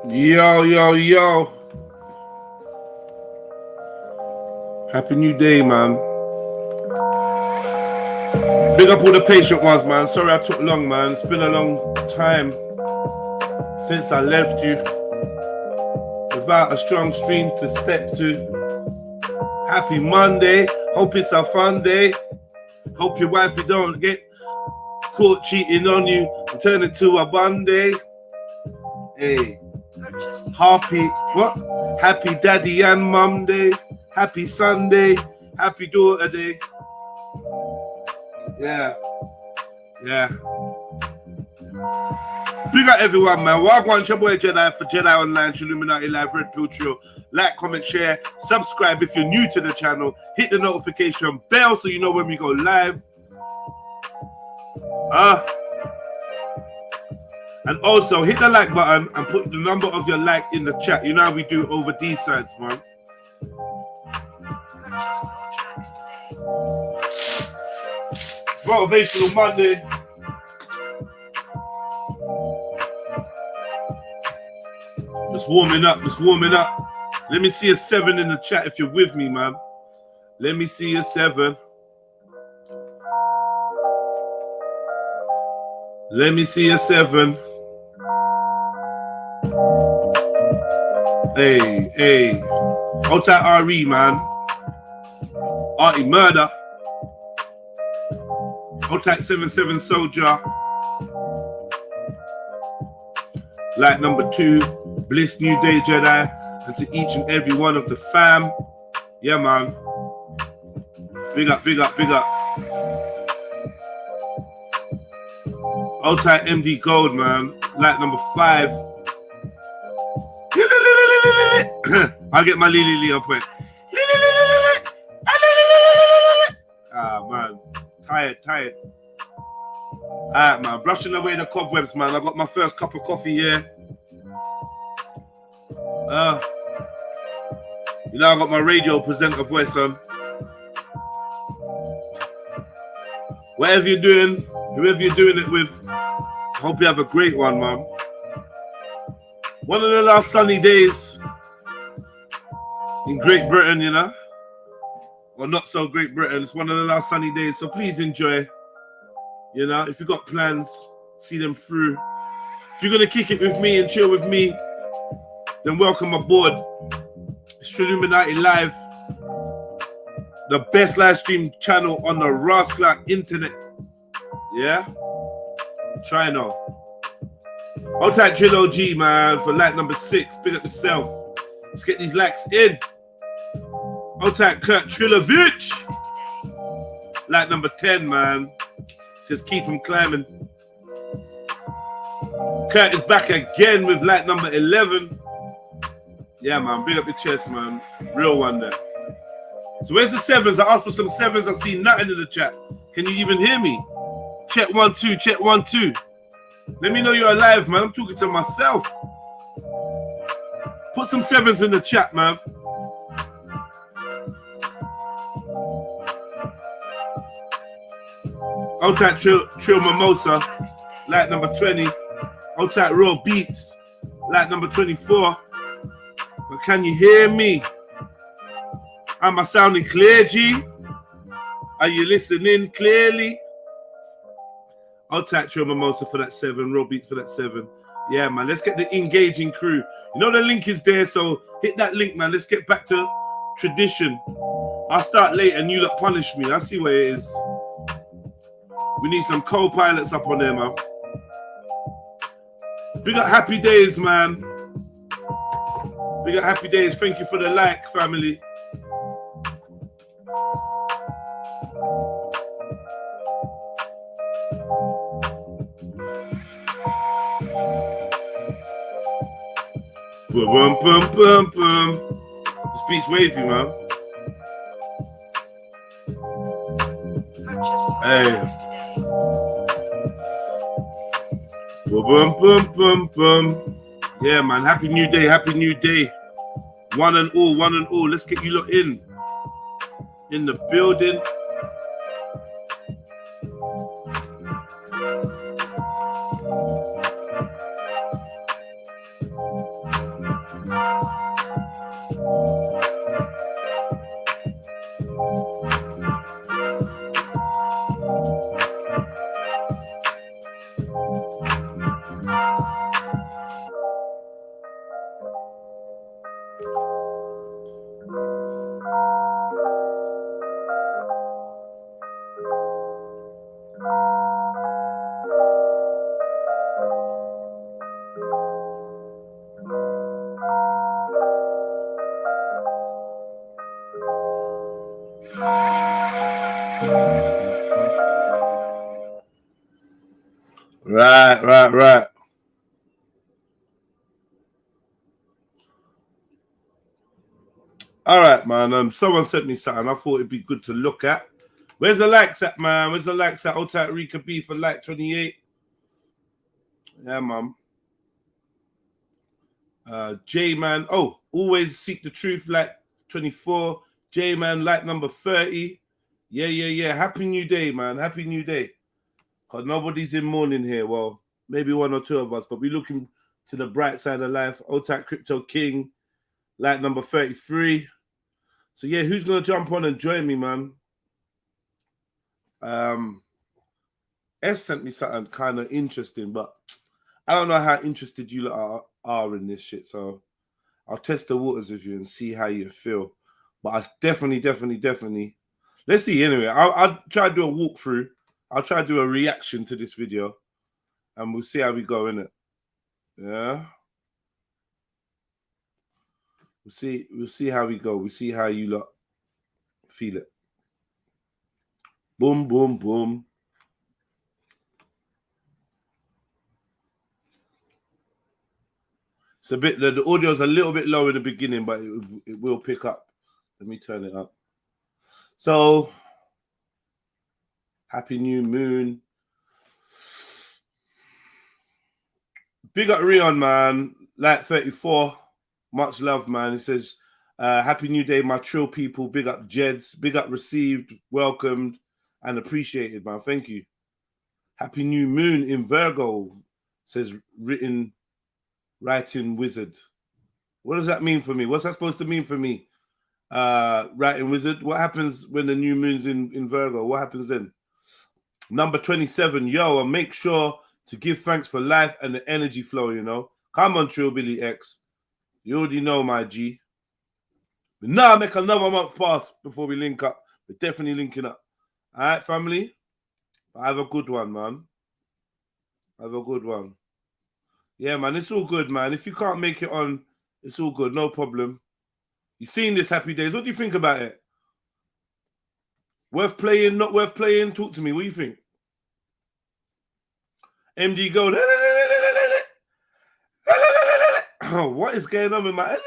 Yo, yo, yo. Happy new day, man. Big up all the patient ones, man. Sorry I took long, man. It's been a long time since I left you without a strong stream to step to. Happy Monday. Hope it's a fun day. Hope your wifey don't get caught cheating on you and turn it to a Monday. Hey. Happy Daddy and Mum Day. Happy Sunday. Happy Daughter Day. Yeah. Big up everyone, man. Welcome to your boy Jedi for Jedi Online, Trilluminati Live, Red Pill Trio. Like, comment, share, subscribe if you're new to the channel. Hit the notification bell so you know when we go live. And also hit the like button and put the number of your like in the chat. You know how we do it over these sides, man. Motivational Monday. Just warming up. Let me see a 7 in the chat if you're with me, man. Let me see a 7. Let me see a 7. Hey. Hold tight, RE, man. Artie Murder. Hold tight, 7-7 Soldier. Like number 2, Bliss New Day Jedi. And to each and every one of the fam. Yeah, man. Big up. Hold tight, MD Gold, man. Like number 5. I'll get my Lily up with. Man. Tired. Alright, man. Brushing away the cobwebs, man. I got my first cup of coffee here. You know, I got my radio presenter voice on. Whatever you're doing, whoever you're doing it with, I hope you have a great one, man. One of the last sunny days in Great Britain, you know. Or not so Great Britain. It's one of the last sunny days, so please enjoy. You know, if you've got plans, see them through. If you're going to kick it with me and chill with me, then welcome aboard. It's Trilluminati Live, the best live stream channel on the Rascal internet. Yeah? Try now. Hold tight, Trill OG, man, for like number 6. Big up yourself. Let's get these likes in. Hold tight, Kurt Trillovich. Like number 10, man. Says keep him climbing. Kurt is back again with like number 11. Yeah, man. Big up your chest, man. Real one there. So where's the 7s? I asked for some 7s. I see nothing in the chat. Can you even hear me? Check 1 2. Check 1 2. Let me know you're alive, man. I'm talking to myself. Put some 7s in the chat, man. Hold tight, Trill Mimosa. Like number 20. Hold tight, Raw Beats. Like number 24. But can you hear me? Am I sounding clear, G? Are you listening clearly? I'll tag Trill Mimosa for that 7, Raw Beats for that 7. Yeah, man, let's get the engaging crew. You know the link is there, so hit that link, man. Let's get back to tradition. I'll start late and you lot punish me. I see where it is. We need some co-pilots up on there, man. Big up Happy Days, man. Big up Happy Days. Thank you for the like, family. Boom, boom, boom, boom. This beat's wavy, man. Hey. Boom, boom, boom, boom. Yeah, man. Happy new day. Happy new day. One and all. Let's get you lot in the building. Right. All right, man. Someone sent me something. I thought it'd be good to look at. Where's the likes at, man? Where's the likes at? Old tight Rika B for like 28. Yeah, man. J man. Oh, always seek the truth. Like 24. J man. Like number 30. Yeah. Happy New Day, man. Happy New Day. Cause nobody's in mourning here. Well, maybe one or two of us, but we're looking to the bright side of life. Old tight Crypto King. Like number 33. So yeah, who's gonna jump on and join me, man? S sent me something kind of interesting, but I don't know how interested you are in this shit. So I'll test the waters with you and see how you feel. But I definitely. Let's see. Anyway, I'll try to do a walkthrough. I'll try to do a reaction to this video, and we'll see how we go in it. Yeah. We'll see how we go. We'll see how you lot feel it. Boom, boom, boom. It's a bit, the audio's a little bit low in the beginning, but it will pick up. Let me turn it up. So, happy new moon. Big up Rion, man. Like 34. Much love, man. He says, happy new day, my trill people. Big up Jeds. Big up received, welcomed, and appreciated, man. Thank you. Happy new moon in Virgo, says writing wizard. What does that mean for me? What's that supposed to mean for me? Writing wizard. What happens when the new moon's in Virgo? What happens then? Number 27. Yo, and make sure to give thanks for life and the energy flow, you know. Come on, Trill Billy X. You already know, my G. But now make another month pass before we link up. We're definitely linking up. All right, family? Have a good one, man. Have a good one. Yeah, man, it's all good, man. If you can't make it on, it's all good. No problem. You seen this Happy Days. What do you think about it? Worth playing, not worth playing? Talk to me. What do you think? MD go. What is going on with my?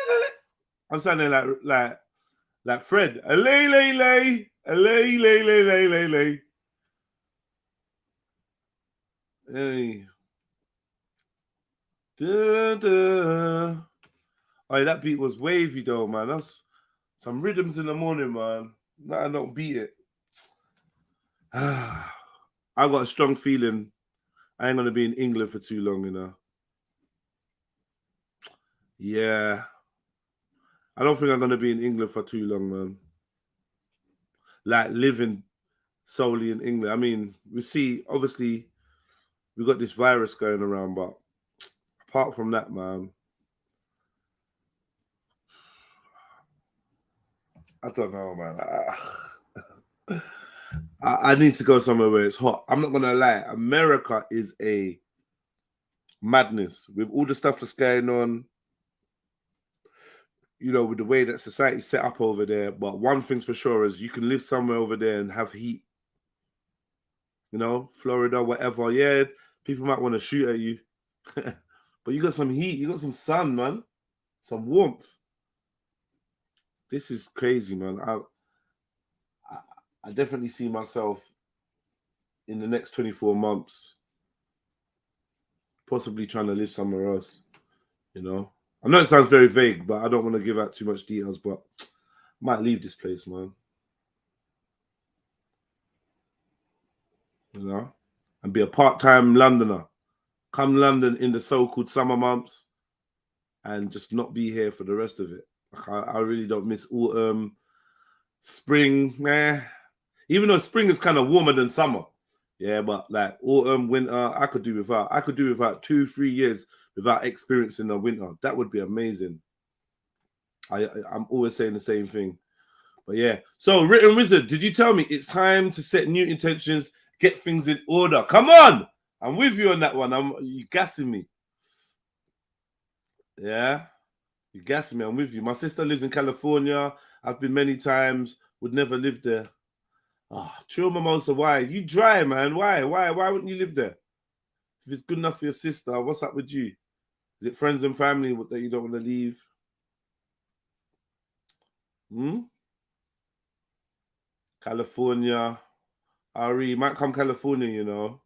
I'm sounding like Fred. Lay. Hey. Oh, that beat was wavy though, man. That's some rhythms in the morning, man. No, I don't beat it. I got a strong feeling I ain't gonna be in England for too long, you know. Yeah. I don't think I'm gonna be in England for too long, man. Like living solely in England. I mean, we see obviously we got this virus going around, but apart from that, man, I don't know, man. I need to go somewhere where it's hot. I'm not gonna lie. America is a madness with all the stuff that's going on. You know, with the way that society's set up over there. But one thing's for sure is you can live somewhere over there and have heat. You know, Florida, whatever. Yeah, people might want to shoot at you, but you got some heat. You got some sun, man. Some warmth. This is crazy, man. I definitely see myself in the next 24 months possibly trying to live somewhere else, you know. I know it sounds very vague, but I don't want to give out too much details, but I might leave this place, man. You know, and be a part-time Londoner. Come London in the so-called summer months. and just not be here for the rest of it. Like, I really don't miss autumn, spring, even though spring is kind of warmer than summer. Yeah, but like autumn, winter, I could do without. I could do without 2-3 years without experiencing the winter. That would be amazing. I'm always saying the same thing. But yeah. So, Written Wizard, did you tell me it's time to set new intentions, get things in order? Come on! I'm with you on that one. You gassing me. Yeah? You gassing me. I'm with you. My sister lives in California. I've been many times. Would never live there. Oh, Trill Mimosa, why? You dry, man. Why? Why wouldn't you live there? If it's good enough for your sister, what's up with you? Is it friends and family that you don't want to leave? California. Ari, might come California, you know.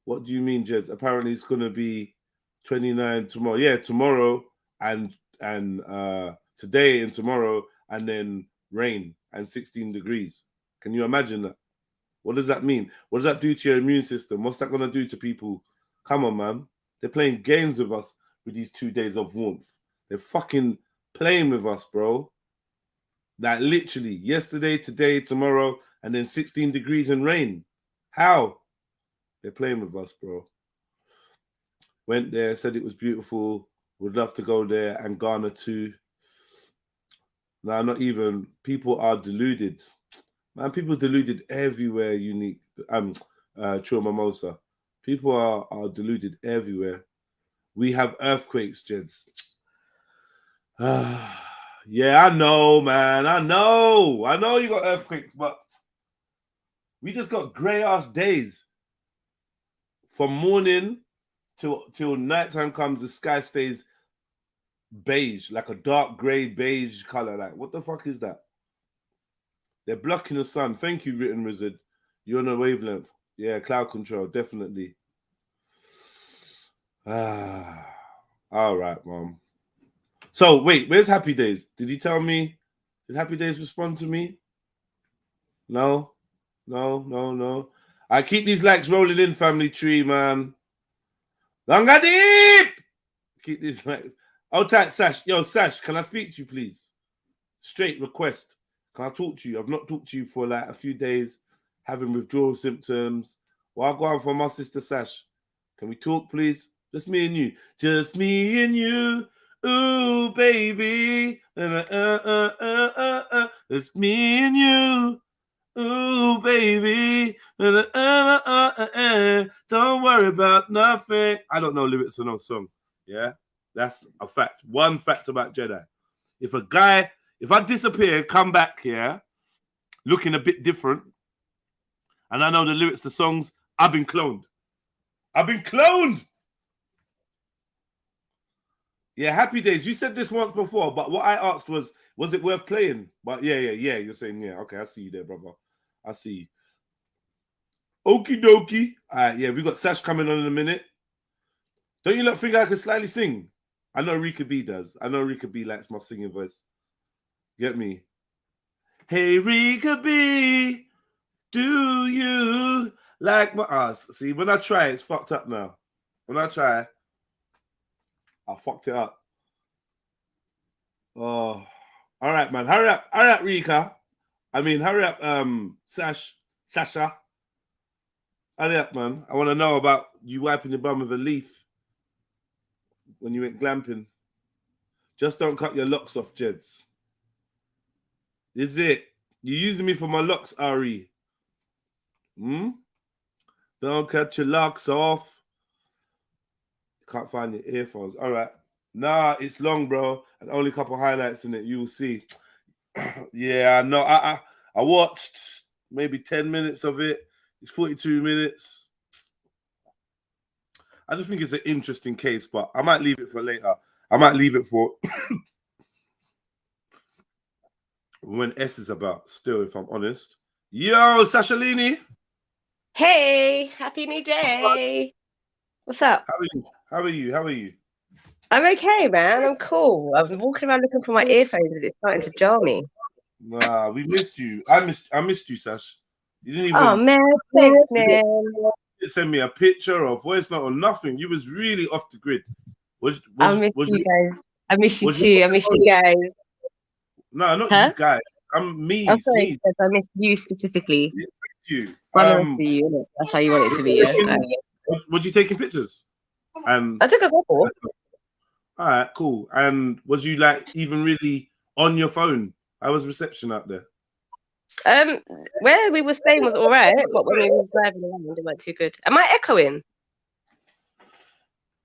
What do you mean, Jeds? Apparently it's going to be 29 tomorrow. Yeah, tomorrow and today and tomorrow, and then rain and 16 degrees. Can you imagine that? What does that mean? What does that do to your immune system? What's that going to do to people? Come on, man. They're playing games with us with these 2 days of warmth. They're fucking playing with us, bro. Like literally yesterday, today, tomorrow, and then 16 degrees and rain. How? They're playing with us, bro. Went there, said it was beautiful. Would love to go there, and Ghana too. Now, not even. People are deluded. Man, people deluded everywhere, Unique. Trill Mimosa. People are deluded everywhere. We have earthquakes, Jeds. Yeah, I know, man. I know you got earthquakes, but we just got grey-ass days. From morning till nighttime comes, the sky stays beige, like a dark grey beige color. Like, what the fuck is that? They're blocking the sun. Thank you, Written Wizard. You're on a wavelength. Yeah, cloud control, definitely. All right, Mom. So, wait, where's Happy Days? Did he tell me? Did Happy Days respond to me? No. I keep these likes rolling in, family tree, man. Longa deep! Keep these likes. Oh, tight, Sash. Yo, Sash, can I speak to you, please? Straight request. Can I talk to you? I've not talked to you for like a few days, having withdrawal symptoms. Well, I'll go on for my sister, Sash. Can we talk, please? Just me and you. Just me and you. Ooh, baby. It's me and you. Ooh, baby. Don't worry about nothing. I don't know lyrics for no song. Yeah? That's a fact. One fact about Jedi. If I disappear, come back, yeah, looking a bit different, and I know the lyrics to songs, I've been cloned. Yeah, Happy Days. You said this once before, but what I asked was it worth playing? But yeah. You're saying, yeah. Okay, I see you there, brother. I see you. Okie dokie. All right, yeah, we got Sash coming on in a minute. Don't you think I can slightly sing? I know Rika B does. I know Rika B likes my singing voice. Get me? Hey, Rika B, do you like my ass? See, when I try, it's fucked up now. When I try, I fucked it up. Oh, all right, man. Hurry up, Rika. Hurry up, Sasha. Hurry up, man. I want to know about you wiping your bum with a leaf when you went glamping. Just don't cut your locks off, Jeds. Is it? You're using me for my locks, Ari. Don't cut your locks off. Can't find your earphones. All right. Nah, it's long, bro. And only a couple highlights in it. You will see. Yeah, no. I watched maybe 10 minutes of it. It's 42 minutes. I just think it's an interesting case, but I might leave it for later. I might leave it for when S is about, still, if I'm honest. Yo, Sashalini. Hey, happy new day. What's up? How are you? I'm okay, man. I'm cool. I've been walking around looking for my earphones and it's starting to jar me. Nah, we missed you. I missed you, Sash. You didn't even. Oh man, thanks, man. You didn't send me a picture or voice note or nothing. You was really off the grid. I miss you guys. I miss you was too. I miss you guys. No, not Huh? you guys. I'm me. Oh, sorry. Me. I miss you specifically. Yeah, thank you. One of us for you. Innit? That's how you want it to be. Yeah. Was you taking pictures? And I took a couple. all right, cool. And was you like even really on your phone? How was reception out there? Where we were staying was all right, but when we were driving around, it weren't too good. Am I echoing?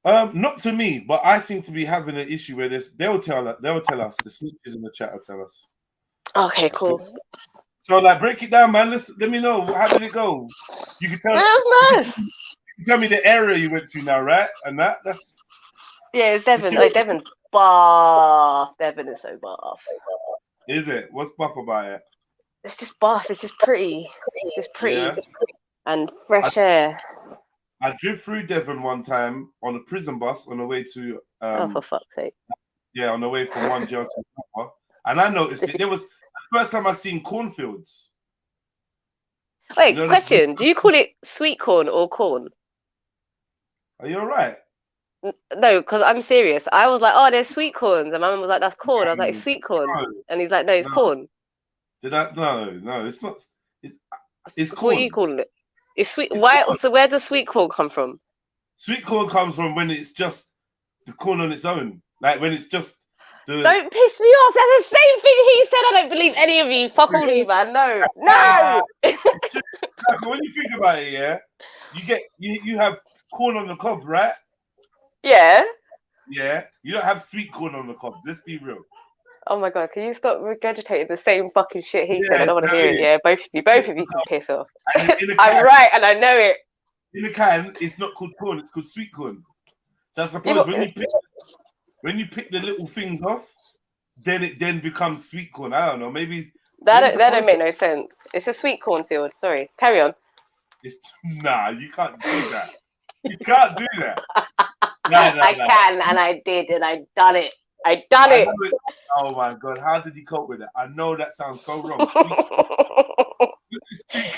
Not to me, but I seem to be having an issue where they'll tell us. The snitches in the chat will tell us. Okay, cool. So like, break it down, man. Let me know. How did it go? You can tell. That was nice. You can tell me the area you went to now, right? And that's it's Devon. Oh, Devon's buff. Devon is so buff. Is it? What's buff about it? It's just buff. It's just pretty. It's just pretty. Yeah. And fresh air. I drove through Devon one time on a prison bus on the way to. Oh, for fuck's sake! Yeah, on the way from one jail to another, and I noticed there was the first time I seen cornfields. Wait, question: do you call it sweet corn or corn? Are you all right? No, because I'm serious. I was like, oh, there's sweet corns, and my mum was like, that's corn. I was like, it's sweet corn, and he's like, no, it's corn. Did I? No, it's not. It's corn. What are you calling it? It's sweet. Why? So where does sweet corn come from? Sweet corn comes from when it's just the corn on its own, like when it's just. Don't piss me off. That's the same thing he said. I don't believe any of you. Fuck all of you, man. No. When you think about it, yeah, you have corn on the cob, right? Yeah. Yeah. You don't have sweet corn on the cob. Let's be real. Oh my god, can you stop regurgitating the same fucking shit he said? I don't want to hear it. Yeah, both of you can piss off. I'm right, and I know it. In a can, it's not called corn; it's called sweet corn. So I suppose when you pick the little things off, then it becomes sweet corn. I don't know. Maybe that don't make no sense. It's a sweet cornfield. Sorry, carry on. Nah, you can't do that. You can't do that. No, I can, and I did, and I done it. I done it. Oh my god, how did he cope with it? I know that sounds so wrong.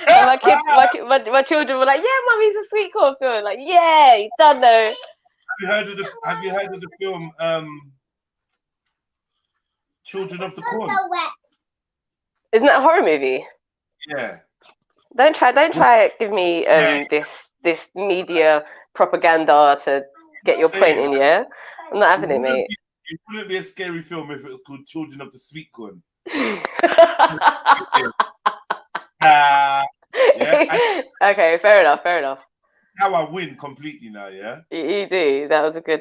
my children were like, "Yeah, mummy's a sweet cornfield." Like, yeah, you done though. Have you heard of the film Children of the Corn? Isn't that a horror movie? Yeah. Don't try give me this media propaganda to get your point in. Yeah, I'm not having it, mate. It wouldn't be a scary film if it was called Children of the Sweet Corn. Yeah. Okay, fair enough. How I win completely now, yeah. You do. That was a good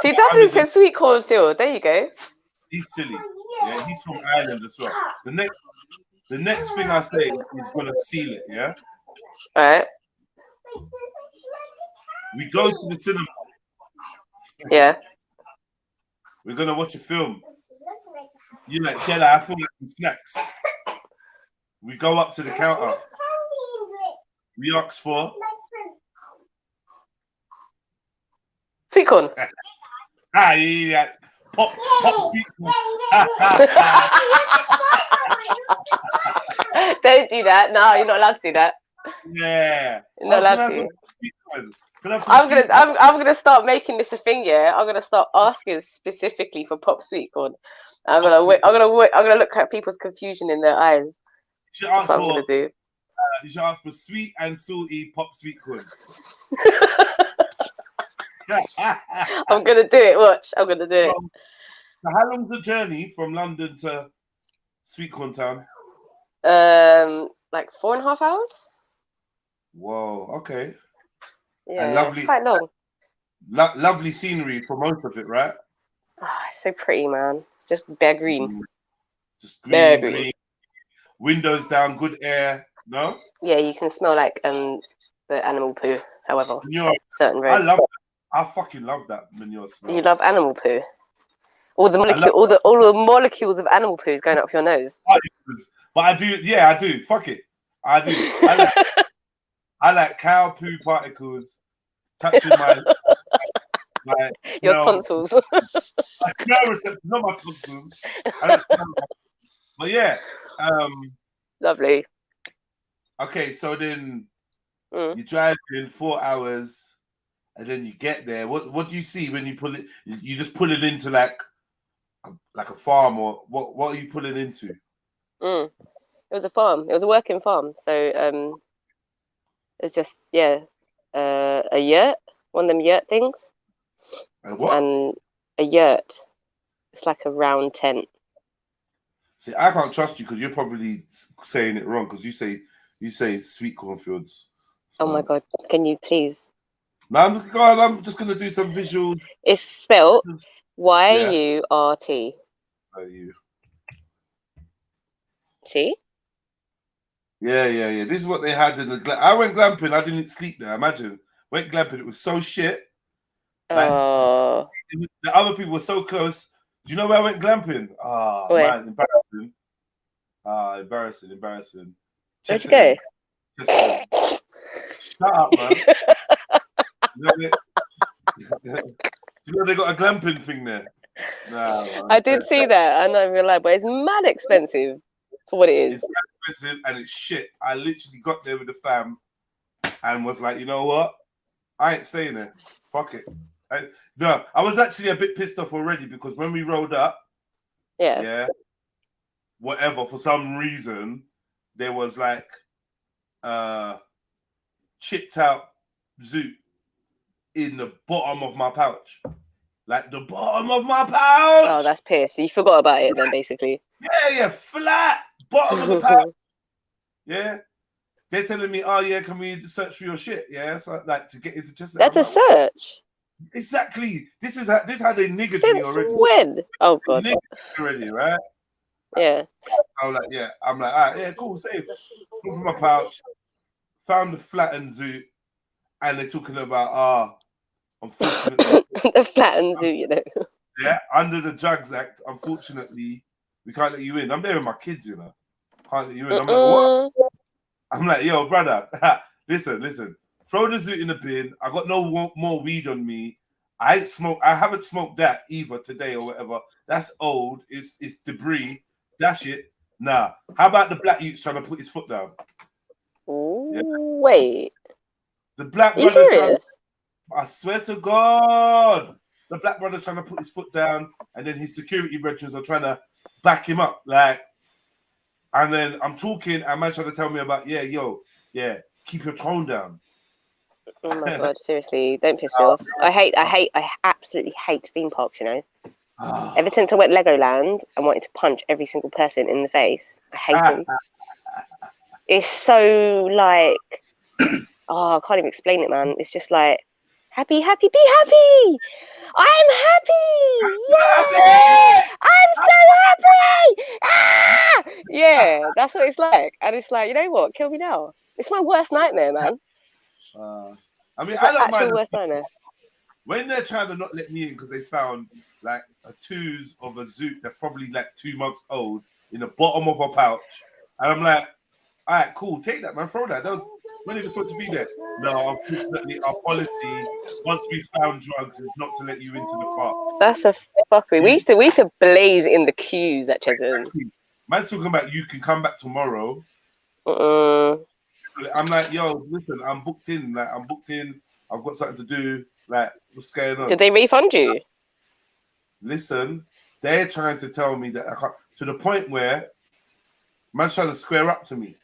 See, Dublin said sweet cornfield. There you go. He's silly. Yeah, he's from Ireland as well. The next thing I say is gonna seal it. Yeah. All right. We go to the cinema. Yeah. We're gonna watch a film. You're like, Kella, I feel like some snacks. We go up to the counter. We ask for sweet corn. Yeah. Pop sweet corn. Don't do that. No, you're not allowed to do that. Yeah. You're not allowed to. I'm gonna start making this a thing. Yeah, I'm gonna start asking specifically for pop sweet corn. I'm gonna look at people's confusion in their eyes. That's what I'm gonna do. You should ask for sweet and salty pop sweet corn. I'm gonna do it. Watch, I'm gonna do it. So how long's the journey from London to Sweet Corn Town? Like 4.5 hours. Whoa. Okay. Yeah, and lovely, quite long. Lovely scenery for most of it, right? Oh, it's so pretty, man. It's just bare green. Just green. Windows down, good air. No. Yeah, you can smell like the animal poo. However, certain roads. I love that. I fucking love that manure smell. You love animal poo. All the molecules of animal poo is going up your nose. But I do. Yeah, I do. Fuck it. I do. I like cow poo particles touching my your tonsils. My smell receptors, not my tonsils. But yeah. Lovely. Okay, so then you drive in 4 hours. and then you get there. What do you see when you pull it? You just pull it into like a farm, or what are you pulling into? It was a farm. It was a working farm. So it's just a yurt, one of them yurt things. What? And a yurt. It's like a round tent. See, I can't trust you because you're probably saying it wrong because you say sweet cornfields. So. Oh my god! Can you please? No, I'm just gonna do some visuals. It's spelled YURT. You. See? Yeah. This is what they had in the. I went glamping. I didn't sleep there. Imagine went glamping. It was so shit. Like, the other people were so close. Do you know where I went glamping? Man, embarrassing. Embarrassing. Let's go. Shut up, man. You know they got a glamping thing there. Nah, man. I did see that. I know, realize, but it's mad expensive for what it is. It's expensive and it's shit. I literally got there with the fam and was like, you know what? I ain't staying there. Fuck it. I was actually a bit pissed off already because when we rolled up, whatever, for some reason, there was like chipped out zoot in the bottom of my pouch. Like the bottom of my pouch. Oh, that's pissed. You forgot about it then, basically. Yeah, flat bottom of the pouch. Yeah. They're telling me, oh yeah, can we search for your shit? Yeah, so like to get into Chester. That's a search. Exactly. This is how they niggered me already. When? Oh god. Already, right? Yeah. I'm like, all right, yeah, cool, safe. Look for my pouch, found the flattened zoot, and they're talking about unfortunately the flattened zoot, you know. Yeah, under the Drugs Act, unfortunately, we can't let you in. I'm there with my kids, you know. Can't let you in. I'm like, what? I'm like, yo, brother, listen. Throw the zoot in the bin. I got no more weed on me. I haven't smoked that either today or whatever. That's old. It's debris. Dash it. Nah. How about the black youth's trying to put his foot down? Wait. The black brother's I swear to God. The black brother's trying to put his foot down, and then his security brethren are trying to back him up. Like, and then I'm talking, and man trying to tell me about, keep your tone down. Oh my god, seriously, don't piss me off. I absolutely hate theme parks, you know. Ever since I went Legoland and wanted to punch every single person in the face, I hate them. It's so like, I can't even explain it, man. It's just like, happy, be happy. I'm happy. Yeah, I'm so happy. Ah! Yeah, that's what it's like. And it's like, you know what? Kill me now. It's my worst nightmare, man. I mean, I don't mind. Worst nightmare. When they're trying to not let me in because they found like a twos of a zoot that's probably like 2 months old in the bottom of a pouch, and I'm like, all right, cool, take that, man, throw that. That was when it was supposed to be there. No, unfortunately, our policy once we found drugs is not to let you into the park. That's a fuckery. We used to blaze in the queues at Cheshunt. Man's talking about you can come back tomorrow. I'm like, yo, listen, I'm booked in. I've got something to do. Like, what's going on? Did they refund you? Listen, they're trying to tell me that I can't, to the point where man's trying to square up to me.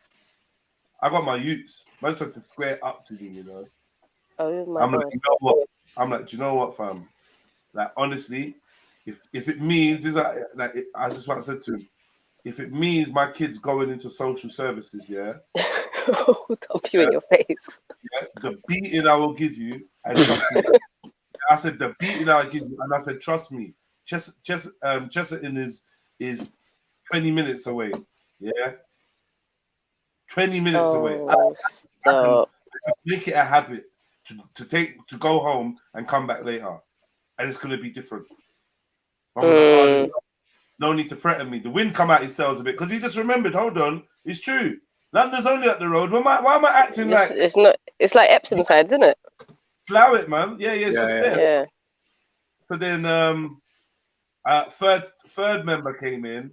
I got my youths. Man's trying to square up to me, you know. Oh my I'm God. like, you know what? I'm like, do you know what, fam? Like, honestly, if it means, I just what I said to him, if it means my kids going into social services, Dump you in your face. Yeah, the beating I will give you, and trust me. I said the beating I'll give you, and I said, trust me. Chesterton is 20 minutes away. Yeah, 20 minutes away. I make it a habit to go home and come back later, and it's gonna be different. I was like, no need to threaten me. The wind come out his sails a bit because he just remembered. Hold on, it's true. London's only up the road. Why am I acting like it's not? It's like Epsom sides, isn't it? Slough it, man. Yeah, it's just there. Yeah. So then, third member came in,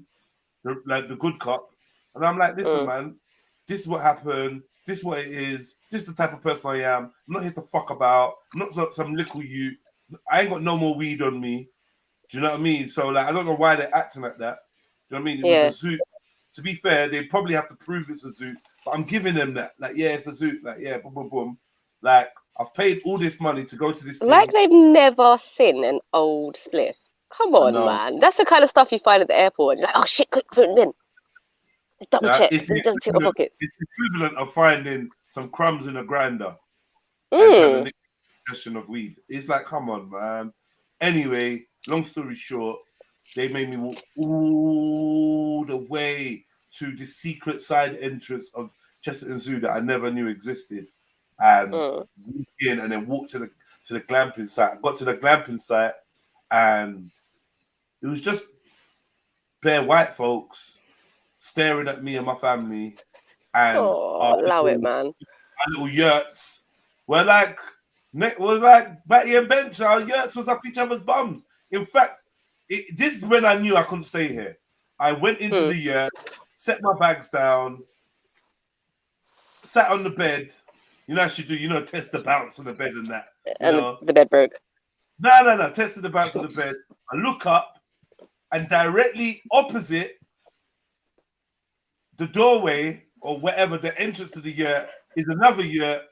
the good cop, and I'm like, listen, man, this is what happened. This is what it is. This is the type of person I am. I'm not here to fuck about. I'm not some little you. I ain't got no more weed on me. Do you know what I mean? So like, I don't know why they're acting like that. Do you know what I mean? It was a Zoot. To be fair, they probably have to prove it's a Zoot, but I'm giving them that. Like, yeah, it's a Zoot. Like, yeah, boom, boom, boom. Like, I've paid all this money to go to this Like thing. they've never seen an old spliff. Come on, man. That's the kind of stuff you find at the airport. You're like, oh shit, quick, put them in. Let's double check. Let's double check my pockets. It's the equivalent of finding some crumbs in a grinder and trying to nick a session of weed. It's like, come on, man. Anyway, long story short, they made me walk all the way to the secret side entrance of Chesterton Zoo that I never knew existed, and walk in and then walk to the glamping site. I got to the glamping site, and it was just bare white folks staring at me and my family, and allow it, man. Our little yurts were like Batty and Bench. Our yurts was up each other's bums. In fact, this is when I knew I couldn't stay here. I went into the yurt, set my bags down, sat on the bed. You know how you do, you know, test the bounce on the bed and that. And the bed broke. No. Tested the bounce on the bed. I look up, and directly opposite the doorway or whatever, the entrance to the yurt, is another yurt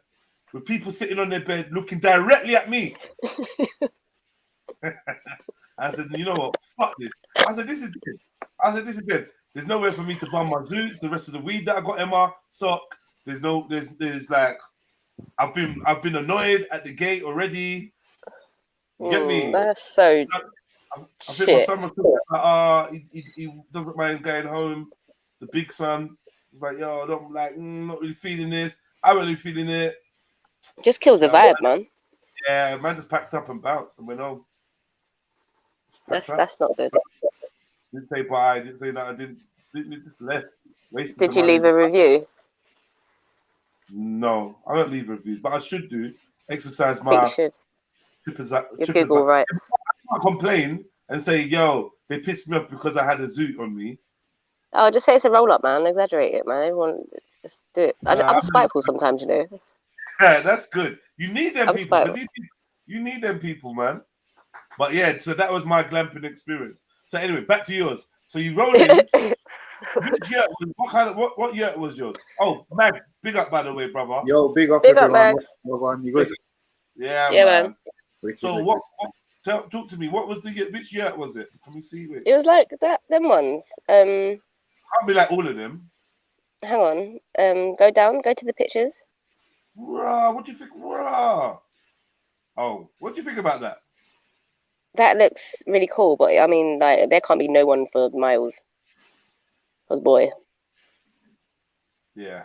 with people sitting on their bed looking directly at me. I said, you know what? Fuck this. I said, this is good. There's nowhere for me to bum my Zoots, the rest of the weed that I got in my sock. There's like, I've been annoyed at the gate already. You get me? That's so I think my son was like, he doesn't mind going home. The big son was like, yo, I don't like, not really feeling this. I'm really feeling it. Just kills the vibe, man. Yeah, man just packed up and bounced and went home. That's not good. Didn't say bye, didn't say that. I didn't just left. Did you leave a review? No, I don't leave reviews, but I should do. Exercise my your Google rights. I complain and say, yo, they pissed me off because I had a Zoot on me. Oh, just say it's a roll up, man. Exaggerate it, man. Everyone just do it. I'm spiteful sometimes, you know. Yeah, that's good. You need them people. You need them people, man. But yeah, so that was my glamping experience. So anyway, back to yours. So you roll in. Which yurt? What yurt was yours? Oh, Mag, big up by the way, brother. Yo, big up everyone. You good? Yeah, man. So talk to me. What was which yurt was it? Can we see it? It was like them ones. Can't be like all of them. Hang on. Go down. Go to the pictures. What do you think? Oh, what do you think about that? That looks really cool, but I mean, like, there can't be no one for miles. Cause boy. Yeah.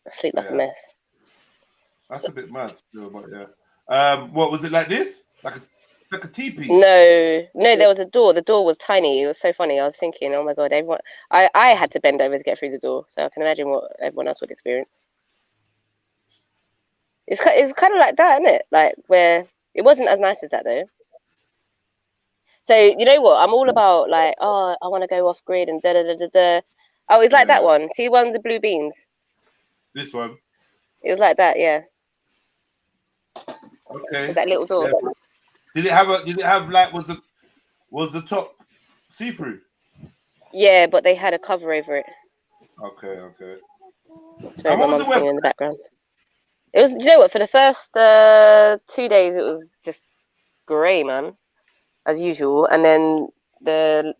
I sleep like a mess. That's a bit mad still, but yeah. What was it like this? Like a teepee? No, there was a door. The door was tiny. It was so funny. I was thinking, oh my god, everyone. I had to bend over to get through the door, so I can imagine what everyone else would experience. It's kind of like that, isn't it? Like where it wasn't as nice as that though. So you know what? I'm all about like, oh, I want to go off grid and da da da da da. Oh, it's like that one. See one of the blue beans. This one. It was like that, yeah. Okay. With that little door. Yeah. Did it have like was the top see through? Yeah, but they had a cover over it. Okay. Sorry, my mum's singing in the background. It was, you know what? For the first 2 days, it was just grey, man, as usual. And then the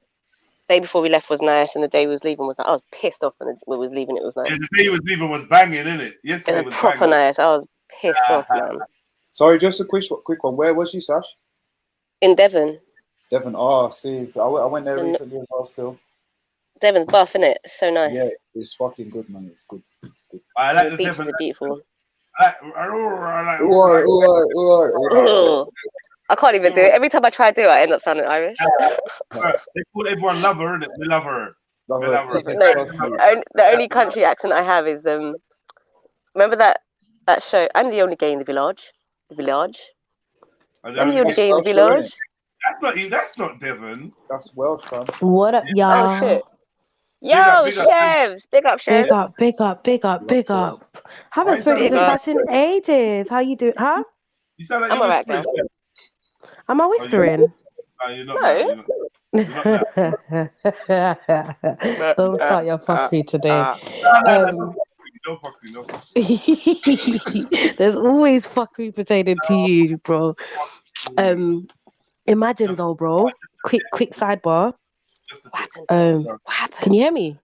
day before we left was nice, and the day we was leaving was like, I was pissed off, and we was leaving, it was nice. Yeah, the day you was leaving was banging, innit? Yesterday it was proper banging. Nice. I was pissed off, man. Sorry, just a quick one. Where was you, Sash? In Devon. Devon. Oh, see, so I went there recently as well. Still. Devon's buff, innit? It's so nice. Yeah, it's fucking good, man. It's good. I like the beaches Devon. are beautiful. I can't even do it. Every time I try to do it, I end up sounding Irish. They call everyone lover, innit? We love her. No, the only country accent I have is remember that show? I'm the only gay in the village. I'm the only gay in the village. That's not Devon. That's Welsh, man. What up, y'all? Oh shit! Yo, big up. chefs! Big up, chefs! Big up. Haven't spoken to Sash in ages. How you doing? Huh? You sound like I'm you're alright, whispering. girl. Am I whispering? You're not No. that. You're not that. Don't start your fuckery today. No, don't fuckery. There's always fuckery pertaining to you, bro. Imagine though, bro. Quick sidebar. What happened? What happened? Can you hear me?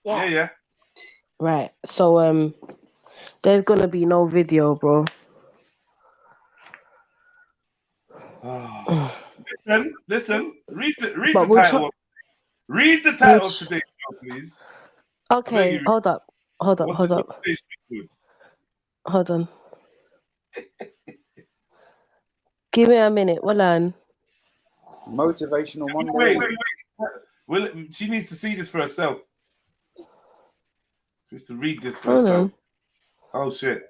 Yeah. Right. So there's gonna be no video, bro. Listen. Read the But we'll title. Read the title of today's show, please. Okay, hold up. Hold on. Give me a minute. Hold on. Motivational Monday. Wait. Well, she needs to see this for herself. She needs to read this for herself. Oh shit.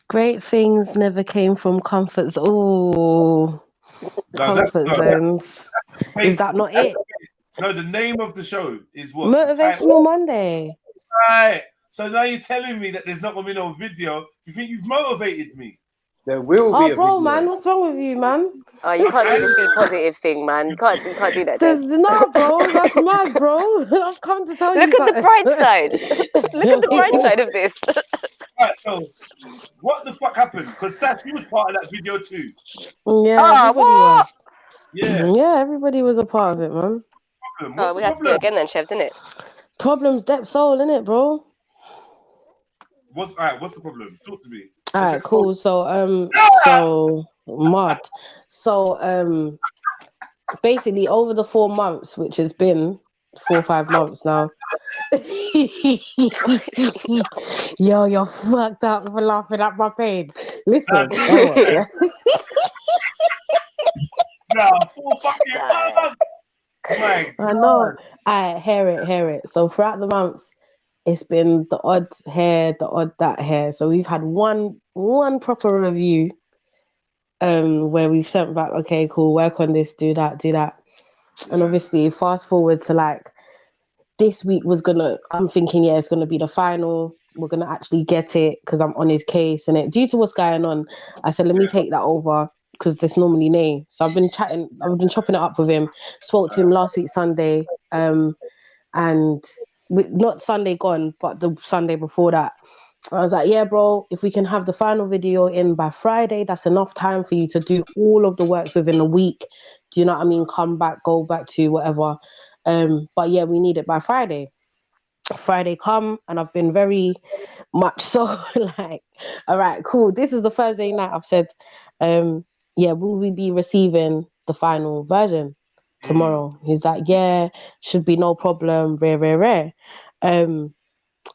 Great things never came from comfort zones. Oh, comfort zones. Is that not it? No, the name of the show is what? Motivational Monday. Right. So now you're telling me that there's not gonna be no video. You think you've motivated me? There will be a bro, video. man, what's wrong with you, man? Oh, you can't do this be positive thing, man. You can't do that. No, bro, that's mad, bro. I've come to tell you. Look at the bright side. Look at the bright side of this. Right, so what the fuck happened? Because Sash, you was part of that video too. Yeah, everybody was. Yeah, everybody was a part of it, man. We have to do it again then, chefs, innit? Problems, depth, soul, innit, bro? What's the problem? Talk to me. Alright, cool. So mud. So basically over the 4 months, which has been 4 or 5 months now. Yo, you're fucked up for laughing at my pain. Listen, yeah. No, 4 fucking months. I know. I hear it. So throughout the months, it's been the odd hair, the odd that hair. So we've had one proper review, where we've sent back, okay, cool, work on this, do that. And obviously, fast forward to like this week I'm thinking, it's gonna be the final. We're gonna actually get it because I'm on his case, and due to what's going on, I said, let me take that over because there's normally Nay. So I've been chopping it up with him. Spoke to him last week Sunday, and not Sunday gone, but the Sunday before that. I was like, yeah, bro, if we can have the final video in by Friday, that's enough time for you to do all of the works within a week. Do you know what I mean? Come back, go back to whatever. But yeah, we need it by Friday. Friday come, and I've been very much so like, all right, cool. This is the Thursday night. I've said, will we be receiving the final version tomorrow? He's like, yeah, should be no problem. Rare.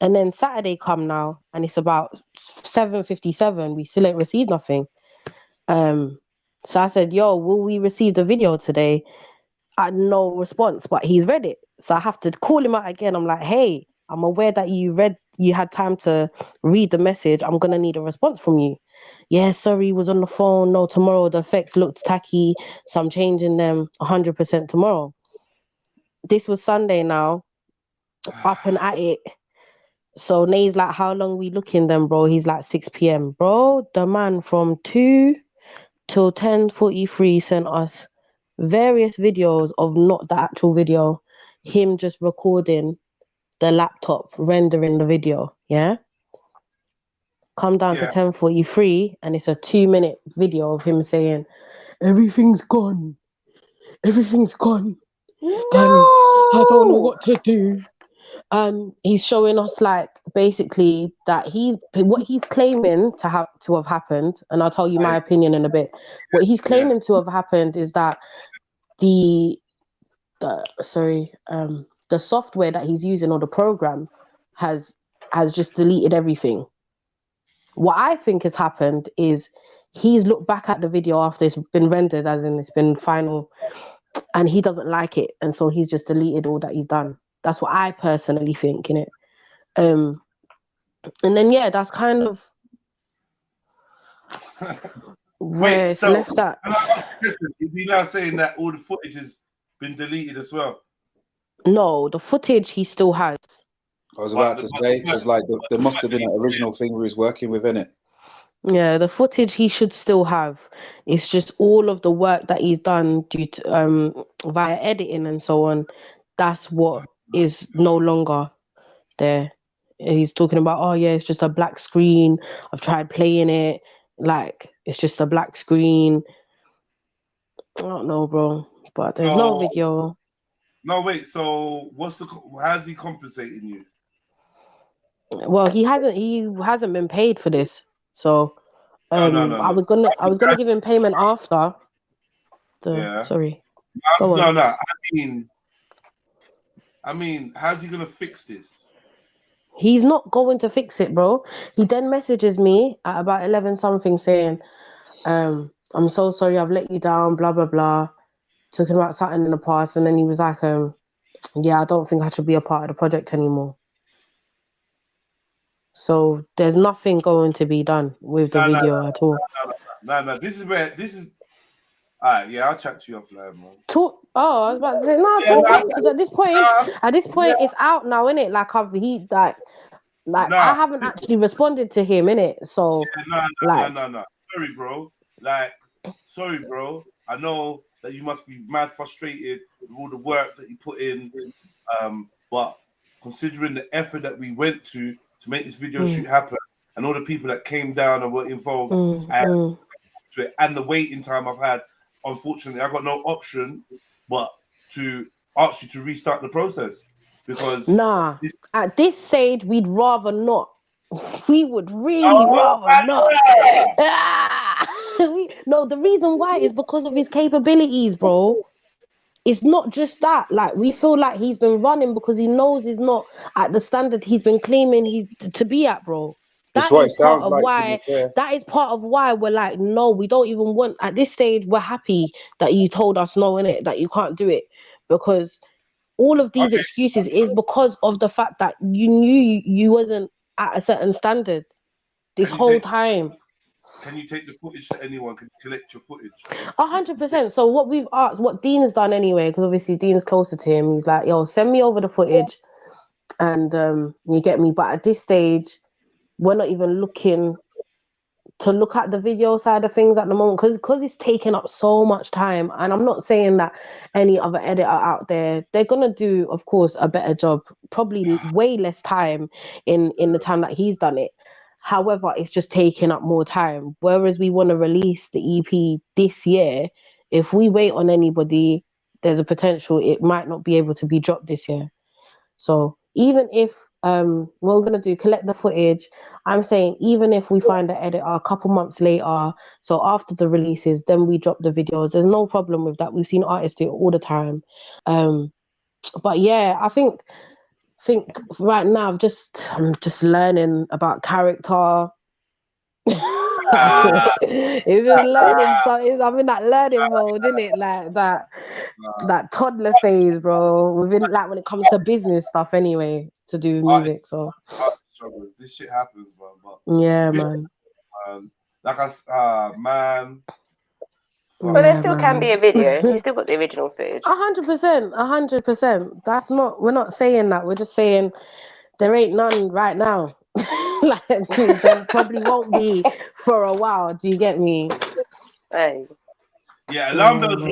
And then Saturday come now, and it's about 7:57. We still ain't received nothing. So I said, yo, will we receive the video today? No response, but he's read it. So I have to call him out again. I'm like, hey, I'm aware that you had time to read the message. I'm going to need a response from you. Yeah, sorry, was on the phone. No, tomorrow the effects looked tacky, so I'm changing them 100% tomorrow. This was Sunday now, up and at it. So Nay's like, how long we looking then, bro? He's like, 6 p.m. Bro, the man from 2 till 10:43 sent us various videos of not the actual video, him just recording the laptop, rendering the video, yeah? Come down to 10:43, and it's a 2-minute video of him saying, everything's gone. No! And I don't know what to do. He's showing us like basically that what he's claiming to have happened, and I'll tell you my opinion in a bit. What he's claiming to have happened is that the software that he's using, or the program, has just deleted everything. What I think has happened is he's looked back at the video after it's been rendered, as in it's been final, and he doesn't like it, and so he's just deleted all that he's done. That's what I personally think, innit? And then that's kind of where it's left at. Listen, is he now saying that all the footage has been deleted as well? No, the footage he still has. I was about to say, because like there must have been an original thing we was working with, innit? Yeah, the footage he should still have. It's just all of the work that he's done due to via editing and so on. That's what is no longer there. He's talking about, oh yeah, it's just a black screen. I've tried playing it, like it's just a black screen. I don't know, bro, but there's no video. No, wait. So how's he compensating you? Well, he hasn't been paid for this, so No. I was gonna give him payment after the. Yeah. Sorry, go on. No. I mean, how's he gonna fix this? He's not going to fix it, bro. He then messages me at about 11 something saying, I'm so sorry I've let you down, blah blah blah. Talking about something in the past, and then he was like, yeah, I don't think I should be a part of the project anymore. So there's nothing going to be done with the video at all. No. This is alright, yeah, I'll chat to you offline, man. I was about to say, because at this point, it's out now, innit? Like I haven't actually responded to him, innit? So no. Sorry, bro. I know that you must be mad frustrated with all the work that you put in. But considering the effort that we went to make this video shoot happen, and all the people that came down and were involved, and the waiting time I've had, unfortunately, I got no option but to ask you to restart the process, because at this stage we'd rather not. We would really rather not. No, the reason why is because of his capabilities, bro. It's not just that. Like, we feel like he's been running because he knows he's not at the standard he's been claiming he's to be at, bro. That is part of why we're like, no, we don't even want, at this stage, we're happy that you told us no, innit, that you can't do it. Because all of these excuses is because of the fact that you knew you wasn't at a certain standard this whole time. Can you take the footage to anyone? Can you collect your footage? 100%. So what we've asked, what Dean's done anyway, because obviously Dean's closer to him, he's like, yo, send me over the footage and you get me. But at this stage, we're not even looking to look at the video side of things at the moment because it's taking up so much time. And I'm not saying that any other editor out there, they're gonna do, of course, a better job, probably way less time in the time that he's done it. However, it's just taking up more time. Whereas we want to release the EP this year, if we wait on anybody, there's a potential it might not be able to be dropped this year. So even if we're going to collect the footage, I'm saying even if we find the editor a couple months later, so after the releases, then we drop the videos. There's no problem with that. We've seen artists do it all the time. But yeah, I think right now I'm just learning about character. It's just learning. I'm in that learning mode, isn't it? Like that toddler phase, bro. Within, like, when it comes to business stuff, anyway, to do with music. So this shit happens, man. But yeah, man. Like man. But there still can be a video. You still got the original footage. 100%. We're not saying that. We're just saying there ain't none right now. Like, there probably won't be for a while. Do you get me? Hey. Yeah, alarm bells.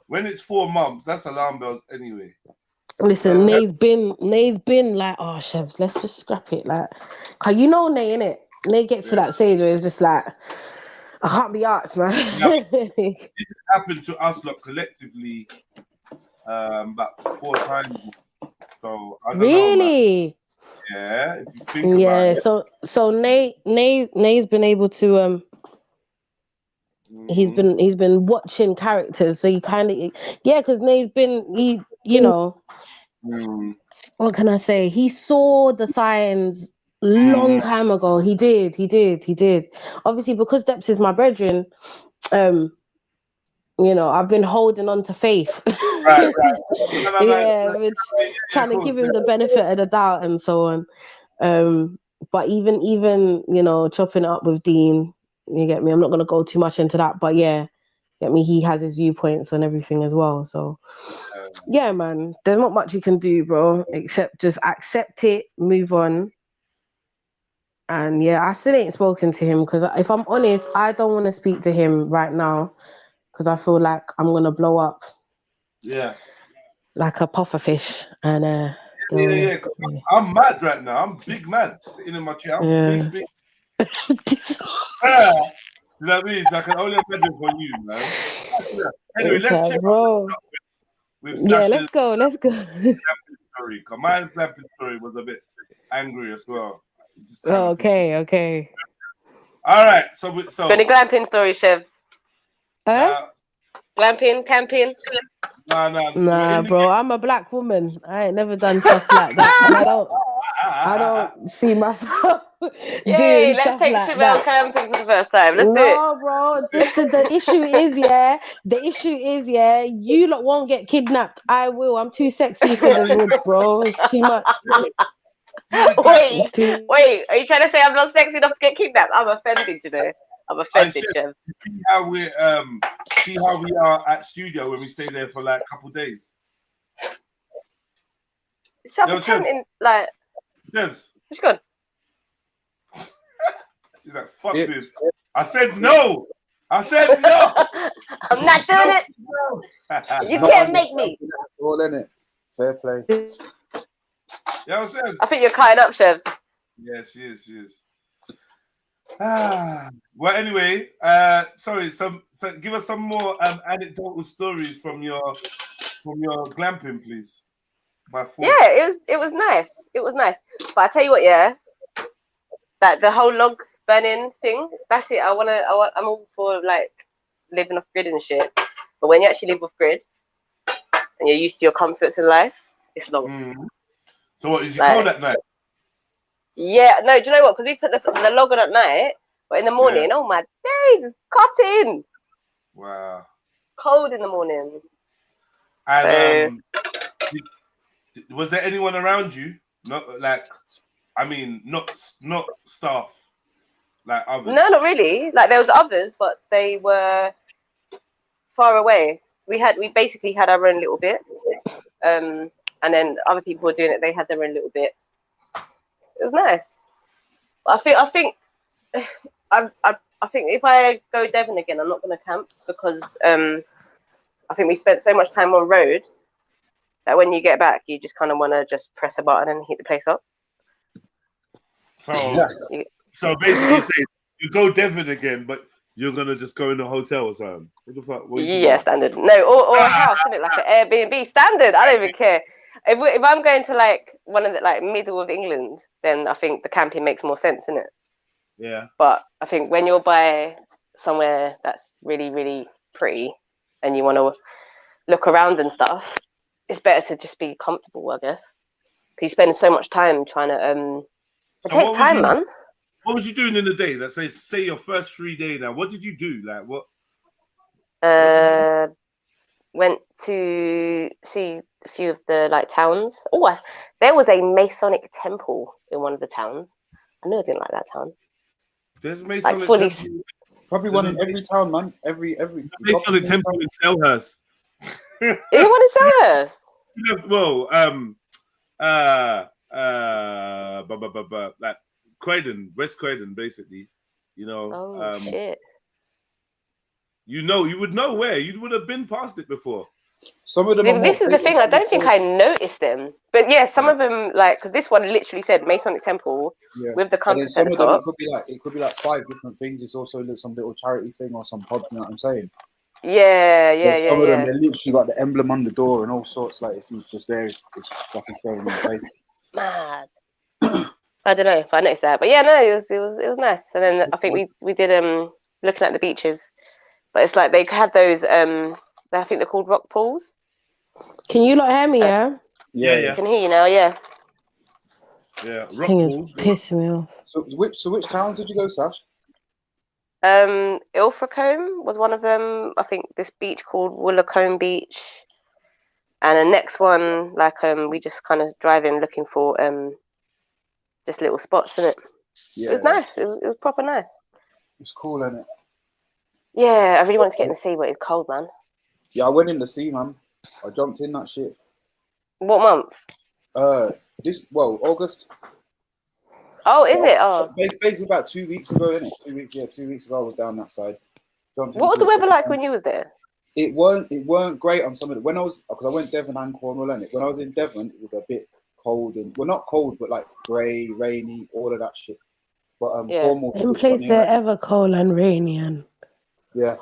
When it's 4 months, that's alarm bells anyway. Listen, Nay's been like, oh, chefs, let's just scrap it. Like, cause you know Nay, innit? Nay gets to that stage where it's just like, I can't be arsed, man. This happened to us lot collectively about 4 times. So I don't know, yeah, if you think about it. So Nay's been able to he's been watching characters, so you kind of because Nay's been what can I say? He saw the signs long time ago. He did. Obviously, because Deps is my brethren, I've been holding on to faith. Right. Trying to give him the benefit of the doubt and so on. But even chopping it up with Dean, you get me? I'm not going to go too much into that. But yeah, Get me? He has his viewpoints on everything as well. So yeah, man, there's not much you can do, bro, except just accept it, move on. And yeah, I still ain't spoken to him because if I'm honest, I don't want to speak to him right now because I feel like I'm gonna blow up. Yeah. Like a puffer fish. And Yeah. I'm mad right now. I'm big man sitting in my chair. I'm big. You know what I mean? So I can only imagine for you, man. Anyway, let's check out with Sasha's let's go. glamping story. Because my glamping story was a bit angry as well. Okay. All right. So Any glamping story, chefs? Glamping, camping? Nah, bro. I'm a black woman. I ain't never done stuff like that, and I don't see myself doing Let's stuff take like Chevelle that. camping for the first time. Let's do it. Bro. The issue is, you lot won't get kidnapped. I will. I'm too sexy for the woods, bro. It's too much. Wait. Are you trying to say I'm not sexy enough to get kidnapped? I'm offended, you know. I'm offended, Chefs. See how we are at studio when we stay there for like a couple of days. Stop pretending like. Chefs. What's good? She's like, fuck this. I said no. I'm not doing it. You can't make me. It's all in it. Fair play. Yeah, I think you're cutting up, Chefs. Yeah, she is. Well, anyway, sorry. So give us some more anecdotal stories from your glamping, please. It was nice. It was nice. But I tell you what, that the whole log burning thing. That's it. I'm all for like living off grid and shit. But when you actually live off grid and you're used to your comforts in life, it's long. Mm. So what is you cold at night? Yeah, no. Do you know what? Because we put the log on at night, but in the morning, oh my days, it's cutting. Wow. Cold in the morning. And was there anyone around you? Not like, I mean, not staff, like others. No, not really. Like there was others, but they were far away. We basically had our own little bit, and then other people were doing it. They had their own little bit. It was nice. I think if I go Devon again, I'm not going to camp because I think we spent so much time on road that when you get back, you just kind of want to just press a button and heat the place up. So basically, say you go Devon again, but you're gonna just go in a hotel or something. What the fuck? Standard. No, or a house, isn't it? Like an Airbnb, standard. I don't even care. If I'm going to like one of the like middle of England, then I think the camping makes more sense, isn't it? Yeah. But I think when you're by somewhere that's really, really pretty and you want to look around and stuff, it's better to just be comfortable, I guess. Because you spend so much time trying to. It takes time, man. What was you doing in the day? Let's say your first 3 days now. What did you do? Like what? Went to see a few of the like towns. There was a Masonic temple in one of the towns. I knew I didn't like that town. There's Masonic like temple. Probably one in every town, man. Every Masonic temple in Selhurst. You want to Selhurst? Well, like Croydon, West Croydon, basically. You know. Oh shit. You would know where. You would have been past it before. Some of them. This is the thing. I don't think I noticed them, but some of them like because this one literally said Masonic Temple with the compass at the top. It could be like 5 different things. It's also some little charity thing or some pub. You know what I'm saying? Some of them they literally got the emblem on the door and all sorts. Like it's just there. It's fucking staring in the face. Mad. I don't know if I noticed that, but it was nice. And then I think we did looking at the beaches, but it's like they have those I think they're called rock pools. Can you not hear me? Yeah. I can hear you now. Yeah. This thing is pissing me off. So which towns did you go, Sash? Ilfracombe was one of them. I think this beach called Woolacombe Beach, and the next one we just kind of drive in looking for just little spots in it. Yeah, it was nice. It was proper nice. It's cool, isn't it? Yeah, I really wanted to get in the sea, but it's cold, man. Yeah, I went in the sea, man. I jumped in that shit. What month? August. Oh, is it? Oh. Basically about 2 weeks ago, innit? 2 weeks, 2 weeks ago I was down that side. What was the weather like when you was there? It weren't great on some of it. When I was, because I went Devon and Cornwall, and when I was in Devon, it was a bit cold and not cold, but like grey, rainy, all of that shit. But Cornwall, in place they're ever cold and rainy and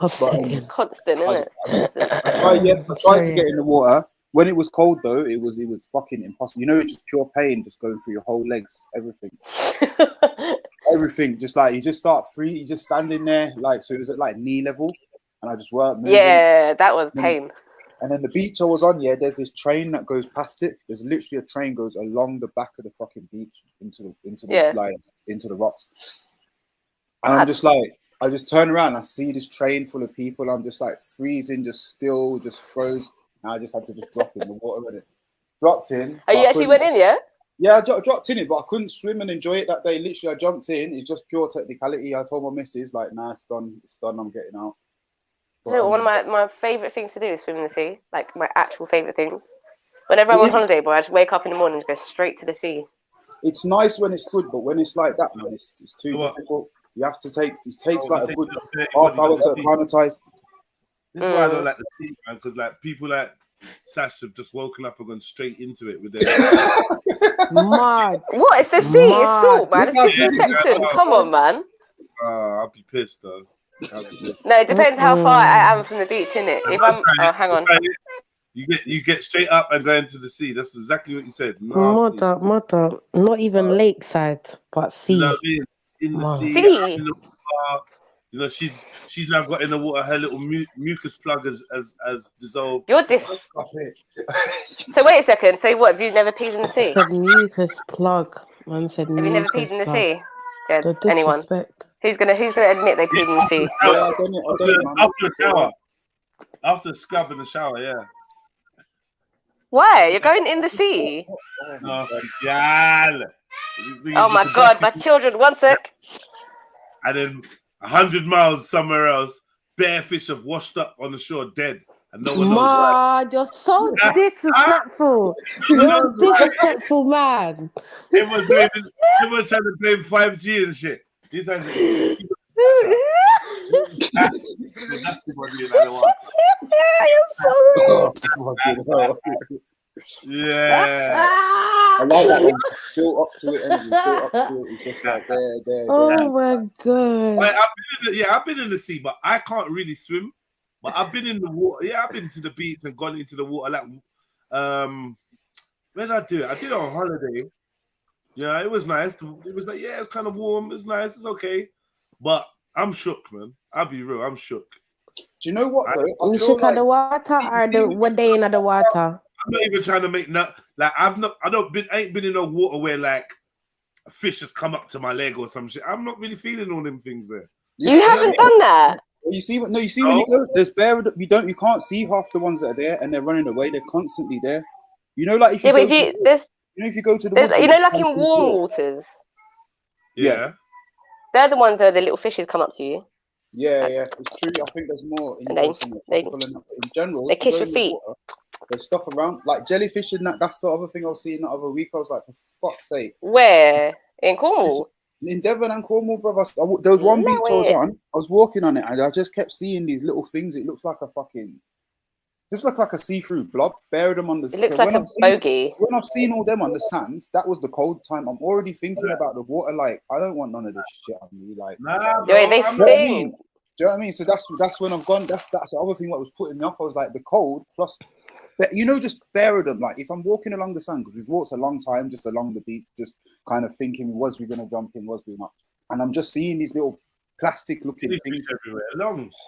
upsetting. Constant, isn't it? I tried to get in the water. When it was cold though, it was fucking impossible. You know, it's just pure pain just going through your whole legs, everything. Everything, just like you just start free, you just standing there, like, so it was at like knee level, and I just weren't moving. Yeah, that was pain. And then the beach I was on, there's this train that goes past it. There's literally a train goes along the back of the fucking beach into the rocks. And I'm just like, I just turn around, I see this train full of people. I'm just like freezing, just still, just froze. And I just had to just drop in the water with it. Dropped in. Oh, you actually went in, yeah? Yeah, I dropped in it, but I couldn't swim and enjoy it that day. Literally, I jumped in. It's just pure technicality. I told my missus, like, nah, it's done. It's done. I'm getting out. But, you know, one of my favourite things to do is swim in the sea. Like, my actual favourite things. Whenever I'm on holiday, boy, I just wake up in the morning and go straight to the sea. It's nice when it's good, but when it's like that, man, it's too difficult. You have to it takes like a good half hour to acclimatise. This is why I don't like the sea, man, because like people like Sash have just woken up and gone straight into it with their mad. What? It's the sea. It's salt, man. It's disinfectant. Come on, man. I'll be pissed though. No, it depends how far I am from the beach, innit? If I'm hang on. You get straight up and go into the sea. That's exactly what you said. Mother. Not even lakeside, but sea. You know what I mean? In the sea. In the water. You know, she's now got in the water. Her little mucus plug has dissolved. You're this. So wait a second. So what? Have you never peed in the sea? Said mucus plug. Man said have you never peed in the sea? The disrespect. Anyone? Who's gonna admit they peed in the sea? After a shower. After a scrub in the shower, yeah. Why? You're going in the sea? Oh my God, my children! 1 sec. And then 100 miles somewhere else, bare fish have washed up on the shore dead, and no one knows why. You're so disrespectful. You're disrespectful, man. Everyone's trying to blame 5G and shit. These guys yeah. I like that one. Built up to it. It's just like there. Oh my God. I've been in the sea, but I can't really swim. But I've been in the water. Yeah, I've been to the beach and gone into the water. Like, where did I do it? I did it on holiday. Yeah, it was nice. It was like, yeah, it's kind of warm. It's nice. It's okay. But I'm shook, man. I'll be real. I'm shook. Do you know what, though? You shook at the water or the one day in the water? I'm not even trying to make I ain't been in a water where like a fish has come up to my leg or some shit. I'm not really feeling all them things there. You haven't done that. You see when you go, there's you can't see half the ones that are there and they're running away. They're constantly there. You know, like if you if you go to the water, you know, like in warm waters. Yeah. They're the ones where the little fishes come up to you. Yeah, it's true. I think there's more in general. They kiss your feet. Water, they stop around like jellyfish and that. That's the other thing I was seeing the other week. I was like, for fuck's sake. Where? In Cornwall? In Devon and Cornwall, brother. There was one beach I was on. I was walking on it and I just kept seeing these little things. It looks like just look like a see-through blob. Buried them on the. It looks like a bogey. When I've seen all them on the sands, that was the cold time. I'm already thinking about the water. Like, I don't want none of this shit on me. Like, they sting. Do you know what I mean? So that's when I've gone. That's the other thing that was putting me off. I was like the cold plus, you know, just bury them. Like if I'm walking along the sand, because we've walked a long time just along the beach, just kind of thinking, was we gonna jump in? Was we not? And I'm just seeing these little plastic-looking things everywhere.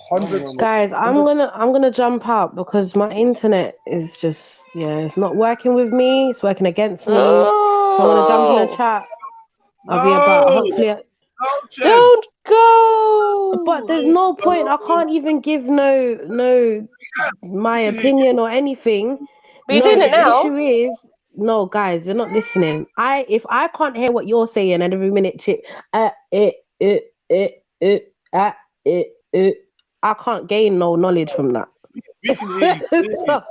Hundreds. Guys, I'm gonna jump out because my internet is just it's not working with me. It's working against me. So I'm gonna jump in the chat. I'll be about hopefully. Don't go. But there's no point. I can't even give no my opinion or anything. But you're doing it now. The issue is, no, guys, you're not listening. If I can't hear what you're saying, and every minute, I can't gain no knowledge from that. We can hear you clearly. So,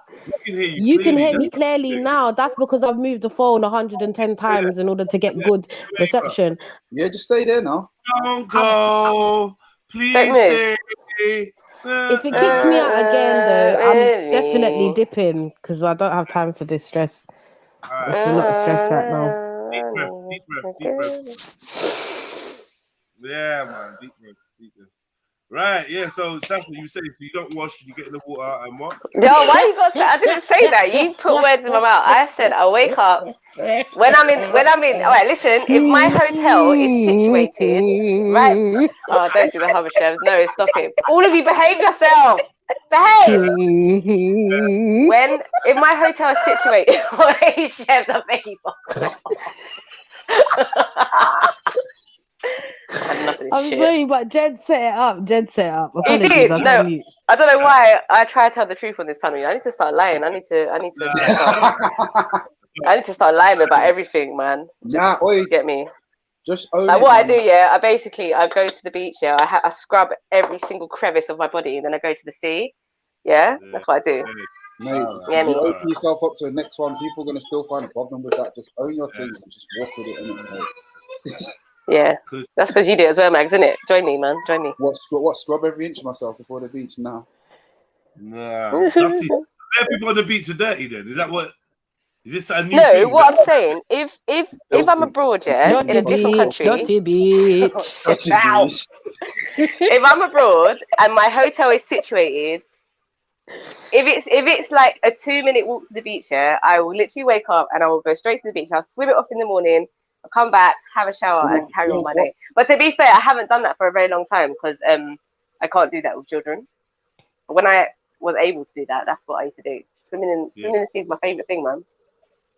you can hear me clearly now. That's because I've moved the phone 110 times in order to get good reception. Yeah, just stay there now. Don't go. Please Don't move. stay. If it kicks me out again, though, I'm definitely dipping because I don't have time for this stress. Alright. It's a lot of stress right now. Deep breath, deep breath. Yeah, man, deep breath, deep breath. Right, yeah, so that's what you say. So you don't wash, you get in the water and what? Yo, why you got to say? I didn't say that. You put words in my mouth. I said I wake up when I'm in. All right, listen. If my hotel is situated right, oh, don't do the hover chefs. No, stop it. All of you, behave yourself. Behave. If my hotel is situated, wait, chefs are making I'm sorry, but Jed set it up. He did. No, I don't know why. I try to tell the truth on this panel. I need to start lying. I need to start lying about everything, man. Nah, oi, get me. Just own like it, what man. I do, yeah. I go to the beach, yeah. I scrub every single crevice of my body, and then I go to the sea. Yeah, that's what I do. Mate, yeah, you open yourself up to the next one. People are gonna still find a problem with that. Just own your things and just walk with it. And yeah, that's because you do it as well, Mags, isn't it? Join me, man. Join me. What scrub every inch of myself before the beach now? Nah, dirty. People on the beach are dirty. Then is that what? Is this a new no, thing? what I'm saying, if I'm abroad, yeah, in a different country, if I'm abroad and my hotel is situated, if it's like a 2-minute walk to the beach, yeah, I will literally wake up and I will go straight to the beach. I'll swim it off in the morning. I'll come back, have a shower, and carry on my day. But to be fair, I haven't done that for a very long time because I can't do that with children. But when I was able to do that, that's what I used to do. Swimming in the sea is my favorite thing, man.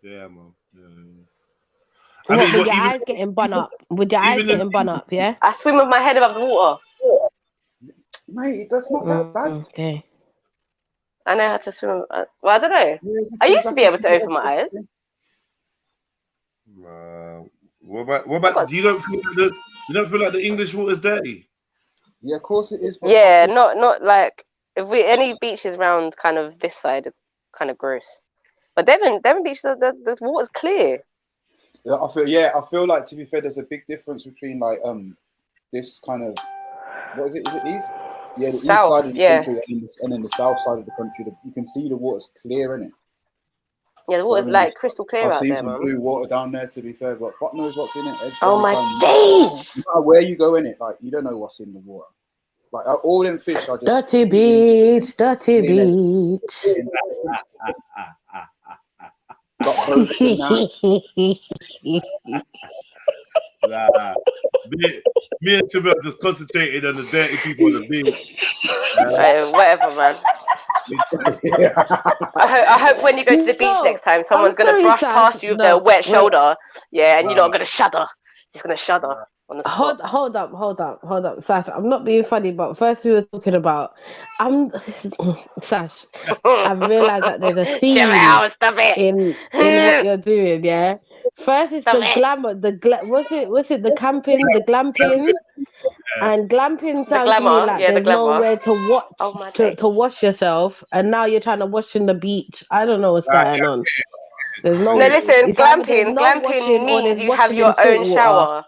Yeah, man. Yeah. With your eyes getting bun up? With your eyes getting bun up, yeah? I swim with my head above the water. Mate, that's not that bad. Okay. I know how to swim. Well, I don't know. I used to be able to open my eyes. What about you don't feel like the English water's dirty? Yeah, of course it is. Yeah, not like any beaches around kind of this side are kind of gross. But Devon beaches, the water's clear. Yeah, I feel like, to be fair, there's a big difference between like this kind of, what is it? Is it east? Yeah, the south, east side of the country and then the south side of the country. You can see the water's clear, innit? Yeah, the water's like crystal clear out there, man. Some blue water down there, to be fair, but fuck knows what's in it. Oh my days! No matter where you go in it, like you don't know what's in the water. Like all them fish are just dirty beach. Got boats in that. Nah. Me and Trilluminati just concentrated on the dirty people on the beach. Whatever, man. I hope when you go to the beach next time, someone's going to brush past you with their wet shoulder. Yeah, and you're not going to shudder. Just going to shudder on the spot. Hold up, Sash. I'm not being funny, but first we were talking about... Sash, I've realised that there's a theme in what you're doing, yeah? First it's the glamour, what's it, the camping, the glamping? And glamping sounds to me like there's nowhere to watch to wash yourself, and now you're trying to wash in the beach. I don't know what's going on. There's no. No, listen, glamping means you have your own shower.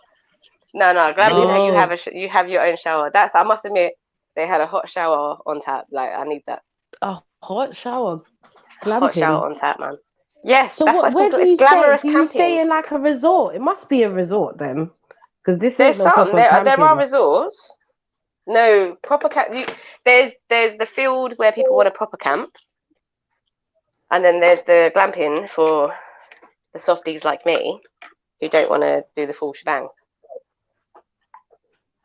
No, glamping you have your own shower. I must admit, they had a hot shower on tap. Like I need that. A hot shower. Glamping. Hot shower on tap, man. Yes. So where do you stay? Do you stay in like a resort? It must be a resort then. Because there are resorts. No proper camp. There's the field where people want a proper camp, and then there's the glamping for the softies like me who don't want to do the full shebang.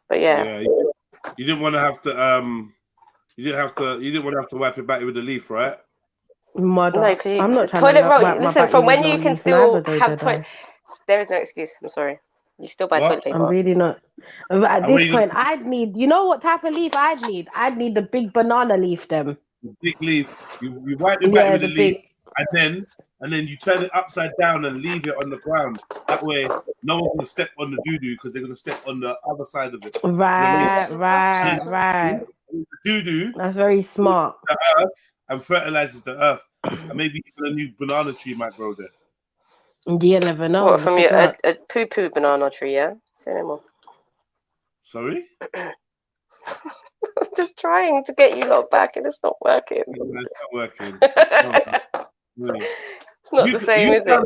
But yeah, you didn't want to have to you didn't want to have to wipe it back with the leaf, right? Mother. No, because I'm not toilet roll. Listen, from when you can still have toilet, there is no excuse. I'm sorry. You still buy toilet paper. I'm really not. At this point, I'd need. You know what type of leaf I'd need? I'd need the big banana leaf. Them. The big leaf. You wipe it back with the leaf, and then you turn it upside down and leave it on the ground. That way, no one can step on the doo-doo because they're gonna step on the other side of it. Right. Doo-doo. That's very smart. The earth and fertilizes the earth. And maybe even a new banana tree might grow there. You never know. What, from a poo-poo banana tree, yeah? Say no more. Sorry? I'm just trying to get you lot back and it's not working. It's not working. It's not the same, is it?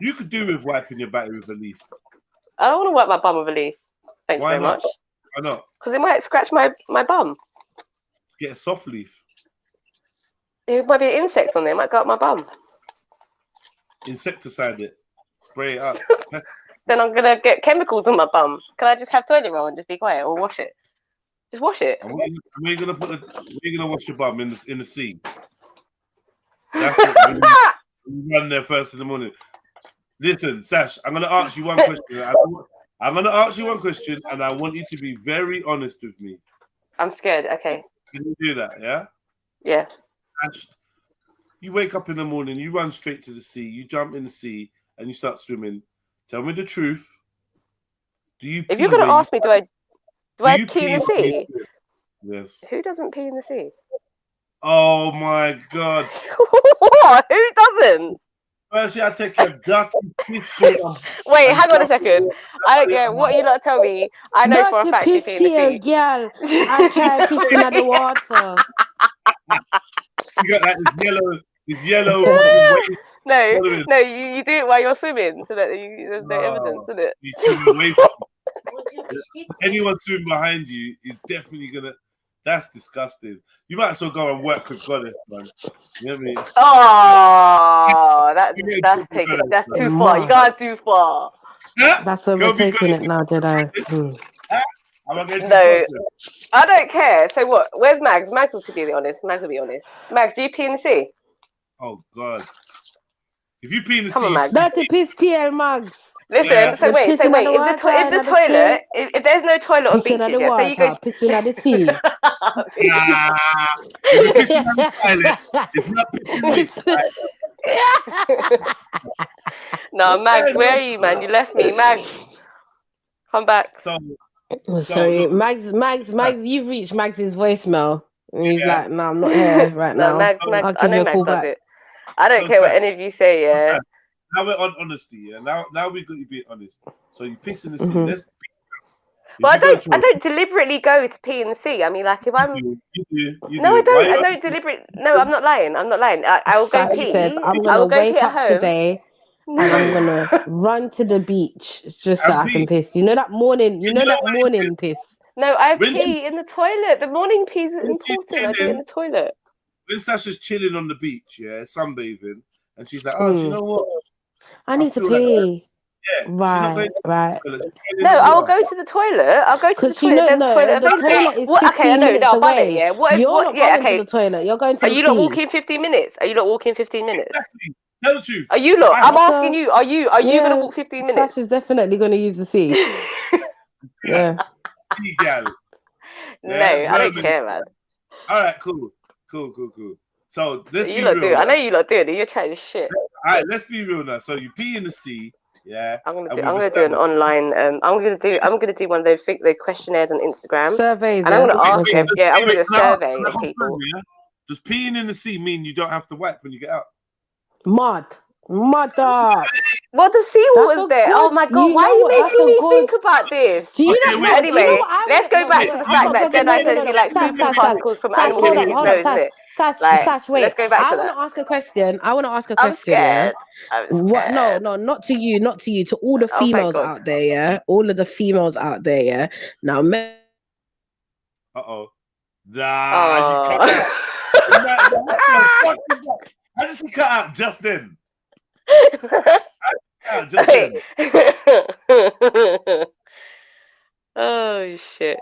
You could do with wiping your battery with a leaf. I don't want to wipe my bum with a leaf. Thank you very much. Why not? Because it might scratch my bum. Get a soft leaf. There might be an insect on there. It might go up my bum. Insecticide it. Spray it up. Then I'm going to get chemicals on my bum. Can I just have toilet roll and just be quiet or wash it? Just wash it. And where you gonna wash your bum in the sea? That's it. You run there first in the morning. Listen, Sash, I'm gonna ask you one question. I'm gonna ask you one question, and I want you to be very honest with me. I'm scared. Okay. Can you do that? Yeah. Yeah. Sash, you wake up in the morning, you run straight to the sea, you jump in the sea, and you start swimming. Tell me the truth. Do you? If you're gonna ask me, do I pee in the sea? Yes. Who doesn't pee in the sea? Oh my God. What? Who doesn't? Firstly, I take your dirty piss. Wait, hang on a second. I don't get what you lot tell me. I know for a fact you pee in the sea. Girl. I try pissing at the water. You got like this yellow. No, you do it while you're swimming, so that there's no evidence, isn't it? You swim away from anyone swimming behind you is definitely gonna. That's disgusting. You might as well go and work with Goddess, man. You know what I mean? Oh, that's too far. You guys too far. That's where we're taking it now, Jedi. No, I don't care. So what? Where's Mags? Mags will be honest. Mags will be honest. Mags, do you pee in the sea? Oh God! If you pee in the Come sea, on, Mags. Dirty piss TL, Mags. Listen, Yeah. so wait. If there's no toilet on beaches, yeah, say you go pissing at the sea. If you're pissing on the toilet, it's not pissing. No, Mags, where are you, man? You left me, Mags. Come back. Sorry, Mags, you've reached Mags's voicemail. And he's like, no, I'm not here right now. Mags, I know Mags does it. I don't care what any of you say, yeah. Now we're on honesty, yeah. Now we got you being honest. So you piss in the sea. Let's. Well, I don't deliberately go to pee in the sea. I mean, like if I'm. You do. No, I don't. I don't deliberately. No, I'm not lying. I will go pee. Said, I'm gonna wake up today. And I'm gonna run to the beach just so I can piss. You know that morning piss. No, I pee in the toilet. The morning pee is important. I do it in the toilet. When Sasha's chilling on the beach, yeah, sunbathing, and she's like, "Oh, do you know what? I need to pee." Right. No, I'll go to the toilet. I'll go to the toilet. There's a toilet available. Okay, I know. No, I'll buy it. Yeah. You're not going to the toilet. You're going to. Are you not walking 15 minutes? Are you not walking 15 minutes? Exactly. Tell the truth. Are you lot? I'm asking you. Are you gonna walk 15 minutes? Sash is definitely gonna use the sea. Yeah. No, I don't care, man. All right, cool. So let's be real. Do. I know you lot do it. You're trying to shit. All right, let's be real now. So you pee in the sea, yeah. I'm gonna do an online. I'm gonna do one of those questionnaires on Instagram. Surveys. And I'm gonna ask them. Yeah, I'm gonna do a survey of people. Does peeing in the sea mean you don't have to wipe when you get out? Mud. Well, the seawater's there. Oh my God, why are you making me think about this? Anyway, let's go back to the fact that Jedi said he likes pooping particles from animals in his nose, isn't it? Sash, wait. Let's go back to that. I want to ask a question. I'm scared. What? No, not to you. To all the females out there, yeah. All of the females out there, yeah. Now, How does he cut out just then? Oh shit!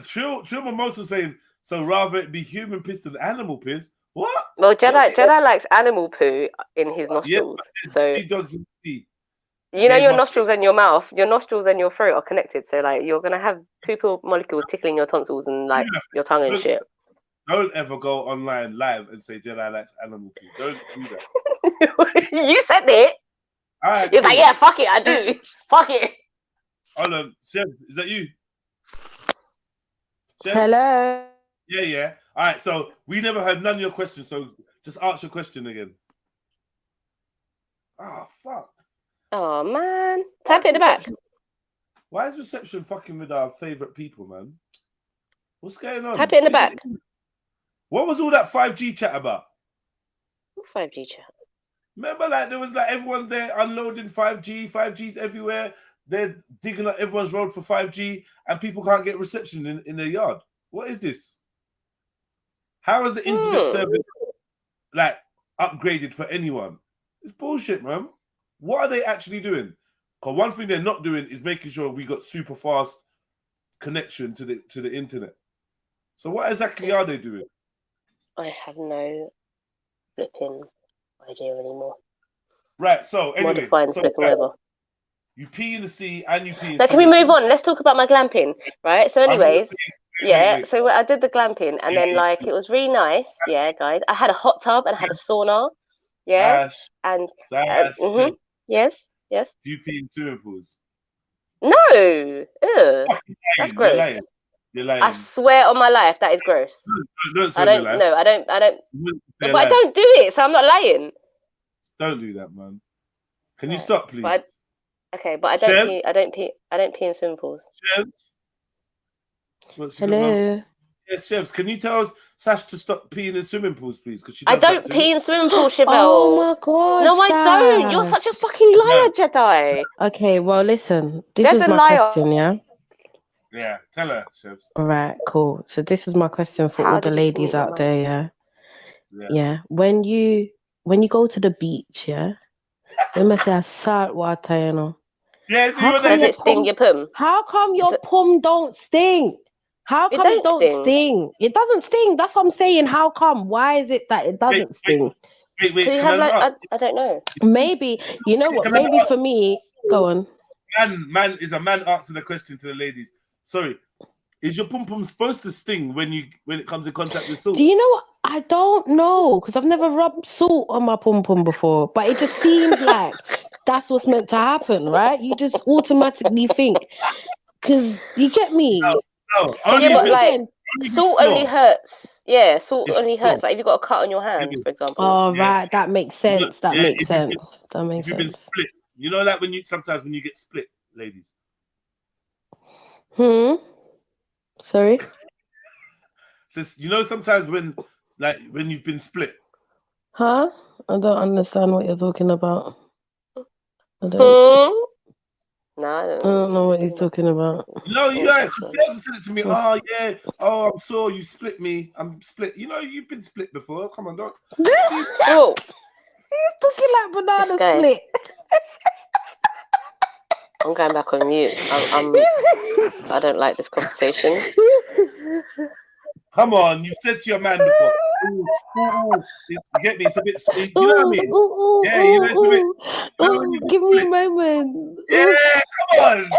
Trill Mimosa saying so. Rather it be human piss than animal piss. What? Well, Jedi likes animal poo in his nostrils. So dogs in the sea. You know your nostrils and your mouth, your nostrils and your throat are connected. So like you're gonna have poo molecules tickling your tonsils and like your tongue and shit. Don't ever go online live and say Jedi likes animal poo. Don't do that. You said it. All right, You're like, yeah, fuck it, I do. Fuck it. Hold on, Seb, is that you? Hello. Yeah. All right. So we never heard none of your questions. So just ask your question again. Ah, fuck. Oh man, type it in the back. Why is reception fucking with our favorite people, man? What's going on? Type it in the back. What was all that 5G chat about? What 5G chat? Remember, like there was like everyone there unloading 5G. 5G's everywhere. They're digging up everyone's road for 5G, and people can't get reception in their yard. What is this? How is the internet service like upgraded for anyone? It's bullshit, man. What are they actually doing? Because one thing they're not doing is making sure we got super fast connection to the internet. So what exactly are they doing? I have no flipping idea anymore. Right. So anyway, you pee in the sea and you pee in. So can we move on? Let's talk about my glamping, right? So, anyways, wait. So I did the glamping, and then like it was really nice. Yeah, guys, I had a hot tub and I had a sauna. Yeah, yes. Do you pee in swimming pools? No, ew, that's gross. You're lying. I swear on my life, that is gross. I don't. But I don't do it, so I'm not lying. Don't do that, man. Can you stop, please? But I don't pee. I don't pee in swimming pools. Hello. Yes, Chefs. Can you tell Sash to stop peeing in swimming pools, please? Because I don't pee in swimming pools, Chevelle. Oh my god! No, Sash. I don't. You're such a fucking liar, Jedi. Okay, well, listen. This is my question, yeah. Yeah, tell her, Chefs. All right, cool. So this is my question for all the ladies out there, yeah. When you go to the beach, yeah. Let me say salt water, you know. Yes, does it sting your pum? How come your pum don't sting? How come it don't sting? It doesn't sting. That's what I'm saying. How come? Why is it that it doesn't sting? Wait. Do you have like I don't know. Maybe you know what? Maybe for me, go on. Man is a man answering the question to the ladies. Sorry, is your pum pum supposed to sting when it comes in contact with salt? Do you know what? I don't know because I've never rubbed salt on my pum pum before, but it just seems like that's what's meant to happen, right? You just automatically think because you get me. No, but like salt only hurts. Yeah, salt only hurts. Like if you've got a cut on your hand, for example. Oh, right, that makes sense. That makes sense. If you've been split, you know, like sometimes when you get split, ladies. Sorry. So you know sometimes when you've been split. Huh? I don't understand what you're talking about. No, I don't know what he's talking about. No, yeah, because said it to me. Oh yeah. Oh, I'm sore. You split me. I'm split. You know, you've been split before. Come on, don't. Oh, he's talking like banana split. I'm going back on mute. I don't like this conversation. Come on, you've said to your man before. You get me? It's a bit sweet. You know what I mean? Yeah, you know it's a bit. Give me a moment. Yeah, come on.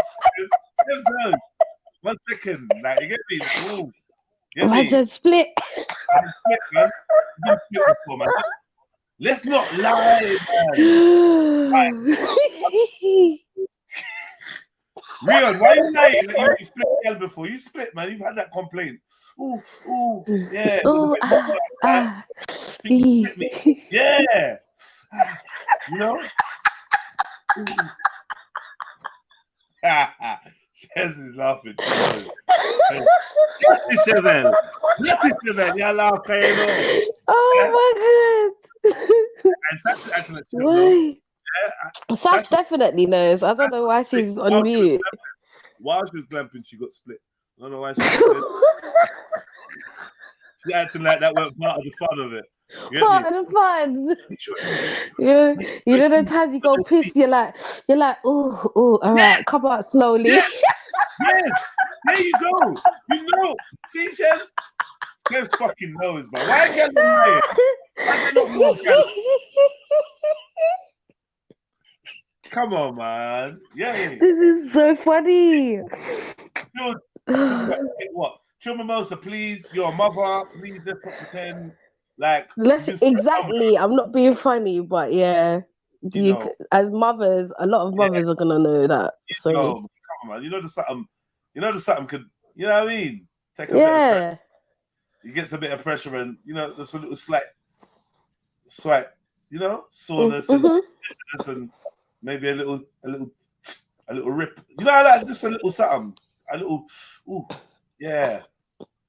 Just no. 1 second. Like, you get me? Ooh. I said split. Split, man. You've been split before, man. Let's not lie, man. Rion, why are you lying that you split girl before? You split, man. You've had that complaint. Ooh, yeah. You split me. Yeah. You know? Shez is laughing. Chevelle. You're laughing. Oh my god. And Sash is acting like Why? Sash definitely knows. I don't know why she's on mute. While she was glamping, she got split. I don't know why she's acting like that weren't part of the fun of it. Part of the fun. Yeah, you know the times you go piss, you're like, all right, come out slowly. Yes, there you go. You know, see, Chef's fucking knows, man. Why can't they lie? Why they not more Come on, man. Yeah. This is so funny. What? Chill Mimosa, please. You're a mother. Please, let's not pretend. Exactly. I'm not being funny, but yeah. As mothers, a lot of mothers are gonna know that. So come on, man. You know the something could. You know what I mean? Take a bit of he gets a bit of pressure, and there's a little slight, soreness and maybe a little rip. Like just a little something, a little, a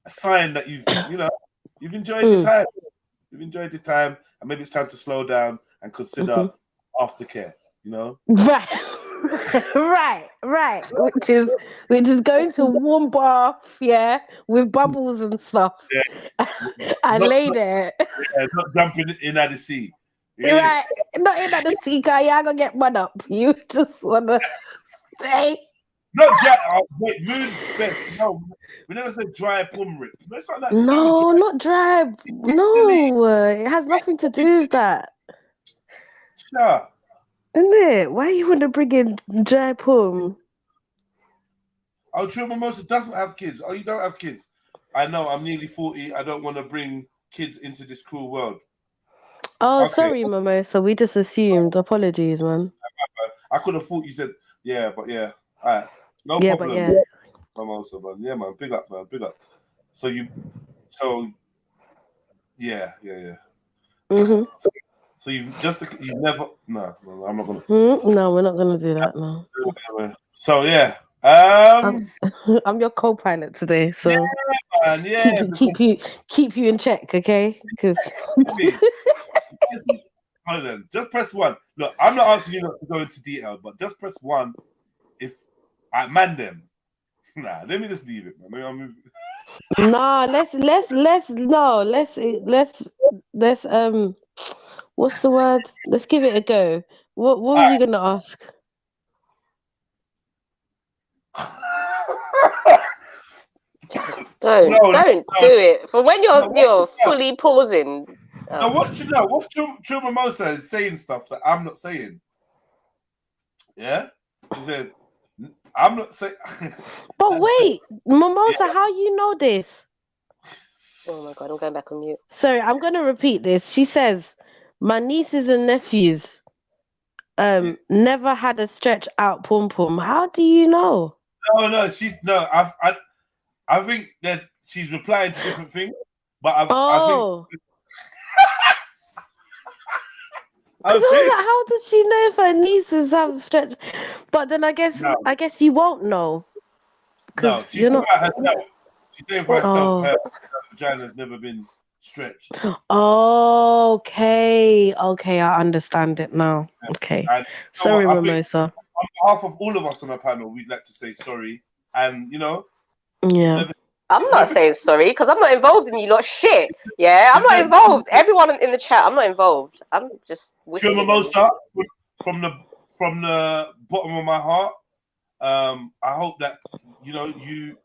sign that you've enjoyed your time. You've enjoyed your time, and maybe it's time to slow down and consider aftercare. Right. Which is going to a warm bath, with bubbles and stuff, and lay there. Not jumping in at the sea. Right, not in at the sea, cause you're gonna get mud up. You just wanna say. Not dry. Wait, moon. No, we never said dry pum rip. It's not that. No, not dry. No, it has nothing to do with that. Sure. Isn't it? Why you want to bring in dry pum? Oh, True Mimosa doesn't have kids. Oh, you don't have kids. I know. I'm nearly 40. I don't want to bring kids into this cruel world. Oh, okay. Sorry, Mimosa. We just assumed. Apologies, man. I could have thought you said, but yeah. All right. No problem. But yeah. Mimosa, man. Yeah, man. Big up, man. Big up. So yeah. Mm-hmm. So you never. No, I'm not gonna. No, we're not gonna do that. No. So yeah. I'm your co-pilot today, so keep you in check, okay? Because hold on, just press 1. Look, I'm not asking you not to go into detail, but just press 1 if I man them. Nah, let me just leave it, man. Maybe I'll move. Nah, let's what's the word? Let's give it a go. What was you gonna ask? Don't do it. For when you're fully pausing. No, what's True Mimosa is saying stuff that I'm not saying. Yeah? He said, I'm not saying. But wait, Mimosa, how you know this? Oh my God, I'm going back on mute. Sorry, I'm going to repeat this. She says, my nieces and nephews never had a stretch out pum pum. How do you know? No, I think that she's replying to different things, but I think. I was like, how does she know if her nieces have stretched? But then I guess you won't know. No, she's talking about herself. She's saying for herself, her vagina's never been stretched. Okay, I understand it now. Okay, sorry, Mimosa. On behalf of all of us on the panel, we'd like to say sorry, and I'm not saying sorry because I'm not involved in you lot shit. Yeah, I'm not involved. Everyone in the chat, I'm not involved. I'm just True Mimosa, from the bottom of my heart. I hope that you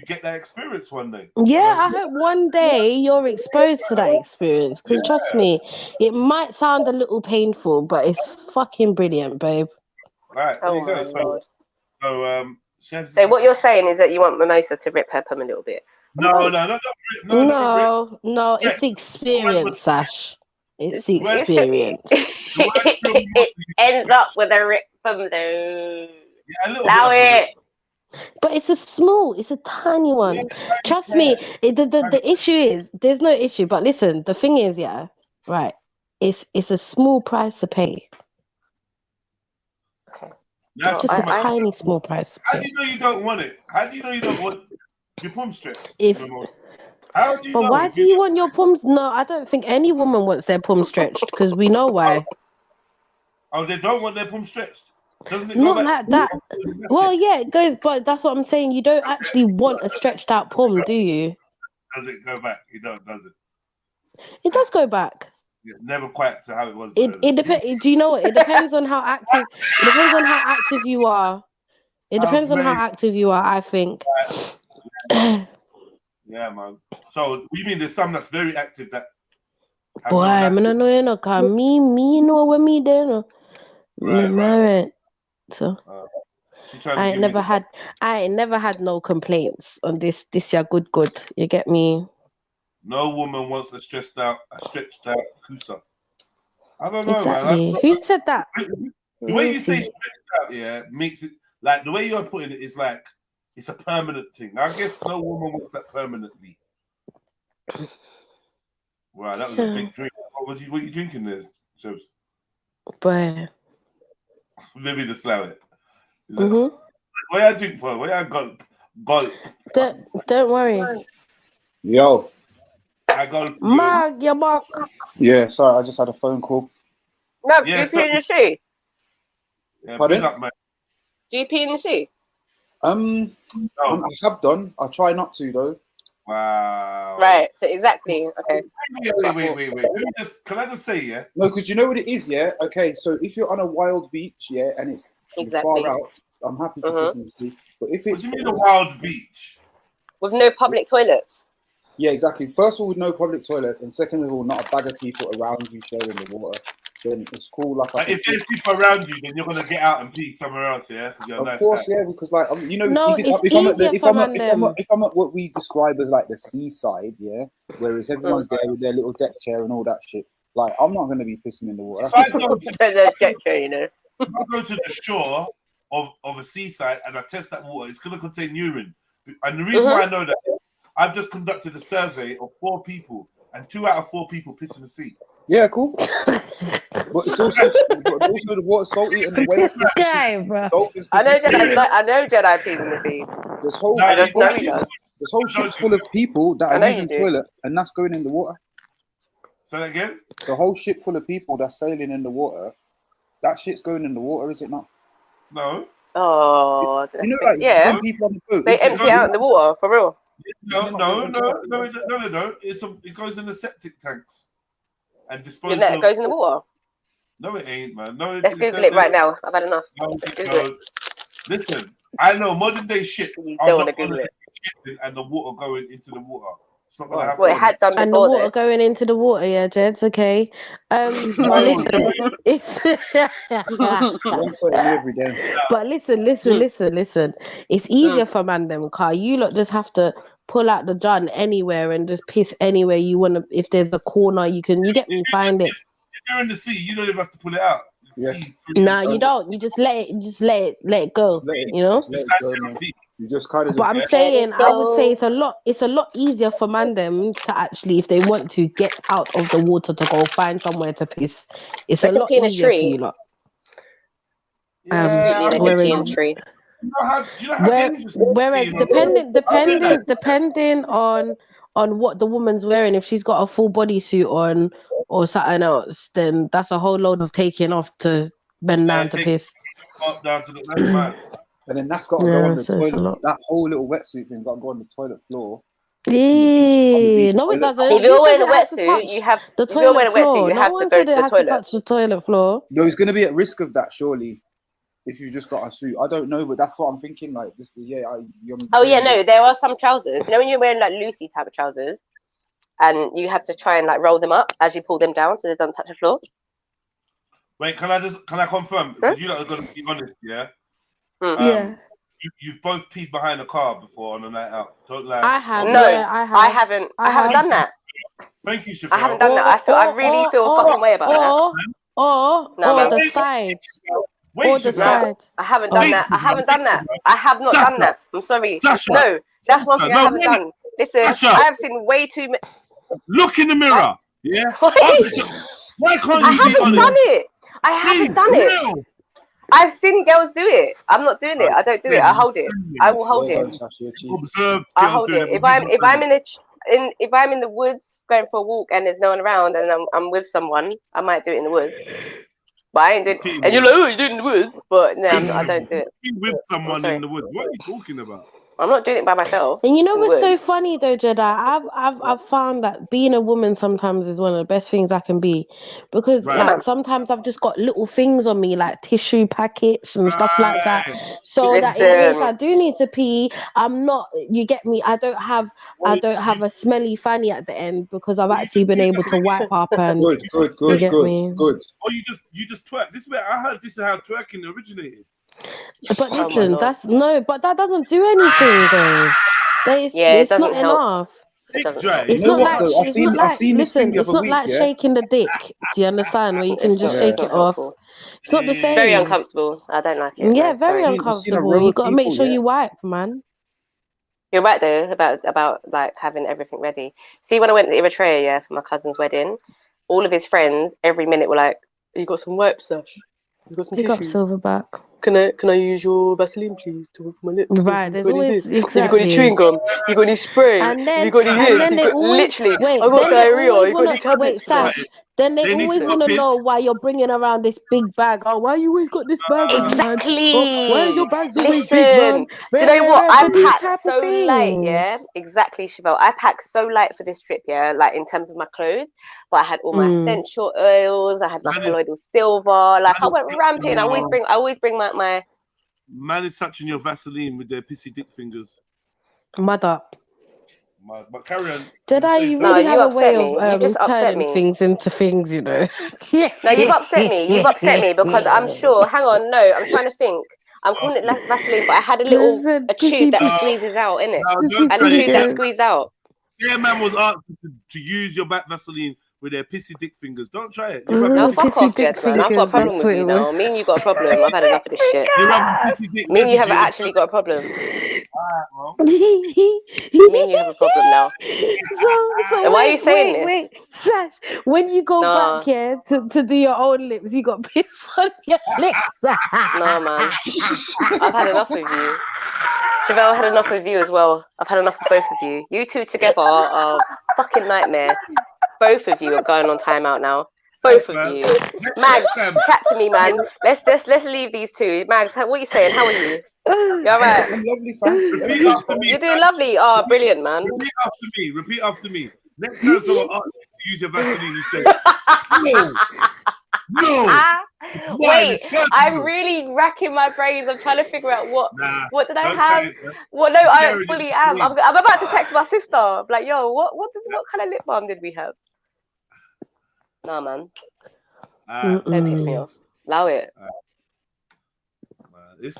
get that experience one day. Yeah, I hope one day you're exposed to that experience. Because trust me, it might sound a little painful, but it's fucking brilliant, babe. Right, there you go. So what you're saying is that you want Mimosa to rip her pum a little bit? No, it's the experience, Sash. It's the experience. It ends up with a rip pum though. Yeah, allow it. But it's a tiny one. Yeah, trust me, the issue is there's no issue. But listen, the thing is, right, it's a small price to pay. Okay. It's just a tiny small price to pay. How do you know you don't want it? How do you know you don't want your pum stretched? How do you know? But why do you want your pums? No, I don't think any woman wants their pum stretched because we know why. Oh, they don't want their pum stretched? Doesn't it go back? Like that? Well, yeah, it goes, but that's what I'm saying. You don't actually want a stretched out pum, do you? Does it go back? You don't, does it? It does go back. Yeah, never quite to how it was. It depends. Do you know what? It depends on how active. It depends on how active you are. It depends on how active you are, I think. Yeah, man. So you mean there's some that's very active that? Boy, I don't know, you know, cause me know what me there. Right. So I ain't never had no complaints on this your good. You get me? No woman wants a stretched out kusa. I don't know, exactly. Man. Who said that? The way you say stretched out, makes it like the way you're putting it is like it's a permanent thing. I guess no woman wants that permanently. Wow, that was a big drink. What you drinking there, Chubs? Boy. Let me just allow it. What you drink for? What you gulp? Don't worry. Yo. I gulp. Mark, your mark. Yeah, sorry, I just had a phone call. No, do you pee in the sea? Yeah, bring up, man. Do you pee in the sea? I have done. I try not to though. Wow. Right. So exactly. Okay. Wait. Can I just say, yeah? No, because you know what it is, yeah. Okay, so if you're on a wild beach, yeah, and it's far out, I'm happy to piss in the sea. But if it's what do you mean a wild beach with no public toilets? Yeah, exactly. First of all, with no public toilets, and second of all, not a bag of people around you sharing the water. Then it's cool. Like if there's people around you, then you're gonna get out and pee somewhere else, yeah? Of course, yeah, because like you know, no, if I'm at what we describe as like the seaside, yeah, whereas everyone's there with their little deck chair and all that shit. Like I'm not gonna be pissing in the water. I go to the shore of a seaside and I test that water, it's gonna contain urine. And the reason why I know that, I've just conducted a survey of 4 people, and 2 out of 4 people piss in the sea. Yeah, cool. But it's also the water salty and the whales. Guy, bro. I know Jedi pees in the sea. This whole ship's full of people that are using the toilet, and that's going in the water. Say that again? The whole ship full of people that's sailing in the water, that shit's going in the water, is it not? No. Oh, you know, like some people on the boat, they empty out in the water for real. No. It goes in the septic tanks and disposed. It goes in the water. No, it ain't, man. No, let's Google it right now. I've had enough. Listen, I know modern day ships are not going to and the water going into the water. It's not going to happen. Well, it had done before. And the water going into the water, yeah, Jed's okay. Listen, it's every day. But listen. It's easier for man them, car. You lot just have to pull out the gun anywhere and just piss anywhere you want to. If there's a corner, you get me, find it. If you're in the sea, you don't even have to pull it out. Yeah. Nah, you don't. You just let it go. You know. You just kind of. But I'm saying, I would say it's a lot easier for man them to actually, if they want to, get out of the water to go find somewhere to piss. It's a lot easier for you lot. Whereas depending on what the woman's wearing, if she's got a full bodysuit on or something else, then that's a whole load of taking off to bend down to piss. Down to the and then that's got to go on the toilet. That whole little wetsuit thing got to go on the toilet floor. Yeah, no, it doesn't. If you're wearing a wetsuit, you have the toilet floor. You have to go to the toilet. Touch the toilet floor. No, he's going to be at risk of that, surely. If you just got a suit, I don't know, but that's what I'm thinking. Like this, no, there are some trousers. You know when you're wearing like Lucy type of trousers, and you have to try and like roll them up as you pull them down so they don't touch the floor. Wait, can I confirm? Huh? You lot are going to be honest, yeah. Yeah. You've both peed behind a car before on a night out. Don't lie. I have. No, I haven't. I haven't done that. Thank you, Chauffeur. I haven't done that. I really feel a fucking way about that. Or the side. I haven't done that. I haven't done that. I have not done that. I'm sorry. Sasha. No, that's one thing I haven't done. Listen, I have seen way too many. Look in the mirror. Yeah. Why can't you be honest? I haven't done it. I've seen girls do it. I'm not doing it. I don't do it. I hold it. I will hold it. I hold it. If I'm in the woods going for a walk and there's no one around and I'm with someone, I might do it in the woods. But I ain't doing it. And you're like, oh, you do it in the woods. But no, I don't do it. Be with someone in the woods. What are you talking about? I'm not doing it by myself. And you know what's so funny though, Jedi? I've found that being a woman sometimes is one of the best things I can be, because like sometimes I've just got little things on me like tissue packets and stuff like that, so that in case I do need to pee, I'm not. You get me? I don't have a smelly fanny at the end because I've actually been able to wipe up and good. Oh, you just twerk. This is where I heard. This is how twerking originated. But listen, but that doesn't do anything though. It's not enough. It's not like shaking the dick. Do you understand? Where you can just shake it off. It's not the same. It's very uncomfortable. I don't like it. Yeah, very uncomfortable. You got to make sure you wipe, man. You're right though about like having everything ready. See, when I went to Eritrea, yeah, for my cousin's wedding, all of his friends every minute were like, "You got some wipes, Sash? You got some Pick up tissue? Silverback. Can I use your Vaseline, please, to for my lips? Right, there's always Have you got any exactly. chewing gum? You got any spray? And Have you then got any and this? then You they got always literally. wait. I got Then they diarrhea. always You got any wanna tablets? wait, Sash. Then they They need always to want to pop know it. why you're bringing around this big bag. Oh, why you always got this bag on you, man? Exactly. Oh, why is your bags always big, man? Listen, do you know what? I For these packed type of so light, yeah. things. Exactly, Chevelle. I packed so light for this trip, yeah. Like in terms of my clothes, but I had all my essential oils. I had my colloidal silver. Like I went rampant. I always bring my. Man is touching your Vaseline with their pissy dick fingers. Mud up. But carry on. Jedi, you No, really you have a upset way me. of You just upset turning me. things into things, you know. No, you've upset me. You've upset me because I'm sure. Hang on, no, I'm trying to think. I'm calling it like Vaseline, but I had a tube that squeezes out, innit? I had a tube that squeezed out. Yeah, man was asked to use your back Vaseline with their pissy dick fingers. Don't try it. No, fuck off, Jed, man. I've got a problem with you now. Me and you got a problem. I've had enough of this shit. Me and you have actually got a problem. Me and you have a problem now. So and why are you saying this? Wait, Sash, when you go back here to do your own lips, you got piss on your lips. No, man. I've had enough of you. Chevelle had enough of you as well. I've had enough of both of you. You two together are a fucking nightmare. Both of you are going on timeout now. Both of you. Mags, chat to me, man. Let's leave these two. Mags, what are you saying? How are you? You all right? I'm lovely, thanks. Repeat after me. You're doing lovely. Oh, brilliant, man. Repeat after me. Repeat after me. Next time someone asks you to use your Vaseline, you say, no. Wait, I'm really racking my brains. I'm trying to figure out what did I have? Well, no, I fully am. I'm about to text my sister. I'm like, yo, what kind of lip balm did we have? Nah, man. Don't piss me off. Allow it.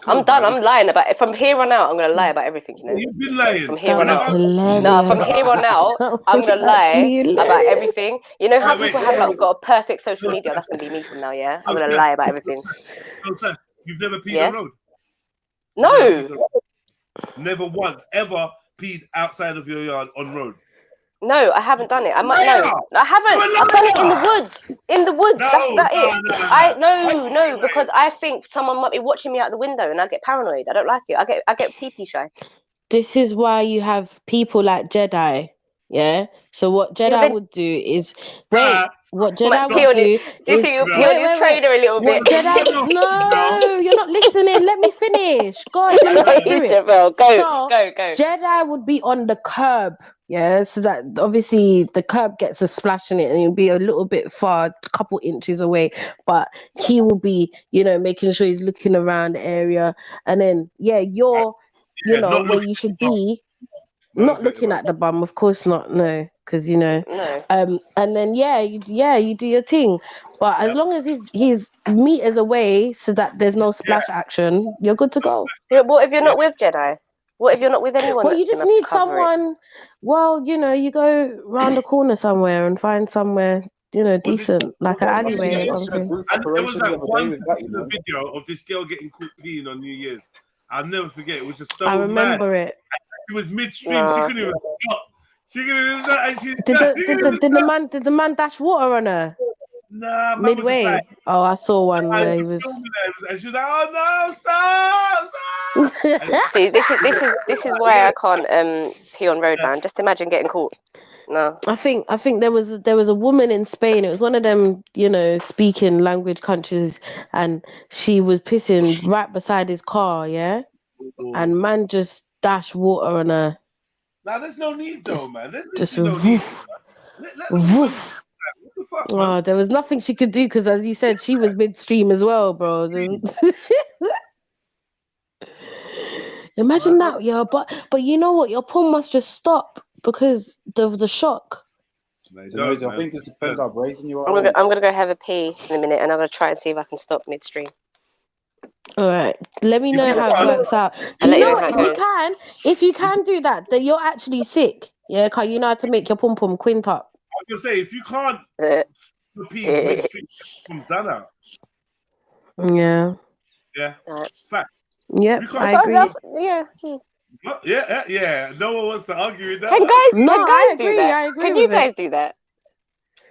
Cool, I'm done. I'm lying about it. From here on out, I'm going to lie about everything, you know? You've been lying. From here on out. No, from here on out, I'm going to lie about everything. You know how people have got a perfect social media? That's going to be me from now, yeah? I'm going to lie about everything. So, you've never peed on road? No. Never once, ever peed outside of your yard on road? No, I haven't done it. I might no, I haven't. I've done it in the woods. In the woods. That's it. No, because I think someone might be watching me out the window, and I get paranoid. I don't like it. I get pee shy. This is why you have people like Jedi. Yeah. So what Jedi would do is what Jedi would do. Do you think you'll pee on his trainer a little bit? No, you're not listening. Let me finish. God, let me get through it. Go. Jedi would be on the curb. Yeah, so that obviously the curb gets a splash in it and you'll be a little bit far, a couple inches away, but he will be, making sure he's looking around the area. And then, you're, where you should be, not looking at the bum, of course not, no, because, No. And then, you do your thing. But as long as he's meters away so that there's no splash action, you're good to go. Yeah, what if you're not with Jedi? What if you're not with anyone? Well, you just need someone. Well, you go round the corner somewhere and find somewhere, decent, like an alleyway or something. And there was that one video of this girl getting caught peeing on New Year's. I'll never forget. It was just so I remember mad. it. She was midstream. She couldn't even stop. She couldn't even. Did the man dash water on her? Nah, midway. I saw one where he was. And she was like, "Oh no, stop!" See, this is why I can't pee on road, man. Just imagine getting caught. No. I think there was a woman in Spain. It was one of them, speaking language countries, and she was pissing right beside his car, yeah. And man just dashed water on her. Now there's no need though, man. Just woof, woof. Oh, there was nothing she could do because, as you said, she was midstream as well, bro. Imagine that, yeah. But you know what? Your pum must just stop because of the shock. I think this depends how brazen you are. I'm gonna go have a pee in a minute, and I'm gonna try and see if I can stop midstream. All right, let me know how it works out. If you can do that, then you're actually sick. Yeah, because you know how to make your pum pum quint up. I was gonna say, if you can't repeat midstream, comes that out. Yeah. Yeah. Fact. Yeah, I agree. Yeah. No one wants to argue with that. Can guys agree, do that? I agree Can with you guys it. do that?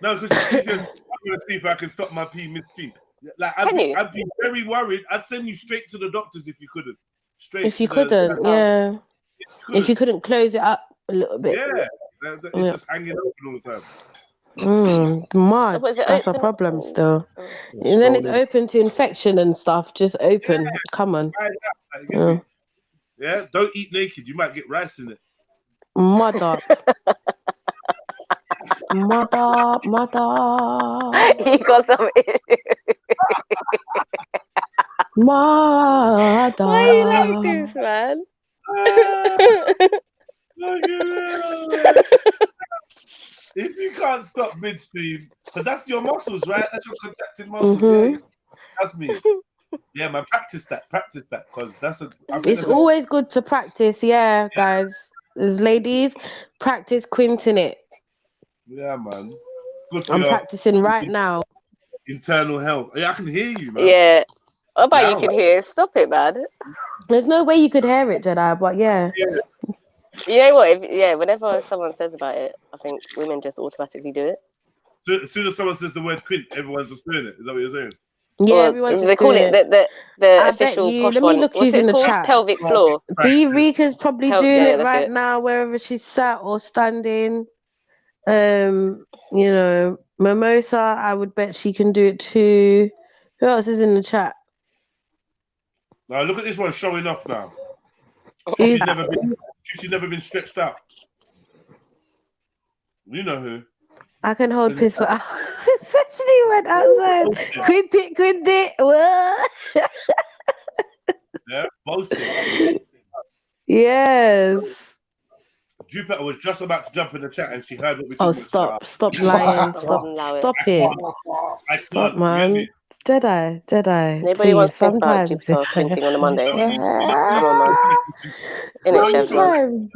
No, because she says, I'm going to see if I can stop my pee midstream. Like, I'd be very worried. I'd send you straight to the doctors if you couldn't. If you couldn't, yeah. If you couldn't close it up a little bit. Yeah. It's just hanging open all the time. Mad. That's a problem still. And then it's open to infection and stuff. Just open. Yeah. Come on. Yeah. Don't eat naked. You might get rice in it. Mother. Mother. You got some issues. Mother. Why are you like this, man? If you can't stop midstream, because that's your muscles, right? That's your contracted muscles. Yeah, that's me. Yeah, man, practice that, because it's always good to practice, guys. As ladies, practice quinting it. Yeah, man. Good for I'm practicing right now. Internal health. Yeah, I can hear you, man. Yeah. What about you can hear? Stop it, man. There's no way you could hear it, Jedi, but yeah. You know what? Whenever someone says about it, I think women just automatically do it. So as soon as someone says the word quint, everyone's just doing it. Is that what you're saying? Yeah, everyone's they call it the official posh let me one. look What's who's it in the called? chat. Pelvic floor. Rika's probably doing it right now, wherever she's sat or standing. Mimosa, I would bet she can do it too. Who else is in the chat? Now look at this one showing off now. She's never been stretched out. You know who? I can hold piss for hours, especially when outside. Quint it. Yeah, boasting. Yes. Jupiter was just about to jump in the chat and she heard what we talking about. Stop lying. Stop it. Stop, man. Jedi. Nobody wants to think about Jupiter quinting on a Monday. Yeah. Come on, man. Sometimes,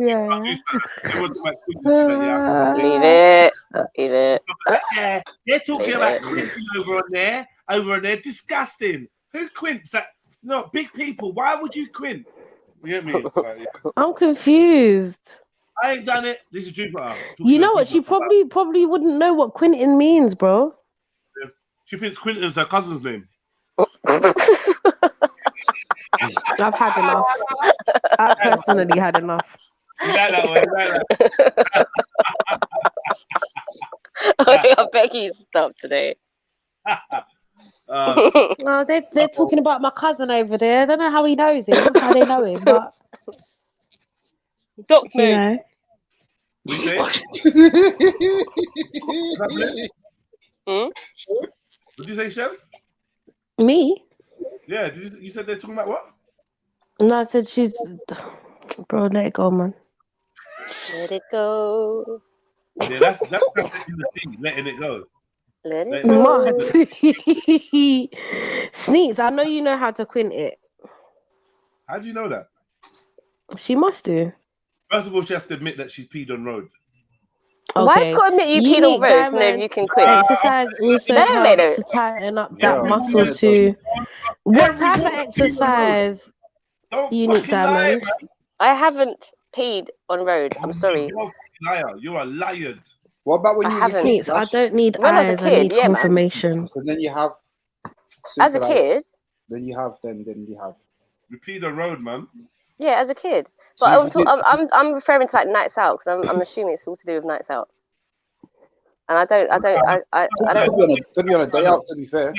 Leave it. Yeah, they're talking about quinting over on there. Disgusting. Who quints that? No, big people. Why would you quint? You get me? I'm confused. I ain't done it. This is Jupiter. You know what? She probably wouldn't know what quinting means, bro. Yeah. She thinks Quinton is her cousin's name. I've had enough. I personally had enough. You like that one? I beg you stop today. They're talking about my cousin over there. I don't know how he knows him, how they know him, but Doc me. What you say? What did you say, Chefs? Me? Yeah, you said they're talking about what? No, I said she's... Bro, let it go, man. Let it go. Yeah, that's in the thing, letting it go. Let it go. Sneaks, I know you know how to quint it. How do you know that? She must do. First of all, she has to admit that she's peed on road. Okay. Why have you got to admit you peed on road to know if you can quit? Exercise also helps to tighten up that muscle too. What type of exercise? Unique Diamond. I haven't peed on road. I'm sorry. You're a liar. You are liar. What about when you was a kid? I don't need eyes. I need confirmation. So then you have. As a kid. Then you have. You peed on road, man. Yeah, as a kid. But I'm referring to like nights out because I'm assuming it's all to do with nights out. And I don't. Could be on a day out, to be fair.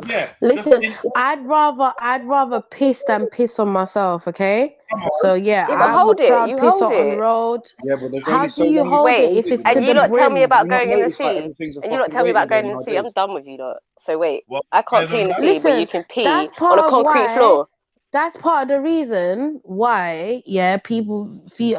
Yeah. Listen, I'd rather piss than piss on myself. Okay. So yeah, I would piss on the road. Yeah, but there's how only do you hold it if it's to the brim? And you not tell me about going in the sea. And you not tell me about going in the sea. I'm done with you, lot. So wait, I can't pee in the sea, but you can pee on a concrete floor. That's part of the reason why, a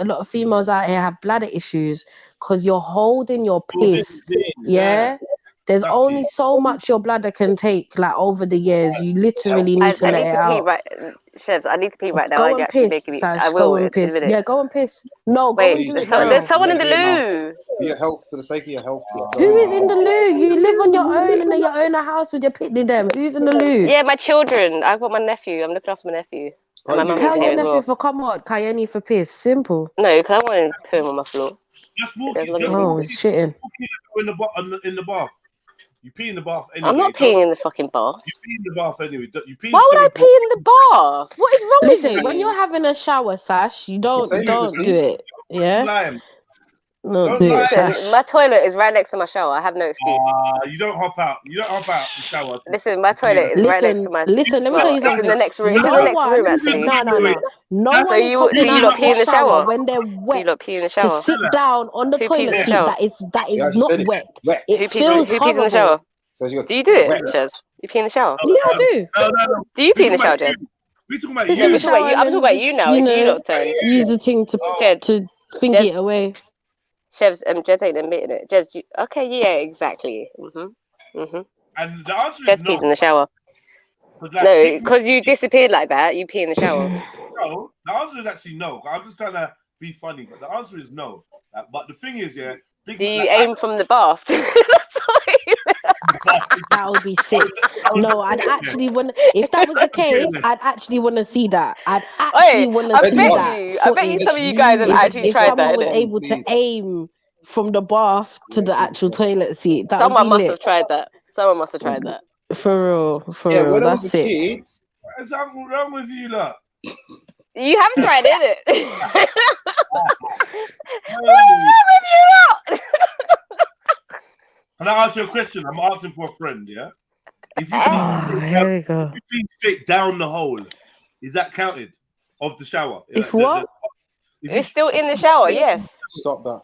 lot of females out here have bladder issues because you're holding your piss. Yeah. There's only so much your bladder can take, like over the years. You literally need to let it out. Chefs, I need to pee right now. Go and piss, Sash. Go and piss. Yeah, go and piss. No, wait, there's someone in the loo. For your health, for the sake of your health. Who is in the loo? You live on your own and you own a house with your picnic them. Who's in the loo? Yeah, my children. I've got my nephew. I'm looking after my nephew. And my mum Tell was your here as nephew well. for come out, Kayeni for piss. Simple. No, because I wanted to poo him on my floor. Just walk There's it. long Just as Oh, walk it's shitting. in the bath. You pee in the bath anyway. I'm not peeing in the fucking bath. You pee in the bath anyway. You pee. Why would I pee in the bath? What is wrong with Listen, you? when you're having a shower, Sash, you don't Same as do the it. Yeah, Lying. don't do it, Listen, Sash. my toilet is right next to my shower. I have no excuse. You don't hop out. You don't hop out the shower. Listen, my toilet is right next to my. Listen. Let me tell you It's in something. the next room. It's in No the next room one, actually. no So one is you hopping lot out pee in the shower? when they're So you wet lot pee in the to shower. sit down on the Who pees in toilet the seat. shower? That is Yeah, I just not said it. wet. Wet. It Who feels pees in the horrible. shower? So you got Do you do it, wet. Chaz? You pee in the shower? Yeah, I do. No. Do you pee in the talking shower, about Jed? you. We talking about Sit No, in you. the I'm talking shower about and you just, now. It's you lot's turn. use the thing to Jed, think Jed- it away. Chev's Jed ain't admitting it. Jed's okay, yeah, exactly. And the answer is Jed's no. pees in the shower. No, because you disappeared like that. You pee in the shower. No, the answer is actually no. I'm just trying to be funny, but the answer is no. But the thing is, yeah. Do you aim from the bath to the toilet? That would be sick. No, I'd actually want. If that was the case, I'd actually want to see that. I'd actually want to I see bet that. you. I bet you some of you guys have If- actually If tried someone that. was Innit? able to aim from the bath to the actual toilet seat, that Someone would must be have lit. tried that. Someone must have tried that. For real, Yeah, real. when I That's was a sick. kid, What's wrong with you, lot? You have tried it. Can I ask you a question? I'm asking for a friend, yeah? If you Here we go. pee straight down the hole, is that counted of the shower? If what? If you It's still in the shower. Yes. stop that.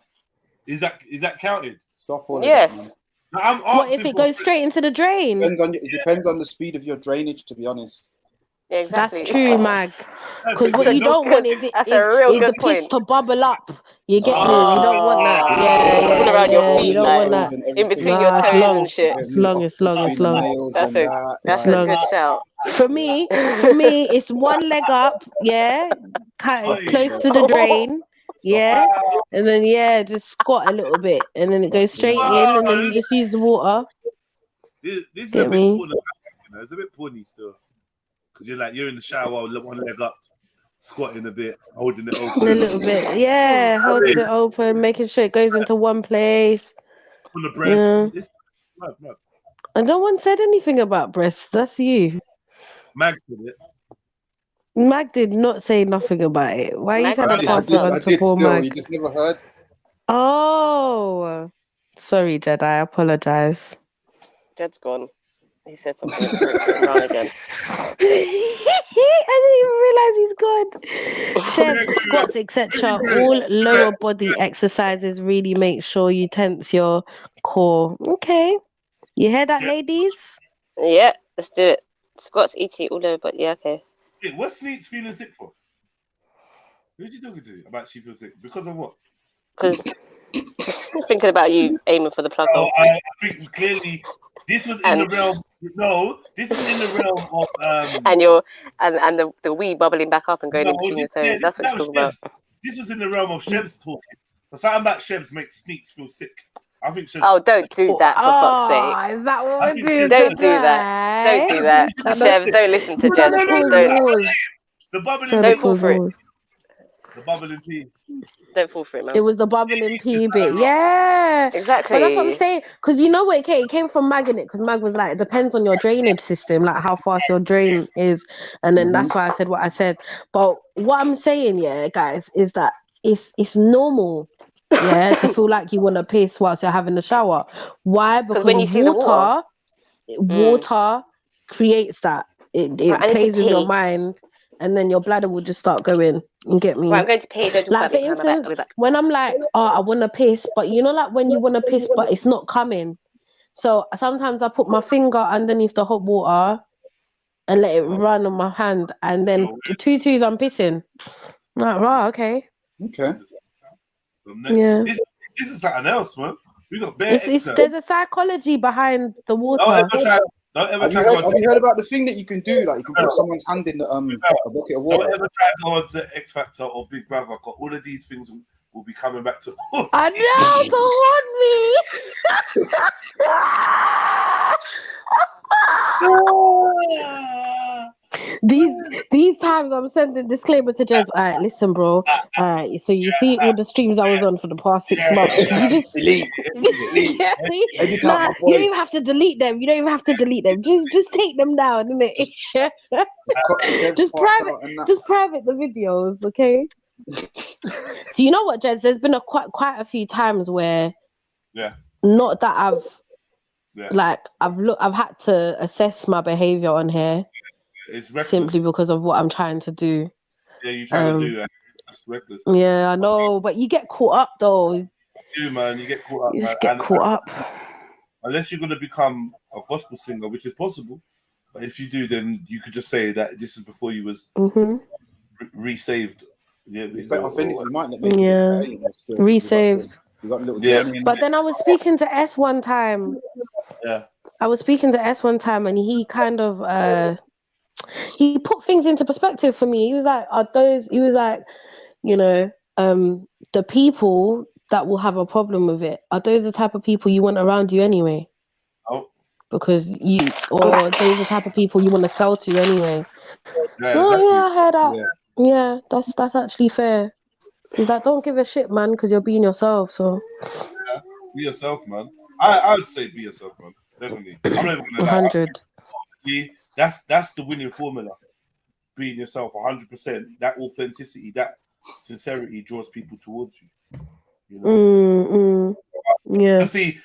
is that counted? Stop all of Yes. that, man. No, I'm What asking if it for a goes straight into the drain? It depends on the speed of your drainage, to be honest. Yeah, exactly. That's true, Mag. friend. Because what you don't want is That's a real the good piss point. to bubble up. You get me? Ah. We don't want that. All around your feet, You don't like, want that. in between Nah, your it's toes long. and shit. It's long. It's long. Nails That's and a that. that's like, a good shout. For me, it's one leg up, yeah, kind of close to the drain, yeah, and then just squat a little bit, and then it goes straight in, and then you just use the water. This is Get a bit me? porny, you know. It's a bit porny still. Because you're in the shower, one leg up, squatting a bit, holding it open. A little bit, yeah, holding it open, making sure it goes into one place. On the breast. Yeah. It's mad. And no one said anything about breasts. That's you. Mag did it. Mag did not say nothing about it. Why are you Mag trying to did pass it. it I on did to poor still. Mag? You just never heard. Oh, sorry, Jedi. I apologize. Jed's gone. He said something wrong again. I didn't even realize he's gone. Chef, squats, etc. All lower body exercises really make sure you tense your core. Okay, you hear that, ladies? Yeah, let's do it. Squats, ET, all over, but yeah, okay. Hey, what's Sneaks feeling sick for? Who's you talking to about she feels sick? Because of what? Because thinking about you aiming for the plug hole. I think clearly this was in the realm. No, this was in the realm of And your and the wee bubbling back up and going in between your toes. yeah, That's what you're talking about. This was in the realm of Shebs talking. But something about Shebs makes Sneaks feel sick. I think Shebs. Oh, don't do that for fuck's sake. Is that what we're doing? Don't do that. Don't do that. Chevs, don't listen to Jed. Don't The bubbling Don't fall for it. The bubbling pee. Don't fall for it, man. It was the bubbling pee bit. Yeah. Exactly. But that's what I'm saying. Because you know what it came from Mag in it. Because Mag was like, it depends on your drainage system, like how fast your drain is. And then that's why I said what I said. But what I'm saying, yeah, guys, is that it's normal, yeah, to feel like you want to piss whilst you're having a shower. Why? Because when you see the water creates that. It plays with your pee. mind. And then your bladder will just start going and get me. Right, I'm going to pee. Don't talk Like, about for me. instance, I'll be back. when I'm like, oh, I want to piss, but you know, like when you want to piss, but it's not coming. So sometimes I put my finger underneath the hot water and let it run on my hand. And then 2 twos, I'm pissing. I'm like, right, okay. Okay. Yeah. This is something else, man. We got bare There's a psychology behind the water. Don't ever Have you heard about the thing that you can do? Like you can put someone's hand in a bucket of water. Don't ever try to go on to X Factor or Big Brother, because all of these things will be coming back to. I know, don't want me. these times I'm sending disclaimer to Jeds. All right, listen, bro. All right, so you see all the streams I was on for the past 6 months. You just delete. yeah, Edit out nah, my you don't voice. even have to delete them. You don't even have to delete them. Just take them down, innit? Cut the safe Just parts private, out and that. just private the videos, okay? Do you know what, Jeds? There's been quite a few times where, not that I've I've had to assess my behavior on here. It's reckless. Simply because of what I'm trying to do. Yeah, you trying to do that. That's reckless. Yeah, I know, but you get caught up though. You do, man. You get caught up. You just get caught up. Unless you're going to become a gospel singer, which is possible. But if you do, then you could just say that this is before you was resaved. Yeah, I think you might make it better, resaved. You got a little But then I was speaking to S one time. Yeah. I was speaking to S one time, and he kind of he put things into perspective for me. He was like, you know, the people that will have a problem with it, are those the type of people you want around you anyway? Oh. Because those the type of people you want to sell to anyway. Yeah, oh exactly. yeah, I heard that. Yeah, that's actually fair. He's like, don't give a shit, man, because you're being yourself. So be yourself, man. I would say be yourself, man. Definitely. I'm not even gonna 100. That's the winning formula. Being yourself 100%. That authenticity, that sincerity draws people towards you. You know? Yeah. You see,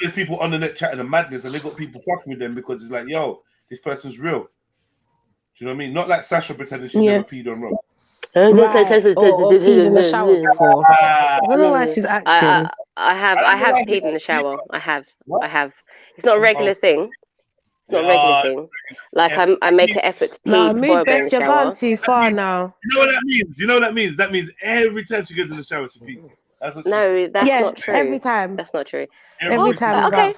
there's people on the net chatting the madness, and they got people fucking with them because it's like, yo, this person's real. Do you know what I mean? Not like Sasha pretending she never peed on Rob. Right. Or peed in the shower before. I don't know why she's acting. I have peed in the shower. I have. It's not a regular thing. It's not a regular thing. Like I make an effort to pee before I go in the shower. You're gone too far now. You know what that means? You know what that means? That means every time she gets in the shower, she pees. That's not true. Every time. That's not true. Every time. Okay.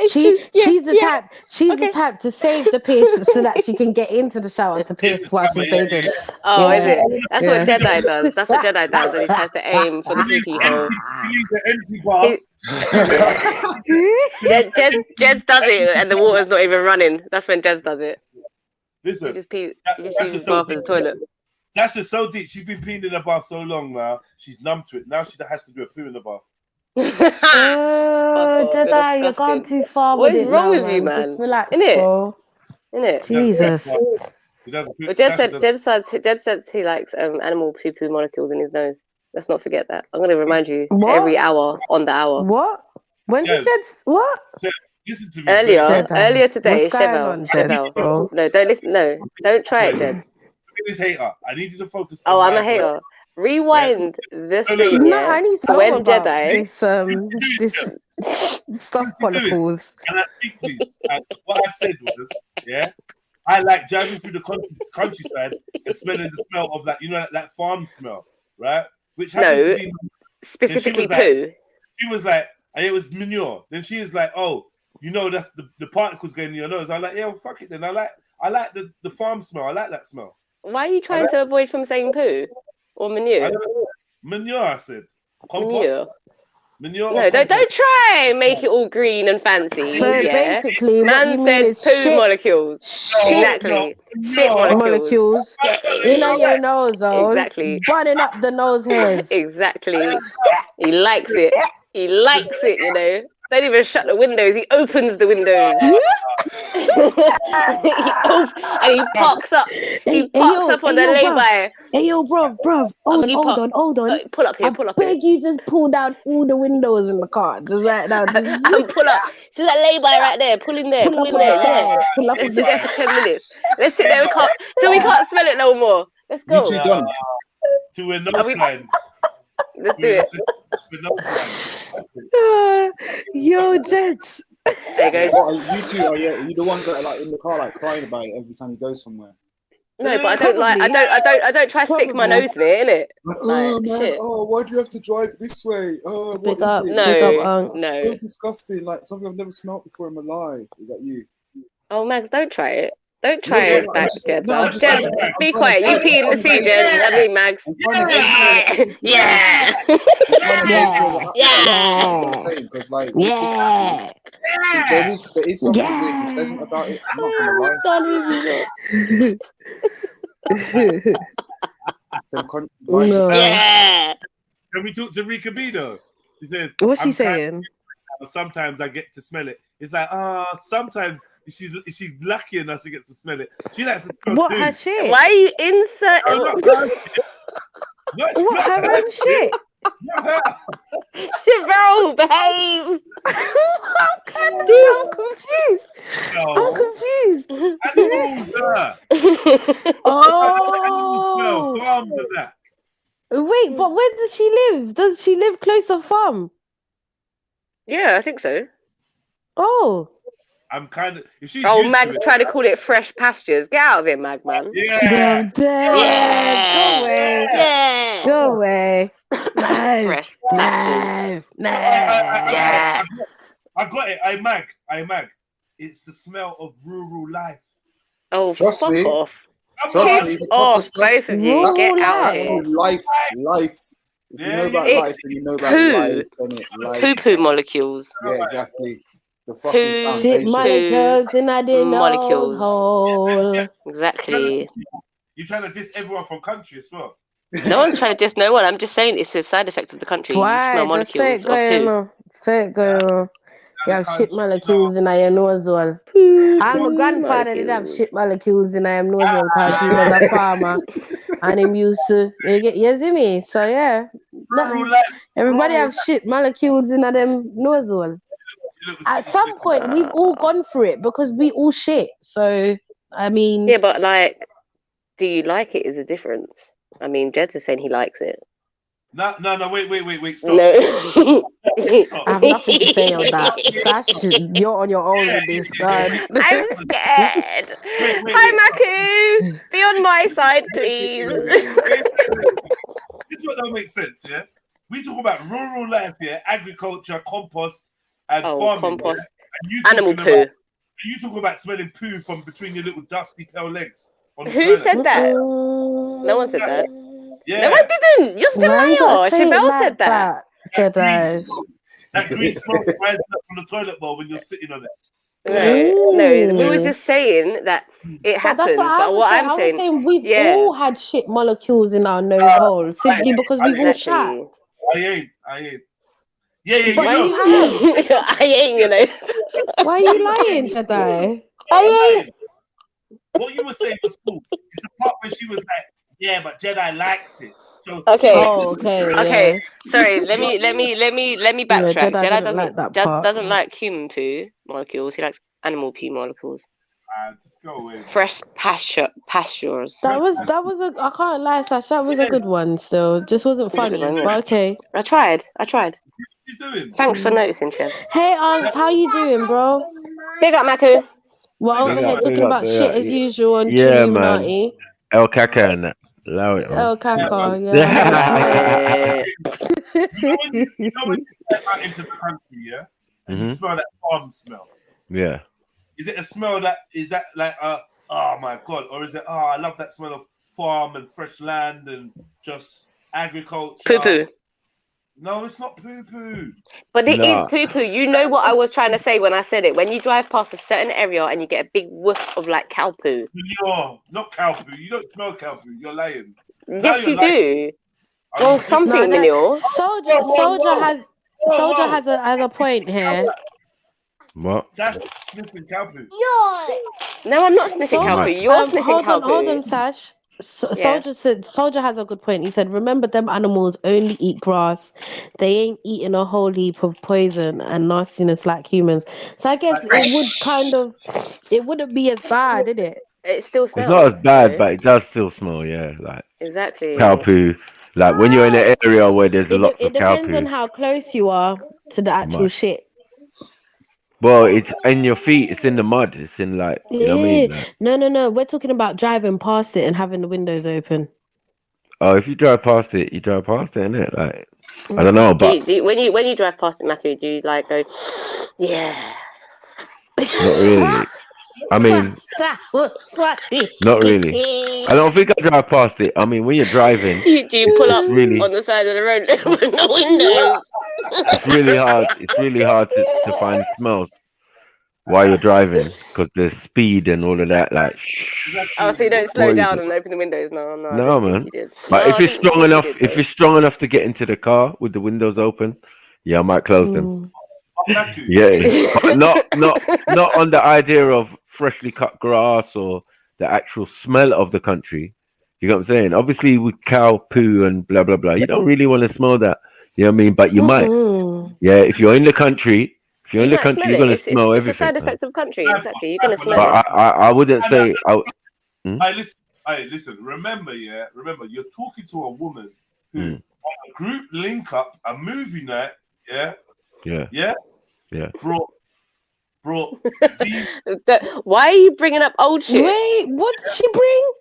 She's the type. She's the type to save the piss so that she can get into the shower to piss while she's bathing. Oh, is it? That's what Jedi does. That's what Jedi does, and he tries to aim for the pee hole. Jez does it, and the water's not even running. That's when Jez does it. Listen, he just uses his bath as a toilet. That's just so deep. She's been peeing in the bath so long now. She's numb to it. Now she has to do a poo in the bath. Jedi, you're gone too far with it. What is wrong with you, man? Just relax, bro. Innit? Jesus. Jed says he likes animal poo molecules in his nose. Let's not forget that. I'm going to remind you every hour on the hour. What? When did Jed? What? Listen to me. Earlier today, Chevel. No, don't listen. No, don't try it, Jed. This hater. I need you to focus. Oh, I'm a hater. Rewind the stream. No, I need to know when about Jedi. This stuff follicles. And what I said was, I like driving through the countryside and smelling the smell of that, that farm smell, right? Which happens to be specifically poo. She was like, and it was manure. Then she is like, oh, that's the particles going in your nose. I'm like, yeah, well, fuck it then. I like the farm smell. I like that smell. Why are you trying to avoid from saying poo or manure? Manure, I said. Compost. Manure. No, don't try and make it all green and fancy. So basically, man said poo molecules. Exactly. Shit molecules. In your nose, exactly. Burning up the nose hairs. Exactly. He likes it. Don't even shut the windows. He opens the windows. And he parks up. He parks up on the lay-by. Hey, yo, bro. Hold on. Pull up here. I beg you, just pull down all the windows in the car. Just right now. And pull up. See that lay-by right there? Pull in there. Yeah. Let's sit there for 10 minutes. Let's sit there. We can't smell it no more. Let's go. To a no plan. Let's do it. Yo, Jets. There you go. You two are you the ones that are like in the car like crying about it every time you go somewhere? No, but I don't try to stick my nose in it, innit? Shit. Oh, why do you have to drive this way? Oh, Big up. No. So disgusting. Like something I've never smelled before in my life. Is that you? Oh, Max, don't try it. Don't try Yeah, us back, Jed. no, I'm Jed, trying be to quiet. You gauge pee in the it. sea, Jed. I mean, Mags. I'm trying to Yeah. Yeah. because like Yeah. there is something weird and Yeah. pleasant about it. I'm not gonna lie. Done with you lot. No. Yeah. Can we talk to Rika B though? He says, What's she I'm kind saying? of, sometimes I get to smell it. It's like, sometimes she's lucky enough she gets to smell it. She likes to smell What too. her shit? Why are you inserting? What her own shit? Chevelle, behave. I'm confused. I'm confused. Animals, Oh. farms and that. Wait, but where does she live? Does she live close to the farm? Yeah, I think so. Oh. I'm kind of. If she's Oh, used Mag's to it, trying to call it fresh pastures. Get out of here, Mag, man. yeah. Go away. Yeah. Go away. No. Fresh pastures. No. Yeah. I got it. I mag. It's the smell of rural life. Oh, Trust fuck me. off. Trust me, Piss the proper off, stuff, both of you. Rural Get out of life. here. life. If you know about It's life, then you know about poo. life, then it life. Poo-poo molecules. Yeah, exactly. The Poo. fucking Shit foundation. molecules in a nose Molecules. hole. Exactly. You're trying to diss everyone from country as well. No one's trying to diss no one. I'm just saying it's a side effect of the country. You smell Why? Just say molecules it of going poo. on. Say it going on. You have shit molecules in your nose hole. Poo My grandfather did have molecules. shit molecules in his nose hole because he was a farmer and him used to, you see me? So yeah, Rural life. everybody rural have shit molecules in them nose hole. At some point, we've all gone through it because we all shit. So, I mean... Yeah, but like, do you like it is the difference. I mean, Jed's is saying he likes it. No, wait, stop. No. Stop. I have nothing to say on that. Sash, you're on your own with this, God. I'm scared. Wait. Hi, Maku. Be on my side, please. This one don't make sense, yeah? We talk about rural life, yeah? Agriculture, compost, and farming. Compost. Yeah? And you Animal talking poo. About, you talk about smelling poo from between your little dusty pale legs. On the Who toilet. said that? No one said that. Yeah. No, I didn't. You're still a liar. Chevelle said that. That green smoke rising up from the toilet bowl when you're sitting on it. No, we were just saying that it happens. But what I'm saying, we've all had shit molecules in our nose hole simply because we've all shat. I ain't. Yeah, but you know. I ain't, you know. Why are you lying, Jedi? I ain't. What you were saying was cool. It's the part where she was like, "Yeah, but Jedi likes it." So okay. Okay. Yeah. Sorry. Let me backtrack. Jedi doesn't like human poo molecules. He likes animal poo molecules. Just go away. Fresh pastures. That was I can't lie, Sash. That was a good one. Still, just wasn't funny. But okay. I tried. What you doing? Thanks for noticing, Chefs. Hey, Ants, how you doing, bro? Big up, Maku. We're over here talking about shit as usual on Trilluminati. El Caca and that. Allow it, man. El Caca, yeah. You know when you get out into the country, yeah? And you smell that farm smell. Yeah. Is it a smell that is that like oh my god, or is it I love that smell of farm and fresh land and just agriculture? Poo poo. No, it's not poo poo. But it is poo poo. You know what I was trying to say when I said it. When you drive past a certain area and you get a big whiff of like cow poo. You're not cow poo. You don't smell cow poo. You're lying. Yes, you do. Well, something manure. Soldier has a point here. What? Sash sniffing cow poo. No, I'm not sniffing cow poo. You're sniffing cow poo. Hold on, Sash. Soldier has a good point. He said, "Remember, them animals only eat grass. They ain't eating a whole heap of poison and nastiness like humans." So I guess it wouldn't be as bad, is it? It still smells. It's not as bad, but it does still smell. Yeah, like exactly cow poo. Like when you're in an area where there's lots of cow poo. It depends on how close you are to the actual shit. Well, it's in your feet. It's in the mud. It's in like, you know what I mean? Like, no. We're talking about driving past it and having the windows open. Oh, if you drive past it, innit? Like, I don't know, but when you drive past it, Matthew, do you like go, yeah? Not really. I mean, not really. I don't think I drive past it. I mean, when you're driving, Do you pull up it's really, on the side of the road with no windows? it's really hard. It's really hard to find smells while you're driving because there's speed and all of that. Like, Oh, so you don't slow down and open the windows? No, I no, didn't man. think you did. But No, if I it's didn't strong think you enough, did, if though. it's strong enough to get into the car with the windows open, yeah, I might close them. Yeah, but not on the idea of freshly cut grass or the actual smell of the country. You know what I'm saying? Obviously, with cow poo and blah blah blah, you don't really want to smell that. You know what I mean? But you might. Yeah, if you're in the country, You might smell you're it. gonna smell It's a everything. side effect of country. Exactly. You're gonna smell But it. I wouldn't say. Listen. Remember, you're talking to a woman who on a group link up, a movie night, yeah, brought Why are you bringing up old shit? Wait, what did she bring?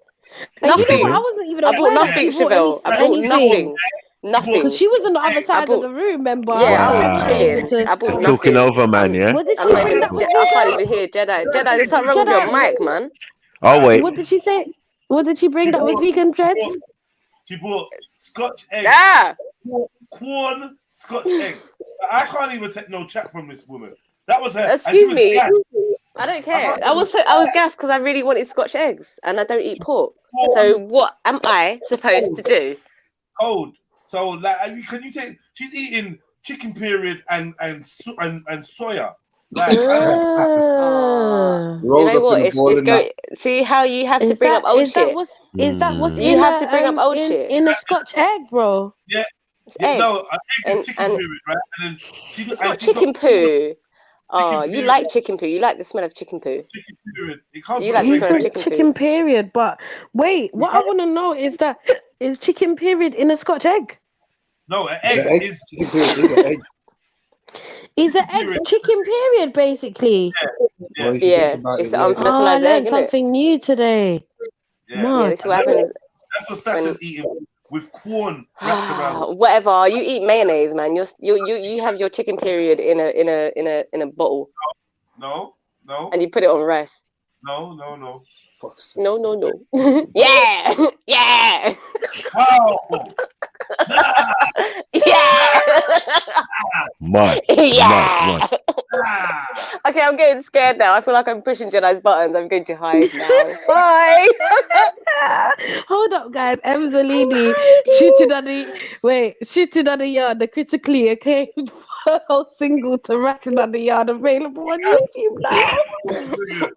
Nothing. You know, I wasn't even I bought aware that nothing, she brought Chevelle. I bought anything. nothing. Because she was on the other side bought- of the room, remember? Yeah, I Wow. was chilling. I bought You're nothing. talking over, man. Yeah. What did she I'm not bring even. that was I can't vegan? even hear Jedi. Jedi, there's something wrong with your mic, man. Oh wait. What did she say? What did she bring that was vegan, Dread? She bought Scotch eggs. Ah! Corn Scotch eggs. I can't even take no chat from this woman. That was her. Excuse me. I don't care. I was gassed because I really wanted Scotch eggs, and I don't eat pork. So what am I supposed to do? Cold. So like, can you take? She's eating chicken period and soya. Like, You know what? It's going. See how you have to bring up old shit. Is that what's You have to bring up old shit in a Scotch egg, bro? Yeah. It's egg. No, egg is chicken period, right? And then it's not chicken poo. Oh, you like chicken poo. You like the smell of chicken poo. Chicken period. It comes You from like the smell of said chicken chicken poo. period, but wait, what I want to know is that is chicken period in a Scotch egg? No, an egg is chicken period is an egg. Is the egg chicken period basically? Yeah. It's an unfertilized I egg, learned something new today. Yeah, this is what happens. That's what Sasha's eating with corn wrapped around. Whatever. You eat mayonnaise, man. You have your chicken period in a bottle. No. And you put it on rice. No. No. Yeah. Yeah. Wow. Yeah. Mud. Yeah. Mud. Okay, I'm getting scared now. I feel like I'm pushing Jedi's buttons. I'm going to hide now. Bye. Hold up, guys. Emzalini shooting at the yard. The critically acclaimed whole single to Ratting at the Yard available on YouTube now. Shooting at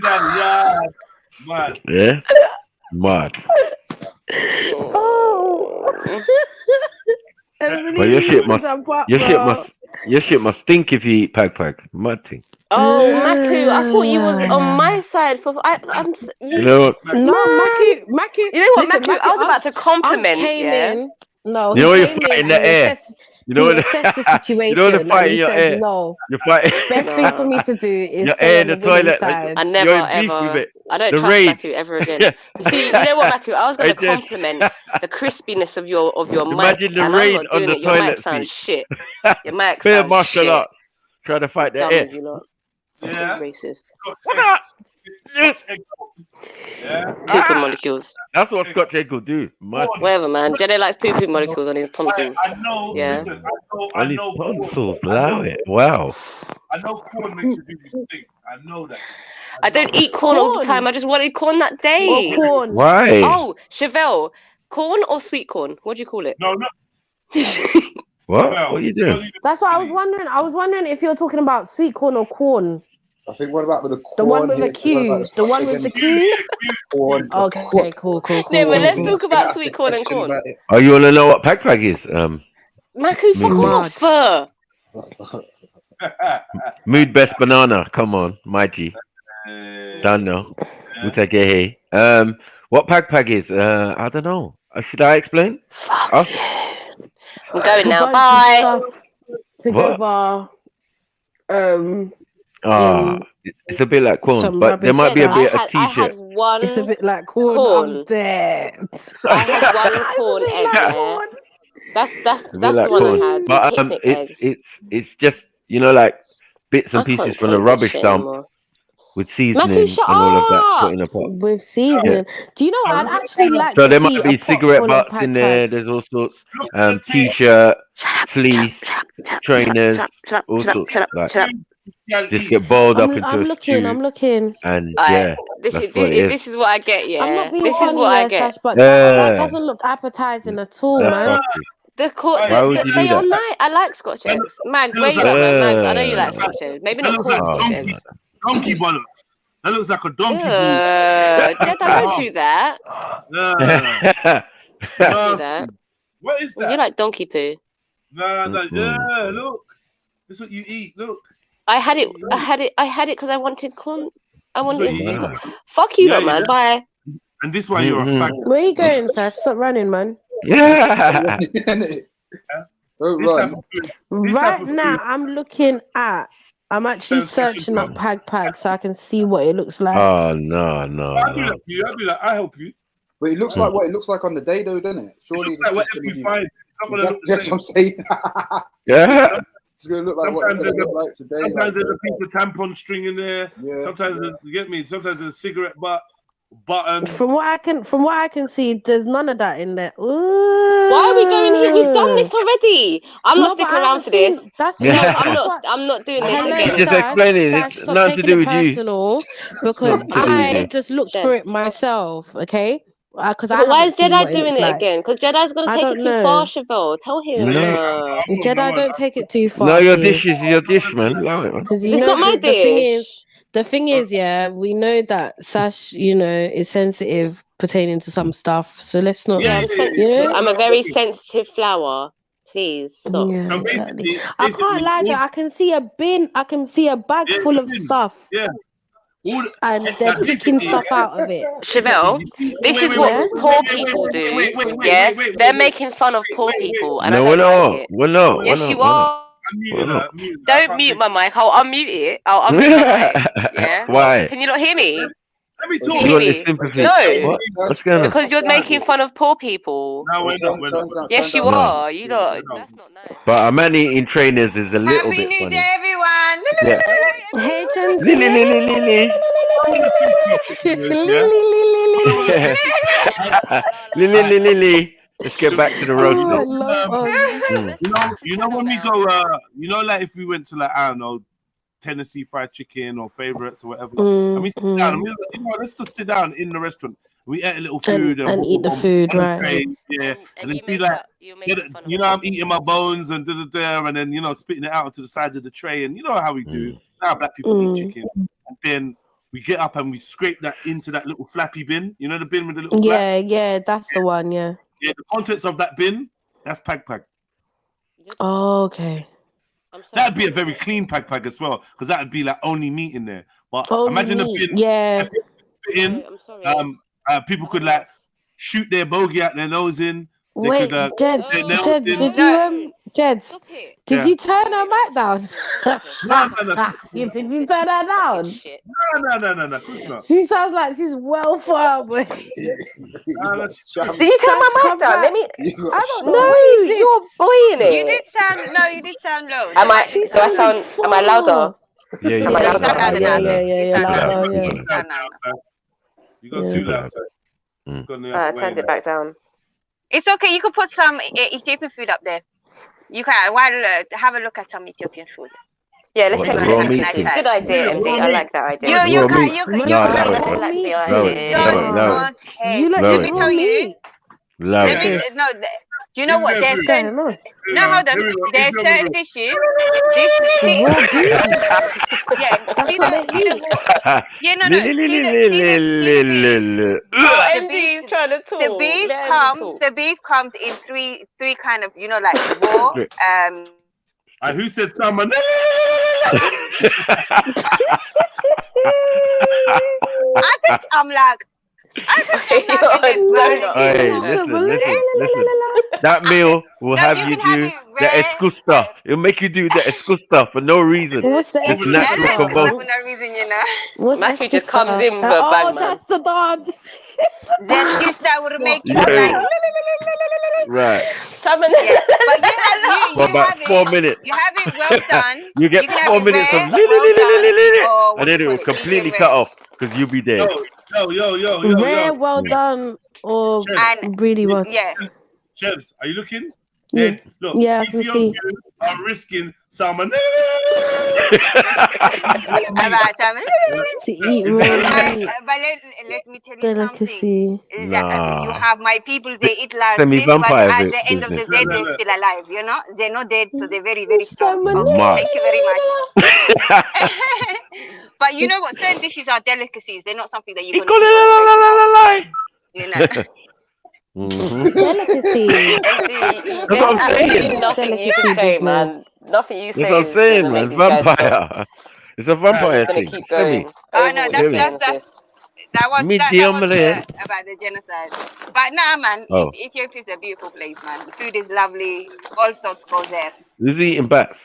the yard. Mad. Yeah. Mud. Oh. But your shit must stink if you eat pag. Mud thing. Oh, Maku, I thought you was on my side for. You know what? No, Maku. You know what, Listen, Maku? I was about to compliment. No, you know you're fighting in the air. You know the situation. You know the fight in your air. No. You're fighting. Best thing for me to do is your stay air on in the women's toilet. side. I never ever. I don't trust Maku ever again. You see, you know what, Maku? I was going to compliment the crispiness of your mic, and I'm not doing it. Your mic sounds shit. Your mic sounds shit. Try to fight the air. Yeah. Racist. Yeah. Pooping molecules. That's what Scotch egg will do. Whatever, man. Jedi likes pooping molecules on his tonsils. I know. Yeah. Listen, I know. Tonsils. Allow it. Wow. I know corn makes your baby stink. I know that. I don't eat corn all the time. I just wanted corn that day. Corn. Why? Oh, Chevelle. Corn or sweet corn? What do you call it? No. What? What are you doing? That's what I was wondering. I was wondering if you're talking about sweet corn or corn. I think what about with the corn? The one with a Q. The one with the Q. Corn. Okay, cool. No, but let's talk about sweet corn and corn. Oh, you want to know what pag is? Maku, fuck off. Mood best banana. Come on, my G. Don't know. Mutagehe. What pag is? I don't know. Should I explain? Fuck you. I'm going now. Bye. Together. It's a bit like corn, but there might be a bit of t-shirt. It's a bit like corn. I'm dead. I had one corn egg there. That's the one I had. But it's just like bits and pieces from the rubbish dump. with seasoning and all of that put in a pot. With seasoning. Do you know what? I'd actually like So to there see might be a pot cigarette full of butts in there. pag. There's all sorts. T-shirt, fleece, trainers, all sorts. Like just get boiled up into a stew. I'm looking. And yeah, This that's is what it is. this is what I get. Yeah, I'm not being this is funny, what I yeah, get. Sash, but that doesn't look appetizing at all, That's man. nasty. Why would you they do are that? nice. I like Scotch eggs. Mag, where you at, man? Mags, I know you like Scotch eggs. Maybe not corn Scotch eggs. Donkey bollocks. That looks like a donkey ball. Jed, I don't do that. No. Do that. What is that? You like donkey poo? No. Yeah, look. This is what you eat. Look. I had it because I wanted corn. I wanted. Scotch. Fuck you, lot, man. Bye. And this one, you're a fag. Where you going, Sash? Stop running, man. Yeah. Don't run. Right now, I'm actually searching up pag so I can see what it looks like. Oh no. I'll do that for you. I'll help you. But it looks like what it looks like on the day, though, doesn't it? Surely It looks like whatever you find. It's not gonna look the that's same. what I'm saying. Yeah. It's gonna look like what it's gonna look like today. Sometimes there's a piece of tampon string in there. Yeah. Sometimes you get me. Sometimes there's a cigarette button. From what I can see, there's none of that in there. Ooh. Why are we going here? We've done this already. I'm not sticking around for this. I'm not doing this again. Just explaining it. It's nothing to do with you. Because I just looked for it myself. Okay. Because why is Jedi doing it again? Because Jedi's gonna take it too far, Chevelle. Tell him. No. Jedi, don't take it too far. No, your dish is your dish, man. Allow it, man. It's not my dish. The thing is, yeah, we know that Sash, is sensitive pertaining to some stuff. So let's not. Yeah, I'm sensitive. I'm a very sensitive flower. Please stop. Yeah, So exactly. I can't lie though. I can see a bin. I can see a bag full of stuff. Yeah. And they're picking stuff out of it. Chevelle, this is what poor people do. Yeah, they're making fun of poor people. And no, we're not. We're not. Yes, you are. Don't mute my mic. I'll unmute it. I'll unmute my mic. Yeah. Why? Can you not hear me? Let me Can talk. you hear me? No. What's going on? Because you're making fun of poor people. No, we're not. Yes, you are. You know, that's not nice. But a man eating trainers is a little Happy bit New funny. Day, everyone! Yeah. Hey, Lily. Let's get back to the road. You know when we go, like if we went to like, I don't know, Tennessee Fried Chicken or favorites or whatever. And we sit down and let's just sit down in the restaurant. We ate a little food and eat the food, right? Yeah. And then be like, I'm eating my bones and and then, spitting it out onto the side of the tray. And you know how we do. Now black people eat chicken. And then we get up and we scrape that into that little flappy bin. You know the bin with the little flap? Yeah, that's the one, yeah. Yeah, the contents of that bin, that's pag. Oh, okay. That'd be a very clean pag as well, because that'd be like only meat in there. But only imagine meat. a bin, people could like shoot their bogey out their nose in. Wait, Jed, did you turn her mic down? No. Did you turn her down? No, of course not. She sounds like she's well far away. Did you turn my mic down? Let me. I don't know. You're boying it. You did sound low. Am I louder? Yeah. You got too loud, sir. I turned it back down. It's okay. You could put some Ethiopian food up there. You can. Have a look at some Ethiopian food. Yeah, let's take a raw look meat at food? Good idea, MD. I like that idea. You can. Let me tell you. Do you know what they're saying? No, hold on. There's certain dishes. Trying to talk. The beef comes in three kind of, like raw. Who said someone? I think I'm like. Listen. That meal will have you do the escusta. It'll make you do the escusta for no reason. What's the It's natural for both. For no reason, Matthew just comes in with a bag, man. That's the dance. Then this that would make you Right. salmon. Yeah, but you For about have 4 it. minutes. You have it well done. You get You can have 4 it minutes rare, of well done, or what and then do it you will call it? completely Medium cut rare. off because you'll be dead. Yo. Rare, well done, or Chebs, And really well. yeah, Chebs, are you looking? Yeah, Dead. Look, yeah, I can see. Ethiopians are risking salmon. about To eat Is that raw right? meat, but let me tell you something. delicacy. You Nah. have my people, they eat like this, but Semi-vampire at the end of the day, No. they're still alive, you know? They're not dead, so they're very, very strong. Salmon. Okay, Mad. thank you very much. But you know what? Certain dishes are delicacies. They're not something that you're going to eat on the regular. You know? Delicacy. That's what I'm saying. Nothing you can say, man. Nothing you say. That's what I'm is saying, gonna man. make these guys stop. Vampire. It's a I'm vampire just gonna thing. keep Semi. going. Oh Over no, what you're saying, sis. that was Medium about rare. the genocide. But nah, man, Oh. Ethiopia is a beautiful place, man. The food is lovely. All sorts go there. Who's eating bats?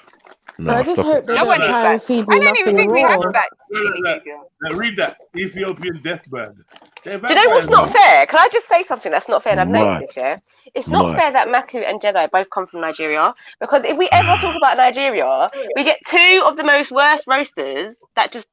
No, I just stop hope it. they No one don't eats try and bats. feed I me don't even nothing think we have raw. bats in Ethiopia. Now read that. Ethiopian death bird. Do you know what's not fair? Can I just say something that's not fair? And I've noticed this, yeah? It's not fair that Maku and Jedi both come from Nigeria. Because if we ever talk about Nigeria, we get two of the most worst roasters that just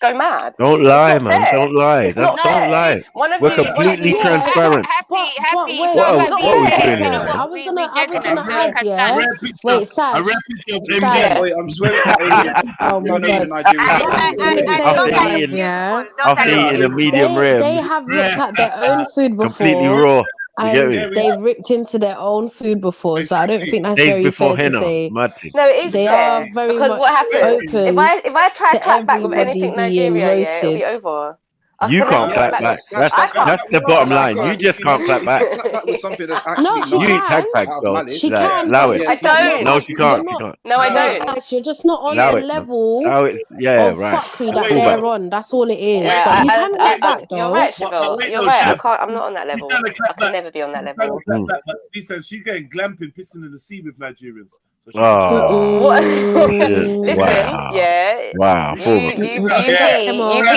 go mad. Don't It's lie, not man. fair. Don't lie. It's not Don't fair. lie. One of We're you, completely yeah. transparent. Happy. But It's wait, not What about are being we fair. feeling You like? know what? I was gonna we judging us, so add, can yeah. stand. Wait, A Sash. rare picture of Yeah. MJ. Wait, I'm swearing by alien. Oh my None of god. the Nigerians. What I was gonna And say don't tell is, it's yeah, beautiful. Don't After tell it's eating a beautiful. medium rare, they have looked at their own food completely before, raw. You get and me? they've ripped into their own food before. So I don't think that's Days very before fair to henna. say. Mad thing. No, it is They fair. are very Because much what happens, open if I try to clap back with everybody anything being Nigeria, yeah, it'll be roasted. over. I You can never can't clap back back. with- Sash, I can't. That's the bottom Sash, line. because You just can't clap back. clap back with something that's No, actually she not You eat tag can. bags, out of though. malice. She Like, can. allow but it. I don't. No, she can't. You're She not. can't. No, I No, don't. Sash, you're just not on Allow the it, man. level Allow it. Yeah, of right. fuckery that Wait, they're but- on. That's all it is. Yeah, But you can clap back you're though. right, Sugar. wait, You're no, right. Chef. I'm not on that level. trying to clap I can back. never be on that Trying to level. clap back, but he said she's getting glamping, pissing in the sea with Nigerians. So she Oh, What? Mm. Listen, wow. yeah. Wow. You Forward. pee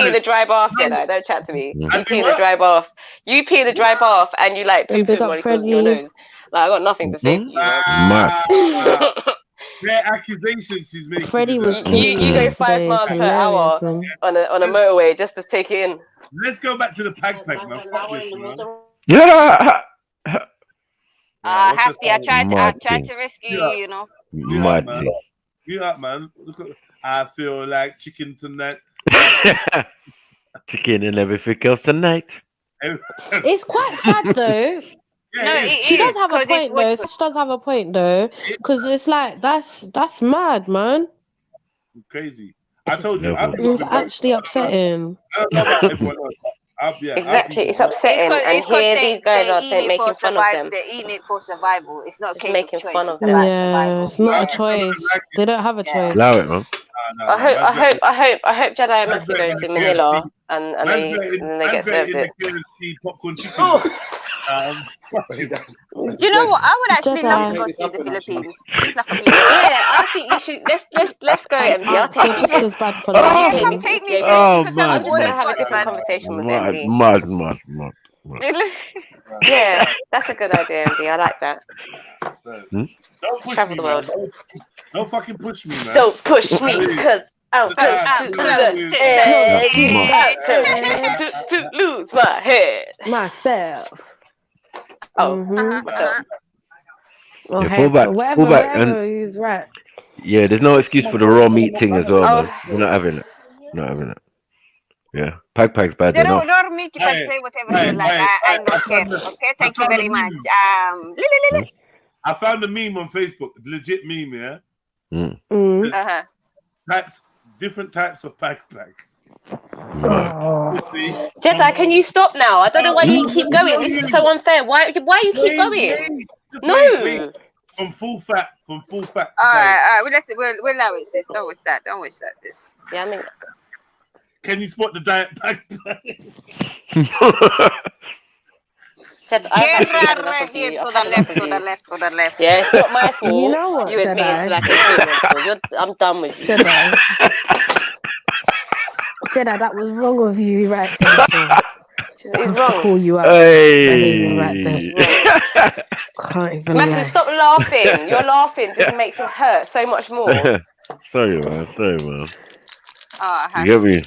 in the dry bath, Jedi. Don't chat to me. Mm. You pee in the dry bath. You pee in the dry bath, and you like And poo big poo up while it goes in your Freddie. nose. Like I got nothing to say to you, man. Mad. Their accusations she's making. Freddie was You killing go it 5 today. It's miles per hilarious, hour man. on a motorway just to take it in. Let's go back to the pack, man. Fuck this, man. Yeah. Happy. I tried Mad to rescue you, you know. Mad man. thing. You up, man. Look at, I feel like chicken tonight. Chicken and everything else tonight. It's quite sad though. Yeah, She does have a point though. Sash does have a point though, because it's like that's mad, man. Crazy. I told you. It's actually upsetting. I don't know about everyone else. Exactly, it's upsetting, and here these guys are making fun of them. They're eating it for survival. It's not a case making of choice, fun of it's them. about Yeah, survival. it's not a choice. They don't have a choice. Allow it, man. I hope Jedi and Matthew go to Manila and they get served it. Popcorn chicken. Do you know what? I would actually love to go see the Philippines. It's like a beautiful. Yeah, I think you should. Let's go, MD. I'll take you. Just as bad for Yeah, nothing. come take me. Oh, because man. I'm just gonna ordered have a for different them. conversation with MD. Mad. Yeah, that's a good idea, MD. I like that. Don't push Travel me, the world. man. Don't fucking push me, man. Don't push me, because I'll go to the head to lose my head. Myself. Oh, What's up? Well, Yeah, hey, pull back, whatever, he's right. Yeah, there's no excuse for the raw meat thing as well, Oh. man. We're not having it. Yeah. Pag's bad enough. Don't me. You can say whatever you like. I don't care. Okay, thank you very much. I found a meme on Facebook, legit meme, yeah. Different types of pack. Jedi, can you stop now? I don't know why you keep going. This is so unfair. Why you keep going? No. From full fat. All right. We'll allow it, sis. Don't wish that, sis. Yeah, I mean. Can you spot the diet pack? Jedi, I've had enough of you. I've had enough of you. To the left. Yeah, it's not my fault. You know what, You admit Jedi? it's like a fault. I'm done with you. Jedi, that was wrong of you, right? There. He's wrong. Call you out. Hey. Right there. Can't even Matthew, lie. stop laughing. Your laughing just makes it hurt so much more. Sorry, man. Oh, You get me?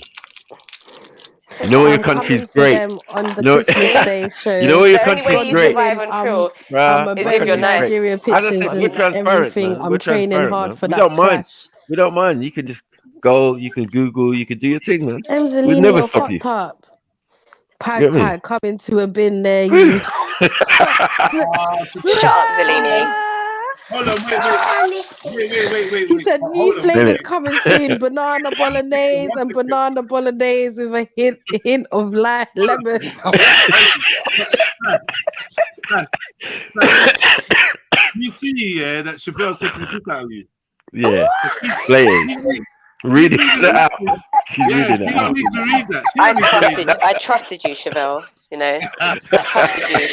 You know your country's great. On the No. Christmas Day show. You know your The only way country's you great. survive on Trill Bruh, is my if you're country's nice. great. Nigeria As I pictures said, and we're transparent, everything. man. I'm We're training transparent, hard man. for We that don't mind. clash. We don't mind. You can just go. You can Google. You can do your thing, man. Emzalini, We'll never you're stop you. fucked up. Get me? Pie, come into a bin there, you. Shut up, Zellini. Hold on, wait. He said new Hold on, flavors coming soon: banana bolognese and banana bolognese with a hint of lemon. You see, yeah, that Chevelle's taking the piss out of you. Yeah. Play it. Read it out. She's reading it You out. don't need to read that. I trusted you, Chevelle. You know, I trusted you.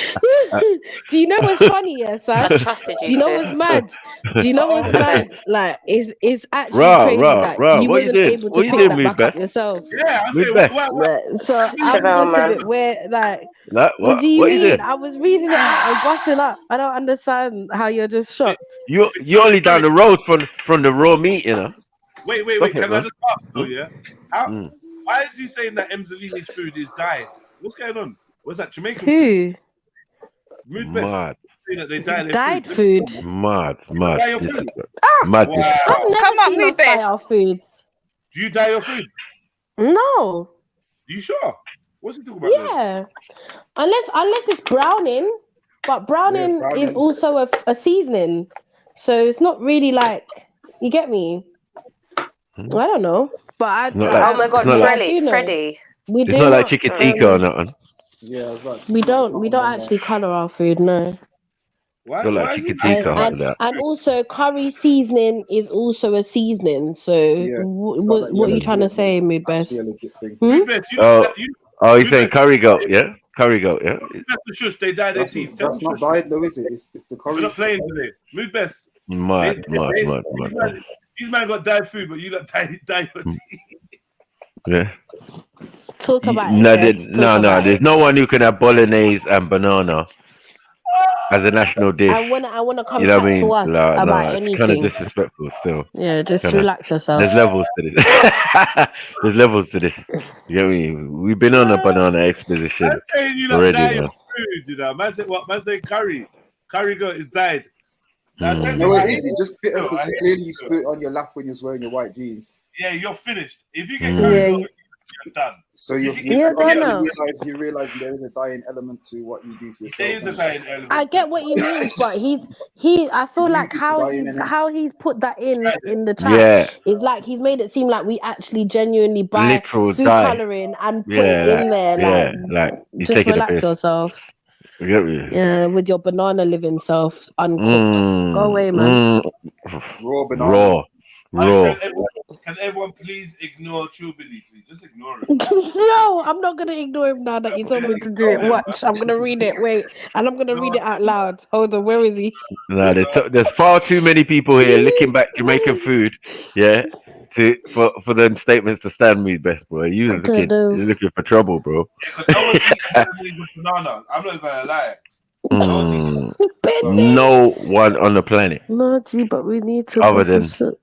Do you know what's funny, yes, I Sash? trusted you. Do you know what's mad? Do you know what's mad? Like, it's actually crazy that you what you wasn't doing? able What to you pick doing, that Move back up Beth? yourself. Yeah, I Move say, Beth. So I'm Chevelle, just a bit weird. Like, what What do you you mean? doing? I was reading it out and busting up. I don't understand how you're just shocked. You only down the road from the raw meat, you know. Wait. Stop it, Can I man. just ask though, yeah? Why is he saying that Emzalini's food is dyed? What's going on? What's that Jamaican food? Who? Mad. Saying that they dyed their Dyed food. food? Mad. Dye your food? Mad. Wow. I've never Come on, seen move us dye it. our foods. Do you dye your food? No. You sure? What's he talking about? Yeah. Unless it's browning, but browning is also a seasoning. So it's not really like, you get me? I don't know. But oh my God, Freddie. We It's do not like chicken tikka or nothing. Yeah, I was about to We say, don't actually colour our food, no. Why? Not like chicken tikka after that. And also curry seasoning is also a seasoning. So what are you trying to say, Moodbest? Oh, he's saying curry goat, yeah? Curry goat, yeah? Shush, they dye their teeth. That's not dyed though, is it? It's the curry. We're not playing today. Mood best. Mad. These man got dyed food, but you don't dye your teeth. Yeah. Talk about No. There's no one who can have bolognese and banana as a national dish. I wanna come you know what I mean? to us about anything. It's kind of disrespectful still. Yeah, just relax yourself. There's levels to this. There's levels to this. You know what I mean? We've been on a banana exposition already, man. Food, you know. Man said what? Man said curry. Curry goat is dyed. No, it isn't. Just bitter because clearly you spit it on your lap when you're wearing your white jeans. Yeah, you're finished. If you get curry goat, you're done. So you realize there is a dying element to what you do to yourself. There is a dying element. I get what you mean, but I feel like how he's put that in the chat is like he's made it seem like we actually genuinely buy literal food colouring and put it in there. Like just relax yourself. Yeah, with your banana living self uncooked. Go away, man. Raw banana. Raw. Can everyone please ignore Trilluminati, please? Just ignore it. No, I'm not gonna ignore him now that you told me to do it. Watch, I'm gonna read it. Wait, and I'm gonna read it out loud. Hold on, where is he? No, there's far too many people here licking back Jamaican food. Yeah, for them statements to stand me best, bro. You're looking for trouble, bro. Banana. I'm not gonna lie. No one on the planet. No, G, but we need to. Other than certainly.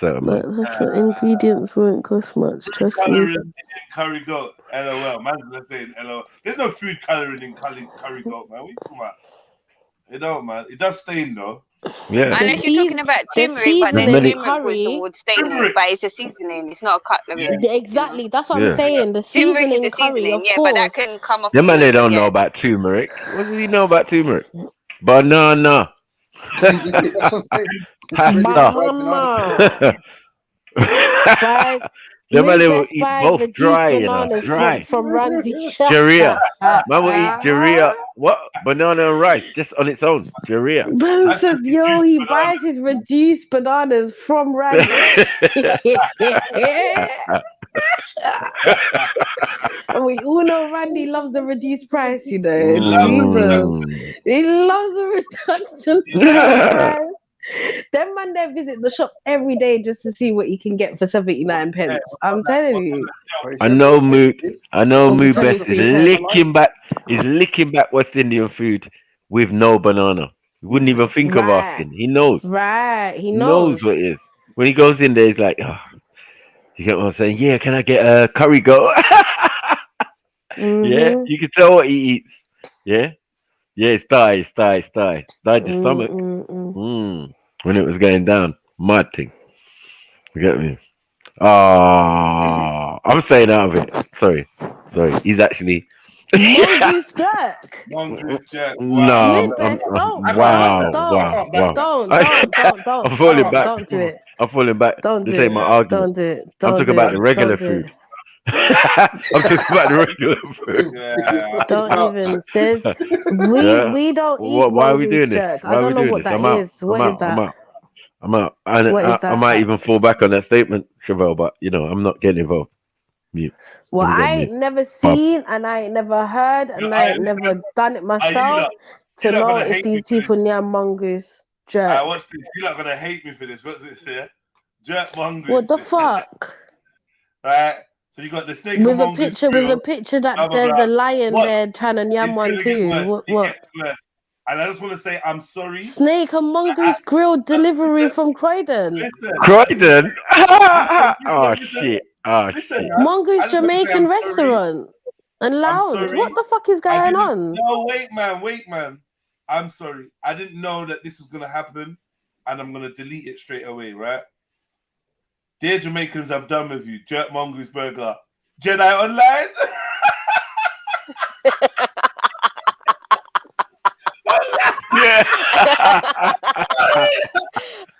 The ingredients won't cost much. Trust me. Curry goat. LOL. Man's saying LOL. There's no food coloring in curry goat, man. What are you talking about? It don't, man. It does stain though. Yeah. Unless you're talking about turmeric, but then turmeric was the word staining, but it's a seasoning. It's not a cutlery. Yeah. Exactly. That's what I'm saying. The turmeric seasoning is a seasoning, curry, but that can come off. The man they don't know about turmeric. What do you know about turmeric? Banana. Pasta. The man will eat both dry, from Randy. Jaria. Man will eat Jaria. What? Banana and rice, just on its own. Jaria. Man said, yo, he buys his reduced bananas from Randy. And we all know Randy loves the reduced price, you know. He loves the reduction price. Them man, they visit the shop every day just to see what you can get for 79 pence. I'm telling you. I know Moot Best is 23 pence. licking back West Indian food with no banana. He wouldn't even think of asking. He knows. Right. He knows knows. what it is. When he goes in there, he's like, oh. You get what I'm saying? Yeah, can I get a curry goat? Yeah, you can tell what he eats. Yeah, it's thigh. Died the stomach. When it was going down. Mad thing. You get me? I'm staying out of it. Sorry. He's actually Mongoose Jack. Mongoose Jack. No, Wow. Don't. I'm falling back. Don't do it. I'm falling back. Don't this do ain't it. my argument. Don't do it. I'm talking about the regular food. I'm talking about the regular food. Don't even. We don't eat why are we doing Mongoose this? Jack. I don't know what that is. What is that? I'm out. I might even fall back on that statement, Chevelle, but I'm not getting involved. Well, I ain't never seen and I ain't never heard and I ain't never done it myself to know if these people near Mongoose Jerk. What's this? You're not gonna hate me for this. What's this here? Jerk Mongoose. What the fuck? Right. So you got the snake with a picture that there's a lion there trying to yam one too. What? And I just want to say I'm sorry. Snake and Mongoose Grill delivery from Croydon. Croydon? Shit. Shit. Mongoose Jamaican restaurant and lounge. What the fuck is going on? No, wait, man. I'm sorry. I didn't know that this was gonna happen, and I'm gonna delete it straight away, right? Dear Jamaicans, I'm done with you. Jerk Mongoose Burger. Jedi Online. Yeah.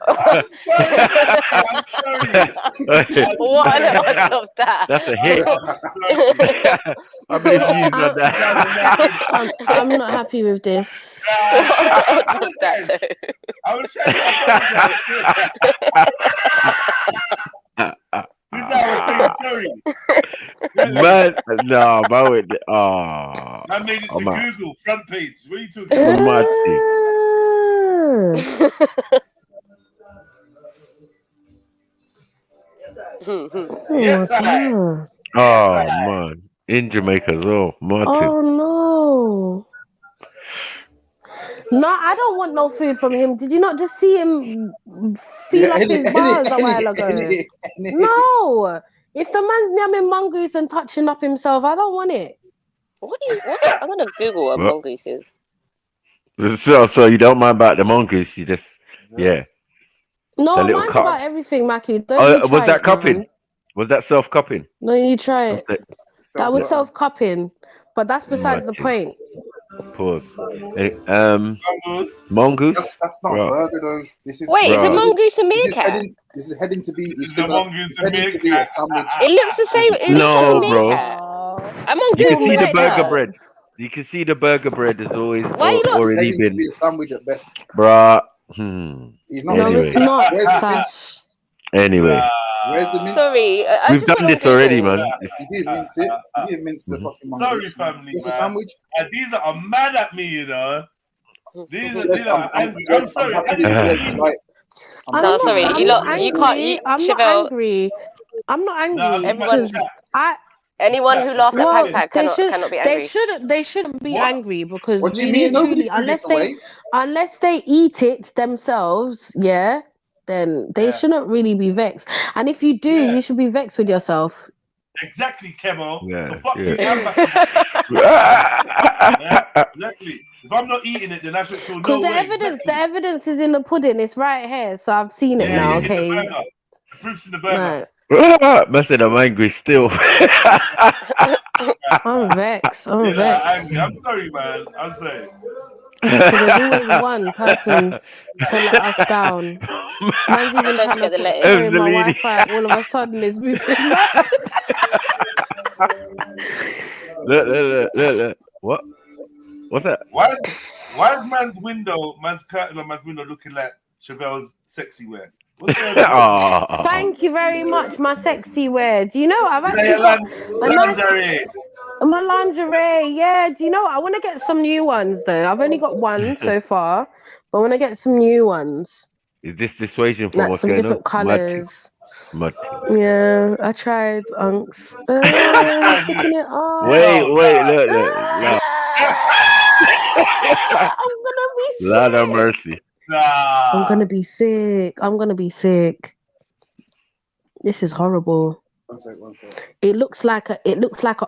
I'm sorry. What are the odds of that? That's a hit. I believe you used that. I'm not happy with this. What are the odds of that, though? I was trying to this I was saying sorry. Man, no, man. I made it to Google front page. What are you talking about? Yes, I. Man, in Jamaica as well, Martin. Oh no. No, I don't want no food from him. Did you not just see him feel up his bars a while ago? No. If the man's namming mongoose and touching up himself, I don't want it. What's that? I'm gonna Google what mongoose is. So you don't mind about the mongoose? You just No, mine's about everything, Mackie. Was that cupping? Man. Was that self-cupping? No, you try it. That was self-cupping, but that's besides the point. Pause. Mongoose? That's not a burger though. Is a mongoose a meerkat? This is heading to be a mongoose a meerkat. It looks the same. No, bro. A mongoose. You can see the burger bread. You can see the burger bread is always already been. To be a sandwich at best, bruh. He's not. No, it's not. Sash. Anyway. Where's the mince? Sorry, we've done this already, man. You did mince it. You didn't mince the fucking mongoose. Sorry, family. What's a sandwich? These are mad at me, you know. These are angry. I'm sorry. No, sorry. You can't. I'm not angry. I'm not angry. Anyone who laughs at Pang Pang cannot be angry. They shouldn't be angry because really and truly, unless they eat it themselves, then they shouldn't really be vexed. And if you do, you should be vexed with yourself. Exactly, Kemo. Yeah, so fuck you. Exactly. If I'm not eating it, then I should feel no way. Because the evidence is in the pudding. It's right here, so I've seen it now. Okay. The proof's in the burger. Man said I'm angry still. I'm vexed. I'm vexed. I'm sorry, man. I'm sorry. Because there's always one person to let us down. Man's even trying to put my Wi-Fi. All of a sudden, it's moving back. Look. What? What's that? Why is man's curtain on man's window looking like Chevelle's sexy wear? What's going on? Thank you very much, my sexy wear. Do you know I've actually got my lingerie? Yeah. Do you know I want to get some new ones though? I've only got one so far, but I want to get some new ones. Is this dissuasion from Like what's some going different on? colours. Mud. Yeah, I tried, unks. Picking it up. Wait, look. I'm gonna be sick. Lord of mercy. I'm gonna be sick. This is horrible. One sec. It looks like an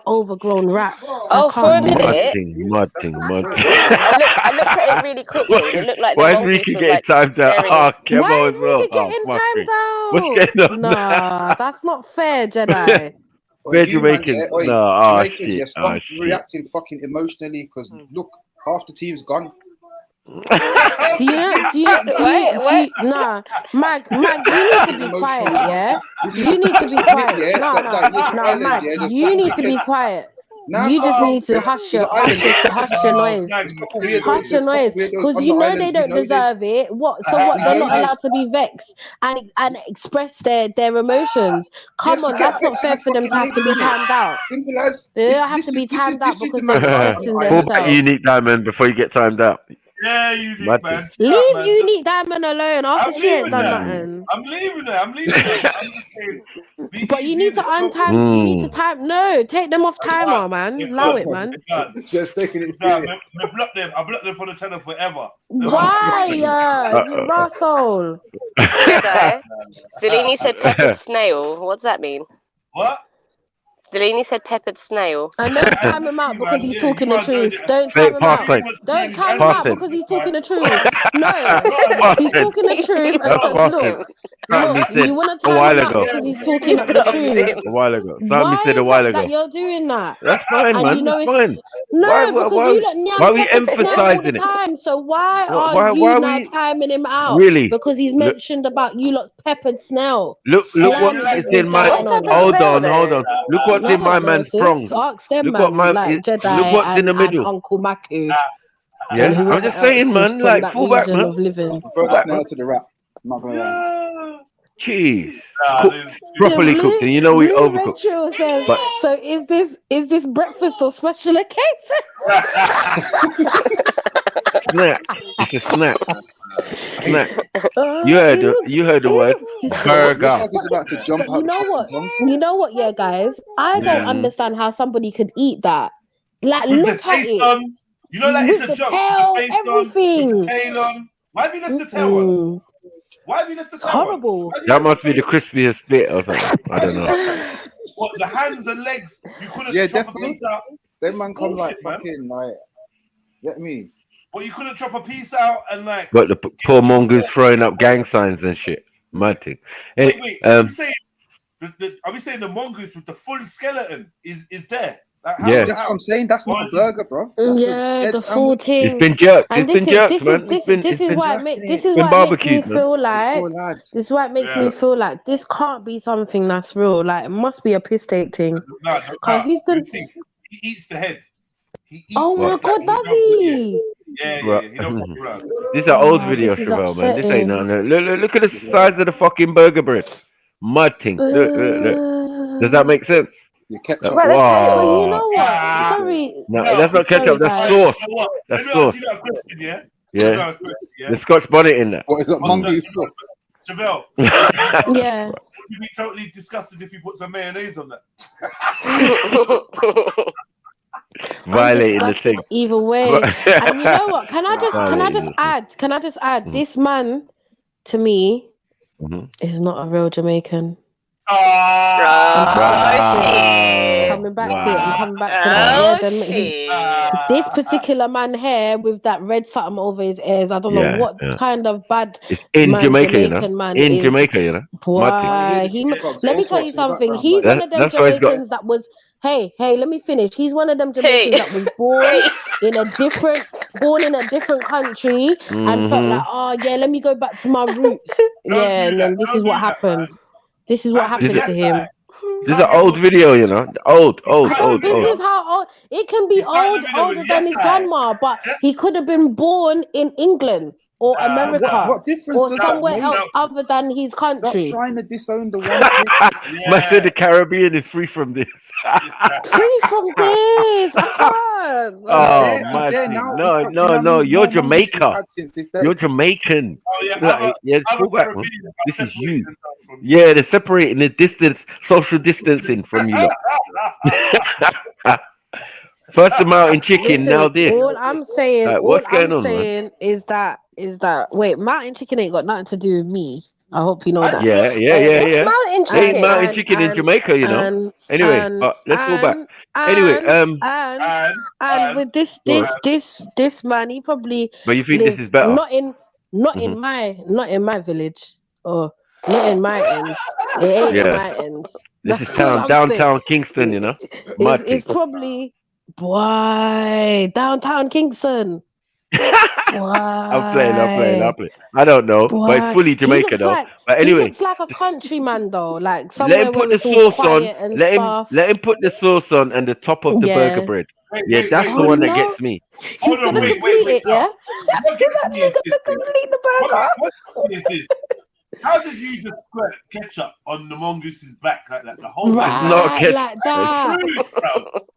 overgrown rat. Oh, for a minute. Mud thing. I looked at it really quickly. It looked like the Why is mongoose Ricky was getting like timed out? staring Oh, at- Kemo Why as is well. Ricky getting timed out? What's going on? Nah, that's not fair, Jedi. Fair Jamaicans. No, Jamaicans, shit. stop reacting fucking emotionally because look, half the team's gone. Do you nah, Mag, you need to be quiet, yeah? You need to be quiet. No, Mag, you need to be quiet. You just need to hush your noise. Hush your noise, because you know they don't deserve it. What? So what? They're not allowed to be vexed and express their emotions. Come on, that's not fair for them to have to be timed out. Simple as they don't have to be timed out because they're expressing Pull back themselves. Unique Diamond before you get timed out. Yeah, Unique, man. Leave Unique Diamond alone after she ain't done nothing. I'm leaving her. I'm just saying, but you need to untime. You need to time. No, take them off timer, man. Allow it, man. Just taking it serious. I blocked them. I blocked them for the channel forever. Why? You asshole. Zelini said peppered snail. What's that mean? What? Zelini said peppered snail. And don't time him out because he's talking the truth. Don't time him out. Don't time him out because he's talking the truth. No, he's talking the truth. Look, you want to time him out because he's talking the truth. A while ago. Somebody said a while ago. That you're doing that. That's fine, man. You know it's fine. No, because you don't why are we emphasizing it? Time. So why are you now timing him out? Really? Because he's mentioned about you lot's peppered snail. Look what's in my. Hold on. Look what's in my man's prongs. Ask them, look what's in the middle. Uncle Maku. Yeah, I'm just saying, man. Like, fall back, man. Throw the snail to the rat. I'm not gonna lie. Cheese. Properly cooked, and you know we overcooked. Says, so is this breakfast or special occasion? Snack. It's a snack. You heard the word burger. You know what, yeah, guys. I don't understand how somebody could eat that. Like, with look at it. You know, like it's a joke. Tail, the face everything. on, the tail on. Why have you left the tail on? Why have you left the tail horrible. On? That must be the crispiest bit or something. I don't know. What, the hands and legs? You couldn't chop a piece out. Them man come like fucking like. Get me. Well, you couldn't chop a piece out and like. But the poor mongoose throwing up gang signs and shit. Mad thing. Wait. Are we saying the mongoose with the full skeleton is there? Like, yeah, that's what I'm saying. That's not a burger, bro. That's the full thing. It's been jerked. It's been jerked, man. This is why it makes me feel like. This is why it makes me feel like this can't be something that's real. Like, it must be a piss take thing. No. He eats the head. He eats my god, does he? Yeah. He don't fuck around. This is an old video, Chevelle, man. This ain't nothing. Look at the size of the fucking burger bread. Mud thing. Look. Does that make sense? You ketchup. Wow. You know what? Sorry. No, that's not ketchup. That's sauce. That's sauce. Yeah. The Scotch bonnet in there. What is that? Mongoose sauce. Chevelle. Yeah. You'd be totally disgusted if you put some mayonnaise on that. Violating the thing. Either way. And you know what? Can I just add? This man, to me, is not a real Jamaican. I'm coming back to it. I'm coming back to that. This particular man here with that red something over his ears. I don't know what kind of bad it's in Jamaica, you know. Man in Jamaica, you know. Why? Let me tell you something. He's one of them Jamaicans that was. Hey, let me finish. He's one of them Jamaicans that was born in a different country and felt like, let me go back to my roots. And then this is what happened. This is what happened to him. This is an old video, you know. Old. This is how old. It can be older than his grandma, but he could have been born in England. or America What difference or does somewhere that else make? other than his country. Stop trying to disown the one. Man said the Caribbean is free from this. Free from this. I can't. Oh, He's my there thing. now. No, Do you know how no, many you're more monkeys he's Jamaica. had since this day? You're Jamaican. Oh yeah, Like, yeah, other pull back, man. Caribbeans are This is you. separating themselves from Yeah, they're separating the distance, social distancing from you lot. First the mountain chicken, Listen, now this. all I'm saying, Like, all what's going I'm on, man? saying is that wait, mountain chicken ain't got nothing to do with me. I hope you know that. Yeah. What's mountain They ain't chicken? mountain chicken in Jamaica, you know. Anyway, let's go back. Anyway, and with this man, he probably but you think this is better? not in my village or not in my ends. It ain't in my ends. This is That's all I'm downtown saying. Kingston, you know. Mad It's probably downtown Kingston. I'm playing. I don't know, but it's fully Jamaica though. But anyway, he looks like a countryman though, like let somewhere him where put the it's all sauce on. quiet and stuff. Let him put the sauce on and the top of the burger bread. Yeah, that's the one that gets me. He's gonna complete it, yeah. What gets me is this thing. Complete the burger. What is this? How did you just squirt ketchup on the mongoose's back like that? The whole Right, It's not ketchup. like that.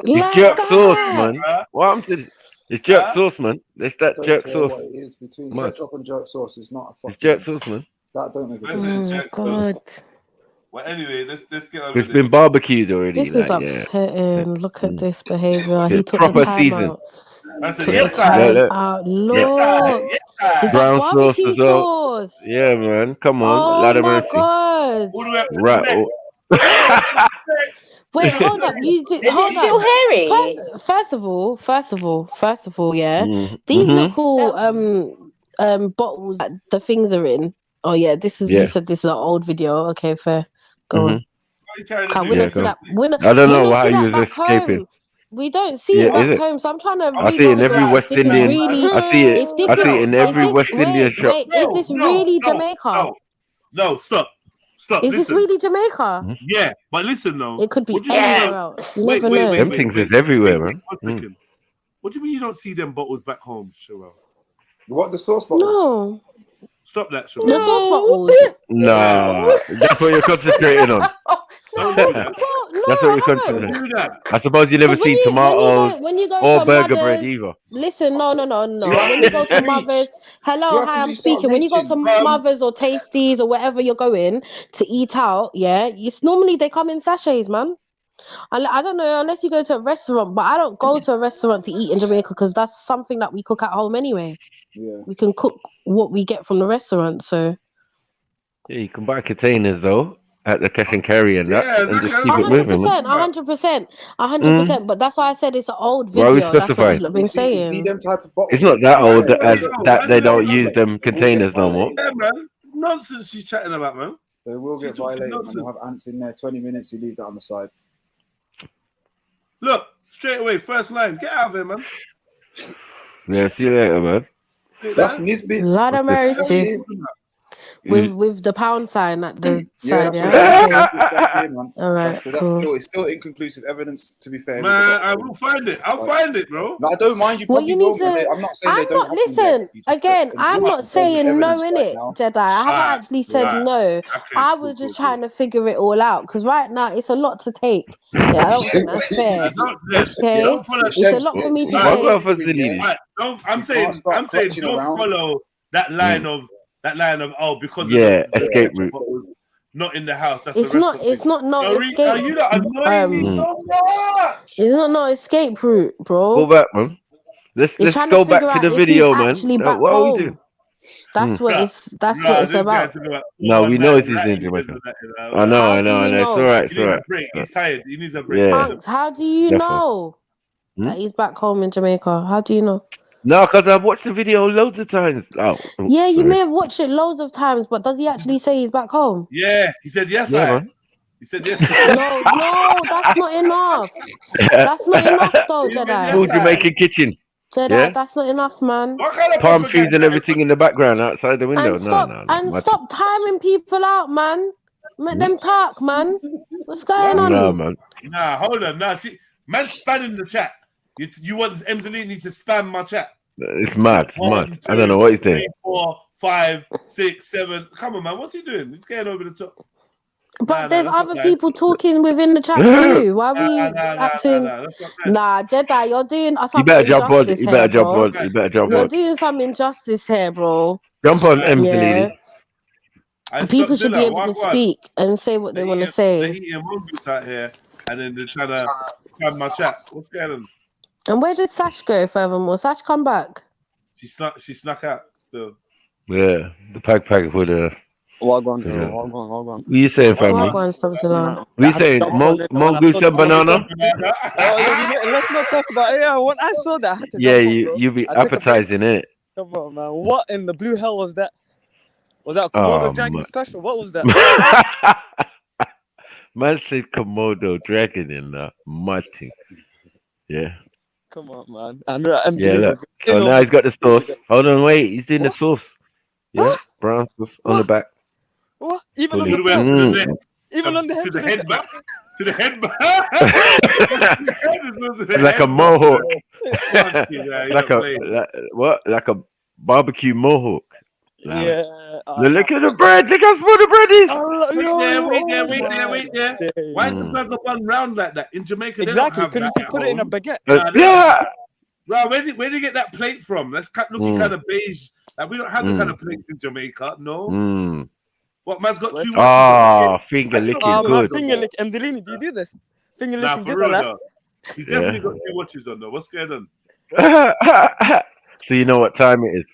It's jerk sauce, man. What I'm saying, it's jerk sauce, man. It's that jerk sauce. What it is between Man. ketchup and jerk sauce is not a fucking. It's jerk sauce, man. That don't make a Listen, difference. jerk God. sauce. Well, anyway, let's get over It's this. been barbecued already. This is like, upsetting. Look at this behavior. He It's took proper the time season. out. I said, Took yes, the time Look. out. Yes, Look. yes, Is that Brown sauce barbecue as well. sauce? Yeah, man. Come on. Oh Lot of my mercy. God. All the way up to the Right. neck. Wait, hold up. You did, Is hold it still up. hairy? First of all, yeah. Mhm. These Mhm. little bottles that the things are in. Oh yeah, this is Yeah. you said this is an old video. Okay, fair. Go on. What are you trying to Can't do? we Yeah, don't see go. that? I don't know we why see you that was back escaping. home. We don't see Yeah, it back is it? home, so I'm trying to I see it in figure every out West if this is Indian. really. I see it. If this I see it in is every this, West Indian shop. wait, is this really Jamaica? No, stop. Is this Listen. really Jamaica? Yeah, but listen though. It could be What do you mean anywhere you else. You Wait, never know. Them things is everywhere, man. 1 second. What do you mean you don't see them bottles back home, Sherelle? What, the sauce bottles? No, Stop that, the Sherelle. sauce bottles. Nah, that's what you're concentrating on. Don't do that. No, That's what I you're haven't. concentrating Don't on. do that. I suppose you never Because seen tomatoes when you go or to burger bread Mothers, either. listen, no. See When you go to reach. Mothers, See hello, what hi, happens I'm you start speaking. When you go to reaching. Mothers or Tasties or wherever you're going to eat out, yeah, it's normally they come in sachets, man. I don't know unless you go to a restaurant, but I don't go to a restaurant to eat in Jamaica because that's something that we cook at home anyway. Yeah. We can cook what we get from the restaurant, so. Yeah, you can buy containers though at the cash and carry and that, Yeah, and just exactly. keep it moving, man. 100%. But that's why I said it's an old Why are we video. That's what specifying? I've been You see saying. them type of bottles. It's not that old as No, that they don't no. use them containers no more. Yeah, man. Nonsense she's chatting about, man. They will get She's talking violated, man. nonsense. They'll have ants in there. 20 minutes, you leave that on the side. Look, straight away, first line. Get out of here, man. Yeah, see you later, man. That's Nisbets. Lot of That's mercy. it. With the pound sign at the Yeah, side, that's yeah. what Okay. that's it, man. All right, That's cool. it's still inconclusive evidence, to be fair. Man, I will find it. I'll find it, bro. No, I don't mind you. Well, Probably you need will, but to. I'm not saying they I'm don't. not. have them Listen there. You just- again. in I'm terms not of saying no evidence in right it, now. Jedi. I haven't actually said right. no. Okay, I was just trying to figure it all out because right now it's a lot to take. Yeah, I don't think that's fair. Okay, Don't follow. it's a lot for me to What take. about for Zilini? Right, I'm You saying, can't start clutching don't around. follow that line of because Yeah, of the escape route. not in the house. That's It's the not. rest of It's not. No Are escape. you not annoying me so much? It's not no escape route, Go bro. back, man. Let's trying go to back figure to out the if he's video, man. actually back What are we home. doing? That's what it's. That's Nah, what it's this about. guy's about No, we know it's in Latin Jamaica. business, I know, How I do know. you It's know? all right. He It's all needs a right. break. He's tired. He needs a break. Yeah. Punks, how do you Definitely. know that he's back home in Jamaica? How do you know? No, because I've watched the video loads of times. Oh, Yeah, you sorry. may have watched it loads of times, but does he actually say he's back home? Yeah, he said yes. Yeah, man. He said yes. No, that's not enough. That's not enough, though, Yes, Jedi. Full Jamaican kitchen. Jedi, Yeah? that's not enough, man. What kind of Palm trees propaganda? and everything in the background outside the window. And stop, No. stop timing people out, man. Let them talk, man. What's going on? No, man. Nah, hold on. Nah, see, man, spam in the chat. You want Emzalini to spam my chat? It's mad. It's mad. 1, I don't know what he's doing. 3, 4, 5, 6, 7. Come on, man. What's he doing? He's getting over the top. But Nah, there's that's other not people nice. talking within the chat too. Why are we Nah, acting? that's not nice. Nah, Jedi, you're doing us You some better jump on. injustice You here, better jump bro. on. You better jump You're on. doing some injustice here, bro. Jump on, Yeah. Emzalini. People should be able to speak and say what they want to They're say. eating mongoose out here, and then they're trying to grab my chat. What's going on? And where did Sash go? Furthermore, Sash come back. She snuck out still. Yeah, the pack for the. Wagwan. What you saying, family? Wagwan, Stopzilla. What you saying? Mongoose and banana? Let's not talk about it. Yeah, when I saw that, I had to Yeah, jump on, you be I took a break. appetizing it. Come on, man. What in the blue hell was that? Was that a Komodo dragon special? What was that? Man said Komodo dragon in the mud thing. Yeah. Come on, man. And Yeah, look. Oh, now he's got the sauce. Hold on, wait. He's doing the sauce. Yeah, brown sauce on the back. What? Even on Fully. the head? Mm. Even on the head? To the head back. To the head back. It's like a mohawk. What? Like a barbecue mohawk. Yeah. Look at the bread. Look how small the bread is. Wait there. Why is the burger bun round like that? In Jamaica, exactly. They don't have Couldn't you put it in a baguette? Yeah. Bro, where do you get that plate from? That's looking kind of beige. Like, we don't have the kind of plate in Jamaica. No. What, man's got 2 watches? Finger licking good. Finger lick. Emzalini, do you do this? Finger licking for good, real, right? though. He's definitely got 2 watches on, though. What's going on? So you know what time it is.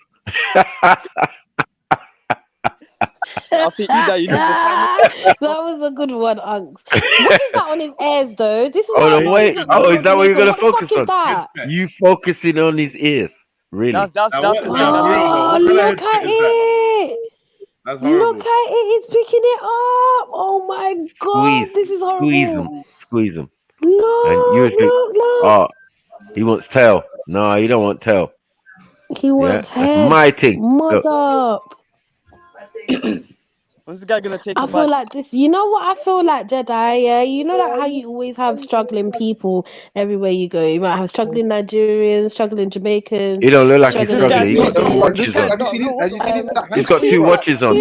After you eat that, you know the time. That was a good one, Unks. What is that on his ears, though? This is wait. Is that what you're gonna focus on? That? You focusing on his ears, really? That's Oh, look at it! That's horrible. Look at it! It's picking it up! Oh my god! This is horrible. Squeeze him. Look! Oh, he wants tail. No, you don't want tail. He wants head. My thing. Mud up. When's the guy gonna take? I feel like this. You know what I feel like, Jedi? Yeah, you know that how you always have struggling people everywhere you go. You might have struggling Nigerians, struggling Jamaicans. He don't look like he's struggling. He's got 2 watches on. Have you seen his He's got 2 watches on.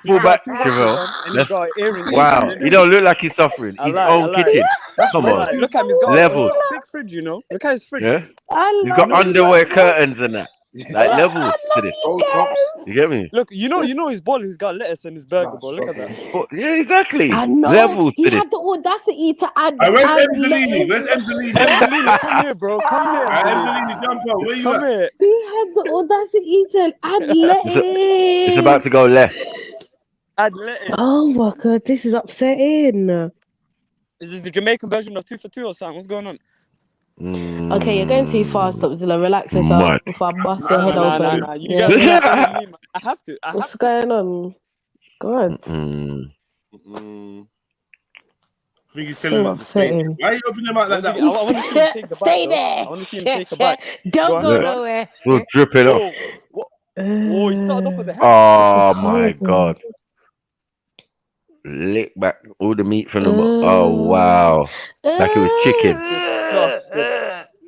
Pull back, Chevelle. Wow, he don't look like he's suffering. His own kitchen. Come on. Look at him. He's got levels. a big fridge, you know. Look at his fridge. Yeah. He's got underwear curtains and that. Like levels to this. You get me? Look, you know his ball. He's got lettuce in his burger, bro. Look at that. Yeah, exactly. I know. Levels he to this. had the audacity to add. Where's Emzalini? Emzalini, come here, bro. Come here. Emzalini, jump on. Where you Come at? here. He had the audacity to add lettuce. It's about to go left. Add lettuce. Oh my god, this is upsetting. Is this the Jamaican version of 2 for 2 or something? What's going on? Okay, you're going too fast, Stopzilla. Relax yourself before I bust your head open. Nah. You guys are me, man. I have to. What's going on? God. I think he's telling us to stay. Why are you opening him out like that? I want to see him take the bite. Stay there. I want to see him take a bite. Don't go nowhere. We'll drip it off. Oh, he started off with the head. Oh my god. Lick back all the meat from the oh wow. Like it was chicken.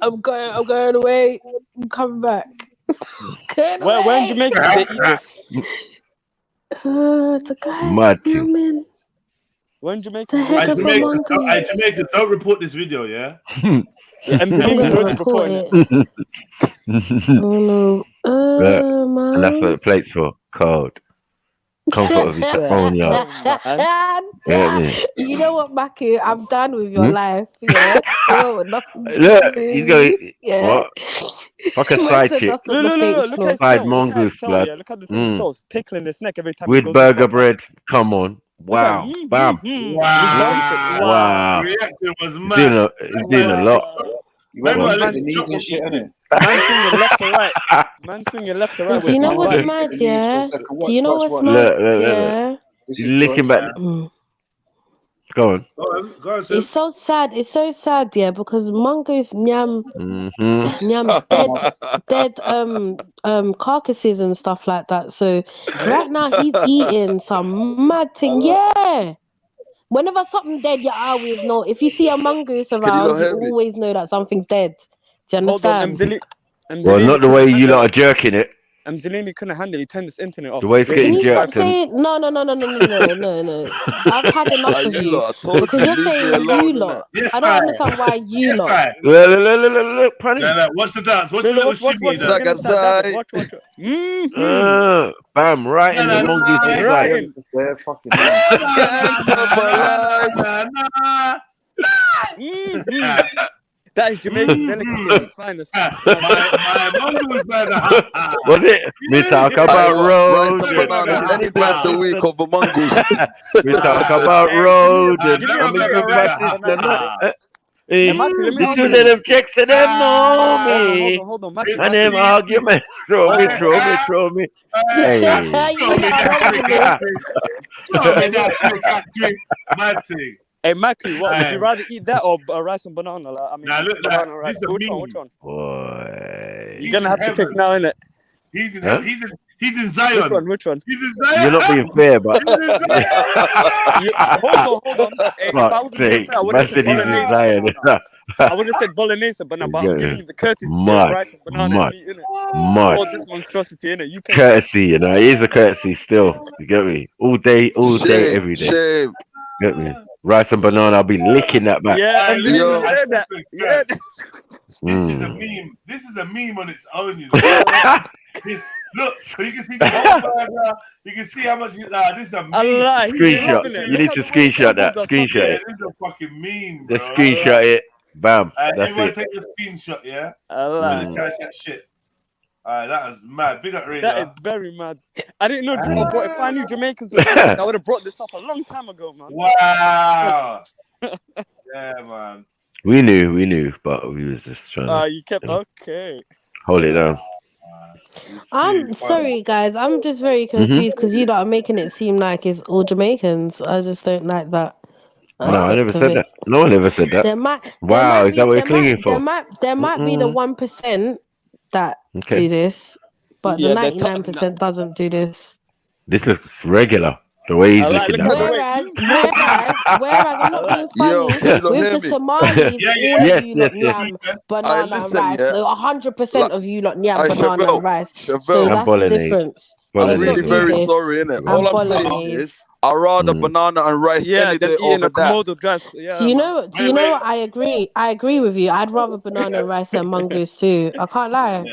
I'm going away. I'm coming back. Where in Jamaica did they eat this? The guy. Mad. Where in Jamaica? Jamaica, don't report this video, yeah? Emzalini don't report it. Oh no. Man. And that's what the plate's for. Cold. Comfort of his own yard. You know what, Maki? I'm done with your life. Yeah. Look, he's going. What? Fucking side chick. Look at side mongoose blood. Look at the toes tickling his neck every time. With burger bread. Come on. Wow. Bam. Wow. Reaction was He's mad. doing a lot. Man's swinging left to right. Do you know what's mad, yeah? Do you know what's mad, yeah? He's licking back. Go on. It's so sad. It's so sad, yeah, because Mongoose nyam dead carcasses and stuff like that. So right now he's eating some mad thing. Yeah. Whenever something dead, you always know. If you see a mongoose around, you always know that something's dead. Do you Hold on, understand? Well, not the way you lot are jerking it. Zelini couldn't handle it. He turned this internet off. The way it's Can getting you stop jerked. saying no? I've had enough of you you lot, I told because you, you're leave me saying alone, you innit? lot. Yes, I don't I. understand why you Yes, lot. I. Look, Pranny. Yeah, watch the dance. Watch the little shimmy. Watch. Bam, right in the mongoose Right side. in. They're fucking Gangster for life. That is Jamaican delicacy at its finest. My mongoose brother. Was it? Me talk I about want rice road. and banana any day of the week over mongoose. We talk about road. Give me a plate of rice and banana. Hey, Matthew, let me The ask two you of this. them checks and them know me. Hold on, Matthew. And them argument. Throw me. Hey. Hey, Matthew, what would you rather eat that or rice and banana? Like, I mean, Now look, banana rice. Which one? Boy. You're gonna have to pick now, innit? He's in Zion. Which one? He's in Zion. You're not being fair, but Hold on. Hey, if I wasn't being fair, I would have said bolognese. I would have said bolognese, but I'm giving you the courtesy of rice and banana and meat, innit? Much. Oh, this monstrosity, innit? You Courtesy, you know, it is a courtesy still. You get me? All day, every day. Shame. Get me? Rice and banana, I'll be licking that back. Yeah, Yo. yeah. This is a meme. This is a meme on its own, you know. Look, you can see the whole burger. You can see how much. This is a meme. Screenshot. You need to screenshot that. Screenshot it. This is a fucking meme, bro. Just screenshot it. Bam. That's everyone it. take the screenshot, yeah? Allah. Try that shit. That was mad. Big up Radar. That is very mad. I didn't know, but if I knew Jamaicans were this, I would have brought this up a long time ago, man. Wow. Yeah, man. We knew, but we was just trying to You kept okay. hold it down. I'm sorry, guys. I'm just very confused because you lot are making it seem like it's all Jamaicans. I just don't like that. No, I never said that. No one ever said that. Wow, is that what you're clinging for? There might be the 1% that do this, but the 99% doesn't do this. This looks regular. The way he's looking at it. Whereas I'm not being funny, with the Somalis, all of you lot nyam banana and rice. So 100% of you lot nyam banana and rice. So that's the difference. I'm really very sorry, innit? All I'm saying is, I'd rather banana and rice any day over that. Yeah, do you know what? I agree with you. I'd rather banana and rice than mongoose too. I can't lie.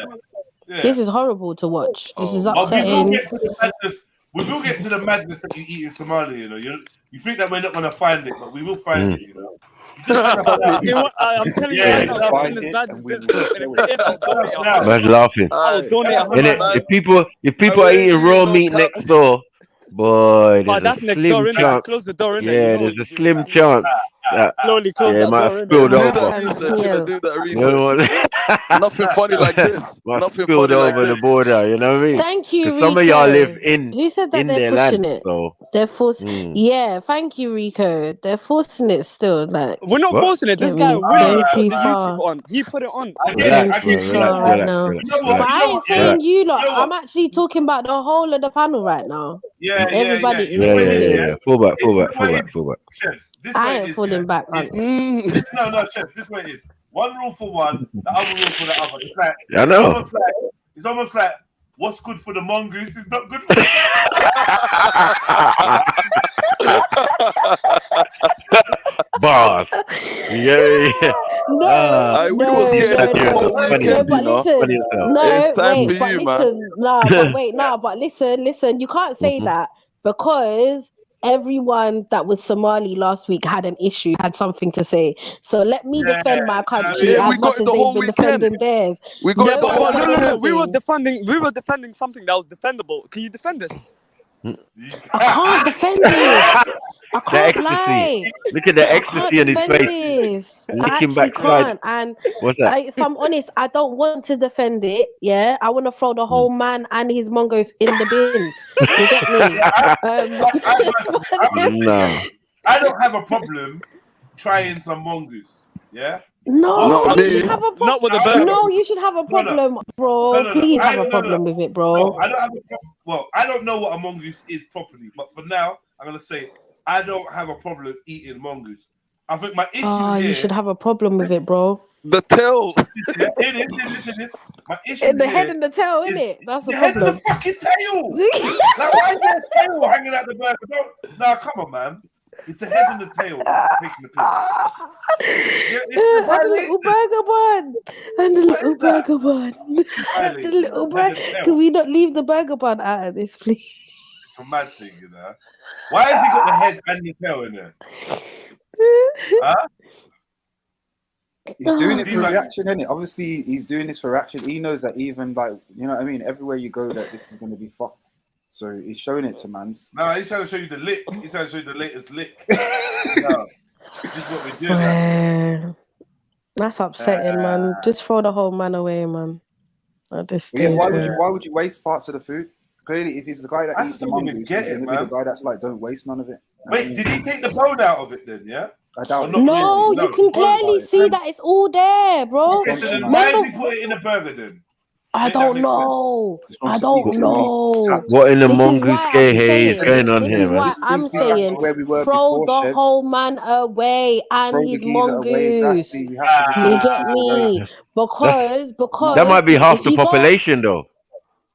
Yeah. This is horrible to watch. This is upsetting. We will get to the madness that you eat in Somalia, you know. You think that we're not going to find it, but we will find it, you know. I'm telling you right now, find as it bad as and this. Man's laughing. If people are eating raw meat next door, boy, there's a slim chance. Close the door, yeah, there's a slim chance. Slowly close that might door. Have spilled Do that research. Nothing funny like this. Nothing spilled funny over like the border. You know what I mean? Thank you, Rico. Some of y'all live in. Who said that in they're their pushing land, it? so. They're forcing. Yeah, thank you, Rico. They're forcing it still. Like we're not forcing it. This guy willingly put the YouTube on. He put it on. Relax. But I ain't saying you lot. I'm actually talking about the whole of the panel right now. Yeah, everybody. Yeah. Fall back. I ain't falling back. No, Chef. This way it is. One rule for one, the other rule for the other. It's like, I know. It's almost like what's good for the mongoose is not good for the boss. Yeah. No, we was getting but listen, you can't say that because everyone that was Somali last week had an issue, had something to say. So let me defend my country as much as they've been defending theirs. We got the whole no. We were defending something that was defendable. Can you defend this? I can't defend this. I can't lie. Look at the ecstasy on his face. I actually can't. And if I'm honest, I don't want to defend it. Yeah, I want to throw the whole man and his mongoose in the bin. You get me? No. I don't have a problem trying some mongoose. Yeah. No, you should have a problem. Not with a burger. No, you should have a problem, bro. Please have a problem with it, bro. No, I don't have a problem. Well, I don't know what a mongoose is properly, but for now, I'm gonna say I don't have a problem eating mongoose. I think my issue here. You should have a problem with it, bro. The tail. Listen, this. My issue In the head and the tail, isn't it? That's the head problem. and the fucking tail. Like, why is there a tail hanging out the burger? Nah, come on, man. It's the head and the tail taking the piss. And the little burger bun. And the little burger bun. And the little burger. Can we not leave the burger bun out of this, please? It's a mad thing, you know. Why has he got the head and the tail in there? Huh? He's doing it for reaction, isn't it? Obviously, he's doing this for reaction. He knows that even, like, you know what I mean? Everywhere you go, that this is going to be fucked. So he's showing it to mans. No, he's trying to show you the lick. He's trying to show you the latest lick. No, this is what we're doing. That's upsetting, man. Just throw the whole man away, man. Why would you waste parts of the food? Clearly, if he's the guy that eats the mongoose, he's going to be the guy that's like, don't waste none of it. Wait, did he take the bone out of it then, yeah? I doubt it. No, you can clearly see that it's all there, bro. Okay, so then why does he put it in a burger then? I don't know. I don't know. What in the mongoose scare is going on here, man? This is why I'm saying throw the whole man away and his mongoose. You get me? Because that might be half the population, though.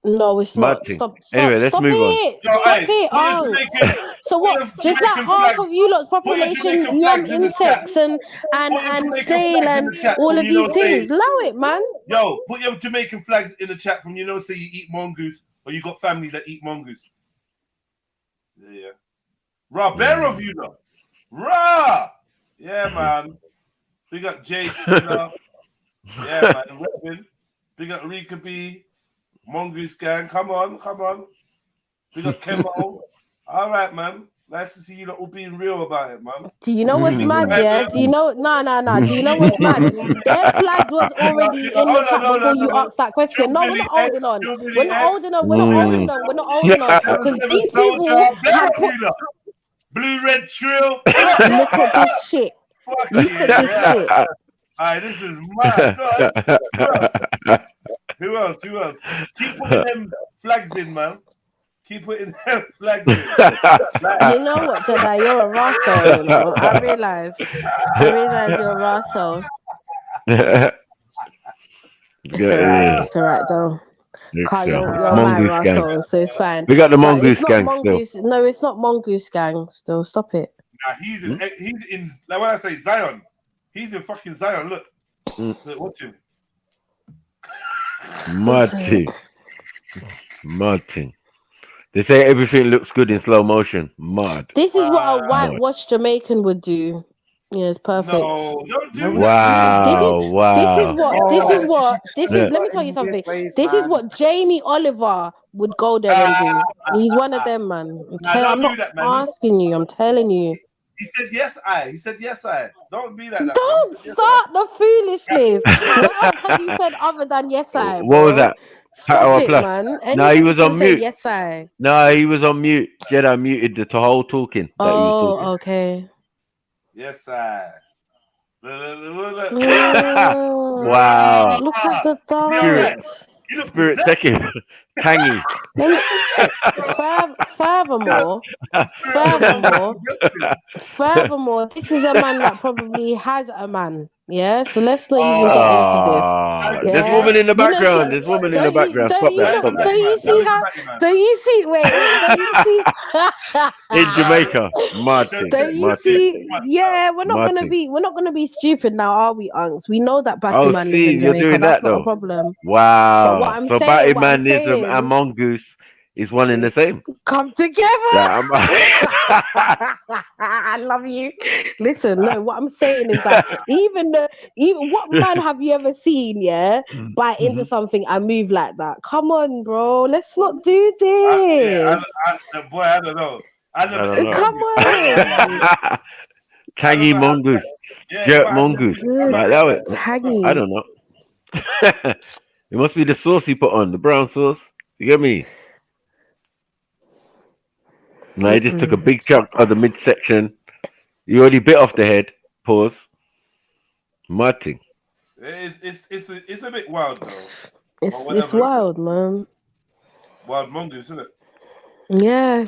No, it's not. Stop. Anyway, let's move on. Stop it. So what? Just like half of you lot's population yum insects and snail and all of these things. Allow it, man. Yo, put your Jamaican flags in the chat from say you eat mongoose or you got family that eat mongoose. Yeah. Raw, bear of you lot. Raw. Yeah, man. We got Jake. Yeah, man. Robin. We got Rika B. Mongoose gang, come on. We got Kemo. All right, man. Nice to see you all being real about it, man. Do you know what's mad, yeah? Do you know? No. Do you know what's mad? Their flags was already in the chat before you asked that question. No, we're not holding on. We're not holding on. Because these people have put... Blue, red, trill. Look at this shit. Look at this shit. Alright, this is mad. Who else? Keep putting them flags in, man. Keep putting them flags in. You know what, Jedi? You're a rascal, you know. I realize you're a rascal. It's alright, though. Carl, you're my rascal, so it's fine. We got the mongoose gang still. No, it's not mongoose gang still. Stop it. Nah, he's in like when I say Zion, he's in fucking Zion. Look, watch him. Mad thing. They say everything looks good in slow motion. Mad. This is what a whitewashed Jamaican would do. Yeah, it's perfect. No, don't do Let me tell you something. This is what Jamie Oliver would go there and do. He's one of them, man. I'm not asking you. I'm telling you. He said yes, I. Don't be like that. Don't start the foolishness. What else have you said other than yes, I? What was that? Stop it, man. No, he was on mute. Yes, I. No, he was on mute. Jedi muted the whole talking. Oh, okay. Yes, I. Wow. Look at the dogs. Spirit second. Tangy. Furthermore, this is a man that probably has a man. Yeah, so let's not even get into this. Yeah? There's woman in the background. Stop that. Don't you see? Wait. Don't you see? In Jamaica, Don't you see? Yeah, we're not gonna be stupid now, are we, Unks? We know that Batty Man lives in Jamaica. That's not a problem. Wow. So Batty Manism and Mongoose is one in the same. Come together. I love you. Listen, no, what I'm saying is that even what man have you ever seen, bite into something and move like that? Come on, bro. Let's not do this. I don't know. Come on. Tangy mongoose. Jerk mongoose. Like that was tangy. I don't know. It must be the sauce he put on, the brown sauce. You get me? No, he just took a big chunk of the midsection. You already bit off the head. Pause. Martin. It's a bit wild though. It's wild, man. Wild mongoose, isn't it? Yeah.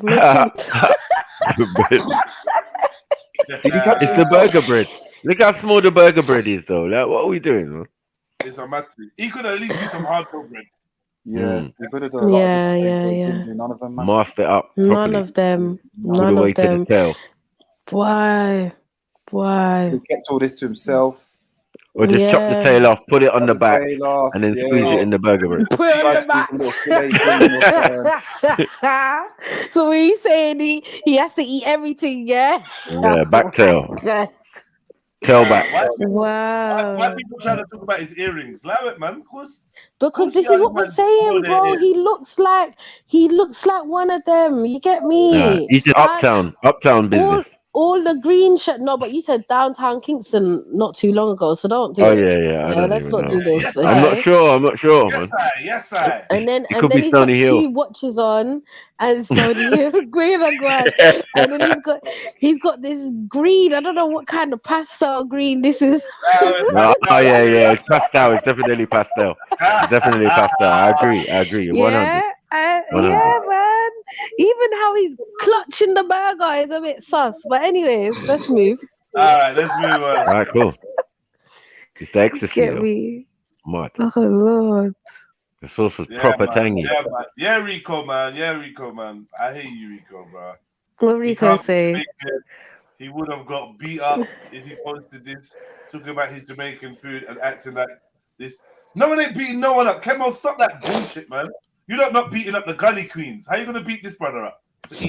It's the burger bread. Look how small the burger bread is, though. Like, what are we doing, man? It's a matter. He could at least use some hardcore bread. Yeah, he could have done a lot of different things. None of them, man. Master it up None properly. of them. All None the way of them. to the tail. Why? He kept all this to himself. Or just chop the tail off, put it on the back, off, and then squeeze it in the burger bread. Put it on the back. So he's saying he has to eat everything, yeah? Yeah, back tail. Tail back. Wow. Why people trying to talk about his earrings? Allow it, man. Because this is what we're saying, bro. He looks like one of them. You get me? Yeah. He's just uptown business. All the green shirt. No, but you said downtown Kingston not too long ago, so don't do it. Yeah. Let's not do this. Yes, okay? I'm not sure, man. Yes, I. And then It could he's be got Stony Hill. 2 watches on and Stony Hill, green and white. And then he's got this green. I don't know what kind of pastel green this is. It's pastel. It's definitely pastel. I agree. 100. Yeah, man. Even how he's clutching the burger is a bit sus. But anyways, let's move. All right, let's move on. All right, cool. It's the ecstasy. Get me. Mad. Oh Lord. The sauce was proper tangy. Yeah, Rico, man. I hate you, Rico, bro. What Rico say? He would have got beat up if he posted this, talking about his Jamaican food and acting like this. No one ain't beating no one up. Kemo, stop that bullshit, man. You're not beating up the gully queens. How you gonna beat this brother up?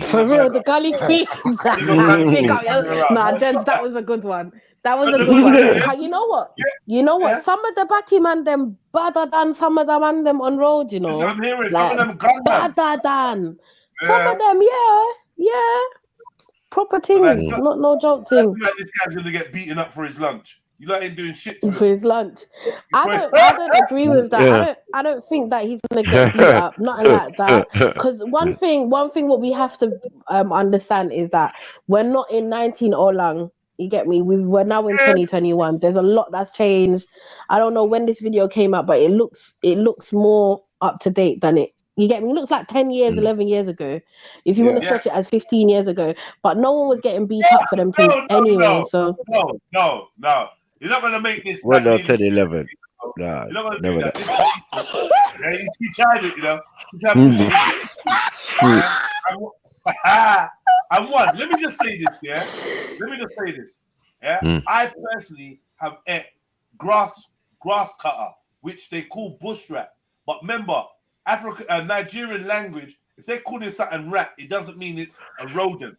For real, the gully queens. Nah, Jens, that was a good one. You know what? Yeah. Some of the batty man them better than some of the man them on road, you know. I'm hearing some of them gun better than some of them, yeah. Proper things, not no joke thing. Like this guy's gonna get beaten up for his lunch. You like him doing shit for his lunch. I don't agree with that. Yeah. I don't think that he's gonna get beat up. Nothing like that. Because one thing what we have to understand is that we're not in 19 or long. You get me? We're now in 2021. There's a lot that's changed. I don't know when this video came out, but it looks more up to date than it. You get me? It looks like 10 years, 11 years ago. If you want to stretch it as 15 years ago, but no one was getting beat up for them things anyway. So no. You're not gonna make this. Well, no, 10, 11. Nah, you're not gonna never do that. He tried it, you know. I won. Let me just say this, yeah. I personally have ate grass cutter, which they call bush rat. But remember, Nigerian language, if they call this something rat, it doesn't mean it's a rodent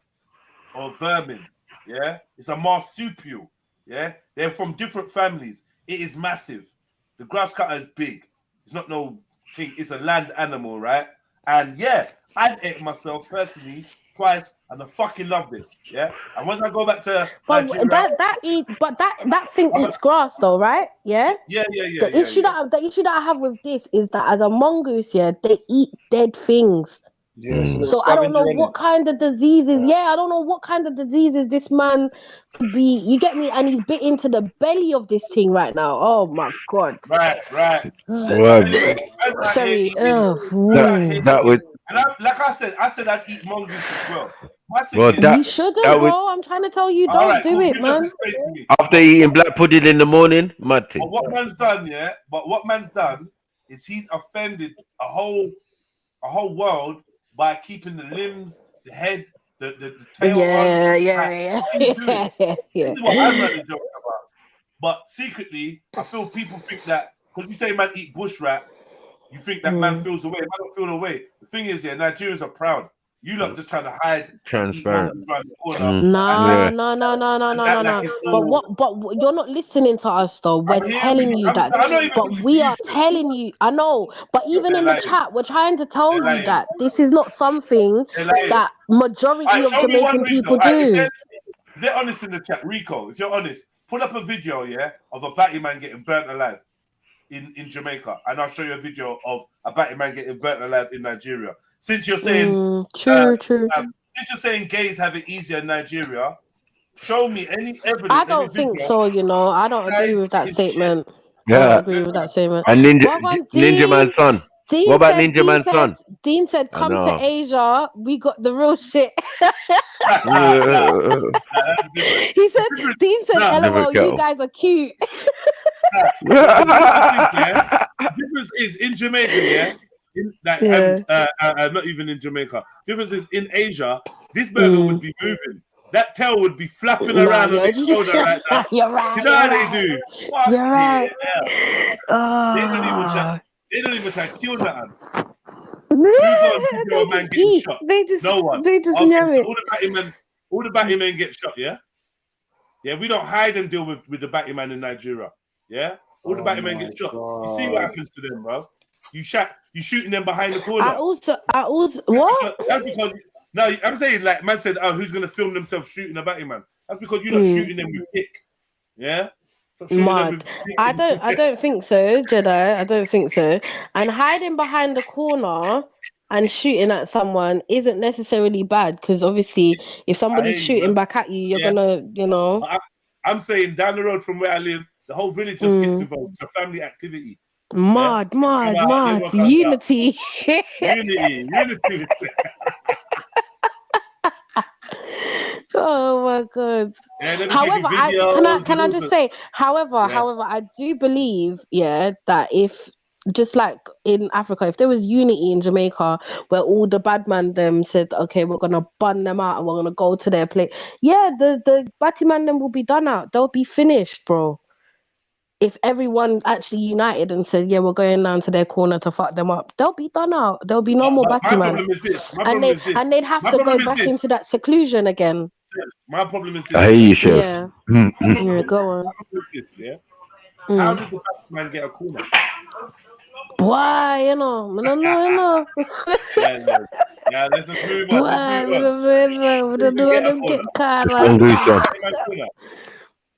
or vermin. Yeah, it's a marsupial. Yeah, they're from different families. It is massive. The grass cutter is big. It's not no thing. It's a land animal, right? And yeah, I've ate myself personally twice, and I fucking loved it. Yeah, and once I go back to Nigeria, that thing eats grass though, right? Yeah. The issue that I have with this is that as a mongoose, they eat dead things. Yeah, so I don't know what kind of diseases. Yeah, I don't know what kind of diseases this man could be. You get me? And he's bit into the belly of this thing right now. Oh my god. Right. Sorry. That would. And like I said I'd eat mongoose as well. You shouldn't, bro. I'm trying to tell you, don't do it, man. After eating black pudding in the morning, mad thing. But what man's done is he's offended a whole world by keeping the limbs, the head, the tail. Yeah. This is what I'm really joking about. But secretly, I feel people think that because we say man eat bush rat, you think that man feels away. Man don't feel away. The thing is, Nigerians are proud. You lot just trying to hide. Transparent. No. But you're not listening to us though. We're telling you that. But we are telling you. I know. But even in the chat, we're trying to tell you that this is not something that majority of Jamaican people do. If they're honest in the chat, Rico, if you're honest, pull up a video, of a batty man getting burnt alive in Jamaica, and I'll show you a video of a batty man getting burnt alive in Nigeria. Since you're saying true. Since you're saying gays have it easier in Nigeria, show me any evidence. I don't think so. I don't agree with that statement. Yeah, I don't agree with that statement. And Ninja Man's son. What about Ninja Man's son? Dean said, come to Asia. We got the real shit. He said, Dean said, LOL, you guys are cute. The difference is in Jamaica, not even in Jamaica. Difference is in Asia, this burger would be moving. That tail would be flapping around on his shoulder right now. You're right. You know how they do? Fuck you're right. Yeah. They don't even try to kill that. Man getting shot? No one. They just know it. All the batty men get shot, yeah? Yeah, we don't hide and deal with the batty man in Nigeria. Yeah? All the batty men get shot. God. You see what happens to them, bro? You shooting them behind the corner. I also what? That's because no, I'm saying like man said, oh, who's gonna film themselves shooting a batty man? That's because you're not shooting them with pick. Yeah? Mad. I don't think so, Jedi. I don't think so. And hiding behind the corner and shooting at someone isn't necessarily bad, because obviously if somebody's shooting back at you, you're gonna, you know. I'm saying down the road from where I live, the whole village just gets involved. It's a family activity. Mad. Unity. Unity. Oh my god. Yeah, however, can I just say, however, I do believe, that if just like in Africa, if there was unity in Jamaica where all the bad man them said, okay, we're gonna bun them out and we're gonna go to their place, the batty man them will be done out. They'll be finished, bro. If everyone actually united and said, we're going down to their corner to fuck them up, they'll be done out. There'll be no more batty man. And they'd have to go back into that seclusion again. My problem is this. I hear you, Chef. Yeah. Go on. How did the batty man get a corner? Why, no. Yeah, let's just move on.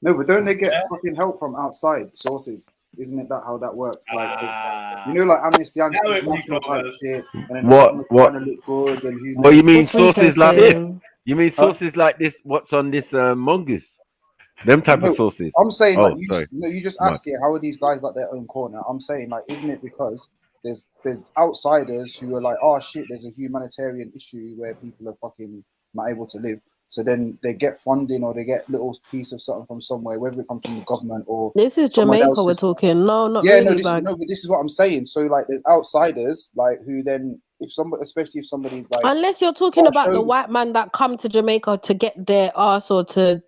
No, but don't they get fucking help from outside sources? Isn't it that how that works? Like, you know, like Amnesty International type shit. And then what to look good and you mean sources like this? You mean sources like this? What's on this Mongoose? Them type of sources. I'm saying you just asked here, how are these guys got their own corner? I'm saying like, isn't it because there's outsiders who are like, oh shit, there's a humanitarian issue where people are fucking not able to live. So then they get funding or they get little piece of something from somewhere, whether it comes from the government or this is Jamaica we're talking. No, not really. But this is what I'm saying. So like there's outsiders like who then especially if somebody's like, unless you're talking about the white man that come to Jamaica to get their ass or to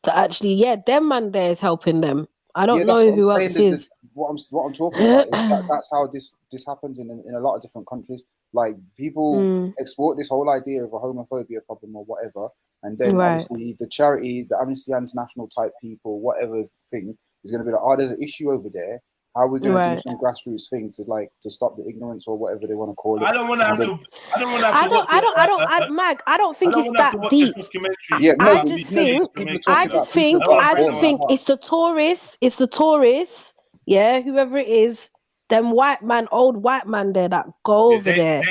actually them man there is helping them. I don't know who else is. What I'm talking about is that's how this happens in a lot of different countries. Like people export this whole idea of a homophobia problem or whatever, and then obviously the charities, the Amnesty International type people, whatever thing is going to be like, oh, there's an issue over there. How are we going to do some grassroots thing to stop the ignorance or whatever they want to call it? I don't want to have to. Mag, I don't think it's that deep. I just think it's the tourists. It's the tourists. Yeah, whoever it is. Them old white man there that go over there,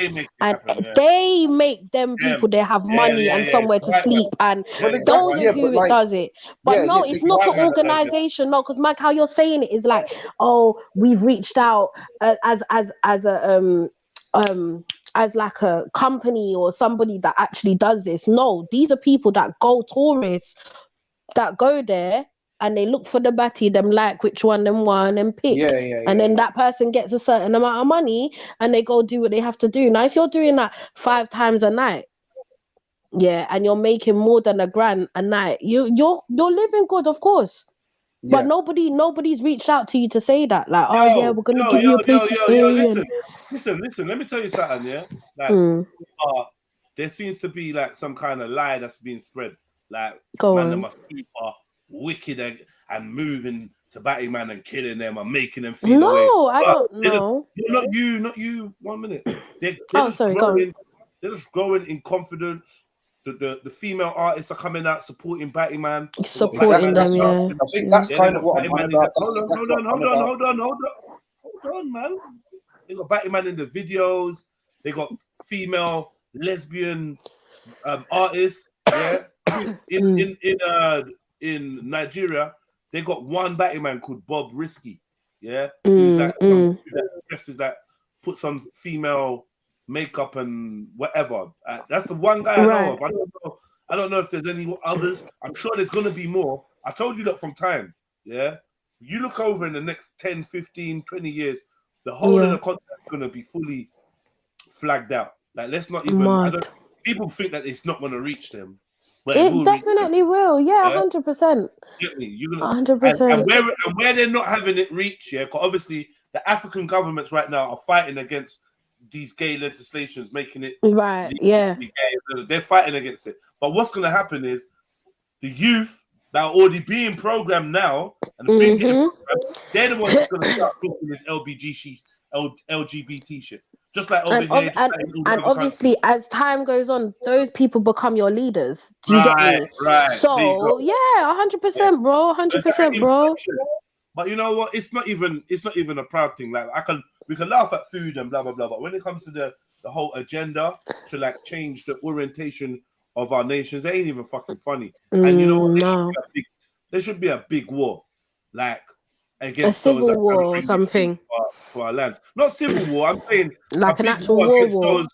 they make them people. They have money and somewhere to sleep, and those are who it does it. But no, it's not an organization. No, because Mike, how you're saying it is like, oh, we've reached out as like a company or somebody that actually does this. No, these are people that go tourists that go there. And they look for the batty, them like which one them want and pick. And then that person gets a certain amount of money and they go do what they have to do. Now, if you're doing that 5 times a night, and you're making more than $1,000 a night, you're living good, of course. But nobody's reached out to you to say that. Like, we're gonna give you a place to stay. Listen, let me tell you something, Like there seems to be like some kind of lie that's being spread. Like them are super wicked and moving to batty man and killing them and making them feel away. No, I don't know. Not you. 1 minute. They're just growing in confidence. The female artists are coming out supporting batty man. Supporting them, I think that's kind of what I'm on about. Hold on, man. They got batty man in the videos. They got female lesbian artists. Yeah. In Nigeria, they got one batty man called Bob Risky. Yeah, who's that dresses that put some female makeup and whatever. That's the one guy I know of. I don't know if there's any others. I'm sure there's going to be more. I told you that from time. Yeah. You look over in the next 10, 15, 20 years, the whole of the content is going to be fully flagged out. Like, let's not even. People think that it's not going to reach them. But it definitely will. Yeah, 100%. You're gonna, 100%. And where they're not having it reach, because obviously the African governments right now are fighting against these gay legislations, making it gay. They're fighting against it. But what's going to happen is the youth that are already being programmed now and being getting programmed, they're the ones that's going to start talking this LGBT shit. Just like over here. And obviously, as time goes on, those people become your leaders. Do you get me? Right. So, 100%, bro. 100%, bro. But you know what? It's not even a proud thing. Like we can laugh at food and blah blah blah. But when it comes to the whole agenda to like change the orientation of our nations, it ain't even fucking funny. And you know what? There should be a big war, like against a civil war or something to our lands. Not civil war. I'm saying like an actual war. Those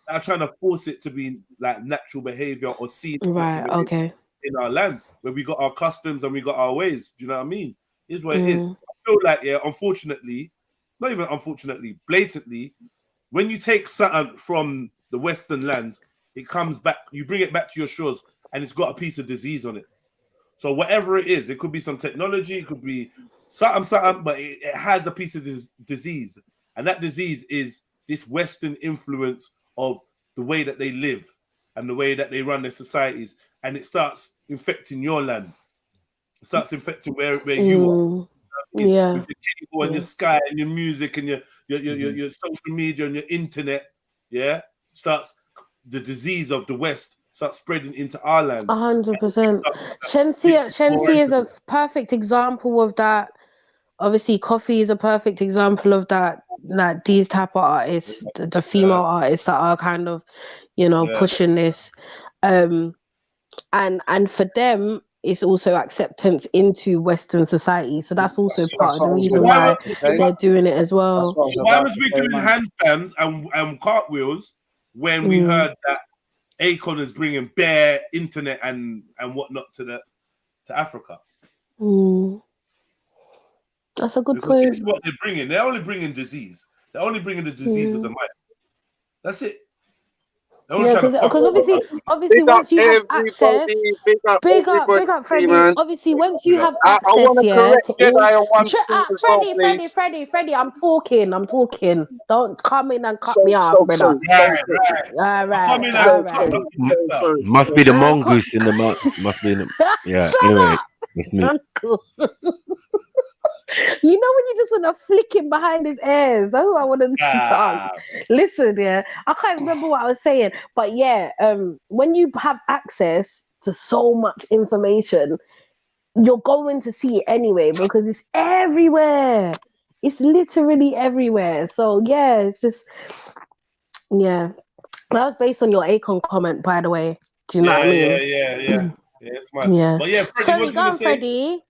that are trying to force it to be like natural behavior or seen in our lands where we got our customs and we got our ways. Do you know what I mean? Is what it is. I feel like, unfortunately, not even unfortunately, blatantly, when you take something from the Western lands, it comes back, you bring it back to your shores, and it's got a piece of disease on it. So whatever it is, it could be some technology, it could be something, but it has a piece of this disease. And that disease is this Western influence of the way that they live and the way that they run their societies. And it starts infecting your land. It starts infecting where you are. With your cable and your Sky and your music and your social media and your internet, starts the disease of the West starts spreading into our land. 100%. Shensi is a perfect example of that. Obviously, Coffee is a perfect example of that. Like these type of artists, the female artists that are kind of, pushing this, and for them, it's also acceptance into Western society. So that's also part of the reason why they're doing it as well. Why was we doing handstands and cartwheels when we heard that Akon is bringing bare internet and whatnot to Africa? That's a good point. This is what they're bringing. They're only bringing disease. They're only bringing the disease of the mind. That's it. Because obviously, once you have access, big up, Freddie. Obviously, once you have access, Freddie, I'm talking. Don't come in and cut me off, brother. All right. Must be the mongoose in the mouth. Must be anyway. Uncle. You know when you just want to flick him behind his ears. That's what I want to listen. I can't remember what I was saying, but when you have access to so much information, you're going to see it anyway because it's everywhere. It's literally everywhere. So it's just that was based on your Akon comment, by the way. Do you know what I mean? Yeah. It's mad. But Freddie, sorry, go on, Freddie.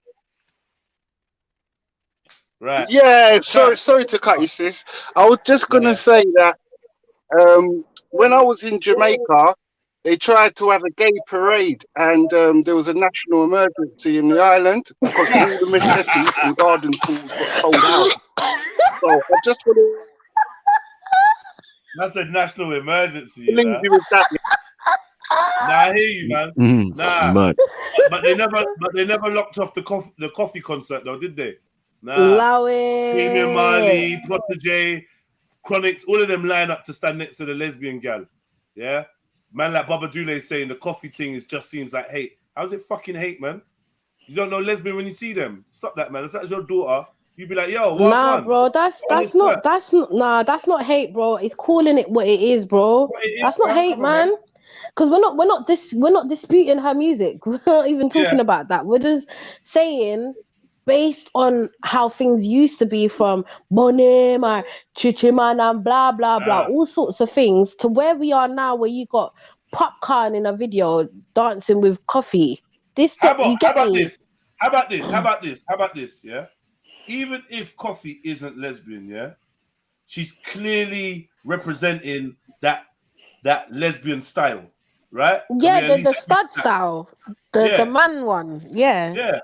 Right. Yeah, sorry to cut you, sis. I was just gonna say that when I was in Jamaica, they tried to have a gay parade, and there was a national emergency in the island because all the machetes and garden tools got sold out. So I just want to. That's a national emergency. Leave you with that. I hear you, man. But they never locked off the coffee concert, though, did they? Damian Marley, Protege, Chronics, all of them line up to stand next to the lesbian gal. Yeah, man, like Baba Dule saying the coffee thing just seems like hate. How's it fucking hate, man? You don't know lesbian when you see them. Stop that, man. If that's your daughter, you'd be like, yo, what? Nah, bro, that's not hate, bro. It's calling it what it is, bro. That's not hate, man. Because we're not disputing her music. We're not even talking about that. We're just saying, based on how things used to be from Bonema, Chichiman, and blah blah blah, all sorts of things, to where we are now, where you got Popcorn in a video dancing with Coffee. How about this? Yeah. Even if Coffee isn't lesbian, she's clearly representing that lesbian style, right? Yeah, the stud style, the man one. Yeah. Yeah.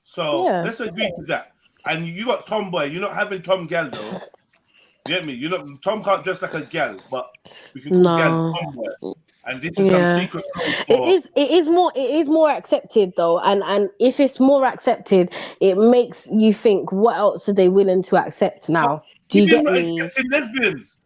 So let's agree to that. And you got tomboy. You're not having Tom gal though. You get me? You're not. Tom can't dress like a gal, but we can call gal tomboy. And this is some secret code it is more accepted though, and if it's more accepted, it makes you think, what else are they willing to accept now? Do you get me? Accepting lesbians.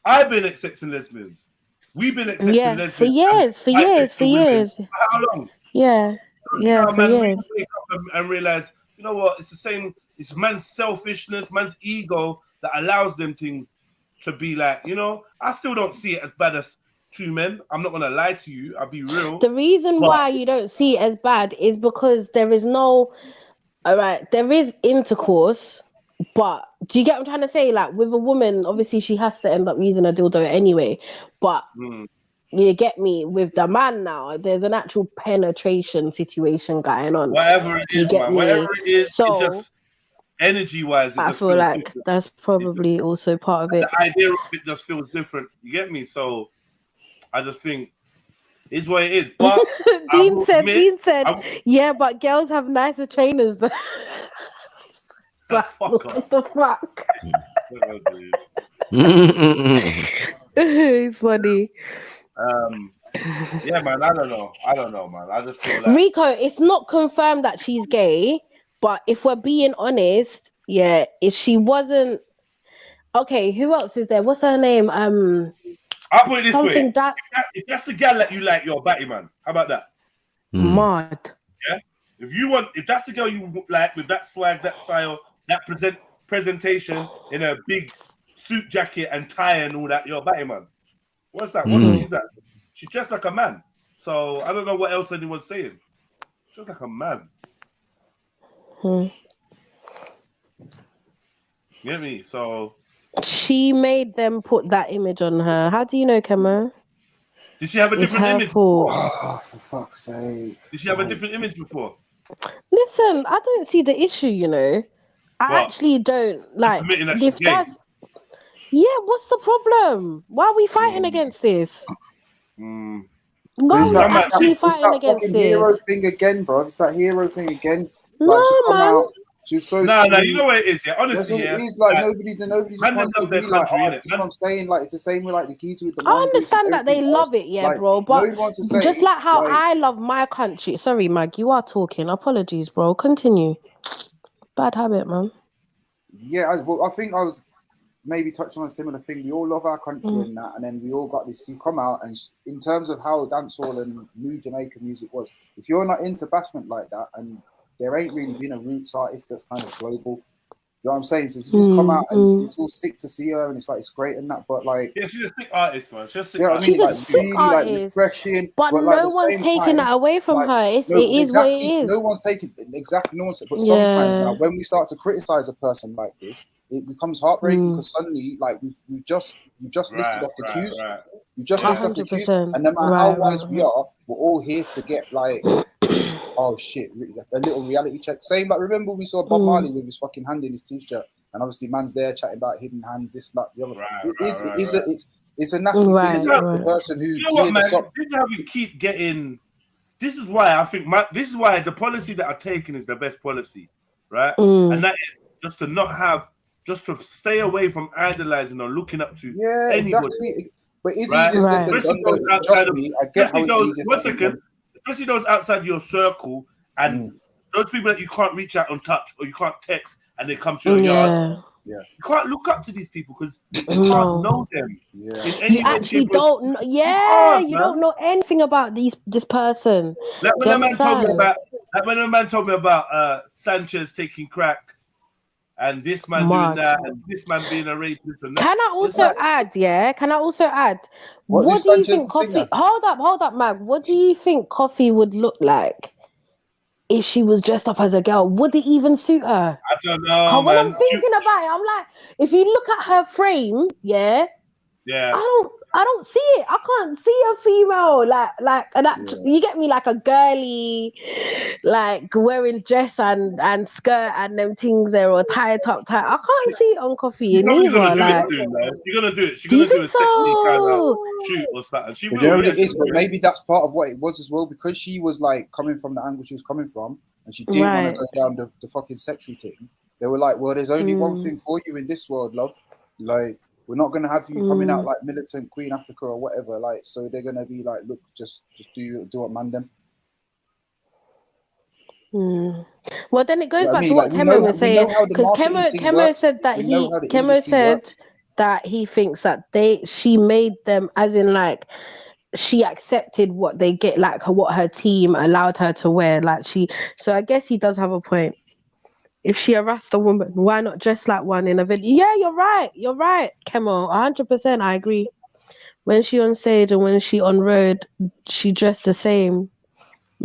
I've been accepting lesbians. We've been accepting lesbians for years. How long? Yeah, for years. Wake up and realize, you know what? It's the same. It's man's selfishness, man's ego that allows them things to be like. You know, I still don't see it as bad as two men. I'm not gonna lie to you. I'll be real. The reason why you don't see it as bad is because there is no. All right, there is intercourse, but do you get what I'm trying to say? Like with a woman, obviously she has to end up using a dildo anyway. But you get me, with the man now, there's an actual penetration situation going on. Whatever it is, man. Whatever it is, so, it just energy-wise, I feel like different. That's probably also part of it. The idea of it just feels different. You get me? So I just think it's what it is. But Dean said, yeah, but girls have nicer trainers. What the fuck? It's funny. Yeah, man. I don't know, man. I just feel like Rico, it's not confirmed that she's gay, but if we're being honest, if she wasn't, okay, who else is there? What's her name? I'll put it this way: if that's the gal that you like, you're a batty man. How about that? Mad. Yeah. If that's the girl you like with that swag, that style, that presentation in a big suit jacket and tie and all that, you're a batty man. What's that? What is that? She's dressed like a man. So I don't know what else anyone's saying. Just like a man. You get me? So she made them put that image on her. How do you know, Kemo? Did she have a different image before? Oh, for fuck's sake. Did she have a different image before? Listen, I don't see the issue, you know. I actually don't like if that's what's the problem? Why are we fighting against this? Why are we actually fighting against this? Hero thing again, bro. It's that hero thing again. No, man. She's so no, you know what it is, yeah. Honestly, it is like nobody just wants to be like, that's what I'm saying. Like it's the same with like the keys with the. I understand that they love it, like, bro. But say, just like how I love my country. Sorry, Mag, you are talking. Apologies, bro. Continue. Bad habit, man. Yeah, I think I was maybe touching on a similar thing. We all love our country and that, and then we all got this. You come out and in terms of how dancehall and new Jamaican music was, if you're not into bashment like that and there ain't really been a roots artist that's kind of global. You know what I'm saying? So she's just come out and it's all sick to see her and it's like it's great and that, but like she's a sick artist, man. She's a sick artist. She's like, a sick really, artist. Like, refreshing. But no one's taking that away from her. It is what it is. No one's taking exactly no one's but sometimes now when we start to criticize a person like this, it becomes heartbreaking because suddenly like we've just listed off the cues. We just listed off the cues, and no matter how wise we are, we're all here to get like oh shit, a little reality check. Same like remember we saw Bob Marley with his fucking hand in his t-shirt, and obviously man's there chatting about hidden hand, this, that, the other. It's a nasty thing to the person who. You know what, man? This is how we keep getting. This is why I think this is why the policy that I've taken is the best policy, right? And that is just to not have, just to stay away from idolizing or looking up to anybody. Exactly. But it's easier said than done. Trust me, I get how it's easier. Especially those outside your circle and those people that you can't reach out and touch or you can't text and they come to your yard. Yeah. You can't look up to these people because you can't know them. Yeah. You actually don't know. Yeah, you don't know anything about this person. Like when a man told me about Sanchez taking crack and this man doing that and this man being a rapist. And Can I also add? What do you think Coffee? Hold up, Mag. What do you think Coffee would look like if she was dressed up as a girl? Would it even suit her? I don't know. When I'm thinking about it, I'm like, if you look at her frame, Yeah. I don't see it. I can't see a female like an you get me, like a girly, like wearing dress and skirt and them things there, or tie top tie. I can't see it on Coffee neither. Like, you're gonna do it. She's gonna do a sexy kind of shoot or something. She will. You know what it is, but maybe that's part of what it was as well, because she was like coming from the angle she was coming from, and she didn't want to go down the fucking sexy thing. They were like, well, there's only one thing for you in this world, love. Like, we're not gonna have you coming out like militant Queen Africa or whatever. Like, so they're gonna be like, look, just do what man them. Well, then it goes back to what Kemo was saying, because Kemo said that he thinks that she made them, as in like she accepted what they get, like what her team allowed her to wear. Like so I guess he does have a point. If she harassed a woman, why not dress like one in a video? Yeah, you're right, Kemo, 100%. I agree. When she on stage and when she on road, she dressed the same.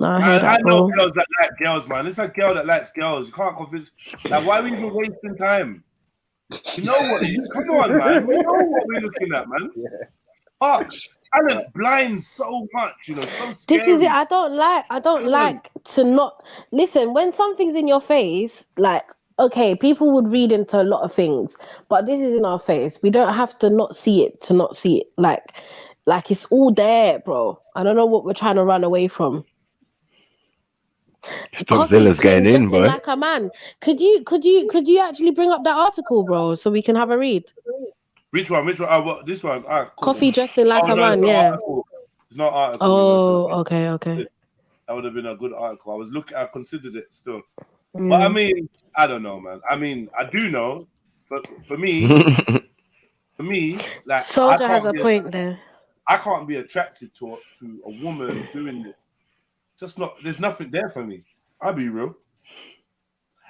I know girls that like girls, man. It's a girl that likes girls. You can't convince. Like, why are we even wasting time? You know what? Come on, man. We know what we're looking at, man. Yeah. Talent blinds so much, so scary. This is it. I don't like to not listen when something's in your face. Like, okay, people would read into a lot of things, but this is in our face. We don't have to not see it to not see it. Like it's all there, bro. I don't know what we're trying to run away from. Godzilla's getting in, boy. Like a man. Could you actually bring up that article, bro, so we can have a read? Which one? Oh, this one. Cool. Coffee dressing like a man, yeah. It's not article. Oh, okay. That would have been a good article. I considered it still. But I mean, I don't know, man. I mean, I do know, but for me, like, Soldier has a point there. I can't be attracted to a woman doing this. Just not. There's nothing there for me. I'll be real.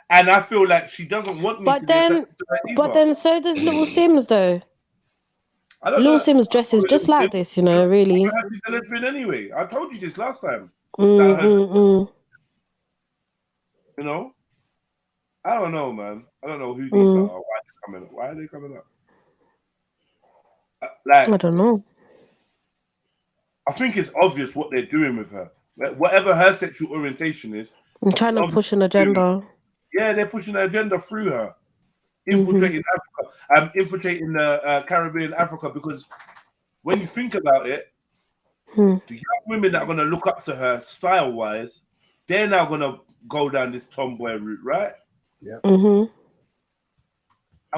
And I feel like she doesn't want me to be attracted to her either. But then so does Little Sims, though. Little Sims dresses just like this, really. She's a lesbian anyway. I told you this last time. I don't know, man. I don't know who these are. Why are they coming up? I don't know. I think it's obvious what they're doing with her. Like, whatever her sexual orientation is. I'm trying to push an agenda. Yeah, they're pushing an agenda through her. Infiltrating Africa, infiltrating the Caribbean, Africa, because when you think about it, the young women that are going to look up to her style-wise, they're now going to go down this tomboy route, right? Yeah. And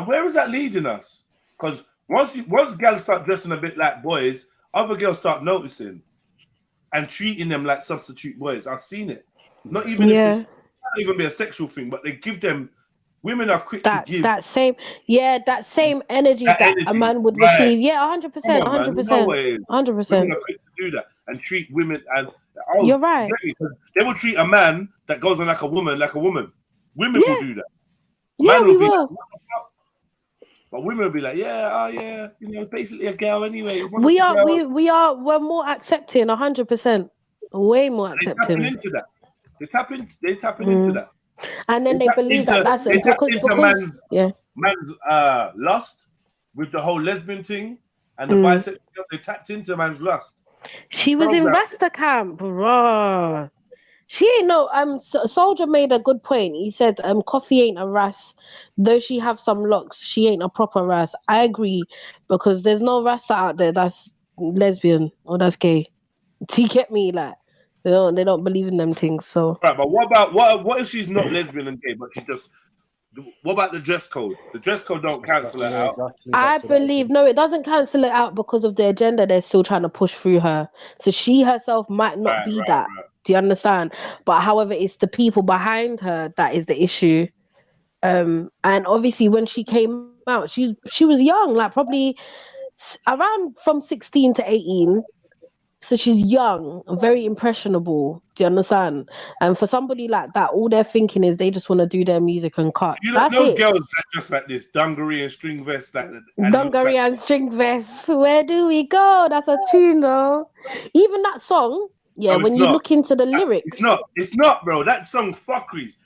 where is that leading us? Because once girls start dressing a bit like boys, other girls start noticing and treating them like substitute boys. I've seen it. Not even if it's not even be a sexual thing, but they give them. Women are quick to give that same energy that a man would receive. Yeah, 100%, 100%, 100%. Women are quick to do that and treat women you're right. They will treat a man that goes on like a woman. Women will do that. We will. But women will be like, basically a girl anyway. We're more accepting, 100%, way more accepting. They tapping into that. And then they believe that's it because man's lust with the whole lesbian thing and the bisexual. They tapped into man's lust. She was in Rasta camp, bro. She ain't no. Soldier made a good point. He said, Coffee ain't a ras, though she have some locks. She ain't a proper ras. I agree, because there's no Rasta out there that's lesbian or that's gay. Do you get me? Like, they don't believe in them things. So right, but what if she's not lesbian and gay, but she just? What about the dress code? The dress code don't cancel it out. Exactly. I believe it doesn't cancel it out because of the agenda they're still trying to push through her. So she herself might not be that. Right. Do you understand? But however, it's the people behind her that is the issue. And obviously, when she came out, she was young, like probably around from 16 to 18. So she's young, very impressionable. Do you understand? And for somebody like that, all they're thinking is they just want to do their music and cut. You don't know girls that just like this, dungaree and string vest. Dungaree and string vests. Where do we go? That's a tune, though. Even that song, when you look into the lyrics. It's not, bro. That song, fuckeries.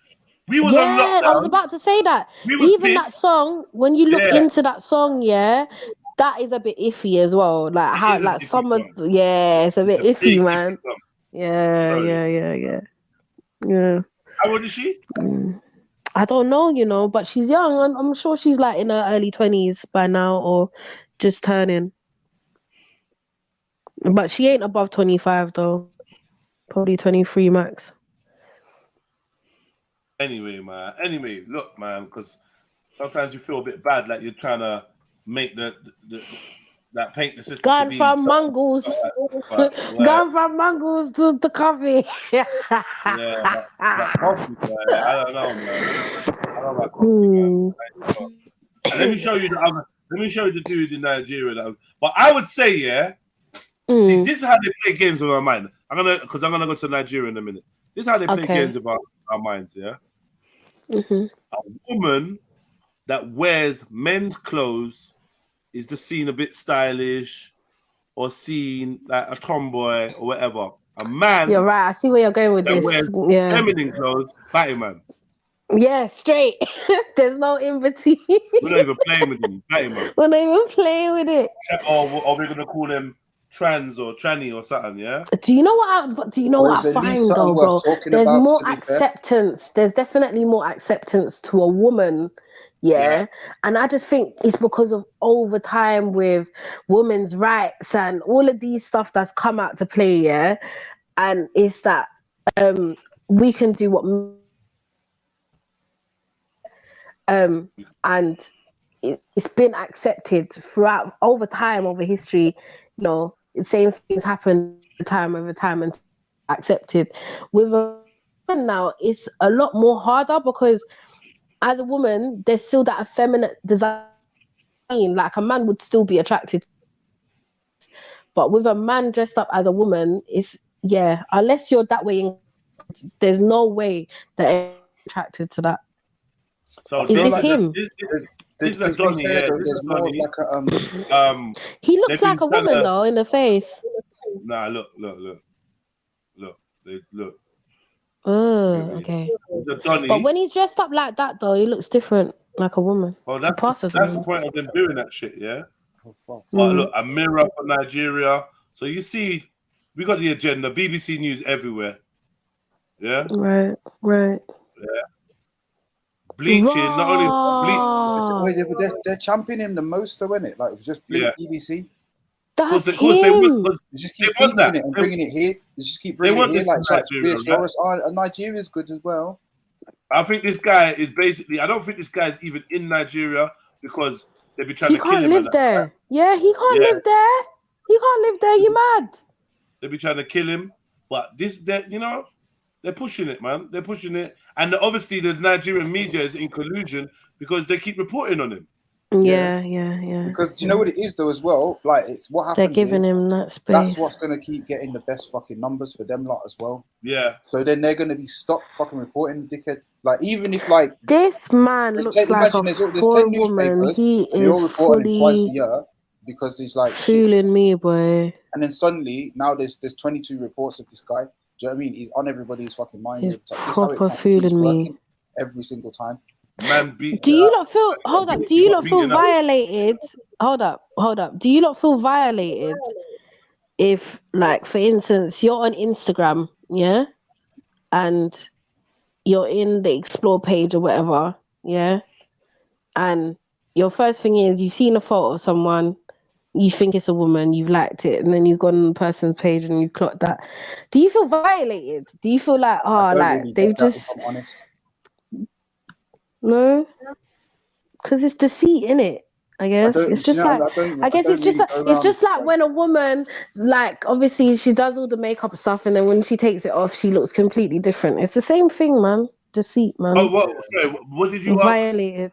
We was on lockdown. I was about to say that. Even that song, when you look into that song, that is a bit iffy as well. Like how, like some of, it's a bit iffy, man. Yeah. How old is she? I don't know, you know, but she's young. I'm sure she's like in her early 20s by now, or just turning. But she ain't above 25 though. Probably 23 max. Anyway, man. Anyway, look, man, because sometimes you feel a bit bad, like you're trying to make that paint the system Gone from mongoose. Gone from mongoose to coffee. But coffee, man, I don't know, man. I don't like coffee, man. Let me show you the dude in Nigeria. But I would say, see, this is how they play games with our mind. Because I'm gonna go to Nigeria in a minute. This is how they play games about our minds, A woman that wears men's clothes is just seen a bit stylish or seen like a tomboy or whatever. A man, you're right. I see where you're going with this. Wears feminine clothes, batty man. Yeah, straight. There's no in between. We're not even playing with him, batty man. We're not even playing with it. Or we're gonna call them trans or tranny or something, yeah. Do you know what I find though, bro? There's more acceptance. There's definitely more acceptance to a woman. Yeah. And I just think it's because of over time with women's rights and all of these stuff that's come out to play, and it's that we can do what and it's been accepted throughout over time, over history, you know, the same things happen time over time and accepted. With a woman now, it's a lot more harder because as a woman, there's still that effeminate design. Like a man would still be attracted, but with a man dressed up as a woman, it's unless you're that way, there's no way that I'm attracted to that. So is this him? There's more like he looks like a woman though in the face. Nah, look. Oh, okay. But when he's dressed up like that, though, he looks different, like a woman. Well, that's the point of them doing that shit, But look, a mirror for Nigeria. So you see, we got the agenda. BBC News everywhere. Yeah. Right. Yeah. Bleaching, not only but they're championing him the most, though, isn't it? Like just BBC. That's they just keep feeding it and bringing it here. They just keep bringing it here. Like Nigeria's good as well. I think this guy is basically. I don't think this guy is even in Nigeria because they've been trying to kill him. He can't live there. Yeah, he can't live there. He can't live there. You mad? They've been trying to kill him, but they're pushing it, man. They're pushing it, and obviously the Nigerian media is in collusion because they keep reporting on him. Yeah. Because do you know what it is though as well? Like it's what happens. They're giving him that space. That's what's gonna keep getting the best fucking numbers for them lot as well. Yeah. So then they're gonna be stopped fucking reporting the dickhead. Like even if like this man looks like a full woman. He is reporting twice a year because he's like fooling me, boy. And then suddenly now there's 22 reports of this guy. Do you know what I mean? He's on everybody's fucking mind. He's proper fooling me every single time. Man beat. Do you not feel? Hold up. Do you not feel violated? Hold up. Do you not feel violated if, like, for instance, you're on Instagram, and you're in the explore page or whatever, and your first thing is you've seen a photo of someone, you think it's a woman, you've liked it, and then you've gone on the person's page and you clocked that. Do you feel violated? Do you feel like, they've just... No, because it's deceit, innit? I guess it's just like it's just like when a woman, like, obviously she does all the makeup stuff, and then when she takes it off, she looks completely different. It's the same thing, man. Deceit, man. Oh, what did you violated?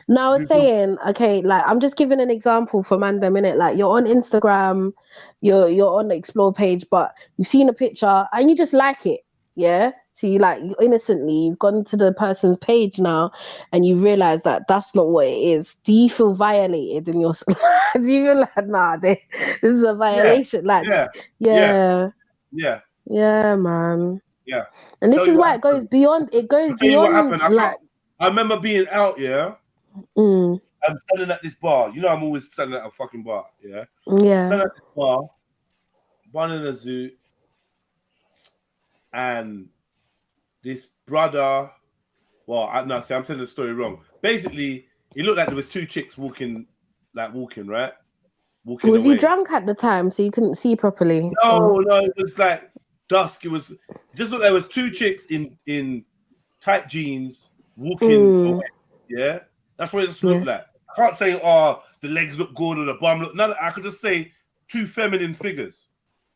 No, I was saying, okay, like I'm just giving an example for Mandem, innit? Like you're on Instagram, you're on the explore page, but you've seen a picture and you just like it, So you innocently, you've gone to the person's page now and you realize that that's not what it is. Do you feel violated in your do you feel like, this is a violation? Yeah, man. Yeah. And this is why it goes beyond, what happened. I remember being out, I'm standing at this bar. You know, I'm always standing at a fucking bar. Yeah. Yeah. Standing at this bar, in a zoo, and this brother. Well, I'm telling the story wrong. Basically, it looked like there was two chicks walking, right? Walking Was away. you drunk at the time so you couldn't see properly? No, it was like dusk. It just looked like there was two chicks in tight jeans walking away. Yeah, that's what it just looked like. I can't say, the legs look good or the bum look. None. I could just say two feminine figures.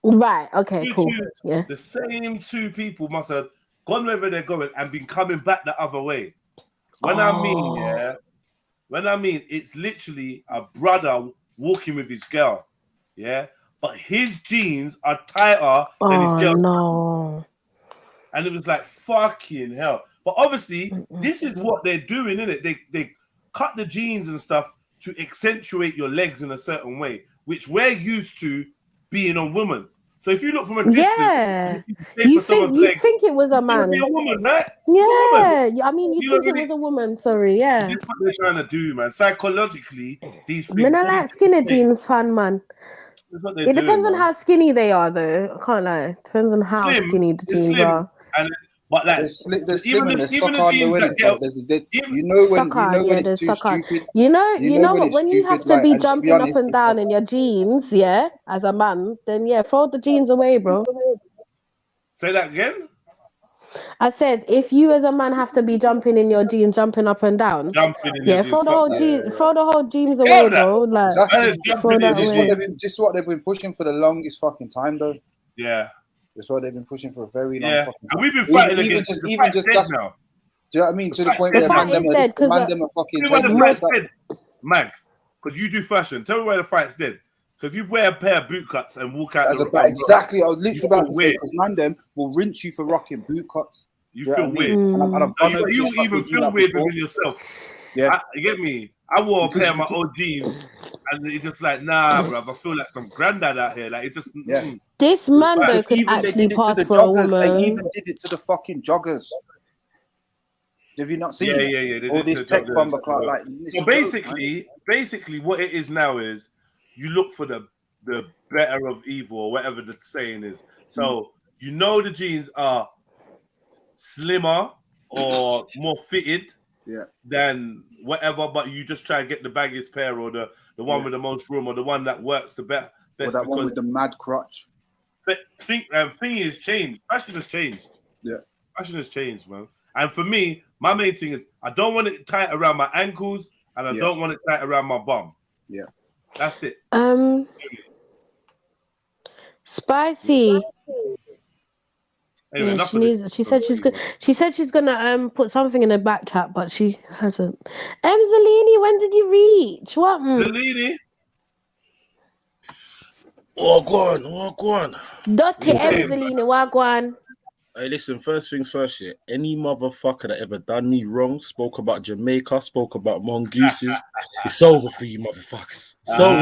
Right. Okay. Cool. Yeah. The same two people must have gone wherever they're going and been coming back the other way. When I mean, it's literally a brother walking with his girl, yeah, but his jeans are tighter than his girl. No. And it was like fucking hell. But obviously, this is what they're doing, isn't it? They cut the jeans and stuff to accentuate your legs in a certain way, which we're used to being on women. So if you look from a distance, you think it was a man. Be a woman, right? Yeah, I mean, you think it was a woman. Sorry, yeah. This is what they're trying to do, man. Psychologically, these things. Men are like skinny jean fan, man. It depends on how skinny they are, though. I can't lie. Depends on how skinny the jeans are. But like, even the jeans that get, you know when it's too stupid. You know what? When you have to be jumping up and down in your jeans, yeah, as a man, then throw the jeans away, bro. Say that again. I said, if you as a man have to be jumping in your jeans, jumping up and down, throw the whole jeans away, bro. Like, this is what they've been pushing for the longest fucking time, though. Yeah. That's what they've been pushing for a very long fucking time. And we've been fighting against just now. Do you know what I mean? To the point where man them are fucking taking Mag, because you do fashion. Tell me where the fight's dead. So if you wear a pair of boot cuts and walk out, exactly. I was literally about to say, because man them will rinse you for rocking boot cuts. You feel weird. You even feel weird within yourself. Yeah, you get me. I wore a pair of my old jeans, and it's just like, nah, bro. I feel like some granddad out here. Like it just. This man though could actually pass for a woman. They even did it to the fucking joggers. Have you not seen it? Yeah. All this tech bomber clock, like. So basically, what it is now is you look for the better of evil, or whatever the saying is. So you know the jeans are slimmer or more fitted. Than whatever, but you just try and get the baggiest pair or the one with the most room or the one that works the best. Or that one with the mad crotch. Thing has changed. Fashion has changed. Yeah. Fashion has changed, man. And for me, my main thing is I don't want it tight around my ankles and I don't want it tight around my bum. Yeah. That's it. Spicy. Anyway, she said she's gonna put something in her back tap, but she hasn't. Zelini, when did you reach? What? Zelini? Walk on. Dirty Zelini, walk on. Hey, listen, first things first, any motherfucker that ever done me wrong, spoke about Jamaica, spoke about mongooses, it's over for you motherfuckers. It's over.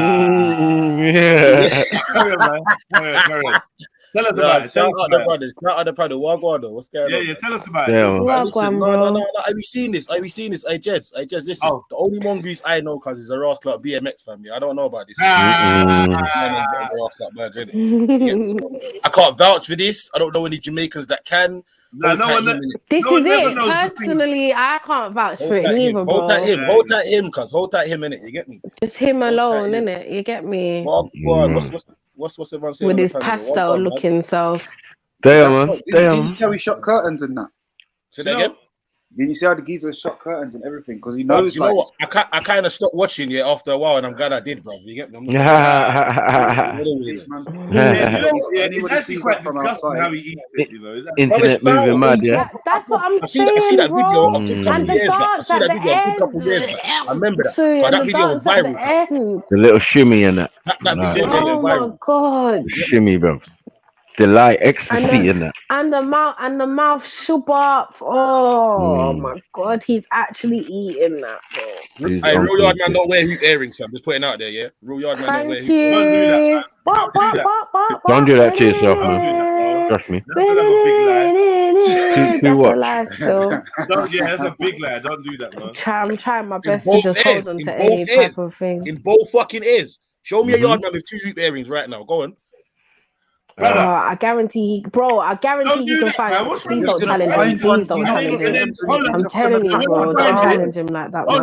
Tell us about it. Shout out the brothers. Shout out the brother. Wagwan, what's going on? Yeah, tell us about it. Listen, no. Have you seen this? Hey, Jeds, listen. The only mongoose I know, cause is a rascal like BMX family. I don't know about this. I can't vouch for this. I don't know any Jamaicans that can. This is it. Personally, I can't vouch for it neither, bro. Hold that him, cuz. Hold that him, innit? You get me? Just him alone, innit? You get me? What's everyone saying? With his pastel looking self. Damn, man. Didn't you see how he shot curtains and that? Say that again? Didn't you see how the geezer shot curtains and everything? Because he knows, you know what? I kind of stopped watching after a while, and I'm glad I did, bro. You get me? It's actually quite disgusting how he eats it, you know. Internet moving mad, yeah. That's what I'm saying, I see that video and the dance at the end. I remember that. That video was viral. The little shimmy and that. Oh my god. Shimmy, bro. Delight, ecstasy in that. And the mouth shoop up. Oh my god, he's actually eating that, bro. Hey, Real Yard Man don't wear hoop earrings, so I'm just putting out there, yeah? Real Yard Man don't wear hoop earrings. Don't do that to yourself, man. Trust me. Too That's a what? lie still. Yeah, that's a big lie. Don't do that, man. I'm trying my In best to both just ears. hold on In to both any ears. type of thing. In both fucking ears. Show me a yard man with 2 hoop earrings right now. Go on. Brother. I guarantee, bro. I guarantee you can find it. Please don't challenge him. Please don't challenge him. I'm telling you, bro. Don't challenge him like that, man.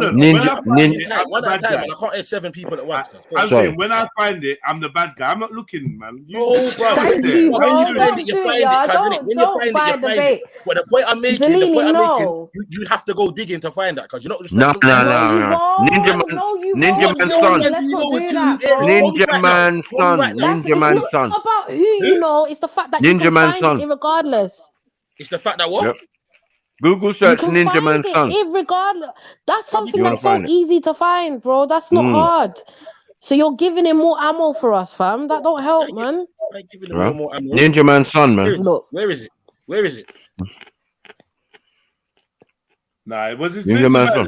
One at a time, man. I can't hear 7 people at once. I'm saying when I find it, I'm the bad guy. I'm not looking, man. No, bro. Thank you, bro. When you find it, Don't you do it, find y'all. it. When you find it, you find it. But the point I'm making, you have to go digging to find that because you're not just. No. Ninja Man son. Let's not do that, bro. Ninja Man son. Ninja Man son. About who you know, it's the fact that you can find it irregardless. It's the fact that what? Yep. Google search Ninja Man son. Irregardless. That's something that's so easy to find, bro. That's not hard. So you're giving him more ammo for us, fam. That don't help, man. More ammo. Ninja Man son, man. Look, where is it? Where is it? Nah, it was this Ninja Man son.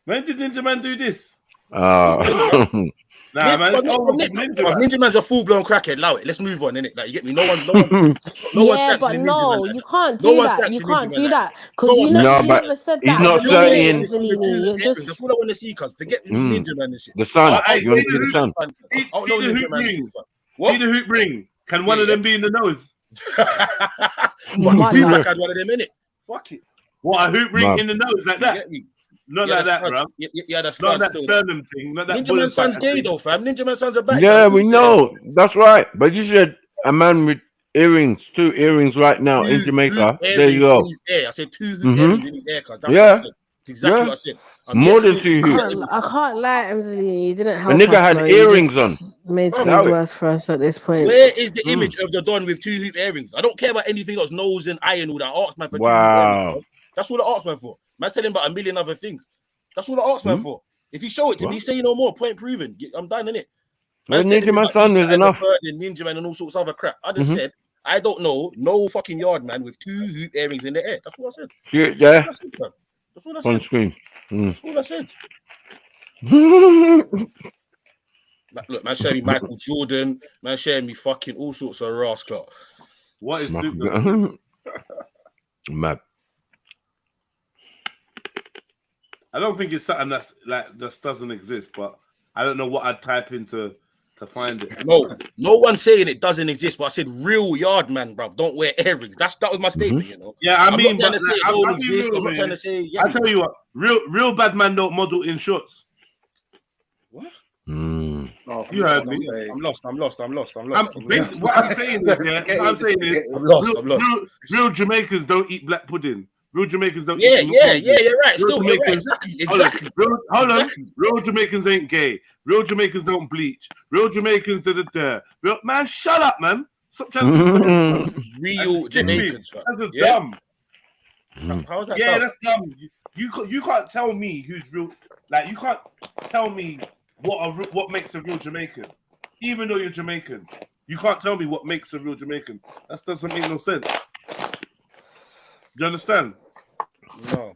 When did Ninja Man do this? Nah, man, Ninja Man's a full-blown crackhead. Allow it. Let's move on, innit? Like, you get me? No one yeah, but no, you can't do that. You can't do that because you never said that. He's not saying. That's what I want to see, cuz. Forget Ninja Man and shit. The sun. You want to see the sun? See the hoop ring. Can one of them be in the nose? Fucking Tupac had one of them, innit? Fuck it. What, a hoop ring in the nose like that? Not like that, bro. Yeah, that's not that sternum thing. Not that Ninja Man's son's gay, though, fam. Ninja Man's son's a bad. Yeah, we know. That's right. But you said a man with earrings, 2 earrings right now in Jamaica. There you go. I said 2 earrings in his hair, cuz. Yeah. Exactly what I said. More than 2 hoops. I can't lie, Emily. You didn't help. The nigga had earrings on. Made things worse for us at this point. Where is the image of the Don with 2 hoop earrings? I don't care about anything else, nose and eye and all that. I asked man for 2 hoop earrings. That's what I asked man for. Man's telling about a million other things. That's what I asked man for. If you show it to me, say no more. Point proven. I'm done, innit? Ninja Man son is enough. Ninja Man and all sorts of other crap. I just said, I don't know no fucking yard man with 2 hoop earrings in the air. That's what I said. Yeah. That's what I said. On screen. That's what I said. Look, man, showing me Michael Jordan. Man, showing me fucking all sorts of rascal. What is stupid? Mad. I don't think it's something that's like just doesn't exist, but I don't know what I'd type into to find it. No one's saying it doesn't exist, but I said real yard man, bruv. Don't wear earrings. That was my statement, you know. Yeah, I'm not trying to say it don't exist. I'm not trying to say. I tell you what, real bad man don't model in shorts. What? Oh, you heard me. I'm lost. What I'm saying is, I'm lost. Real Jamaicans don't eat black pudding. Real Jamaicans don't. Yeah, you're right. Still, you're right. Exactly. Hold on. Real Jamaicans ain't gay. Real Jamaicans don't bleach. Real Jamaicans Real man, shut up, man. Stop trying to. Real Jamaicans. That's dumb. How's that? Yeah, that's dumb. You can't tell me who's real. Like you can't tell me what makes a real Jamaican, even though you're Jamaican. You can't tell me what makes a real Jamaican. That doesn't make no sense. Do you understand? No.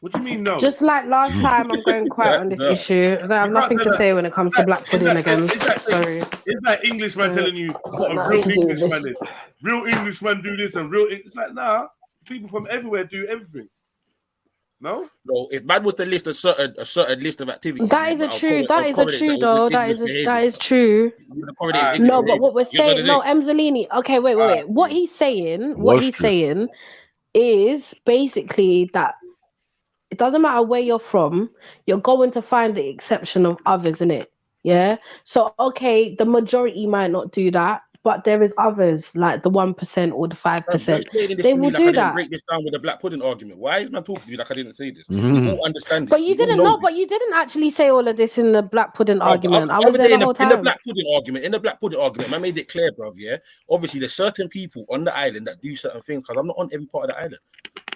What do you mean no? Just like last time, I'm going quiet on this issue. I have nothing to say when it comes to black pudding again. Sorry. It's like Englishman telling you what a real Englishman is. Real Englishmen do this and it's like, nah, people from everywhere do everything. No, if man was to list a certain list of activities, that is true though. That is true. No, but what we're saying, no, Emzalini. Okay, wait. What he's saying is basically that it doesn't matter where you're from, you're going to find the exception of others, innit? Yeah. So okay, the majority might not do that, but there is others like the 1% or the 5%. They will do that. Break this down with a black pudding argument. Why is man talking to me like I didn't say this? You all understand this. But you didn't know. But you didn't actually say all of this in the black pudding argument. I was there the whole time. In the black pudding argument, man made it clear, bruv. Yeah. Obviously, there's certain people on the island that do certain things because I'm not on every part of the island.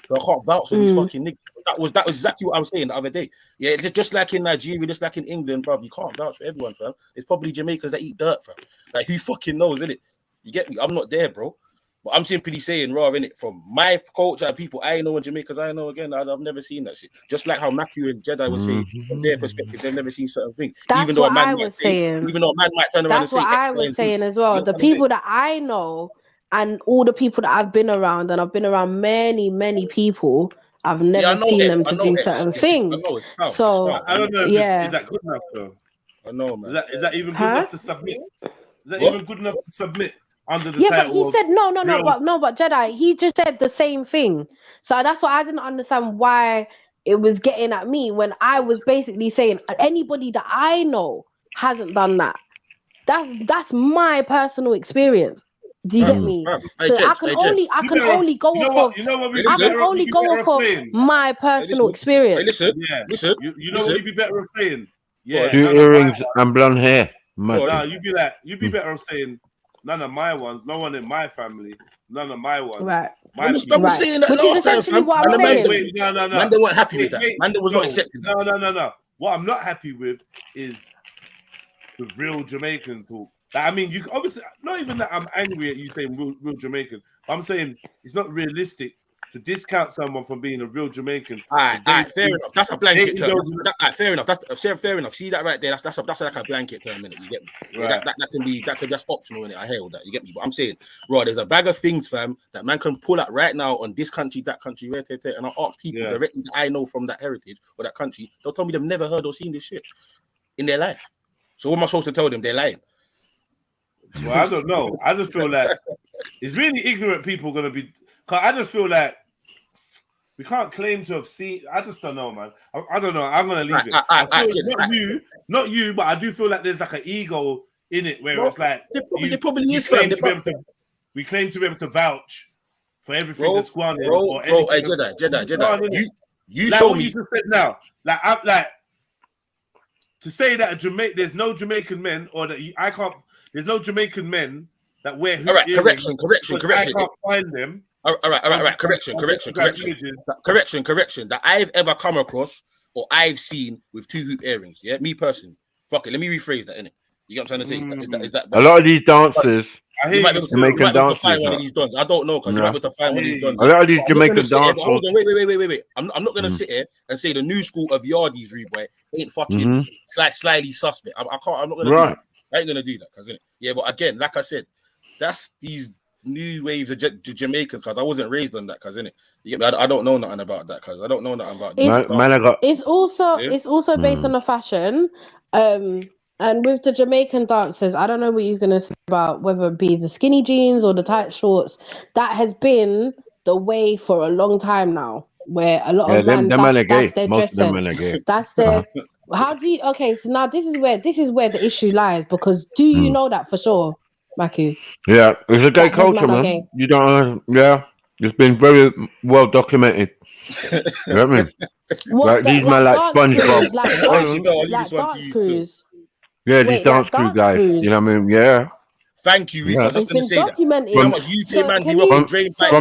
So I can't vouch for these fucking niggas. That was exactly what I was saying the other day. Yeah, just like in Nigeria, just like in England, bruv, you can't vouch for everyone, fam. It's probably Jamaicans that eat dirt, fam. Like, who fucking knows, innit? You get me? I'm not there, bro. But I'm simply saying, raw, innit? From my culture and people I know in Jamaica, I know again, I've never seen that shit. Just like how Matthew and Jedi were saying, from their perspective, they've never seen certain things. Even though a man might turn around and say, that's what I was saying as well. The people that I know and all the people that I've been around, and I've been around many people, I've never seen them to do certain things. So I don't know. Yeah. Is that good enough though? I know, man. Is that even good enough to submit? Is that even good enough to submit under the Yeah, but title? he said but Jedi, he just said the same thing. So that's why I didn't understand why it was getting at me when I was basically saying anybody that I know hasn't done that. That's my personal experience. Do you get me? So I can only go off of my personal experience. Listen. You know what you'd be better off saying? Yeah, 2 earrings and blonde hair. No, you'd be better off saying none of my ones, no one in my family, none of my ones. Right. I was saying that which last is essentially time, what I'm saying. No. Man, they weren't happy with that. Man, they was not accepting that. No. What I'm not happy with is the real Jamaican talk. Like, I mean, you obviously not even that I'm angry at you saying real Jamaican. I'm saying it's not realistic to discount someone from being a real Jamaican. All right, fair enough. That's a blanket term. Fair enough. That's fair enough. See that right there? That's like a blanket term, innit? You get me? Right. Yeah, that can just optional, innit? I hear all that. You get me? But I'm saying, right, there's a bag of things, fam, that man can pull out right now on this country, that country, and I ask people directly that I know from that heritage or that country. They'll tell me they've never heard or seen this shit in their life. So what am I supposed to tell them? They're lying. Well, I don't know. I just feel like it's really ignorant people going to be. Cause I just feel like we can't claim to have seen. I just don't know, man. I don't know. I'm going to leave it. Not you, but I do feel like there's like an ego in it where it's like there probably is. We claim to be able to vouch for everything that's going on. Hey, Jedi. You like show what me. You just said now. Like to say that there's no Jamaican men, or that I can't. There's no Jamaican men that wear hoop earrings. Correction. I can't find them. All right. Correction. That I've ever come across or I've seen with 2 hoop earrings. Yeah, me personally. Fuck it. Let me rephrase that, innit? You get what I'm trying to say? Is that a lot of these dancers, Jamaican dancers, find one of these dons. I don't know because you might be able to find one of these dons. A lot of these Jamaican dancers. Hold on, wait. I'm not gonna sit here and say the new school of Yardies, Reboy, ain't fucking slightly suspect. I can't. I'm not gonna do that. I ain't gonna do that, cause yeah. But again, like I said, that's these new waves of Jamaicans, cause I wasn't raised on that, cause I don't know nothing about that, cause I don't know nothing about that. It's also based on the fashion, and with the Jamaican dancers, I don't know what you're gonna say about whether it be the skinny jeans or the tight shorts. That has been the way for a long time now, where a lot of that's their dress sense. That's their. How do you? Okay, so now this is where the issue lies, because do you know that for sure, Maku? Yeah, it's a gay culture, man. You don't. Yeah, it's been very well documented. You know what I mean? Like these men, like SpongeBob, like dance crews. Yeah, these dance crew guys. You know what I mean? Yeah. Thank you. I was just going to say documented. How much UK man from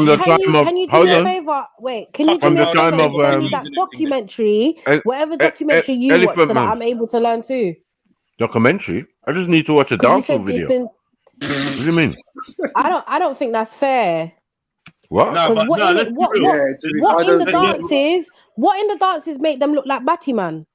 the time of. Can you do me a favor? Wait, can you do me a favor and send me that documentary, whatever documentary you watch, so that I'm able to learn too? Documentary? I just need to watch a dancehall video. What do you mean? I don't think that's fair. What? What in the dances make them look like Batty Man?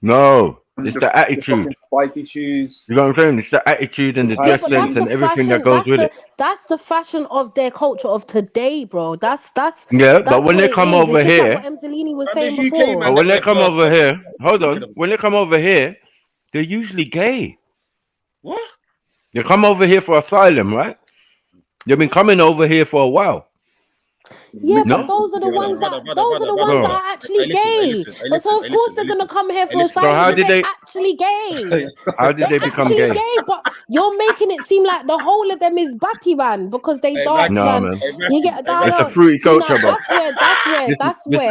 No. It's the attitude. Spiky shoes. You know what I'm saying? It's the attitude and the dress sense and everything that goes with it. That's the fashion of their culture of today, bro. That's but when they come over here, like what Emzalini was saying before. But when they come over here, hold on. When they come over here, they're usually gay. What? They come over here for asylum, right? They've been coming over here for a while. Yeah, but those are the ones that are actually gay. So of course they're gonna come here for asylum. So how did they actually gay? How did they become gay? But you're making it seem like the whole of them is Batty Man because they dance and you get down. It's a fruity culture, bro. That's where.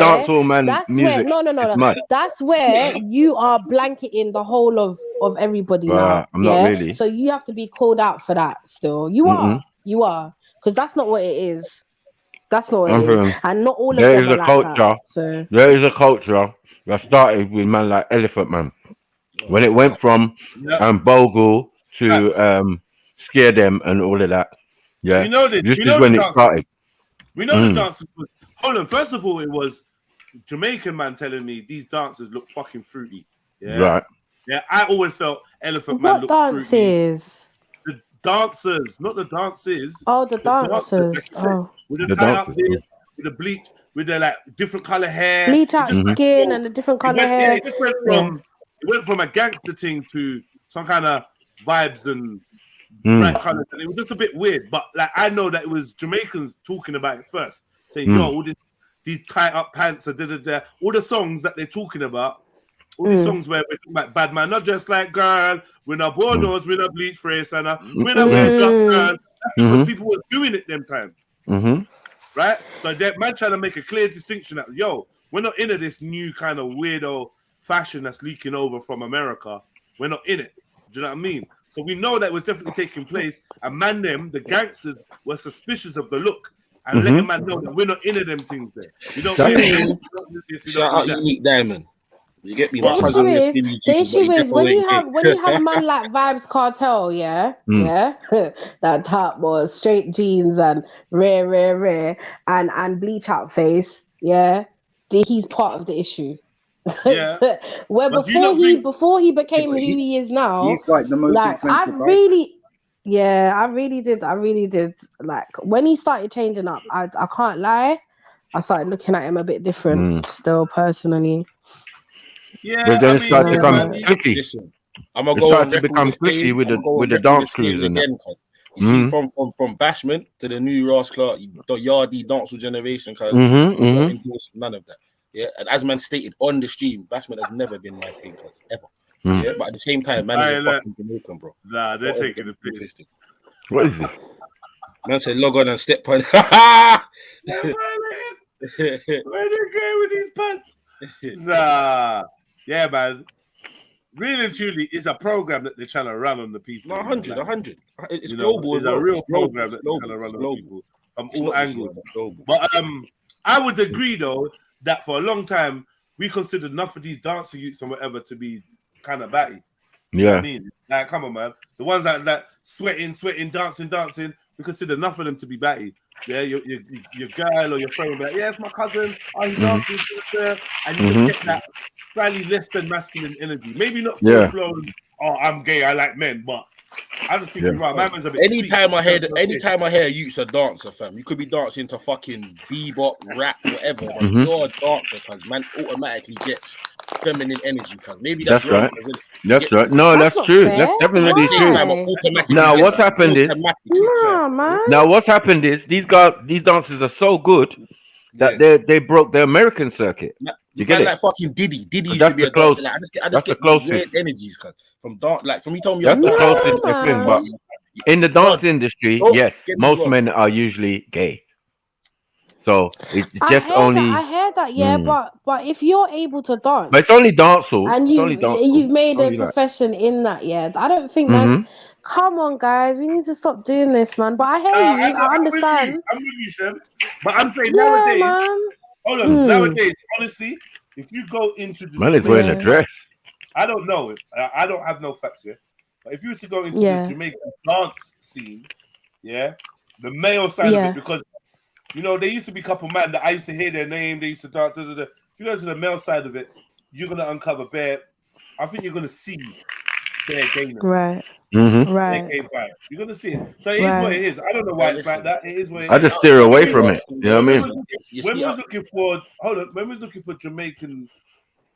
That's where you are blanketing the whole of everybody now. I'm not really. So you have to be called out for that. Still, you are, because that's not what it is. That's not what it is. And not all of them are like that. So there is a culture that started with man like Elephant Man. When it went from Bogle to Scare Them and all of that. Yeah. You know this. This is when it started. We know the dancers was hold on. First of all, it was Jamaican man telling me these dancers look fucking fruity. Yeah. Right. Yeah. I always felt Elephant Man looked fruity. Dances? dancers, not the dances. Oh, the dancers. Oh, with the tie up beard, with the bleach, with the like different color hair, bleach out skin and the different color hair. Yeah, it just went from a gangster thing to some kind of vibes and bright colors, and it was just a bit weird. But like I know that it was Jamaicans talking about it first, saying, "Yo, all these tie up pants are all the songs that they're talking about." All these songs where we're talking about bad man, not just like girl, we're not bornos, we're not bleach face, and we're not wearing drop girl. That's because people were doing it them times. Right? So that man trying to make a clear distinction that, yo, we're not into this new kind of weirdo fashion that's leaking over from America. We're not in it. Do you know what I mean? So we know that was definitely taking place, and man, the gangsters were suspicious of the look. And letting man know that we're not into them things there. You don't Shout out Unique Diamond. You get me? The issue is when you have a man like Vibes Cartel, that top was straight jeans and rare, and bleach out face, he's part of the issue. Yeah. Where before he became who he is now, he's like the most influential I really did. Like when he started changing up, I can't lie, I started looking at him a bit different still personally. Yeah, but then it started to become clicky. Listen, I'm gonna go on to become clicky with the dance crews and again. You see, from Bashment to the new Ross Clark, the Yardie dancehall generation, because none of that. Yeah, and as man stated on the stream, Bashment has never been my thing, ever. Yeah, but at the same time, man is a fucking Jamaican, bro. Nah, they're taking the piss. What is this? Man said log on and step on. Where they going with these pants? Nah. Yeah, man. Really and truly, it's a program that they're trying to run on the people. No, 100. It's global. It's a real program that they're trying to run on the people from all angles. But I would agree, though, that for a long time, we considered enough of these dancing youths and whatever to be kind of batty. You know what I mean? Like, come on, man. The ones that sweating, dancing, we consider enough of them to be batty. Yeah, your girl or your friend will be like, yeah, it's my cousin. Oh, he dances. And you can get that slightly less than masculine energy. Maybe not full flown, oh, I'm gay, I like men, but I just think right, man, a bit anytime I hear youths a dancer, fam, you could be dancing to fucking bebop, rap, whatever, but you're a dancer, because man automatically gets feminine energy, because maybe that's right. That's right. No, that's true. That's definitely true. Now, what's happened is, now what's happened is these dancers are so good that they broke the American circuit. You get it? Like fucking Diddy. Diddy used to be a dancer. Like, I just get weird energies, cause from dance, like from you told me. That's the closest thing, but in the dance industry, yes, most men are usually gay. So it's just I heard that, but if you're able to dance, but it's only dancehall, and you've made a profession in that, I don't think that's. Come on, guys, we need to stop doing this, man. But I hear you. I understand. I'm with you, Shems. But I'm saying nowadays. Man. Hold on, nowadays, honestly, if you go into the man is wearing a dress. I don't know it. I don't have no facts here. But if you were to go into the Jamaican dance scene, the male side of it, because there used to be a couple man that I used to hear their name, they used to dance. If you go to the male side of it, you're gonna uncover bare. I think you're gonna see bare gaming. Right. Right. You're gonna see it. So it is what it is. I don't know why it's like that. It is what it is. I just steer away from it. You know what I mean? When we was looking for Jamaican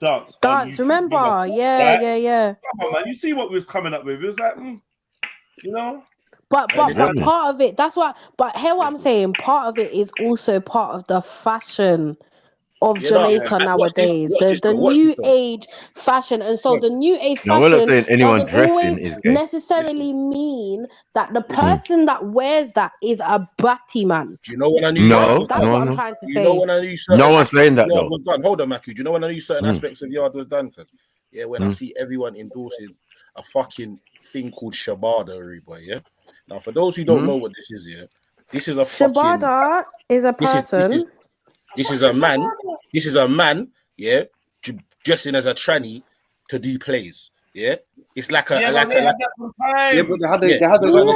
dance. Remember? Yeah. Come on, man. You see what we was coming up with. It was like, But part of it, that's what. But hear what I'm saying. Part of it is also part of the fashion of Jamaica nowadays. The new age fashion, and so the new age fashion doesn't always necessarily mean that the person that wears that is a batty man. Do you know when I knew? That's what I'm trying to say. You know when I knew no one's saying that though. Was done. Hold on, Matthew. Do you know when I knew certain aspects of Yard was done? When I see everyone endorsing a fucking thing called Shabada, boy. Now, for those who don't know what this is, this is a Shabada is a person. This is a man, dressing as a tranny to do plays. It's like but they had another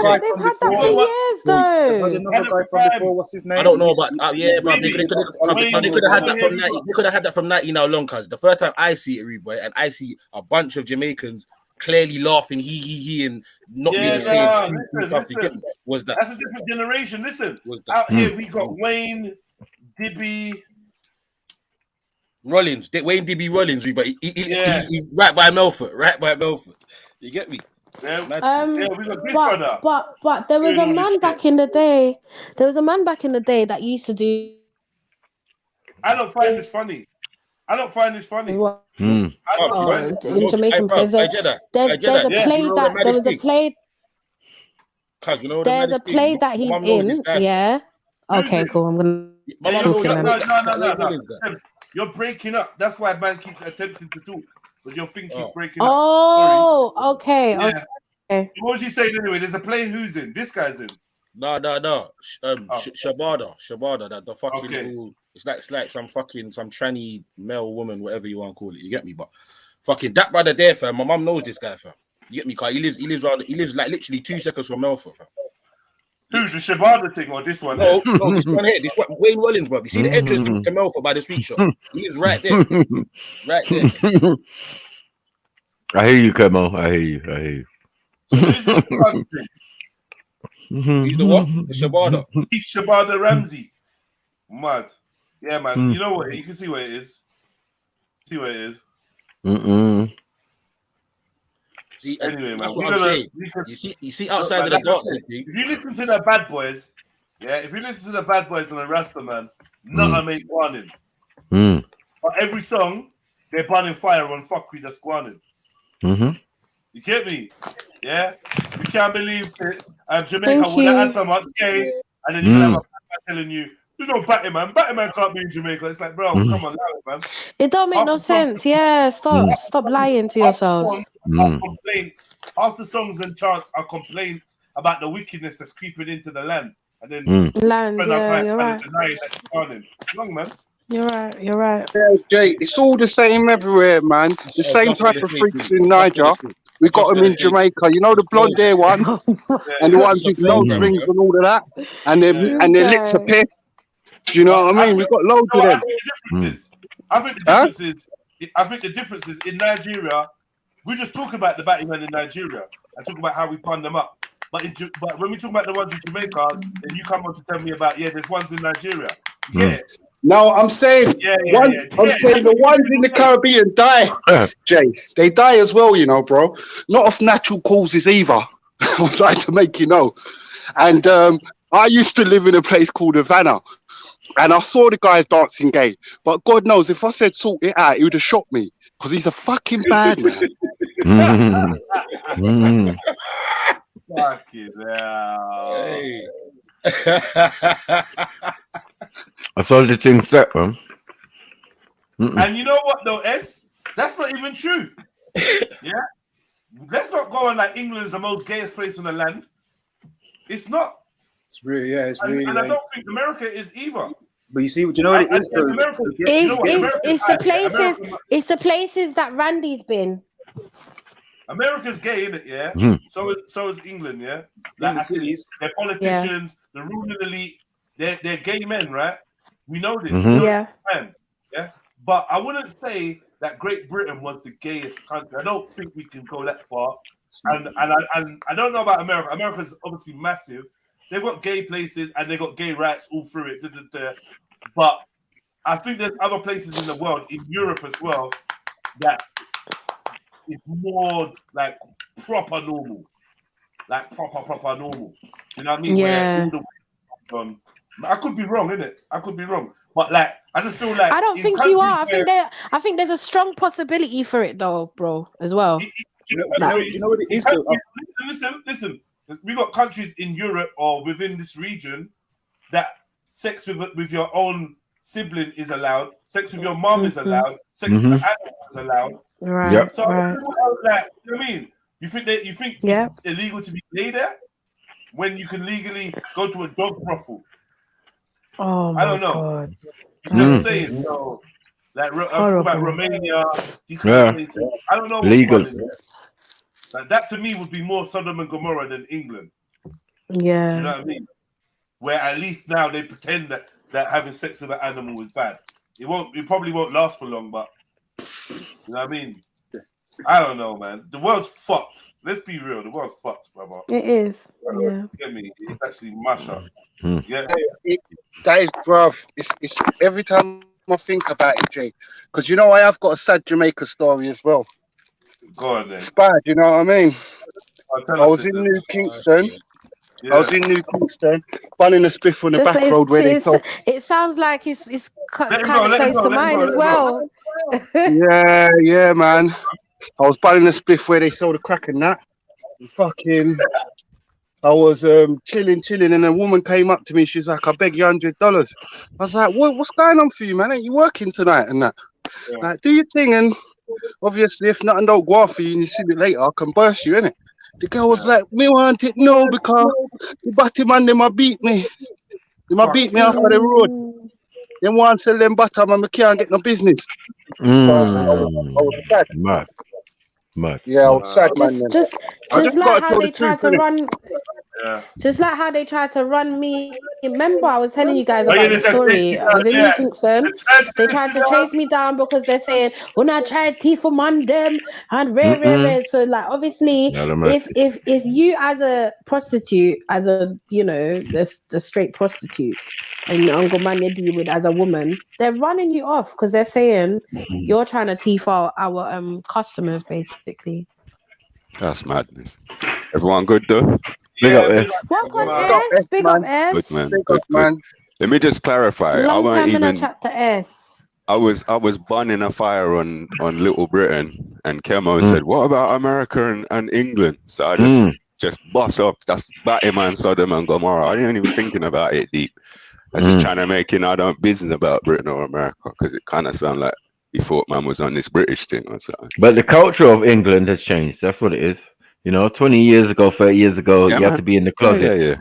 guy from before. Years though. They had another guy from before. What's his name? I don't know about but they could have had that from 90. They could have had that from 90 now long, cause the first time I see it, boy, and I see a bunch of Jamaicans clearly laughing, he, and not being the same. Listen, was that? That's a different generation. Listen, Was that? Out here we got Wayne, Dibby, Rollins, Wayne Dibby Rollins, but he's right by Melfort, You get me? Yeah, we got this brother. But there was a man back in the day. There was a man back in the day that used to do. I don't find this funny. I don't find this funny. What? In Jamaican, there's a play that there was a play. There's a play that he's in. Yeah. Okay, cool. I'm gonna talk him. No. You're breaking up. That's why man keeps attempting to talk. Because your thing keeps breaking up. Oh, okay. Yeah. Okay. What was he saying anyway? There's a play who's in. This guy's in. No. Shabada. The fucking little, it's like some tranny male woman, whatever you want to call it. You get me? But fucking that brother there, fam. My mum knows this guy, fam. You get me? Cause he lives like literally 2 seconds from Melfort, fam. Who's the Shabada thing or this one? No, this one here. This one, Wayne Rollins, bro. You see the entrance to Melfort by the sweet shop? He lives right there. Right there. I hear you, Kemo. I hear you. So who's this thing? He's the what? The Shabada. He's Shabada Ramsey. Mad. Yeah, man. You know what? You can see where it is. See where it is. See, anyway, that's man. What I'm saying. You see outside of the box. If you listen to the Bad Boys, if you listen to the Bad Boys and the Rasta Man, not a make guanin. But every song, they're burning fire on fuck with the squanning. You get me? Yeah? You can't believe it. Jamaica would have had so much gay, and then you're gonna have a man telling you, there's no Batman. Batman can't be in Jamaica. It's like, bro, come on, man. It don't make no sense. Yeah, stop lying to yourselves. Complaints. After songs and charts are complaints about the wickedness that's creeping into the land. And then you're right. Denying that it's long, man. You're right. Yeah, Jay, it's all the same everywhere, man. The same type of freaks in Niger. We got them in Jamaica. You know the blonde hair one, and the ones with nose rings and all of that, and their lips are pink. Do you know what I mean? We've got loads of them. I think the difference is in Nigeria, we just talk about the Batman in Nigeria and talk about how we bun them up. But when we talk about the ones in Jamaica, then you come on to tell me about, there's ones in Nigeria. Yeah. No, I'm saying I'm saying the ones in the Caribbean die, Jay. They die as well, you know, bro. Not of natural causes either. I would like to make you know. And I used to live in a place called Havana, and I saw the guys dancing gay. But God knows, if I said sort it out, he would have shot me because he's a fucking bad man. Fucking hell. Hey. I saw the thing set, man. And you know what, though, S? That's not even true. Yeah? Let's not go on like England's the most gayest place in the land. It's not. It's really, it's really. And I don't think America is either. But you see, do you know what it is? It's the places that Randy's been. America's gay, isn't it? Yeah. So is England, yeah. Like, they're politicians, the ruling elite. They're gay men, right? We know this. Yeah. Yeah. But I wouldn't say that Great Britain was the gayest country. I don't think we can go that far. And I don't know about America. America's obviously massive. They've got gay places and they've got gay rights all through it. But I think there's other places in the world, in Europe as well, that is more like proper normal. Like proper normal. Do you know what I mean? Yeah. I could be wrong, innit? I could be wrong. But like, I just feel like I don't think you are. I think there's a strong possibility for it though, bro, as well. You know what it is? Listen. We got countries in Europe or within this region that sex with your own sibling is allowed, sex with your mom is allowed, sex with an animal is allowed. Right. Yep. So like, you know what I mean? You think it's illegal to be gay there when you can legally go to a dog brothel? Oh, I don't know. God. You know what I'm saying? So, like, I'm talking about Romania. Places. I don't know. Legal. Like, that to me would be more Sodom and Gomorrah than England. Yeah. Do you know what I mean? Where at least now they pretend that having sex with an animal is bad. It probably won't last for long, but you know what I mean? I don't know, man. The world's fucked. Let's be real. The world's fucked, brother. It is. Yeah. Get me? It's actually mash up. Yeah. That is, bruv. It's every time I think about it, Jay, because you know I have got a sad Jamaica story as well. Go on then. It's bad, you know what I mean? I was in New Kingston. I was in New Kingston, bunning a spliff on the back road where they told. It sounds like it's kind of close to mine as well. Yeah, man. I was bunning a spliff where they sold the crack and that. Fucking, I was chilling, and a woman came up to me. She was like, "I beg you $100." I was like, "What's going on for you, man? Ain't you working tonight?" And that, like, do your thing, and obviously, if nothing don't go off for you and you see it later, I can burst you, innit? The girl was like, "Me want it no because the batty man them a beat me. They might beat me off of the road. They want to sell them butter, man. I can't get no business." So I was sad. Mad. Yeah, I was sad, man. Just like how they tried to run. Just like how they tried to run me. Remember, I was telling you guys about the story. I was in New Kingston. They tried to chase me down because they're saying, "When I tried tea for them and rare." So, like, obviously, if you as a prostitute, as a the straight prostitute, and Uncle Man you deal with as a woman, they're running you off because they're saying you're trying to teeth out our customers, basically. That's madness. Everyone good though? Big up, S. Welcome, S. Big up, S. Good man. Good, man. Let me just clarify. Long time in a chapter S. I was burning a fire on Little Britain, and Kemo said, "What about America and England?" So I just bust up. That's Batman, Sodom and Gomorrah. I didn't even thinking about it deep. I was just trying to make I don't business about Britain or America because it kind of sounded like he thought man was on this British thing or something. But the culture of England has changed. That's what it is. 20 years ago, 30 years ago, you had to be in the closet.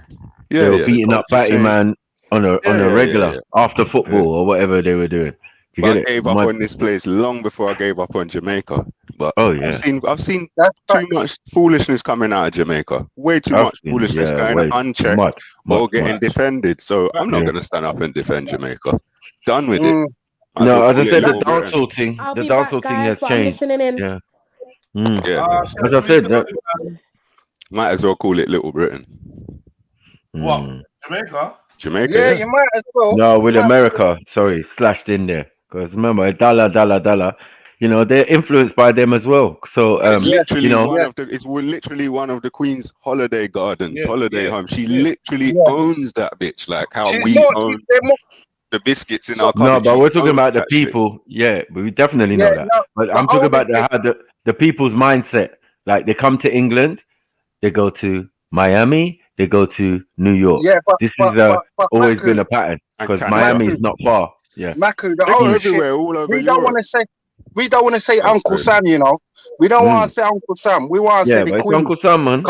They were beating up Batty Man on a regular after football or whatever they were doing. I gave up on this place long before I gave up on Jamaica. But I've seen too much foolishness coming out of Jamaica. Way too much foolishness going unchecked or getting defended. So I'm not going to stand up and defend Jamaica. Done with it. No, as I said, the dancehall thing, has changed. As I said, might as well call it Little Britain. What? Jamaica? Jamaica? Yeah, you might as well. No, with America, sorry, slashed in there. Because remember, dollar, they're influenced by them as well. So, it's literally it's literally one of the Queen's holiday gardens, holiday home. She literally owns that bitch, like how we own the biscuits in our country. No, but we're talking about the people. Yeah, we definitely know that. But I'm talking about the people's mindset. Like, they come to England, they go to Miami, they go to New York. Yeah, this is always been a pattern because Miami is not far. Yeah, Maku, the whole everywhere, all over. We don't want to say Uncle Sam. We don't want to say Uncle Sam. We want to say the Queen. Uncle Sam, man.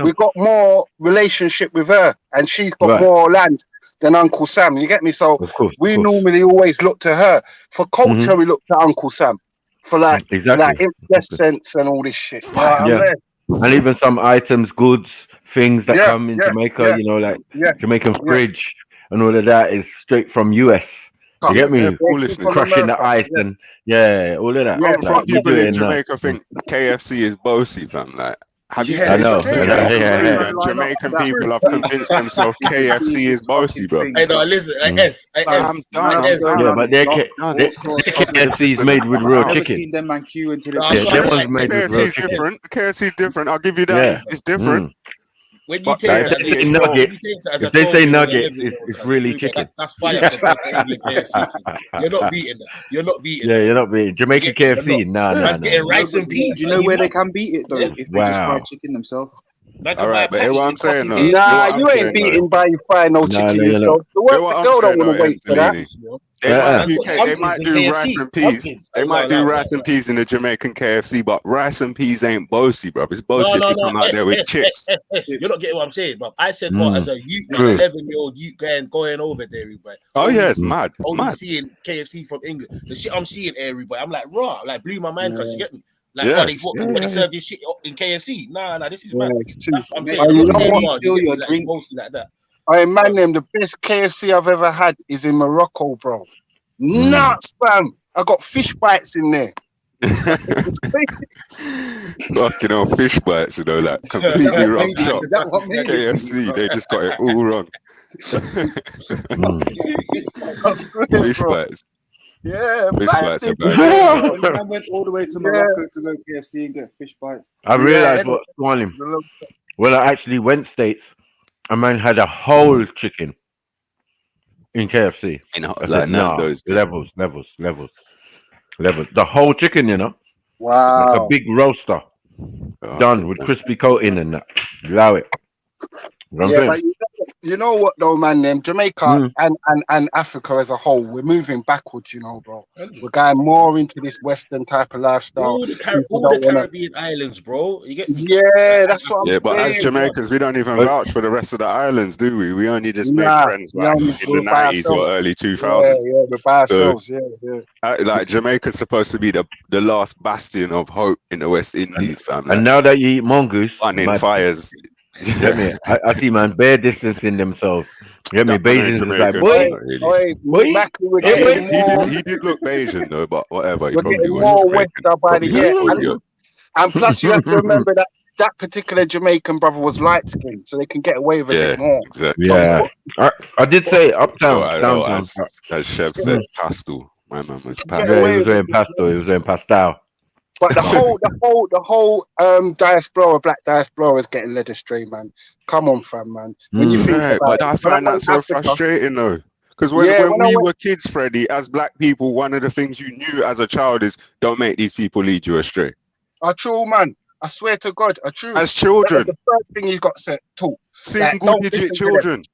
We've got more relationship with her, and she's got more land than Uncle Sam. You get me? So we normally always look to her for culture. We look to Uncle Sam for like incessants and all this shit. And even some items, goods, things that come in Jamaica. Like Jamaican fridge. And all of that is straight from US. You get me? Crushing the ice and all of that. Like, people in Jamaica think KFC is bossy, fam. Like, have you? I know. Jamaican people have convinced themselves KFC is bossy, bro. Hey, no, listen. But their KFC is made with real chicken. I've seen them man queue into the. That one's made with real chicken. KFC is different. I'll give you that. It's different. When you taste if they say nuggets, it's really chicken. That's fire. You're not beating that. You're not beating. You're not beating Jamaican KFC. Nah. Getting rice and beans. Do you know where they can beat it though? If they just fry chicken themselves. All right, but hear what I'm saying. Nah, you ain't beating by you frying no chicken yourself. The girl don't want to wait for that. They might do rice and peas. They might do rice and peas in the Jamaican KFC, but rice and peas ain't bossy, bro. It's bossy to come out there with chips. You're not getting what I'm saying, bro. I said what as a youth, as an 11-year-old youth going over there, everybody. Oh yeah, it's mad. Only seeing KFC from England. The shit I'm seeing, everybody. I'm like, raw, like blew my mind because you get me. Like, they serve this shit in KFC. Nah, this is mad. That's what I'm saying. Like that. Hey man, the best KFC I've ever had is in Morocco, bro. Nuts, fam. I got fish bites in there. Fucking hell, fish bites, you know, like completely wrong shot. KFC, they just got it all wrong. Fish bites. Yeah, fish bites are bad. I went all the way to Morocco to go KFC and get fish bites. I realized what's going on. Well, I actually went States. A man had a whole chicken in KFC. Like Nando's. Levels. The whole chicken, you know. Wow. Like a big roaster. Done with crispy coating and that. Allow it. Yeah, but you know what though, man? Jamaica and Africa as a whole, we're moving backwards, you know, bro. We're going more into this Western type of lifestyle. All the Caribbean islands, bro. You get me? Yeah, that's what I'm saying. But as Jamaicans, we don't even vouch for the rest of the islands, do we? We only just make friends like in the 90s or early 2000s. Yeah, we're by ourselves. Yeah. Like Jamaica's supposed to be the last bastion of hope in the West Indies, fam. And now that you eat mongoose, running fires. Get me? I see, man, bare distancing themselves. Get me? Bayesians is like, he did look Bayesian though, but whatever. We're getting more Western by the year. And plus, you have to remember that particular Jamaican brother was light skinned, so they can get away with it more. Exactly. Yeah, I did say uptown, downtown. As Chef said, pastel. My man was pastel. Yeah, he was wearing pastel. He was wearing pastel. But the whole diaspora, black diaspora is getting led astray, man. Come on, fam, man. When you think about but I find that so frustrating, though. Because when we were kids, Freddie, as black people, one of the things you knew as a child is don't make these people lead you astray. True, man. I swear to God, true. As children, the first thing you got set taught. Single-digit children.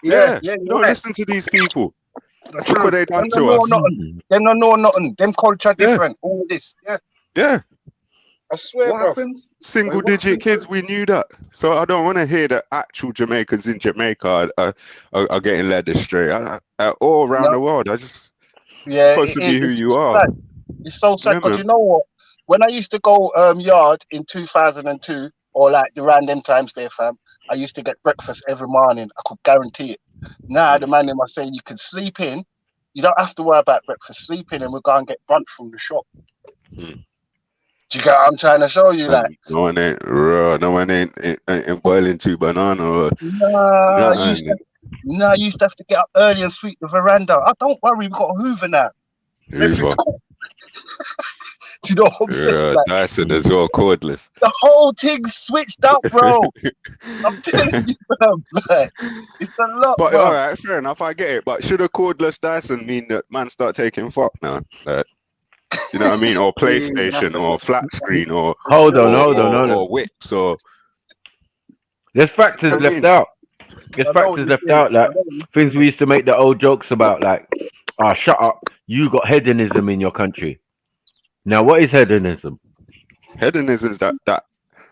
Yeah. Don't listen to these people. Look what they done to us. Them don't know nothing. Them culture different. All of this. Yeah. I swear, what happens? Single-digit kids, we knew that. So I don't want to hear that actual Jamaicans in Jamaica are getting led astray. All around the world, supposed to be who you are. Sad. It's so sad because you know what? When I used to go yard in 2002, or like the random times there, fam, I used to get breakfast every morning. I could guarantee it. Now the man in my saying you can sleep in. You don't have to worry about breakfast. Sleep in, and we'll go and get brunch from the shop. Do you get what I'm trying to show you? Like, no one ain't boiling 2 bananas. I used to have to get up early and sweep the veranda. Don't worry, we've got a Hoover now. Do you know what I'm saying? Like, Dyson as well, cordless. The whole thing's switched up, bro. I'm telling you, bro. Like, it's a lot. But bro. all right, fair enough, I get it. But should a cordless Dyson mean that man start taking fuck now? Like, you know what I mean? Or PlayStation or flat screen or hold on. Or whips or there's factors left out. There's factors left out, like things we used to make the old jokes about, like, shut up, you got hedonism in your country. Now what is hedonism? Hedonism is that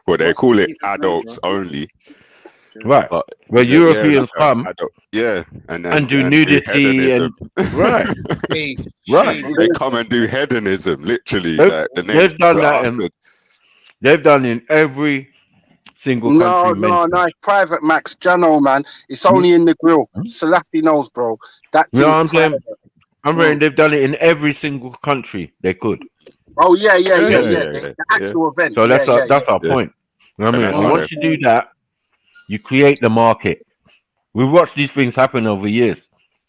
well, they call it adults only. Right. But where Europeans come and do nudity and right. They come and do hedonism, literally. They've done that they've done in every single country. No, it's private, Max. Jano, man. It's only in the grill. Salafi knows, bro. That thing's private. I'm saying they've done it in every single country they could. Oh yeah. The actual event. So that's our point. You know what I mean? And once you do that, you create the market. We've watched these things happen over years.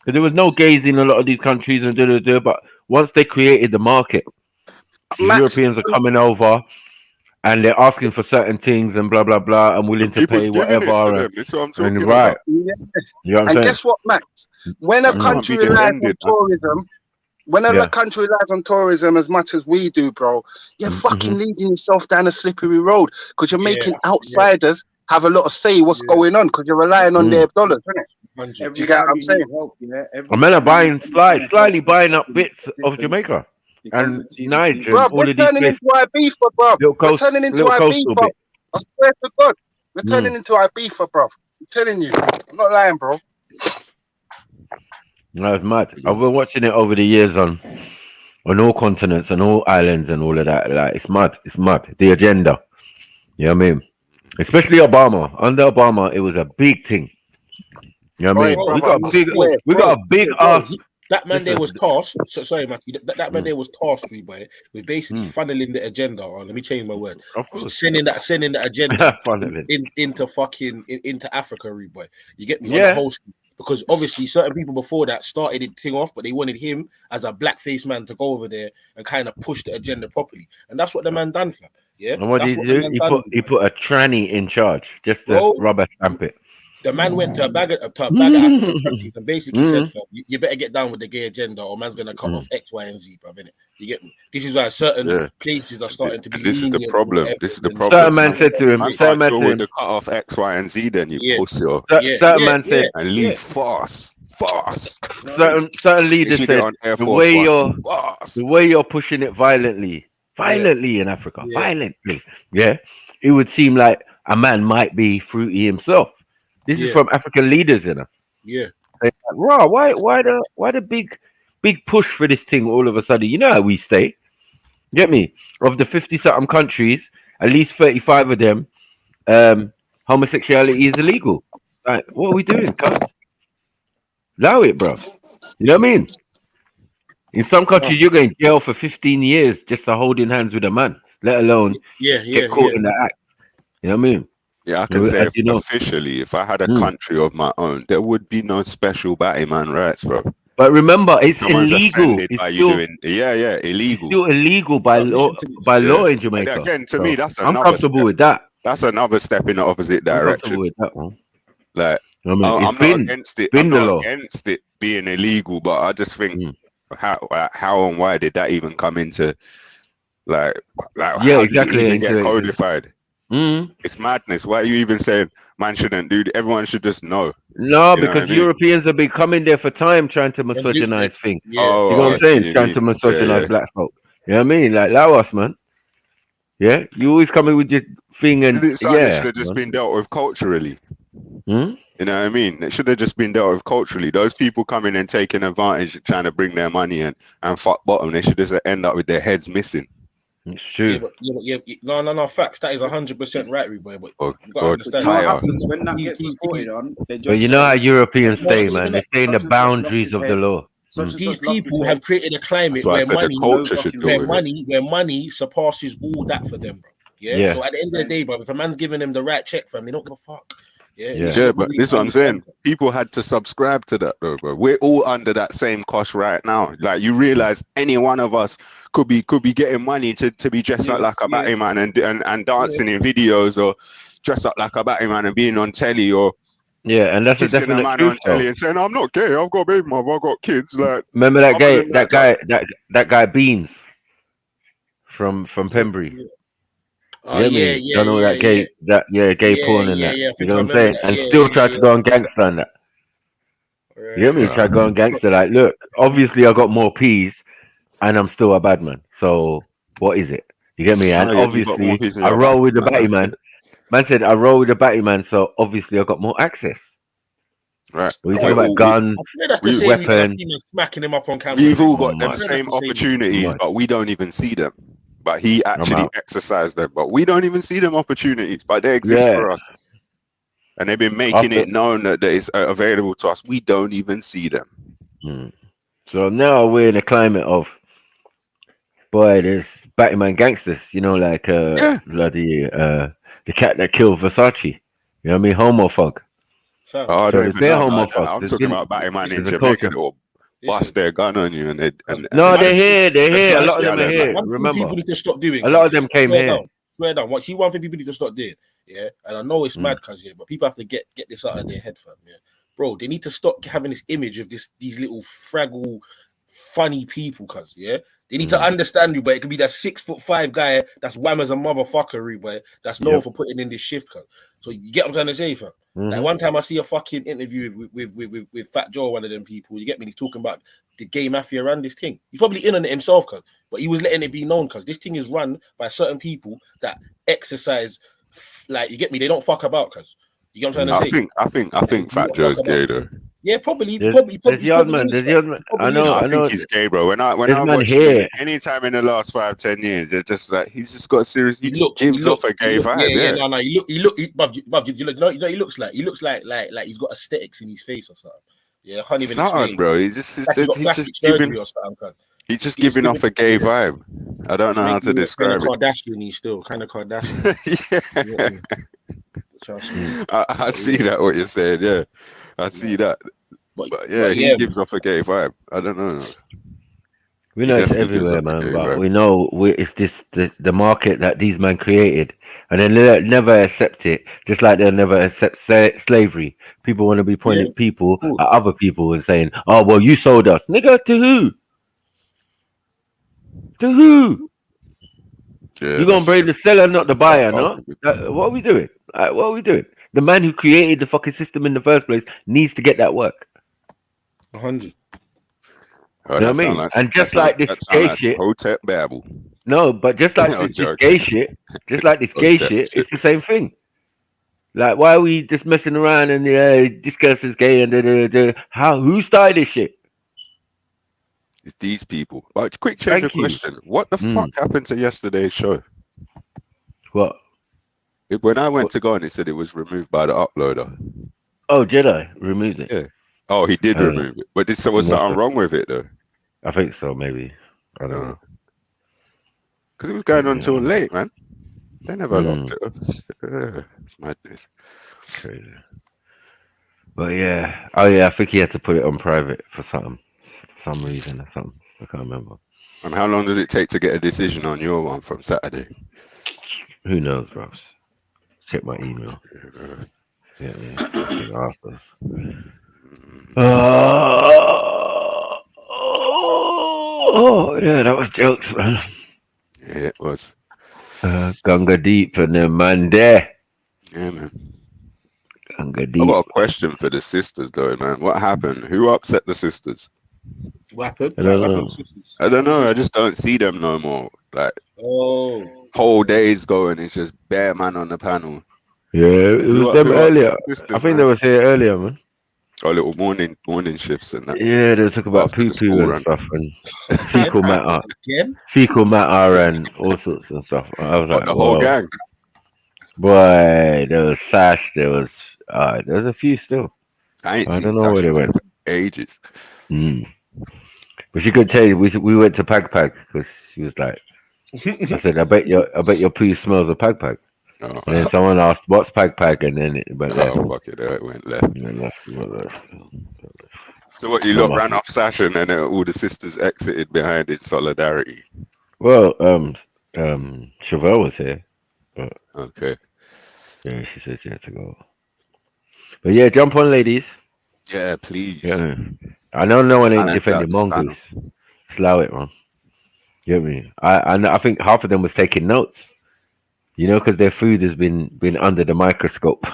Because there was no gays in a lot of these countries and but once they created the market, Europeans are coming over and they're asking for certain things and blah blah blah and willing to pay whatever. That's what I'm talking about. Right. You know what I'm saying? Guess what, Max? When a country relies on tourism, a country relies on tourism as much as we do, bro, you're fucking leading yourself down a slippery road because you're making outsiders have a lot of say what's going on because you're relying on their dollars, isn't it? Do you get what I'm saying? Men are buying slightly buying up bits of Jamaica and Niger. Bro, we're turning into Ibiza, bro. We're turning into Ibiza. I swear to God, we're turning into Ibiza, bro. I'm telling you, I'm not lying, bro. No, it's mad. I've been watching it over the years on all continents and all islands and all of that. Like, it's mad. It's mad. The agenda. You know what I mean? Especially Obama. Under Obama, it was a big thing. You know what I mean? We got a big ass That man there was tasked. So sorry, Mackie. That man there was tasked, boy, with basically funneling the agenda. Or let me change my word. Sending the agenda into fucking into Africa, boy. You get me? On the whole. Because obviously certain people before that started it thing off, but they wanted him as a blackface man to go over there and kind of push the agenda properly, and that's what the man done for. Yeah. And what did he do? He put a tranny in charge just to rubber stamp it. The man went to a bag of African countries and basically said, "You better get down with the gay agenda, or man's gonna cut off X, Y, and Z, bruv, innit? You get me? This is why certain places are starting to be. This is the problem. This is the problem. Certain man said to him, "Certain man said to cut off X, Y, and Z. Then you pussy." Certain man said, "And leave fast." Certain leaders said, the way you're pushing it violently in Africa, violently. Yeah, it would seem like a man might be fruity himself. This is from African leaders, you know. Yeah. Like, raw, why the big push for this thing all of a sudden? You know how we stay. Get me? Of the 50-something countries, at least 35 of them, homosexuality is illegal. Like, what are we doing, cuz? Allow it, bro. You know what I mean? In some countries, you're going to jail for 15 years just for holding hands with a man, let alone get caught in the act. You know what I mean? Yeah, I can say officially, if I had a country of my own, there would be no special batty man rights, bro. But remember, it's illegal. It's still, illegal. It's still illegal by law in Jamaica. Again, to me, that's I'm comfortable with that. That's another step in the opposite direction. With that one. Like, I'm not against it. I'm not against it being illegal, but I just think how and why did that even come into like how exactly did it even get codified? It's madness. Why are you even saying man shouldn't do? Everyone should just know. No, because Europeans have been coming there for time trying to misogynize things. You know what I'm saying? Trying to misogynize black folk. You know what I mean? Like, allow us, man. Yeah, you always coming with your thing, and it should have just been dealt with culturally. You know what I mean? It should have just been dealt with culturally. Those people coming and taking advantage, trying to bring their money in and fuck bottom, they should just end up with their heads missing. It's true. No, facts. That is 100% right, boy. But you got to understand what happens when that gets reported on. But you know how Europeans stay, man. They stay in the boundaries of the law. These people have created a climate where money surpasses all that for them, bro. Yeah. So at the end of the day, bro, if a man's giving them the right check, fam, they don't give a fuck. Yeah, but this is what I'm saying. People had to subscribe to that, though, bro. We're all under that same cost right now. Like, you realize any one of us could be getting money to be dressed up like a batty man and dancing in videos, or dress up like a batty man and being on telly, or and that's a definite man on telly and saying, "I'm not gay. I've got a baby mother. I've got kids." Like, remember that guy Beans from Pembury. Don't know that gay porn and that. You know what I'm saying? And still try to go on gangster and that. You hear me? Try to go on gangster. Like, look, obviously I got more P's, and I'm still a bad man. So what is it? You get me? And obviously I roll with the batty man. Man said I roll with the batty man, so obviously I got more access. Right. We talk about guns, weapons. Smacking him up on camera. We've all got the same opportunities, but we don't even see them. But he actually exercised them. But we don't even see them opportunities, but they exist for us. And they've been making it known that it's available to us. We don't even see them. So now we're in a climate of, boy, there's Batman gangsters, you know, like bloody the cat that killed Versace. You know what I mean? Homophobe. I don't even know. I'm talking about Batman in Jamaica. Bust their gun on you, and they're here. A lot of them are here. Remember, people need to stop doing. A lot of them came here. Swear down. One thing people need to stop doing. Yeah, and I know it's mad, cause but people have to get this out of their head, fam. Yeah, bro, they need to stop having this image of these little fraggle, funny people, cause they need to understand you, but it could be that 6'5" guy that's wham as a motherfucker, but that's known for putting in this shift, cause. So you get what I'm trying to say, fam. Like one time I see a fucking interview with Fat Joe, one of them people. You get me? He's talking about the gay mafia around this thing. He's probably in on it himself, cause, but he was letting it be known, cause this thing is run by certain people that exercise, like, you get me? They don't fuck about, cause you get what I'm trying to say. I think Fat Joe's gay though. Yeah, probably. There's young man. I know. I think he's gay, bro. When I watch him, anytime in the last 5-10 years, it's just like he's just got a serious. He gives off a gay vibe. No. He looks like he's got aesthetics in his face or something. Yeah, I can't even Something, explain. bro. He's just surgery or something. He's just giving off a gay vibe. I don't know how to describe it. Kardashian-y still, kind of Kardashian. Yeah. Trust me. I see that what you're saying. Yeah, I see that. But he gives off a gay vibe. I don't know. We know it's everywhere, man. But we know it's the market that these men created, and they'll never accept it. Just like they'll never accept slavery. People want to be pointing people at other people and saying, "Oh, well, you sold us, nigga." To who? To who? Yeah, you gonna blame the seller, not the buyer, no? What are we doing? What are we doing? The man who created the fucking system in the first place needs to get that work. 100. Oh, you know what I mean? like, and just like this gay shit. Hotep Babel. No, but just like this gay shit, it's the same thing. Like, why are we just messing around and this girl is gay and who started this shit? It's these people. But quick change of question. What the fuck happened to yesterday's show? What? When I went to go on, it said it was removed by the uploader. Oh, Jedi removed it. Yeah. Oh, he did remove it. But was something wrong with it, though? I think so, maybe. I don't know. Because it was going on till late, man. They never locked it up. It's madness. Crazy. But yeah. Oh, yeah, I think he had to put it on private for some reason or something. I can't remember. And how long does it take to get a decision on your one from Saturday? Who knows, bro? Check my email. Yeah. Oh, yeah, that was jokes, man. Yeah, it was. Gunga Deep and then man there. Yeah, man. Gunga Deep. I got a question for the sisters, though, man. What happened? Who upset the sisters? What happened? I don't know. I just don't see them no more. Like, whole days going, it's just bare man on the panel. Yeah, it was them earlier. I think they was here earlier, man. Oh, little morning shifts and that. Yeah, they talk about poo-poo and stuff and fecal matter and all sorts of stuff. I was like, the whole gang. Boy, there was Sash. There was a few still. I don't know where they went. Ages. But she could tell you, we went to Pag because she was like, I said, I bet your poo smells of Pag. And then someone asked, "What's Pag?" And then it went left. Fuck it, it went left. So what? You lot ran off Sash and then all the sisters exited behind in solidarity. Well, Chevelle was here. But, okay. Yeah, she said she had to go. But yeah, jump on, ladies. Yeah, please. Yeah. I know no one ain't defending mongoose. Slow it, man. You get me? I think half of them was taking notes. You know, because their food has been under the microscope,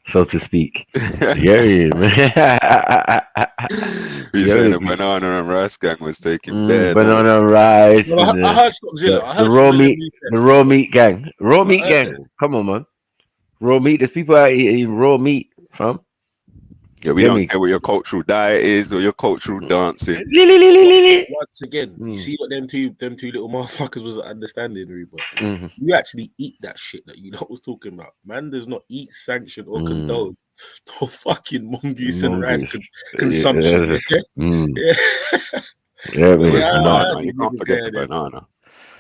so to speak. Yeah, man. You saying the banana and rice gang was taking banana and rice. No, I heard the raw meat gang. Raw meat gang. Come on, man. Raw meat. There's people out here eating raw meat, fam. Yeah, we don't care what your cultural diet is or your cultural dancing. Once again, you see what them two little motherfuckers was understanding, Reba. You actually eat that shit that you was talking about. Man does not eat, sanction, or condone no fucking mongoose and rice consumption. You can't forget the banana.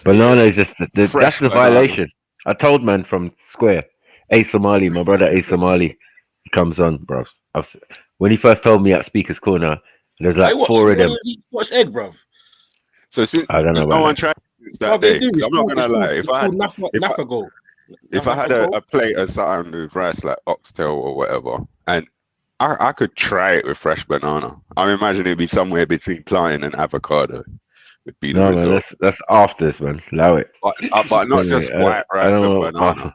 Banana is just that's the violation. I told man from Square, A Somali, my brother A Somali, he comes on, bro. When he first told me at Speaker's Corner, there's like four of them. Watched egg, bro. So since I don't know. No one tried that day. I'm not gonna lie. If I had a plate of something with rice like oxtail or whatever, and I could try it with fresh banana. I imagine it'd be somewhere between plantain and avocado. Would be the result. Man, that's afters, man. Allow it. But not just white rice and banana.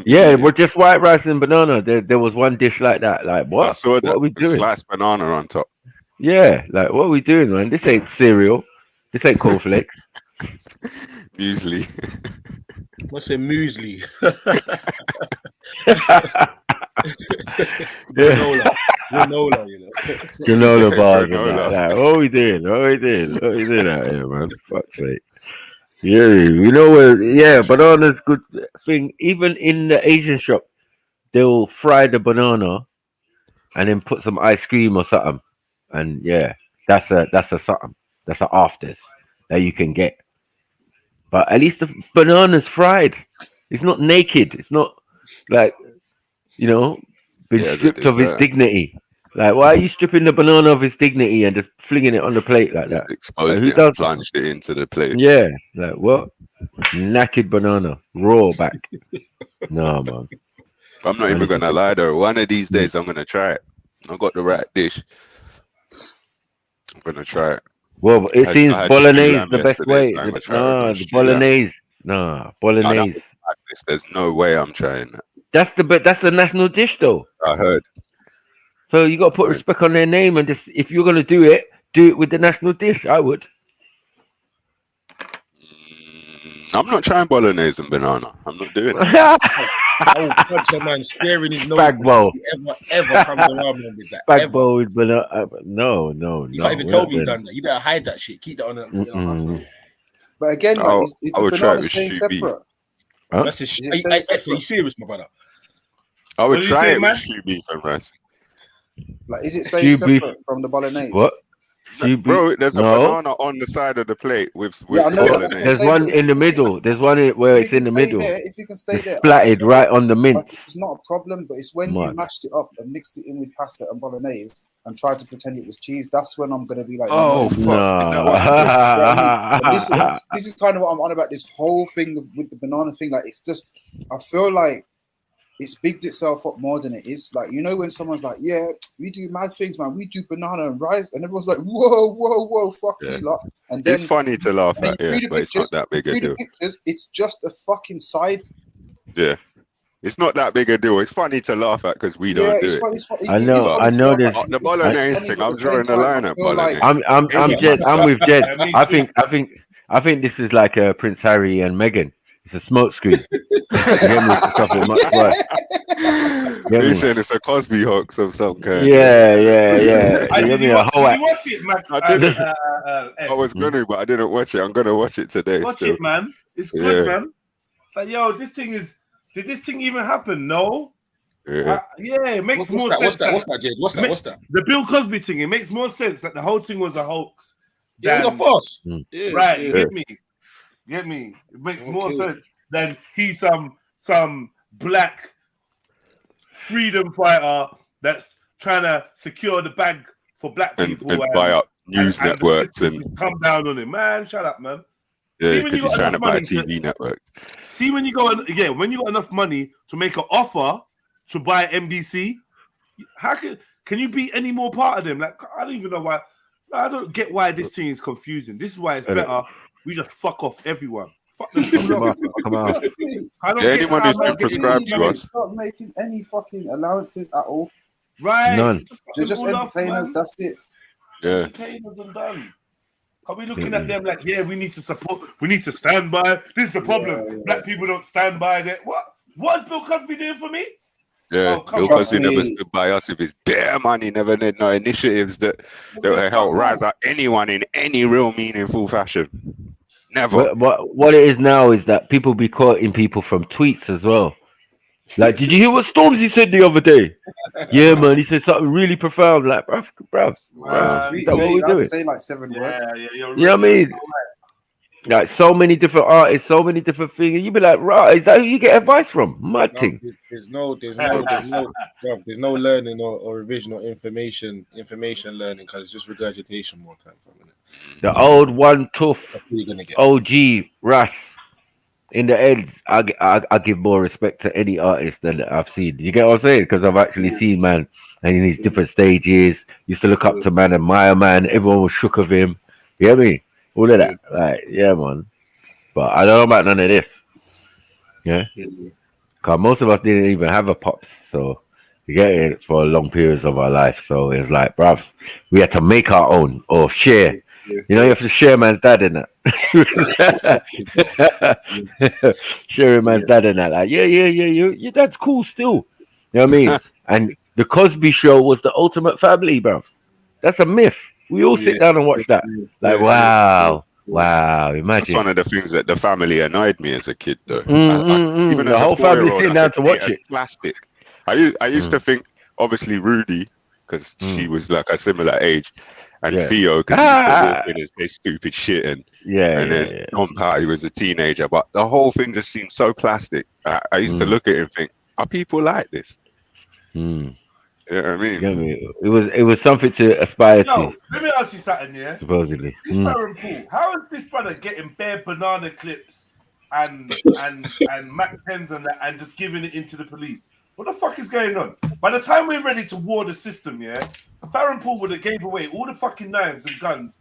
Yeah, but just white rice and banana. There was one dish like that. Like what? I saw what are we doing? Sliced banana on top. Yeah, like what are we doing, man? This ain't cereal. This ain't cornflakes. Muesli. What's a muesli? Granola, you know. Granola bars. Like, what are we doing? What are we doing out here, man? Fuck's sake. Yeah, you know where? Yeah, banana's good thing. Even in the Asian shop, they'll fry the banana and then put some ice cream or something, and yeah, that's a something. That's an afters that you can get. But at least the banana's fried. It's not naked. It's not like, been stripped of its dignity. Like, why are you stripping the banana of its dignity and just flinging it on the plate like that? Exposed like, it and plunged it into the plate. Yeah, like what? Naked banana, raw back. No, man. I'm not even gonna lie though. One of these days, I'm gonna try it. I got the right dish. I'm gonna try it. Well, it seems bolognese the best way. The bolognese. Nah, bolognese. There's no way I'm trying that. That's the national dish, though. I heard. So you got to put respect on their name, and just if you're gonna do it with the national dish. I would. I'm not trying bolognese and banana. I'm not doing it. Punch a man squaring his nose. Bagbo. Ever comes around with that. Bagbo with banana. No. You can't even tell me you done that. You better hide that shit. Keep that on the. But again, like, is the banana staying separate? Huh? That's are you serious, my brother? I would try it with shoe beef and rice. Like, is it staying separate from the bolognese? What? Bro, there's a banana on the side of the plate with bolognese. There's one in the middle. There's one where it's in the middle. If you can stay there, splatted right on the mint. Like, it's not a problem, but it's when you mashed it up and mixed it in with pasta and bolognese and tried to pretend it was cheese. That's when I'm gonna be like, no. This is kind of what I'm on about. This whole thing with the banana thing. Like, it's just, I feel like it's bigged itself up more than it is. Like, when someone's like, yeah, we do mad things, man. We do banana and rice. And everyone's like, whoa, fuck you lot. And then it's funny to laugh at, but it's not that big a deal. It's just a fucking side. Yeah. It's not that big a deal. It's funny to laugh at because we don't do it. I know this. The bolognese thing, I'm drawing the line at bolognese. I'm with Jed. I think this is like Prince Harry and Meghan. It's a smoke screen. You're saying it's a Cosby hoax of some kind. Yeah. Did you watch it, man? I was gonna, but I didn't watch it. I'm gonna watch it today. Watch it, man. It's good, man. It's like, yo, did this thing even happen? No. Yeah. It makes more sense. What's that, Jade? What's that? The Bill Cosby thing. It makes more sense that the whole thing was a hoax. Yeah, it was a farce. Right. Yeah. Get me. It makes more sense than he's some black freedom fighter that's trying to secure the bag for black people and buy up news networks and come down on him. Man, shut up, man. Yeah, because you're trying to buy a TV network. See, when you got enough money to make an offer to buy NBC, how can you be any more part of them? Like, I don't even know why. I don't get why this thing is confusing. This is why it's better we just fuck off everyone. Fuck them. Come on. Anyone who's been prescribed to us. Stop making any fucking allowances at all. Right. None. They're just entertainers. That's it. Yeah. Entertainers and done. Are we looking at them like, we need to support, we need to stand by? This is the problem. Yeah. Black people don't stand by that. What is Bill Cosby doing for me? Yeah, Bill Cosby never stood by us with his bare money, never did no initiatives that will help rise up anyone in any real meaningful fashion. Never. What it is now is that people be quoting people from tweets as well. Like, did you hear what Stormzy said the other day? Yeah, man, he said something really profound. Like, bruv, that's what we're doing. Say like 7 words. You know what I mean? Like, so many different artists, so many different things. You be like, right, is that who you get advice from? Mad thing. There's no learning or revision or information learning because it's just regurgitation more time. The old one tough OG Ras in the ends. I give more respect to any artist than I've seen. You get what I'm saying? Because I've actually seen man and in these different stages. Used to look up to man, admire man. Everyone was shook of him. You get me? All of that, like, yeah, man. But I don't know about none of this. Yeah, because most of us didn't even have a pops, so you get it for long periods of our life. So it's like, bruv, we had to make our own or share. You know, you have to share man's dad in that. Sharing man's dad in that. Like, your dad's cool still. You know what I mean? And the Cosby Show was the ultimate family, bruv. That's a myth. We all sit down and watch that. Like, wow, imagine. That's one of the things that the family annoyed me as a kid, though. Even the whole family sitting down to watch it. Plastic. I used to think, obviously, Rudy because she was like a similar age, and Theo could walk in and say stupid shit, and then Tom Patty was a teenager. But the whole thing just seemed so plastic. I used to look at it and think, are people like this? You know what I mean? It was something to aspire to. Let me ask you something, yeah? Supposedly. This Farron Paul, how is this brother getting bare banana clips and Mac pens and that, and just giving it into the police? What the fuck is going on? By the time we're ready to war the system, yeah, Farron Paul would have gave away all the fucking knives and guns.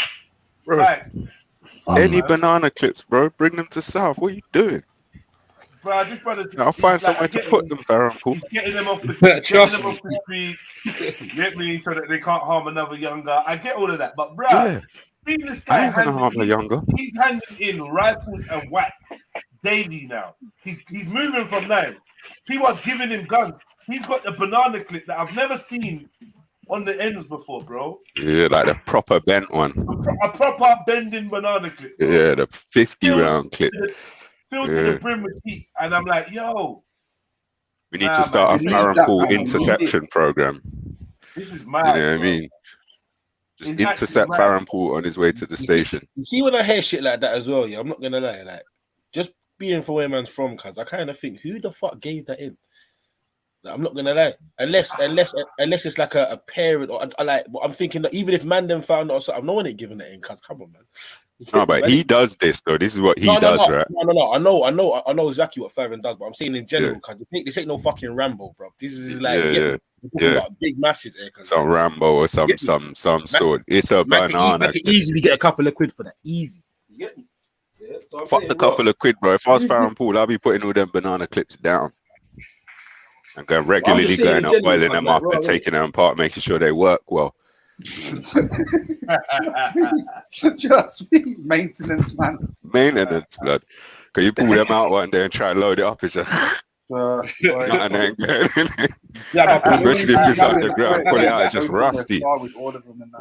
Bro, like, any banana clips, bro, bring them to South. What are you doing? Bro, this brother's... I'll find somewhere to put them, Farron Paul. He's getting them off the streets, you get me, so that they can't harm another younger. I get all of that, but bro, see this guy he's handing in rifles and wax daily now. He's moving from knives. People are giving him guns. He's got the banana clip that I've never seen on the ends before, bro. Yeah, like the proper bent one. A proper bending banana clip. Bro. Yeah, the 50-round clip. Filled to the brim with heat, and I'm like, yo. We need to start a Farron Paul interception program. This is mad. You know what I mean? Just intercept Farron Paul on his way to the station. You see, when I hear shit like that as well, yeah, I'm not gonna lie, like, just being from where man's from, cuz I kind of think, who the fuck gave that in? Like, I'm not gonna lie, unless it's like a parent or like. But I'm thinking that even if man them found out or something, no one ain't giving that in. Cuz come on, man. No, but he does this though. This is what he does, right? No. I know exactly what Farron does, but I'm saying in general, cuz this ain't no fucking Rambo, bro. This is like big masses here. Some Rambo or some sort. It's a banana. I could easily get a couple of quid for that. Easy. You get me? Yeah, so fuck the couple of quid, bro. If I was Farron Paul, I'd be putting all them banana clips down and going regularly going up, oiling them up and taking them apart, making sure they work well. Just me, maintenance man. Maintenance, blood. Can you pull them out one day and try and load it up? It's just nothing ain't good. Especially if it's underground, pull it out, it's just rusty. You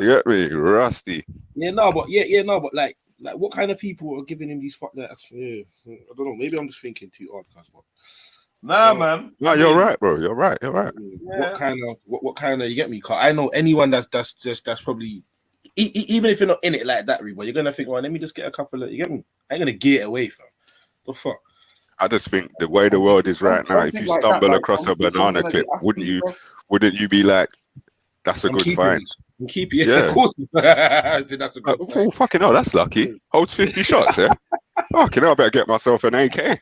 get me? Rusty. No, but like what kind of people are giving him these fuck that? I don't know. Maybe I'm just thinking too hard, but nah, man. No, you're right, bro. You're right. Yeah. What kind of you get me? Cause I know anyone that's probably even if you're not in it like that, but you're gonna think, well, let me just get a couple of. You get me? I ain't gonna get it away, fam. The fuck. I just think the way the world is right now, if you stumble across a banana clip, wouldn't you be like, that's a good find? Keep it, yeah. Of course. That's a good find. Fucking hell, that's lucky. Holds 50 shots, yeah. Fucking hell, I better get myself an AK.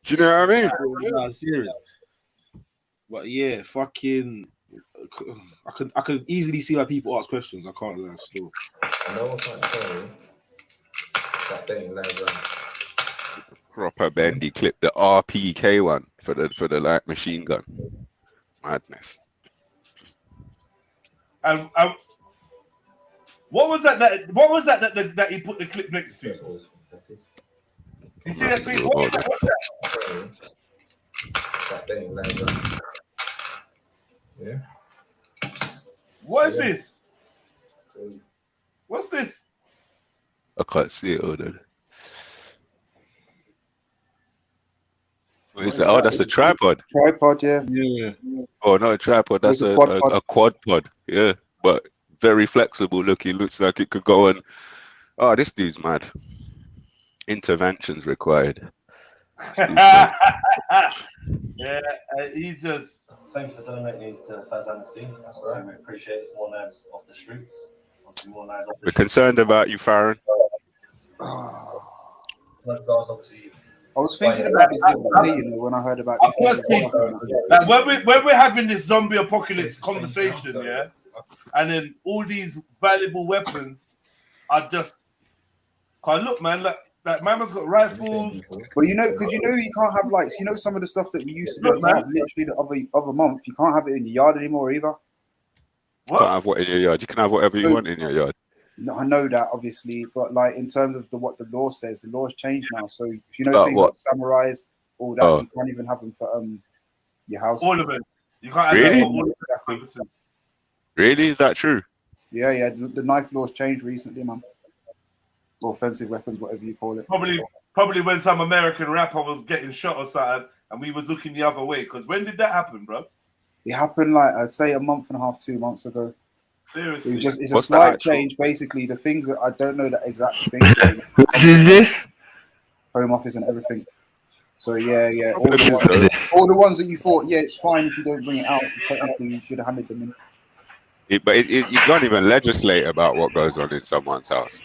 Do you know what I mean? Nah, serious. But yeah, fucking. I could easily see why people ask questions. I can't lie still. I know what I'm trying to tell you. That thing never. Proper bendy clip, the RPK one for the like machine gun. Madness. What was that he put the clip next to? You see that thing? What's that? That thing never. Yeah. What is this? What's this? I can't see it. Hold on. Oh, that's a tripod. Tripod, yeah. Oh, not a tripod. That's a quad pod. Yeah, but very flexible looking. Looks like it could go on. Oh, this dude's mad. Interventions required. Yeah, he just. Thanks for donating these to Faz Amnesty. That's right. We appreciate it. It's more knives off the streets. We're concerned about you, Farron. Obviously. I was thinking about this when I heard about this. Like when we're having this zombie apocalypse conversation, yeah, and then all these valuable weapons are just. Cause look, man, like Mama's got rifles. But you can't have like some of the stuff that we used to have literally the other month. You can't have it in your yard anymore either. What? Can't have what in your yard. You can have whatever you want in your yard. No, I know that obviously, but like in terms of what the law says, the law's changed now. So if things like samurais, all that, you can't even have them for your house. All of it. You can't have them for all of it. Really? Is that true? Yeah. The knife law's changed recently, man. Or offensive weapons, whatever you call it. Probably when some American rapper was getting shot or something, and we was looking the other way. Because when did that happen, bro? It happened like I'd say a month and a half, 2 months ago. Seriously, it's a slight change. Basically, the things that I don't know the exact things. What is this? Home Office and everything. So yeah. All the ones that you thought, yeah, it's fine if you don't bring it out. Technically, you should have handed them in. But you can't even legislate about what goes on in someone's house.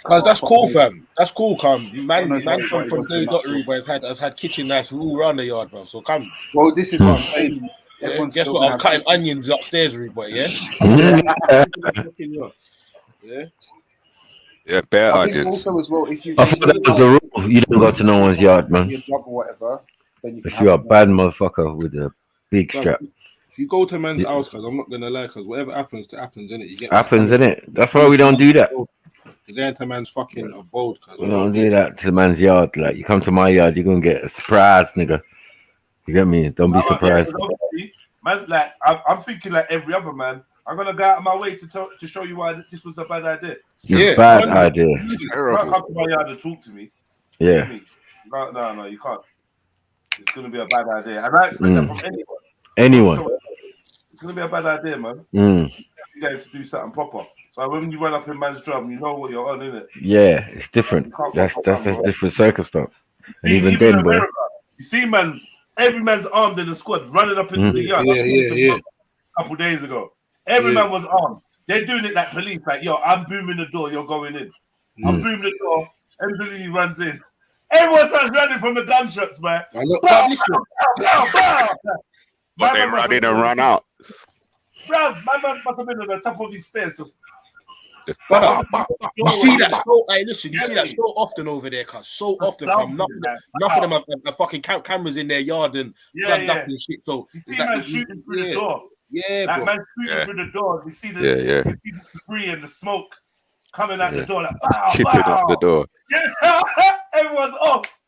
Cause that's cool, fam. That's cool, man from day dottery, but has had kitchen knives all around the yard, bro. So come. Well, this is what I'm saying. Yeah, guess what? I'm cutting onions upstairs, boy. Yeah. Yeah, bare I think onions. also as well, if you I thought that was the rule. You don't go to no one's yard, man. Your job or whatever, then you can If you're a bad motherfucker with a big strap. If you go to a man's house, cause I'm not gonna lie, cause whatever happens, innit? You get Happens, innit? That's why we don't do that. You're going to man's fucking abode, cause We don't do that to the man's yard. Like, you come to my yard, you're gonna get a surprise, nigga. You get me? Don't be surprised. Man, like I'm thinking like every other man. I'm gonna go out of my way to show you why this was a bad idea. It's a bad idea. You can't come to my yard and talk to me. Yeah. No, you can't. It's gonna be a bad idea, and I expect that from anyone. It's gonna be a bad idea, man. You got to do something proper. So when you run up in man's drum, you know what you're on, innit? Yeah, it's different. That's a different circumstance. And even then, bro. You see, man, every man's armed in the squad running up into the yard. A couple days ago. Every man was armed. They're doing it like police, like, yo, I'm booming the door, you're going in. I'm booming the door, everybody runs in. Everyone starts running from the gunshots, man. But they run in and run out. Bruv, my man must have been on the top of his stairs just. You see that so? Hey, listen, you see that so often over there, cuz so often. Nothing of them have fucking cameras in their yard and plugged up and shit. So you see man shooting through the door. Yeah, that man shooting through the door. You see the debris and the smoke coming out the door, like chipping off the door. Yeah, everyone's off.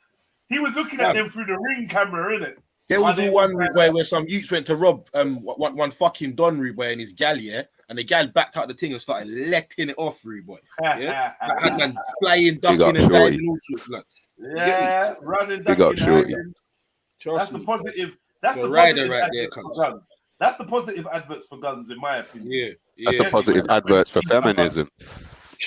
He was looking at them through the ring camera, innit? There was one where some youths went to rob one fucking Don Ruboy and his gal, yeah, and the gal backed out the thing and started letting it off, Ruboy. Yeah, that man flying, ducking, and diving all sorts, like. Yeah, running, ducking. That's the positive. That's the rider right there, comes. That's the positive adverts for guns, in my opinion. That's the positive adverts for feminism.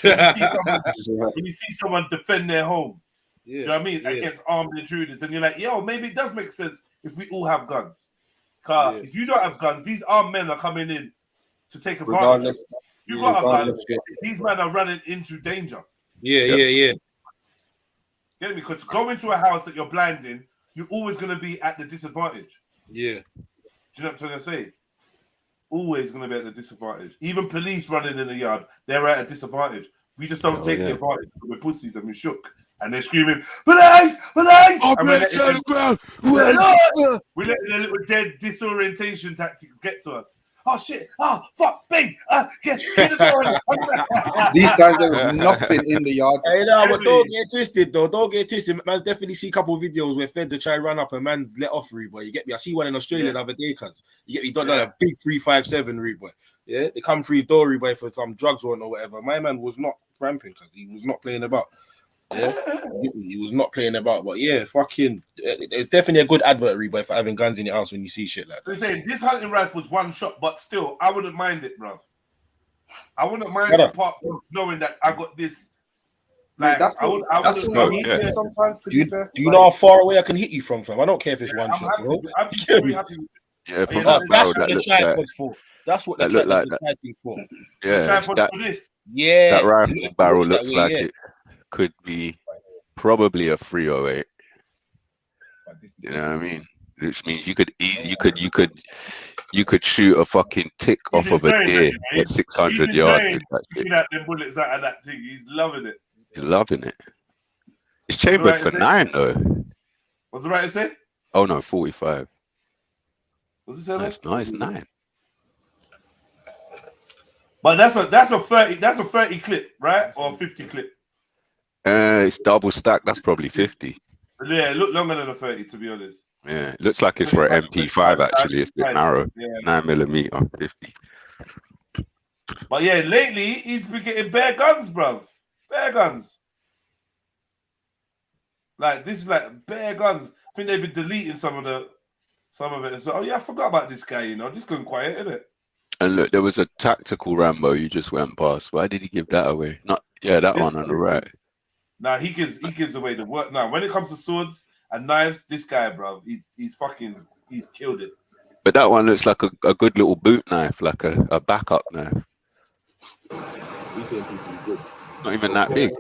When you see someone defend their home, you know what I mean, against armed intruders, then you're like, yo, maybe it does make sense if we all have guns. Because if you don't have guns, these armed men are coming in to take advantage. You got a gun, these men are running into danger. Yeah. Get me? Because going to a house that you're blind in, you're always going to be at the disadvantage. Yeah. Do you know what I'm trying to say? Always going to be at the disadvantage. Even police running in the yard, they're at a disadvantage. We just don't take the advantage. We're pussies and we're shook. And they're screaming, police! Police! And we're letting their little dead disorientation tactics get to us. Oh shit! Oh fuck! Bang! Get the door. These guys, there was nothing in the yard. Hey, no, but don't get twisted though. Don't get twisted. Man, definitely see a couple of videos where feds are trying to run up and man let off Ruboy. You get me? I see one in Australia the other day, cuz you get me. Done a big 357 Ruboy. Yeah, they come through door Ruboy for some drugs or whatever. My man was not ramping because he was not playing about. Yeah, he was not playing about, but yeah, fucking, it's definitely a good advert, Ruboy, for having guns in your house when you see shit like that. They're saying this hunting rifle was one shot, but still, I wouldn't mind it, bruv. I wouldn't mind the part of knowing that I got this. Like, that's what we need sometimes. Do you know how far away I can hit you from, fam? I don't care if it's one shot, bro. I'm very happy with it. Yeah, from that barrel, that's what the tripod was for. That's what the tripod for. Yeah, that rifle barrel looks like it could be probably a 308. You know what I mean? Which means you could shoot a fucking tick off of a deer at 600 yards. With that shit. That them bullets out of that thing. He's loving it. He's loving it. It's chambered for 9 though. What's the right to say? Oh no, 45. What's it say? Nice, 9. But that's a 30 clip, right? Or 50 clip. It's double stacked. That's probably 50. Yeah, it looked longer than a 30, to be honest. Yeah, it looks like it's for an MP5 actually. It's a bit narrow. 9mm 50. But yeah, lately he's been getting bare guns, bruv. Bare guns. Like this is like bare guns. I think they've been deleting some of Some of it is, oh yeah, I forgot about this guy, just going quiet, isn't it? And look, there was a tactical Rambo you just went past. Why did he give that away? That one on the right. Nah, he gives away the work. Now, when it comes to swords and knives, this guy, bro, he's killed it. But that one looks like a good little boot knife, like a backup knife. He's saying people be good. It's not even that big.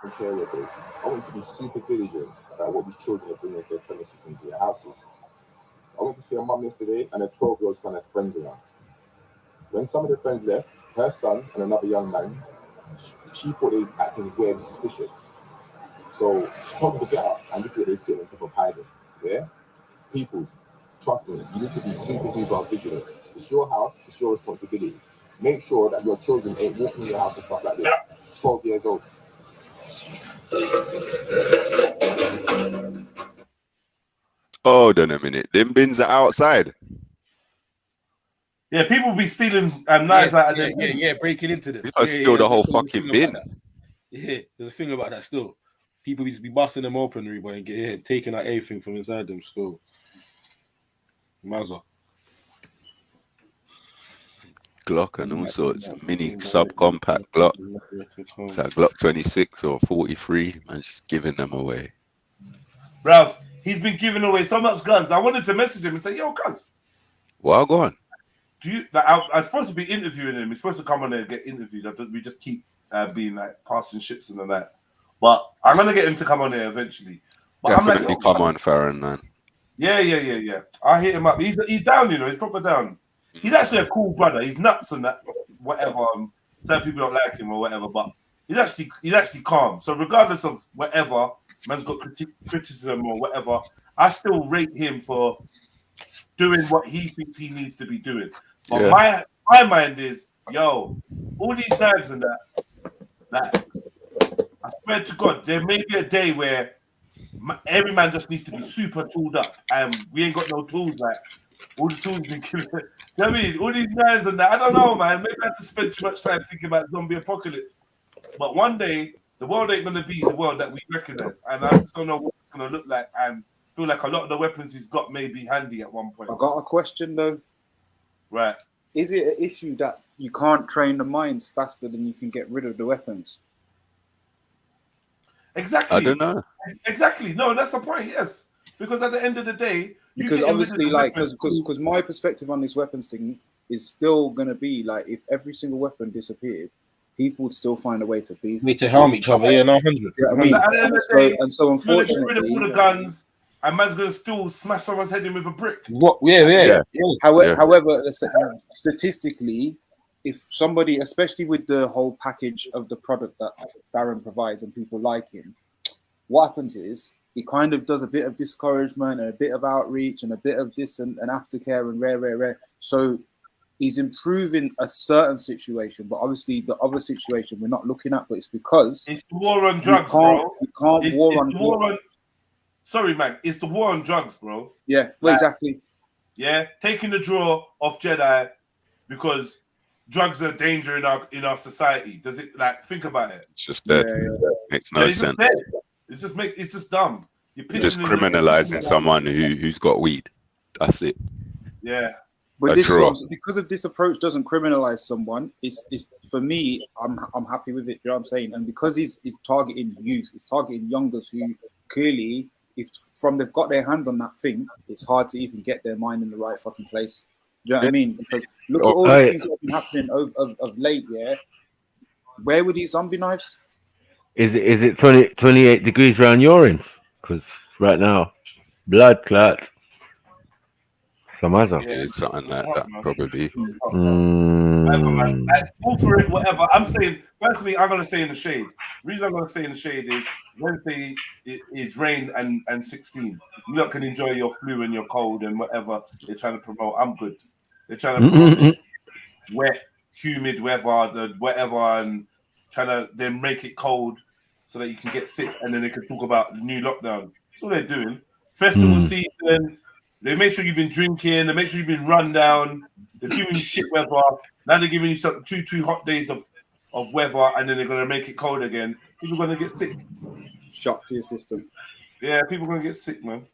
I want to be super diligent about what these children are bringing to their premises into their houses. I went to see a mum yesterday and a 12-year-old son had friends around. When some of the friends left, her son and another young man, she thought they were acting weird, suspicious. So she told them to get up, and this is where they sit on top of hiding. Yeah? People, trust me, you need to be super duper vigilant. It's your house, it's your responsibility. Make sure that your children ain't walking in your house and stuff like this. 12 years old. Hold on a minute. Them bins are outside. Yeah, people be stealing knives out of them. Yeah, breaking into them. You gotta steal the whole fucking bin. Yeah, there's a thing about that still. People used to be busting them open, and taking out everything from inside them still. Mazza. Glock and all sorts. Mini subcompact Glock. It's like Glock 26 or 43. Man, just giving them away. Bruv, he's been giving away so much guns. I wanted to message him and say, yo, cuz. Well, go on. I'm supposed to be interviewing him. He's supposed to come on there and get interviewed. We just keep being like passing ships and all that. But I'm gonna get him to come on there eventually. But Definitely I'm like, come on, Farron, man. Yeah. I hit him up. He's down, he's proper down. He's actually a cool brother. He's nuts and that, whatever. Some people don't like him or whatever, but he's actually calm. So regardless of whatever, man's got criticism or whatever, I still rate him for doing what he thinks he needs to be doing. But my mind is, yo, all these knives and that, I swear to God, there may be a day where every man just needs to be super tooled up, and we ain't got no tools. Like all the tools been given. You know what I mean? All these knives and that. I don't know, man. Maybe I have to spend too much time thinking about zombie apocalypse. But one day, the world ain't gonna be the world that we recognize, and I just don't know what it's gonna look like. And feel like a lot of the weapons he's got may be handy at one point. I got a question though. Right. Is it an issue that you can't train the minds faster than you can get rid of the weapons? Exactly. I don't know. Exactly. No, that's the point. Yes, because at the end of the day, because obviously, because my perspective on this weapons thing is still gonna be like, if every single weapon disappeared, people would still find a way to beat. We to harm each other. Yeah, no, 100. Yeah, I mean, at the end of the day, and so unfortunately, get rid of all the guns, and man's gonna still smash someone's head in with a brick. What? Yeah. However, statistically, if somebody, especially with the whole package of the product that Farron provides and people like him, what happens is he kind of does a bit of discouragement, a bit of outreach, and a bit of this and aftercare and rare. So he's improving a certain situation, but obviously the other situation we're not looking at, but it's because it's the war on drugs, bro. You can't war on. Sorry, man. It's the war on drugs, bro. Yeah, well, exactly. Yeah, taking the draw off Jedi because drugs are a danger in our society. Does it think about it? It's just dead. Makes no sense. It's just dumb. You're just criminalizing someone who's got weed. That's it. Yeah. But because of this approach doesn't criminalize someone, it's for me, I'm happy with it. You know what I'm saying? And because he's targeting youth, he's targeting youngers who clearly, if they've got their hands on that thing, it's hard to even get their mind in the right fucking place. Do you know what I mean? Because look at all the things that have been happening of late, yeah. Where were these zombie knives? Is it 28 degrees around your ends? Because right now, blood clot. Some other. Yeah, it's something like that, probably. All for it, whatever. I'm saying, personally, I'm going to stay in the shade. The reason I'm going to stay in the shade is Wednesday is rain and 16. You lot can enjoy your flu and your cold and whatever they're trying to promote. I'm good. They're trying to promote wet, humid weather, whatever, and trying to then make it cold so that you can get sick, and then they can talk about the new lockdown. That's all they're doing. Festival season. They make sure you've been drinking. They make sure you've been run down. They're giving you shit weather. Now they're giving you some two hot days of weather, and then they're going to make it cold again. People are going to get sick. Shock to your system. Yeah, people are going to get sick, man.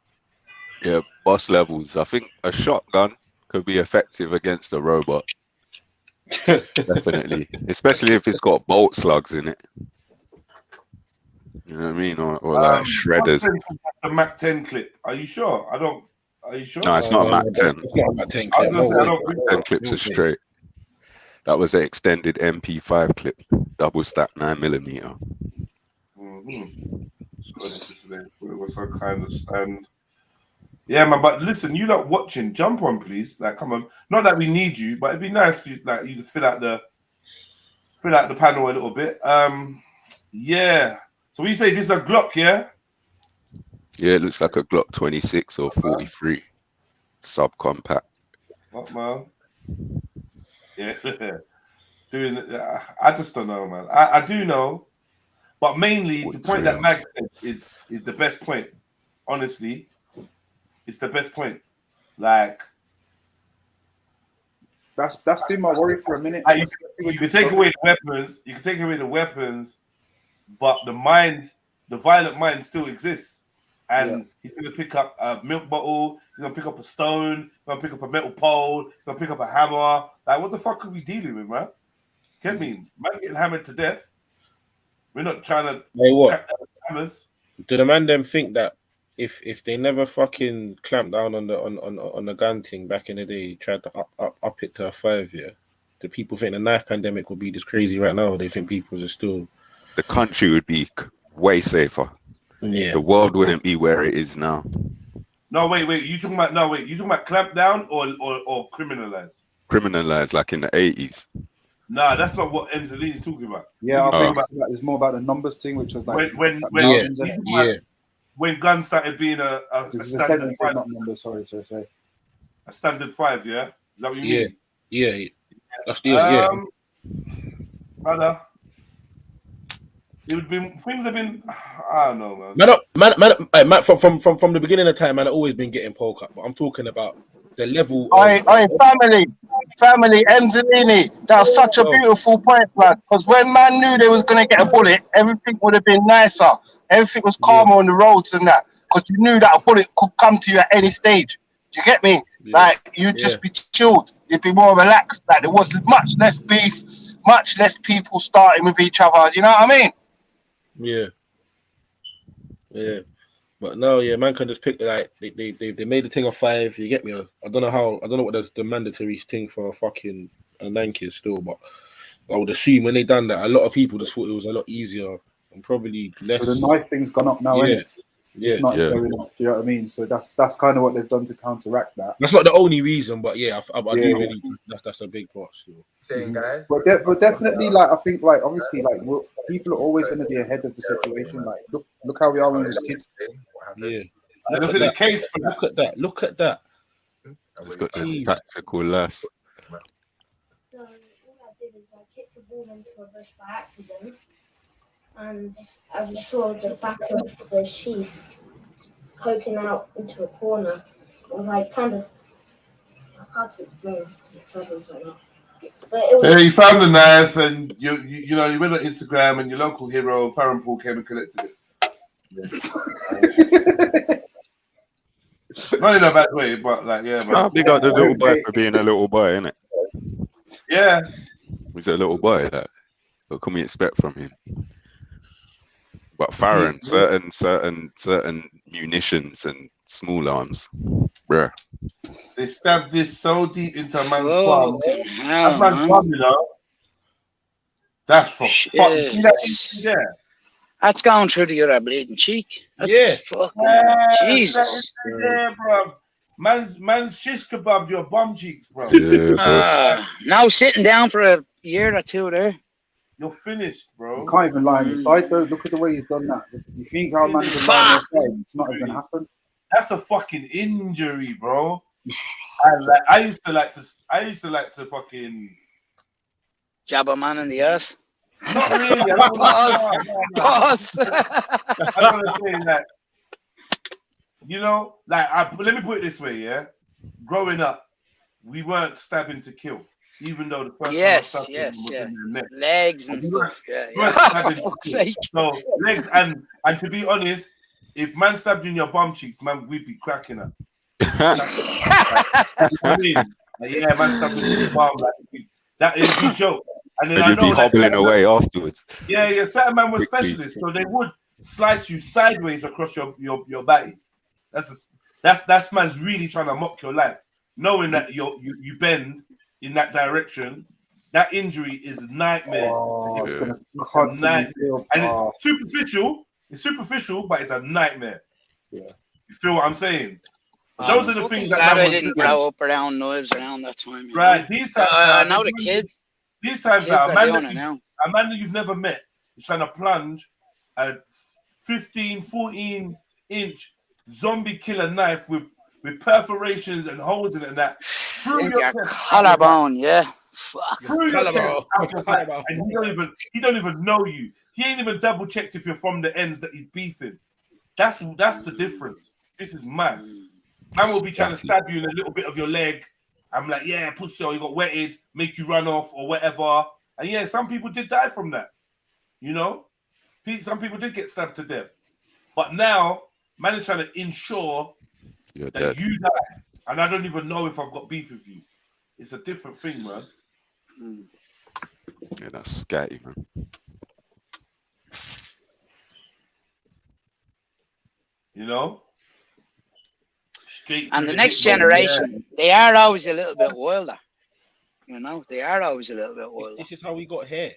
Yeah, boss levels. I think a shotgun could be effective against a robot. Definitely, especially if it's got bolt slugs in it. You know what I mean, or like shredders. That's the Mac 10 clip. Are you sure? Are you sure? No, it's not a Mac 10. It's not a Mac 10 clip. No way. Mac 10 clips are straight. That was an extended MP5 clip, double stack 9mm. What's our kind of stand? Yeah, man. But listen, you lot watching, jump on, please. Like, come on. Not that we need you, but it'd be nice for you, like, you to fill out the panel a little bit. Yeah. So you say this is a Glock, yeah? Yeah, it looks like a Glock 26 or 43 subcompact. What, man? Yeah. I just don't know, man. I do know, but mainly the point that Mag said is the best point. Honestly, it's the best point. Like, that's been my worry for a minute. You can take away the weapons. You can take away the weapons, but the violent mind still exists. And he's going to pick up a milk bottle. He's going to pick up a stone. He's going to pick up a metal pole. He's going to pick up a hammer. Like, what the fuck are we dealing with, man? Get me? Man's getting hammered to death. We're not trying to. Hey, what? Hammers. Do the man them think that if they never fucking clamped down on the gun thing back in the day, tried to up it to a 5 year, do people think the knife pandemic would be this crazy right now? Or they think people are still. The country would be way safer. Yeah. The world wouldn't be where it is now. No, wait. You talking about clamp down or criminalize? Criminalize, like in the 80s. Nah, that's not what Enzolini's talking about. Yeah, I think it's more about the numbers thing, which was like when guns started being a standard 5. Not numbers, sorry. A standard 5, yeah? Is that what you mean? Yeah. That's the brother. It would be things have been. I don't know, man. Man, from the beginning of time, man, I've always been getting poke up. But I'm talking about the level. Family, Enzolini. That's such a beautiful point, man. Because when man knew they was gonna get a bullet, everything would have been nicer. Everything was calmer on the roads and that. Because you knew that a bullet could come to you at any stage. Do you get me? Yeah. Like you'd just be chilled. You'd be more relaxed. Like there was much less beef, much less people starting with each other. You know what I mean? Yeah. But no, man can just pick like they made the thing a 5. You get me? I don't know what the mandatory thing for a fucking a 9 kid still, but I would assume when they done that, a lot of people just thought it was a lot easier and probably less. So the knife thing's gone up now, ain't it? It's not going up. Do you know what I mean? So that's kind of what they've done to counteract that. That's not the only reason, but I do believe that's a big part still. Saying guys, but definitely, like I think, like obviously, like people are always going to be ahead of the situation. Like look how we are when we was kids. Yeah. Look at the case. Look at that. It's got the tactical less. So all I did is I kicked the ball into a bush by accident, and I just saw the back of the sheath poking out into a corner. It was like kind of. It's hard to explain. But it was, you found the knife, and you went on Instagram, and your local hero Farron Paul came and collected it. Yes. Not in a bad way, but like big up the little boy for being a little boy, innit? Yeah. He's a little boy. That what can we expect from him? But Farron, certain munitions and small arms, bruh. They stabbed this so deep into a man's bum. That's man's bum, you know. That's for fuck. Yeah. That's gone through the other bleeding cheek. That's fucking Jesus. Yeah, bro. Man's shish kebabbed your bum cheeks, bro. Yeah, now sitting down for a year or two there. You're finished, bro. You can't even lie on the side though. Look at the way you've done that. You think how man can lie on the side? It's not even gonna happen. That's a fucking injury, bro. I used to like to fucking jab a man in the ass. Not really. Boss. I'm gonna say that. You know, like let me put it this way, yeah. Growing up, we weren't stabbing to kill, even though the first was in the neck. Legs and stuff. Yeah. So legs and to be honest, if man stabbed you in your bum cheeks, man, we'd be cracking up. I mean, yeah, man, stuff with his mom. Like, that is a joke. And then And I you'd be know that hobbling away afterwards. yeah, certain man was Quickly. specialists, so they would slice you sideways across your body. That's man's really trying to mock your life, knowing that you bend in that direction. That injury is a nightmare. Oh, it's gonna It's a constantly nightmare. feel. And it's superficial. It's superficial, but it's a nightmare. Yeah. You feel what I'm saying? Those are the things that glad man I was didn't doing. grow up around knives around that time. You Right. know? These times I now, know the kids. These times Kids now, are a man doing that it now. you've never met is trying to plunge a 15, 14-inch zombie killer knife with perforations and holes in it and that through Into your your chest, collarbone, yeah. Fuck. through your chest, Collarbone. out your back, and he don't even know you. He ain't even double checked if you're from the ends that he's beefing. That's the difference. This is mad. Man will be trying to stab you in a little bit of your leg. I'm like, yeah, pussy, or you got wetted, make you run off or whatever. And yeah, some people did die from that. You know, some people did get stabbed to death. But now, man is trying to ensure that you die, and I don't even know if I've got beef with you. It's a different thing, man. Yeah, that's scatty, man. You know, straight. And the next generation, they are always a little bit wilder. You know, they are always a little bit wilder. This is how we got here.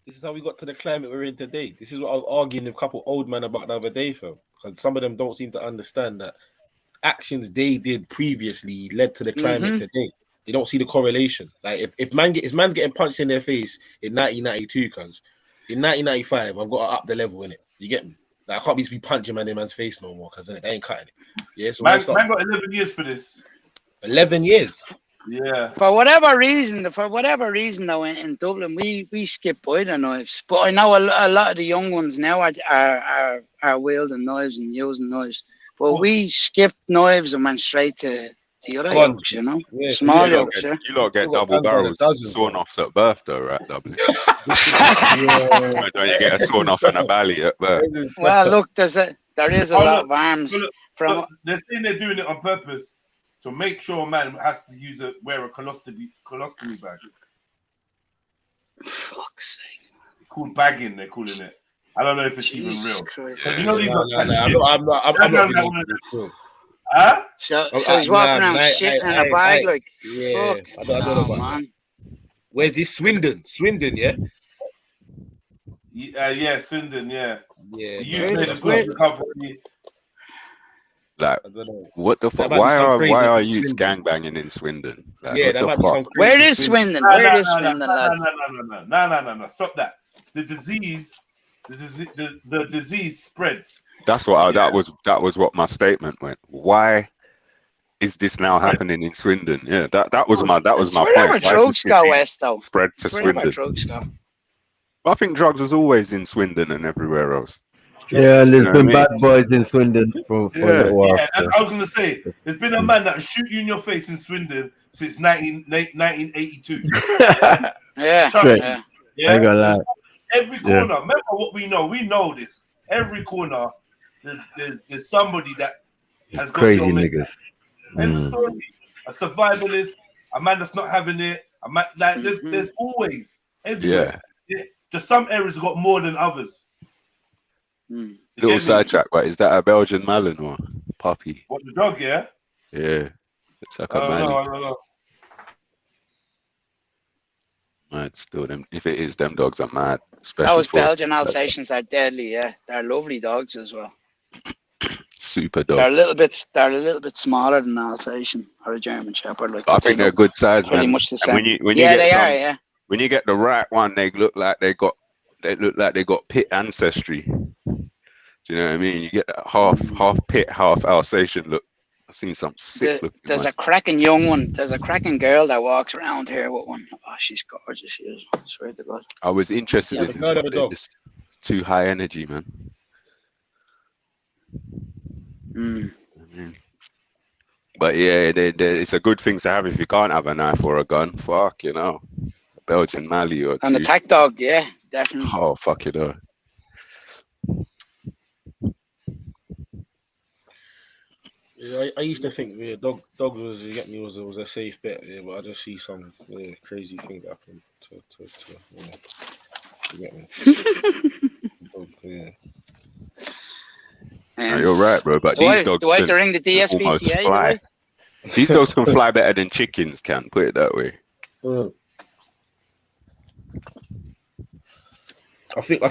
This is how we got to the climate we're in today. This is what I was arguing with a couple old men about the other day, fam. Because some of them don't seem to understand that actions they did previously led to the climate today. They don't see the correlation. Like if man's getting punched in their face in 1992, cause in 1995 I've got to up the level in it. You get me? Like, I can't be punching man in man's face no more, cause they ain't cutting it. Yeah, so man got 11 years for this. 11 years. Yeah. For whatever reason, though, in Dublin, we skip by the knives. But I know a lot of the young ones now are wielding knives and using knives. But we skipped knives and went straight to the other yokes, you know, small yokes. You lot get double barrels sawn offs at birth, though, right, Dublin? Don't you get a sawn off and a bally at birth? Well, look, there is a lot of arms. They're saying they're doing it on purpose to make sure a man has to wear a colostomy bag. Fuck's sake. Called bagging, they're calling it. I don't know if it's even real. But you know these I'm not. Huh? So he's walking around shit in a bag, like, yeah. fuck. I don't know about man. Where's this Swindon? Swindon, yeah? Yeah, Swindon, yeah. Yeah. You made a good recovery. Like, I don't know. what the fuck? Why are you gangbanging in Swindon? Like, yeah, that might be some. Where is Swindon? Where is Swindon, lads? No. Stop that. The disease spreads. That's what that was what my statement went. Why is this now happening in Swindon? Yeah, that was my point. Wherever drugs go west, though. Spread to Swindon. Drugs go. I think drugs was always in Swindon and everywhere else. Yeah, and there's been bad boys in Swindon for a little while. Yeah, I was gonna say, there's been a man that shoot you in your face in Swindon since 1982. Yeah. Trust me. Yeah. I gonna lie. Every corner. Remember what we know. We know this. Every corner, there's somebody that has got crazy your niggas. And the story, a survivalist, a man that's not having it. A man like there's always everywhere. Yeah. Just some areas have got more than others. Little sidetrack, but is that a Belgian Malin or puppy? What, the dog? Yeah. Yeah, it's like a Malin. I don't know. Mad still, them. If it is, them dogs are mad. Those Belgian Alsatians are deadly. Yeah, they're lovely dogs as well. Super dogs. They're a little bit smaller than an Alsatian or a German Shepherd. Like, I think they're good size, pretty man. much the same. When when you get the right one, they look like they got pit ancestry. Do you know what I mean? You get that half pit, half Alsatian look. I've seen some sick looking. There's a cracking young one. There's a cracking girl that walks around here with one. Oh, she's gorgeous. She is. I swear to God. I was interested in this. Too high energy, man. But yeah, it's a good thing to have if you can't have a knife or a gun. Fuck, you know, a Belgian Mali or an attack dog. Yeah, definitely. Oh, fuck it up. Yeah, I used to think dogs was you get me was a safe bet, but I just see some crazy thing happen to you get me. Dog, No, you're right, bro. But these dogs do I have to ring the almost DSPCA? fly. These dogs can fly better than chickens can. Put it that way. I think I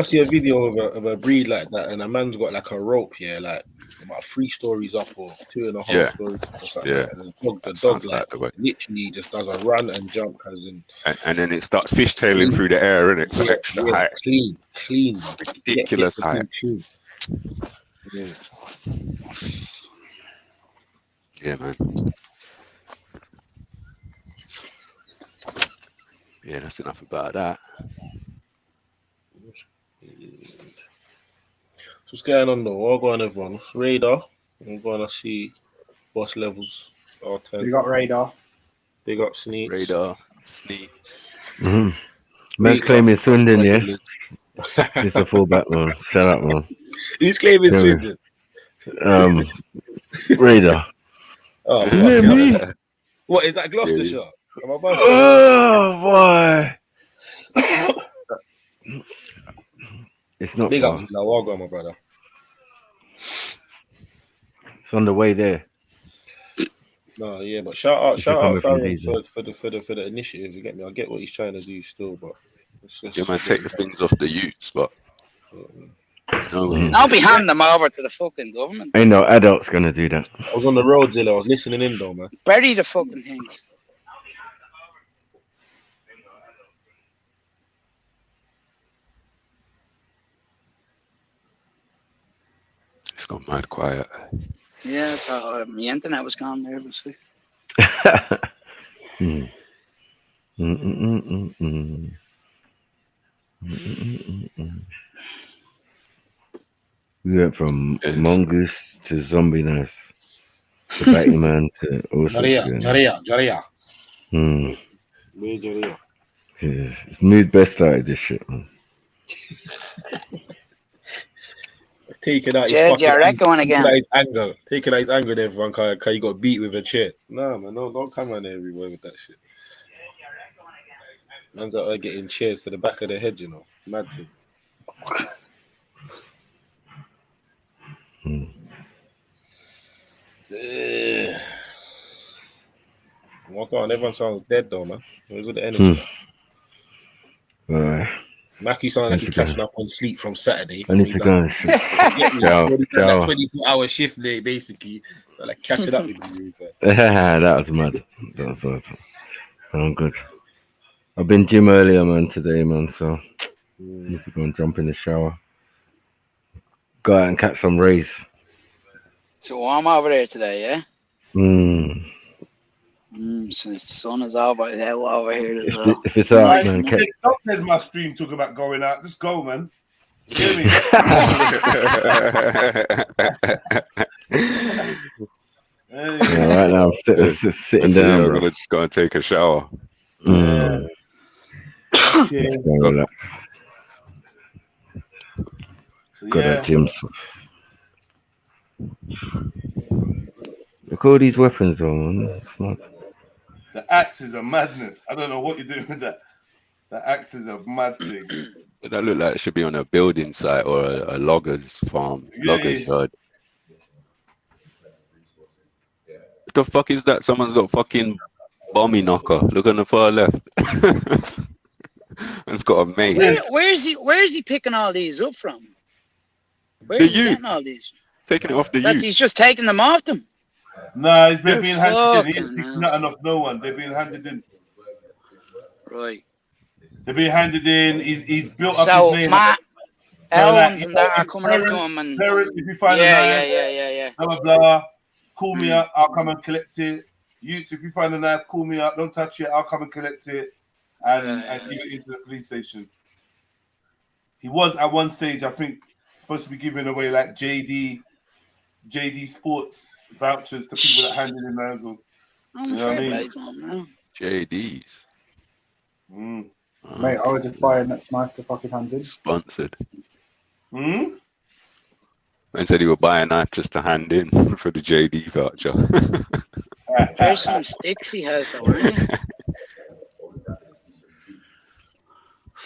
see a video of a breed like that, and a man's got like a rope here, like about 3 stories up or 2.5 stories or something. Yeah. And the dog like literally just does a run and jump, as in, and then it starts fishtailing through the air, innit? For extra height. Clean, ridiculous height. Yeah, man. Yeah, that's enough about that. What's going on though? What going on, everyone? Radar. I'm going to see boss levels. R10. We got Radar. Big up Sneaks. Radar. Sneaks. Man's claiming Swindon, yeah? He's a fullback, man. Shut up, man. He's claiming Swindon. Radar. Oh, fuck me? What is that, Gloucestershire? Am I Oh, boy. It's not big far. up Lawaga, my brother. It's on the way there. No, yeah, but shout out Farron for the initiative. You get me? I get what he's trying to do still, but it's just, yeah, man, take the things off the youths, but I'll be handing them over to the fucking government. Ain't no adults gonna do that. I was on the road, Zilla. I was listening in though, man. Bury the fucking things. It's got mad quiet. Yeah, I thought my internet was gone there, but see. We went from mongoose to zombie nurse to Batman to all sorts of Jaria. Yeah, Mood best started this shit, man. Taking out his anger. Taking out his anger, everyone. Cause you got beat with a chair. Nah, man, no, don't come on everywhere with that shit. Man's out there getting chairs to the back of the head, you know. Mad thing. Walk on, everyone sounds dead though, man. Where's all the energy? Mackie sounds like he's catching up on sleep from Saturday. I need to go. That 24-hour shift late, basically. So like catching up with you. That was mad. I'm good. I've been gym earlier, man, today, man. So I need to go and jump in the shower. Go out and catch some rays. So warm over there today, yeah? So the sun is over here as well. If it's out, man. Don't let my stream talk about going out. Just go, man. You hear me? Right now, I'm just sitting down. I'm gonna just go and take a shower. Okay. Got that gym. Look at all these weapons, though, man. It's not... The axe is a madness. I don't know what you're doing with that. The axe is a mad thing. That look like it should be on a building site or a logger's farm, logger's yard. What the fuck is that? Someone's got fucking bomby knocker. Look on the far left. It's got a mace. Where is he picking all these up from? Where The is he youth. getting all these? Taking it off the youth. He's just taking them off them. Nah, it's been being handed in. He's picking nothing off no one. They're being handed in. Right. They're being handed in. He's built up So his name. Ellen and that are coming up to him and parents, if you find a knife, blah, blah, blah, call me up. I'll come and collect it. Youths, if you find a knife, call me up. Don't touch it. I'll come and collect it and give it into the police station. He was at one stage, I think, supposed to be giving away like JD Sports vouchers to people that handed in knives. You know what I mean? JD's. Mate, I would just buy a next knife to fucking hand in. Sponsored. And said he would buy a knife just to hand in for the JD voucher. There's some sticks he has though, aren't you?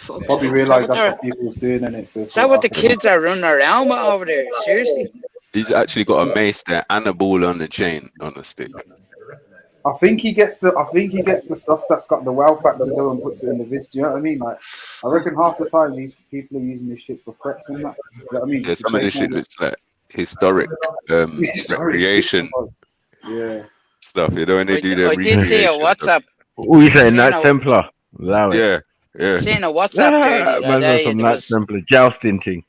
Probably realised that's what people was doing, and it's. Is that what the kids are running around with over there? Seriously? He's actually got a mace there and a ball on the chain on the stick. I think he gets the stuff that's got the wow factor though and puts it in the vids. Do you know what I mean? Like, I reckon half the time these people are using this shit for threats and that. Do you know what I mean? Yeah, some of this shit looks like historic recreation stuff. You know when they do their recreation. I did see a WhatsApp. What are you saying? Knight Templar? Allow it. Yeah. Seeing a WhatsApp there the other day. Some Knight Templar jousting thing.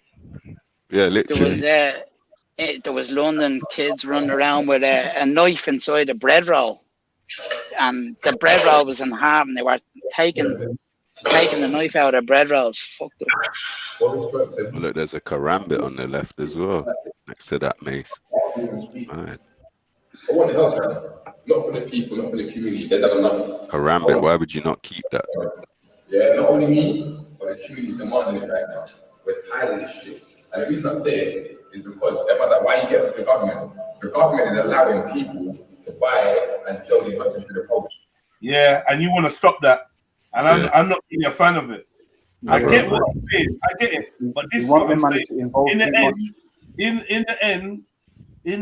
Yeah, literally. There was London kids running around with a knife inside a bread roll. And the bread roll was in half, and they were taking the knife out of bread rolls. Fucked up. Oh, look, there's a karambit on the left as well, next to that mace. Right. I want help, not for the people, not for the community. They've done enough. Karambit, why would you not keep that? Yeah, not only me, but the community demanding it right now. We're tired of this shit. And the reason I say it is because why you get the government. The government is allowing people to buy and sell these weapons to the post. Yeah, and you want to stop that. And I'm not really a fan of it. I get what I'm saying. I get it. But this is what I'm saying. In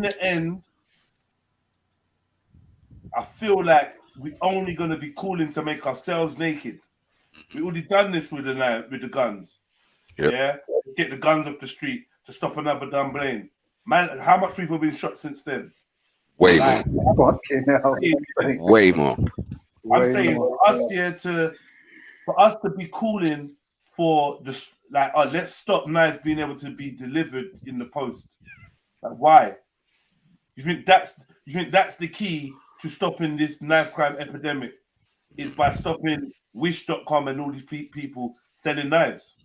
the end, I feel like we're only going to be calling to make ourselves naked. We already done this with the guns. Yep. Yeah, get the guns off the street to stop another dumb blame. Man, how much people have been shot since then? Way more. Way more. I'm saying for us to be calling for this, like, let's stop knives being able to be delivered in the post. Like, why? You think that's the key to stopping this knife crime epidemic? Is by stopping Wish.com and all these people selling knives.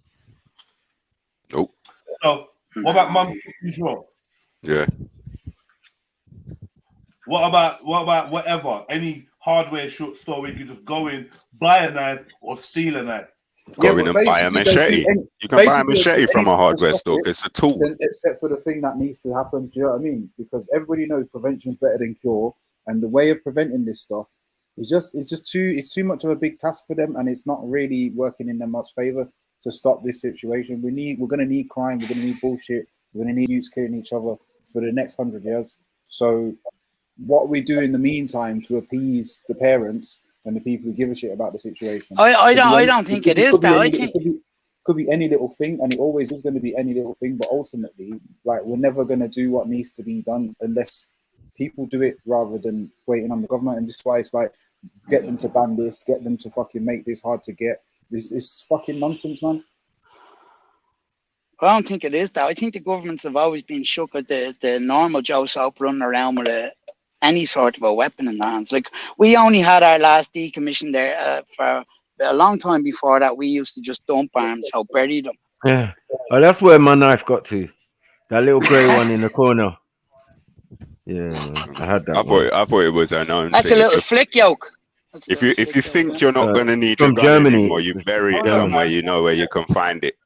Nope. So what about Mum's Draw? Yeah. What about whatever? Any hardware short store where you can just go in, buy a knife or steal a knife. Go in and buy a machete. You can buy a machete from a hardware store. It's a tool. Except for the thing that needs to happen. Do you know what I mean? Because everybody knows prevention is better than cure, and the way of preventing this stuff it's too much of a big task for them, and it's not really working in their much favor to stop this situation. We're gonna need crime. We're gonna need bullshit. We're gonna need youths killing each other for the next 100 years. So what we do in the meantime to appease the parents and the people who give a shit about the situation. I don't think it is that. I think it could be any little thing, and it always is going to be any little thing. But ultimately, like, we're never going to do what needs to be done unless people do it rather than waiting on the government. And this is why it's like, get them to ban this, get them to fucking make this hard to get. It's fucking nonsense, man. I don't think it is that. I think the governments have always been shook at the normal Joe Soap running around with any sort of a weapon in their hands. Like, we only had our last decommission there for a long time before that. We used to just dump arms, so bury them. Yeah, that's where my knife got to. That little grey one in the corner. Yeah, I had that. I thought it was an own. That's a little flick yoke. If you think you're not going to need your gun anymore, you bury it somewhere you know where you can find it.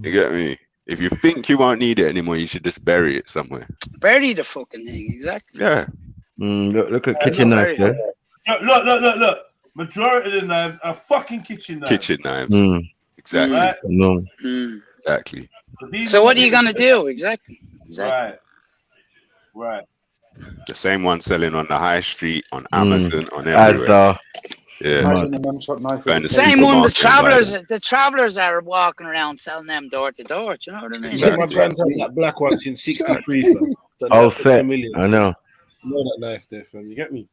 You get me? If you think you won't need it anymore, you should just bury it somewhere. Bury the fucking thing, exactly. Yeah. Look at kitchen knives there. Look. Majority of the knives are fucking kitchen knives. Kitchen knives. Exactly. Right? No. Exactly. So what are you gonna do? Exactly. Right. The same one selling on the high street, on Amazon, on everywhere. Yeah. Same one. The travelers are walking around selling them door to door. Do you know what I mean? Exactly. My grand's had that black one since '63. Oh, fair. I know. You know that knife there, fam. You get me?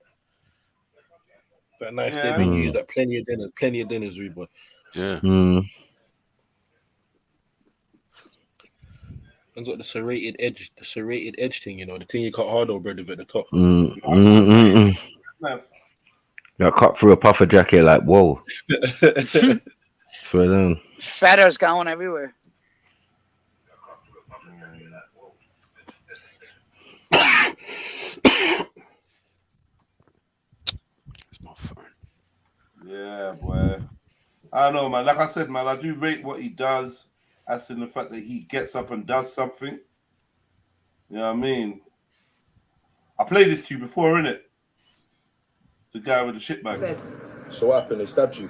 That knife there been used at plenty of dinners, Reba. Yeah. And got the serrated edge thing, you know, the thing you cut hard over bread with at the top. Got cut through a puffer jacket, like, whoa. Swear down. Feathers going everywhere. Yeah, boy. I don't know, man. Like I said, man, I do rate what he does, as in the fact that he gets up and does something. You know what I mean? I played this to you before, innit? The guy with the shit bag. So what happened? They stabbed you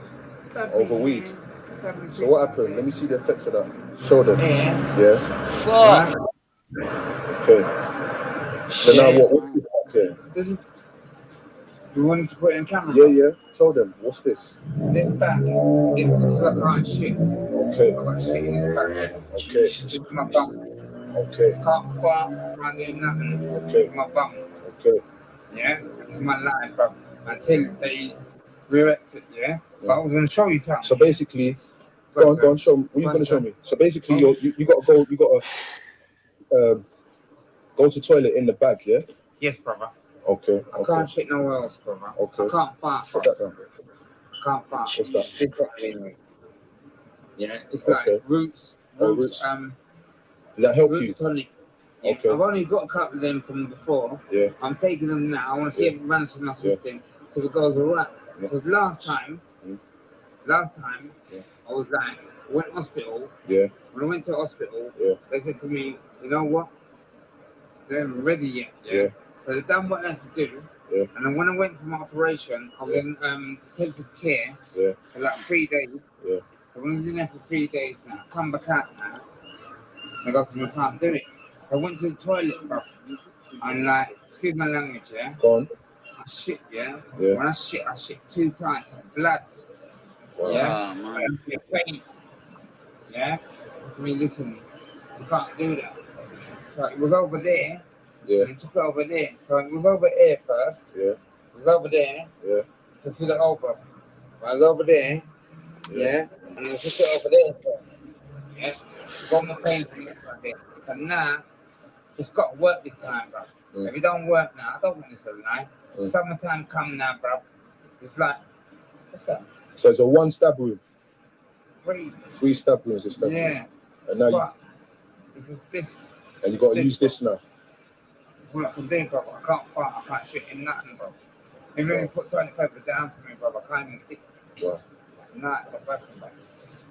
over weed. So what happened? Let me see the effects of that. Show them. Yeah. Fuck. Okay. So now what? Okay. This is. You wanted to put it in camera? Yeah. Tell them. What's this? This back is because I can't shit. Okay. I got shit in this back. Okay. This is my bum. Okay. Can't fart. Can't do nothing. Okay. This is my bum. Okay. Yeah. This is my life, bro. Until they re-erect it. Yeah. But I was gonna show you something. So basically, go on, show me. What are you gonna show me? So basically, you gotta go. You gotta go to toilet in the bag. Yeah. Yes, brother. Okay. I can't shit nowhere else, brother. Okay. I can't fart. Put that down. I can't fart. What's that? They've got me anyway. Yeah, it's like roots. Roots. Does that help you? Tonic. Yeah. Okay. I've only got a couple of them from before. Yeah. I'm taking them now. I want to see if it runs through my system because it goes alright. Because last time, I was like, went to hospital. Yeah. When I went to hospital, they said to me, you know what? They haven't ready yet. Yeah. So they done what they had to do. Yeah. And then when I went for my operation, I was in intensive care for like 3 days. Yeah. So when I was in there for 3 days now, I come back out now. They got to me, I can't do it. I went to the toilet, bro. And like, excuse my language, yeah? Go on. I shit, yeah? Yeah. When I shit 2 times of blood. Wow. Yeah? Oh, man. Pain. Yeah? I mean, listen, you can't do that. So it was over there. Yeah. And it took it over there. So it was over here first. Yeah. It was over there. Yeah. To fill it over. I was over there. Yeah. And I took it over there first. Yeah. Got my pain from it right there. But now, it's got to work this time, bro. If it don't work now, I don't want this alive. Summertime come now, bro. It's like, what's that? So it's a 1 stab wound. 3. 3 stab wounds. A stab wound. And now this is this. And you got to use this now. All I can do, bro. I can't fart. I can't shit in nothing, bro. They really put toilet paper down for me, bro. I can't even see. Wow. Nah,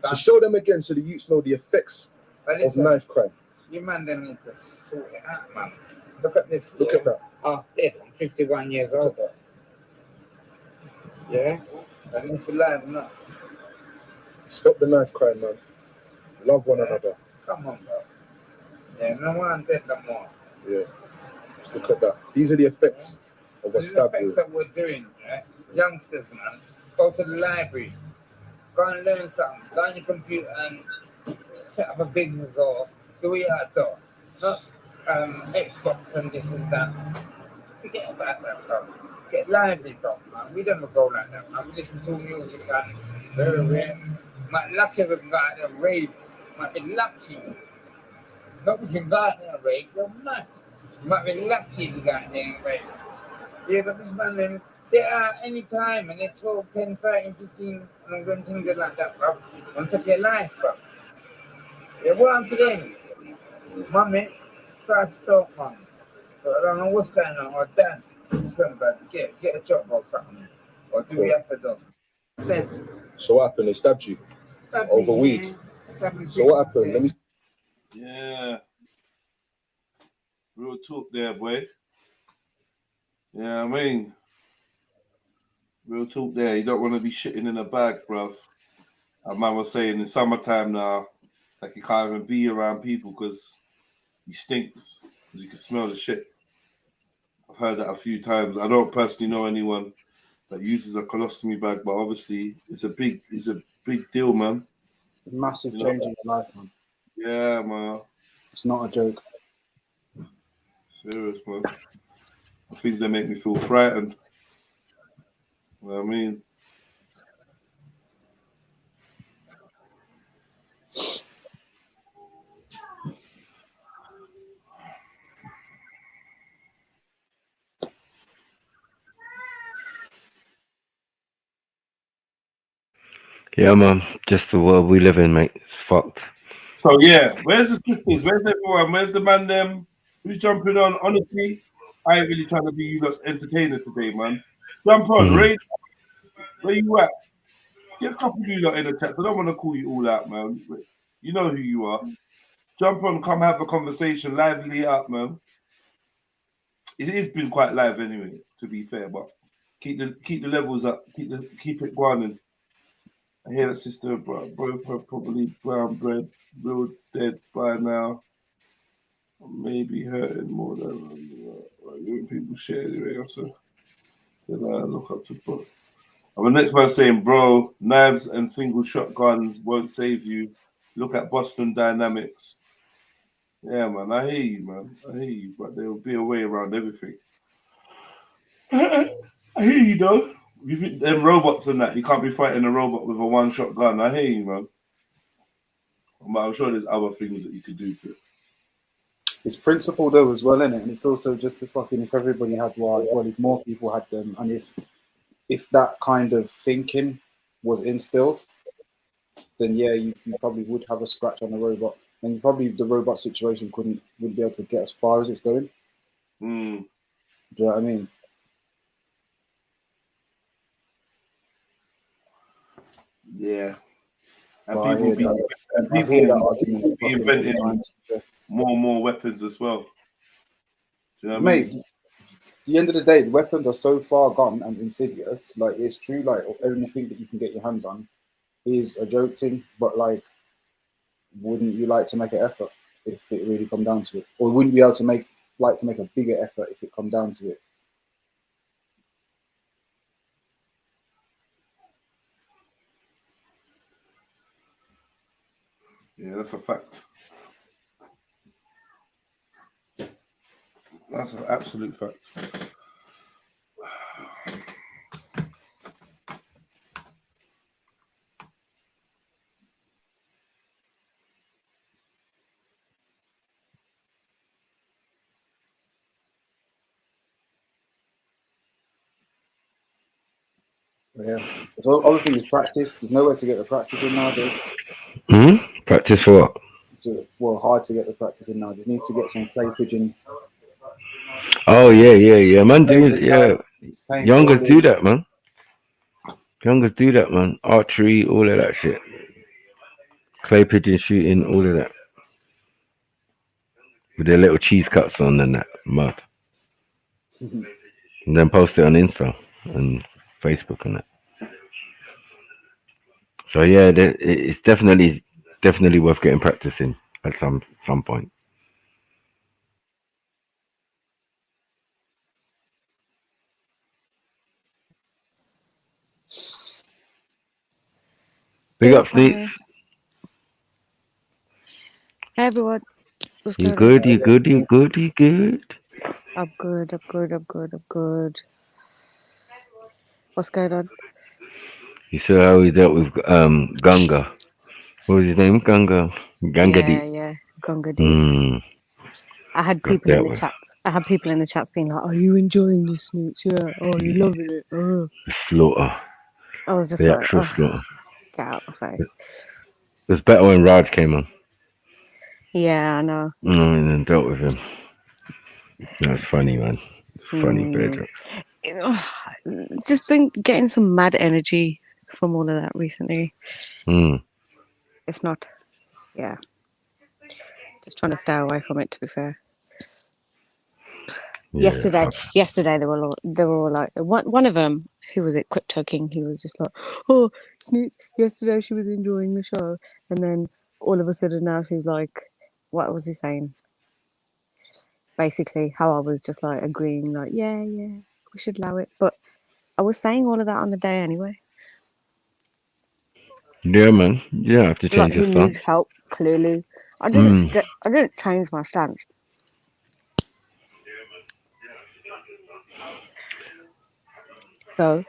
So show them again so the youths know the effects of knife crime. You man, they need to sort it out, man. Look at this. Look at that. Oh, dead. I'm 51 years old, bro. Yeah? I need to learn, no. Stop the knife crime, man. Love one another. Come on, bro. Yeah, no one dead no more. Yeah. Just look at that. These are the effects of a stab wound. These are the effects that we're doing, yeah? Youngsters, man. Go to the library. Go and learn something. Go on your computer and set up a business or do it outdoors. Not Xbox and this and that. Forget about that, bro. Get lively, bro, man. We don't go like that, man. We listen to music and very rare. Might lucky if we can go out there and rave. Might be lucky. Not we can go out there and rave. You're mad. You might be lucky if you go out there and rave. Yeah, but this man, then, they are any time and they're 12, 10, 13, 15, and I'm things like that, bro. I'm taking your life, bro. Yeah, what I'm to them? Mommy, start to talk, man. But I don't know what's going on. Or dad, somebody, get a job or something. Or do we have to do? Let's. So what happened? They stabbed you over weed. So what happened? Let me. Yeah. Real talk there, boy. Yeah, I mean, real talk there. You don't want to be shitting in a bag, bruv. Our man was saying in summertime now, it's like you can't even be around people because he stinks, because you can smell the shit. I've heard that a few times. I don't personally know anyone that uses a colostomy bag, but obviously it's a big deal, man. Massive change in your life, man. Yeah, man. It's not a joke. Serious, man. Things that make me feel frightened. You know what I mean? Yeah, man. Just the world we live in, mate. It's fucked. So yeah, where's the sisters? Where's everyone? Where's the man? Them who's jumping on? Honestly, I ain't really trying to be you lot's entertainer today, man. Jump on, Ray. Where you at? Get a couple of you lot in the chat. I don't want to call you all out, man. You know who you are. Jump on, come have a conversation, lively up, man. it has been quite live anyway, to be fair, but keep the levels up, keep it going. I hear that sister both are probably brown bread, real dead by now. Maybe hurting more than people share anyway. Also, then I look up to book. And the next man saying, bro, knives and single shotguns won't save you. Look at Boston Dynamics. Yeah, man, I hear you, man. I hear you, but there will be a way around everything. I hear you, though. You think them robots and that, you can't be fighting a robot with a one-shot gun. I hear you, man. But I'm sure there's other things that you could do to it. It's principle though as well, isn't it? And it's also just the fucking, if everybody had one, well, if more people had them, and if that kind of thinking was instilled, then yeah, you probably would have a scratch on the robot, and probably the robot situation wouldn't be able to get as far as it's going. Do you know what I mean? Yeah. And people be inventing more and more weapons as well. Do you know what Mate, I mean? at the end of the day, the weapons are so far gone and insidious. Like, it's true, like, everything that you can get your hands on is a joke thing, but, like, wouldn't you like to make an effort if it really come down to it? Or wouldn't you be able to make a bigger effort if it come down to it? Yeah, that's a fact. That's an absolute fact. Yeah. The other thing is practice. There's nowhere to get the practice in nowadays. Practice for what? Well, hard to get the practice in nowadays. Need to get some clay pigeon. Oh yeah, man. Youngers do that, man. Youngers do that, man. Archery, all of that shit. Clay pigeon shooting, all of that. With their little cheese cuts on and that mud. And then post it on Insta and Facebook and that. So yeah, it's definitely worth getting practice in at some point. Big up, Sneaks. Hey everyone. What's You going on? good? You good? You good? You good? I'm good. I'm good. I'm good. I'm good. What's going on? You saw how he dealt with Ganga. What was his name? Ganga D. Yeah. Gonga D. I had people in the chats. I had people in the chats being like, "Are you enjoying this, Snoots? Yeah. Oh, you loving it? The slaughter. I was just the like, actual slaughter. Get out of my face. It was better when Raj came on. Yeah, I know. And then dealt with him. That's funny, man. Funny, Pedro. Just been getting some mad energy from all of that recently. It's not, yeah. Just trying to stay away from it, to be fair. Yeah. Yesterday they were all like, one of them, who was it, Crypto King, he was just like, "Oh, Snoots, yesterday she was enjoying the show," and then all of a sudden now she's like, what was he saying? Basically how I was just like agreeing, like, yeah, we should allow it, but I was saying all of that on the day anyway. Yeah, man. You don't have to change your your stance. stance. Needs help, clearly. I didn't change my stance. So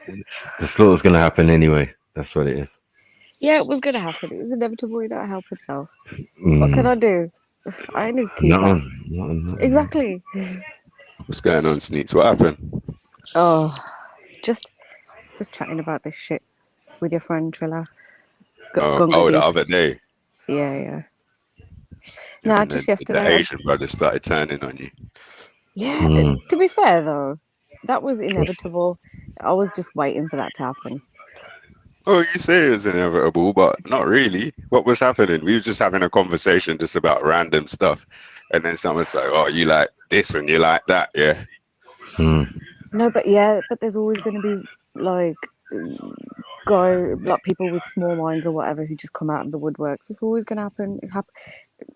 the slaughter's gonna happen anyway. That's what it is. Yeah, it was gonna happen. It was inevitable. He don't help himself. What can I do? I ain't his keeper. Nothing. Exactly. What's going on, Sneaks? What happened? Oh, just chatting about this shit with your friend Trilla. The other day. Yeah. No, just yesterday. The Asian brother started turning on you. Yeah. To be fair though, that was inevitable. I was just waiting for that to happen. Oh, you say it's inevitable, but not really. What was happening? We were just having a conversation just about random stuff. And then someone's like, "Oh, you like this and you like that, yeah?" No, but there's always going to be like people with small minds or whatever who just come out of the woodworks. It's always going to happen.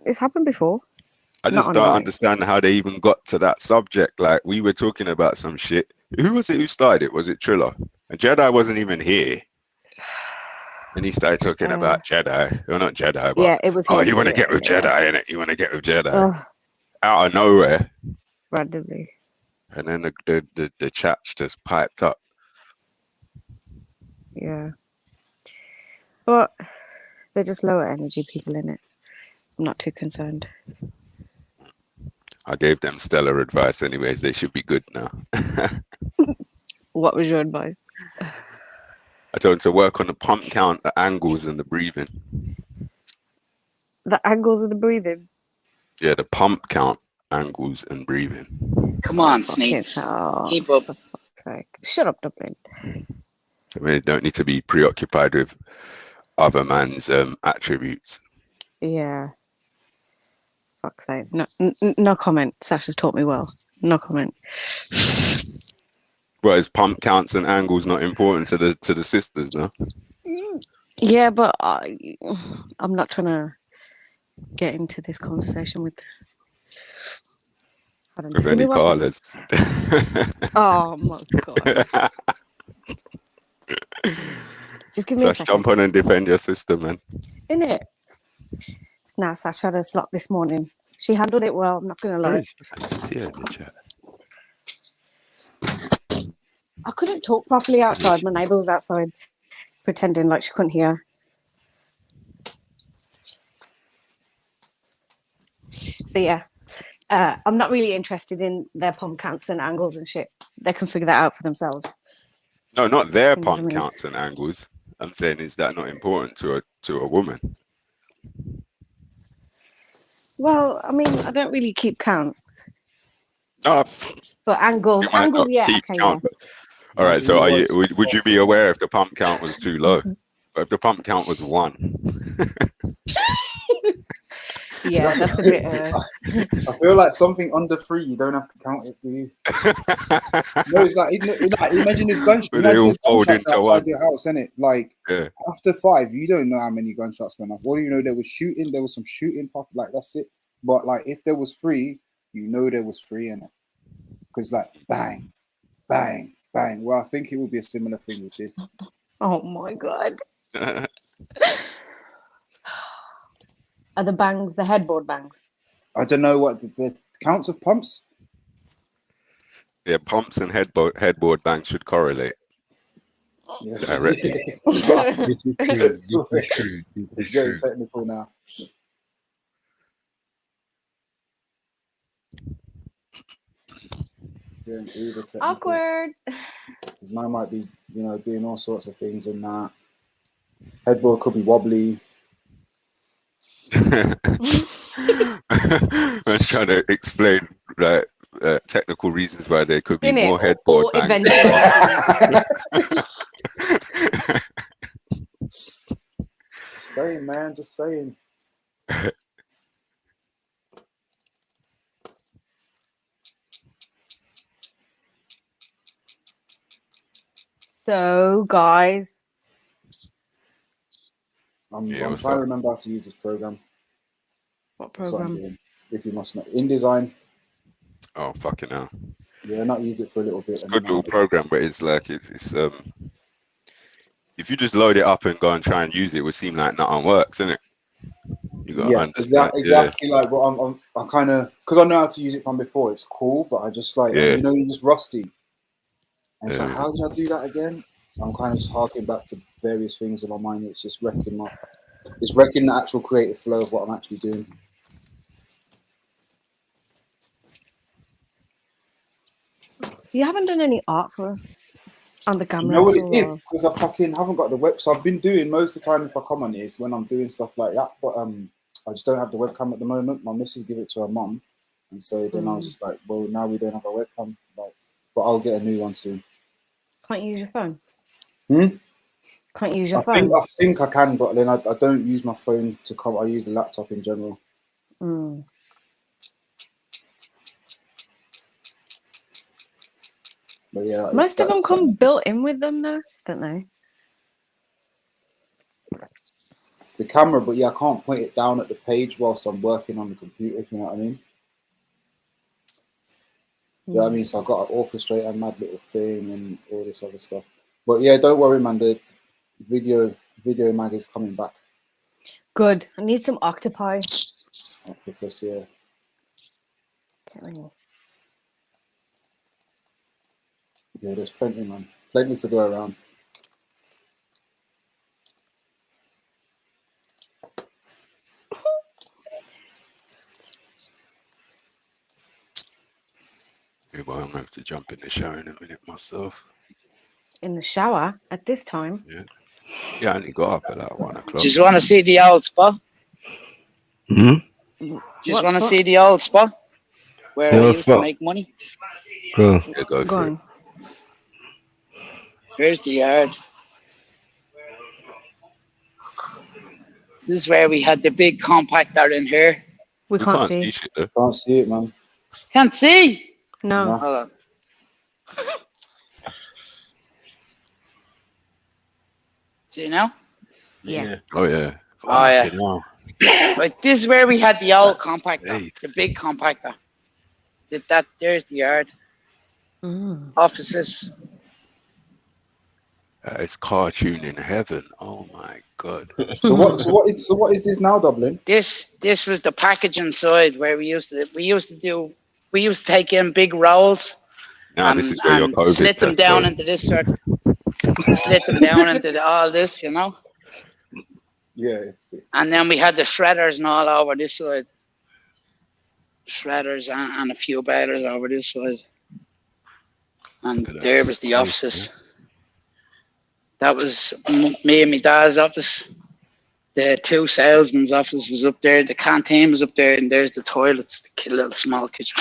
It's happened before. I just don't understand how they even got to that subject. Like, we were talking about some shit. Who was it who started it? Was it Triller? And Jedi wasn't even here. And he started talking about Jedi. Well, not Jedi, but it was him. You want to get with Jedi, innit? You want to get with Jedi. Ugh. Out of nowhere. Randomly. And then the chats just piped up. Yeah. But they're just lower energy people, in it. I'm not too concerned. I gave them stellar advice anyways. They should be good now. What was your advice? I told them to work on the pump count, the angles, and the breathing. The angles of the breathing? Yeah, the pump count, angles, and breathing. Come on, Sneaks. Keep up. For fuck's sake. Shut up, Dublin. I mean, you don't need to be preoccupied with other man's attributes. Yeah. Fuck's sake. No comment. Sasha's taught me well. No comment. Well, is pump counts and angles not important to the sisters, no? Yeah, but I'm not trying to get into this conversation with. With any callers. Oh my god. Just give me a second. Jump on and defend your sister, man. Innit? Now, Sasha had a slot this morning. She handled it well, I'm not going to lie. Yeah, in the chat. I couldn't talk properly outside. My neighbour was outside pretending like she couldn't hear. So, yeah. I'm not really interested in their pump counts and angles and shit. They can figure that out for themselves. No, not their pump counts and angles. I'm saying, is that not important to a woman? Well, I mean, I don't really keep count. But angles, yeah, okay, count. Yeah. All right, so would you be aware if the pump count was too low? If the pump count was 1? Yeah, that's a bit. I feel like something under 3, you don't have to count it, do you? No, it's like imagine if gunshots. They all fold into one. Your house, innit? Like after 5, you don't know how many gunshots went off. What do you know? There was shooting. There was some shooting pop. Like that's it. But like if there was 3, you know there was 3 in it. Because like bang, bang, bang. Well, I think it would be a similar thing with this. Oh my god. Are the bangs the headboard bangs? I don't know what the counts of pumps. Yeah, pumps and headboard bangs should correlate. Yeah. Directly. This is true. This is true. It's getting technical now. Awkward. Mine might be, doing all sorts of things in that. Headboard could be wobbly. I was trying to explain like technical reasons why there could be more headboard bangs. Just saying, man. Just saying. So, guys. I'm trying to remember how to use this program. What program? If you must know. InDesign. Oh, fucking hell. Yeah, not used it for a little bit. Good little program, but it's like, it's if you just load it up and go and try and use it, it would seem like nothing works, isn't it? You got to understand. Exactly. Like, well, I kind of, because I know how to use it from before, it's cool, but I just like, you're just rusty. And it's like, how did I do that again? I'm kind of just harking back to various things in my mind. It's just wrecking the actual creative flow of what I'm actually doing. You haven't done any art for us on the camera. You know what it is? Because I fucking haven't got the web. So I've been doing most of the time if I come on is when I'm doing stuff like that. But I just don't have the webcam at the moment. My missus give it to her mum, and so then I was just like, well, now we don't have a webcam. Like, but I'll get a new one soon. Can't you use your phone? Can't use your phone. I think I can, but then I don't use my phone to come. I use the laptop in general. But yeah, most of them come built in with them, though, don't they? The camera, but yeah, I can't point it down at the page whilst I'm working on the computer, if you know what I mean. You know what I mean? So I've got to orchestrate a mad little thing and all this other stuff. But yeah, don't worry, man. The video mag is coming back. Good. I need some octopi. Octopus, yeah. Okay. Yeah, there's plenty, man. Plenty to go around. Yeah, well, I'm going to have to jump in the shower in a minute myself. In the shower at this time? Yeah. Yeah, I only got up at like 1 o'clock. Just want to see the old spot? Just want to see the old spot? Where we used to make money? Yeah, go for on. it. Here's the yard. This is where we had the big compactor in here. We can't see. Shit, though. Can't see it, man. Can't see? No. Hold on. See now? Yeah. Oh, yeah. Oh, yeah. Wow. Right, this is where we had the old compactor, the big compactor. There's the yard. Offices. It's cartoon in heaven. Oh my god. So what is this now, Dublin? This was the packaging side where we used to take in big rolls Now this is where your COVID slit them test down goes. into this sort. Slit them down into all this, you know. Yeah, it's it. And then we had the shredders and all over this side. Shredders and a few balers over this side. And there was the offices. That was me and my dad's office. The two salesmen's office was up there. The canteen was up there, and there's the toilets, the little small kitchen.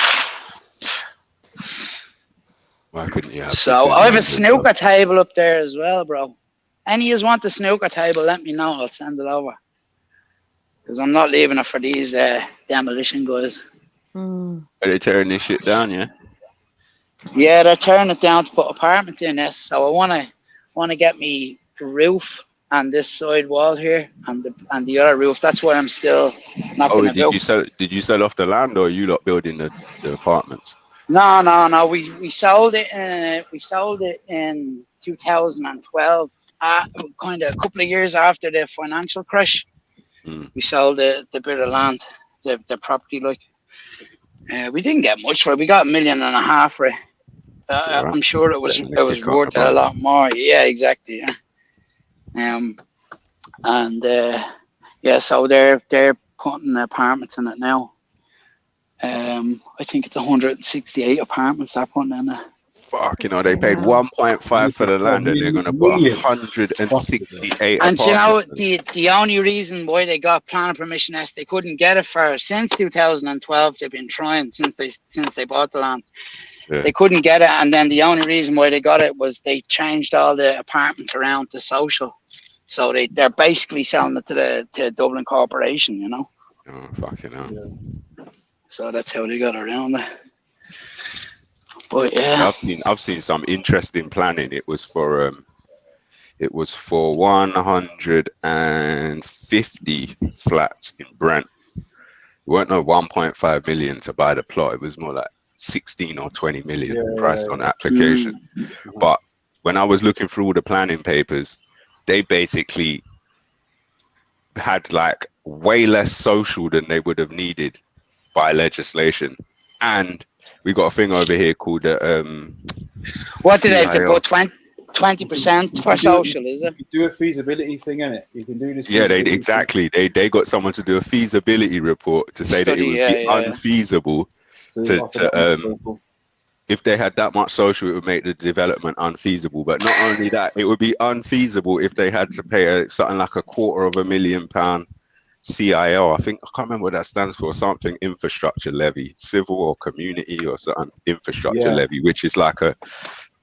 Why couldn't you have So I have a snooker table up there as well, bro. Any of you want the snooker table, let me know. I'll send it over. Because I'm not leaving it for these demolition guys. Are they tearing this shit down, yeah? Yeah, they're tearing it down to put apartments in this. So I want to get me roof and this side wall here and the other roof. That's why I'm still not going to do. Did you sell off the land, or are you lot building the apartments? No. We sold it. We sold it in 2012. Kind of a couple of years after the financial crash. We sold the bit of land, the property. Like we didn't get much for it. We got $1.5 million for it. I'm sure it was worth a lot more. Yeah, exactly. Yeah. So they're putting apartments in it now. I think it's 168 apartments they're putting in it. Fuck, they paid 1.5 for the land, and they're gonna put 168. And you know, the only reason why they got planning permission is they couldn't get it since 2012. They've been trying since they bought the land. Yeah. They couldn't get it, and then the only reason why they got it was they changed all the apartments around to social. So they're basically selling it to Dublin Corporation, you know. Oh, fucking hell. Yeah. So that's how they got around it. But yeah, I've seen some interesting planning. It was for 150 flats in Brent. It weren't no 1.5 million to buy the plot. It was more like 16 or 20 million priced on application. But when I was looking through all the planning papers, they basically had like way less social than they would have needed by legislation. And we got a thing over here called what did they have to go 20% for social, is it? You do a feasibility thing, innit? You can do this. Yeah, they got someone to do a feasibility report to say that it would be unfeasible to if they had that much social, it would make the development unfeasible. But not only that, it would be unfeasible if they had to pay something like £250,000 CIL. I can't remember what that stands for. Something infrastructure levy, civil or community or something infrastructure levy, which is like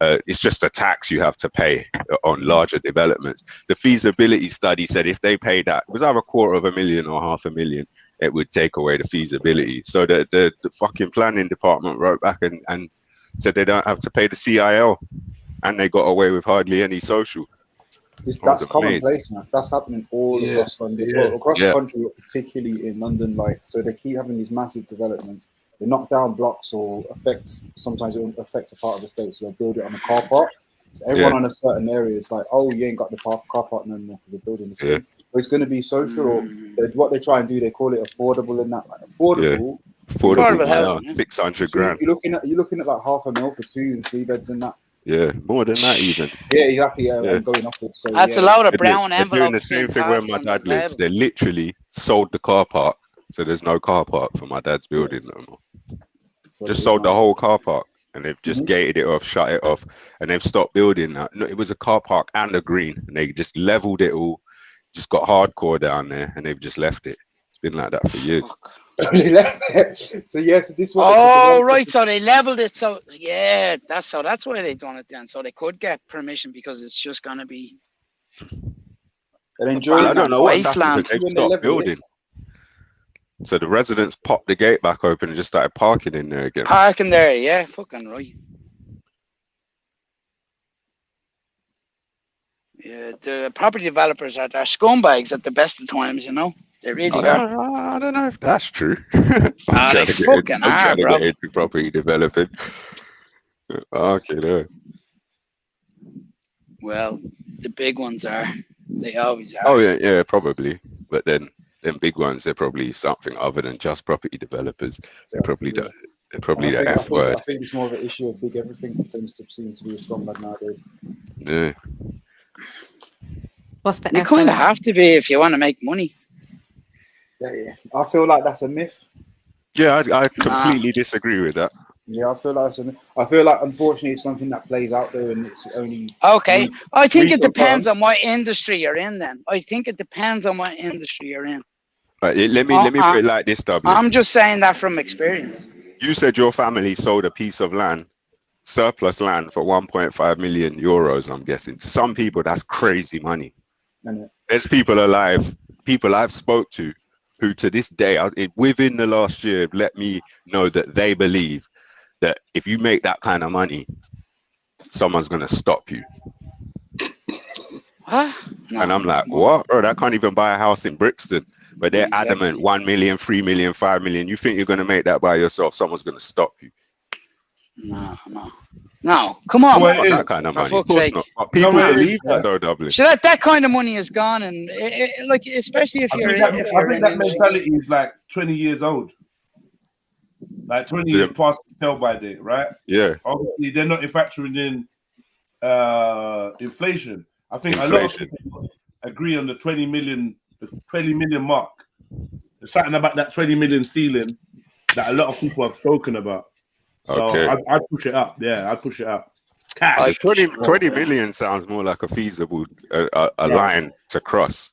it's just a tax you have to pay on larger developments. The feasibility study said if they paid that, it was either $250,000 or $500,000, it would take away the feasibility. So the fucking planning department wrote back and said they don't have to pay the CIL, and they got away with hardly any social. That's commonplace now. That's happening all across London. Well, across the country, but particularly in London. Like, so they keep having these massive developments. They knock down blocks or sometimes it will affect a part of the state, so they'll build it on a car park. So everyone on a certain area is like, oh, you ain't got the car park no more because the building is free. But it's going to be social, or what they try and do, they call it affordable in that. Like, affordable housing, 600 grand. You're looking at like $500,000 for 2 and 3 beds and that. Yeah, more than that even. Yeah, exactly. And going upwards. So that's a lot of brown envelopes. They're doing the same thing where my dad lives. They literally sold the car park, so there's no car park for my dad's building no more. Just sold the whole car park, and they've just gated it off, shut it off, and they've stopped building that. No, it was a car park and a green, and they just leveled it all, just got hardcore down there, and they've just left it. It's been like that for years. So yes, this one. Oh right, so they leveled it. So yeah, that's why they done it then. So they could get permission because it's just gonna be. And enjoy. I don't know what's happened because they've stopped building. So the residents popped the gate back open and just started parking in there again. Parking there, yeah, fucking right. Yeah, the property developers are scumbags at the best of times, you know. They really are. I don't know if that's true. I'm trying to get into property developing. Okay, no. Well, the big ones are. They always are. Oh yeah, probably. But then big ones, they're probably something other than just property developers. They're probably the F word. I think it's more of an issue of big everything tends to seem to be a scumbag nowadays. Yeah. What's the You kind of have to be if you want to make money. Yeah. I feel like that's a myth. Yeah, I completely disagree with that. Yeah, I feel like that's a myth. I feel like unfortunately it's something that plays out there and it's only. Okay, I think it depends on what industry you're in. Then I think it depends on what industry you're in. Right, let me put it like this, W. I'm just saying that from experience. You said your family sold a piece of land, surplus land, for 1.5 million euros. I'm guessing to some people that's crazy money. There's people alive, people I've spoke to, who to this day, within the last year, let me know that they believe that if you make that kind of money, someone's gonna stop you. Huh? No, and I'm like, what? Bro, that can't even buy a house in Brixton. But they're adamant, 1 million, 3 million, 5 million. You think you're gonna make that by yourself? Someone's gonna stop you. No, come on. Not that kind of money. Of course not. But people believe that though, Dublin. So that kind of money is gone, and like especially if you're. I think that mentality is like 20 years old. Like 20 years past the sell-by date, right? Yeah. Obviously, they're not factoring in inflation. I think a lot of people agree on the 20 million mark. There's something about that 20 million ceiling that a lot of people have spoken about. So I'd push it up. Yeah, I'd push it up. Cash. 20 million sounds more like a feasible line to cross.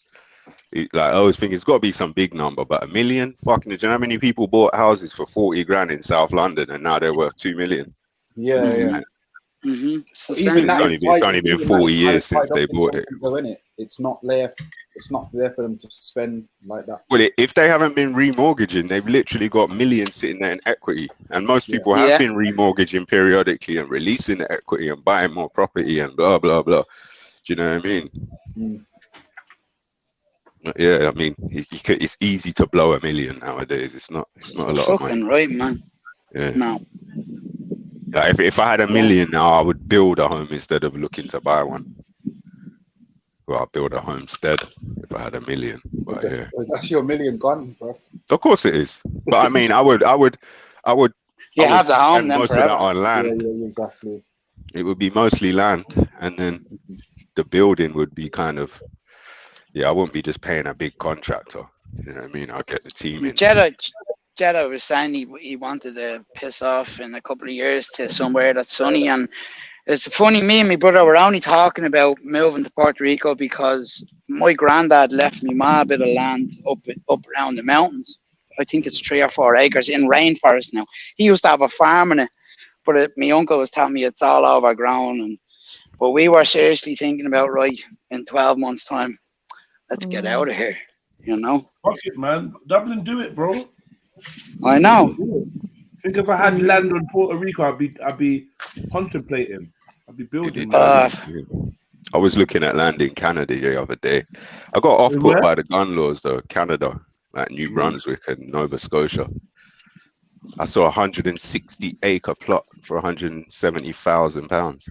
Like I always think it's got to be some big number, but 1 million? Fucking, do you know how many people bought houses for 40 grand in South London and now they're worth 2 million? Yeah. It's only been 40 years since they bought it. It's not there for them to spend like that. Well, if they haven't been remortgaging, they've literally got millions sitting there in equity. And most people have been remortgaging periodically and releasing the equity and buying more property and blah, blah, blah. Do you know what I mean? Yeah, I mean, it's easy to blow 1 million nowadays. It's not a lot of money. Fucking right, man. Yeah. No. Like if I had 1 million now, I would build a home instead of looking to buy one. Well, I'd build a homestead if I had 1 million. But yeah. That's your 1 million gone, bro. Of course it is. But I mean, I would. You have the home then most forever. of that on land. Yeah, exactly. It would be mostly land, and then the building would be kind of. Yeah, I wouldn't be just paying a big contractor. You know what I mean? I'll get the team in. Jeddah was saying he wanted to piss off in a couple of years to somewhere that's sunny, and it's funny, me and my brother were only talking about moving to Puerto Rico because my granddad left me ma a bit of land up around the mountains. I think it's 3 or 4 acres in rainforest now. He used to have a farm in it, but my uncle was telling me it's all overgrown. But we were seriously thinking about, right, in 12 months' time, let's get out of here, you know? Fuck it, man. Dublin, do it, bro. I know. think if I had land on Puerto Rico, I'd be contemplating. I'd be building. I was looking at land in Canada the other day. I got off put by the gun laws though. Canada, like New Brunswick and Nova Scotia. I saw a 160-acre plot for £170,000.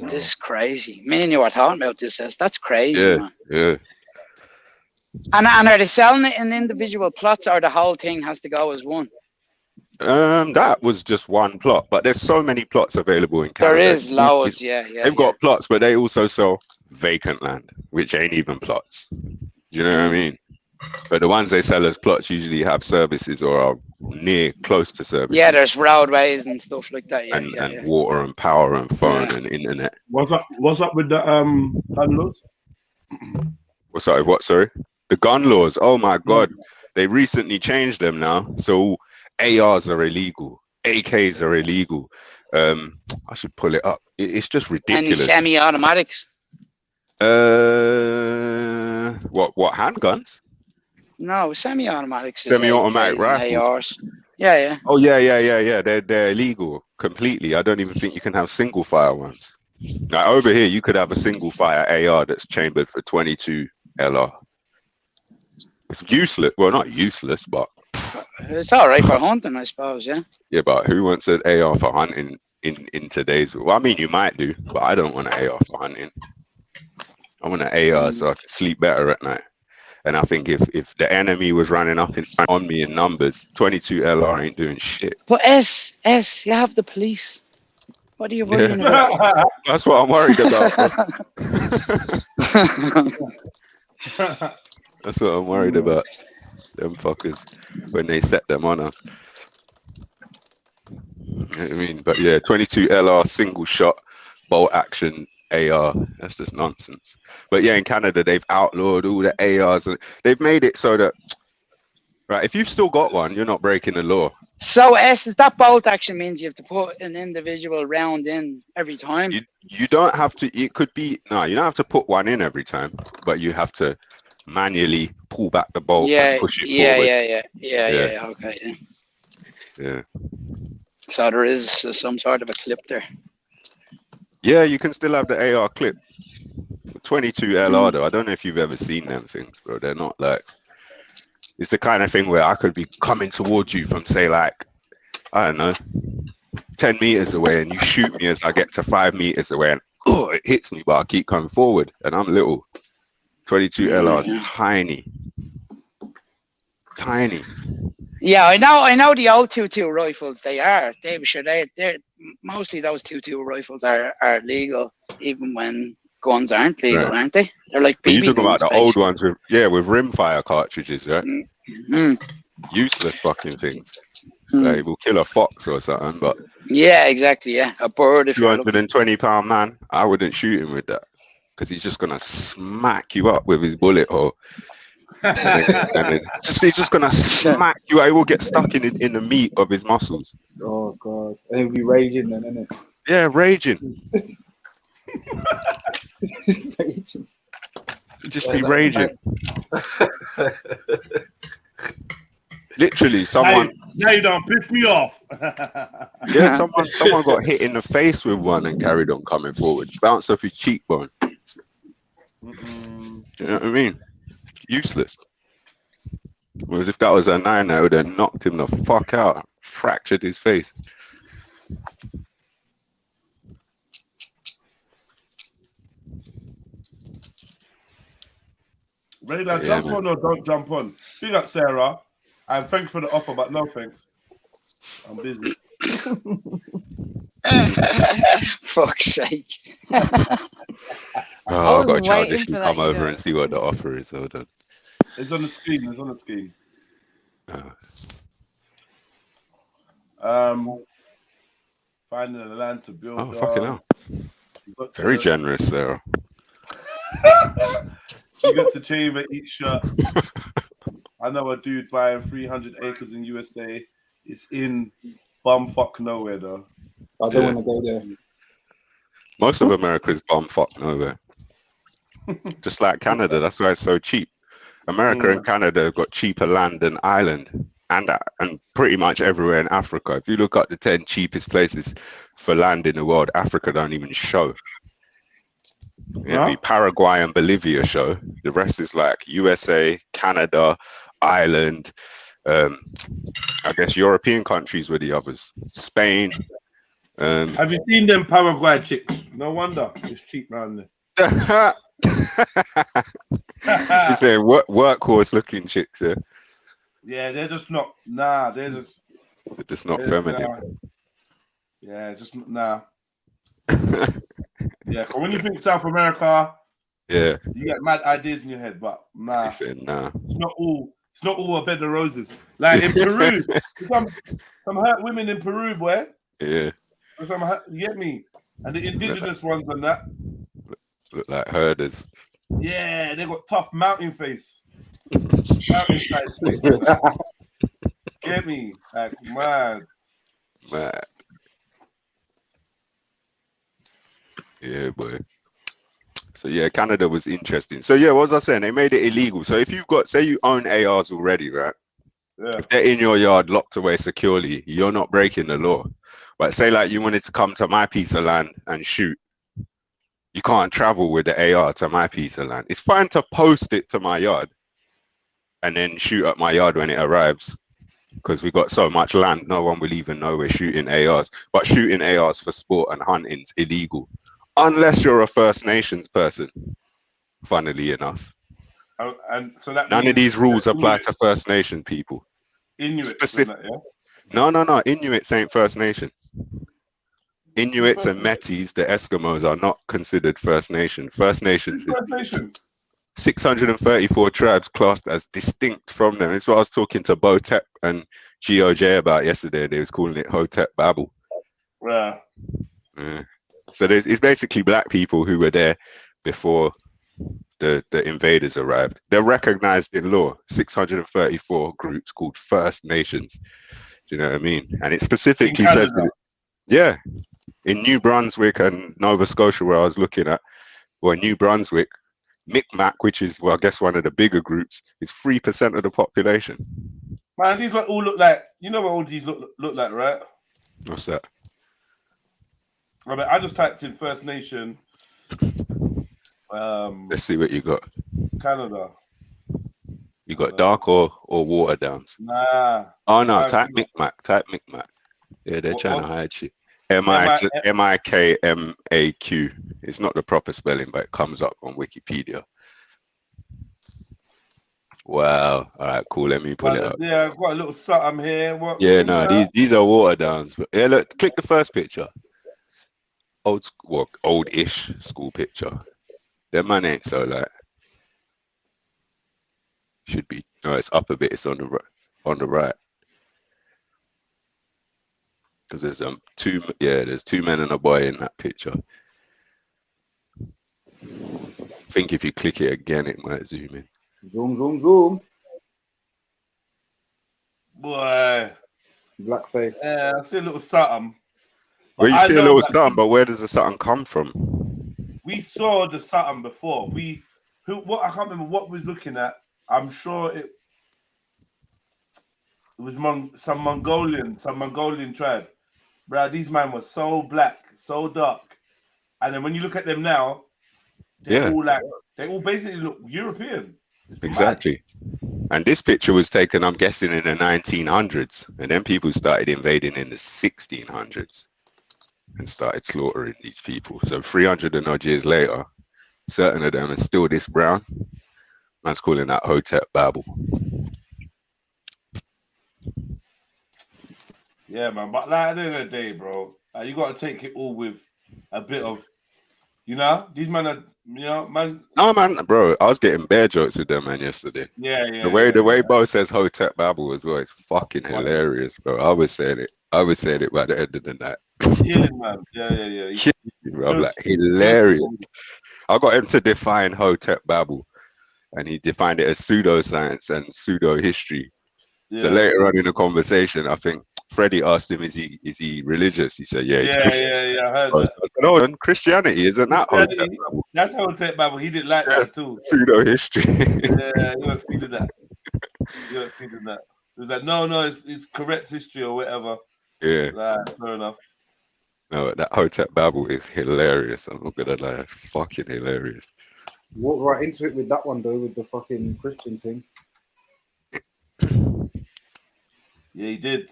This is crazy. Me and you were talking about this. That's crazy, man. Yeah. And are they selling it in individual plots, or the whole thing has to go as one? That was just one plot, but there's so many plots available in Canada. There is loads, yeah. They've got plots, but they also sell vacant land, which ain't even plots. You know what I mean? But the ones they sell as plots usually have services or are close to services. Yeah, there's roadways and stuff like that. Yeah, and water and power and phone and internet. What's up with the gun laws? What's up with what? Sorry, the gun laws. Oh my God, they recently changed them now. So ARs are illegal, AKs are illegal. I should pull it up. It's just ridiculous. Any semi-automatics? What handguns? No, semi-automatics. Semi-automatic rifles. ARs. Yeah. Oh yeah. They're illegal completely. I don't even think you can have single fire ones. Now over here, you could have a single fire AR that's chambered for 22 LR. It's useless. Well, not useless, but it's all right for hunting, I suppose. Yeah. Yeah, but who wants an AR for hunting in today's? Well, I mean, you might do, but I don't want an AR for hunting. I want an AR so I can sleep better at night. And I think if the enemy was running up on me in numbers, 22 LR ain't doing shit. But S, you have the police. What are you worrying about? That's what I'm worried about. That's what I'm worried about. Them fuckers when they set them on us. You know what I mean? But yeah, 22 LR single shot bolt action AR. That's just nonsense. But yeah, in Canada they've outlawed all the ARs and they've made it so that if you've still got one, you're not breaking the law. So S, is that bolt action means you have to put an individual round in every time? You don't have to. It could be you don't have to put one in every time, but you have to manually pull back the bolt and push it forward. Yeah. Okay. Yeah. So there is some sort of a clip there. Yeah, you can still have the AR clip. 22 LR though. I don't know if you've ever seen them things, bro. They're not like. It's the kind of thing where I could be coming towards you from say like, I don't know, 10 meters away, and you shoot me as I get to 5 meters away, and it hits me, but I keep coming forward, and I'm little. 22 LR is tiny. Yeah, I know the old 2.2 rifles. They're mostly those 2.2 rifles are legal, even when guns aren't legal, aren't they? They're like BB You're talking guns, about the old ones with rimfire cartridges, right? Useless fucking things. Like, will kill a fox or something, but yeah, exactly. Yeah, a bird. If 220-pound man, I wouldn't shoot him with that because he's just gonna smack you up with his bullet hole. He's just gonna smack you. I will get stuck in the meat of his muscles. Oh God, and he'll be raging then, isn't it? Yeah, raging. Just be raging. Literally, someone. Now you don't piss me off. Yeah, someone got hit in the face with one and carried on coming forward. Bounced off his cheekbone. Do you know what I mean? Useless. Whereas if that was a 9, I would have knocked him the fuck out, fractured his face. Ready to jump on or don't jump on? Big up, Sarah. And thanks for the offer, but no thanks. I'm busy. Fuck's sake. I've got to charge this to come over and see what the offer is. Hold on. It's on the screen. Finding the land to build. Oh, fucking hell. Very generous, Sarah. You got to chamber each shot. I know a dude buying 300 acres in USA. It's in bumfuck nowhere, though. I don't want to go there. Most of America is bumfuck nowhere. Just like Canada. That's why it's so cheap. America and Canada have got cheaper land than Ireland and pretty much everywhere in Africa. If you look at the 10 cheapest places for land in the world, Africa don't even show. It'd be Paraguay and Bolivia show. The rest is like USA, Canada, Ireland. I guess European countries were the others. Spain. Have you seen them Paraguay chicks? No wonder it's cheap around there. You saying workhorse looking chicks? Yeah, they're just not. Nah, they're just not feminine. Nah. Yeah, just nah. Yeah, when you think South America, yeah, you get mad ideas in your head, but nah, nah. It's not all a bed of roses. Like in Peru, some hurt women in Peru, boy. Yeah. You get me? And the indigenous ones and that look like herders. Yeah, they got tough mountain face. Mountain face. Get me? Like mad. Yeah, boy. So yeah, Canada was interesting. So yeah, what was I saying? They made it illegal. So if you've got, say you own ARs already, right? Yeah. If they're in your yard locked away securely, you're not breaking the law. But say like you wanted to come to my piece of land and shoot, you can't travel with the AR to my piece of land. It's fine to post it to my yard and then shoot at my yard when it arrives, because we got so much land, no one will even know we're shooting ARs. But shooting ARs for sport and hunting's illegal, unless you're a First Nations person, funnily enough. And so that none of these rules apply to First Nation people. Inuits, and that, yeah? No. Inuits ain't First Nation. Inuits and Metis, the Eskimos, are not considered First Nation. First Nations is 634 tribes classed as distinct from them. It's what I was talking to Botep and GOJ about yesterday. They was calling it Hotep Babel. Yeah. So it's basically black people who were there before the invaders arrived. They're recognized in law. 634 groups called First Nations. Do you know what I mean? And it specifically says that, yeah, in New Brunswick and Nova Scotia, where I was looking at, well, New Brunswick, Micmac, which is, well, I guess one of the bigger groups, is 3% of the population. Man, these all look like, you know what all these look like, right? What's that? I mean, I just typed in First Nation. Let's see what you got. Canada. You got dark or water downs? Nah. Oh no, type Micmac. Yeah, they're trying to hide shit. M-I-K-M-A-Q. It's not the proper spelling, but it comes up on Wikipedia. Wow. All right, cool. Let me pull it up. Yeah, I've got a little something here. These are water downs. Yeah, look, click the first picture. Old-ish school picture. That man ain't so like. Should be. No, it's up a bit. It's on the right. Because there's there's two men and a boy in that picture. I think if you click it again, it might zoom in. Zoom. Boy. Blackface. Yeah, I see a little something. Well, you see a little something, but where does the something come from? We saw the something before. I can't remember what we was looking at. I'm sure it was some Mongolian tribe. Bro, these men were so black, so dark. And then when you look at them now, they all basically look European. Exactly. And this picture was taken, I'm guessing, in the 1900s. And then people started invading in the 1600s and started slaughtering these people. So 300 and odd years later, certain of them are still this brown. Man's calling that Hotep Babel. Yeah, man. But like at the end of the day, bro, you got to take it all with a bit of, these men are, man. No, man, bro, I was getting bear jokes with them, man, yesterday. Yeah. The way Bo says Hotep Babel as well, it's fucking hilarious, bro. I was saying it by the end of the night. Killing, man. Yeah. I'm like, hilarious. I got him to define Hotep Babel, and he defined it as pseudoscience and pseudo history. Yeah. So later on in the conversation, I think Freddie asked him, "Is he religious?" He said, "Yeah, he's Christian." I heard that. I said, "Oh, and Christianity isn't that Hotep Babel?" That's Hotep Babel. He didn't like that too. Pseudo history. Yeah, you weren't feeling that. He was like, no, it's correct history or whatever. Yeah. Like, fair enough. No, that Hotep Babel is hilarious. I'm not gonna lie, it's fucking hilarious. Walk right into it with that one though, with the fucking Christian thing. Yeah, he did.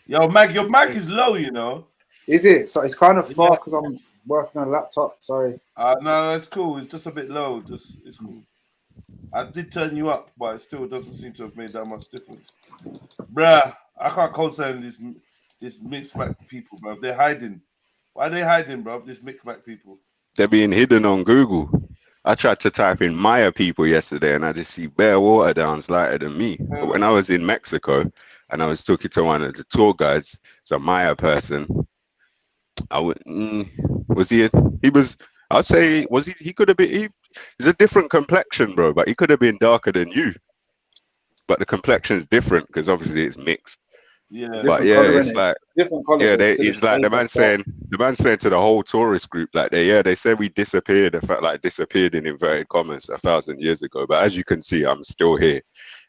Yo, Mag, your mic is low, you know. Is it? So it's kind of far because I'm working on a laptop. Sorry. No, it's cool. It's just a bit low. It's cool. I did turn you up, but it still doesn't seem to have made that much difference. Bruh, I can't co-sign this mixed-back people, bro. They're hiding. Why are they hiding, bro? This mixed-back people. They're being hidden on Google. I tried to type in Maya people yesterday, and I just see bare water downs lighter than me. But when I was in Mexico, and I was talking to one of the tour guides, it's a Maya person. Was he? He was. I'd say was he? He could have been. He's a different complexion, bro. But he could have been darker than you. But the complexion is different because obviously it's mixed. Yeah. But yeah, it's like it's like the man saying to the whole tourist group, like they said we disappeared. In fact, like disappeared in inverted commas 1,000 years ago. But as you can see, I'm still here.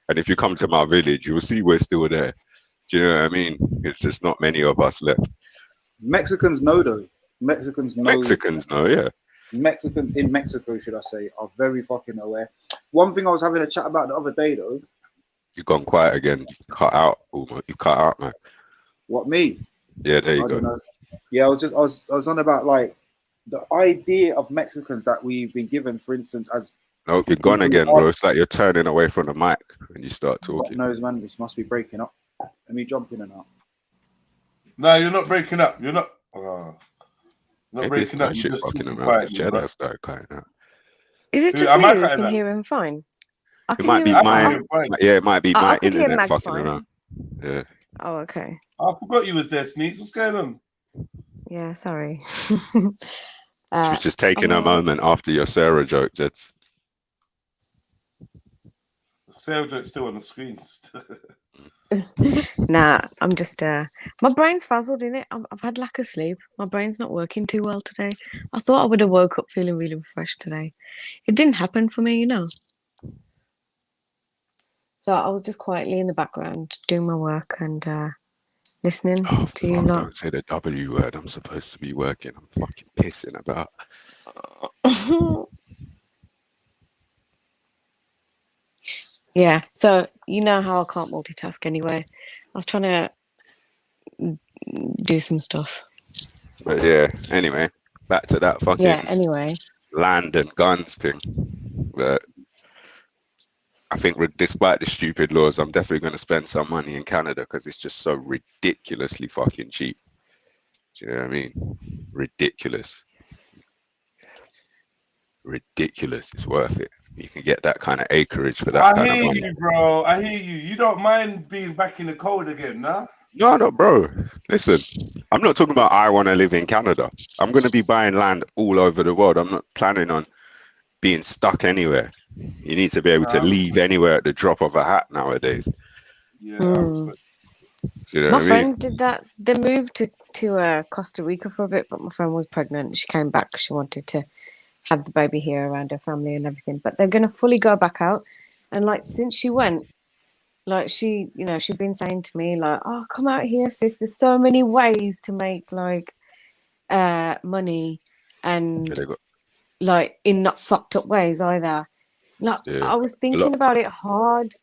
And if you come to my village, you'll see we're still there. Do you know what I mean? It's just not many of us left. Mexicans know though. Mexicans know, yeah. Mexicans in Mexico, should I say, are very fucking aware. One thing I was having a chat about the other day though. You've gone quiet again. You cut out, almost. You cut out, man. What, me? Yeah, there you go. Don't know. Yeah, I was on about like the idea of Mexicans that we've been given, for instance, as no, you're gone again, bro. It's like you're turning away from the mic when you start talking. God knows, man. This must be breaking up. Let me jump in and out. No, you're not breaking up. You're not. Not Maybe breaking up. Shit You're just fucking talking around. quietly, Jedi bro. started cutting out. Is it just me who can hear him fine? It might be mine. Yeah, it might be my internet fucking around. Yeah. Oh, okay. I forgot you was there, Sneaks. What's going on? Yeah, sorry. She was just taking a moment after your Sarah joke, Jets. Sarah joke's still on the screen. Nah, I'm just my brain's frazzled in it. I've had lack of sleep. My brain's not working too well today. I thought I would have woke up feeling really refreshed today. It didn't happen for me, you know. So I was just quietly in the background doing my work and listening to you lot. Don't say the W word. I'm supposed to be working. I'm fucking pissing about. Yeah, so you know how I can't multitask anyway. I was trying to do some stuff. But yeah, anyway, back to that fucking land and guns thing. But I think despite the stupid laws, I'm definitely going to spend some money in Canada because it's just so ridiculously fucking cheap. Do you know what I mean? Ridiculous. It's worth it. You can get that kind of acreage for that kind of money. I hear you, bro. I hear you. You don't mind being back in the cold again, nah? No, bro. Listen, I'm not talking about I want to live in Canada. I'm going to be buying land all over the world. I'm not planning on being stuck anywhere. You need to be able to leave anywhere at the drop of a hat nowadays. Yeah. You know my what friends did that. They moved to Costa Rica for a bit, but my friend was pregnant. She came back. She wanted to have the baby here around her family and everything. But they're going to fully go back out. And like since she went, like she'd been saying to me like, "Oh, come out here, sis. There's so many ways to make like money and like in not fucked up ways either." Like I was thinking about it hard.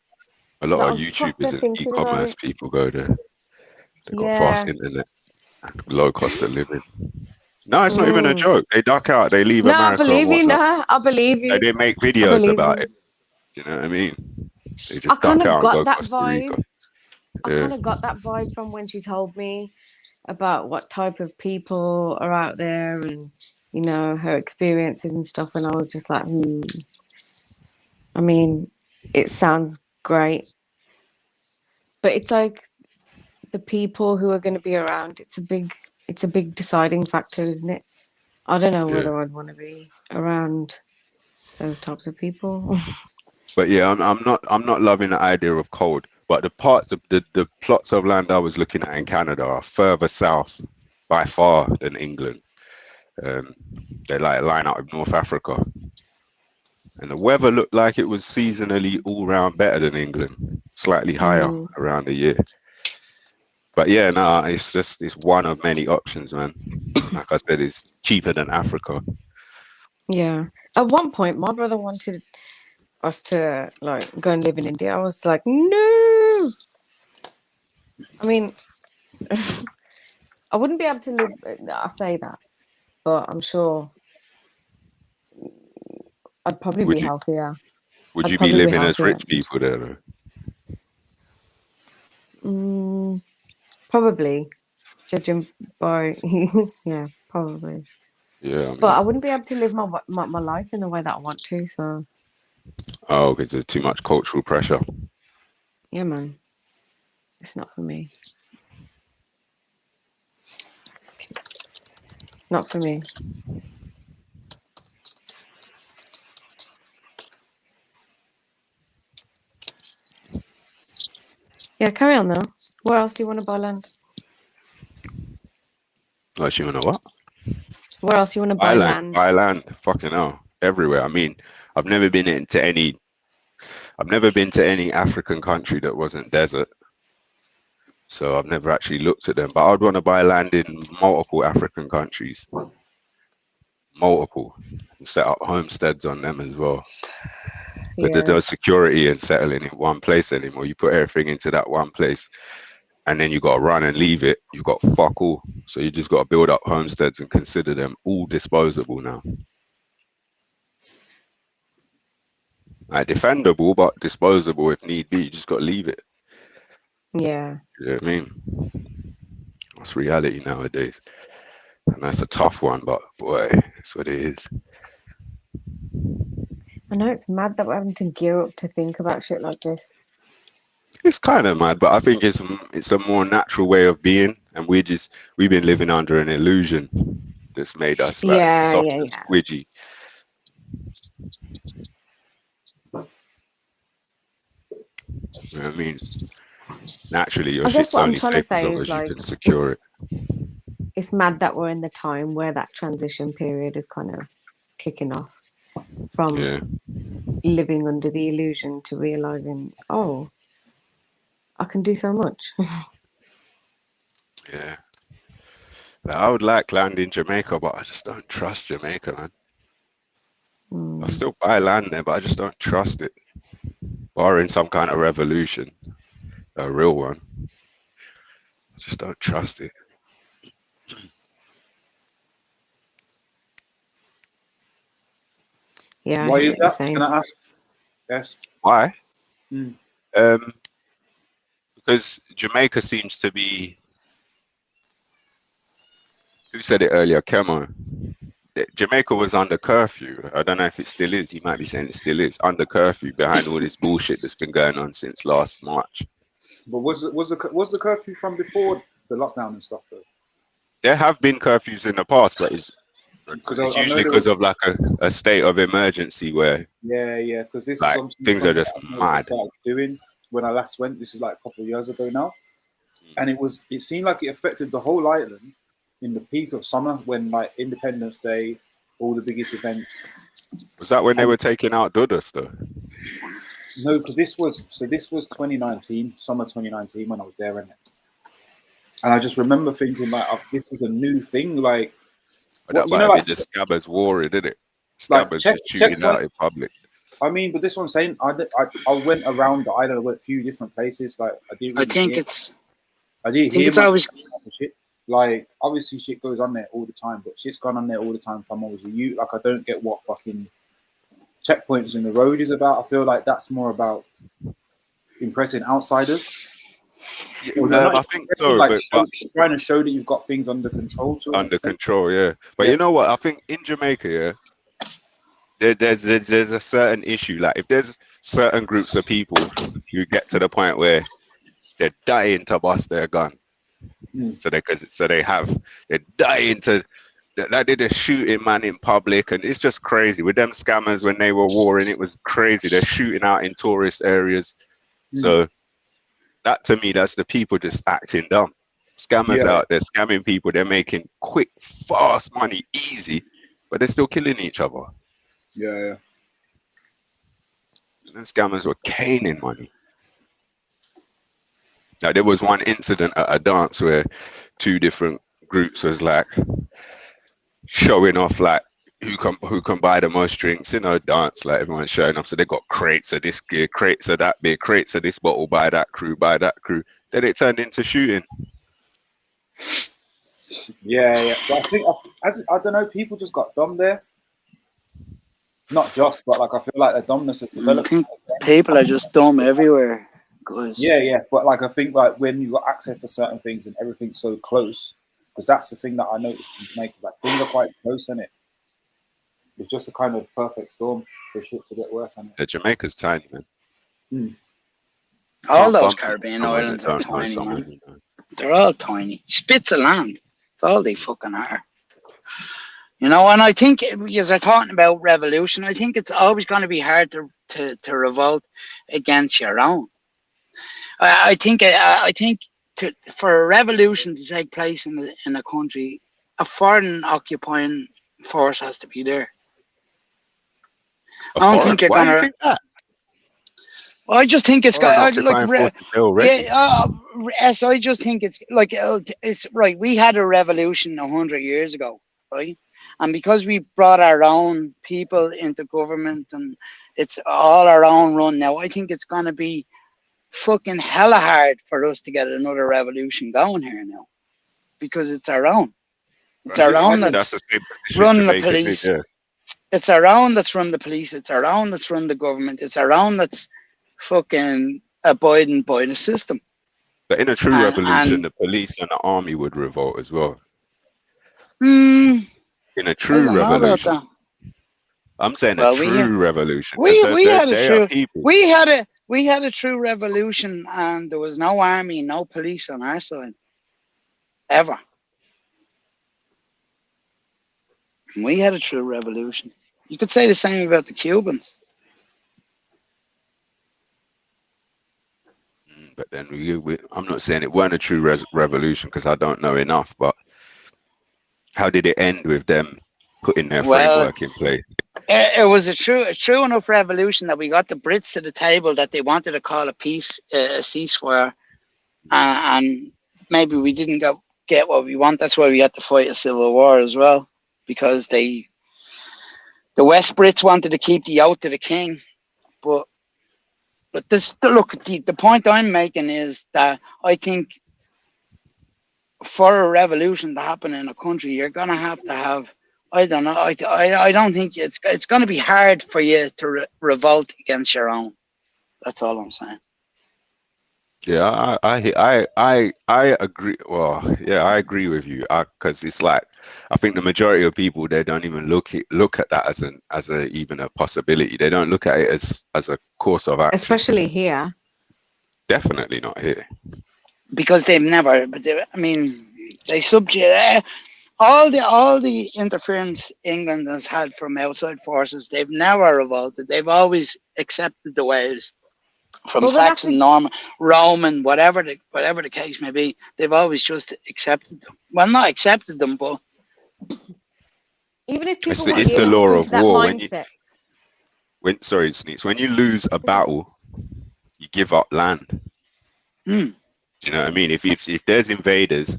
A lot of YouTubers and e-commerce people go there. They've got fast internet and low cost of living. No, it's not even a joke. They duck out. They leave America. I believe you. I believe you. They make videos about it. You know what I mean? They just duck out and go to Costa Rica. I kind of got that vibe from when she told me about what type of people are out there and, you know, her experiences and stuff. And I was just like, I mean, it sounds great. But it's like the people who are going to be around. It's a big deciding factor, isn't it? I don't know whether I'd want to be around those types of people. But yeah, I'm not loving the idea of cold. But the parts of the plots of land I was looking at in Canada are further south by far than England. They like line up with North Africa. And the weather looked like it was seasonally all round better than England. slightly higher around the year. But yeah, no, it's one of many options, man. Like I said, it's cheaper than Africa. Yeah. At one point, my brother wanted us to like go and live in India. I was like, no. I mean, I wouldn't be able to live. I say that, but I'm sure I'd probably be healthier. Would you be living as rich people there? Probably, judging by yeah, probably. Yeah, I mean, but I wouldn't be able to live my life in the way that I want to. So. Oh, because there's too much cultural pressure. Yeah, man. It's not for me. Not for me. Yeah, carry on though. Where else do you want to buy land? Oh, you want to what? Where else you want to buy land? Buy land, fucking hell, everywhere. I mean, I've never been to any African country that wasn't desert. So I've never actually looked at them. But I'd want to buy land in multiple African countries. Multiple. And set up homesteads on them as well. But there's no security in settling in one place anymore. You put everything into that one place, and then you got to run and leave it. You've got fuck all. So you just got to build up homesteads and consider them all disposable now. Like defendable, but disposable if need be. You just got to leave it. Yeah. You know what I mean? That's reality nowadays. And that's a tough one, but boy, that's what it is. I know it's mad that we're having to gear up to think about shit like this. It's kind of mad, but I think it's a more natural way of being, and we've been living under an illusion that's made us like soft and squidgy. You know what I mean? Naturally, your shit's only safe as long as you can secure it. It's mad that we're in the time where that transition period is kind of kicking off from living under the illusion to realizing, oh, I can do so much. Yeah. Like, I would like land in Jamaica, but I just don't trust Jamaica, man. I still buy land there, but I just don't trust it. Barring some kind of revolution, a real one. I just don't trust it. Yeah. Why is that? Can I ask? Yes. Why? Because Jamaica seems to be. Who said it earlier? Kemo. Jamaica was under curfew. I don't know if it still is. You might be saying it still is under curfew behind all this bullshit that's been going on since last March. But was the curfew from before the lockdown and stuff though? There have been curfews in the past, but it's usually because of like a state of emergency where because this like, is things are just mad. Doing when I last went, this is like a couple of years ago now, and it seemed like it affected the whole island in the peak of summer when like Independence Day, all the biggest events. Was that when they were taking out Dudas though? No, because this was 2019, summer 2019 when I was there, and I just remember thinking like, oh, this is a new thing, like. That might have been the Scabbers war, didn't it? Scabbers like, shooting out in public. I mean, but this one I'm saying, I went around the island. I went a few different places. Like I didn't. Really I didn't hear much shit. Like obviously, shit goes on there all the time, but shit's gone on there all the time. If I'm always a youth, like I don't get what fucking checkpoints in the road is about. I feel like that's more about impressing outsiders. I think so, like, but trying to show that you've got things under control. Under control, yeah. But you know what? I think in Jamaica, there's a certain issue. Like if there's certain groups of people who get to the point where they're dying to bust their gun, they're dying to. Like they're just shooting man in public, and it's just crazy. With them scammers when they were warring, it was crazy. They're shooting out in tourist areas, so. That to me, that's the people just acting dumb. Scammers out there scamming people. They're making quick, fast money, easy, but they're still killing each other. Yeah. And scammers were caning money. Like there was one incident at a dance where two different groups was like showing off like who can buy the most drinks, you know, dance, like everyone's showing off. So they got crates of this gear, crates of that beer, crates of this bottle, buy that crew. Then it turned into shooting. Yeah. But I think I don't know, people just got dumb there. Not just, but like I feel like the dumbness has developed. I think people are just dumb everywhere. Yeah. But like I think like when you got access to certain things and everything's so close, because that's the thing that I noticed in Jamaica, like things are quite close in it. It's just a kind of perfect storm for shit to get worse. Yeah, Jamaica's tiny, man. All those Caribbean islands are tiny, man. They're all tiny. Spits of land. That's all they fucking are. You know, and I think, as they're talking about revolution, I think it's always going to be hard to revolt against your own. I think for a revolution to take place in a country, a foreign occupying force has to be there. I don't think you're Why gonna. do you think that? Well, I just think it's got like yes. I just think it's like it's right. We had a revolution 100 years ago, right? And because we brought our own people into government and it's all our own run now, I think it's gonna be fucking hella hard for us to get another revolution going here now, because it's our own. It's our own that's run the police. Yeah. It's our own that's run the police. It's our own that's run the government. It's our own that's fucking abiding by the system. But in a true revolution, the police and the army would revolt as well. In a true revolution, I'm saying a true revolution. We had a true revolution, and there was no army, no police on our side, ever. We had a true revolution. You could say the same about the Cubans. But then I'm not saying it weren't a true revolution because I don't know enough. But how did it end with them putting their framework in place? It was a true enough revolution that we got the Brits to the table that they wanted to call a peace, a ceasefire, and maybe we didn't get what we want. That's why we had to fight a civil war as well, because the West Brits wanted to keep the oath to the king, but the point I'm making is that I think for a revolution to happen in a country, you're gonna have to have. I don't know. I don't think it's going to be hard for you to revolt against your own. That's all I'm saying. Yeah, I agree. Well, yeah, I agree with you because it's like I think the majority of people, they don't even look at that as even a possibility. They don't look at it as a course of action. Especially here. Definitely not here. Because they've never. They subject. All the interference England has had from outside forces, they've never revolted. They've always accepted the ways from Saxon, Norman, Roman, whatever the case may be. They've always just accepted them. Well, not accepted them, but even if people it's the law of war. Sneaks, when you lose a battle, you give up land. Do you know what I mean? If there's invaders.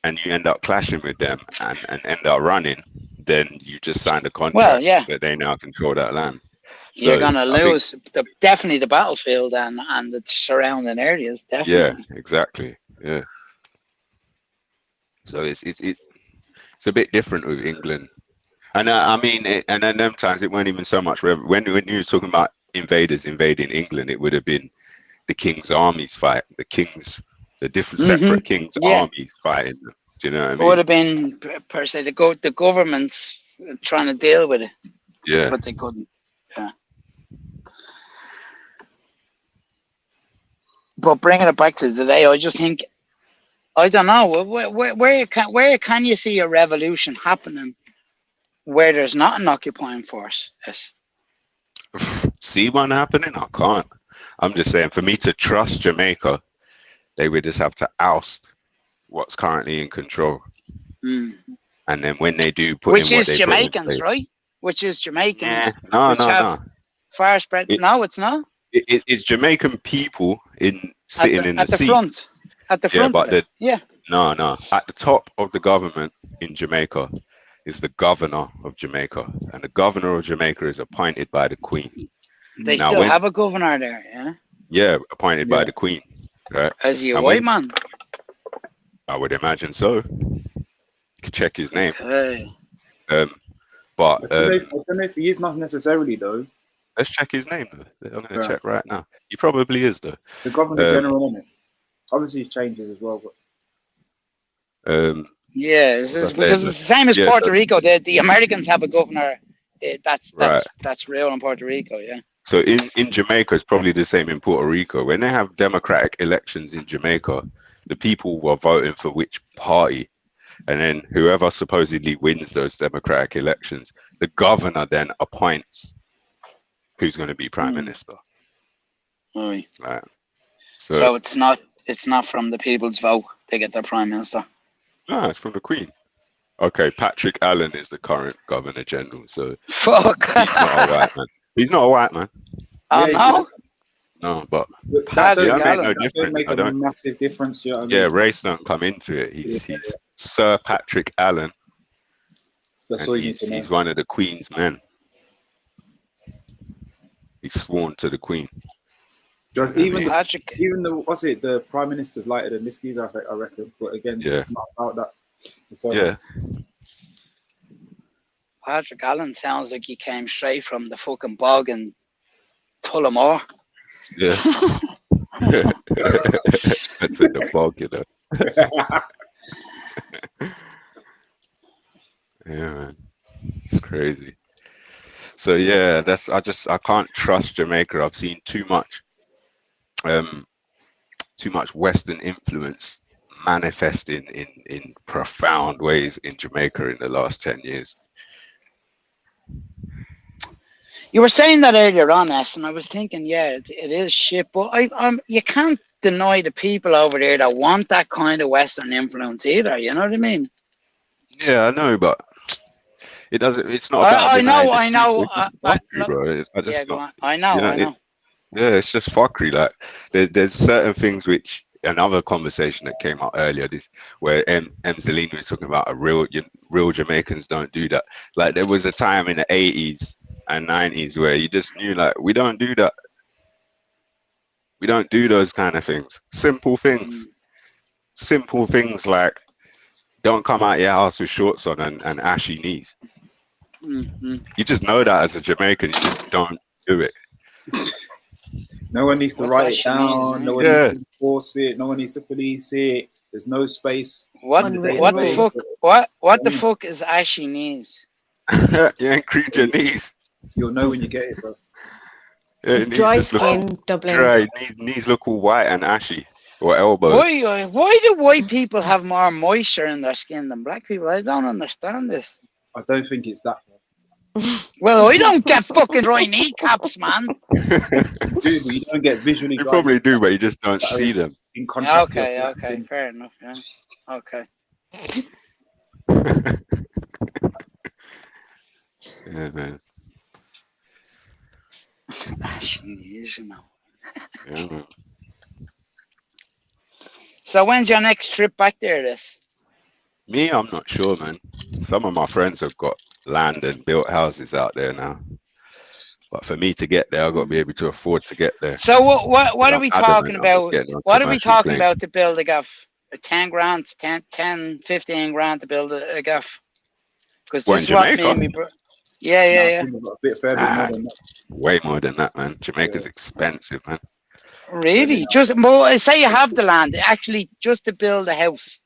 And you end up clashing with them and end up running, then you just signed a contract that they now control that land. So you're gonna lose definitely the battlefield and the surrounding areas. Definitely. Yeah, exactly. Yeah. So it's a bit different with England, and and then them times it weren't even so much when you were talking about invaders invading England, it would have been the king's armies fight, the different separate kings' armies fighting them. Do you know what I mean? It would have been per se the governments trying to deal with it. Yeah. But they couldn't. Yeah. But bringing it back to today, I just think I don't know where can you see a revolution happening where there's not an occupying force? Yes. See one happening? I can't. I'm just saying, for me to trust Jamaica, they would just have to oust what's currently in control. And then when they do put which in what is they Jamaicans, put in place, right? Which is Jamaicans. No. Far spread. No, it's not. it's Jamaican people sitting in the seat. Front. At the front. But yeah. No. At the top of the government in Jamaica is the governor of Jamaica, and the governor of Jamaica is appointed by the Queen. They still have a governor there, yeah. Yeah, appointed by the Queen. Right? Is he a white man? I would imagine so. You can check his name. Okay. But I don't know if he is, not necessarily though. Let's check his name. I'm going to check right now. He probably is though. The Governor General, isn't it? Obviously, it changes as well, but. Yeah, because it's the same as Puerto Rico. The Americans have a governor. That's real in Puerto Rico. Yeah. So in Jamaica, it's probably the same in Puerto Rico. When they have democratic elections in Jamaica, the people were voting for which party, and then whoever supposedly wins those democratic elections, the governor then appoints who's going to be prime minister. Right. Right. So it's not from the people's vote they get their prime minister. No, it's from the Queen. Okay, Patrick Allen is the current Governor General. So fuck. He's not a white man. He's not a white man. Oh no. No, but that make no don't difference. make a massive difference. You know what I mean? Yeah, race don't come into it. He's Sir Patrick Allen. That's all you need to know. He's one of the Queen's men. He's sworn to the Queen. Just even the Prime Minister's lighter than this geezer, I reckon. But again, it's not about that. So, Patrick Allen sounds like he came straight from the fucking bog in Tullamore. Yeah. That's in the bog, you know. Yeah, man. It's crazy. So yeah, I can't trust Jamaica. I've seen too much Western influence manifesting in profound ways in Jamaica in the last 10 years. You were saying that earlier on, and I was thinking, yeah, it is shit, but you can't deny the people over there that want that kind of Western influence either. You know what I mean? Yeah, I know, but it doesn't. It's not about. I know. I know. Yeah, it's just fuckery. Like there's certain things which another conversation that came out earlier, where Zelina was talking about real Jamaicans don't do that. Like there was a time in the 80s and 90s where you just knew, like, we don't do that. We don't do those kind of things. Simple things like don't come out your house with shorts on and ashy knees. You just know that as a Jamaican, you just don't do it. No one needs to write it down. No one needs to enforce it. No one needs to police it. There's no space. What the fuck is ashy knees? You ain't cream your knees. You'll know when you get it, bro. Yeah, it's dry skin, Dublin. Dry. Knees look all white and ashy, or elbows. Why do white people have more moisture in their skin than black people? I don't understand this. I don't think it's that. Well, I don't get fucking dry kneecaps, man. Dude, you don't get visually. You probably do, but you just don't see them. In contrast okay, fair enough. Yeah. Okay. Yeah, man. You know. Yeah, man. So when's your next trip back there? Me, I'm not sure, man. Some of my friends have got land and built houses out there now, but for me to get there, I've got to be able to afford to get there. So what are we talking about? What are we talking about to build a gaff? 10 grand, 10, 15 grand to build a gaff? Because this is what me and me bro. Yeah. A bit more than that. Way more than that, man. Jamaica's expensive, man. Really? Just say you have the land, actually, just to build a house.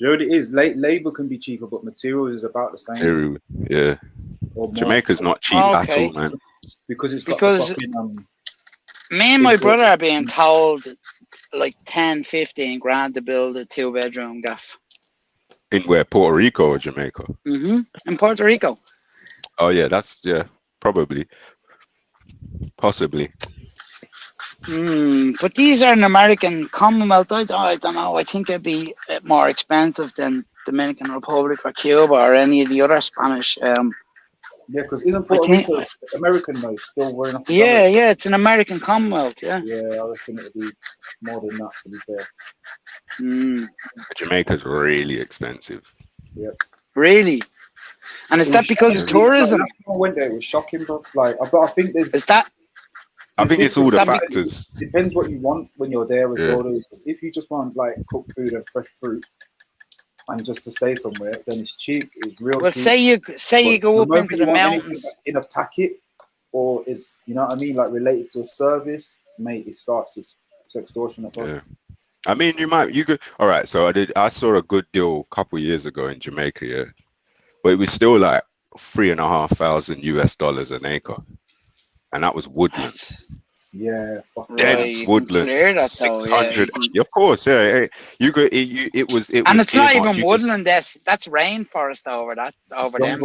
You know what it is? Labor can be cheaper, but materials is about the same. Yeah. Jamaica's not cheap at all, man. Because me and my brother are being told like 10, 15 grand to build a 2-bedroom gaff. In where? Puerto Rico or Jamaica? In Puerto Rico. Oh yeah, probably, possibly. But these are an American Commonwealth. I don't know. I think it'd be more expensive than Dominican Republic or Cuba or any of the other Spanish Yeah, because isn't Puerto Rico American though? Still wearing off the Yeah, yeah, it's an American Commonwealth. Yeah. Yeah, I reckon it'll be more than that, to be fair. Jamaica's really expensive. Yep. Really? And is that because of tourism? Like, last time I went there, it was shocking, bro. Like, but I think there's. Is that? I think it's all the factors. Depends what you want when you're there as well. If you just want like cooked food and fresh fruit, and just to stay somewhere, then it's cheap. It's real cheap. Well, say you go up into the mountains that's in a packet, or is what I mean, like related to a service, mate. It's extortionate. Bro. Yeah. I mean, you could. All right. So I saw a good deal a couple of years ago in Jamaica, yeah, but it was still like $3,500 an acre, and that was woodland. Yeah, dense woodland. 600. Yeah, of course, yeah. You could. It was. And it's not even woodland. That's rainforest over them.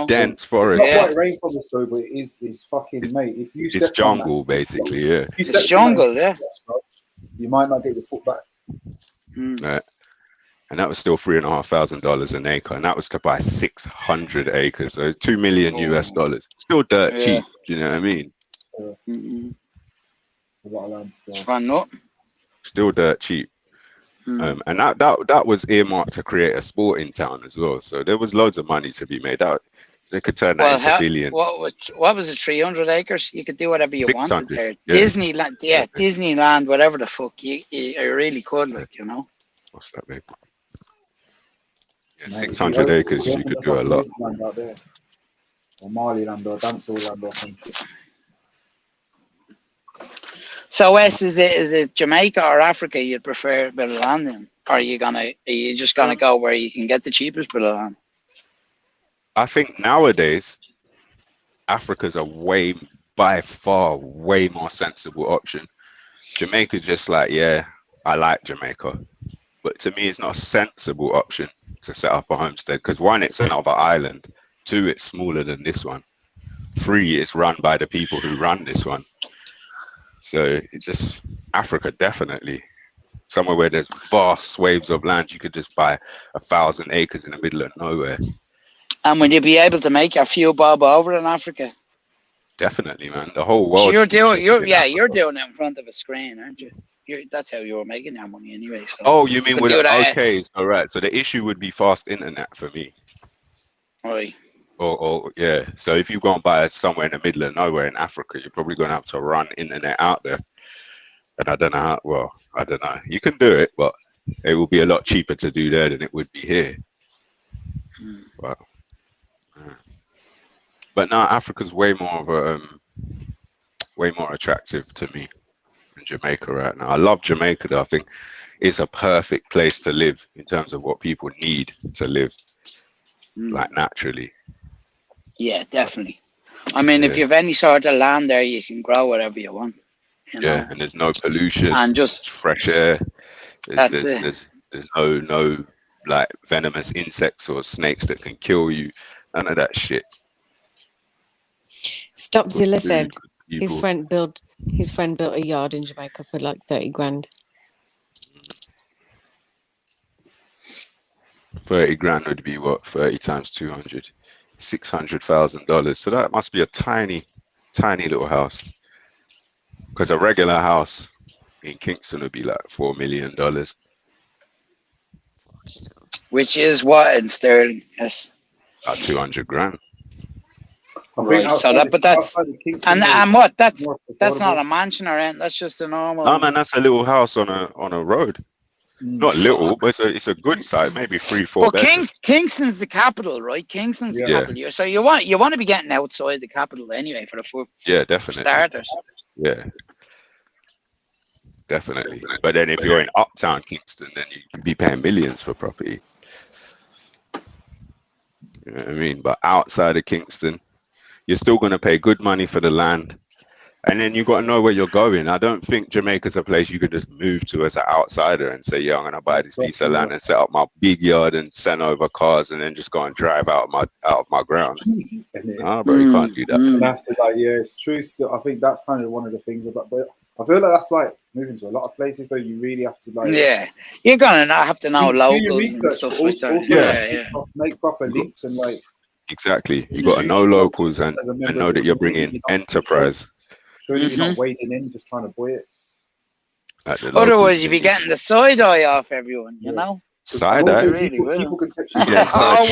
Dense forest. It's not quite rainforest though, but it's fucking mate. If you it's jungle basically, yeah. It's jungle, yeah. You might not get your foot back. Right. And that was still $3,500 an acre, and that was to buy 600 acres, so $2 million US. Still dirt cheap. You know what I mean? Still dirt cheap. And that was earmarked to create a sporting town as well. So there was loads of money to be made out. They could turn that into billions. What was it? 300 acres? You could do whatever you wanted there. Yeah. Disneyland, Disneyland, whatever the fuck you really could, like, you know. What's that, babe? Yeah, 600 acres, you could do a lot. Out there. Or Maliland or Danceland or something. So Wes, is it Jamaica or Africa you'd prefer a bit of land in? Or are you just gonna go where you can get the cheapest bit of land? I think nowadays Africa's by far way more sensible option. Jamaica's just like, yeah, I like Jamaica. But to me it's not a sensible option to set up a homestead, because one, it's another island. Two, it's smaller than this one. Three, it's run by the people who run this one. So it's just Africa, definitely somewhere where there's vast swathes of land. You could just buy 1,000 acres in the middle of nowhere. And would you be able to make a few bob over in Africa? Definitely, man. The whole world. So you're doing it in front of a screen, aren't you? That's how you're making your money anyway. So oh, you mean with okay? All right. So the issue would be fast internet for me. Right. Or yeah. So if you go and buy somewhere in the middle of nowhere in Africa, you're probably going to have to run internet out there. And I don't know how. Well, I don't know. You can do it, but it will be a lot cheaper to do there than it would be here. Wow. But now Africa's way more attractive to me than Jamaica right now. I love Jamaica though. I think it's a perfect place to live in terms of what people need to live like naturally. Yeah, definitely. I mean, if you have any sort of land there, you can grow whatever you want. You know? And there's no pollution and just fresh air. There's no like venomous insects or snakes that can kill you. None of that shit. Stopzilla said his friend built a yard in Jamaica for like 30 grand. 30 grand would be what? 30 times 200, $600,000. So that must be a tiny little house. Because a regular house in Kingston would be like $4 million. Which is what in sterling? Yes. About 200 grand. Right. So that's and what? That's not a mansion or anything. That's just a normal. No, man, that's a little house on a road. Not little, but it's a good size, maybe 3-4 bedrooms. Kingston's the capital, right? Kingston's the capital. So you want to be getting outside the capital anyway for definitely starters. Yeah, definitely. But then if you're in uptown Kingston, then you can be paying millions for property. You know what I mean? But outside of Kingston, you're still going to pay good money for the land. And then you got to know where you're going. I don't think Jamaica's a place you could just move to as an outsider and say, yeah, I'm going to buy this piece of land and set up my big yard and send over cars and then just go and drive out of my grounds. No, bro, you can't do that. It's true. Still, I think that's kind of one of the things about. But I feel like that's like moving to a lot of places where you really have to like. Yeah, you're gonna have to know locals and stuff like that. Also, make proper links and like Exactly. You got to know locals and know that you're bringing enterprise. So that you're not wading in, just trying to buoy it. Otherwise, you'd be getting the side eye off everyone, you know? Side eye? Really will. People can text you.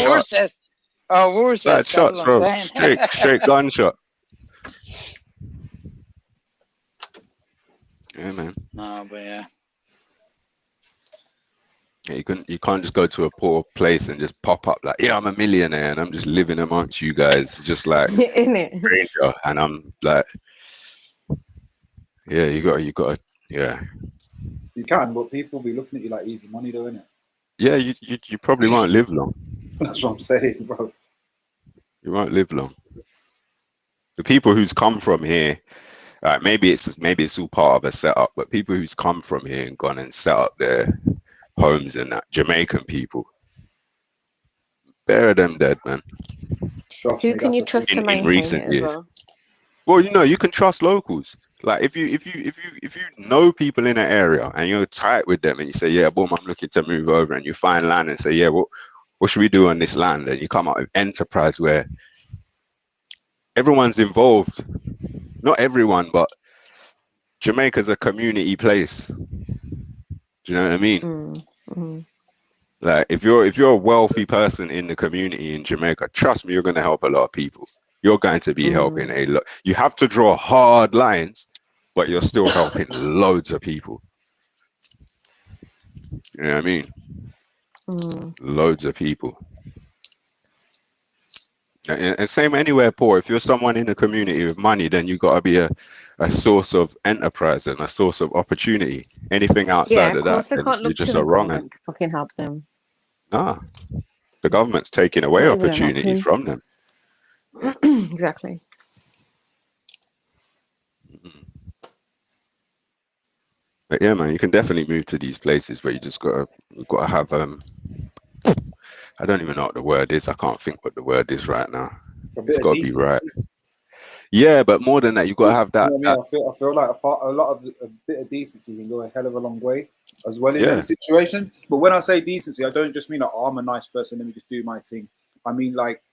Worse says. Worse says. That's shots, what I'm bro. saying. Straight gunshot. Yeah, man. No, but yeah. You can't just go to a poor place and just pop up like, yeah, I'm a millionaire and I'm just living amongst you guys, just like stranger. And I'm like, yeah, you got, yeah. You can, but people be looking at you like easy money, though, innit? Yeah, you probably won't live long. That's what I'm saying, bro. You won't live long. The people who's come from here, maybe it's all part of a setup, but people who's come from here and gone and set up their homes and that, Jamaican people, bury them dead, man. Who can you trust to maintain it as well? Well, you can trust locals. Like if you know people in an area and you're tight with them and you say, yeah, boom, I'm looking to move over, and you find land and say, yeah, what should we do on this land? And you come up with enterprise where everyone's involved. Not everyone, but Jamaica's a community place. Do you know what I mean? Mm-hmm. Like if you're a wealthy person in the community in Jamaica, trust me, you're going to help a lot of people. You're going to be helping a lot. You have to draw hard lines, but you're still helping loads of people. You know what I mean? Loads of people. And same anywhere poor. If you're someone in the community with money, then you got to be a source of enterprise and a source of opportunity. Anything outside of that, they can't you're look just to a the wrong government to fucking help them. Nah, the government's taking away Not even an opportunity option. from them. Exactly. But yeah, man, you can definitely move to these places, but you've got to have I don't even know what the word is. I can't think what the word is right now. It's got to be right. Yeah, but more than that, you've got to have that. You know what I mean? I feel like a bit of decency can go a hell of a long way as well in that situation. But when I say decency, I don't just mean like, oh, I'm a nice person, let me just do my thing. I mean like,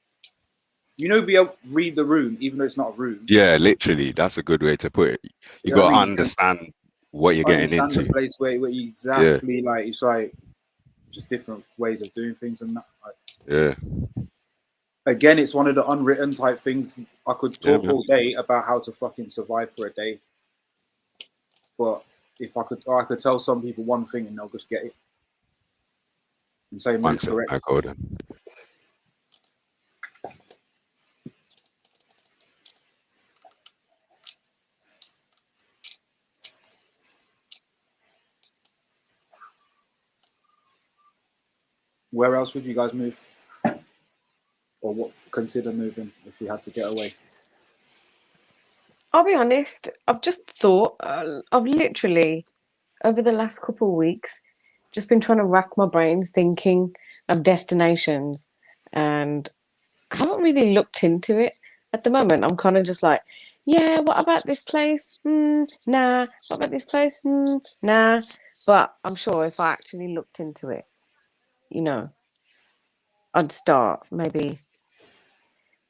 be able to read the room, even though it's not a room. Yeah, literally, that's a good way to put it. You got to understand what you're getting into. The place where you exactly like, it's like just different ways of doing things and that. Like, yeah. Again, it's one of the unwritten type things. I could talk all day about how to fucking survive for a day, but if I could tell some people one thing and they'll just get it. I'm saying that's correct. I got it. Where else would you guys move? Or consider moving if you had to get away? I'll be honest, I've just thought, I've literally, over the last couple of weeks, just been trying to rack my brains thinking of destinations, and I haven't really looked into it. At the moment, I'm kind of just like, yeah, what about this place? Nah. What about this place? Nah. But I'm sure if I actually looked into it, I'd start maybe,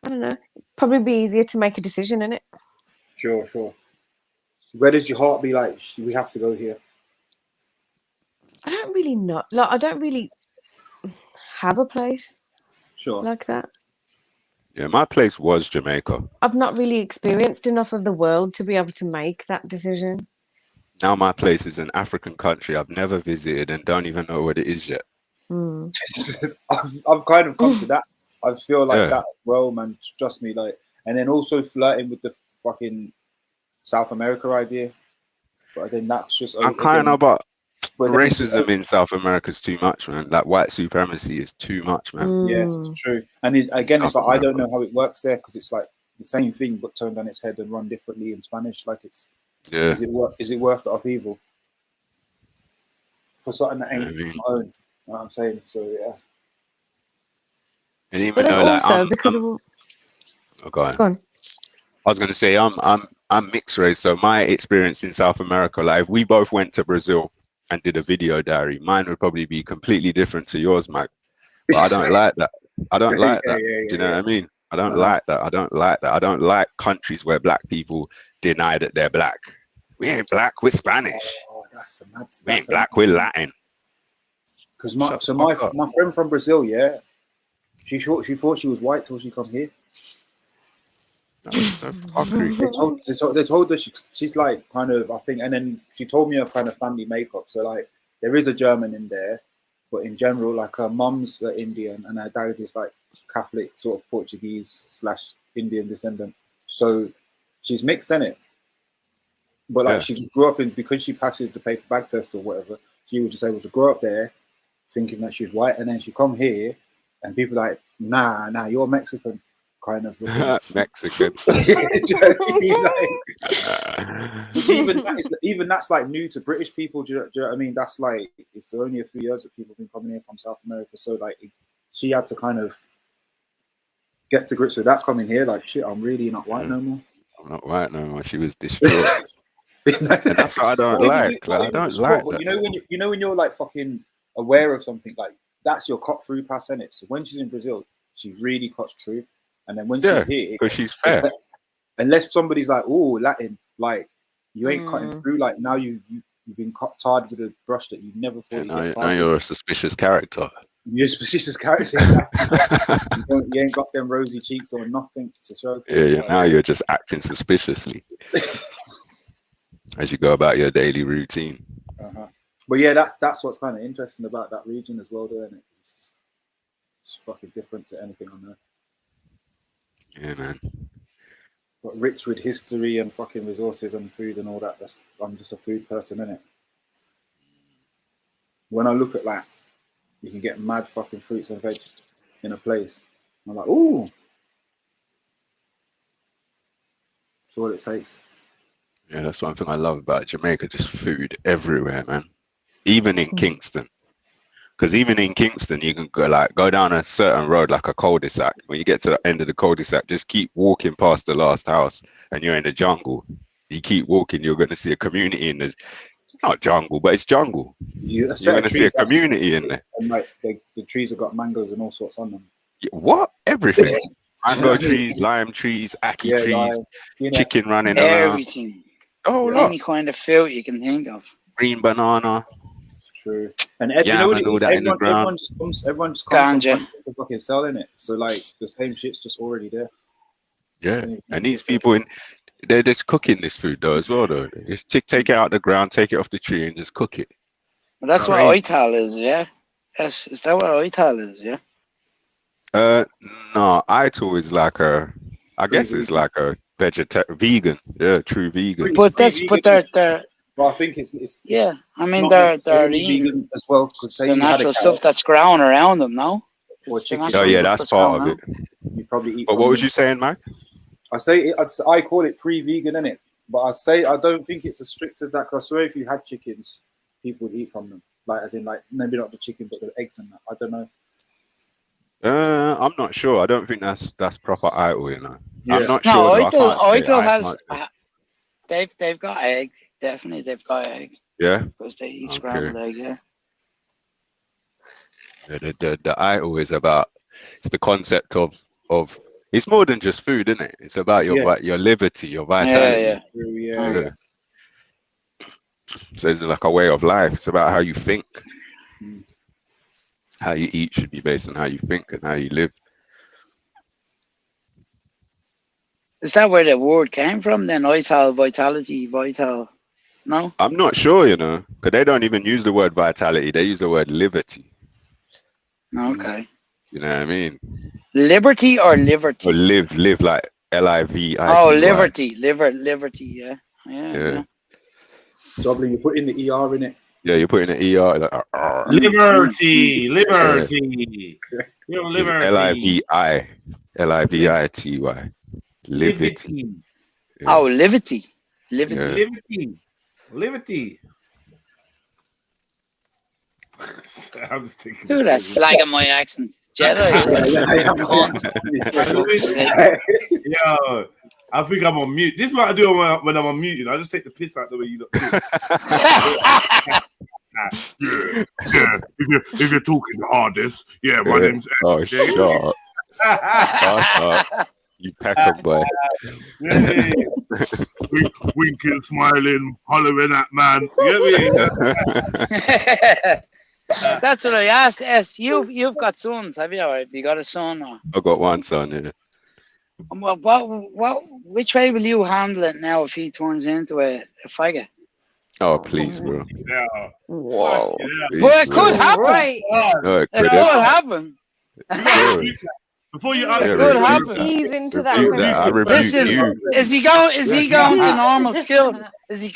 I don't know, probably be easier to make a decision in it. Sure. Where does your heart be like, we have to go here? I don't really know. Like, I don't really have a place like that. Yeah, my place was Jamaica. I've not really experienced enough of the world to be able to make that decision. Now my place is an African country I've never visited and don't even know what it is yet. I've kind of come to that. I feel like that as well, man. Trust me, like, and then also flirting with the fucking South America idea, but then that's just. I'm kind of, but racism in South America is too much, man. Like white supremacy is too much, man. Yeah, it's true. And it's like I don't know how it works there because it's like the same thing but turned on its head and run differently in Spanish. Like it's. Yeah. Is it worth the upheaval for something that ain't my own? You know what I'm saying? So yeah. And even though, like, because of. Oh, go on. I was going to say I'm mixed race, so my experience in South America, like if we both went to Brazil and did a video diary, mine would probably be completely different to yours, Mike. But I don't like that. I don't like that. Yeah, Do you know what I mean? I don't like that. I don't like that. I don't like countries where black people deny that they're black. We ain't black, we're Spanish. Oh, that's a mad. We ain't black, we're Latin. Because my friend from Brazil, yeah, she thought she was white till she come here. They told her she's like kind of, I think, and then she told me her kind of family makeup. So like there is a German in there, but in general, like her mum's Indian and her dad is like Catholic, sort of Portuguese / Indian descendant. So she's mixed in it. But like she grew up in, because she passes the paper bag test or whatever, she was just able to grow up there thinking that she's white, and then she come here and people like, nah, you're Mexican. Kind of Mexican. Even that's like new to British people. Do you know what I mean? That's like, it's only a few years that people have been coming in from South America. So like, she had to kind of get to grips with that coming here. Like, shit, I'm really not white no more. I'm not white no more. She was destroyed. And that's what I don't like. I don't like that. You know when you're like fucking aware of something, like that's your cut through pass, in it. So when she's in Brazil, she really cuts through. And then when she's here, because she's fair. Like, unless somebody's like, oh, Latin, like you ain't cutting through. Like now you've been tarred with a brush that you never thought. Now you're a suspicious character. You're a suspicious character. Exactly. you ain't got them rosy cheeks or nothing to show. Now you're just acting suspiciously as you go about your daily routine. But yeah, that's what's kind of interesting about that region as well, though, isn't it? It's fucking different to anything on there. Yeah, man. But rich with history and fucking resources and food and all that. I'm just a food person, innit? When I look at that, you can get mad fucking fruits and veg in a place. I'm like, ooh. That's all it takes. Yeah, that's one thing I love about Jamaica. Just food everywhere, man. Even in Kingston. Because even in Kingston, you can go down a certain road, like a cul-de-sac. When you get to the end of the cul-de-sac, just keep walking past the last house and you're in the jungle. You keep walking, you're going to see a community in the... It's not jungle, but it's jungle. You're going to see a community in there. And like the trees have got mangoes and all sorts on them. What? Everything. Mango trees, lime trees, ackee trees, chicken running around. Everything. Oh, look. Any kind of fruit you can think of. Green banana. True. And everyone just comes to fucking selling it. So like the same shit's just already there. Yeah. And these people they're just cooking this food though as well though. Just take it out of the ground, take it off the tree and just cook it. Well, that's what oital is, yeah? Is that what oital is, yeah? No, ital is like I guess it's like a vegan. Yeah, true vegan. But they're well, I think it's yeah. I mean, they're vegan as well, because the natural stuff that's growing around them, no? Or chicken. Oh yeah, that's part of it. You probably eat. But what was you saying, Mike? I call it pre-vegan, innit? But I don't think it's as strict as that. Because I swear, if you had chickens, people would eat from them. Like, as in, like maybe not the chicken, but the eggs and that. I don't know. I'm not sure. I don't think that's proper ital, you know. Yeah. I'm not sure. Ital has. They've got egg. Definitely, they've got egg. Yeah. Because they eat scrambled egg. Yeah. The ital is about. It's the concept of. It's more than just food, isn't it? It's about your liberty, your vitality. Yeah. So it's like a way of life. It's about how you think. How you eat should be based on how you think and how you live. Is that where the word came from then? Ital, vitality, vital? No? I'm not sure, you know, because they don't even use the word vitality. They use the word liberty. Okay. You know what I mean? Liberty or liberty? Or live like L-I-V-I-T-Y. Oh, liberty, liberty, yeah. Dublin, you put in the ER in it. Yeah, you're putting an ER. Like, liberty. You're liberty. L-I-V-I-T-Y. Liberty. Yeah. Oh, liberty. Liberty. I'm just thinking. Dude, that's slagging my accent. Jedi. Yo, I think I'm on mute. This is what I do when I'm on mute. I just take the piss out the way you look. Yeah. If you're talking the hardest, yeah, my name's. Oh, shut up. Shut up. You pecker boy. Yeah. Winking, smiling, hollering at man. You get me? That's what I asked. S, you've got sons, have you? Or have you got a son? Or? I got one son, yeah. Well, which way will you handle it now if he turns into a faggot? Oh, please, bro. Yeah. Whoa. Please, But it bro. could happen. Right. No, It could happen. Before you It answer, could happen. Ease into that Rebuke that. I question. rebuke Listen, you. is he going to normal school? Is he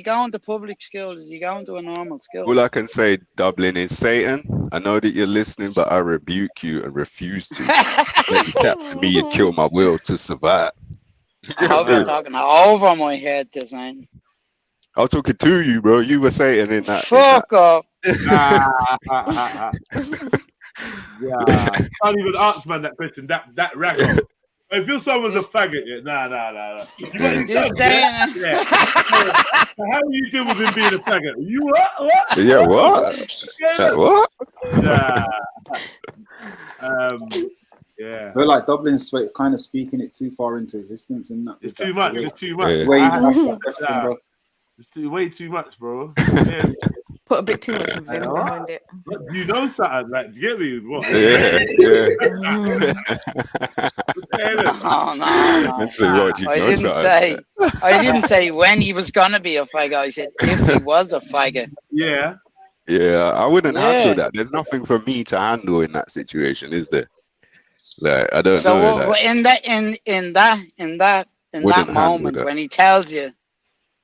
going to public school? Is he going to a normal school? All I can say, Dublin, is Satan. I know that you're listening, but I rebuke you and refuse to let you capture me and kill my will to survive. I hope you're talking over my head this night. I was talking to you, bro. You were Satan in that. Fuck up. Yeah, can't even ask man that question. That raggo. If your son was a faggot, yeah, nah. You got any sons, yeah? How do you deal with him being a faggot? You what? Yeah, what? Yeah. What? Nah. Yeah. But like Dublin's kind of speaking it too far into existence, and that It's too much. It's too much. Yeah. Way that question, Nah. bro. It's way too much, bro. Yeah. Put a bit too much of him behind it. You know something, like, do you get me? What? Yeah. No. Let's see what you know, I didn't say when he was gonna be a faggot. I said if he was a faggot. Yeah. Yeah, I wouldn't handle that. There's nothing for me to handle in that situation, is there? Like, I don't know. So Like, in that moment when he tells you,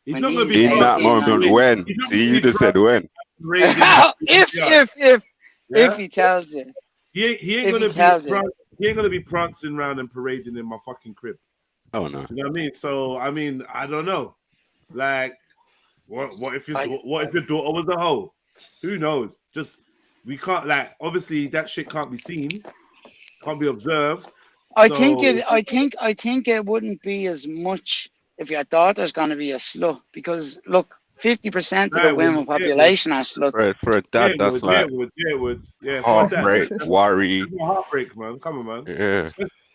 he's not gonna be in that moment when. See, you just said when. If he tells you, he ain't gonna be prancing around and parading in my fucking crib. Oh no. You know what I mean? So I mean, I don't know. Like, what if your daughter was a hoe? Who knows? Just we can't, like, obviously that shit can't be seen, can't be observed. I think it wouldn't be as much if your daughter's gonna be a slut, because look, 50% of the women population are sluts. For a dad, that's like heartbreak, worry. Heartbreak, man. Come on, man. Yeah.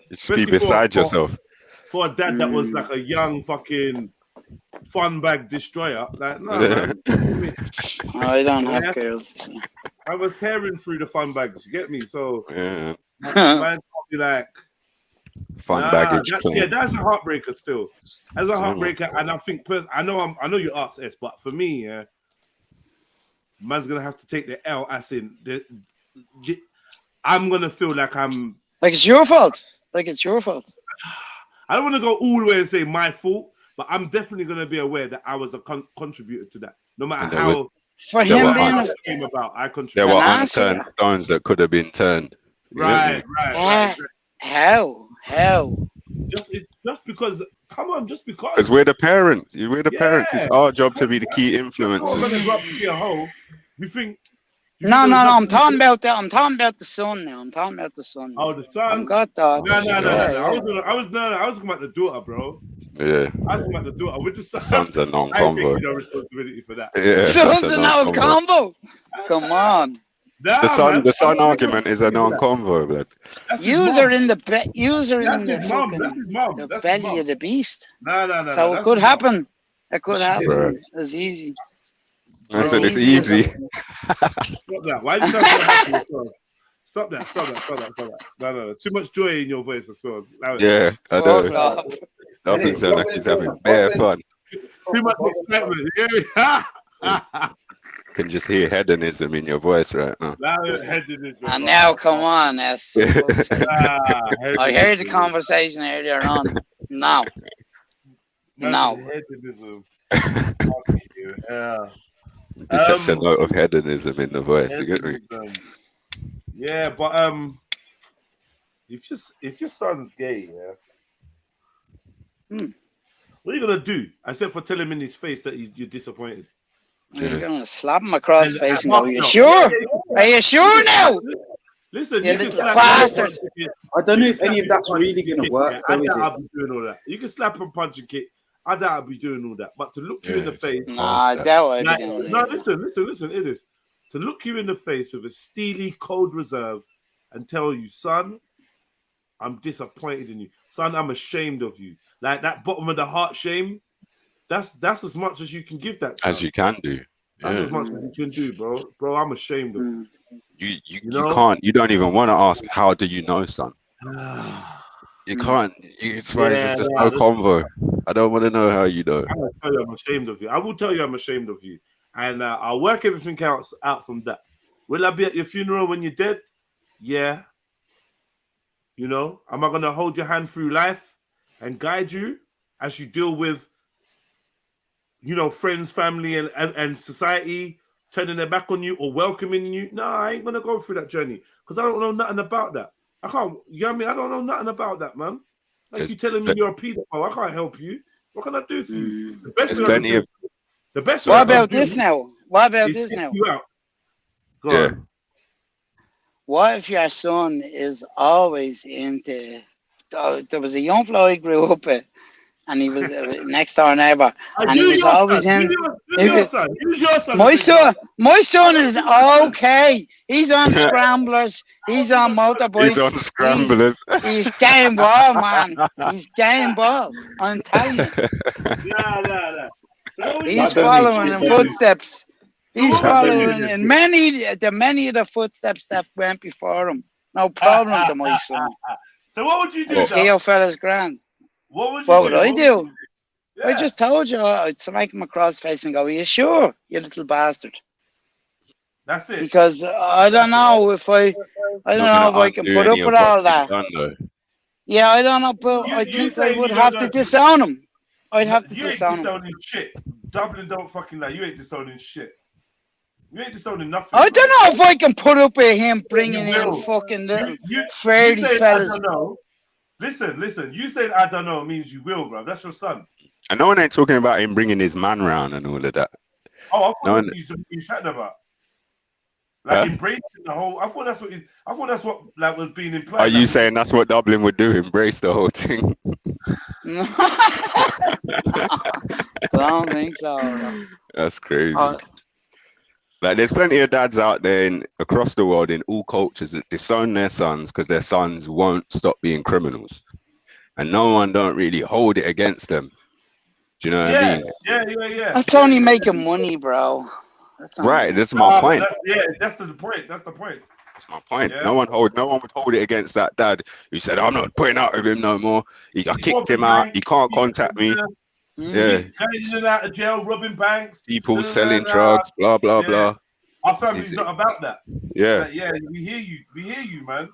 Just be beside yourself. For a dad that was like a young fucking fun bag destroyer, like, no, man. I don't have girls. I was tearing through the fun bags, you get me? So yeah. Man be like fun baggage. That's a heartbreaker still. As a heartbreaker, and I think I know you asked S, but for me, yeah, man's gonna have to take the L, as in I'm gonna feel like it's your fault. I don't want to go all the way and say my fault, but I'm definitely gonna be aware that I was a contributor to that. No matter how for him being came about, I contributed. There were unturned stones that could have been turned. Right. How? Just because, come on, just because. Because we're the parents. We're the parents. It's our job to be the key influencers. I'm gonna grow up to be a hoe. You think? No. I'm talking about the son now. I'm talking about the son. Oh, the son. I'm got that. No. I was talking about the daughter, bro. Yeah. I was talking about the daughter. With the son. Son's a non-combo. I take no responsibility for that. Yeah. Son's a non-combo. Come on. The son argument is a non-convo, blood. User in the belly of the beast. No. So it could happen. It could happen. It's easy. I said it's easy. Stop that. Why are you so happy? Stop that. No. Too much joy in your voice as well. Yeah, I know. Nothing sounds like he's having bare fun. Too much excitement. Can just hear hedonism in your voice right now. And now, come on, S. I heard the conversation earlier on. No. Hedonism. Yeah. Just a note of hedonism in the voice. You get me? Yeah, but if your son's gay, what are you gonna do? Except for tell him in his face that you're disappointed. You're gonna slap him across the face and go, "Are you sure? Are you sure now?" Listen, you can slap bastard. I don't know if any of that's really gonna work. I'll be doing all that. You can slap and punch and kick. I doubt I'd be doing all that. But to look you in the face, nah, I doubt I'd like, be doing no, it. listen, it is to look you in the face with a steely, cold reserve and tell you, son, I'm disappointed in you, son. I'm ashamed of you. Like that bottom of the heart shame. That's as much as you can give that child. As you can do. That's Yeah. as much as you can do, bro. Bro, I'm ashamed of you. You can't. You don't even want to ask. How do you know, son? You can't. It's fine. It's just no convo. I don't want to know how you know. I'm gonna tell you I'm ashamed of you. I will tell you I'm ashamed of you, and I'll work everything out from that. Will I be at your funeral when you're dead? Yeah. You know, am I gonna hold your hand through life and guide you as you deal with, you know, friends, family, and society turning their back on you or welcoming you? No, I ain't gonna go through that journey because I don't know nothing about that. I can't. You know what I mean? I don't know nothing about that, man. Like you telling me you're a pedophile, I can't help you. What can I do for you? The best thing I can do. The best thing What I can about do this now? What about is this take now? you out. Go Yeah. on. What if your son is always into? There was a young fella I grew up with, and he was next door neighbor, and he was always in. Use your son. My son is okay. He's on scramblers. He's on motorbikes. He's on scramblers. He's game ball, man. He's game ball. I'm telling you. Nah. So He's following in footsteps. He's following in many of the footsteps that went before him. No problem to my son. So what would you do? Theo fella's grand. What would I do? I just told you I'd smack him across the face and go, "Are you sure, you little bastard?" That's it. Because I don't know if I can put up with all that. Yeah, I don't know, but I think I would have to disown him. I'd have to disown him. You ain't disowning shit. Dublin don't fucking lie. You ain't disowning shit. You ain't disowning nothing. I don't know if I can put up with him bringing in fucking little fairly fellas. I don't know. Listen. You saying I don't know means you will, bro. That's your son. And no one ain't talking about him bringing his man round and all of that. Oh, I thought he's chatting about. Like embracing the whole. I thought that's what like was being implied. Are you saying that's what Dublin would do? Embrace the whole thing? I don't think so. That's crazy. Like, there's plenty of dads out there across the world in all cultures that disown their sons because their sons won't stop being criminals, and no one don't really hold it against them. Do you know what I mean? Yeah. That's only making money, bro. Right. That's my point. That's the point. That's my point. Yeah. No one would hold it against that dad who said, "I'm not putting out with him no more. I kicked him out. He can't contact me." Yeah. Getting in and out of jail, robbing banks. People selling drugs, blah blah blah. Our family's not about that. Yeah. Like, yeah, we hear you, man.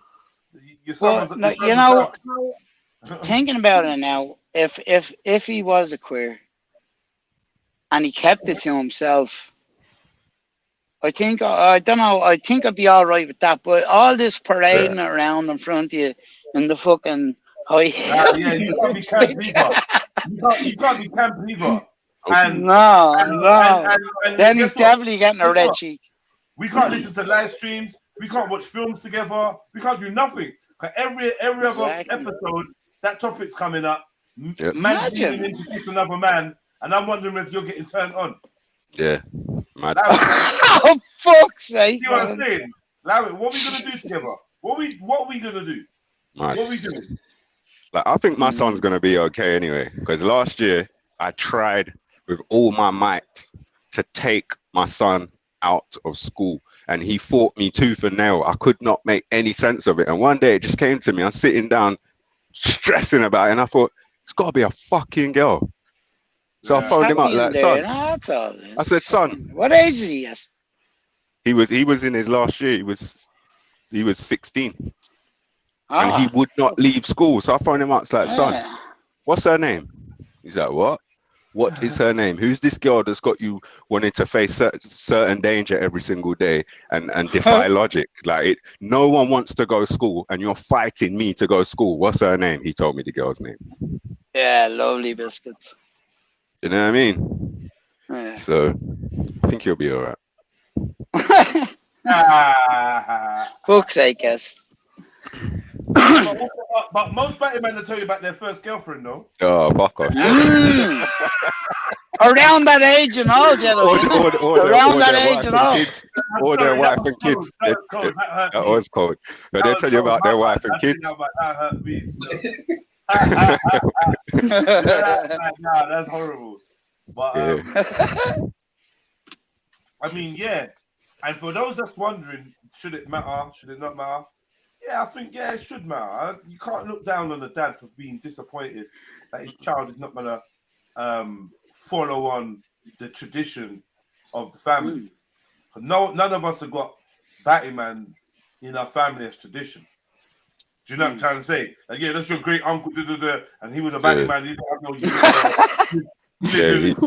Your son you know, thinking about it now, if he was a queer and he kept it to himself, I don't know. I think I'd be all right with that. But all this parading around in front of you in the fucking high heels. You can't be Camp Beaver. You can't be Camp Beaver. No. Then he's definitely getting a red cheek. We can't listen to live streams. We can't watch films together. We can't do nothing. Every other episode, that topic's coming up. Man's being introduced another man, and I'm wondering if you're getting turned on. Yeah. Mad. Oh, fuck's sake. You know what I'm saying? Larry, what are we gonna do together? What are we gonna do? Mad. What are we doing? Like, I think my son's gonna be okay anyway. Because last year I tried with all my might to take my son out of school, and he fought me tooth and nail. I could not make any sense of it. And one day it just came to me. I'm sitting down, stressing about it, and I thought, it's got to be a fucking girl. So I phoned him up like, son. I said, son. What age is he? Yes. He was in his last year. He was 16, and he would not leave school. So I phoned him up. It's like, son, what's her name? He's like, what? What is her name? Who's this girl that's got you wanting to face certain danger every single day and defy logic? Like, no one wants to go to school, and you're fighting me to go to school. What's her name? He told me the girl's name. Yeah, lovely biscuits. You know what I mean? Yeah. So I think you'll be all right. Fuck's sake, yes. But most batty men will tell you about their first girlfriend, though. Oh, fuck off. Around that age and all, gentlemen. Around that age and all. Or their wife and kids. That was cold. But they'll tell you about their wife and kids. That hurt me still. Nah, that's horrible. But I mean, yeah. And for those that's wondering, should it matter? Should it not matter? Yeah, I think it should matter. You can't look down on the dad for being disappointed that his child is not gonna follow on the tradition of the family. None of us have got batty man in our family as tradition. Do you know what I'm trying to say? Like, yeah, that's your great uncle, and he was a batty man. He didn't have no his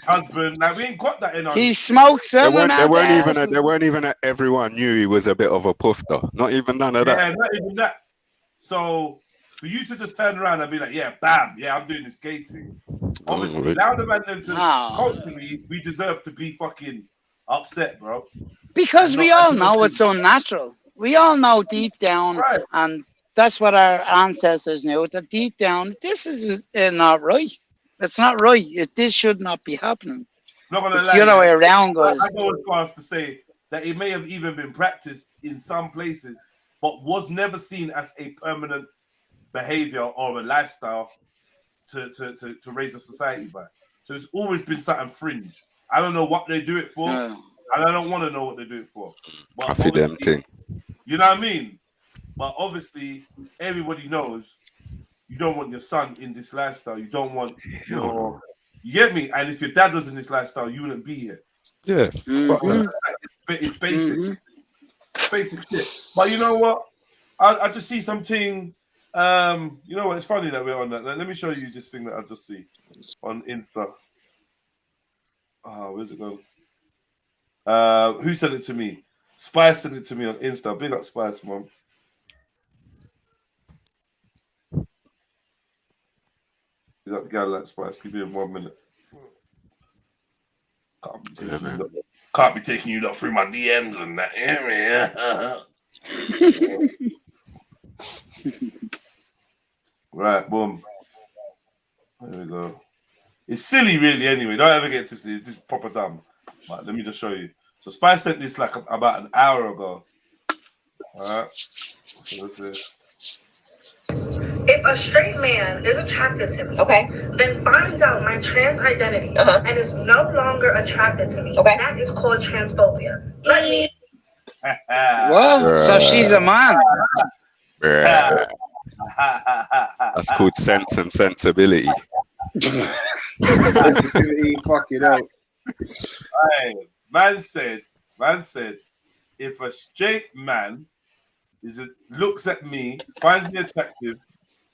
husband. Like, we ain't got that in our. He smokes them. They weren't even. Everyone knew he was a bit of a puffter. Not even none of that. Yeah, not even that. So for you to just turn around and be like, yeah, bam, yeah, I'm doing this gay thing. Obviously, allow the man them to culturally, we deserve to be fucking upset, bro. Because we all know it's unnatural. We all know deep down, and that's what our ancestors knew. That deep down, this is not right. It's not right. This should not be happening. Not gonna it's lie, the other way around, guys. I go as far as to say that it may have even been practiced in some places, but was never seen as a permanent behavior or a lifestyle to raise a society by. So it's always been something fringe. I don't know what they do it for, and I don't want to know what they do it for. But I feel them thing. You know what I mean? But obviously, everybody knows you don't want your son in this lifestyle. You don't want your... You get me? And if your dad was in this lifestyle, you wouldn't be here. Yeah. It's basic. Basic shit. But you know what? I just see something... you know what? It's funny that we're on that. Let me show you this thing that I just see on Insta. Where's it going? Who sent it to me? Spice sent it to me on Insta. Big up Spice, mom. You got the guy like Spice. Give me 1 minute. Can't be taking you lot through my DMs and that area. Right, boom. There we go. It's silly, really. Anyway, don't ever get this. This is proper dumb. But let me just show you. So Spice sent this like about an hour ago. All right. So let's see. If a straight man is attracted to me, then finds out my trans identity and is no longer attracted to me, that is called transphobia. Let me. Well, so she's a man. That's called sense and sensibility. Sensitivity, fuck it out. Hey, man said, if a straight man looks at me, finds me attractive,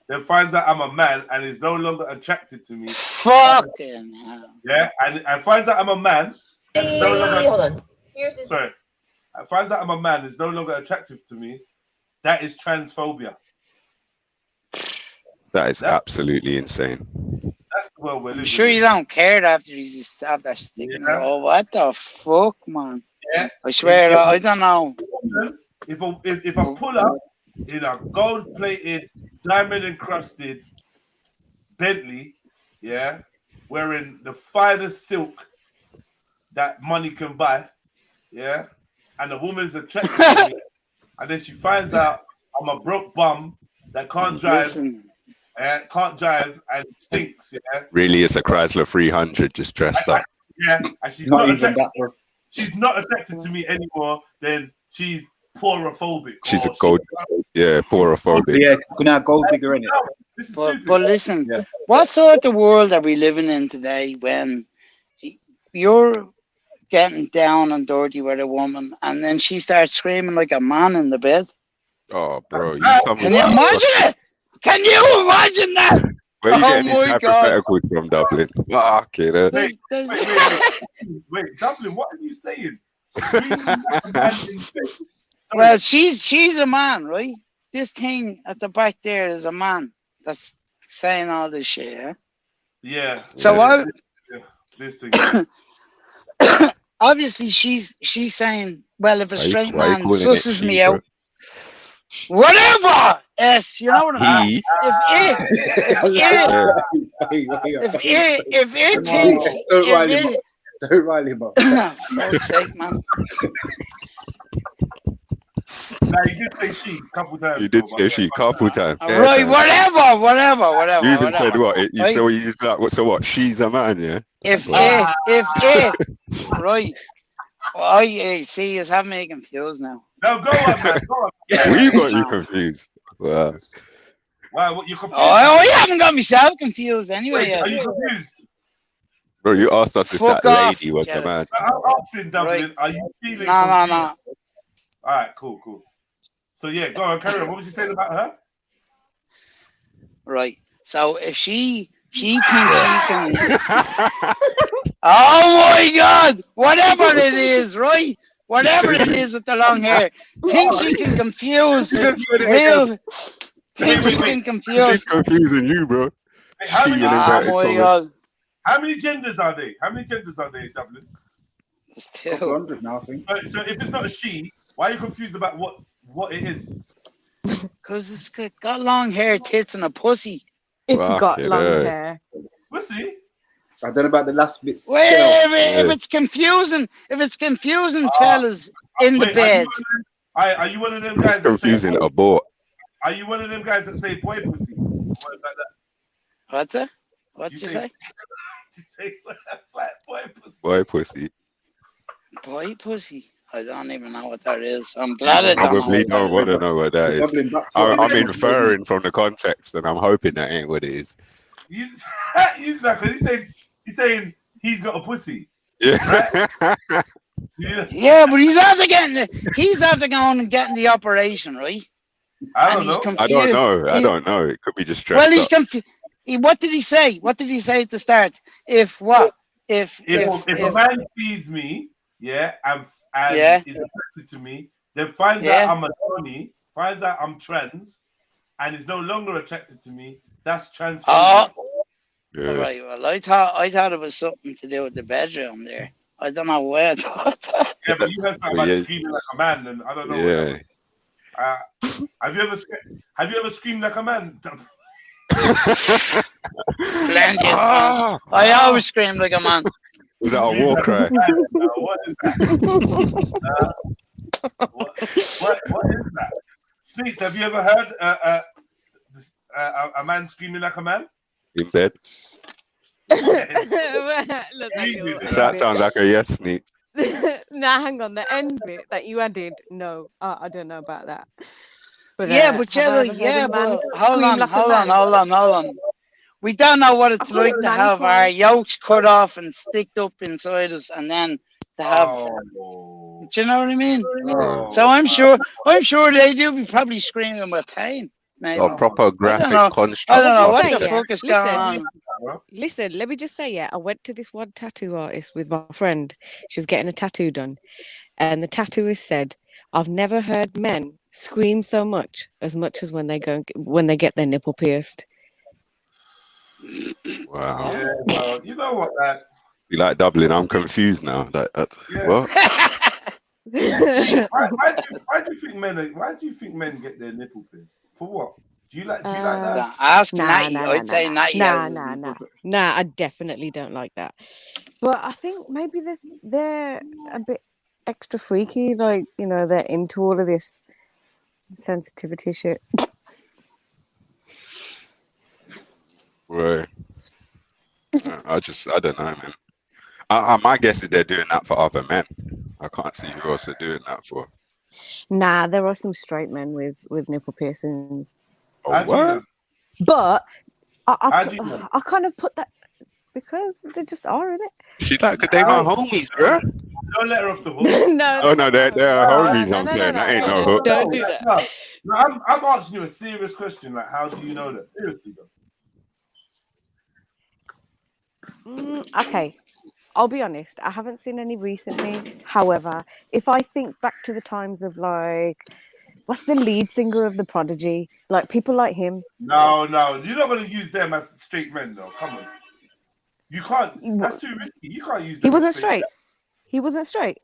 then finds out I'm a man and is no longer attracted to me. Fucking hell. Yeah, and finds out I'm a man. And is no longer, hold on. Sorry. And finds out I'm a man is no longer attractive to me. That is transphobia. That is absolutely insane. That's the world we're living. I'm sure you don't care after he's after sticking. Yeah. Oh, what the fuck, man? Yeah. I swear, I don't know. If I pull up in a gold-plated, diamond-encrusted Bentley, yeah, wearing the finest silk that money can buy, yeah, and the woman's attracted to me, and then she finds out I'm a broke bum that can't drive, and stinks, yeah. Really, it's a Chrysler 300 just dressed up. Yeah, and she's not attracted to me anymore. Then she's poorophobic. She's a poorophobic. Yeah, now gold digger in it. But listen, what sort of world are we living in today when you're getting down and dirty with a woman and then she starts screaming like a man in the bed? Oh, bro. Can you imagine it? Can you imagine that? Where are you getting these hypotheticals from, Dublin? Fuck it. Wait, Dublin, what are you saying? Well, she's a man, right? This thing at the back there is a man that's saying all this shit, yeah? Yeah. So what? This thing. Obviously, she's saying, well, if a straight man susses me out, whatever. S. You know what I'm saying? If it thinks, don't rile him up. Fuck's sake, man. Now you did say she a couple times. You did say she a couple times. Right, whatever. You even said what? Right? So you used that. So what? She's a man, yeah. If right. I see is having me confused now. No, go on, man. Go on. We got you confused. Wow. Why? What you confused? I haven't got myself confused anyway. Wait, are you confused? Bro, you asked us if Fuck that off, lady was a man. I'm asking Dublin. Right. Are you feeling? No. All right, cool. So yeah, go on, carry on. What was you saying about her? Right. So if she thinks she can. Oh my God! Whatever it is, right? Whatever it is with the long hair, thinks she can confuse real. Thinks she can confuse. She's confusing you, bro. How many? God. How many genders are they? How many genders are they in Dublin? It's 2. 100 now, I think. So if it's not a she, why are you confused about what it is? Because it's got long hair, tits, and a pussy. It's got long hair. Pussy? I don't know about the last bit. Wait, if it's confusing, fellas in the bed. Are you one of them guys? Confusing abort. Are you one of them guys that say boy pussy? Or like that? What's that? What'd you say? You say that's like boy pussy. Boy pussy. Boy pussy. I don't even know what that is. I'm glad I probably don't want to know what that is. I'm inferring from the context, and I'm hoping that ain't what it is. He's saying he's got a pussy. Yeah. Right? Yeah, but he's after going and getting the operation, right? I don't know. It could be just stressed. Well, he's confused. What did he say? What did he say at the start? If what? If a man sees me, yeah, and is attracted to me, then finds out I'm a Tony, finds out I'm trans, and is no longer attracted to me, that's transphobia. All right. Well, I thought it was something to do with the bedroom there. I don't know where I thought that. Yeah, but you heard something about screaming like a man, and I don't know. Yeah. Have you ever screamed like a man? Plenty of times. I always scream like a man. Is that a war cry? What is that? What is that? Sneaks, have you ever heard a man screaming like a man? In bed? That sounds like a yes, Sneak. Now, hang on. The end bit that you added, no, I don't know about that. But, but Jello, but hold on. We don't know what it's like to have our yolks cut off and sticked up inside us, and then to have. Do you know what I mean? So I'm sure they do be probably screaming with pain. Maybe. A proper graphic construct. I don't know what the fuck is going on. Listen, let me just say, I went to this one tattoo artist with my friend. She was getting a tattoo done, and the tattooist said, "I've never heard men scream so much as when they get their nipple pierced." Wow. Yeah, well, you know what that. You like Dublin? I'm confused now. What? Why do you think men get their nipple pierced? For what? Do you like that? Ask Natty. I'd say Natty. Nah, I definitely don't like that. But I think maybe they're a bit extra freaky, like, you know, they're into all of this sensitivity shit. Right. I don't know, man. My guess is they're doing that for other men. I can't see who else they're doing that for. Nah, there are some straight men with nipple piercings. Oh, what? But I kind of put that because they just are, in it. She's like, cause they my homies, bro. Don't let her off the hook. No, they're homies. I'm saying that ain't no hook. Don't do that. No, I'm asking you a serious question. Like, how do you know that? Seriously, though. Okay, I'll be honest. I haven't seen any recently. However, if I think back to the times of, like, what's the lead singer of The Prodigy? Like, people like him. No, you're not going to use them as straight men, though. Come on. You can't. That's too risky. You can't use them. He wasn't straight. He wasn't straight.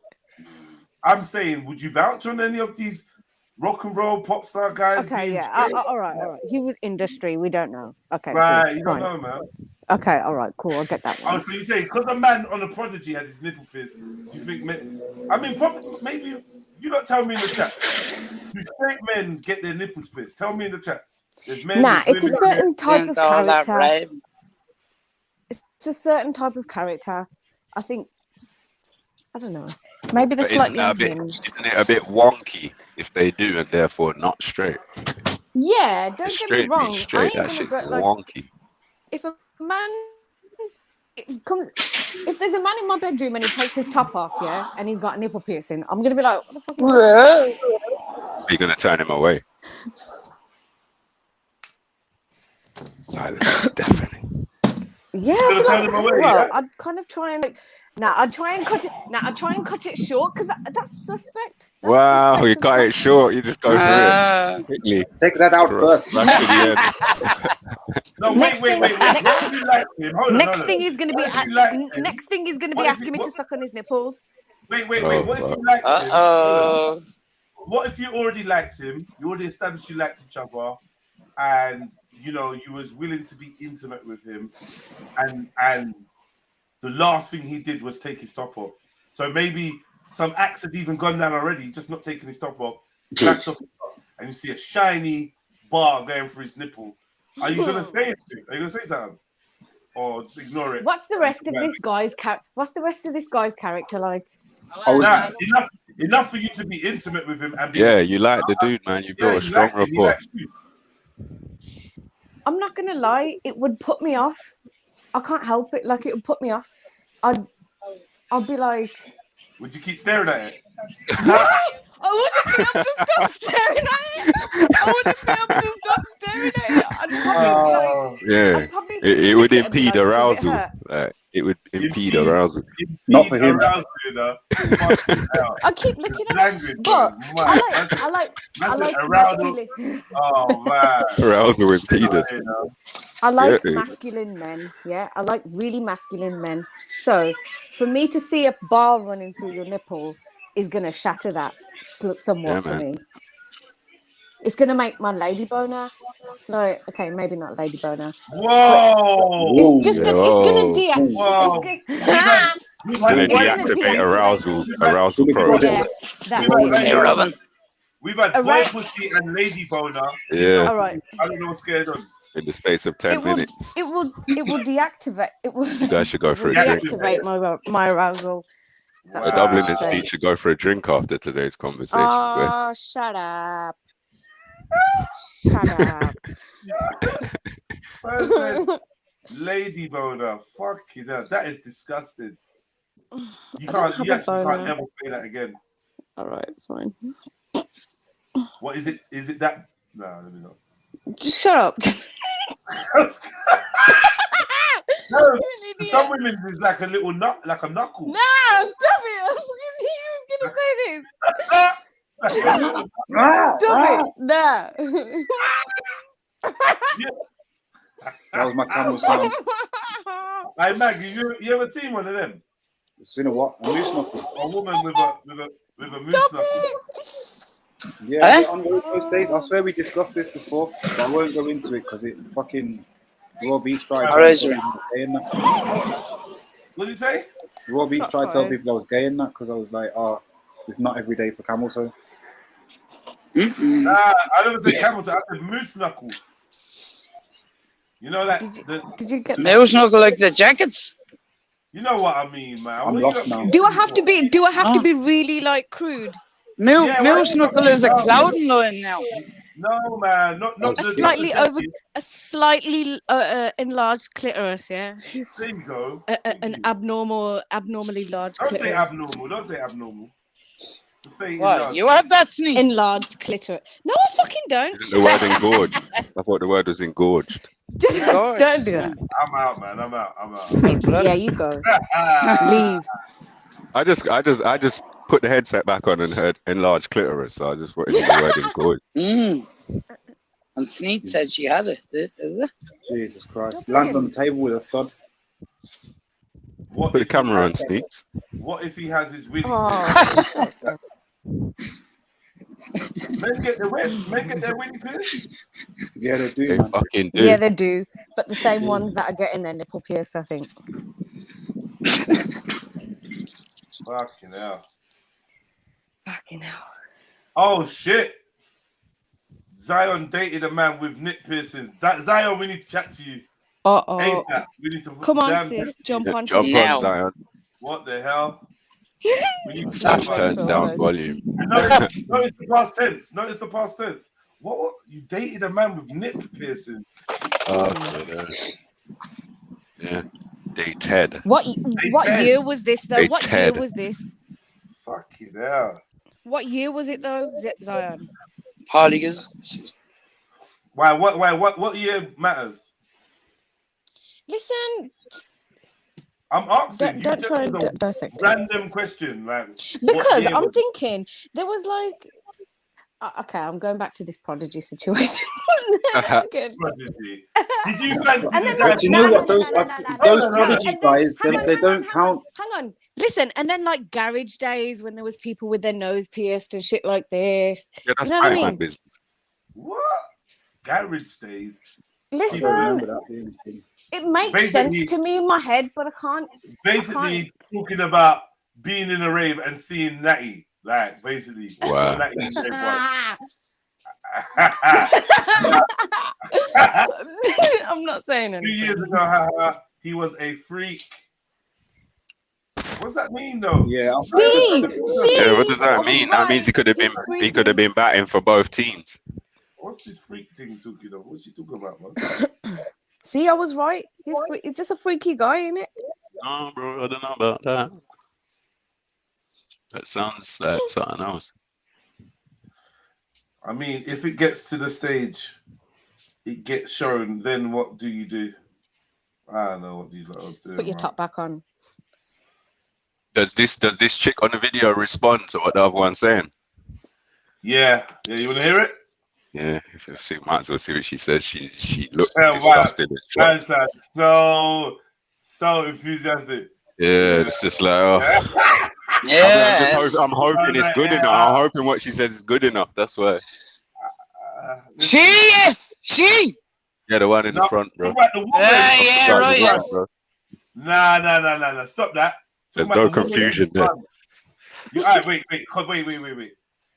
I'm saying, would you vouch on any of these rock and roll pop star guys. Okay, being yeah. straight. All right. He was industry. We don't know. Okay, Right, cool, you don't fine. know, man. Okay, all right, cool. I'll get that Oh, one. so you say because a man on a Prodigy had his nipple pierced, you think? I mean, maybe you don't tell me in the chats. Do straight men get their nipples pierced? Tell me in the chats. There's men. Nah, there's it's a women. certain type of all that, character. right? It's a certain type of character. I think. I don't know. Maybe they're But isn't slightly it unhinged. a bit wonky if they do and therefore not straight? Yeah, don't If get me straight wrong. means I straight, ain't that gonna shit's go like wonky. if a man comes. If there's a man in my bedroom and he takes his top off, yeah, and he's got a nipple piercing, I'm gonna be like, what the fuck is this? You're gonna turn him away. Silence, deafening. Yeah, You're gonna turn him away, yeah? I'd kind of try and like, I'd try and cut it. I'd try and cut it short because that's suspect. That's Wow, suspect you as cut fuck. it short. You just go through it quickly. Take that out first. Right to the end. No, wait. What if you like him? Hold on. Next thing he's gonna be. Next thing he's gonna be asking me to suck on his nipples. Wait. What if you liked him? Hold on. What if you already liked him? You already established you liked each other, and you know you was willing to be intimate with him, and the last thing he did was take his top off. So maybe some acts had even gone down already, just not taking his top off, backed off his top, and you see a shiny bar going through his nipple. Are you gonna say it? Are you gonna say something, or just ignore it? What's the rest of this guy's character like? Enough for you to be intimate with him and be You like the dude, man. You built a strong rapport. I'm not gonna lie, it would put me off. I can't help it. Like, it would put me off. I'd be like, would you keep staring at it? I wouldn't be able to stop staring at it. I'd probably be like, it would impede arousal. Like, it would impede arousal. Not for him. I keep looking at it, but I like masculine. Oh man, arousal impeded. I like masculine men. Yeah, I like really masculine men. So for me to see a bar running through your nipple is gonna shatter that somewhat for me. It's gonna make my lady boner. Like, okay, maybe not lady boner. Whoa! It's just gonna. It's gonna deactivate arousal process. We've had boy pussy and lady boner. Yeah. All right. I don't know what's going on. In the space of 10 minutes. It will deactivate. It will. You guys should go for a drink. Deactivate my arousal. A Dublin and Steve should go for a drink after today's conversation. Oh, shut up. Shut up. Lady boner. Fuck you, that is disgusting. You actually can't ever say that again. All right, fine. What is it? Is it that? No, let me not. Shut up. No, some women is like a little like a knuckle. Nah, stop it! He was gonna say this. Stop it! Nah. That was my camel sound. Hey Maggie, you ever seen one of them? Seen a what? A moose knuckle. A woman with a moose knuckle. Yeah, on those days. I swear we discussed this before, but I won't go into it because it fucking Raw Beats tried to tell people I was gay in that. What did you say? Raw Beats tried to tell people I was gay in that because I was like, it's not every day for camel toe. Nah, I never said camel toe. I said moose knuckle. You know that? Did you get moose knuckle like the jackets? You know what I mean, man. I'm lost now. Do I have to be really like crude? Moose knuckle is a clouding line now. No, man, not a slightly enlarged clitoris. Yeah. There you go. An abnormally large. Don't clitoris. say abnormal. Don't say abnormal. Say what? You have that sneeze? Enlarged clitoris. No, I fucking don't. Isn't the word engorged? I thought the word was engorged. Don't do that. I'm out, man. I'm out. Yeah, you go. Leave. I just put the headset back on and heard enlarged clitoris, so I just wanted the word engorged. And Sneed said she had it, is it? Jesus Christ. Lands on the table with a thud. Put the camera on, Sneed. What if he has his willy? Men get their Winnie piercing. Yeah, they do, They man. fucking do. Yeah, they do. But the same ones that are getting their nipple pierced, I think. Fucking hell. Fucking hell. Oh shit. Zion dated a man with nip piercings. Zion, we need to chat to you. Uh-oh. ASAP. We need to Come on, sis. Jump on. Jump on, Zion. What the hell? We need to Slash talk turns about down volume. Notice the past tense. Notice the past tense. What? You dated a man with nip piercings? Yeah. Dated. What year was this, though? What year Dated. was this? Fucking hell. What year was it, though, Zion? Holidays. Why? What year matters? Listen. I'm asking. Don't try and dissect. Random question, like. Because I'm thinking there was like. Okay, I'm going back to this prodigy situation. Prodigy. Did you fancy But you know what? Those prodigy guys, they don't count. Hang on. Listen, and then like garage days when there was people with their nose pierced and shit like this. Yeah, that's you know what I mean? business. What? Garage days. Listen, it makes sense to me in my head, but I can't. Basically, talking about being in a rave and seeing Natty, like basically. Wow. I'm not saying anything. 2 years ago, he was a freak. What's that mean, though? Yeah, what does that mean? That means he could have been batting for both teams. What's this freak thing talking about? What's he talking about, man? See, I was right. He's just a freaky guy, isn't it? No, bro, I don't know about that. That sounds like something else. I mean, if it gets to the stage, it gets shown, then what do you do? I don't know what these lot are doing. Put your top back on. Does this chick on the video respond to what the other one's saying? Yeah. You want to hear it? Yeah, if you see, might as well see what she says. She looked disgusted. Wow. That's so enthusiastic. Yeah, it's just like, oh. Yeah. I'm hoping it's good enough. I'm hoping what she says is good enough. That's why. She. Yeah, the one in the front, bro. Yeah, right. Nah. Stop that. There's no confusion there. All right, wait.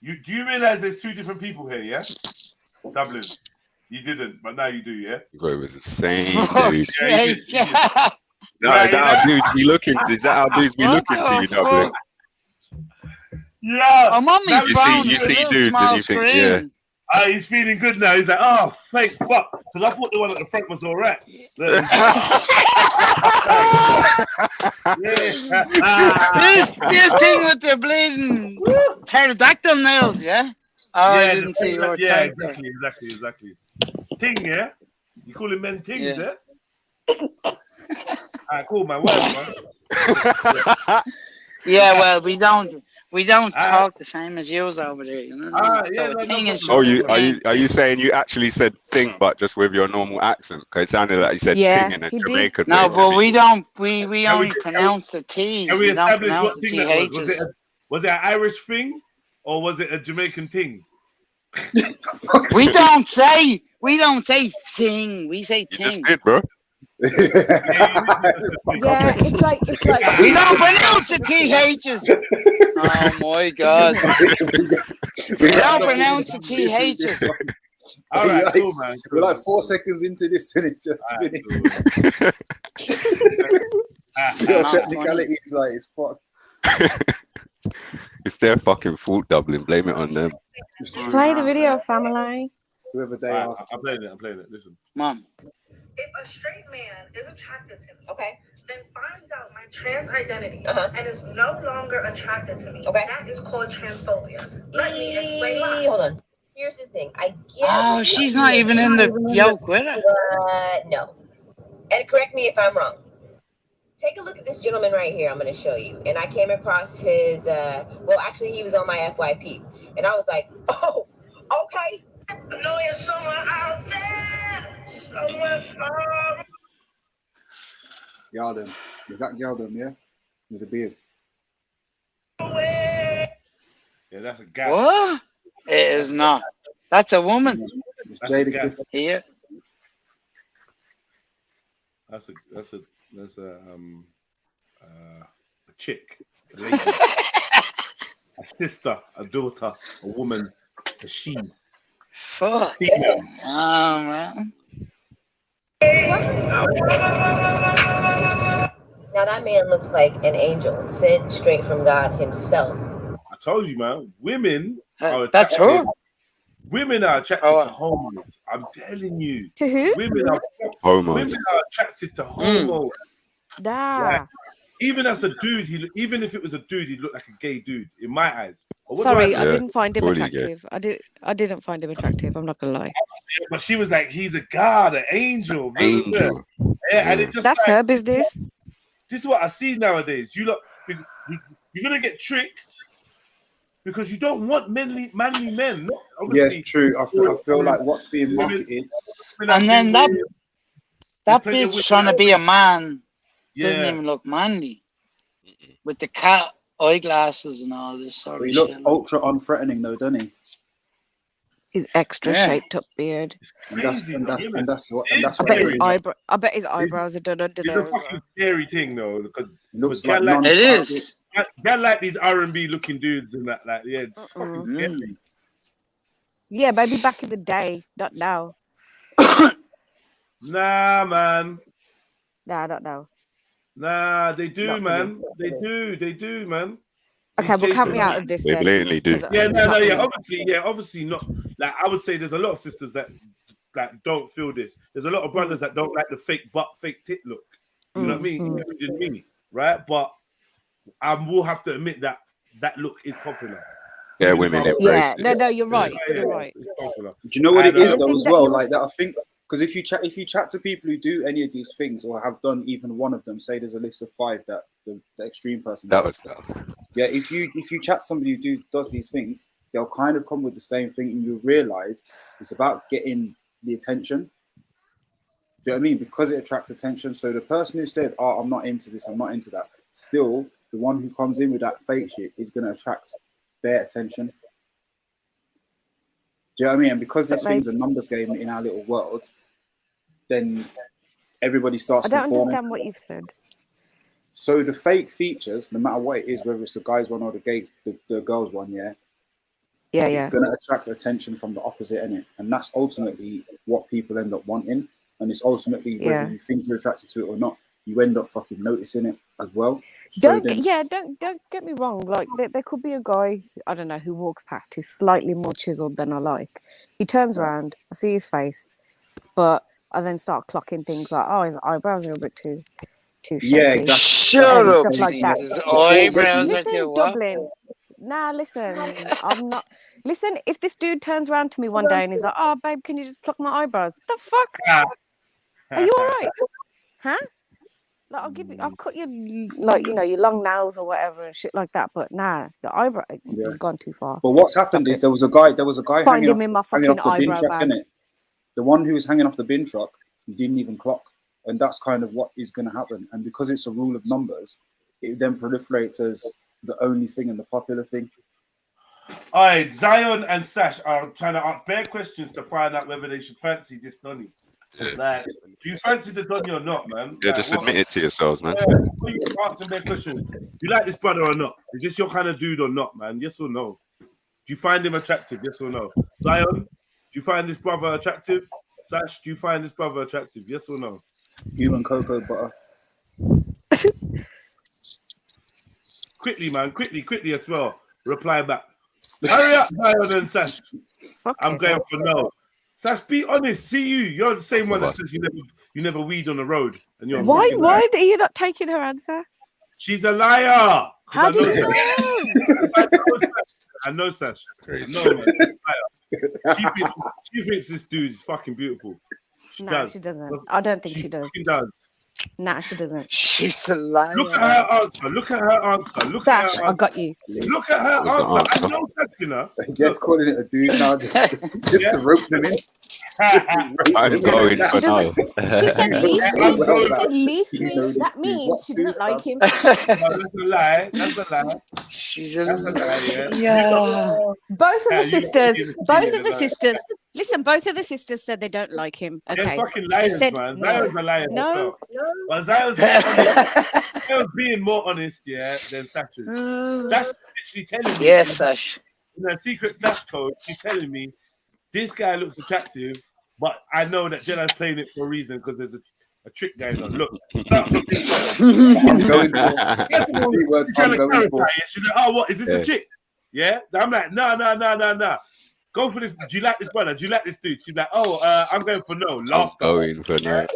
Do you realize there's two different people here, yeah? Dublin. You didn't, but now you do, yeah? It was the same dude. Yeah, you did. No, is that how dudes be looking? Is that how dudes be looking to you, Dublin? Yeah. I'm on my phone. You see dudes and you think, yeah. He's feeling good now. He's like, oh, thank fuck. Because I thought the one at the front was all right. This thing with the bleeding pterodactyl nails, yeah? Oh, yeah, I didn't see your exactly. Ting, yeah? You call him men tings, yeah? Alright, cool, man. Whatever, man. Yeah, well, we don't talk the same as yours over there, you know. Are you saying you actually said thing, but just with your normal accent? Because it sounded like you said ting in a Jamaican. No, but we don't. We only pronounce the T's. Can we establish don't what thing that was? Was it an Irish thing or was it a Jamaican thing? We don't say thing. We say ting. You just did, bro. Yeah, it's like we don't pronounce the THs. Oh my god. We don't pronounce the THs. All right, cool, man. We're like 4 seconds into this and it's just finished. Your technicality is like it's fucked. It's their fucking fault, Dublin. Blame it on them. Play the video, family. Whoever they are. I'm playing it. Listen. Mom. If a straight man is attracted to me, then finds out my trans identity and is no longer attracted to me, that is called transphobia. Let me explain why. Hold on. Here's the thing. I get. Oh, she's not even in the yoke with her. No. And correct me if I'm wrong. Take a look at this gentleman right here. I'm going to show you. And I came across his. Well, actually, he was on my FYP, and I was like, oh, okay. I know you're somewhere out there, somewhere far. Yaldum. Is that Yaldum, yeah? With a beard. Yeah, that's a gap. What? It is not. That's a woman. That's a gas. Here. That's a chick, a lady, a sister, a daughter, a woman, a she. Fuck. Female. Oh, man. Now that man looks like an angel sent straight from God himself. I told you, man. Women are That's her. Women are attracted to homos. I'm telling you. To who? Women are attracted to homos. Nah. Even as a dude, even if it was a dude, he looked like a gay dude in my eyes. Sorry, I didn't find him attractive. I didn't find him attractive. I'm not gonna lie. But she was like, he's a god, an angel. Angel. Yeah, and it's just that's her business. This is what I see nowadays. You're gonna get tricked because you don't want manly men. Yes, true. I feel like what's being marketed, and then that bitch trying to be a man doesn't even look manly with the cat eyeglasses and all this sort of he shit. looked ultra unthreatening though, doesn't he? His extra shaped up beard. And that's what. I bet his eyebrows are done under there. It's a fucking scary thing though, because it is. Gal like these R&B looking dudes and that, like, yeah, it's fucking scary. Yeah, maybe back in the day, not now. Nah, man. Nah, not now. Nah, they do, man. They do, man. Okay, well, count me out of this. They blatantly do. Yeah, obviously not. Like, I would say there's a lot of sisters that don't feel this. There's a lot of brothers that don't like the fake butt, fake tit look. You know what I mean? You know what I mean? Right? But I will have to admit that look is popular. Yeah, women embrace it. No, you're right. You're right. It's popular. Do you know what it is though as well? Like that, I think. Because if you chat to people who do any of these things or have done even one of them, say there's a list of 5 that the extreme person does. Yeah, if you chat to somebody who does these things, they'll kind of come with the same thing, and you realize it's about getting the attention. Do you know what I mean? Because it attracts attention. So the person who says, "Oh, I'm not into this, I'm not into that," still the one who comes in with that fake shit is going to attract their attention. Do you know what I mean? And because this thing's a numbers game in our little world, then everybody starts I don't conforming. understand what you've said. So the fake features, no matter what it is, whether it's the guys one or the girls one, it's going to attract attention from the opposite, innit? And that's ultimately what people end up wanting. And it's ultimately whether you think you're attracted to it or not, you end up fucking noticing it as well. Don't get me wrong. Like there could be a guy, I don't know, who walks past who's slightly more chiseled than I like. He turns around, I see his face, but I then start clocking things like, oh, his eyebrows are a bit too shaky. Yeah, exactly. Shut up. Stuff like that. His eyebrows listen, are Dublin. Nah, listen. I'm not. Listen, if this dude turns around to me one day and he's like, oh, babe, can you just pluck my eyebrows? What the fuck? Are you all right? Huh? Like, I'll cut your, like, you know, your long nails or whatever and shit like that. But nah, the eyebrow, you've gone too far. But what's happened is there was a guy Find hanging him in my fucking off the bin eyebrow truck, bag. innit? The one who was hanging off the bin truck, he didn't even clock. And that's kind of what is going to happen. And because it's a rule of numbers, it then proliferates as the only thing and the popular thing. All right, Zion and Sash are trying to ask bare questions to find out whether they should fancy this Donny. Like, do you fancy the Donny or not, man? Yeah, like, just admit it to yourselves, man. You answer bare questions. Do you like this brother or not? Is this your kind of dude or not, man? Yes or no? Do you find him attractive? Yes or no? Zion, do you find this brother attractive? Sash, do you find this brother attractive? Yes or no? Human cocoa butter. Quickly, man. Quickly as well. Reply back. Hurry up, Zion and Sash. I'm going for no. Sash, be honest. See you. You're the same one that says you never weed on the road. And you're Why are you not taking her answer? She's a liar. How do you know? I know Sash. No, man. She thinks this dude is fucking beautiful. No, she doesn't. I don't think she does. She does. Nah, she doesn't. She's a liar. Look at her answer. Look at her answer. Look Sash, at her I answer. got you. Look at her What's the answer. I answer? know that, you know. Jed's calling it a dude now, just to rope them in. I'm going for no. She said leave me. She said leave You me. know this That dude. means What she dude, doesn't like him. No, that's a lie. That's a lie. She's That's a lie, yeah. Both of the You sisters, fucking both idiot, of the man. sisters. Listen, both of the sisters said they don't like him. They're Okay, fucking they liars, said man. no, Zion's a liar no. herself. But Zion's being more honest, yeah, than Sash is. Sash is literally telling me Yes, Sash. in a secret Sash code, she's telling me this guy looks attractive, but I know that Jedi's playing it for a reason because there's a trick going on. Look, that's what I'm going for. She's trying to clarify it. She's like, oh, what is this a chick? Yeah, I'm like, no. Go for this. Do you like this brother? Do you like this dude? She's like, oh, I'm going for no. Laughter. Going for no.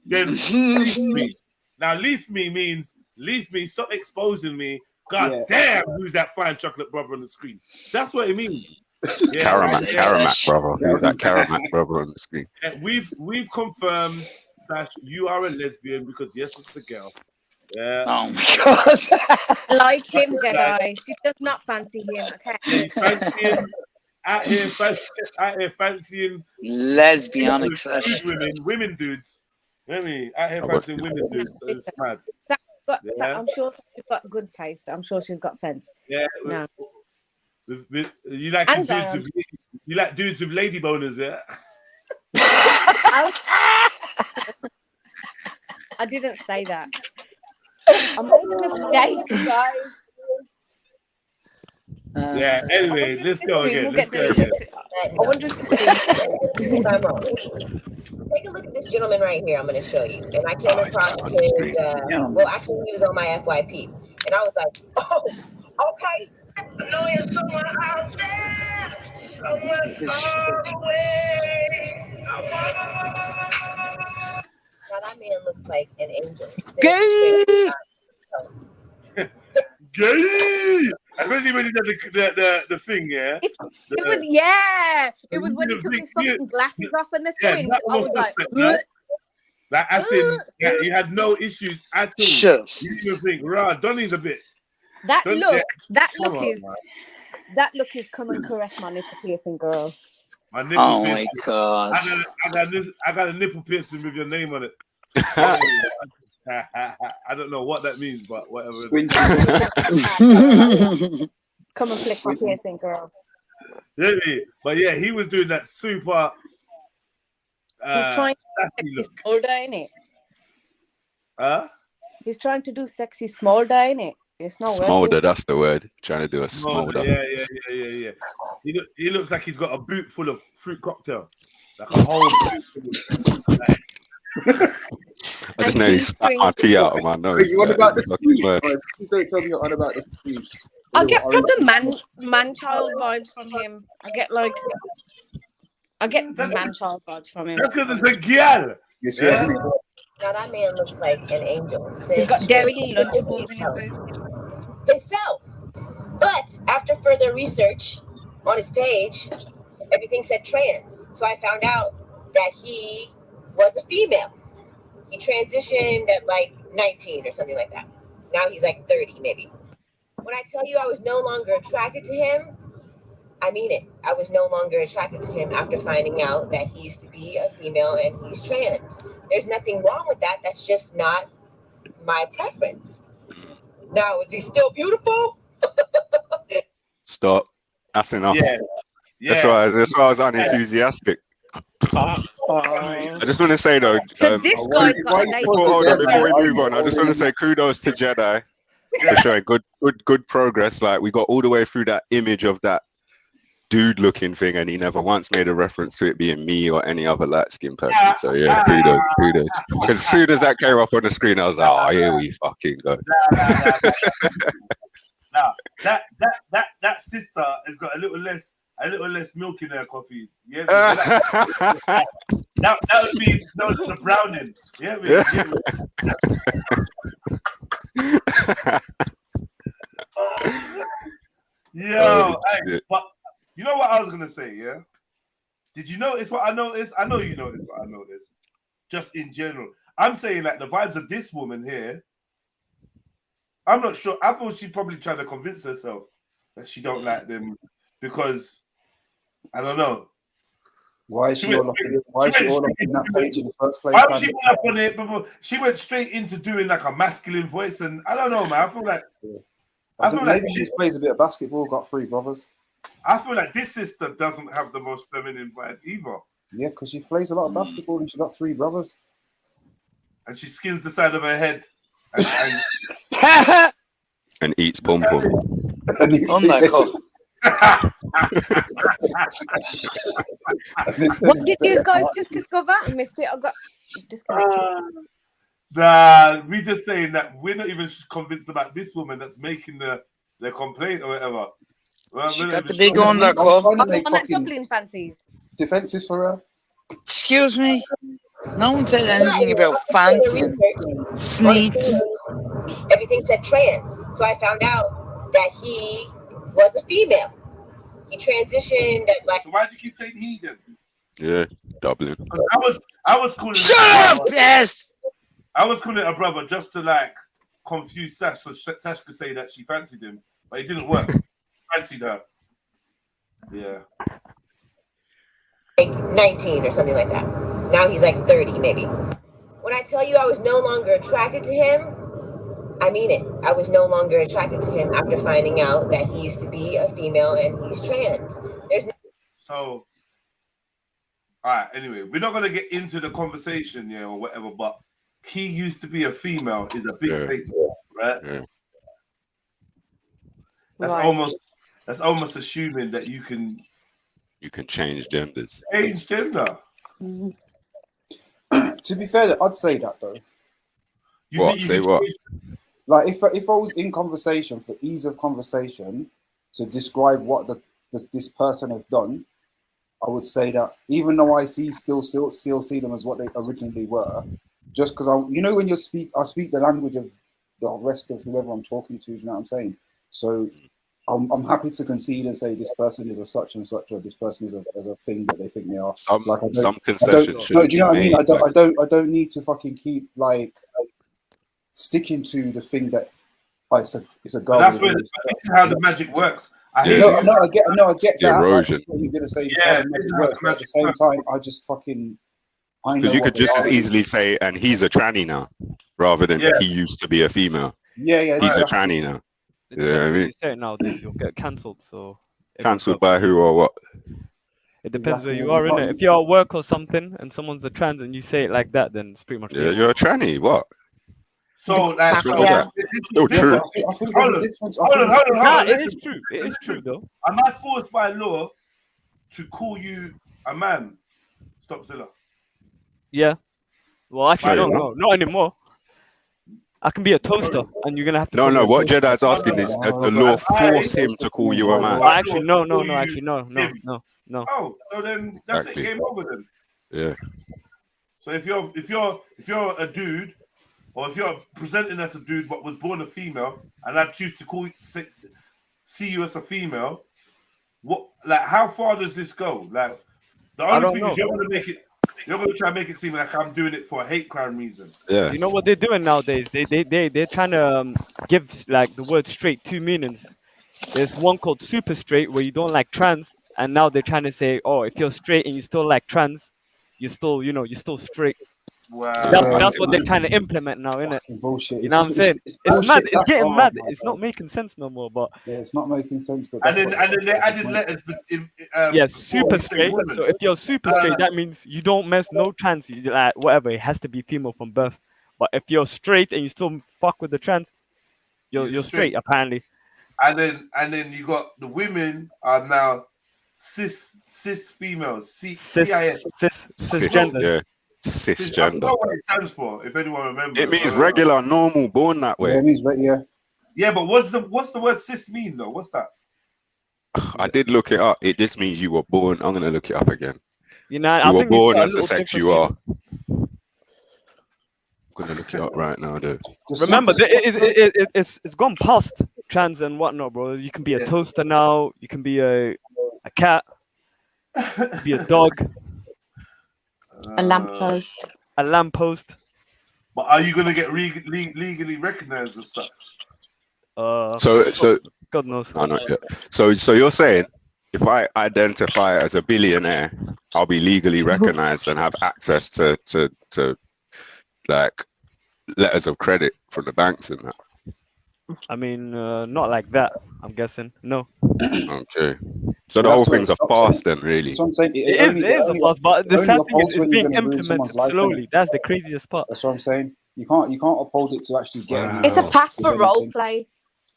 Then leave me. Now, leave me means leave me. Stop exposing me. God damn, who's that fine chocolate brother on the screen? That's what it means. Yeah, Karamak, brother. Who's that Karamak brother on the screen? We've confirmed that you are a lesbian because yes, it's a girl. Yeah. Oh my god. Like him, Jedi. She does not fancy him. Okay. Yeah, out here fancying lesbianic Sash. women dudes. I mean, out here fancying women dudes. So it's mad. I'm sure she's got good taste. I'm sure she's got sense. Yeah. No. You like dudes with lady boners, yeah? I didn't say that. I'm making a mistake, guys. Yeah, anyway, let's go again. I wonder if I'm wrong. Take a look at this gentleman right here. I'm going to show you. And I came across his, well, actually, he was on my FYP. And I was like, oh, okay. I know you're someone out there, somewhere far away. Now, that man looked like an angel. Gay! Gay! Especially when he did the thing, yeah? It was when he took his fucking glasses off and the swing. That I was like, like, as in, you had no issues at all. Sure. You didn't even think, rah, Donnie's a bit. that look is come and caress my nipple piercing, girl. My nipple Oh piercing. my god. I got a nipple piercing with your name on it. I don't know what that means, but whatever. Come and flick my piercing, girl. Really? But yeah, he was doing that super. He's trying to do sexy smolder, innit? Huh? He's trying to do sexy smolder, innit? It's not Smolder, working. that's the word. Trying to do a smolder. Yeah. He looks like he's got a boot full of fruit cocktail. Like a whole boot. I just nearly spat my tea out of my nose. You on about the speech? Don't tell me you're on about the speech. I get proper man-child vibes from him. I get man-child vibes from him. That's because it's a girl. Yeah. Now that man looks like an angel. He's got Dairy Lunchables in his booth. Himself. But after further research on his page, everything said trans. So I found out that he was a female. He transitioned at like 19 or something like that. Now he's like 30 maybe. When I tell you I was no longer attracted to him, I mean it. I was no longer attracted to him after finding out that he used to be a female and he's trans. There's nothing wrong with that. That's just not my preference. Now, is he still beautiful? Stop. That's enough. Yeah. That's why I was unenthusiastic. I just want to say though, So this guy's got a lady. before we move on, I just want to say kudos to Jedi for showing good progress. Like we got all the way through that image of that dude looking thing, and he never once made a reference to it being me or any other light skinned person. So yeah, kudos. Because as soon as that came up on the screen, I was like, oh, here we fucking go. Now that sister has got a little less milk in her coffee. Yeah, that would be the browning. Yeah, but you know what I was gonna say? Yeah, did you notice what I noticed? I know you noticed what I noticed. Just in general, I'm saying like the vibes of this woman here. I'm not sure. I thought she's probably trying to convince herself that she don't like them because I don't know. Why is she all up in that page in the first place? Why was she all up on it? She went straight into doing like a masculine voice, and I don't know, man. I feel like maybe she just plays a bit of basketball. Got 3 brothers. I feel like this sister doesn't have the most feminine vibe either. Yeah, because she plays a lot of basketball and she got 3 brothers. And she skins the side of her head and eats pom pom. Oh my god. What did you guys just discover? I missed it. I got disconnected. Nah, we just saying that we're not even convinced about this woman that's making the complaint or whatever. Well, she got the big undercoat. On that Dublin fancies. Defenses for her. Excuse me. No one said anything about fancy and sneaks. Everything said trans. So I found out that he was a female. He transitioned at like. So why do you keep saying he then? Yeah, Dublin. I was calling. Shut up! Yes. I was calling it a brother just to like confuse Sash, so Sash could say that she fancied him, but it didn't work. Fancied her. Yeah. Like 19 or something like that. Now he's like 30 maybe. When I tell you I was no longer attracted to him, I mean it. I was no longer attracted to him after finding out that he used to be a female and he's trans. So, all right. Anyway, we're not gonna get into the conversation, or whatever. But he used to be a female is a big statement, right? Yeah. That's almost assuming that you can change genders. Change gender. To be fair, I'd say that though. Say what? Like if I was in conversation for ease of conversation to describe what this person has done, I would say that even though I still see them as what they originally were, just because when I speak the language of the rest of whoever I'm talking to. Do you know what I'm saying? So I'm happy to concede and say this person is a such and such, or this person is a thing that they think they are. Some concessions. No, do you know what I mean? I don't need to fucking keep like sticking to the thing that it's a goal. That's how the magic works. I get that. Erosion. You're gonna say magic works, but at the same time, I just fucking. Because you could just as easily say, and he's a tranny now, rather than he used to be a female. Yeah. He's a tranny now. Yeah, I mean, you say it nowadays, you'll get cancelled. So cancelled by who or what? It depends where you are, innit? If you're at work or something, and someone's a trans, and you say it like that, then it's pretty much. Yeah, you're a tranny. What? So like, true. I think there's a difference. Hold on. It is true. It is true, though. Am I forced by law to call you a man? Stop, Zilla. Yeah. Well, actually, no, not anymore. I can be a toaster, and you're gonna have to. No. What Jedi's asking is, does the law force him to call you a man? Actually, no. Oh, so then that's it. Game over then. Yeah. So if you're a dude, or if you're presenting as a dude but was born a female, and I choose to see you as a female, how far does this go? Like, the only thing is you're gonna try and make it seem like I'm doing it for a hate crime reason. Yeah. You know what they're doing nowadays? They're trying to give like the word straight 2 meanings. There's one called super straight where you don't like trans, and now they're trying to say, oh, if you're straight and you still like trans, you're still straight. Wow. That's what they're trying to implement now, isn't it? Bullshit. You know what I'm saying? It's mad. It's getting mad. It's not making sense no more. But it's not making sense. But and then they added letters. Super straight. So if you're super straight, that means you don't mess no trans. You like whatever. It has to be female from birth. But if you're straight and you still fuck with the trans, you're straight apparently. And then you got the women are now cis females. Cisgender. Yeah. Cisgender. I don't know what it stands for, if anyone remembers. It means regular, normal, born that way. Yeah, it means Yeah, but what's the word cis mean though? What's that? I did look it up. It just means you were born. I'm gonna look it up again. You were born as the sex you are. I'm gonna look it up right now, dude. Remember, it's gone past trans and whatnot, bro. You can be a toaster now. You can be a cat. You can be a dog. A lamppost. A lamppost. But are you gonna get legally recognized as such? So God knows. No, not yet. So you're saying if I identify as a billionaire, I'll be legally recognized and have access to like letters of credit from the banks and that? I mean, not like that. I'm guessing. No. Okay. So the whole thing's a farce then, really. That's what I'm saying. It is a farce, but the sad thing is, it's being implemented slowly. That's the craziest part. That's what I'm saying. You can't uphold it to actually get. It's a pass for role play.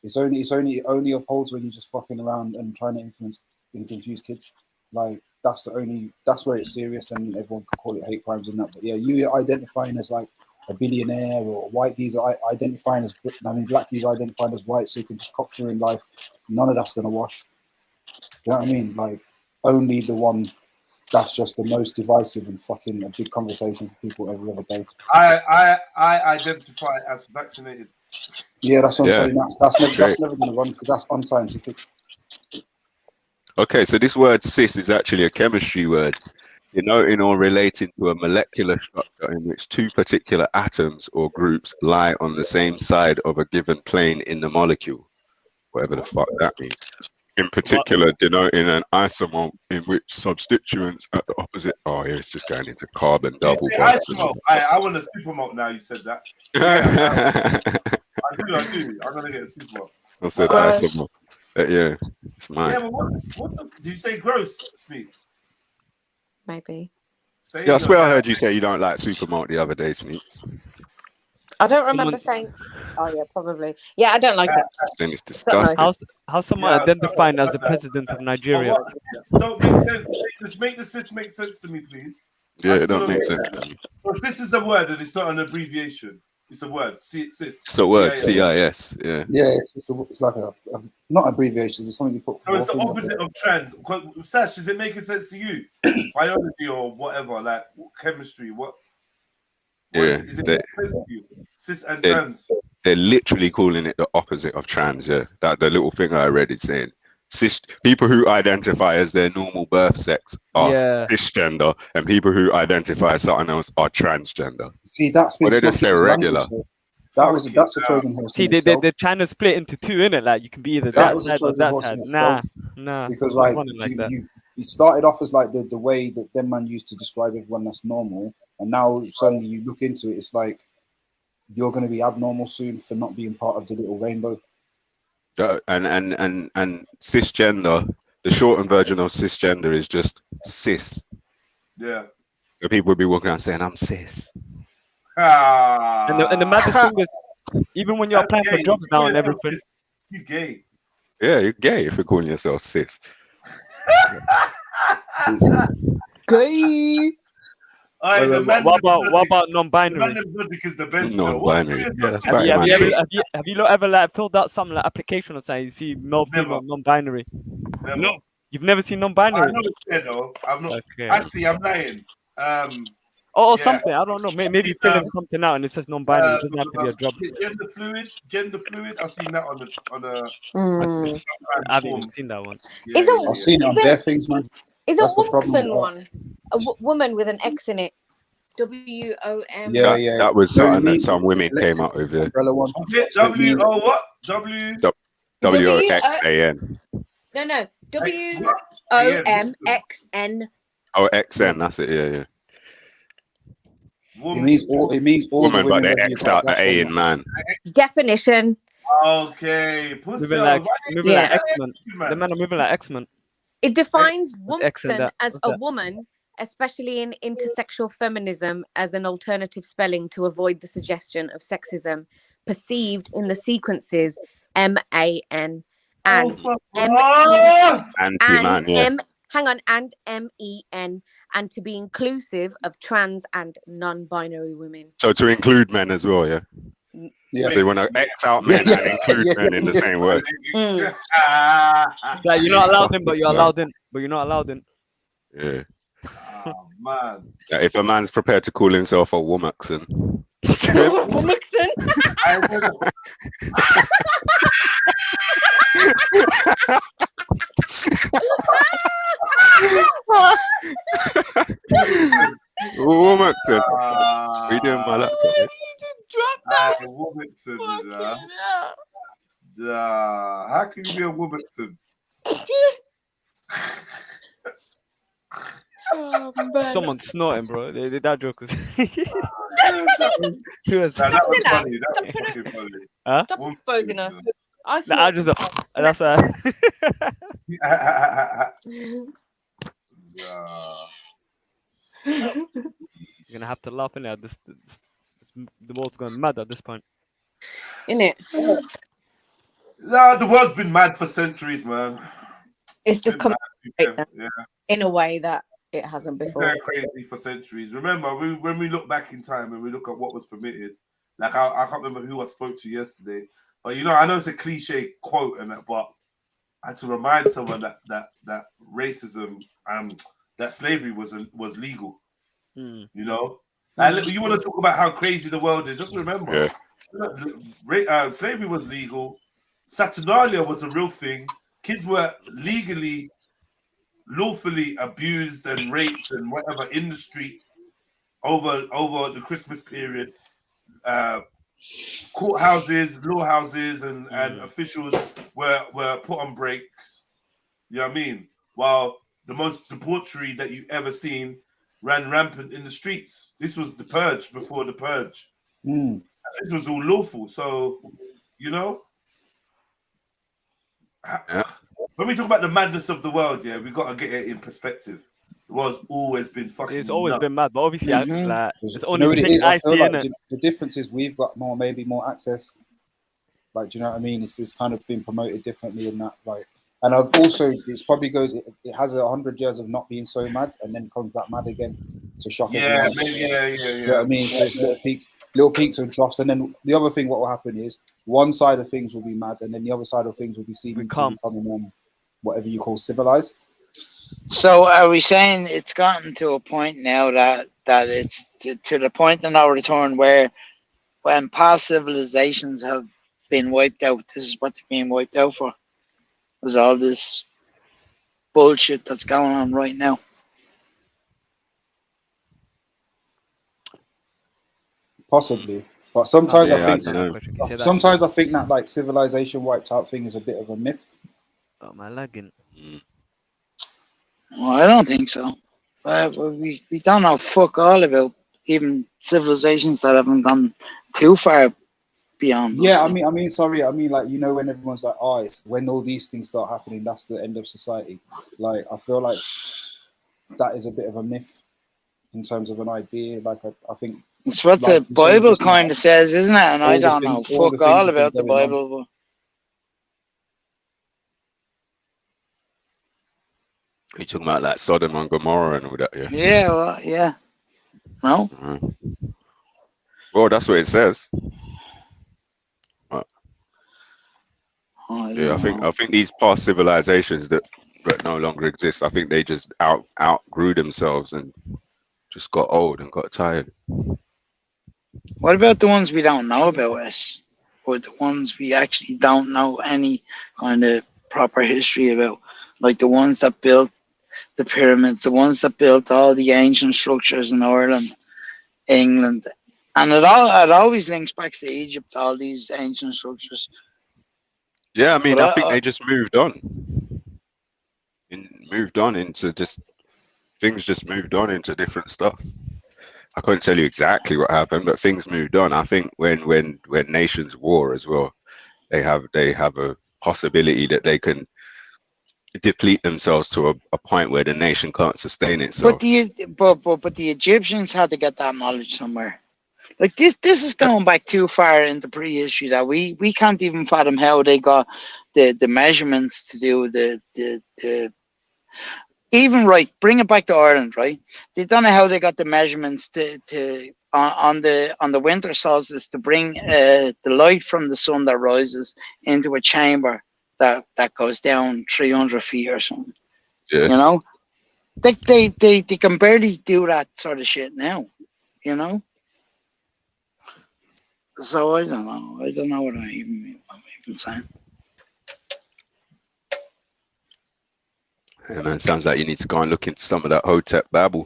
It only upholds when you're just fucking around and trying to influence and confuse kids. Like that's where it's serious, and everyone can call it hate crimes and that. But yeah, you identifying as like a billionaire or white geezer identifying as, black geezer identifying as white, so you can just cop through in life. None of that's gonna wash. You know what I mean? Like only the one that's just the most divisive and fucking a big conversation for people every other day. I identify as vaccinated. Yeah, that's what I'm saying. That's never going to run because that's unscientific. Okay, so this word cis is actually a chemistry word, denoting or relating to a molecular structure in which two particular atoms or groups lie on the same side of a given plane in the molecule, whatever the fuck that means. In particular, denoting an isomer in which substituents at the opposite. Oh, yeah, it's just going into carbon double bonds. I want a supermalt now. You said that. Yeah, I do. I'm gonna get a supermalt. I said isomer. Yeah, it's mine. Yeah, but what the? Do you say gross, Sneak? Maybe. Yeah, I swear I heard you say you don't like supermalt the other day, Sneak. I don't remember saying. Oh yeah, probably. Yeah, I don't like it. Then it's disgusting. How's someone identifying as the president of Nigeria? Don't make sense. Just make the cis make sense to me, please. Yeah, it don't make sense to me. Well, this is a word and it's not an abbreviation. It's a word. Cis. It's a word. CIS. Yeah. Yeah, it's like a not abbreviation. It's something you put. So it's the opposite of trans. Sash, is it making sense to you? Biology or whatever, like chemistry. What? Yeah, cis and trans. They're literally calling it the opposite of trans. Yeah, that the little thing I read is saying cis people who identify as their normal birth sex are cisgender, and people who identify as something else are transgender. See, that's they just say regular. That's a Trojan horse. See, they're trying to split into two, innit? Like you can be either that side or that side. Nah. Because like you started off as like the way that them man used to describe everyone that's normal. And now suddenly you look into it, it's like you're going to be abnormal soon for not being part of the little rainbow. And cisgender, the shortened version of cisgender is just cis. Yeah. So people would be walking around saying, "I'm cis." And the maddest thing is, even when you're applying for jobs now and everything, you gay. Yeah, you're gay if you're calling yourself cis. Gay. What about non-binary? Non-binary. Have you ever like filled out some like application or something? You see male, female, non-binary. No, you've never seen non-binary. I know it's there though. I've not. Okay. Actually, I'm lying. Something. I don't know. Maybe filling something out and it says non-binary. It doesn't have to be a job. Gender fluid. I've seen that on a. I haven't even seen that one. I've seen it on their things, man. Is a Woman one? A woman with an X in it. WOM. Yeah. That was something that some women came up with. WOXAN. No. WOMXN. Oh, XN. That's it. Yeah. It means all woman, but they X'd out the A in man. Definition. Okay. Moving like X-Men. The men are moving like X-Men. It defines woman as a woman, especially in intersexual feminism, as an alternative spelling to avoid the suggestion of sexism perceived in the sequences MAN and MEN, and to be inclusive of trans and non-binary women. So to include men as well, yeah. Yeah. So you want to X out men and include men in the same word. Like you're not allowed in, but you're allowed in. But you're not allowed in. Yeah. Oh, man. Yeah, if a man's prepared to call himself a womaxon. Womaxon? Womaxon. What are you doing with my laptop? How can you be a woman to? Someone snorting, bro. That joke was. Who was That Stop was doing that. funny. That Stop was trying fucking to. funny. Huh? Stop exposing us. I Nah, saw I just. That's You're gonna have to laugh in there. The world's going mad at this point. Innit? Nah, the world's been mad for centuries, man. It's just come Yeah. in a way that it hasn't before. Very crazy for centuries. Remember, when we look back in time and we look at what was permitted, like I can't remember who I spoke to yesterday, but you know, I know it's a cliche quote and that, but I had to remind someone that racism, that slavery was legal. You know, and you want to talk about how crazy the world is? Just remember, slavery was legal. Saturnalia was a real thing. Kids were lawfully abused and raped and whatever in the street over the Christmas period. Courthouses, law houses, and officials were put on breaks. You know what I mean? While the most debauchery that you ever seen ran rampant in the streets. This was the purge before the purge. This was all lawful. So, you know, when we talk about the madness of the world, we got to get it in perspective. The world's always been fucking. It's always been mad, but obviously, it's only you know what the it thing is? I I feel see in like it. the difference is we've got maybe more access. Like, do you know what I mean? It's kind of been promoted differently in that, like. And I've also, it probably goes, it has 100 years of not being so mad and then comes back mad again to shock everyone. Maybe, yeah. You know what I mean? So it's little peaks and troughs. And then the other thing, what will happen is one side of things will be mad and then the other side of things will be seeming to becoming whatever you call civilized. So are we saying it's gotten to a point now that it's to the point of no return where when past civilizations have been wiped out, this is what they're being wiped out for? Was all this bullshit that's going on right now? Possibly, but sometimes I think that like civilization wiped out thing is a bit of a myth. Oh, my lagging. Well, I don't think so. We don't know fuck all about even civilizations that haven't gone too far beyond. Yeah, I mean, sorry, I mean, like, you know, when everyone's like, oh, it's when all these things start happening, that's the end of society. Like, I feel like that is a bit of a myth in terms of an idea. Like, I think it's what the Bible kind of says, isn't it? And I don't know fuck all about the Bible. You're talking about like Sodom and Gomorrah and all that, yeah? Yeah, well, yeah. No? Well, that's what it says. I think these past civilizations that no longer exist, I think they just outgrew themselves and just got old and got tired. What about the ones we don't know about us? Or the ones we actually don't know any kind of proper history about? Like the ones that built the pyramids, the ones that built all the ancient structures in Ireland, England. And it always links back to Egypt, all these ancient structures. Yeah, I mean, I think they just moved on. Into just things just moved on into different stuff. I couldn't tell you exactly what happened, but things moved on. I think when nations war as well, they have a possibility that they can deplete themselves to a point where the nation can't sustain itself. But the Egyptians had to get that knowledge somewhere. Like this is going back too far into pre-history that we can't even fathom how they got the measurements to do the even right. Bring it back to Ireland, right? They don't know how they got the measurements on the winter solstice to bring the light from the sun that rises into a chamber that goes down 300 feet or something. Yeah. You know, they can barely do that sort of shit now. You know. So I don't know. I don't know what I'm even saying. Yeah, man, sounds like you need to go and look into some of that Hotep Babel.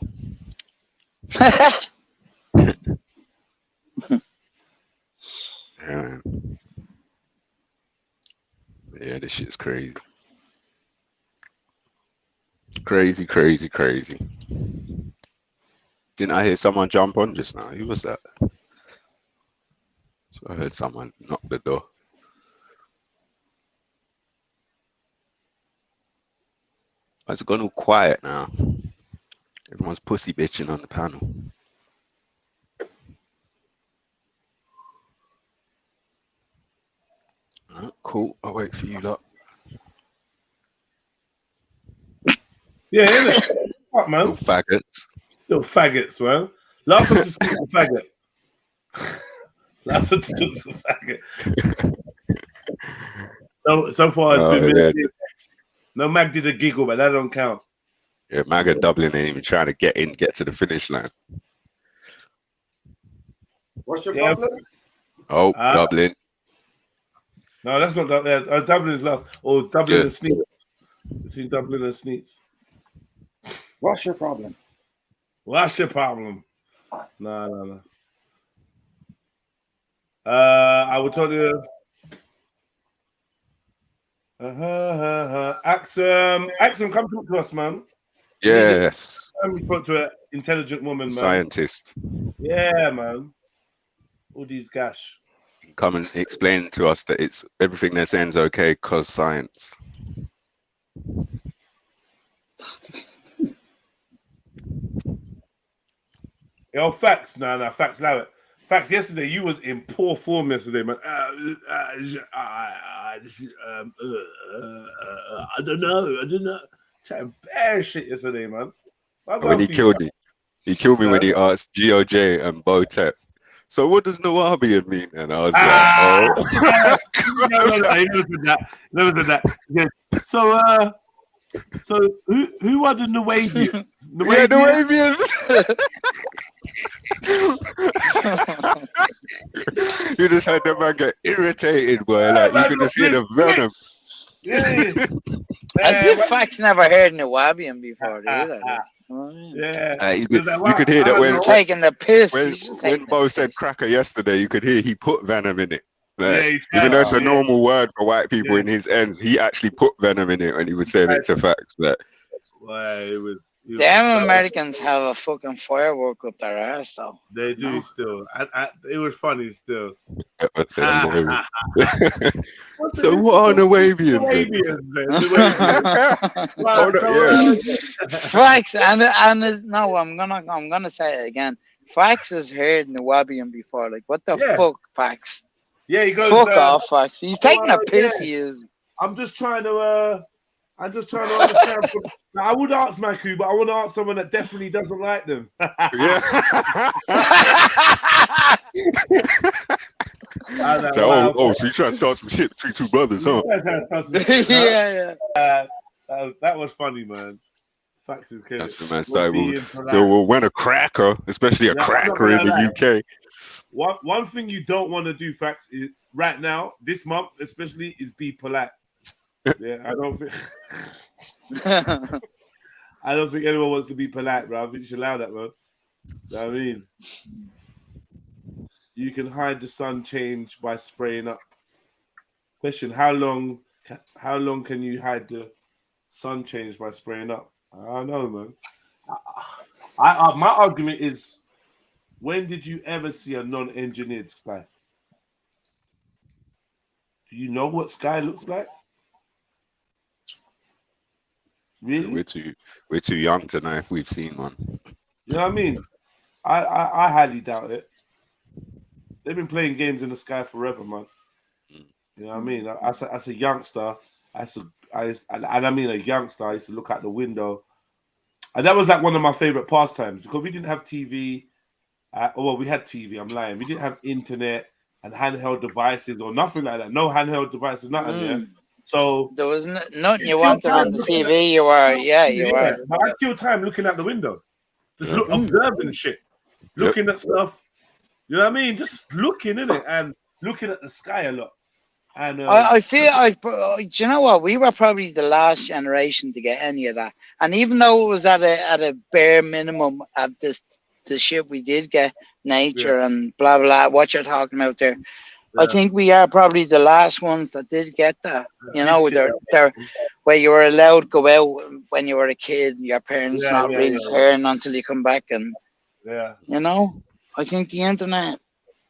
Yeah. Yeah, this shit's crazy. Crazy, crazy, crazy. Didn't I hear someone jump on just now? Who was that? So I heard someone knock the door. It's gone all quiet now. Everyone's pussy bitching on the panel. Cool. I'll wait for you lot. Yeah, innit? What, man? Little faggots. Little faggots, man. Last time to speak to faggot. Last time to talk to faggot. So far it's been no Mag did a giggle, but that don't count. Yeah, Mag and Dublin ain't even trying to get to the finish line. What's your problem? Oh, Dublin. No, that's not Dublin. Dublin's last. Or Dublin and Sneets. Between Dublin and Sneets. What's your problem? What's your problem? No. I will tell you. Axum, come talk to us, man. Yes. We spoke to an intelligent woman, man. Scientist. Yeah, man. All these gash. Come and explain to us that it's everything they're saying is okay because science. Yo, facts. No, facts. Allow it. Facts. Yesterday, you was in poor form yesterday, man. I don't know. Chatting bare shit yesterday, man. When he killed me. He killed me when he asked GOJ and Botep. So what does Nawabian mean? And I was like, oh. No, he never said that. Yeah. So who are the Nawabians? Yeah, Nawabians. You just heard that man get irritated, boy. Like you could just hear the venom. As if Facts never heard Nawabian before, either. Yeah, you could hear that when taking the piss. When Bo said cracker yesterday, you could hear he put venom in it. Like, yeah, even though it's a normal word for white people in his ends, he actually put venom in it when he was saying it to Facts. That damn Americans have a fucking firework up their ass, though. They do still. It was funny still. So what are Nawabians? Facts and no, I'm gonna say it again. Facts has heard Nawabian before. Like what the fuck, Facts? Yeah, he goes. Fuck off, Facts. He's taking a piss. He is. I'm just trying to understand. I would ask Maku, but I want to ask someone that definitely doesn't like them. So you trying to start some shit between two brothers, huh? Yeah. That was funny, man. Facts is good. That's the man started. So when a cracker, especially a cracker in the UK. One thing you don't want to do, Facts, is right now, this month especially, is be polite. Yeah, I don't think anyone wants to be polite, bro. I think you should allow that, bro. You know what I mean? You can hide the sun change by spraying up. Question: How long can you hide the sun change by spraying up? I don't know, man. My argument is, when did you ever see a non-engineered sky? Do you know what sky looks like? Really? We're too young to know if we've seen one. You know what I mean? I highly doubt it. They've been playing games in the sky forever, man. You know what I mean? As a youngster, I mean a youngster, I used to look out the window. And that was like one of my favorite pastimes because we didn't have TV. We had TV, I'm lying. We didn't have internet and handheld devices or nothing like that. No handheld devices, nothing, yeah. So there was nothing you wanted on the TV. You were. But I kill time looking out the window, just observing shit, looking at stuff. You know what I mean? Just looking in it and looking at the sky a lot. And I feel do you know what? We were probably the last generation to get any of that. And even though it was at a bare minimum of the shit we did get, nature and blah blah, what you're talking about there. I think we are probably the last ones that did get that. You know, they're where you were allowed to go out when you were a kid, your parents not really caring until you come back, and you know, I think the internet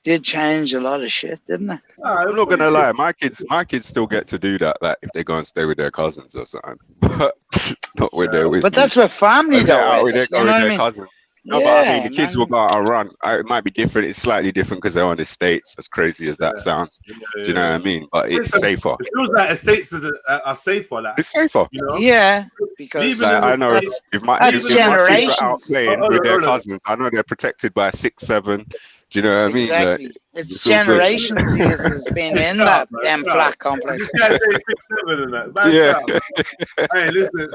did change a lot of shit, didn't it? I'm not gonna lie, my kids still get to do that, like if they go and stay with their cousins or something. But not when they're with But me. that's what family When they're though out with is. their, You know what I mean? cousins. No, but I mean, the kids will go out and run. It might be different. It's slightly different because they're on the States, as crazy as that sounds. Do you know what I mean? But it's safer. It feels like estates are safer. Like, It's safer. you know? Yeah, because like, I know if my kids are out playing with their cousins, I know they're protected by 6, 7. Do you know what I mean? Exactly. It's generations he has been in that damn flat complex. Yeah. Hey, listen.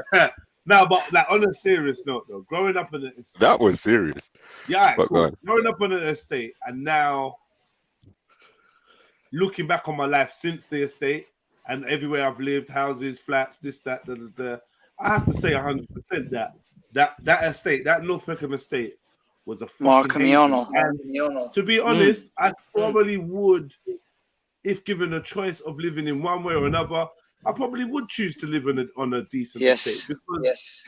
Now, but like on a serious note, though, growing up in an estate, that was serious. Yeah, But cool. Growing up in an estate, and now looking back on my life since the estate and everywhere I've lived, houses, flats, this, that, I have to say 100% that estate, that North Peckham estate, was a fucking haven. And to be honest, I probably would, if given a choice of living in one way or another, I probably would choose to live on a decent estate because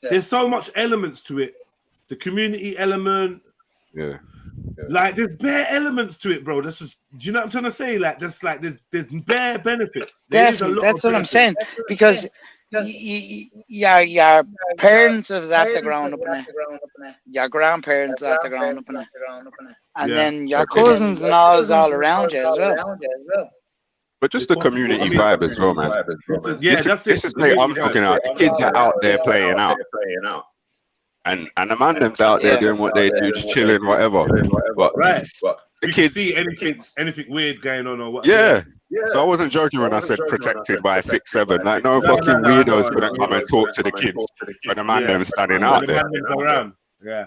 there's so much elements to it. The community element, like there's bare elements to it, bro. That's just, do you know what I'm trying to say? Like there's bare benefit. Definitely, that's what I'm saying. Because your parents have after grown up in it, your grandparents after grown up in it, and then your cousins and all around you as well. But just the community vibe as well, man. Yeah, that's it. This is like I'm talking about. The kids are out there playing out. And the man them's out there doing what they do, just chilling, whatever. But the kids see anything weird going on or what? Yeah. So I wasn't joking when I said protected by 6, 7. Like no fucking weirdos gonna come and talk to the kids when the man them standing out there. Around. Yeah,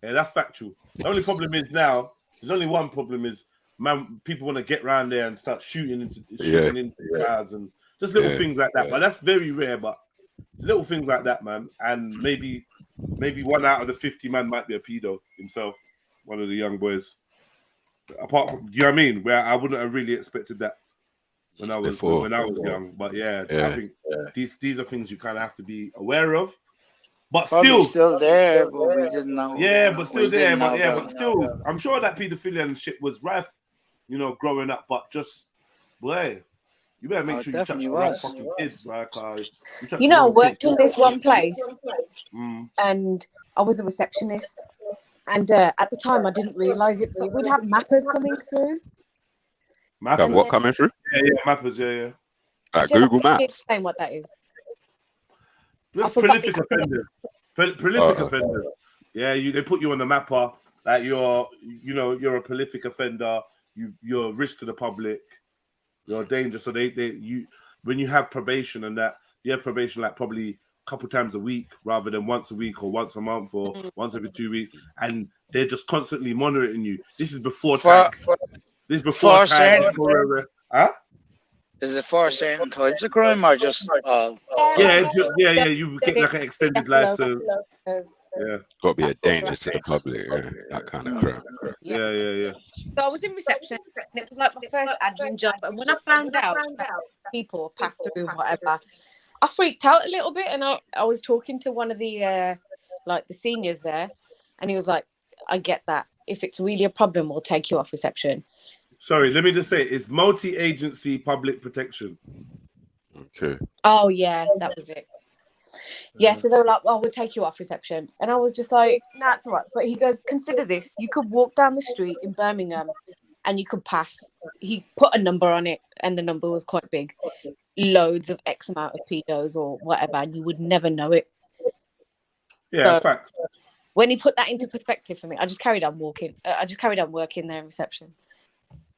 that's factual. The only problem is now, there's only one problem is, man, people want to get around there and start shooting into crowds and just little things like that. But that's very rare. But it's little things like that, man. And maybe 1 out of the 50 man might be a pedo himself, one of the young boys. Apart from, you know what I mean? Where I wouldn't have really expected that when I was young. But I think these are things you kind of have to be aware of. But still there, but we didn't know. Yeah, but still there. But still, I'm sure that pedophilia and shit was rife, you know, growing up. But just, boy, you better make sure you touch the wrong fucking kids, right? You know, I worked in this one place, and I was a receptionist. And at the time, I didn't realize it, but we'd have mappers coming through. Mappers? What coming through? Yeah, mappers, yeah. Like Google Maps. Explain what that is. Just prolific offenders. Prolific offenders. Yeah, they put you on the mapper. Like you're a prolific offender. You're a risk to the public. You're a danger. So when you have probation and that, you have probation like probably a couple times a week rather than once a week or once a month or once every 2 weeks, and they're just constantly monitoring you. This is before time. This is before time. Is it for certain types of crime or just you get like an extended license. Yeah, got to be a danger to the public. That kind of crap. Yeah. So I was in reception, and it was like my first admin job. And when I found out that people passed through whatever, I freaked out a little bit. And I was talking to one of the the seniors there, and he was like, "I get that. If it's really a problem, we'll take you off reception." Sorry, let me just say, it's multi-agency public protection. Okay. Oh yeah, that was it. Yeah, so they were like, "Well, we'll take you off reception," and I was just like, "Nah, it's all right." But he goes, "Consider this: you could walk down the street in Birmingham, and you could pass." He put a number on it, and the number was quite big. Loads of X amount of pedos or whatever, and you would never know it. Yeah, so, facts. When he put that into perspective for me, I just carried on walking. I just carried on working there in reception.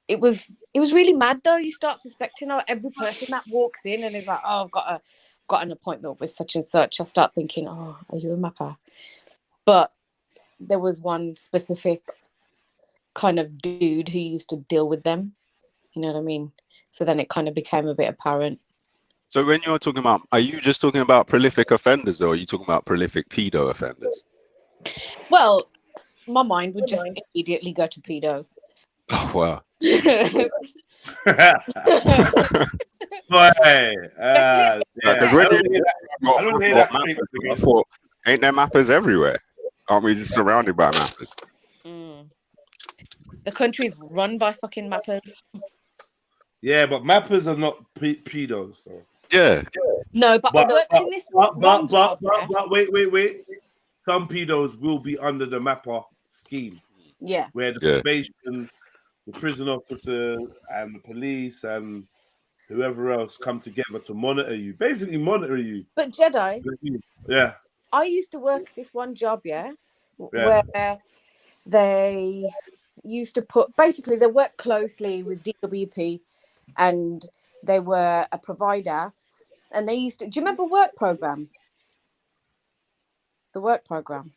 It was really mad though. You start suspecting every person that walks in and is like, "Oh, I've got an appointment with such and such." I start thinking, "Oh, are you a mapper?" But there was one specific kind of dude who used to deal with them. You know what I mean? So then it kind of became a bit apparent. So when you're talking about, are you just talking about prolific offenders, or are you talking about prolific pedo offenders? Well, my mind would just immediately go to pedo. Oh wow. Because when you I thought, ain't there mappers everywhere? Aren't we just surrounded by mappers? The country's run by fucking mappers. Yeah, but mappers are not pedos, though. Yeah. No, but I worked in this but wait. Some pedos will be under the mapper scheme. Yeah. Where the probation, the prison officer, and the police and whoever else come together to monitor you. Basically monitor you. But Jedi. Yeah. I used to work this one job, where they used to put, basically they worked closely with DWP and they were a provider, and they used to, do you remember work program? The work program.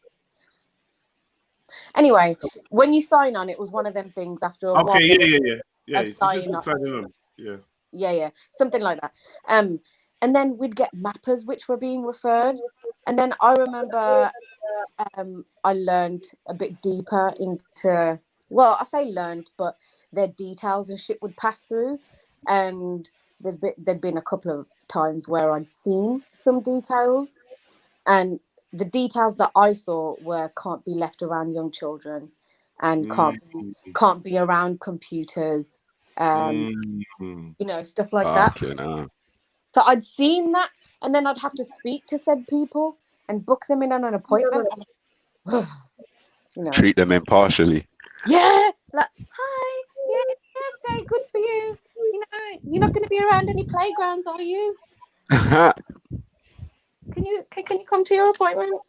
Anyway, when you sign on, it was one of them things after a while. Yeah. Of signing on. Yeah, something like that. And then we'd get mappers which were being referred, and then I remember I learned a bit deeper into, well, I say learned, but their details and shit would pass through, and there'd been a couple of times where I'd seen some details, and the details that I saw were can't be left around young children, and can't be around computers, stuff like that. So I'd seen that, and then I'd have to speak to said people and book them in on an appointment. Treat them impartially. Yeah, like, hi, Thursday, good for you. You're not going to be around any playgrounds, are you? Can you come to your appointment?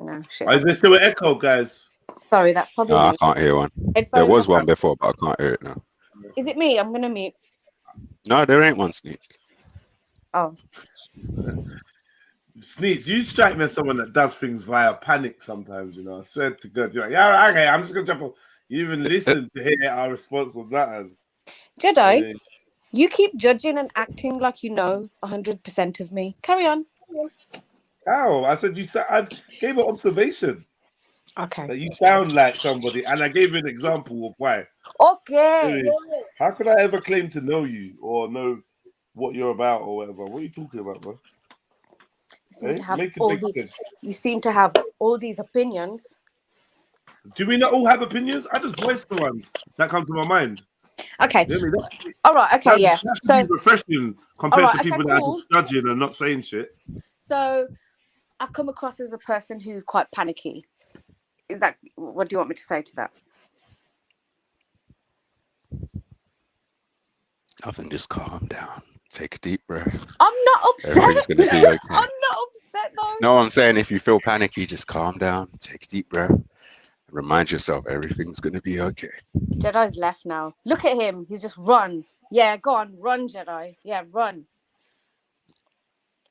No, shit. Is there still an echo, guys? Sorry, that's probably me. I can't hear one. There was one before, but I can't hear it now. Is it me? I'm going to mute. No, there ain't one, Sneak. Oh. Sneaks, you strike me as someone that does things via panic sometimes, I swear to God. You're like, yeah, okay, I'm just going to jump on. You even listen to hear our response on that. Jedi, you keep judging and acting like you know 100% of me. Carry on. How? I said I gave an observation. Okay. That you sound like somebody, and I gave you an example of why. Okay. How could I ever claim to know you or know what you're about or whatever? What are you talking about, bro? You seem to have all these opinions. Do we not all have opinions? I just voice the ones that come to my mind. Okay. All right. Okay. Yeah. So refreshing compared to people that are just judging and not saying shit. So I come across as a person who's quite panicky. Is that what do you want me to say to that? Nothing. Just calm down. Take a deep breath. I'm not upset. Everything's gonna be okay. I'm not upset though. No, I'm saying if you feel panicky, just calm down. Take a deep breath. Remind yourself everything's gonna be okay. Jedi's left now. Look at him. He's just run. Yeah, go on, run, Jedi. Yeah, run.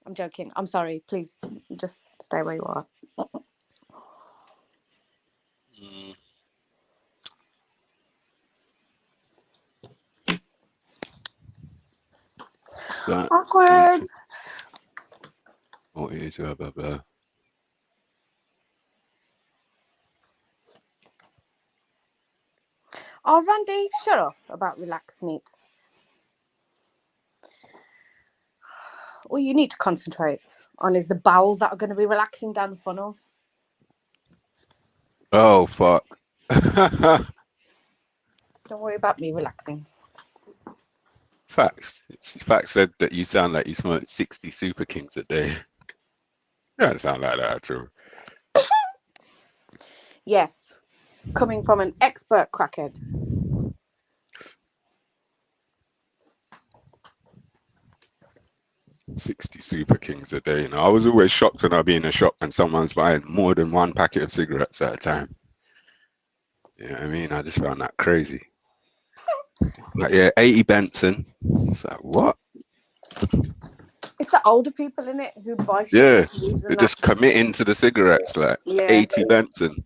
I'm joking. I'm sorry. Please, just stay where you are. Awkward. What are you doing, blah, blah. Oh, Randy, shut up about relaxed needs. All you need to concentrate on is the bowels that are going to be relaxing down the funnel. Oh, fuck. Don't worry about me relaxing. Facts. Facts said that you sound like you smoke 60 Super Kings a day. You don't sound like that at all. Yes, coming from an expert crackhead. $60 Super Kings a day. I was always shocked when I'd be in a shop and someone's buying more than one packet of cigarettes at a time. You know what I mean? I just found that crazy. Like, yeah, 80 Benson. It's like, what? It's the older people in it who buy shit. Yeah, they're just committing to the cigarettes, like 80 Benson.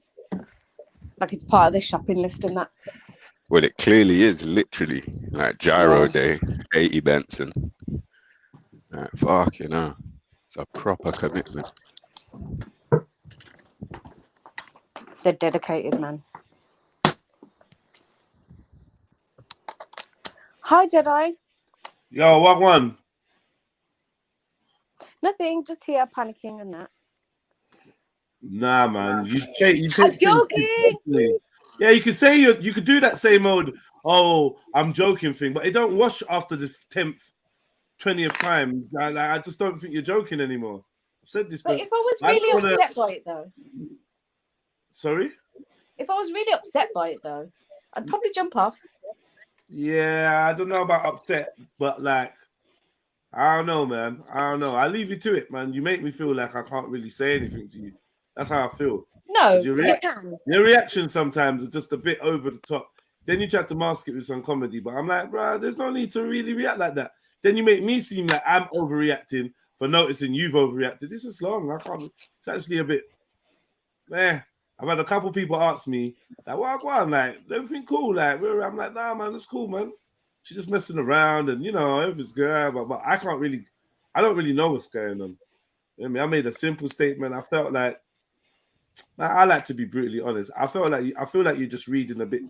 Like it's part of the shopping list and that. Well, it clearly is, literally. Like Gyro Day, 80 Benson. Like, fuck, it's a proper commitment. They're dedicated, man. Hi, Jedi. Yo, what one? Nothing, just here panicking and that. Nah, man. You take I'm things too joking. personally. Yeah, you could say you could do that same old, oh, I'm joking thing, but it don't wash after the 10th, 20th time. I just don't think you're joking anymore. I've said this, But if I was really upset by it, though. Sorry? If I was really upset by it, though, I'd probably jump off. Yeah, I don't know about upset, but like, I don't know, man. I don't know. I leave you to it, man. You make me feel like I can't really say anything to you. That's how I feel. No, your reaction sometimes is just a bit over the top. Then you try to mask it with some comedy, but I'm like, bro, there's no need to really react like that. Then you make me seem like I'm overreacting for noticing you've overreacted. This is long. I can't. It's actually a bit. I've had a couple people ask me, like, what, like, everything cool? Like, I'm like, nah, man, it's cool, man. She's just messing around, and everything's good, but I don't really know what's going on. I mean, I made a simple statement. I felt like, I like to be brutally honest. I feel like you're just reading a bit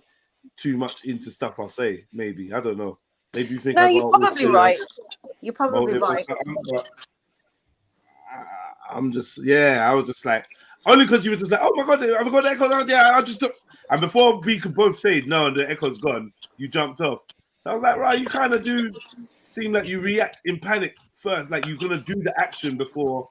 too much into stuff I say. Maybe, I don't know. Maybe you think no, you're probably right. You're probably right. I'm just, I was just like, only because you were just like, oh my god, I've got the echo down there. I just took, and before we could both say no, the echo's gone, you jumped off. So I was like, right, you kind of do seem like you react in panic first, like you're gonna do the action before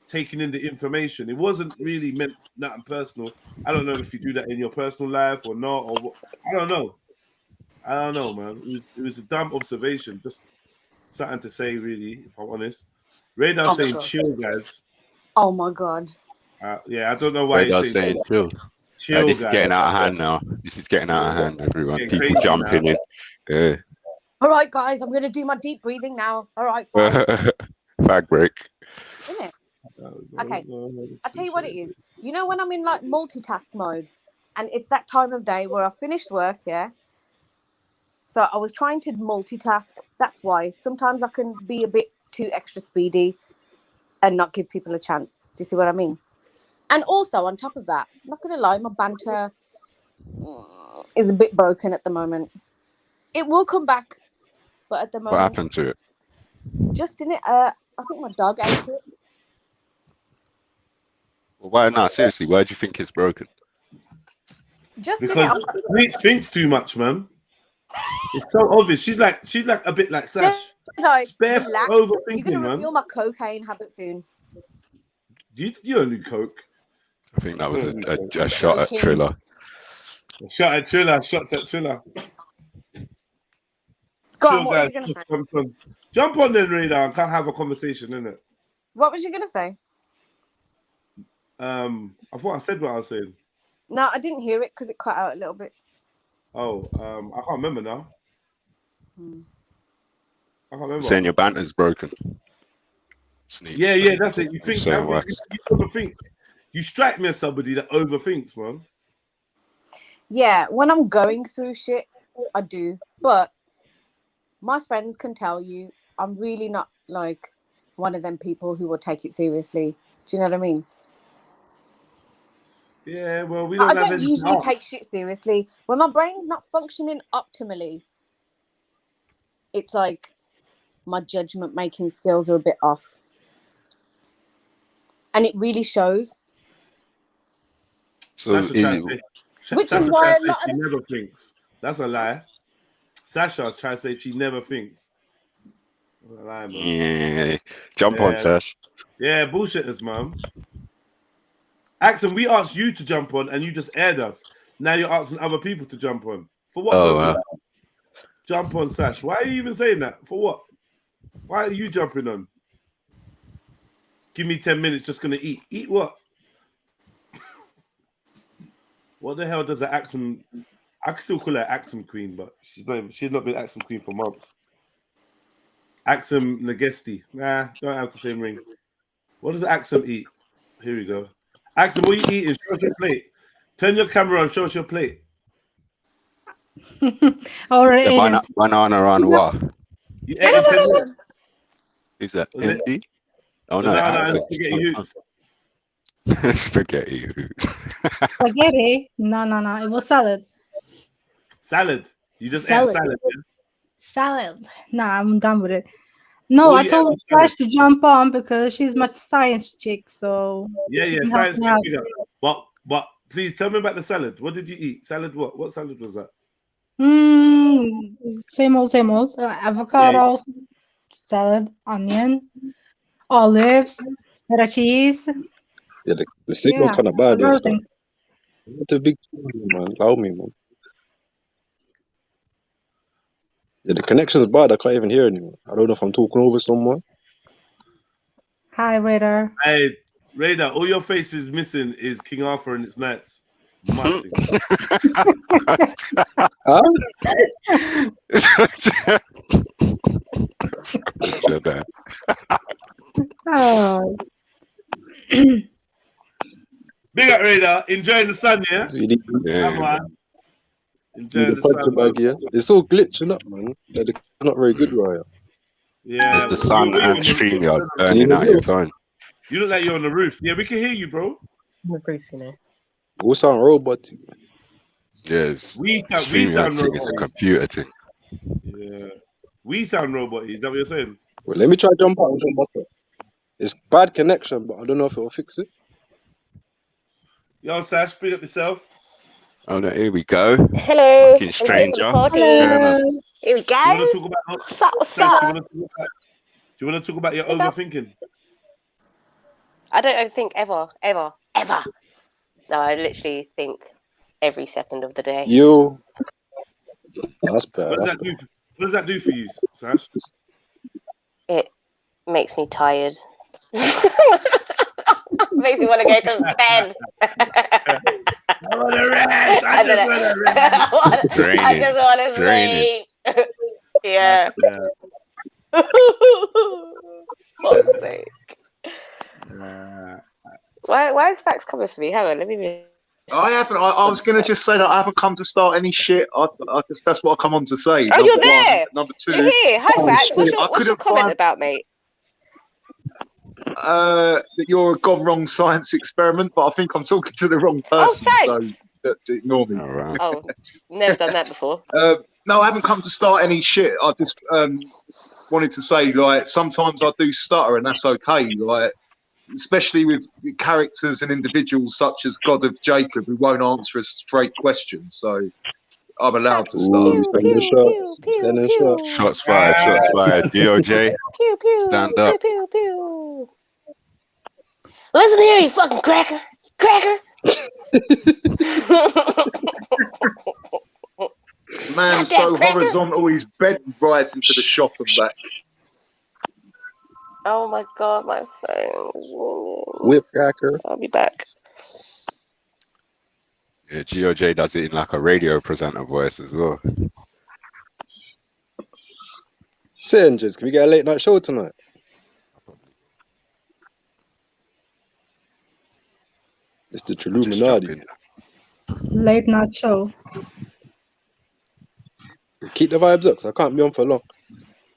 taking in the information. It wasn't really meant nothing personal. I don't know if you do that in your personal life or not, or what. I don't know, man. It was a dumb observation, just something to say, really, if I'm honest. Radar saying chill, guys. Oh my god. Yeah, I don't know why Radar's saying chill. Chill, this is guys. Getting out of hand now. This is getting out of hand, everyone. Getting People jumping in. Yeah. All right, guys, I'm going to do my deep breathing now. All right, fine. Fag break. Isn't it? Okay, I'll tell you what it is. You know when I'm in like multitask mode and it's that time of day where I finished work, yeah? So I was trying to multitask. That's why. Sometimes I can be a bit too extra speedy and not give people a chance. Do you see what I mean? And also, on top of that, I'm not going to lie, my banter is a bit broken at the moment. It will come back, but at the moment... What happened to it? Just in it, I think my dog ate it. Well, why not? Seriously, why do you think it's broken? Just because Sweet thinks too much, man. It's so obvious. She's like a bit like Sash. Relax. Overthinking, You're going to man. reveal my cocaine habit soon. You don't do coke. I think that was a shot at Triller. Shot at Triller. Shots at Triller. Go on, what were you going to say? Jump on then, Radar, and can't have a conversation, innit? What was you going to say? I thought I said what I was saying. No, I didn't hear it because it cut out a little bit. Oh, I can't remember now. I can't remember. Saying your banter's broken. Sneaks, yeah, that's it. You think you overthink. You strike me as somebody that overthinks, man. Yeah, when I'm going through shit, I do. But my friends can tell you I'm really not like one of them people who will take it seriously. Do you know what I mean? Yeah, well, I don't usually take shit seriously. When my brain's not functioning optimally, it's like my judgment making skills are a bit off. And it really shows. So Which is why a lot of she never thinks. That's a lie. Sasha's trying to say she never thinks. That's a lie, man. Yeah. Jump on, Sash. Yeah, bullshitters, man. Axon, we asked you to jump on and you just aired us. Now you're asking other people to jump on. For what purpose? Jump on, Sash. Why are you even saying that? For what? Why are you jumping on? Give me 10 minutes, just gonna eat. Eat what? What the hell does an Axon? I can still call her Axon Queen, but she's not been Axon Queen for months. Axon Nagesti. Nah, don't have the same ring. What does Axon eat? Here we go. Axon, what are you eating? Show us your plate. Turn your camera on, show us your plate. All right. Banana on what? You ate 10 minutes. Is that empty? Oh no, spaghetti hoops. Spaghetti hoops. Spaghetti? No. It was salad. Salad. You just ate salad. Yeah? Salad. Nah, I'm done with it. No, All I you told ever Slash to jump on because she's my science chick, so Yeah, she yeah, can help science me chick out. figure. But please tell me about the salad. What did you eat? Salad what? What salad was that? Same old, same old. Yeah. Avocado, salad, onion, olives, feta cheese. Yeah, the signal's Yeah, kind of a bad lot there, of so. things. It's a big man. Allow me, man. Yeah, the connection's bad. I can't even hear anyone. I don't know if I'm talking over someone. Hi, Raider. Hey, Radar, all your face is missing is King Arthur and its knights. Mad thing. Oh. Big up, Radar. Enjoying the sun, yeah? Yeah, Come on. Do Enjoying the the sun, punching man. bag, yeah. It's all glitching up, man. Like, it's not very good, right? Yeah. It's the sun and StreamYard burning out your phone. You look like you're on the roof. Yeah, we can hear you, bro. All sound robotic. Yes. We sound StreamYard thing is a robotic. computer thing. Yeah. We sound robot. Is that what you're saying? Well, let me try jump out and jump up. It's bad connection, but I don't know if it'll fix it. Yo, Sash, bring up yourself. Oh no, here we go. Hello. Fucking stranger. Hello. Here we go. Do you want to talk about What's up? What's Sash, up? do you want to talk about your overthinking? I don't overthink ever. No, I literally think every second of the day. You. That's bad. What does that do for you, Sash? It makes me tired. Makes me want to go to bed. I want to rest. I just want to rest. I just want to sleep. Yeah. Fuck's sake. Why is Fax coming for me? Hang on, let me. I haven't. I was going to just say that I haven't come to start any shit. I just, that's what I come on to say. Oh, you're there. One. Number two. You're here. Hi, Fax. What's your comment about, mate? That you're a gone wrong science experiment, but I think I'm talking to the wrong person. So ignore me. Oh, never done that before. No, I haven't come to start any shit. I just wanted to say, like, sometimes I do stutter, and that's okay. Like, especially with characters and individuals such as God of Jacob, who won't answer a straight question. So I'm allowed to start. Shots fired. Shots fired. DOJ. Pew pew. Stand up. Pew pew pew. Listen here, you fucking cracker. Man's so horizontal, his bed rides into the shop and back. Oh my god, my phone. Whip cracker. I'll be back. Yeah, GOJ does it in like a radio presenter voice as well. Singers, can we get a late night show tonight? It's the Trilluminati. Late night show. Keep the vibes up, 'cause I can't be on for long.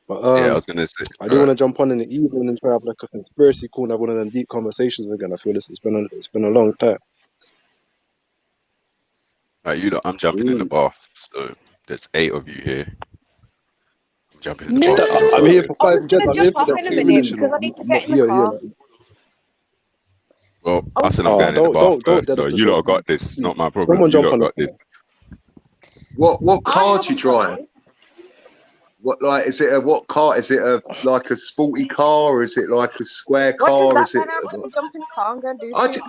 But yeah, I was gonna say. I do want to jump on in the evening and try to have like a conspiracy call and have one of them deep conversations again. I feel it's been a long time. Right, I'm jumping in the bath. So there's 8 of you here. I'm jumping in the No, bath. I'm here for 5 I was gonna minutes. jump off in a minute because I need to get in the car. Well, I said I'm going in the bath first, so you lot got this. It's not my problem. Someone You jump lot on got this. What car do you drive? What, like, is it a what car? Is it like a sporty car, or is it like a square car? What does that Is it? matter? I can jump in the car and go and do I shit.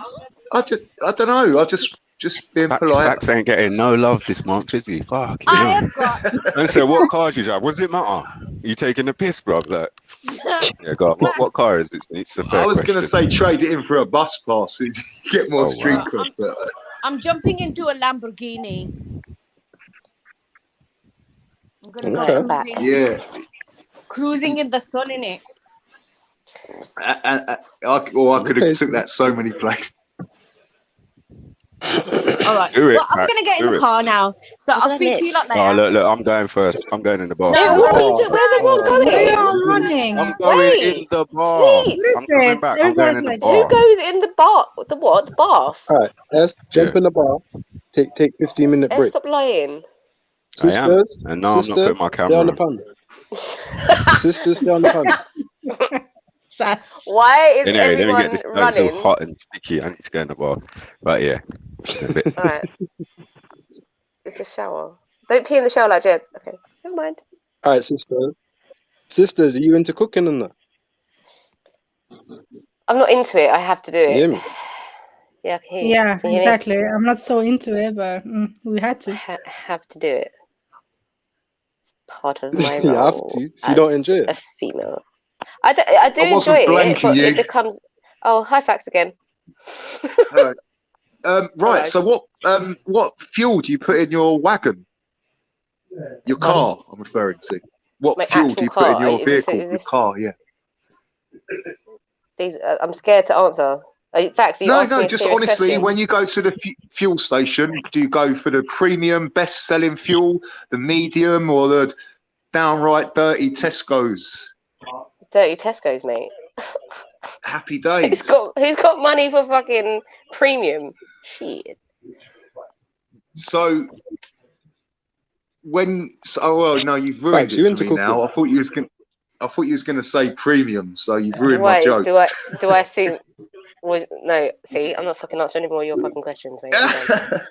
don't know. I just being polite. Fax ain't getting no love this month, is he? Fuck. I have got. And so, what car do you drive? What does it matter? You taking the piss, bro? Like, yeah, go on. What car is it? It's a fair I was question. gonna say trade it in for a bus pass. You get more street cred. But I'm jumping into a Lamborghini. I'm gonna go cruising. Yeah. Cruising in the sun, innit? I could have took that so many places. All right. Do it, Well, I'm Matt. gonna get in Do the it. car now. So I'll speak to you lot later. Oh, look, I'm going first. I'm going in the bar. No, where's everyone going? Where are you running? I'm going in the bar. What is I'm coming this? back. I'm going in the Who bar. goes in the bar? The what? The bath? All right, let's jump in the bar. Take 15-minute Let's break. stop lying. I am. Sisters, And now I'm not putting my stay on camera the on. pan. Sisters, stay on the pan. Why is Anyway, let me get everyone this done. It's all running? hot and sticky. I need to go in the bath. But yeah, in a bit. All right. It's a shower. Don't pee in the shower like Jed. Okay, never mind. All right, sisters. Sisters, are you into cooking and that? I'm not into it. I have to do You hear it. me? Yeah, I can hear you. Yeah, Can you hear me? exactly. I'm not so into it, but we had to. Have to do it. Part of my You have role to. So you as don't enjoy a it. female. I do I enjoy wasn't it, blanking but you. it becomes. Oh, hi, Fax again. Right. Right. Hello. So what fuel do you put in your wagon? Your car, I'm referring to. What My fuel do actual you put in car. your Is this? vehicle? Is Your this? car, yeah. These. I'm scared to answer. Fax, are you No, asking me a just serious honestly, question? when you go to the fuel station, do you go for the premium, best-selling fuel, the medium, or the downright dirty Tesco's? Dirty Tesco's, mate. Happy days. Who's got money for fucking premium? Shit. So well, no, you've ruined Fax, you it for into me cooking? now. I thought you was gonna say premium, so you've ruined my Why joke. do I seem? No, see, I'm not fucking answering any more of your fucking questions, mate. I'm done.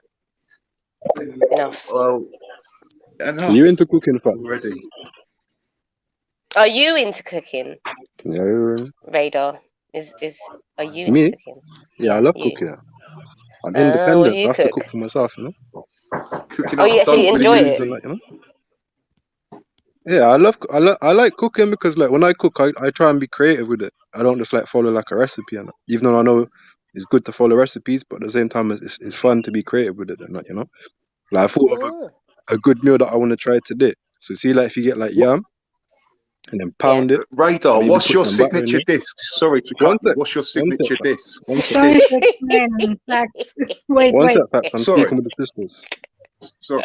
Enough. Well, Are you into cooking, Fax? already. Are you into cooking? Yeah. Radar are you into Me? cooking? Yeah, I love You. cooking. I'm What do independent. I you have to cook? cook for myself, you know. Cooking Oh, up you actually dope with enjoy the it? And like, you know. Yeah, I like cooking because like when I cook, I try and be creative with it. I don't just like follow like a recipe, and even though I know it's good to follow recipes, but at the same time it's fun to be creative with it, and like, you know. Like I thought of a good meal that I want to try today. So see, like if you get like yam and then pound it, Radar, maybe what's put your some butter in signature it. disc? Sorry to One cut you. sec, What's your one sec, signature Fax. disc? One He's sec, trying to explain facts. Wait, one sec, wait. Fax. I'm Sorry. speaking with the sisters. Sorry.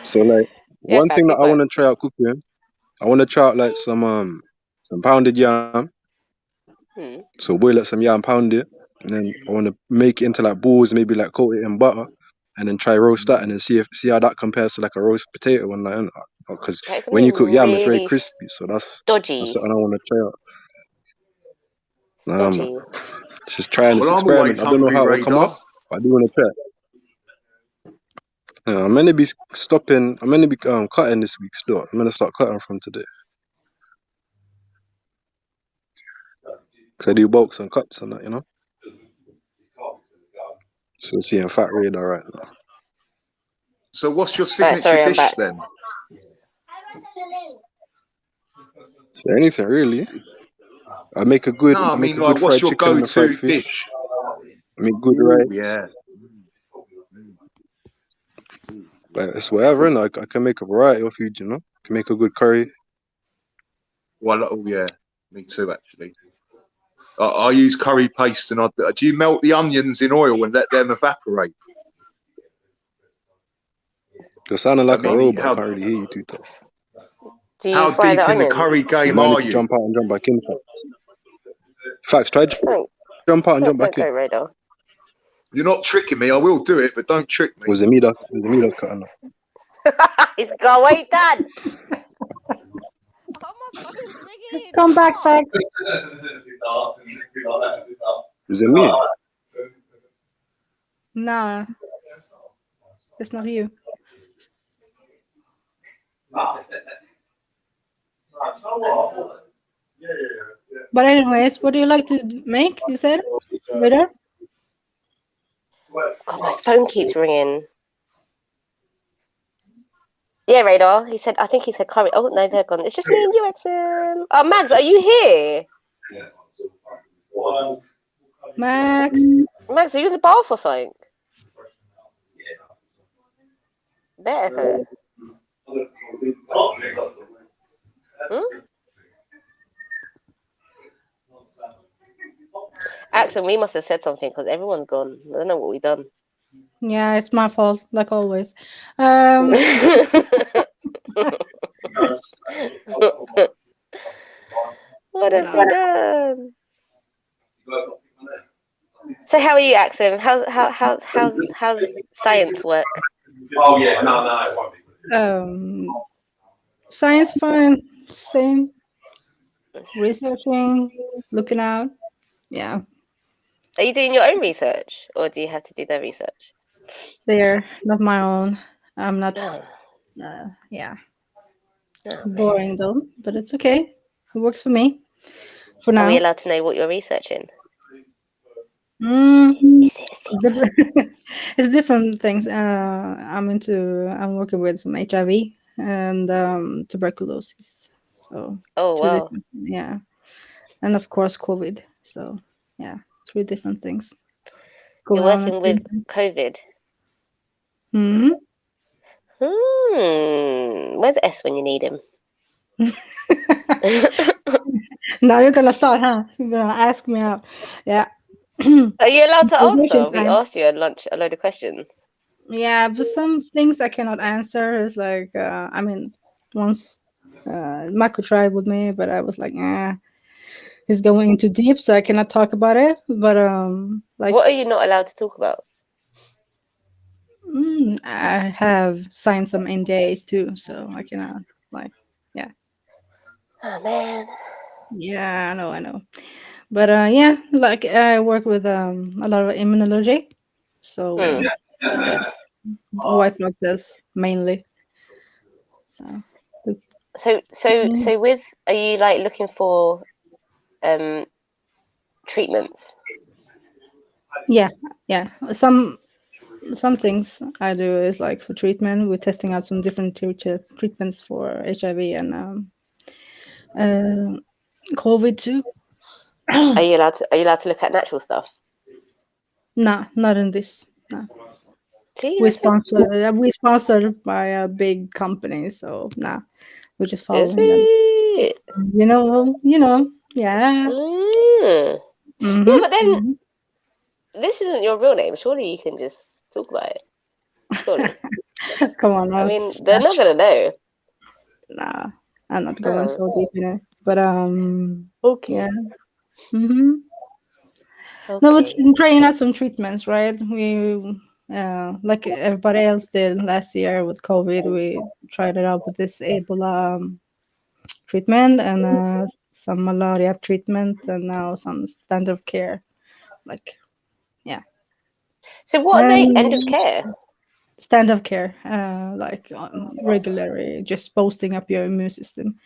So like Yeah, one Fax, thing be that I quiet. want to try out cooking, I want to try out like some pounded yam. So boil up some yam, pound it, and then I want to make it into like balls, maybe like coat it in butter, and then try roast that, and then see how that compares to like a roast potato and like, because That is when you something cook yam, it's very really crispy. So that's dodgy. something I want to try out. Nah, man. Dodgy. It's just trying this Well, I'm experiment. always I don't know hungry, how it will come out, Radar. but I do want to try. Yeah, I'm gonna be stopping. I'm gonna be cutting this week still. I'm gonna start cutting from today. Cause I do bulks and cuts and that, you know. So seeing Fat Radar right now. So what's your Right, signature sorry, I'm dish back. then? So anything really. I make a No, good I mean like, what's fried your chicken and a fried go-to fish. dish? I make good Ooh, rice. yeah. Like it's whatever, and I can make a variety of food, you know. I can make a good curry. Well, oh yeah, me too actually. I use curry paste, and do you melt the onions in oil and let them evaporate? You're sounding I like a mean, robot. I can't really hear you too tough. Do you how fry the deep in the onions? curry game You might are need to you? jump out and jump back in. Facts. Try jump out and jump back Don't in. go, Radar. You're not tricking me. I will do it, but don't trick me. Was it me that cutting off? He's got way done. Come back, Fax. Is it me? Nah, it's not you. But anyways, what do you like to make? You said, Radar? God, my phone keeps ringing. Yeah, Radar. I think he said curry. Oh, no, they're gone. It's just me and you, Exum. Oh, Max, are you here? Max. Max, are you in the bath or something? Better. Axel, we must have said something because everyone's gone. I don't know what we've done. Yeah, it's my fault, like always. What have we done? So how are you, Axel? How's science work? Oh yeah, no, it won't be. Science fun, same. Researching, looking out. Yeah. Are you doing your own research, or do you have to do their research? They're not my own. I'm not. Yeah. Boring though, but it's okay. It works for me. For now. Are we allowed to know what you're researching? Is it it's different things. I'm working with some HIV and tuberculosis. So Oh, two wow. different, yeah, and of course COVID. So yeah, 3 different things You're going on at working the same with time. COVID. Hmm. Where's S when you need him? Now you're gonna start, huh? You're gonna ask me out. Yeah. Are you allowed to Vacation answer? We time. asked you at lunch a load of questions. Yeah, but some things I cannot answer. Is like, I mean, once Marco tried with me, but I was like, he's going too deep, so I cannot talk about it. But like, What are you not allowed to talk about? I have signed some NDAs too, so I cannot, like, yeah. Oh man. Yeah, I know. But yeah, like I work with a lot of immunology, so yeah, white blood cells mainly. So with, are you like looking for treatments? yeah. Some things I do is like for treatment. We're testing out some different treatments for HIV and COVID too. Are you allowed to look at natural stuff? Nah, not in this. Nah. See, We sponsored by a big company, so nah, we're just following them. You know, yeah. Yeah, but then this isn't your real name. Surely you can just talk about it. Surely. Come on, I mean, they're not gonna know. Nah, I'm not going so deep in it. But okay. Yeah. Mm-hmm. Okay. No, but trying out some treatments, right? We like everybody else did last year with COVID, we tried it out with this Ebola treatment and some malaria treatment, and now some standard of care. Like, yeah. So what are they? End of care? Standard of care, like regularly, just boosting up your immune system,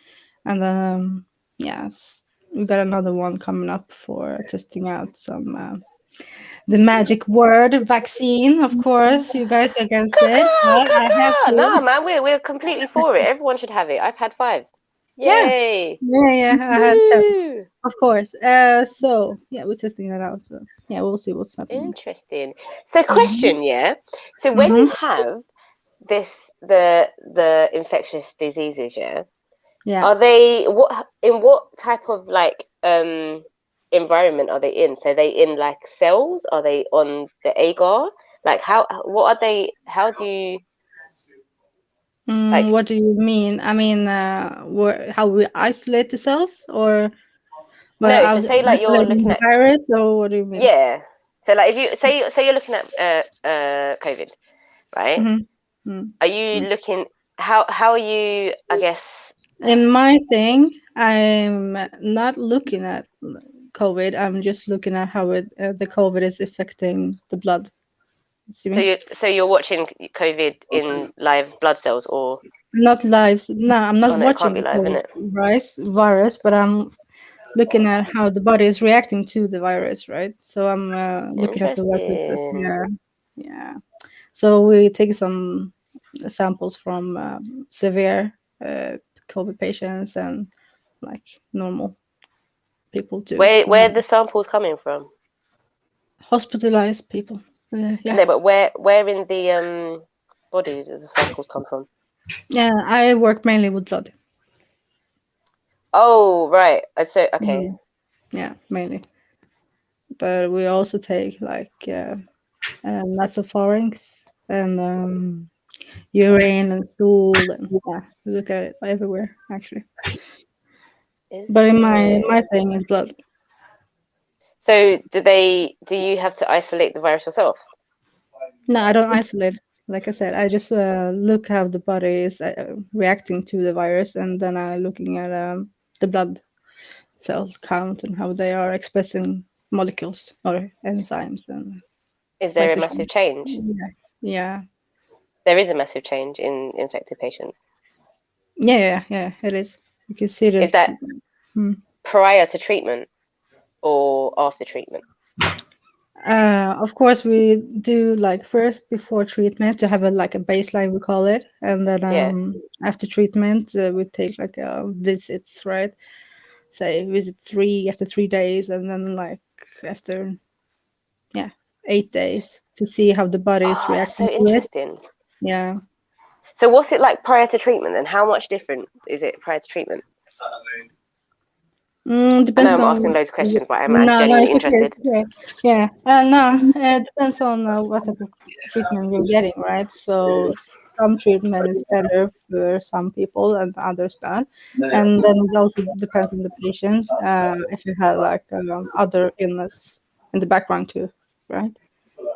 and then yes, we got another one coming up for testing out some. The magic word vaccine, of course. You guys are against it, but I have to. No, man, we're completely for it. Everyone should have it. I've had 5. Yay! Yeah. I had 10, of course. So yeah, we're testing that out. So yeah, we'll see what's happening. Interesting. So, question, yeah. So when you have the infectious diseases, yeah. Are they what type of like environment are they in? So they in like cells? Are they on the agar? Like what are they? How do you like? What do you mean? I mean, how we isolate the cells, or no? So say like you're looking the at virus, or what do you mean? Yeah. So like if you say you're looking at COVID, right? Are you looking? How are you? I guess. In my thing, I'm not looking at COVID. I'm just looking at how the COVID is affecting the blood. So you're watching COVID in live blood cells, or not live? No, I'm not no, it can't watching be the live, COVID innit? virus, but I'm looking at how the body is reacting to the virus, right? So I'm looking at the yeah. So we take some samples from severe COVID patients and like normal people too. Where are the samples coming from? Hospitalized people. Yeah. No, but where in the body do the samples come from? Yeah, I work mainly with blood. Oh, right. So okay. Yeah, mainly. But we also take like nasopharynx and urine and stool, and yeah, we look at it everywhere actually. But in my thing is blood. So do you have to isolate the virus yourself? No, I don't isolate. like I said, I just look how the body is reacting to the virus, and then I'm looking at the blood cells count and how they are expressing molecules or enzymes. And is there a massive change? Yeah. There is a massive change in infected patients. Yeah, it is. You can see this. Is that prior to treatment or after treatment? Of course, we do like first before treatment to have a baseline, we call it, and then after treatment we take like visits, right? Say visit 3 after 3 days, and then like after 8 days to see how the body is reacting. So interesting. Yeah. So what's it like prior to treatment, and how much different is it prior to treatment? Depends I know I'm on asking loads of questions, but I'm no, genuinely it's okay. interested. It's okay. Yeah, no, it depends on what type of treatment you're getting, right? So some treatment is better for some people and others not, and then it also depends on the patient. If you have like other illness in the background too, right?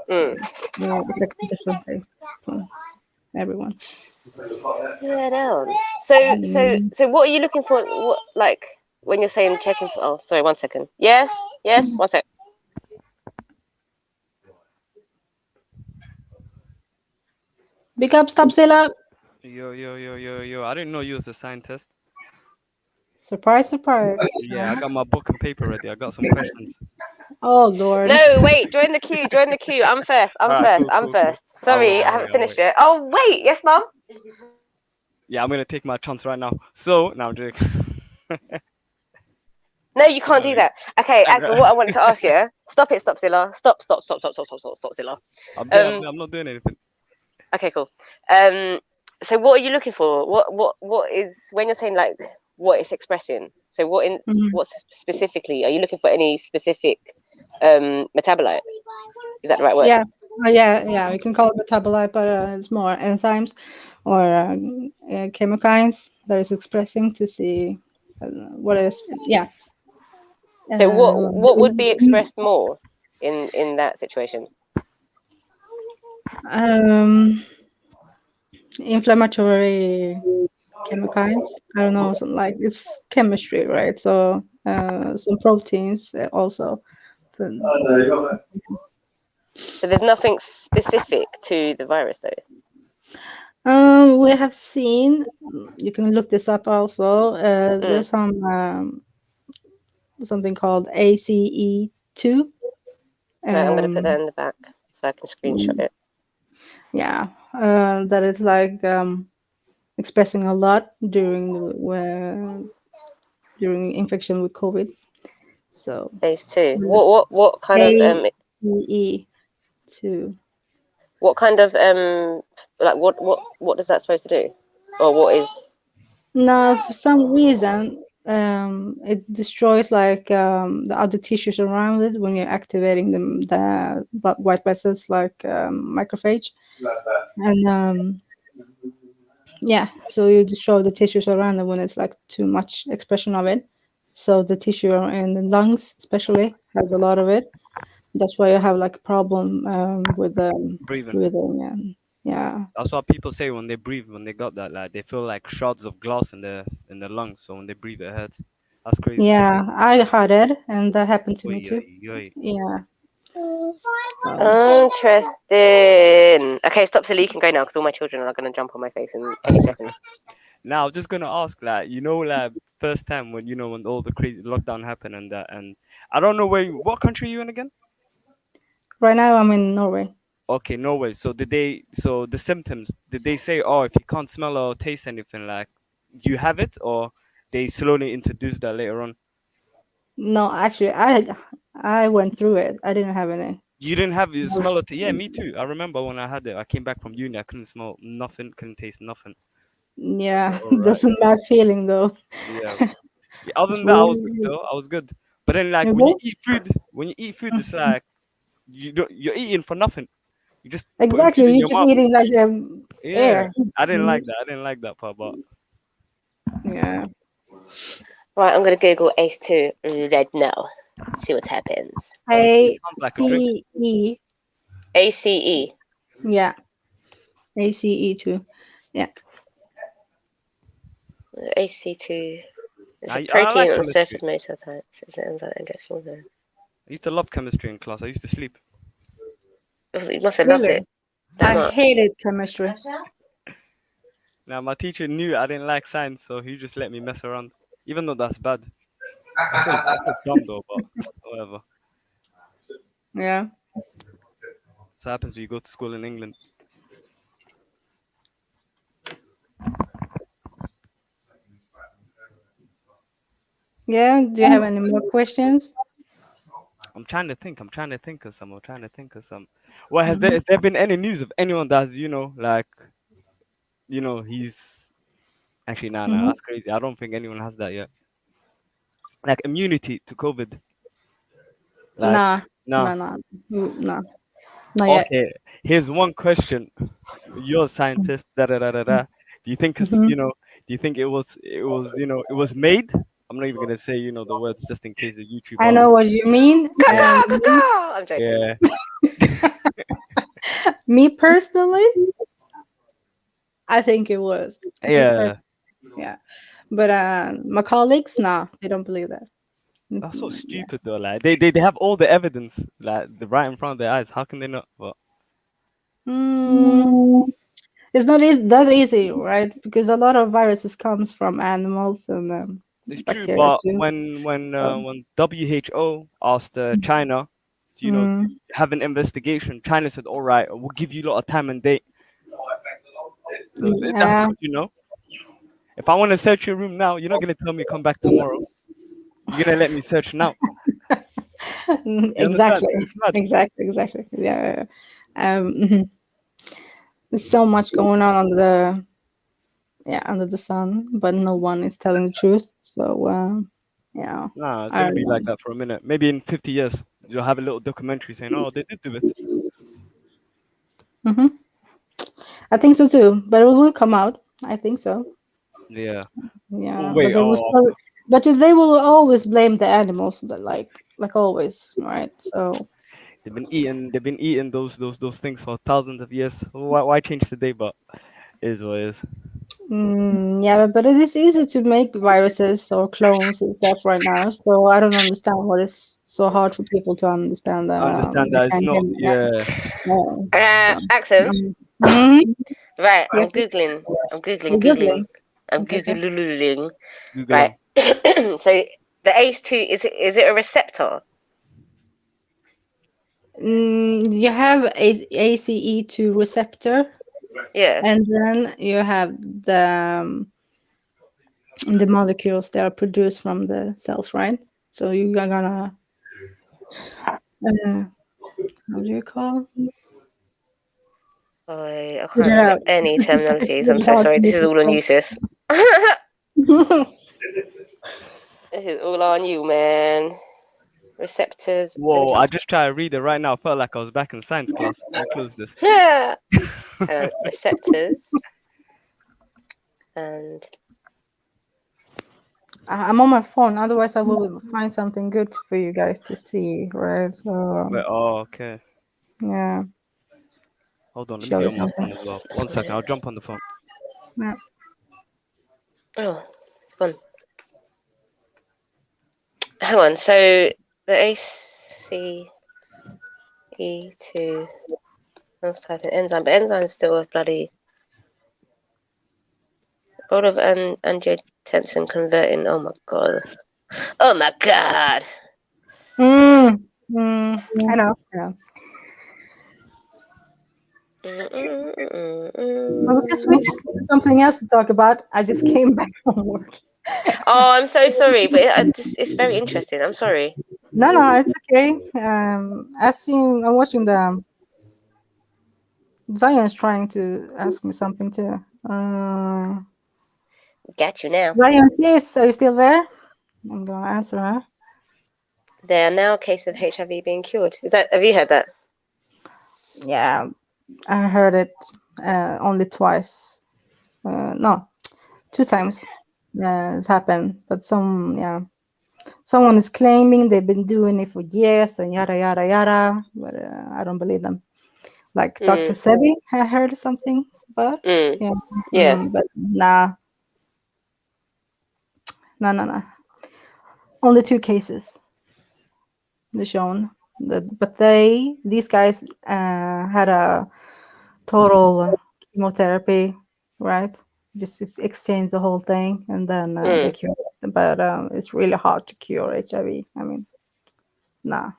Yeah, affect differently from everyone. Yeah, down. So what are you looking for? What, like when you're saying checking for? Oh, sorry, 1 second. Yes, 1 sec. Big up, Stopzilla. Yo! I didn't know you was a scientist. Surprise, surprise. Yeah, I got my book and paper ready. I got some questions. Oh Lord. No, wait. Join the queue. Join the queue. I'm first. I'm first. Sorry, I haven't finished it. Oh wait. Yes, mum. Yeah, I'm gonna take my chance right now. So now I'm joking. No, you can't do that. Okay, Axel, what I wanted to ask you. Stop it, Stopzilla. Stop, Stopzilla. I'm not doing anything. Okay, cool. So what are you looking for? What is when you're saying like what it's expressing? So what specifically are you looking for? Any specific metabolite? Is that the right word? Yeah. Yeah. We can call it metabolite, but it's more enzymes or chemokines that is expressing to see what is. Yeah. So what would be expressed more in that situation? Inflammatory chemokines. I don't know, something like it's chemistry, right? So some proteins also. So there's nothing specific to the virus, though. We have seen. You can look this up also. There's some something called ACE2. So I'm going to put that in the back so I can screenshot it. Yeah, that is like expressing a lot during infection with COVID. So ACE2. What kind of ACE2. What kind of like what is that supposed to do, or what is? No, for some reason, it destroys like the other tissues around it when you're activating the white blood cells, like macrophage, and yeah, so you destroy the tissues around it when it's like too much expression of it. So the tissue in the lungs, especially, has a lot of it. That's why you have like a problem with breathing. Yeah. That's what people say when they breathe, when they got that, like they feel like shards of glass in the lungs. So when they breathe, it hurts. That's crazy. Yeah, I had it, and that happened to me too. Yeah. Interesting. Okay, stop, silly. You can go now because all my children are going to jump on my face in any second. Now, I'm just gonna ask, like, like first time when when all the crazy lockdown happened and that, and I don't know what country are you in again? Right now, I'm in Norway. Okay, Norway. So so the symptoms, did they say, oh, if you can't smell or taste anything, like, you have it, or they slowly introduced that later on? No, actually, I went through it. I didn't have any. You didn't have you smell it? Yeah, me too. I remember when I had it. I came back from uni. I couldn't smell nothing. Couldn't taste nothing. Yeah, that's a bad feeling though. Yeah. Other than that, I was good though. I was good. But then, like, when you eat food, it's like you're eating for nothing. You just exactly. You're just eating like air. I didn't like that. I didn't like that part, but yeah. Right, I'm gonna Google ACE2 right now. See what happens. ACE. ACE. Yeah. ACE2. Yeah. ACE2 is a I protein like on the chemistry. surface most of the time. It's an enzyme that gets all the. I used to love chemistry in class. I used to sleep. You must have loved Really? it that I much. hated chemistry. Now my teacher knew I didn't like science, so he just let me mess around, even though that's bad. That's so dumb though, but whatever. Yeah. So happens when you go to school in England. Yeah. Do you have any more questions? I'm trying to think. I'm trying to think of some. Well, has there been any news of anyone that's like he's actually no, that's crazy. I don't think anyone has that yet. Like immunity to COVID. Like Nah. no. Not yet. Okay. Here's one question. You're a scientist. Da da da da da. Do you think it's Do you think it was it was made? I'm not even gonna say the words just in case the YouTube. I know what you mean. I'm joking. Yeah. Me personally, I think it was. Yeah. Yeah. But my colleagues, nah, they don't believe that. That's so stupid though. Like they have all the evidence like right in front of their eyes. How can they not? But it's not that easy, right? Because a lot of viruses comes from animals and it's true. bacteria But too. when WHO asked China to have an investigation, China said, "All right, we'll give you a lot of time and date." So that's good. If I want to search your room now, you're not gonna tell me come back tomorrow. You're gonna let me search now. Exactly. Yeah. There's so much going on under the sun, but no one is telling the truth. So yeah. Nah, it's gonna be like that for a minute. Maybe in 50 years, you'll have a little documentary saying, "Oh, they did do it." I think so too, but it will come out. I think so. Yeah. Yeah, Oh, wait. but they will always blame the animals, like always, right? So They've been eating those things for thousands of years. Why change today? But it is what it is. yeah, but it is easy to make viruses or clones and stuff right now. So I don't understand what is so hard for people to understand that. Understand that it's not. Yeah. Axel. Right, I'm googling. Right. So the ACE2 is it a receptor? You have ACE2 receptor. Yeah. And then you have the molecules that are produced from the cells, right? So you are gonna how do you call? I can't remember any terminologies. I'm so sorry. This is all on you, sis. This is all on you, man. Receptors. Whoa! I just tried to read it right now. I felt like I was back in science class. Let me close this. Yeah. Receptors. And I'm on my phone. Otherwise, I will find something good for you guys to see, right? So. Okay. Yeah. Hold on. Let me get on my phone as well. 1 second. I'll jump on the phone. Yeah. Oh, it's gone. Hang on. So the ACE2. Let's type in enzyme, but enzyme is still a bloody role of angiotensin converting. Oh my god. Oh my god. I know. Yeah. Well, because we just had something else to talk about. I just came back from work. Oh, I'm so sorry, but it's very interesting. I'm sorry. No, it's okay. I'm watching the Zion's trying to ask me something too. Got you now. Ryan, yes, are you still there? I'm gonna answer her. There are now cases of HIV being cured. Have you heard that? Yeah, I heard it only twice. No, 2 times. It's happened, but someone is claiming they've been doing it for years and yada yada yada. But I don't believe them. Like Dr. Sebi, I heard something but Yeah. but nah. No. Only 2 cases they shown. But these guys had a total chemotherapy, right? Just exchange the whole thing, and then they cured it. But it's really hard to cure HIV. I mean, nah,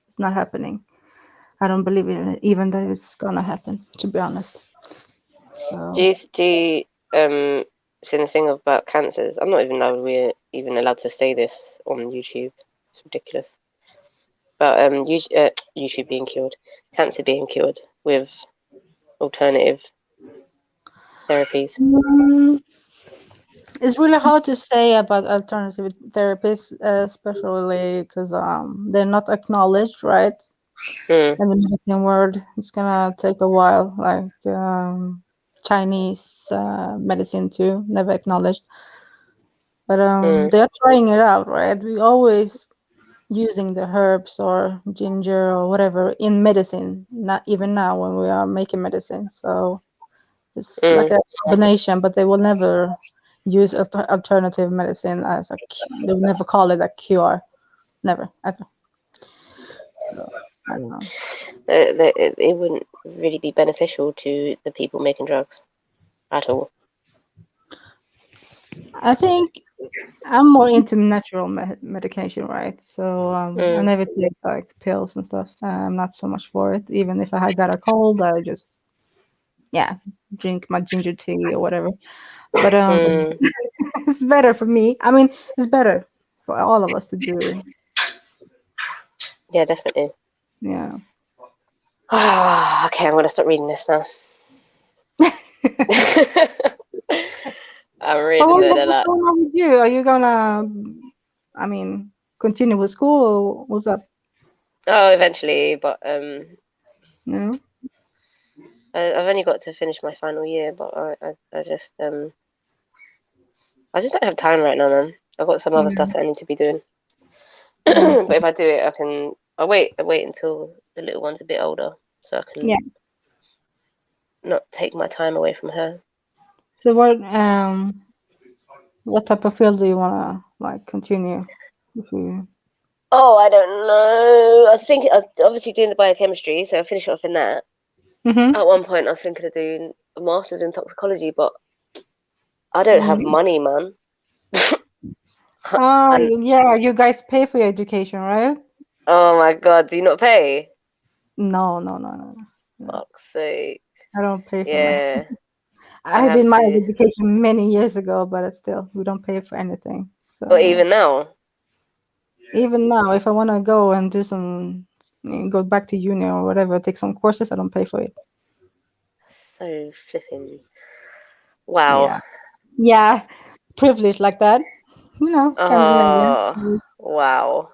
it's not happening. I don't believe it, even that it's gonna happen, to be honest. So Do you see the thing about cancers? I'm not even know we're even allowed to say this on YouTube. It's ridiculous. But YouTube being cured, cancer being cured with alternative therapies. It's really hard to say about alternative therapies, especially because they're not acknowledged, right? In the medicine world, it's gonna take a while. Like Chinese medicine too, never acknowledged. But they're trying it out, right? We always using the herbs or ginger or whatever in medicine. Not even now when we are making medicine. So it's like a combination, but they will never use alternative medicine as they will never call it a cure. Never, ever. So, I don't know. It wouldn't really be beneficial to the people making drugs at all. I think I'm more into natural medication, right? So I never take like pills and stuff. I'm not so much for it. Even if I got a cold, I just drink my ginger tea or whatever. But it's better for me. I mean, it's better for all of us to do. Yeah, definitely. Yeah. Okay, I'm gonna stop reading this now. I'm reading it a lot. What's going on with you? Are you gonna, continue with school or what's up? Oh, eventually, but No. I've only got to finish my final year, but I just don't have time right now, man. I've got some other stuff that I need to be doing. But if I do it, I'll wait until the little one's a bit older, so I can not take my time away from her. So what type of field do you wanna continue? Oh, I don't know. I was thinking, I was obviously doing the biochemistry, so I'll finish off in that. At one point, I was thinking of doing a master's in toxicology, but I don't have money, man. You guys pay for your education, right? Oh my god, do you not pay? No. Fuck's sake. I don't pay for Yeah. I did my education many years ago, but still, we don't pay for anything. So. But even now? Even now, if I want to go and go back to uni or whatever, take some courses, I don't pay for it. So flipping. Wow. Yeah. Privilege like that. Scandinavian. Wow.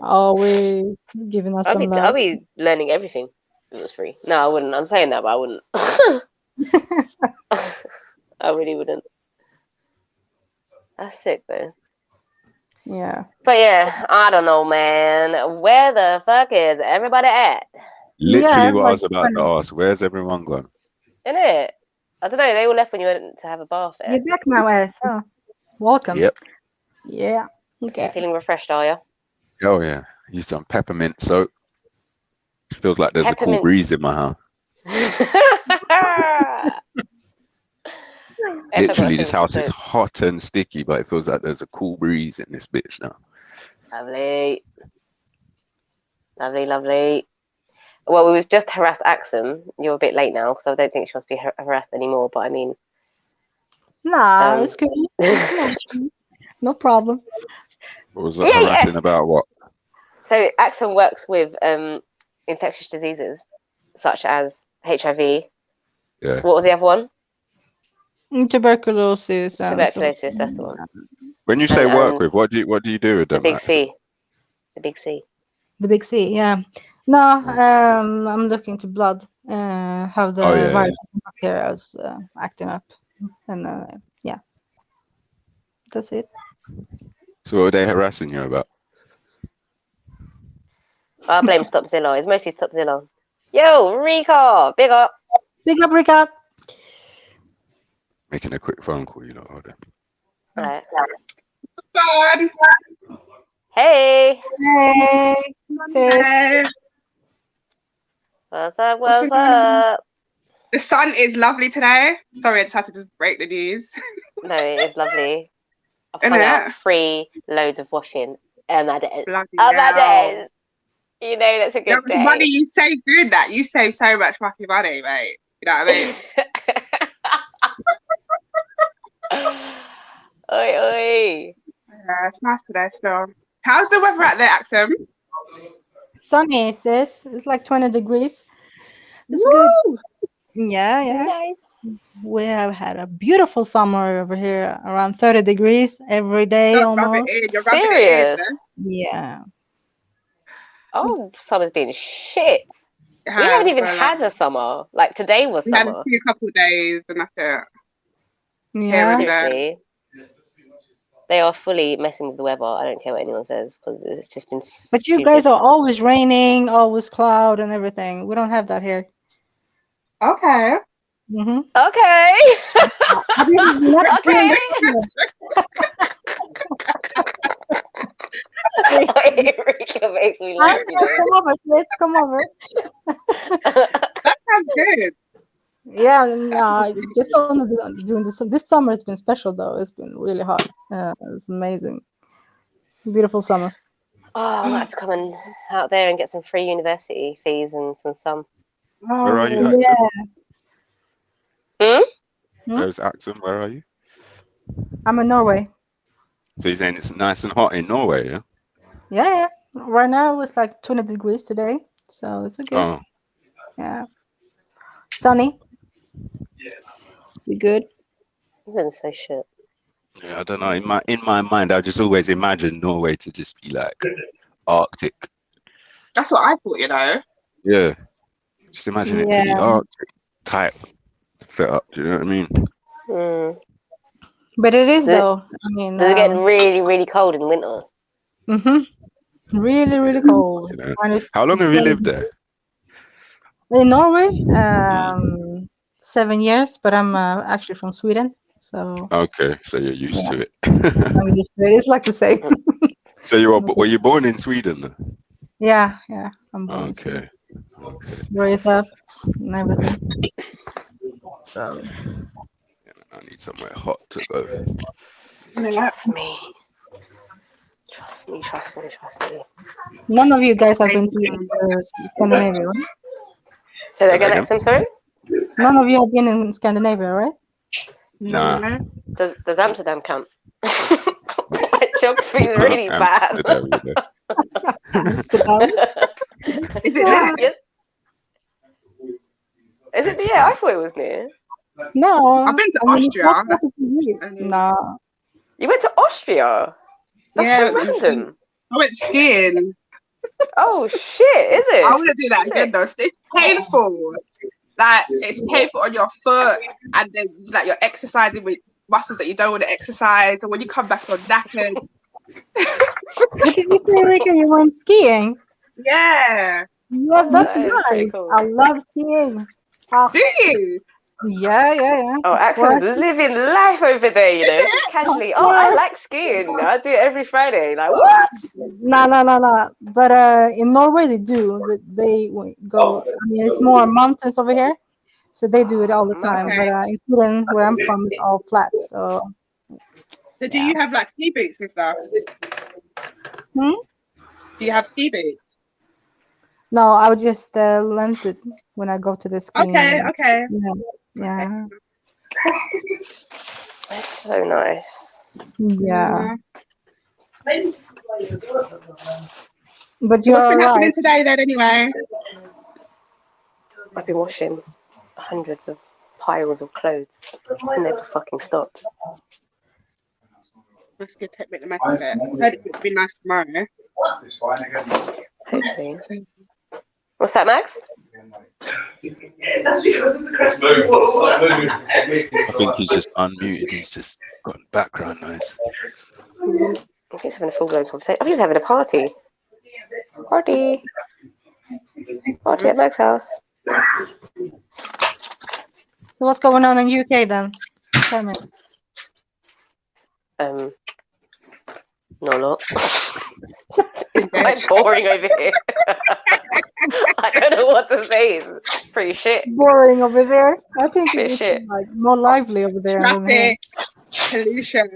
Always giving us some love. I'll be learning everything if it was free. No, I wouldn't. I'm saying that, but I wouldn't. I really wouldn't. That's sick, though. Yeah. But yeah, I don't know, man. Where the fuck is everybody at? Literally what I was about to ask. Where's everyone gone? Innit? I don't know. They all left when you went to have a bath. You're back now, Ass. Huh? Welcome. Yep. Yeah. Okay. Feeling refreshed, are you? Oh yeah. Use some peppermint soap. Feels like there's a cool breeze in my house. Literally, this house is hot and sticky, but it feels like there's a cool breeze in this bitch now. Lovely. Well, we've just harassed Axum. You're a bit late now, because I don't think she wants to be harassed anymore, but I mean... Nah, it's good. No problem. What was that harassing about what? So Axum works with infectious diseases, such as HIV. Yeah. What was the other one? Tuberculosis. Tuberculosis, that's the one. When you say work with, what do you do with them? The big C. The big C. The big C, yeah. No, I'm looking to blood, how the virus and bacteria is acting up, and yeah, that's it. So what are they harassing you about? I blame Stopzilla. It's mostly Stopzilla. Yo, Rico, big up. Big up, Rico. Making a quick phone call, you know. Hold on. Right. Fun. Hey. Hey. Hey. What's up? What's What's going on? up? The sun is lovely today. Sorry, I just had to just break the news. No, it is lovely. I've Isn't hung out it? 3 loads of washing. Bloody Days. You know that's a How good much money day. you save doing that? You save so much fucking money, mate. You know what I mean? Oi, oi. Yeah, it's nice today still. How's the weather out there, Axum? Sunny, sis. It's like 20 degrees. It's Woo! good. Yeah, yeah. Nice. We have had a beautiful summer over here, around 30 degrees every day Don't rub it almost. in. You're rubbing Serious? it in. Yeah. Oh, summer's been shit. It We haven't has, even but, had a summer. Like today was we had a summer. few couple of days and that's it. Here Yeah. and there. Seriously. They are fully messing with the weather. I don't care what anyone says because it's just been But you stupid. guys are always raining, always cloud and everything. We don't have that here. Okay. Mm-hmm. Okay. Okay. Rika makes me laugh, you know. Come over, sis. Come over. That sounds good. Yeah, just only during this summer, it's been special though. It's been really hot. It's amazing, beautiful summer. Oh, I might have to come and out there and get some free university fees and some sun. Where are you? Oh, yeah. Where's Axum? Where are you? I'm in Norway. So you're saying it's nice and hot in Norway, yeah? Yeah. Right now it's like 20 degrees today, so it's good. Oh. Yeah. Sunny. We good. Even so shit. Yeah, I don't know. In my mind, I just always imagine Norway to just be like Arctic. That's what I thought, you know. Yeah. Just imagine it to be Arctic type setup. Do you know what I mean? Mm. But it is though. I mean, does it get really, really cold in winter? Really, really cold. You know. How long have you lived there? In Norway, 7 years, but I'm actually from Sweden, so. Okay, so you're used to it. I'm used to it. It's like the same. So were you born in Sweden? Yeah, I'm born. Okay. Raised up and everything. So. I need somewhere hot to go. Trust me. Trust me. None of you guys have been to Scandinavia, right? Say that again, Axum, sorry? None of you have been in Scandinavia, right? Nah. Does Amsterdam count? My geography is really bad. Amsterdam. Is it there? Yes. Is it near? I thought it was near. No. I've been to Austria. No. You went to Austria? That's so random. I went skiing. Oh shit, is it? I want to do that again though. It's painful. Like it's painful on your foot, and then like you're exercising with muscles that you don't want to exercise, and when you come back you're knackered. What did you say, Rika? You went skiing? Yeah. Yeah, that's That nice. cool. I love skiing. Do you? Yeah. Oh, Axel's living life over there, you know, just casually. Oh, I like skiing. I do it every Friday. Like, what? No. But in Norway they do. They go. I mean, it's more mountains over here, so they do it all the time. Okay. But in Sweden, where I'm from, it's all flat. So. So do you have like ski boots and stuff? Do you have ski boots? No, I would just lend it when I go to the skiing. Okay. Yeah. That's so nice. Yeah. Mm-hmm. But you're what's been happening right. today then anyway? I've been washing hundreds of piles of clothes. It never fucking stops. Let's get take the mess of it. I heard it'll be nice tomorrow. Hopefully. What's that, Max? I think he's just unmuted. He's just got background noise. I think he's having a full-blown conversation. I think he's having a party. Party at Max's house. So what's going on in UK then? Not a lot. It's quite boring over here. I don't know what to say. It's pretty shit. Boring over there. I think Bit it's shit. like more lively over there. Than here. Traffic, pollution.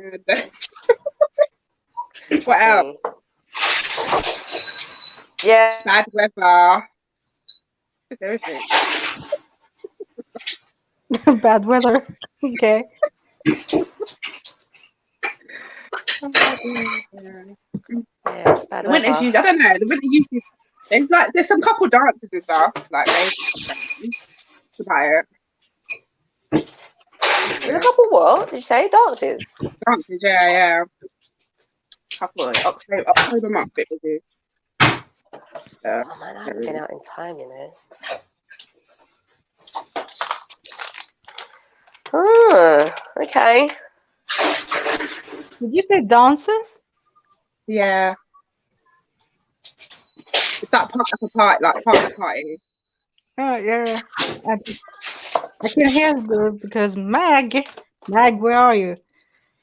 What else? Yeah. Bad weather. Just everything. Bad weather. Okay. The winter's usually, I don't know. The winter usually, there's some couple dances and stuff, like that's about it. There's a couple what? Did you say dances? Dances, yeah. Couple October month bit busy. Oh man, I haven't been out in time, you know. Oh, okay. Did you say dances? Yeah. It's that part of a party, like part of the party. Oh yeah. I can hear good because Mag, where are you?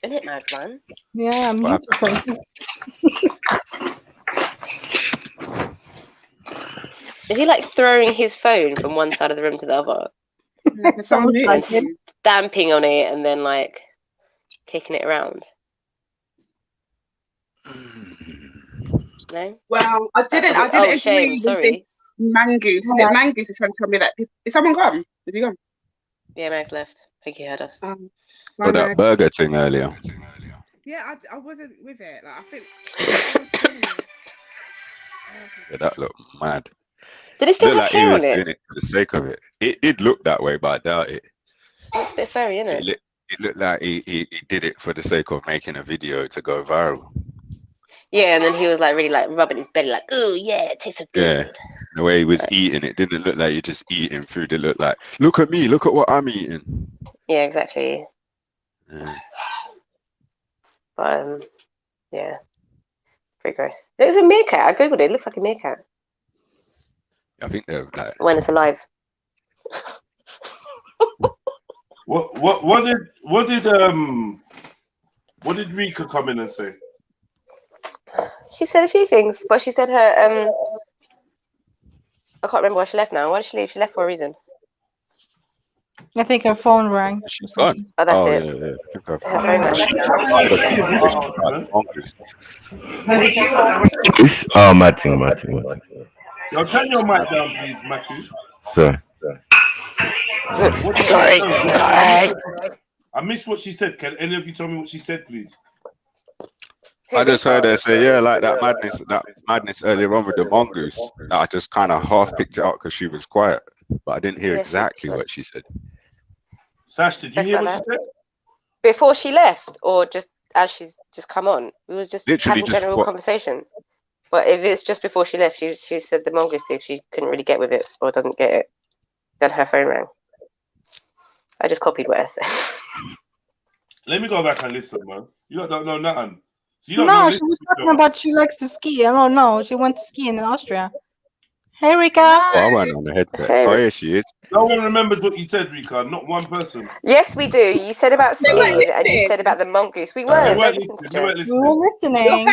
Isn't it Mag, man? Yeah, I'm mute. Is he like throwing his phone from one side of the room to the other? Sounds like it. Stamping on it and then like kicking it around. No? Well, I didn't shame, agree sorry. with this Mangoose. Is it Mangoose is trying to tell me that is someone gone? Is he gone? Yeah, Mag's left. I think he heard us. Or that burger thing earlier. Yeah, I wasn't with it. Like I think Yeah, that looked mad. Did it still have like hair he was on it? doing it for the sake of it. It did look that way, but I doubt it. Looks a bit furry, isn't it? It looked like he did it for the sake of making a video to go viral. Yeah, and then he was like really like rubbing his belly, like, oh yeah, it tastes so good. Yeah, the way he was eating, it didn't look like you're just eating food. It looked like, look at me, look at what I'm eating. Yeah, exactly. Yeah. But yeah, pretty gross. It's a meerkat. I googled it. It looks like a meerkat I think they're like when it's alive. What did Rika come in and say? She said a few things, but she said her I can't remember why she left now. Why did she leave? She left for a reason. I think her phone rang. She's gone. Oh, that's it. Yeah. I think Her phone rang. Oh, mad thing. Yo, turn your mic down, please, Maki. Sorry. Sorry. I missed what she said. Can any of you tell me what she said, please? I just heard her say, yeah, like that madness earlier on with the mongoose. I just kind of half picked it up because she was quiet, but I didn't hear exactly what she said. Sash, did you hear what she said? Before she left, or just as she's just come on? We was just Literally having just general conversation. But if it's just before she left, she said the mongoose thing, she couldn't really get with it or doesn't get it. Then her phone rang. I just copied what I said. Let me go back and listen, man. You don't know nothing. So No, she was talking about she likes to ski. I don't know. She went to ski in Austria. Hey, Rika. Oh, I went on the headset. Hey, oh, here she is. No one remembers what you said, Rika. Not one person. Yes, we do. You said about skiing and you said about the mongoose. We were. You weren't listening. We were listening.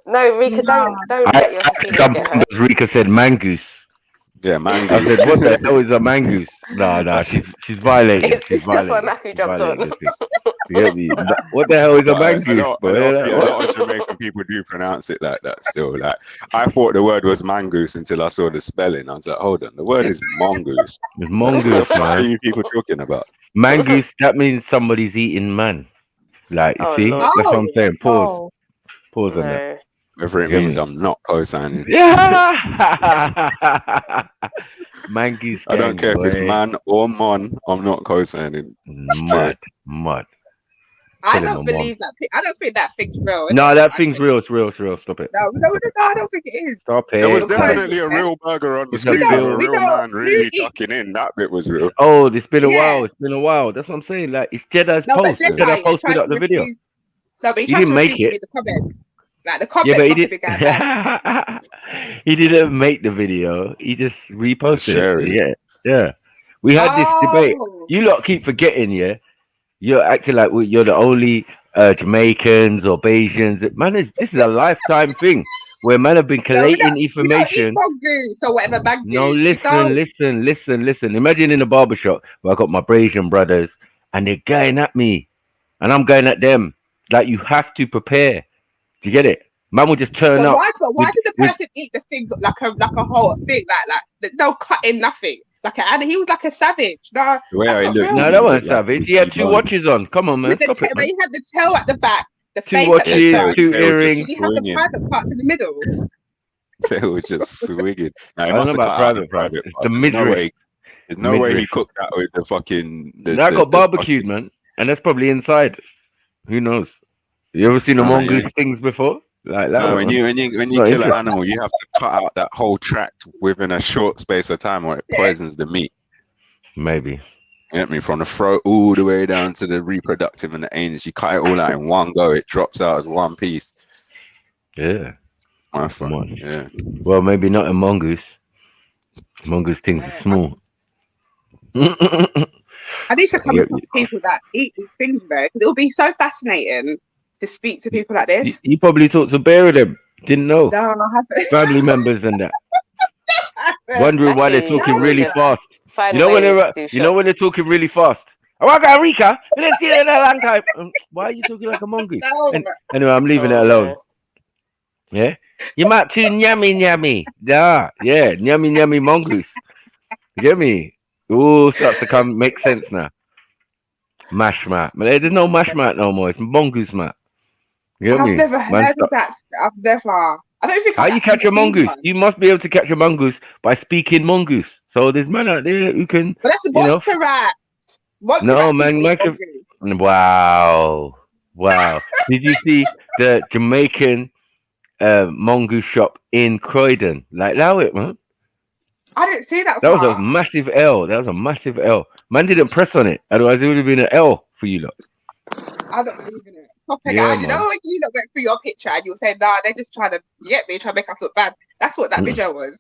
No, Rika, don't let your feelings get hurt. Rika said mangoose. Yeah, mangoose. I said, what the hell is a mangoose? No, she's violating. That's why Maku jumped on. You get me? What the hell is a mangoose? A lot of Jamaican people do pronounce it like that still. Like, I thought the word was mongoose until I saw the spelling. I was like, hold on, the word is mongoose. It's mongoose, What man. are you people talking about? Mangoose, that means somebody's eating man. Like, you see? Lord. That's what I'm saying. Pause. Oh. Pause on that. Whether it means I'm not co-signing. Yeah. Mangoose. I don't care if it's man or mon. I'm not co-signing. Mud. I don't believe that. I don't think that thing's real. No, that thing's real. It's real. Stop it. No, I don't think it is. Stop it. There was definitely a real burger on the street. A real man really tucking in. That bit was real. Oh, it's been a while. It's been a while. That's what I'm saying. Like, it's Jed's post. Jedi posted up the video. No, but he didn't make it. The comment. Like the comment. Yeah, but he didn't make the video. He just reposted it. Yeah. We had this debate. You lot keep forgetting, yeah. You're acting like you're the only Jamaicans or Bayesians. Man, this is a lifetime thing where man have been collating information. We don't eat mongoose or whatever bag No, goose. listen. Imagine in a barbershop where I got my Bayesian brothers and they're going at me and I'm going at them. Like, you have to prepare. Do you get it? Man will just turn up. Why did the person eat the thing like a whole thing? Like there's no cutting, nothing. He was like a savage. No, No, that wasn't savage. He had 2 watches on. Come on, man. Stop it, man. He had the tail at the back, the 2 face watches, at the 2 earrings. He had the private parts in the middle. They were just swinging. No, I don't know about private parts. The midriff. There's no way he cooked that with the fucking. That got barbecued, man, and that's probably inside. Who knows? You ever seen the mongoose things before? Like that? No, when you kill an animal, you have to cut out that whole tract within a short space of time, or it poisons the meat. Maybe. You get me? From the throat all the way down to the reproductive and the anus. You cut it all out in one go. It drops out as one piece. Yeah. My fun. Yeah. Well, maybe not a mongoose. Mongoose things are small. I need to come across people that eat these things, though, because it'll be so fascinating to speak to people like this. You probably talked to bear of them. Didn't know. No, I haven't. Family members and that. Wondering why they're talking really fast. You know when they're talking really fast. I want to go Rika. I didn't see that in a long time. Why are you talking like a mongoose? Anyway, I'm leaving it alone. Yeah, you might too nyammy. Yeah, nyammy mongoose. You get me? Ooh, starts to make sense now. Mash mat. There's no mash mat no more. It's mongoose mat. You get me? I've never heard of that. I don't think. How you catch a mongoose? You must be able to catch a mongoose by speaking mongoose. So there's men out there who can. But that's a monster rat. No, man. Wow. Did you see the Jamaican mongoose shop in Croydon? Like, allow it, man. I didn't see that. That was a massive L. Man didn't press on it. Otherwise, it would have been an L for you lot. I don't believe in it. Yeah, you know when you lot went through your picture and you were saying, nah, they're just trying to try to make us look bad. That's what that video was.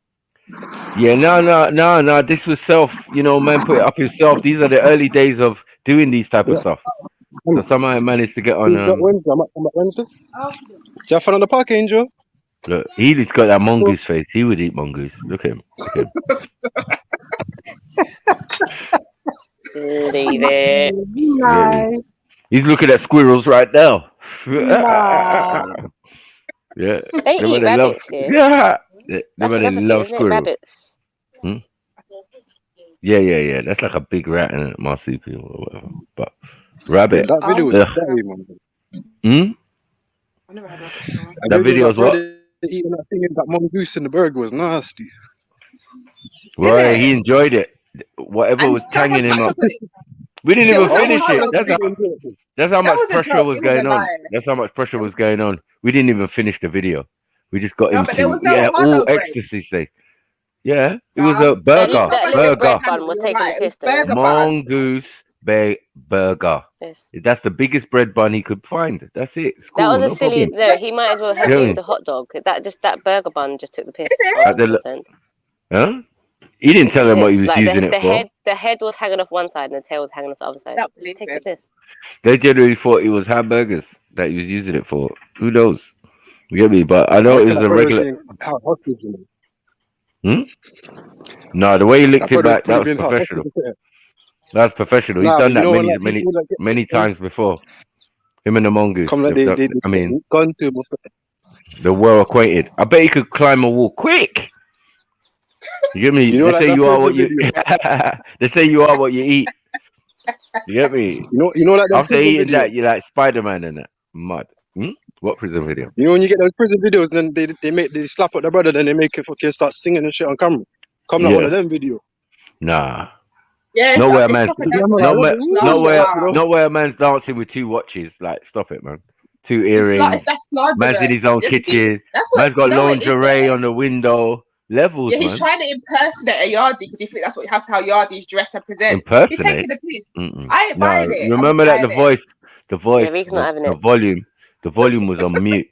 Yeah, no. This was self. Man put it up himself. These are the early days of doing these type of stuff. So somehow I managed to get on. Wednesday. I'm at Wednesday. Do you have fun on the park, Angel? Look, he's got that mongoose face. He would eat mongoose. Look at him. Leave it. Nice. He's looking at squirrels right now. Yeah. They eat rabbits here. Yeah. They love squirrels. Rabbits. Yeah. That's like a big rat in a marsupial or whatever. But rabbit. That video was scary, man. I never had that. That video was what? Eating that thing, that mongoose in the burger was nasty. Right, he enjoyed it. Whatever was tanging him up. We didn't even finish it. That's how much pressure was going on. That's how much pressure was going on. We didn't even finish the video. We just got into all ecstasy state. Yeah, it was a burger. Mongoose burger. Yes. That's the biggest bread bun he could find. That's it. It's cool, that was a silly. No, he might as well have used a hot dog. That burger bun just took the piss. Huh? He didn't tell them what he was using it for. The head was hanging off one side and the tail was hanging off the other side. Just take the piss. They generally thought it was hamburgers that he was using it for. Who knows? You get me? But I know it was a regular. No, the way he licked it back, that was professional. That's professional. He's done that many times before. Him and the mongoose. They're well acquainted. I bet he could climb a wall quick. You get me? They say you are what you. They say you are what you eat. You get me? You know, like after eating that, you're like Spider-Man and that mud. What prison video? You know when you get those prison videos, then they slap at the brother, then they make it fucking start singing and shit on camera. Come like one of them video. Nah. Yeah, nowhere a man's dancing with 2 watches. Like, stop it, man. 2 earrings. Man's in his own kitchen. Man's got lingerie on the window. Levels, he's trying to impersonate a yardie because he thinks that's how yardies dress and present. Impersonate? He's taking the piss. I ain't buying it. Remember that the voice, the volume was on mute.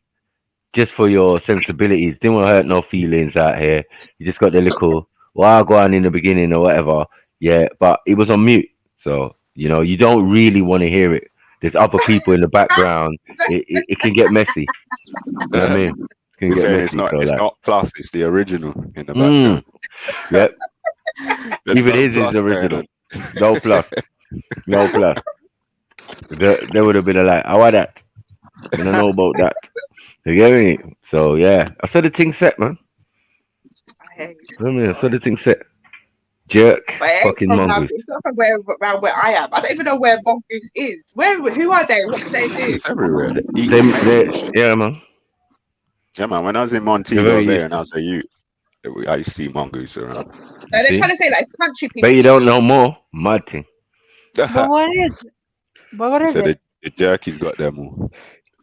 Just for your sensibilities. Didn't want to hurt no feelings out here. You just got the little go on in the beginning or whatever. Yeah, but it was on mute. So, You know, you don't really want to hear it. There's other people in the background. It can get messy. You know what I mean? It can We're get saying messy. it's So, not plus, it's the original in the background. Yep. There's Even no his plus is going original. on. No plus. No plus. There would have been a like, how are that? I don't know about that. You get me? So yeah, I saw the thing set, man. I saw the thing set. Jerk, But it ain't fucking from mongoose. it's not from around where I am. I don't even know where Mongoose is. Who are they? What do they do? It's everywhere. Yeah, man. Yeah, man. When I was in They're Montego very Bay used and I was a youth, I used to see mongoose around. So they're See? trying to say that it's country people. But you don't know more. Mad thing. But what is it? But what is So it? the jerky's got them all.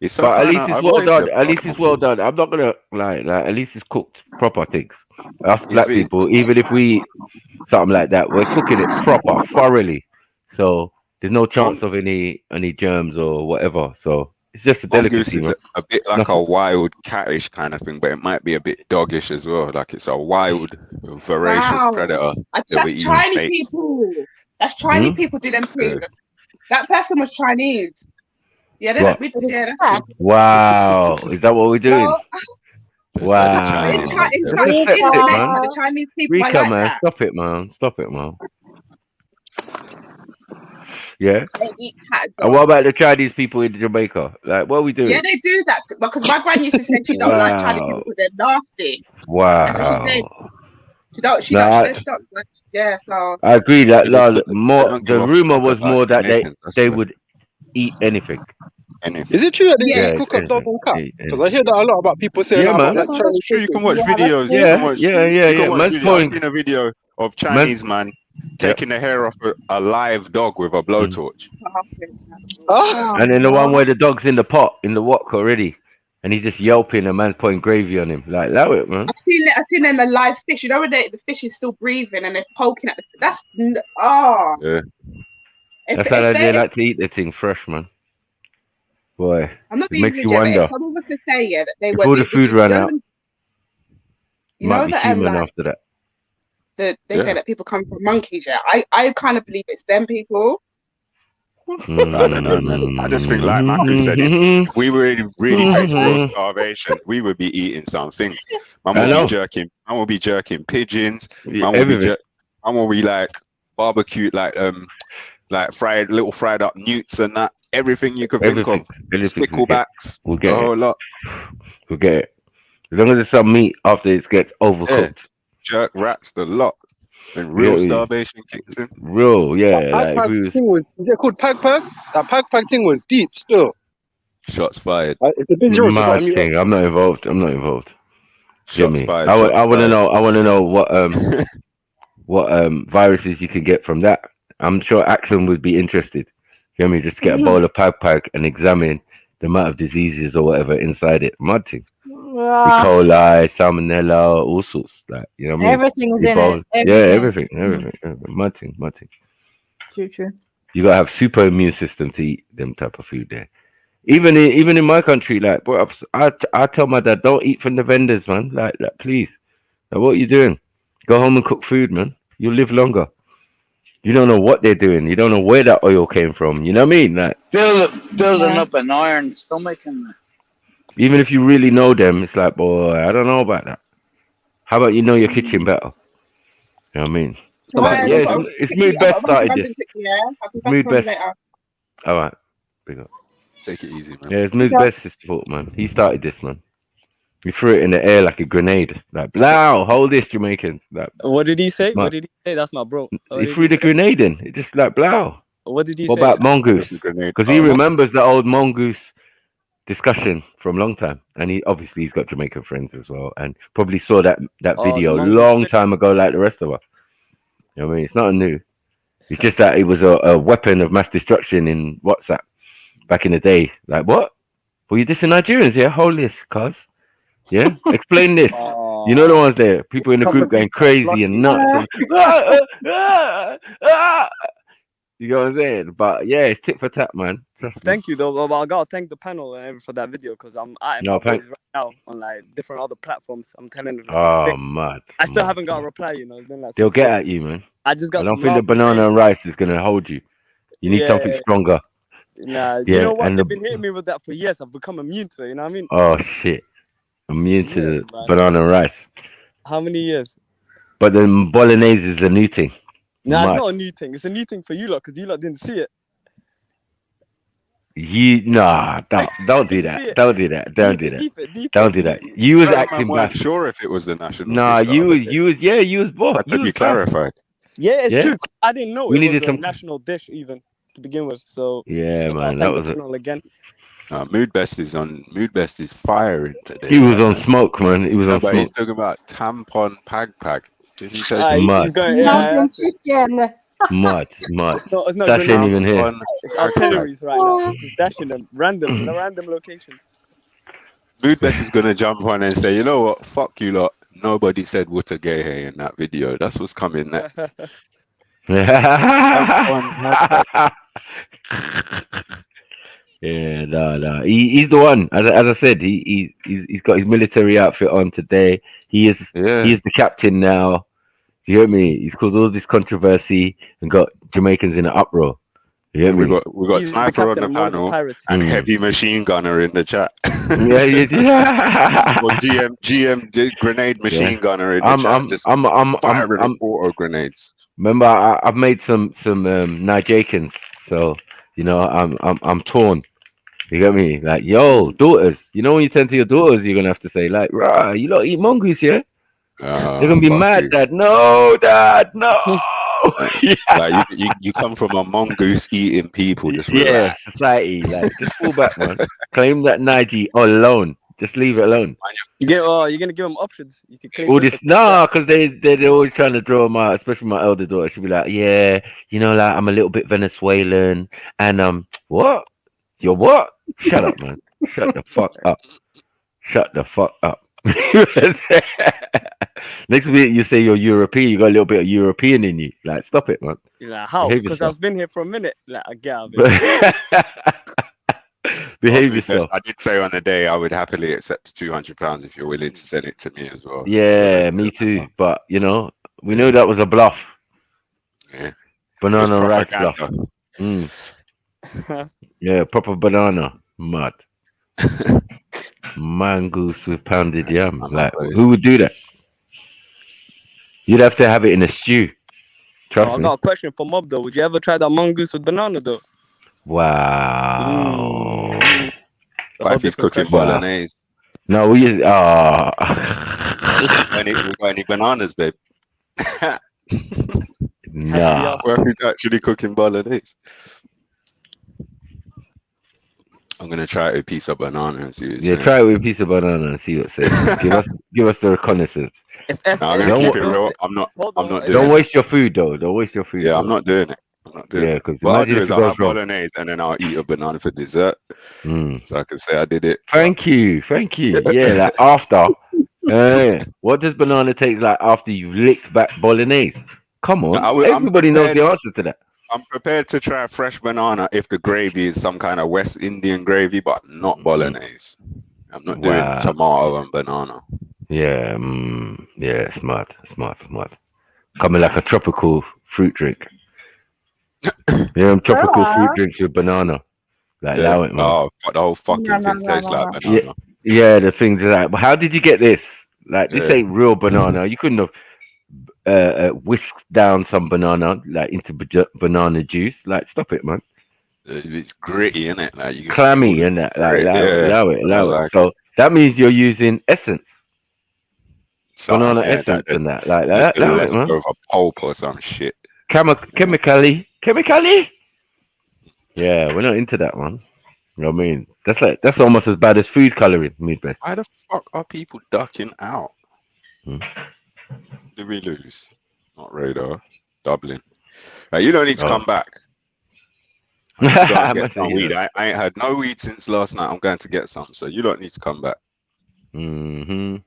It's But at least I've it's well always done. said At least it's well done. I'm not gonna like at least it's cooked proper things. Us black see- people, even if we eat something like that, we're cooking it proper, thoroughly. So there's no chance of any germs or whatever. So it's just a mongoose delicacy, is man. a bit like a wild catish kind of thing, but it might be a bit doggish as well. Like it's a wild, voracious predator. That's that we eat Chinese steaks. people. That's Chinese people do them things. That person was Chinese. Yeah, they What? that's Wow, is that what we're doing? No. Wow. In Let's Jamaica, accept it, man. the Chinese people are Rika, like man, that. stop it, man. Stop it, man. Yeah. They eat cat And what about the Chinese people in Jamaica? Like, what are we doing? Yeah, they do that because my gran used to say she don't like Chinese people because they're nasty. That's what she said. Wow. She don't. Like, yeah. So I agree that more. don't The give a rumor fuck was about more that Jamaicans, they would eat anything. Is it true that they Yeah, cook up dog and cat? anything. Because I hear that a lot about people saying Yeah, that about man. like That's Chinese true. You can watch cooking. videos. Yeah, You can watch Man's video. point. I've seen a video of Chinese man taking the hair off a live dog with a blowtorch. And then the one where the dog's in the pot, in the wok already, and he's just yelping, and man's pouring gravy on him. Like, allow it, man. I've seen them a live fish. You know when the fish is still breathing and they're poking at the. That's Yeah. That's how they like to eat the thing fresh, man. Boy, I'm not it being makes you rigid, but wonder. if someone was to say that they If were all the food ran out, you might know be that human like after that. they say that people come from monkeys. Yeah, I kind of believe it's them people. I don't know, man. I just think, like Matthew said, if we were really faced real starvation, we would be eating something. Man will be jerking pigeons. Man will be like barbecue, like fried up newts and that. Everything you could think of. Sticklebacks. We'll get a whole lot. We'll get it. As long as there's some meat after it gets overcooked. Jerk rats, the lot. And real starvation kicks in. Real, yeah. That pag thing was, is it called pag pag? That pag pag thing was deep still. Shots fired. It's a busy road. Mad thing. I'm not involved. Shots fired. I want to know. I want to know what viruses you can get from that. I'm sure Axon would be interested. You know what I mean? Just get a bowl of pag pag and examine the amount of diseases or whatever inside it. Mad thing. E. coli, salmonella, all sorts. Like, you know what I mean? Everything is in it. Everything. Mad thing. True. You gotta have super immune system to eat them type of food there. Even in my country, like, bro, I tell my dad, don't eat from the vendors, man. Like please. Like, what are you doing? Go home and cook food, man. You'll live longer. You don't know what they're doing. You don't know where that oil came from. You know what I mean? Like building up an iron stomach and. Even if you really know them, it's like, boy, I don't know about that. How about you know your kitchen better? You know what I mean? It's Mood Best started this. Mood Best. All right, big up. Take it easy, man. Yeah, it's Mood Best's fault, man. He started this, man. He threw it in the air like a grenade. Like, blow, hold this, Jamaicans. Like, what did he say? What did he say? That's my bro. He threw the grenade in. It just like, blow. What did he say? What about mongoose? Because he remembers the old mongoose discussion from a long time, and he's got Jamaican friends as well, and probably saw that video a long time ago, like the rest of us. You know what I mean? It's not new. It's just that it was a weapon of mass destruction in WhatsApp back in the day. Like, what? Were you dissing Nigerians? Yeah, hold this, cuz. Yeah, explain this. You know the ones there, people in the group going crazy and nuts. You know what I'm saying? But yeah, it's tit for tat, man. Thank you, though. But I gotta thank the panel for that video because I'm right now on like different other platforms. I'm telling them. Oh, mad. I still haven't got a reply. You know, it's been like they'll get at you, man. I just got. I don't think the banana and rice is gonna hold you. You need something stronger. Nah, Yeah, you know what? and They've been hitting me with that for years. I've become immune to it. You know what I mean? Oh shit, I'm immune to Yes, the man. banana rice. How many years? But then bolognese is a new thing. Nah, it's Mad. not a new thing. It's a new thing for you lot because you lot didn't see it. Don't do You that. see it? Don't do that. Don't do that. Don't do that. You was Man acting weren't back. sure if it was the national Nah, dish. you was both. Had You to be was bad. clarified. Yeah, it's Yeah. true. I didn't know We it was needed a some. national dish even to begin with. So Yeah, I gotta man, that thank the was it. panel again. Mood Best is firing today. He was like, on man. smoke, man. He was No, on but he's smoke. talking about tampon pag. Didn't he say He's going. Mountain That's it. chicken. Mud. It's not Dash ain't Grenade. even here. tampon It's pag? artilleries right now. Just dashing them random locations. Mood Best is gonna jump on and say, you know what? Fuck you lot. Nobody said Wuta Gehe in that video. That's what's coming next. Tampon pag. Yeah, no. He's the one. As I said, he's got his military outfit on today. He is the captain now. You hear me? He's caused all this controversy and got Jamaicans in an uproar. You hear me? We got He's the Sniper on captain the of all the panel pirates. and Heavy Machine Gunner in the chat. Yeah. Or GM Grenade Machine Gunner in the chat. Just firing auto grenades. Remember, I've made some Nigerians, so you know I'm torn. You get me? Like, yo, daughters. You know when you turn to your daughters, you're gonna have to say like, "Rah, you lot eat mongoose, yeah?" They're gonna be mad, Dad. No, Dad, no. Like you come from a mongoose eating people. Just relax. Society. Like, just pull back, man. Claim that Nige alone. Just leave it alone. You're gonna give them options. You can claim All this. this, because they're always trying to draw my, especially my elder daughter. She'll be like, yeah, you know, like I'm a little bit Venezuelan, and what? You're what? Shut up, man. Shut the fuck up. Shut the fuck up. Next week you say you're European, you got a little bit of European in you. Like, stop it, man. You're like, how? Behave Because yourself. I've been here for a minute. Like, I get out of it. Behave yourself. I did say on the day I would happily accept £200 if you're willing to send it to me as well. Yeah, me too. But you know, we knew that was a bluff. Yeah. Banana rice bluff. Yeah, proper banana. Mud. Mongoose with pounded yam. Like, who would do that? You'd have to have it in a stew. Trust I me. got a question for Mob though. Would you ever try that mongoose with banana though? Wow. What if he's cooking bolognese? No, we got any bananas, babe? Nah. What if he's actually cooking bolognese? I'm gonna try it with a piece of banana and see what it's saying. Try it with a piece of banana and see what it says. give us the reconnaissance. I'm gonna keep it real. I'm not doing Don't waste your food though. Don't waste your food. Yeah, I'm not doing it. Yeah, because what I'll do is I'll have bolognese and then I'll eat a banana for dessert. So I can say I did it. Thank you. Yeah, like after. What does banana taste like after you've licked back bolognese? Come on, everybody knows the answer to that. I'm prepared to try fresh banana if the gravy is some kind of West Indian gravy, but not bolognese. I'm not doing tomato and banana. Yeah, smart. Coming like a tropical fruit drink. Tropical fruit drinks with banana. Like, allow it, man. Oh, the whole fucking thing tastes like banana. Yeah, the things are like, but how did you get this? Like, this ain't real banana. You couldn't have whisked down some banana like into banana juice. Like, stop it, man. It's gritty, isn't it? Like, clammy, and that. Like, allow it. So that means you're using essence. Banana essence and that. Like that. Allow it, man. Of a pulp or some shit. Chemically. Yeah, we're not into that one. You know what I mean? That's almost as bad as food coloring. Midwest. Why the fuck are people ducking out? Did we lose? Not Radar. Dublin. You don't need to come back. Get some weed. I ain't had no weed since last night. I'm going to get some, so you don't need to come back. Yeah.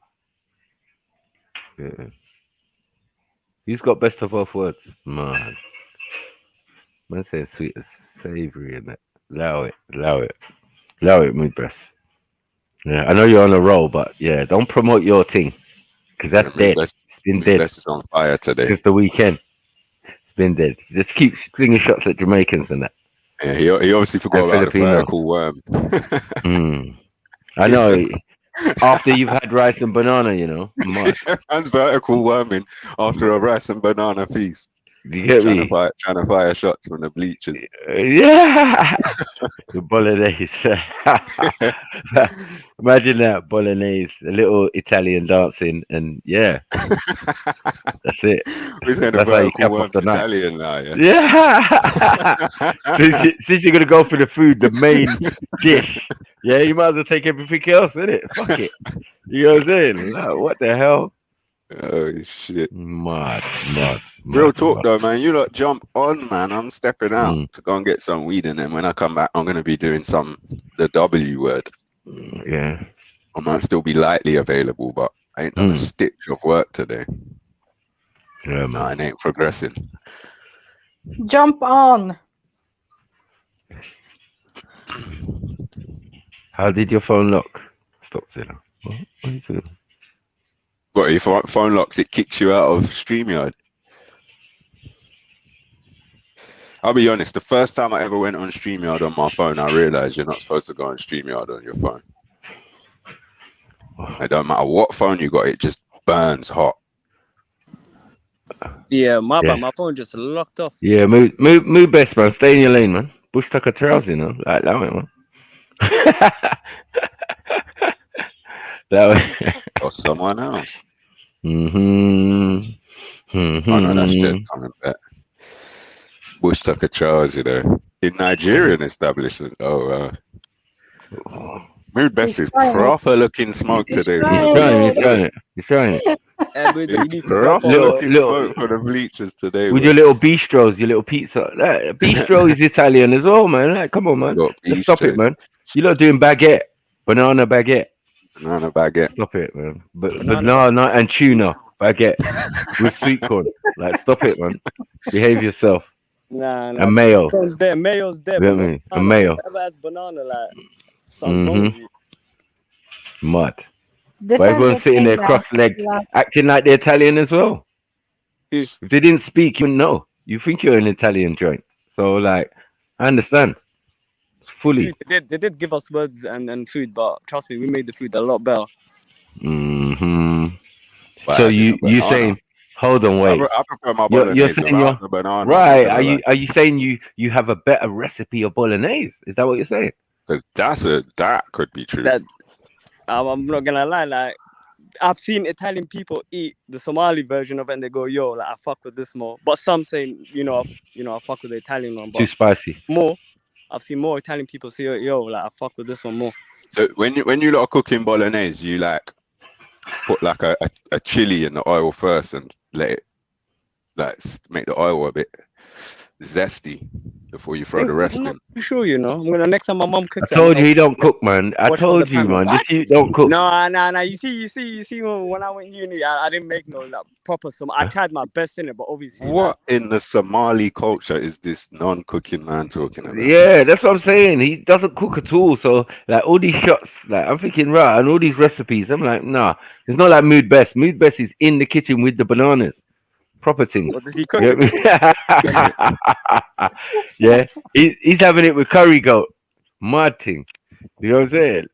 Who's got best of both worlds? Man says sweet as savory in it. Allow it, Midwest. Yeah, I know you're on a roll, but yeah, don't promote your thing because that's dead. It's been dead. It's on fire today. Just the weekend. It's been dead. Just keep slinging shots at Jamaicans and that. Yeah, he obviously forgot And about the Filipino. vertical worm. I know. After you've had rice and banana, you know, mud. Man's vertical worming after a rice and banana feast. You get me? Trying to fire shots from the bleachers. Yeah. The bolognese. Imagine that bolognese, a little Italian dancing, and yeah, that's it. We're saying the That's how you vertical cap worm off the night. Italian now, yeah. Yeah. since you're gonna go for the food, the main dish, yeah, you might as well take everything else, innit? Fuck it. You know what I'm saying? Like, what the hell? Oh shit. Mad. Real talk though, man. You lot jump on, man. I'm stepping out to go and get some weed, and then when I come back, I'm gonna be doing the W word. Yeah. I might still be lightly available, but I ain't done a stitch of work today. Yeah, man. No, I ain't progressing. Jump on. How did your phone lock? Stop, Zilla. What are you doing? What, if your phone locks, it kicks you out of StreamYard? I'll be honest, the first time I ever went on StreamYard on my phone, I realized you're not supposed to go on StreamYard on your phone. It don't matter what phone you got, it just burns hot. Yeah, my bad. My phone just locked off. Yeah, move best, man. Stay in your lane, man. Bush tucker trails, you know. Like that way, man. That way. Or someone else. Oh no, that's Jen coming back. Bush tucker Charles, you know. In Nigerian establishment. Oh, Mood Best is proper looking smoke today. He's trying it. You need to Proper looking little smoke for the bleachers today. With your little bistros, your little pizza. Bistro is Italian as well, man. Like, come on, man. Let's stop it, man. You're not doing baguette. Banana baguette. Banana baguette. Stop it, man. Banana and tuna baguette with sweet corn. Like, stop it, man. Behave yourself. Nah. And mayo. Mayo's there. You know what I mean? And mayo. Whoever has banana, like, something's wrong with you. Mud. But everyone's sitting there cross-legged, acting like they're Italian as well. If they didn't speak, you wouldn't know. You think you're an Italian joint. So, like, I understand. Fully. They did give us words and food, but trust me, we made the food a lot better. So you saying, hold on, wait. I prefer my You're bolognese saying the banana. right? Are you saying you have a better recipe of bolognese? Is that what you're saying? That could be true. I'm not gonna lie, like I've seen Italian people eat the Somali version of it and they go, yo, like I fuck with this more. But some saying, I fuck with the Italian one. But too spicy. I've seen more Italian people say, yo, like I fuck with this one more. So when you lot are cooking bolognese, you like put like a chili in the oil first and let it like make the oil a bit zesty before you throw the rest in. I'm not too sure, I'm gonna next time my mom cooks. I told you he don't cook, man. I told you, man. This you don't cook. No. You see. When I went uni, I didn't make no like proper some. I tried my best in it, but obviously. What in the Somali culture is this non-cooking man talking about? Yeah, that's what I'm saying. He doesn't cook at all. So like all these shots, like I'm thinking, right, and all these recipes, I'm like, nah. It's not like Mood Best. Mood Best is in the kitchen with the bananas. Proper thing. What does he cook? Yeah, he's having it with curry goat. Mad thing. You know what I'm saying?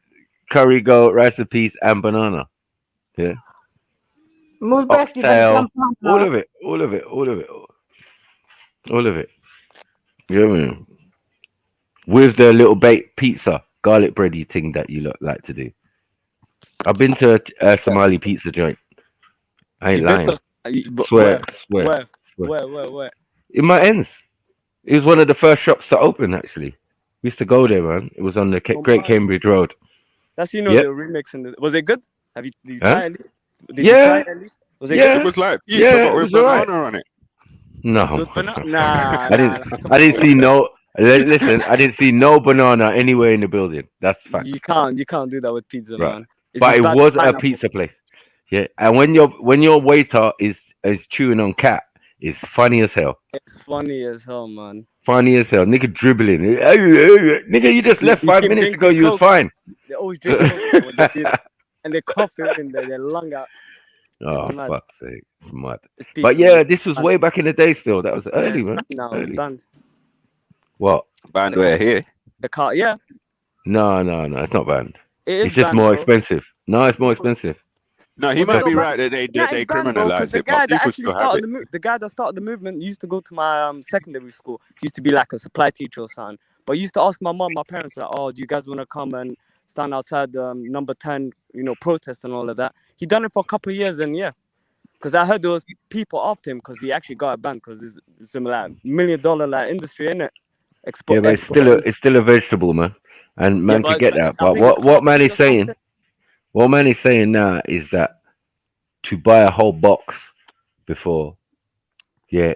Curry goat, rice and peas, and banana. Yeah. Mood Best, all of it. You know what I mean? With the little baked pizza, garlic bready thing that you like to do. I've been to a Somali pizza joint. I ain't lying. Swear. Where? In my ends. It was one of the first shops to open, actually. We used to go there, man. It was on the Great Cambridge Road. That's the remix. Was it good? Did you try at least? Did you try it at least? Was it good? It was like pizza but with banana on it. No. Nah. I didn't see no. Listen, I didn't see no banana anywhere in the building. That's fact. You can't do that with pizza, man. But it was a pizza place. Yeah, and when your waiter is chewing on cat, it's funny as hell. It's funny as hell, man. Funny as hell. Nigga dribbling. Nigga, you just left 5 minutes ago. You was fine. They always drink Coke and they cough it in their lung out. Oh, fuck's sake. It's mad. But yeah, this was way back in the day still. That was early, man. Now it's banned. What? Banned where here? The car, yeah. No, it's not banned. It is It's just banned, more bro. expensive. No, it's more expensive. No, he Was it might not be banned? right that they Yeah, it's banned, bro. Because criminalize the it, guy but that people actually still have started it. the guy that started the movement used to go to my secondary school. He used to be like a supply teacher or something. But he used to ask my mom, my parents, like, "Oh, do you guys want to come and stand outside number 10, protest and all of that?" He done it for a couple of years, and yeah, because I heard there was people after him because he actually got it banned because it's some like $1 million like industry, innit? Yeah, but it's still a vegetable, man, and man could get that. I But think it's what class man food is or saying, something. what man is saying now is that to buy a whole box before, yeah,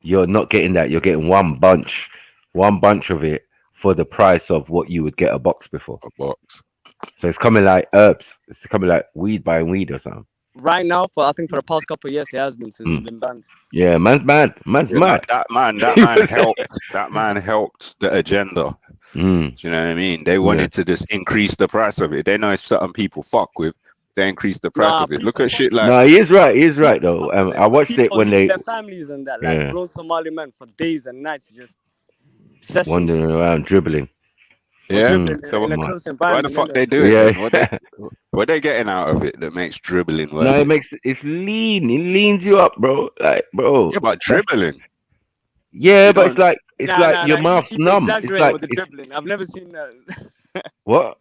you're not getting that. You're getting one bunch of it for the price of what you would get a box before. A box. So it's coming like herbs. It's coming like weed buying weed or something. Right now, I think for the past couple of years, it has been since it's been banned. Yeah, man's mad. Man's mad. That man helped. That man helped the agenda. Do you know what I mean? They wanted to just increase the price of it. They know if certain people fuck with, they increase the price of it. Look at shit like. No, he is right. He is right though. I watched it when leave they their families and that, like grown Somali men for days and nights, just sessions. wandering around dribbling. Yeah. Dribbling So in a close why environment. the fuck innit? they do it? Yeah. Then? What they getting out of it that makes dribbling worth No, it? it's lean. It leans you up, bro. Like, bro. Yeah, but dribbling. Yeah, You but it's don't- like your mouth's He's numb. It's exaggerating like with the dribbling. I've never seen that. what?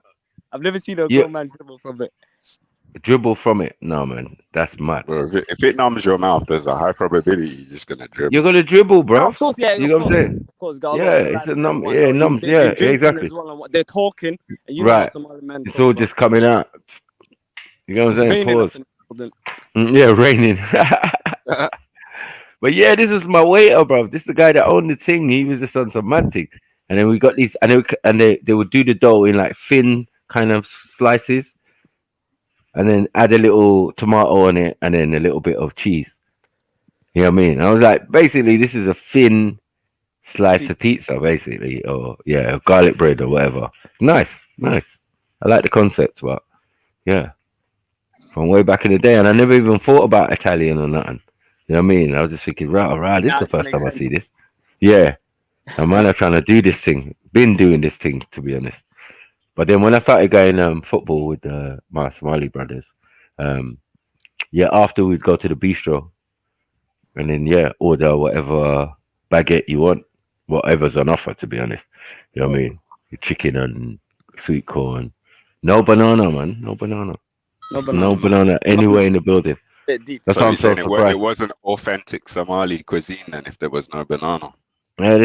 I've never seen a Yeah. grown man dribble from it. Dribble from it. No, man, that's mad. Bro, if it numbs your mouth, there's a high probability you're just gonna dribble. You're gonna dribble, bro. No, of course, yeah, You know what I'm saying? Of course, got a Yeah, lot of it's a saliva numb. and Yeah, whatnot. numbs. They've Yeah, been drinking exactly. as well, and what they're talking, and you know how Right. Somali men It's talk, all bro. just coming out. You know what I'm It's saying? raining Pause. up in Golden. Yeah, raining. But yeah, this is my waiter, bro. This is the guy that owned the thing. He was just on some mad thing. And then we got these, and they would do the dough in like thin kind of slices, and then add a little tomato on it, and then a little bit of cheese. You know what I mean? I was like, basically, this is a thin slice of pizza, basically, or yeah, garlic bread or whatever. Nice. I like the concept, but yeah, from way back in the day, and I never even thought about Italian or nothing. You know what I mean? I was just thinking, right, this is the first time I see this. Yeah. And man, I'm trying to do this thing. Been doing this thing, to be honest. But then when I started going football with my Somali brothers, after we'd go to the bistro, and then order whatever baguette you want, whatever's on offer. To be honest, you know what I mean? Chicken and sweet corn. No banana, man. No banana. No banana anywhere in the building. That's So why I'm you're so saying surprised. it wasn't authentic Somali cuisine then if there was no banana. Yeah,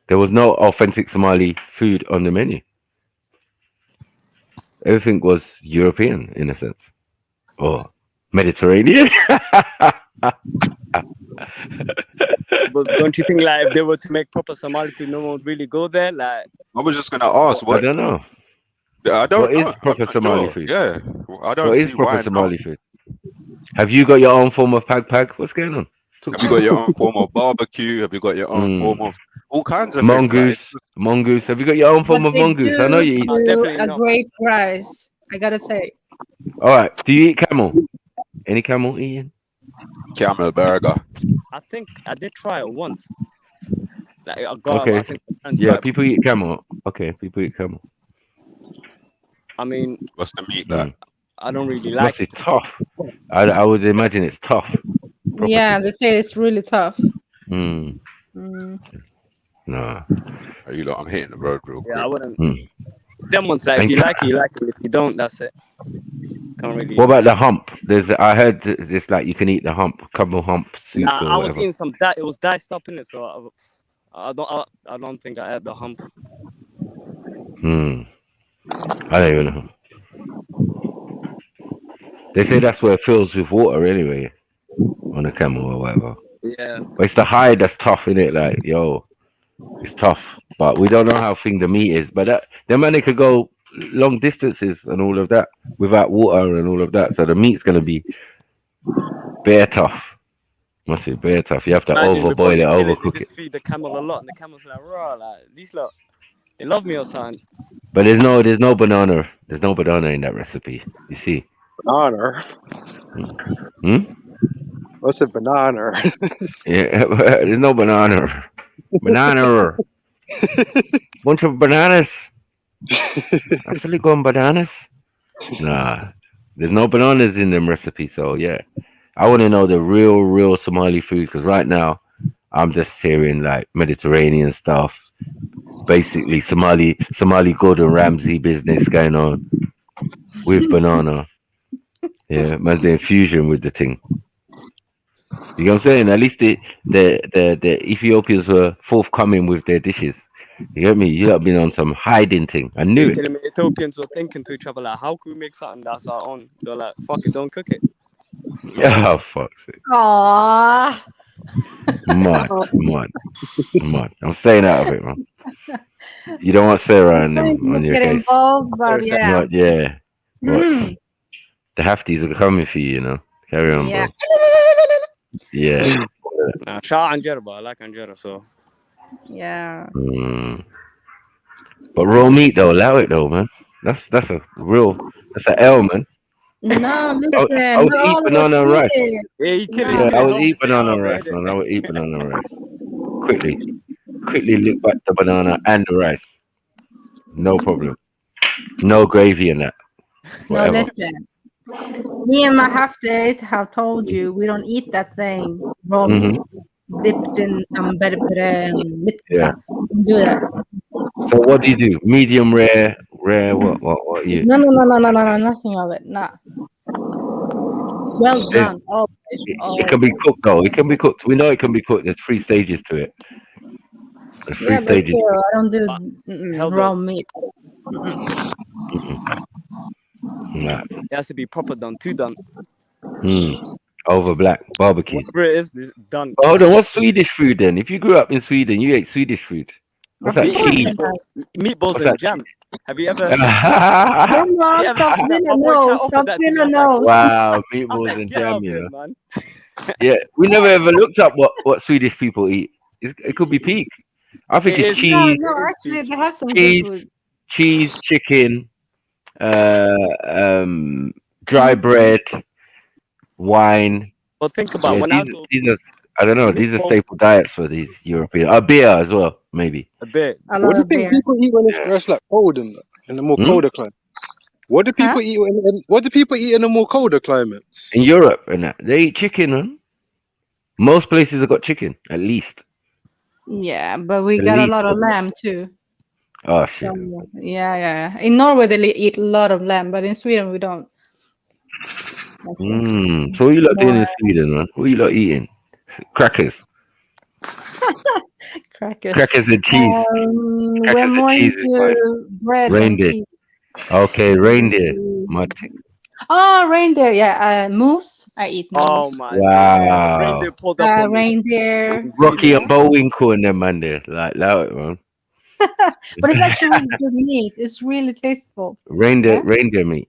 there was no authentic Somali food on the menu. Everything was European in a sense, or Mediterranean. But don't you think, like, if they were to make proper Somali food, no one would really go there? Like, I was just gonna ask. I don't know. I don't What know. is proper I'm not Somali sure. food? Yeah, I don't What is see proper why Somali not. food? Have you got your own form of pag? What's going on? Have you got your own form of barbecue? Have you got your own form of all kinds of mongoose? things? Like, Mongoose. Have you got your own form But of they mongoose? I know you eat. do a great price, I gotta say. All right. Do you eat camel? Any camel eating? Camel burger. I think I did try it once. Like, I got, Okay. I think my friends Yeah, got it. people eat camel. Okay, people eat camel. I mean, what's the meat that? I don't really Must like be it. tough. I would imagine it's tough. Yeah, they say it's really tough. Mm. Mm. Nah. Are you like, I'm hitting the road real quick. Yeah, I wouldn't. Mm. Them ones, like, if And you like it, you like it. If you don't, that's it. Can't really. what about the hump? I heard this like you can eat the hump, camel hump soup Nah, or I was whatever. eating some. It was diced up in it, so I don't think I had the hump. Hmm. I don't even know. They say that's where it fills with water anyway, on a camel or whatever. Yeah. But it's the hide that's tough, innit? Like, yo, it's tough. But we don't know how thin the meat is. But them man, they could go long distances and all of that without water and all of that. So the meat's gonna be bare tough. Must be bare tough. You have to Imagine before overboil you it, kill it, they overcook it. just feed the camel a lot, and the camel's like, raw, like these lot, they love me or something. But there's no banana. There's no banana in that recipe. You see? Banana. Hmm? What's a banana? Yeah, there's no banana. Banana. Bunch of bananas. Actually going bananas? Nah. There's no bananas in them recipes, so yeah. I want to know the real Somali food, because right now I'm just hearing like Mediterranean stuff. Basically Somali Gordon Ramsay business going on with banana. Yeah, man's doing fusion with the thing. You know what I'm saying? At least the Ethiopians were forthcoming with their dishes. You get me? You lot been on some hiding thing. I knew it. Telling me Ethiopians were thinking to each other like, how can we make something that's our own? They're like, fuck it, don't cook it. Oh fuck's sake. Aww. Mud. I'm staying out of it, man. You don't want Sarah and them on your get case. involved, but yeah. Not, yeah. But Mm. the Hafties are coming for you, you know. Carry on, Yeah. bro. Yeah. Nah, shout out Anjera, but I like Anjera, so. Yeah. But raw meat though, allow it though, man. That's an L, man. No, listen. I would not eat all of us banana and do rice. it. Yeah, you kill it. Yeah, I would eat banana and rice, man. I would eat banana and rice. Quickly lick back the banana and the rice. No problem. No gravy in that. No, Whatever. listen. Me and my half days have told you we don't eat that thing raw meat dipped in some berbere and Yeah. do that. So what do you do? Medium rare, what you? No, nothing of it. Nah. Well done. Always. It can be cooked though. It can be cooked. We know it can be cooked. There's 3 stages to it. There's 3 Yeah, but stages. still, I don't do raw meat. Nah. It has to be proper done, too done. Over black barbecue. Whatever it is, it's done. But hold on, what's Swedish food then? If you grew up in Sweden, you ate Swedish food. What's that? Cheese. Meatballs and jam. Have you ever? Stop stealing the nose. Wow, meatballs and jam, you know. Yeah, we never ever looked up what Swedish people eat. It could be peak. I think it's cheese. No, actually, they have some good food. Cheese, chicken, dry bread, wine. Well, think about when these are, I don't know. These are staple diets for these Europeans. A beer as well, maybe. A beer. What do you think people eat when it's like cold in the more colder climate? What do people eat? What do people eat in the more colder climates? In Europe and that, they eat chicken, man. Most places have got chicken, at least. Yeah, but we got a lot of lamb too. Oh shit. So, yeah. In Norway they eat a lot of lamb, but in Sweden we don't. So what you lot doing in Sweden, man? What you lot eating? Crackers. Crackers and cheese. We're more into bread and cheese. Okay, reindeer. Martin. Oh, reindeer. Yeah, moose. I eat moose. Oh my Wow. God. Reindeer pulled up on reindeer. Rocky and Bullwinkle and them man there. Like that, man. But it's actually really good meat. It's really tasteful. Reindeer meat.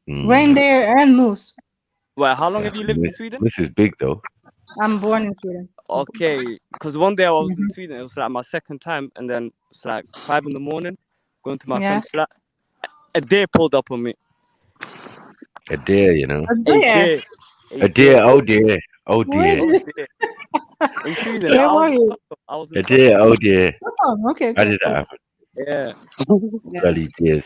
Reindeer and moose. Well, how long have you lived in Sweden? This is big though. I'm born in Sweden. Okay, because one day I was in Sweden. It was like my second time, and then it's like 5 a.m. going to my friend's flat. A deer pulled up on me. A deer, you know. A deer. A deer. Oh dear. Oh dear. In Sweden, I was in a deer. Oh dear. Oh, okay. How did that happen? Yeah. Bloody deers.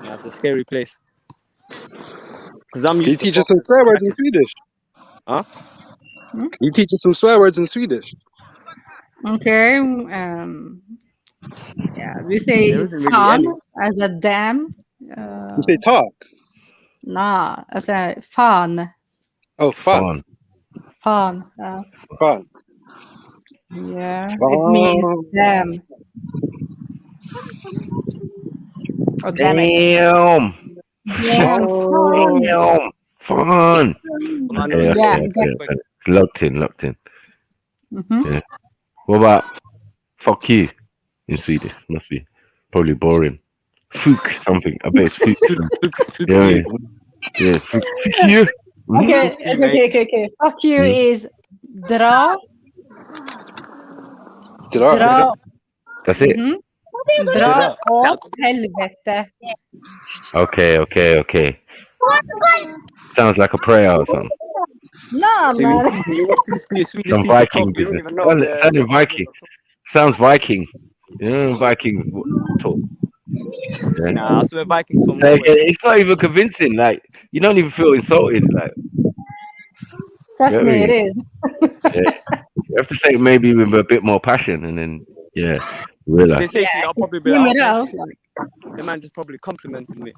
Yeah, it's a scary place. Because I'm Can you teach us some swear words in Swedish? Huh? Can you teach us some swear words in Swedish? Okay. Yeah, we say fan as a dam. You say talk. Nah, as a fan. Oh, fun. Fan. Fun. Yeah, it means dam. Oh, damn it. Damn. Fun. Yeah, exactly. Locked in. Yeah. What about fuck you in Swedish? Must be probably boring. Fuk something. I bet it's fuk. Yeah. Fuk you. Okay. Fuck you is dra. That's it. Dra åt helvete. Okay. Sounds like a prayer or something. No, man. Some Viking business. Sounding Viking. Sounds Viking. You know, Viking talk. Yeah. Nah, I swear Vikings from Like, Norway. it's not even convincing. Like, you don't even feel insulted. Like, Trust you know what I me, it mean? is. Yeah. You have to say it maybe with a bit more passion, and then If they realize. say to you, I'll probably be Scream like, it oh, out. thank you. Like, the man just probably complimented me.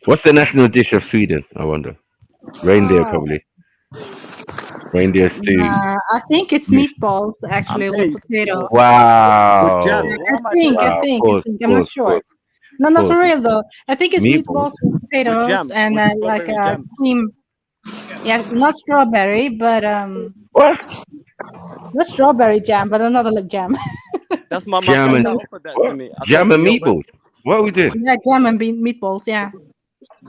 What's the national dish of Sweden? I wonder. Reindeer, Oh, probably. Reindeer stew. I think it's Yes. meatballs I'm actually telling with you, potatoes. with Wow. jam. What am I I talking? Wow. Pause. I'm not Pause. sure. Pause. No, for Pause. real though. I think it's Meatballs. meatballs with With potatoes jam, and with like strawberry jam. cream. Yeah, not strawberry, but What? not strawberry jam, but another like jam. That's my Jam friend and that offered that to what? me. I told Jam him, and yo, meatballs. What are we doing? Yeah, jam and meatballs. Yeah,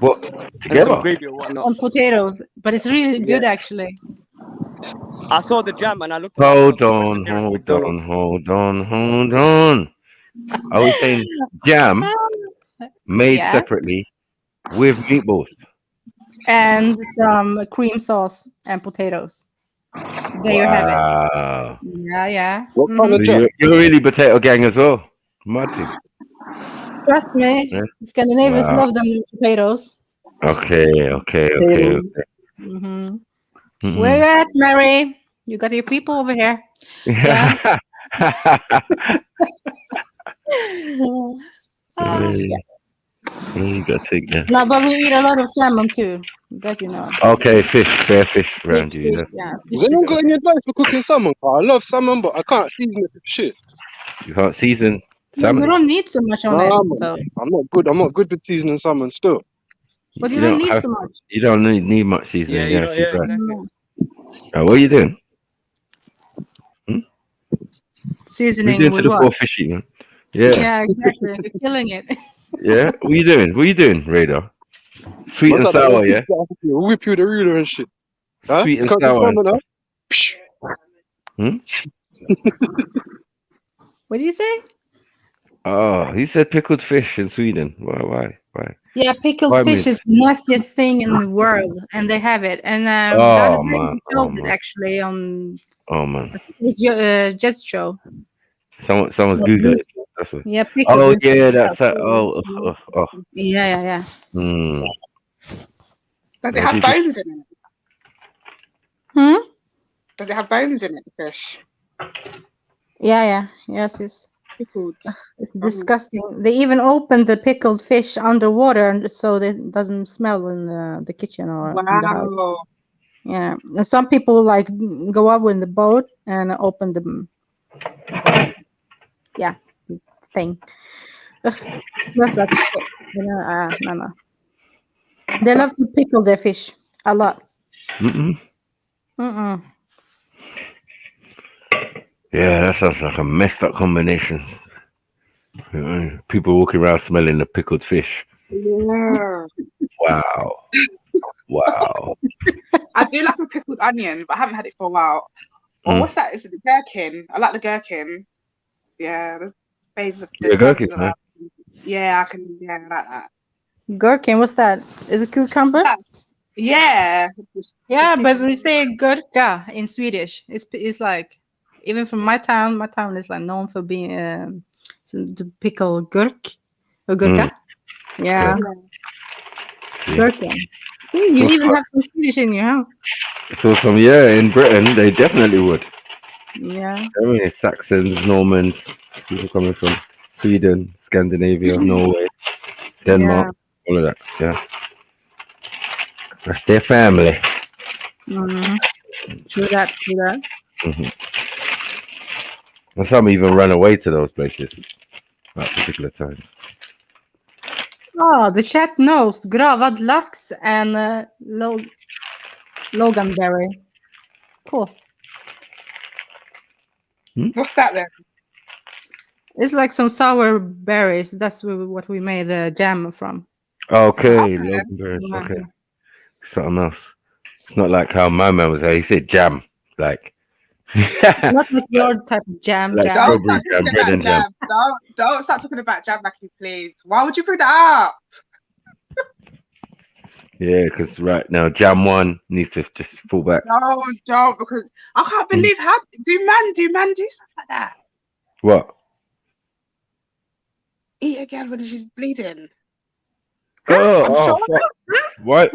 What and some together? gravy or whatnot. and potatoes. But it's really good Yeah. actually. I saw the jam and I looked at my friend. I Hold was like, where's the on. nearest Hold on. McDonald's? Hold on. Hold on. Are we saying jam made Yeah, separately with meatballs? and some cream sauce and potatoes. There you have it. Wow. Yeah. What kind So of jam? you're really potato gang as well. Martin. Trust me, Yeah. Scandinavians Wow. love them potatoes. Okay. Hmm Mm-hmm. Where you at, Mary? You got your people over here. Yeah. You gotta take that. No, but we eat a lot of salmon too. That you know. Okay, fair fish around you. Fish, yeah. Has anyone got any advice for cooking salmon? I love salmon, but I can't season it for shit. You can't season No, you salmon. don't need so much on Nah, it man. though. I'm not good. I'm not good with seasoning salmon still. But you don't need so much. You don't need much seasoning. Yeah, you Yeah, know, she's yeah, right. exactly. What are you doing? What are Seasoning you doing to with the what? poor fishy, man? Yeah. Yeah, exactly. You're killing it. Yeah. What are you doing? What are you doing, Radar? Sweet What's and that? sour, yeah? Whip you the ruler and shit. Huh? Sweet You and can't do sour and salmon, stuff. What did you say? Oh, he said pickled fish in Sweden. Why? Yeah, pickled Why fish me? is the nastiest thing in the world, and they have it. And the other Oh day man. we showed it actually on Oh man. it was your Jet's show. Someone's So, Googled it. That's what. yeah, pickled. Oh It's, yeah, that's that. Oh. Yeah. Hmm. Does it What have did bones in it? Hmm? Does it have bones in it, the fish? Yeah. Yes. Pickled. It's disgusting. They even open the pickled fish underwater, and so that it doesn't smell in the kitchen or in the house. Wow. Yeah, and some people like go up in the boat and open the thing. Ugh, smells like shit. No. They love to pickle their fish a lot. Mm-mm. Yeah, that sounds like a messed up combination. People walking around smelling the pickled fish. Yeah. Wow. I do like a pickled onion, but I haven't had it for a while. Or what's that? Is it the gherkin? I like the gherkin. Yeah, the phase of the Gherkin, man. Yeah, I like that. Gherkin, what's that? Is it cucumber? Yeah. Yeah, but we say gurka in Swedish. It's like, even from my town is like known for being to pickle gurka. Yeah. Gherkin. You even have some Swedish in you, huh? So in Britain, they definitely would. Yeah. I mean, Saxons, Normans, people coming from Sweden, Scandinavia, Norway, Denmark, all of that. Yeah. That's their family. Mm-hmm. True that. Mm-hmm. And some even run away to those places at particular times. Oh, the chat knows gravad lax and loganberry. Cool. What's that then? It's like some sour berries. That's what we made the jam from. Okay, loganberries. Okay, something else. It's not like how my man was. He said jam, like. Not like your type of jam. Like Don't strawberry start jam, talking bread about and jam. Don't start talking about jam, Mackie, please. Why would you bring that up? Yeah, because right now Jam 1 needs to just fall back. Don't, because I can't believe how do man do stuff like that. What? Eat a girl when she's bleeding. I'm Oh, sure. fuck. What?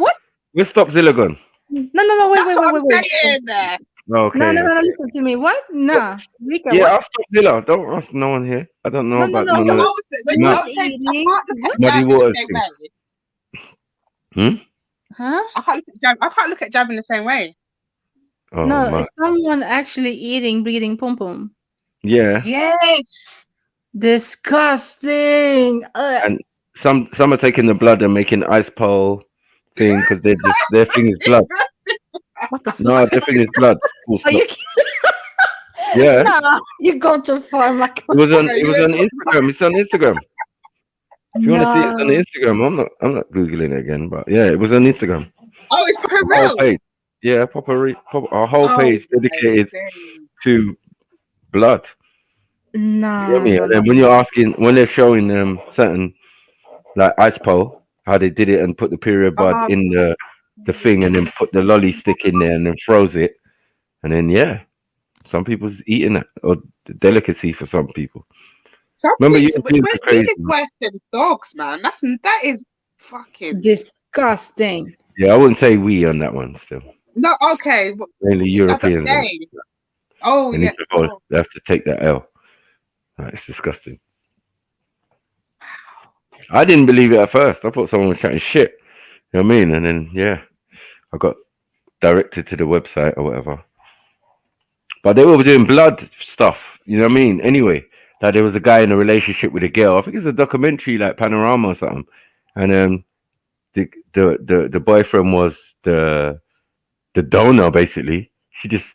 Where's Stop Zillagon? No, wait. That's what I'm saying. Okay. No, listen to me. What? Nah. Rika, Yeah, what? I'll Stop Zilla. Don't ask no one here. I don't know about No, none of I can't look at Muddy Jam in the Waters same thing. way. Huh? I can't look at Jam in the same way. Oh, No, my. is someone actually eating bleeding pom pom? Yeah. Yes. Disgusting. And some are taking the blood and making ice pole thing because their thing is blood. What the fuck? No, their thing is blood. Full Are you stop. kidding? Yeah. Nah, you go too far, my It was on Instagram. It's on Instagram. If you want to see it, it's on Instagram. I'm not googling it again, but yeah, it was on Instagram. Oh, it's for A real. whole page. Yeah, a whole page dedicated to blood. Nah, You know what I mean? And then when you're asking, when they're showing them certain like ice pole, how they did it and put the period blood in the thing and then put the lolly stick in there and then froze it, and then yeah, some people's eating it or the delicacy for some people. Remember, you we're crazy. Worse than dogs, man. That is fucking disgusting. Yeah, I wouldn't say we on that one still. No, okay. Mainly Europeans. Oh they yeah. They have to take that L. It's disgusting. I didn't believe it at first. I thought someone was chatting shit. You know what I mean? And then yeah, I got directed to the website or whatever. But they were doing blood stuff. You know what I mean? Anyway, like there was a guy in a relationship with a girl. I think it's a documentary like Panorama or something. And the boyfriend was the donor basically. She just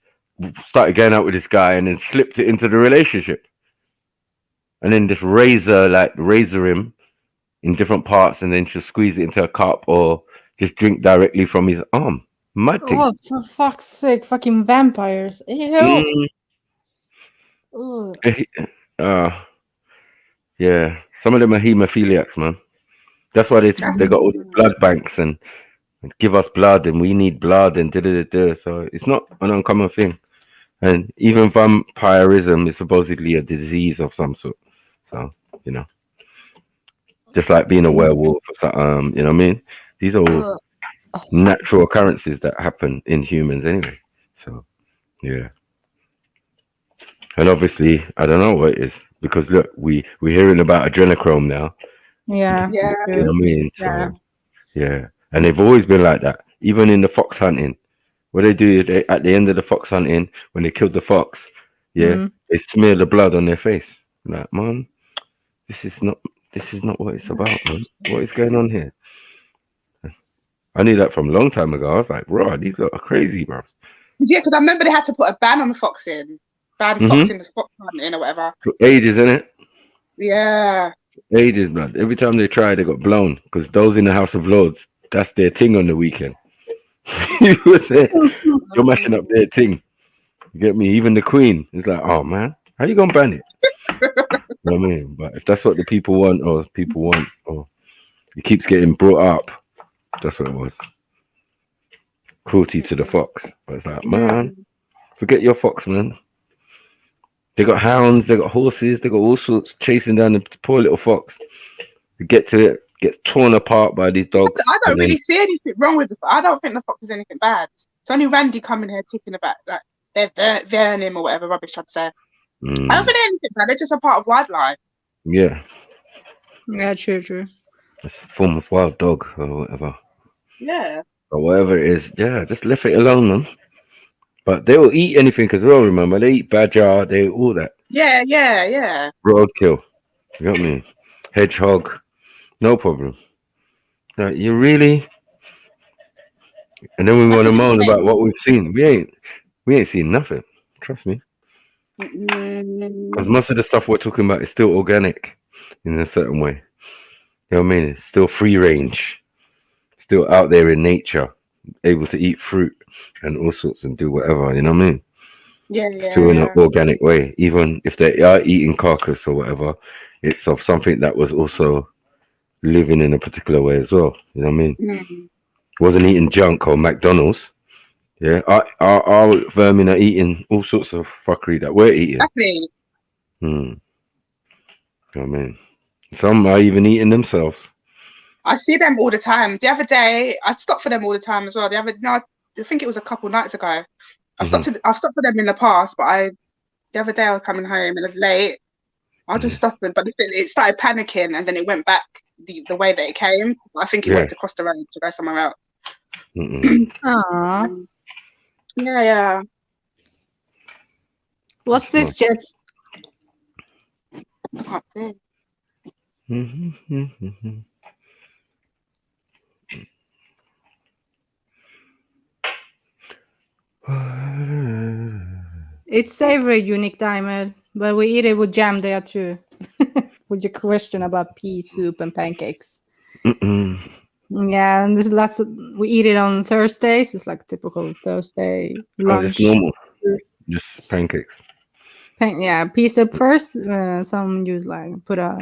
started going out with this guy and then slipped it into the relationship. And then just razor him in different parts, and then she'll squeeze it into a cup or just drink directly from his arm. Mad thing. Oh, for fuck's sake, fucking vampires. Ew. Yeah. Some of them are hemophiliacs, man. That's why they got all these blood banks and give us blood and we need blood and da-da-da-da. So it's not an uncommon thing. And even vampirism is supposedly a disease of some sort. So, you know. Just like being a werewolf or something, you know what I mean? These are all natural occurrences that happen in humans anyway. So, yeah. And obviously, I don't know what it is. Because look, we're hearing about adrenochrome now. Yeah. You know what I mean? So, yeah. And they've always been like that. Even in the fox hunting. What they do, at the end of the fox hunting, when they killed the fox, they smear the blood on their face. Like, man, this is not what it's about, man. What is going on here? I knew that from a long time ago. I was like, bro, these lot are crazy, bro. Yeah, because I remember they had to put a ban on foxing. Foxing, the fox hunting or whatever. For ages, innit? Yeah. Ages, blood. Every time they try, they got blown. Because those in the House of Lords, that's their thing on the weekend. You're messing up their thing. You get me? Even the Queen is like, oh, man, how you going to ban it? You know what I mean? But if that's what the people want, or it keeps getting brought up, that's what it was. Cruelty to the fox. But it's like, man, forget your fox, man. They got hounds, they got horses, they got all sorts chasing down the poor little fox. To get to it, gets torn apart by these dogs. I don't really see anything wrong with it. I don't think the fox is anything bad. It's only Randy coming here tipping about like they're veering him or whatever rubbish I'd say. I don't think they're anything bad. They're just a part of wildlife. Yeah. Yeah, true. It's a form of wild dog or whatever. Yeah. Or whatever it is. Yeah, just leave it alone, man. But they will eat anything as well, remember? They eat badger, they eat all that. Yeah. Roadkill. You got me? Hedgehog. No problem. Like, you really? And then we want to moan about what we've seen. We ain't seen nothing. Trust me. Because most of the stuff we're talking about is still organic in a certain way. You know what I mean? It's still free range. Still out there in nature. Able to eat fruit and all sorts and do whatever. You know what I mean? Yeah. Still in an organic way. Even if they are eating carcass or whatever, it's of something that was also living in a particular way as well. You know what I mean? wasn't eating junk or McDonald's. Yeah, our vermin are eating all sorts of fuckery that we're eating. Exactly. I mean, some are even eating themselves. I see them all the time. The other day, I stopped for them all the time as well. I think it was a couple nights ago. I've stopped for them in the past, but the other day I was coming home and it was late. I just stopped it, but it started panicking and then it went back the way that it came. I think it wanted to cross the road to go somewhere else. Aww. Yeah. What's this, Jets? I can't see. It's savory, Unique Diamond, but we eat it with jam there too. With your question about pea soup and pancakes. Yeah, and there's lots of. We eat it on Thursdays. It's like typical Thursday lunch. Just normal, just pancakes. Pea soup first. Some use like put a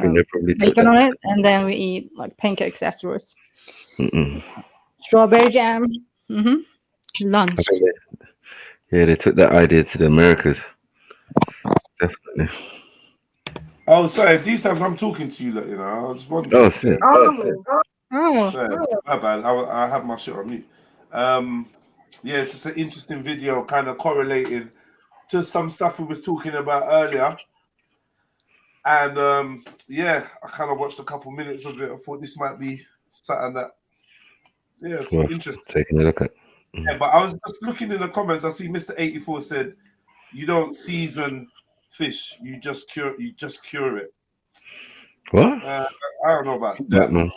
bacon on it, and then we eat like pancakes afterwards. Strawberry jam. Lunch. Yeah, they took that idea to the Americas. Definitely. Oh, sorry. These times I'm talking to you, like, you know, I was wondering. Oh, shit. Sorry, my bad. I have my shit on mute. Yeah, it's just an interesting video, kind of correlating to some stuff we was talking about earlier. And yeah, I kind of watched a couple minutes of it. I thought this might be something that, yeah, it's interesting. Taking a look at. Yeah, but I was just looking in the comments. I see Mr. 84 said, "You don't season fish. You just cure it." What? I don't know about that. Man.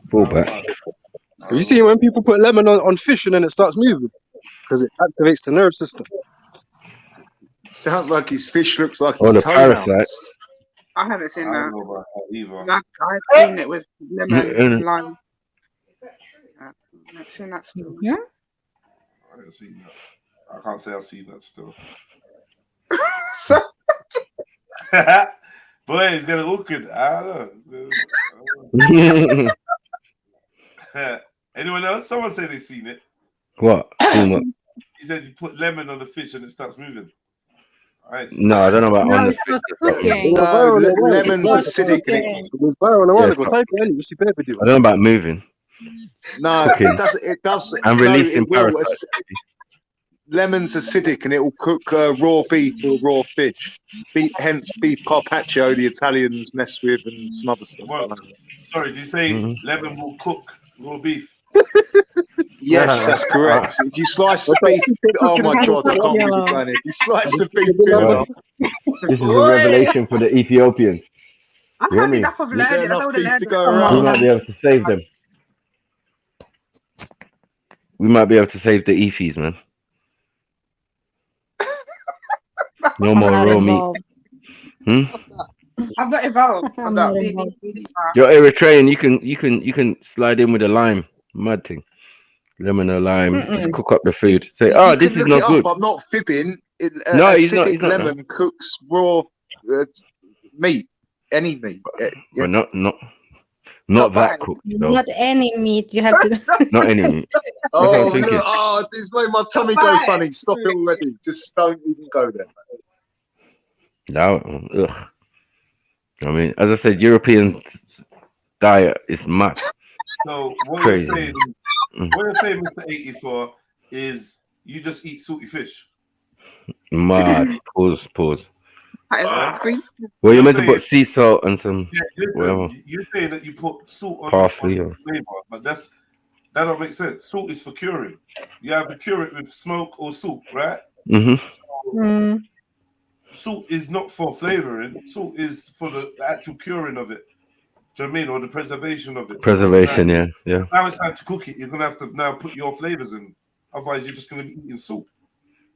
Fall back. Have you seen when people put lemon on fish and then it starts moving? Because it activates the nerve system. Sounds like his fish looks like his toenails. I haven't seen that. I don't know about that either. I've seen it with lemon and lime. I've seen that still. Yeah? I haven't seen that. I can't say I've seen that still. Boy, it's getting awkward. I don't know. Anyone else? Someone said they've seen it. What? He said you put lemon on the fish and it starts moving. No, I don't know about on the fish. No, lemon's acidic. It was viral a while ago. Type it in, you see video. I don't know about moving. No, it does. And releasing parasites. Lemon's acidic and it will cook raw beef or raw fish. Hence beef carpaccio, the Italians mess with, and some other stuff. Well, sorry, did you say lemon will cook raw beef? Yes, that's correct. If you slice the beef, oh my god, I can't believe you're going in. If you slice the beef, this is a revelation for the Ethiopians. I can't enough of learning. I don't want to learn. We might be able to save them. We might be able to save the Ethis, man. No more raw meat. I'm not involved. You're Eritrean. You can slide in with a lime, mud thing, lemon or lime. Just cook up the food. Say, this is not good. I'm not fibbing. No, he's acidic not. Lemon cooks raw meat, any meat. But not that cooked. Though. Not any meat. You have to. Not any meat. This made my tummy go funny. Stop it already. Just don't even go there. No, ugh. I mean, as I said, European diet is mad. So what Crazy. you're saying, Mr. 84, is you just eat salty fish? Mad. Pause. Well, you're meant to put sea salt and some whatever. You're saying that you put salt on parsley, the flavor, but that don't make sense. Salt is for curing. You have to cure it with smoke or salt, right? So, salt is not for flavoring. Salt is for the actual curing of it. Do you know what I mean? Or the preservation of it. Preservation, so, yeah. Now it's time to cook it. You're gonna have to now put your flavors in. Otherwise, you're just gonna be eating salt.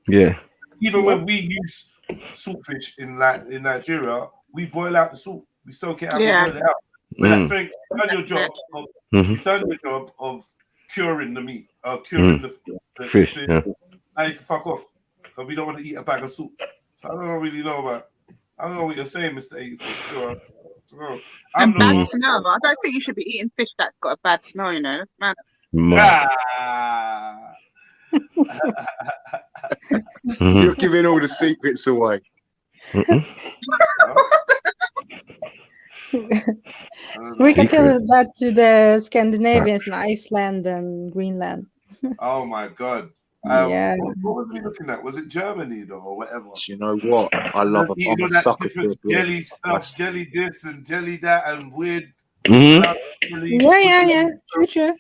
Yeah. Even when we use saltfish in Nigeria, we boil out the salt. We soak it out and boil it out. But I think you've done your job of curing the meat, curing the fish. Yeah. Now you can fuck off. Because we don't want to eat a bag of salt. So I don't really know I don't know what you're saying, Mr. 84. Still, bad smell. I don't think you should be eating fish that's got a bad smell, you know. That's You're giving all the secrets away. We can tell that to the Scandinavians in Iceland and Greenland. Oh my God. Yeah. What was we looking at? Was it Germany though, or whatever? You know what? I love them. I'm a that sucker for different it. jelly stuff, jelly this and jelly that, and weird. Yeah. True.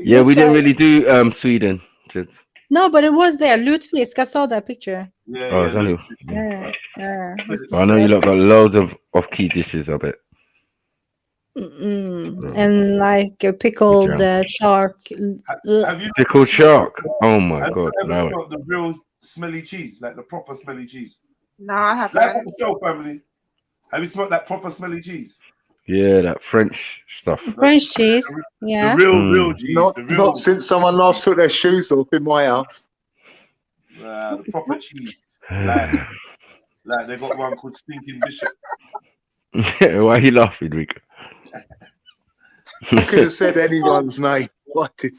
Yeah, we didn't really do Sweden. No, but it was there. Lutefisk. I saw that picture. Yeah. I know you lot got loads of key dishes, I bet. And like a pickled shark. Have you pickled shark? Oh my God! Have you ever smelled the real smelly cheese, like the proper smelly cheese? No, I haven't. Like the show, family. Have you smelled that proper smelly cheese? Yeah, that French stuff. French cheese. Yeah. The real cheese. Not since someone last took their shoes off in my house. The proper cheese. Like they got one called Stinking Bishop. Why are you laughing, Rico? I could have said anyone's name. What did?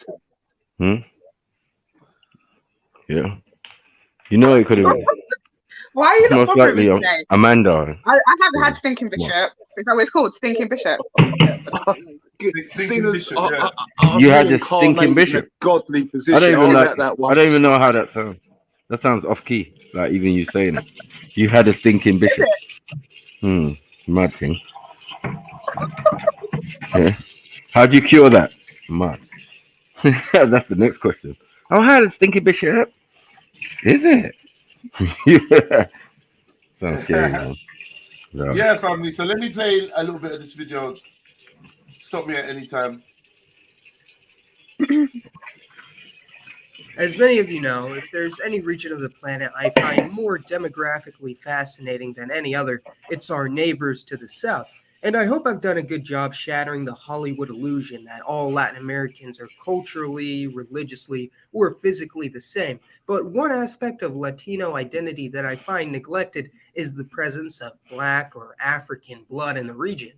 Yeah. You know it could have. Why are you not Most bothering me likely today? Amanda. I haven't had Stinking Bishop. Is that what it's called? Stinking Bishop. You had the Stinking Bishop. Godly position. I don't even that know how that sounds. That sounds off key. Like even you saying it. You had a Stinking Bishop. Mad thing. Yeah. How'd you cure that? Mad. That's the next question. Oh, how does Stinking Bishop? Is it? Yeah. Sounds scary, man. No. Yeah, family. So let me play a little bit of this video. Stop me at any time. As many of you know, if there's any region of the planet I find more demographically fascinating than any other, it's our neighbors to the south. And I hope I've done a good job shattering the Hollywood illusion that all Latin Americans are culturally, religiously, or physically the same. But one aspect of Latino identity that I find neglected is the presence of Black or African blood in the region.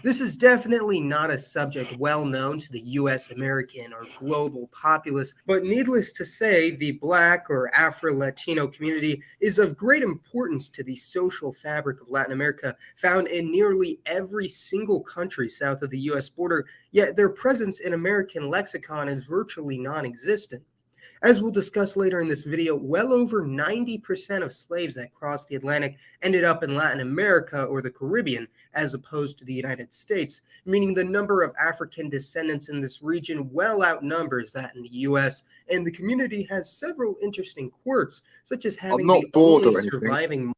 This is definitely not a subject well known to the US American or global populace, but needless to say, the Black or Afro-Latino community is of great importance to the social fabric of Latin America, found in nearly every single country south of the US border, yet their presence in American lexicon is virtually non-existent. As we'll discuss later in this video, well over 90% of slaves that crossed the Atlantic ended up in Latin America or the Caribbean, as opposed to the United States, meaning the number of African descendants in this region well outnumbers that in the US, and the community has several interesting quirks, such as having the only surviving...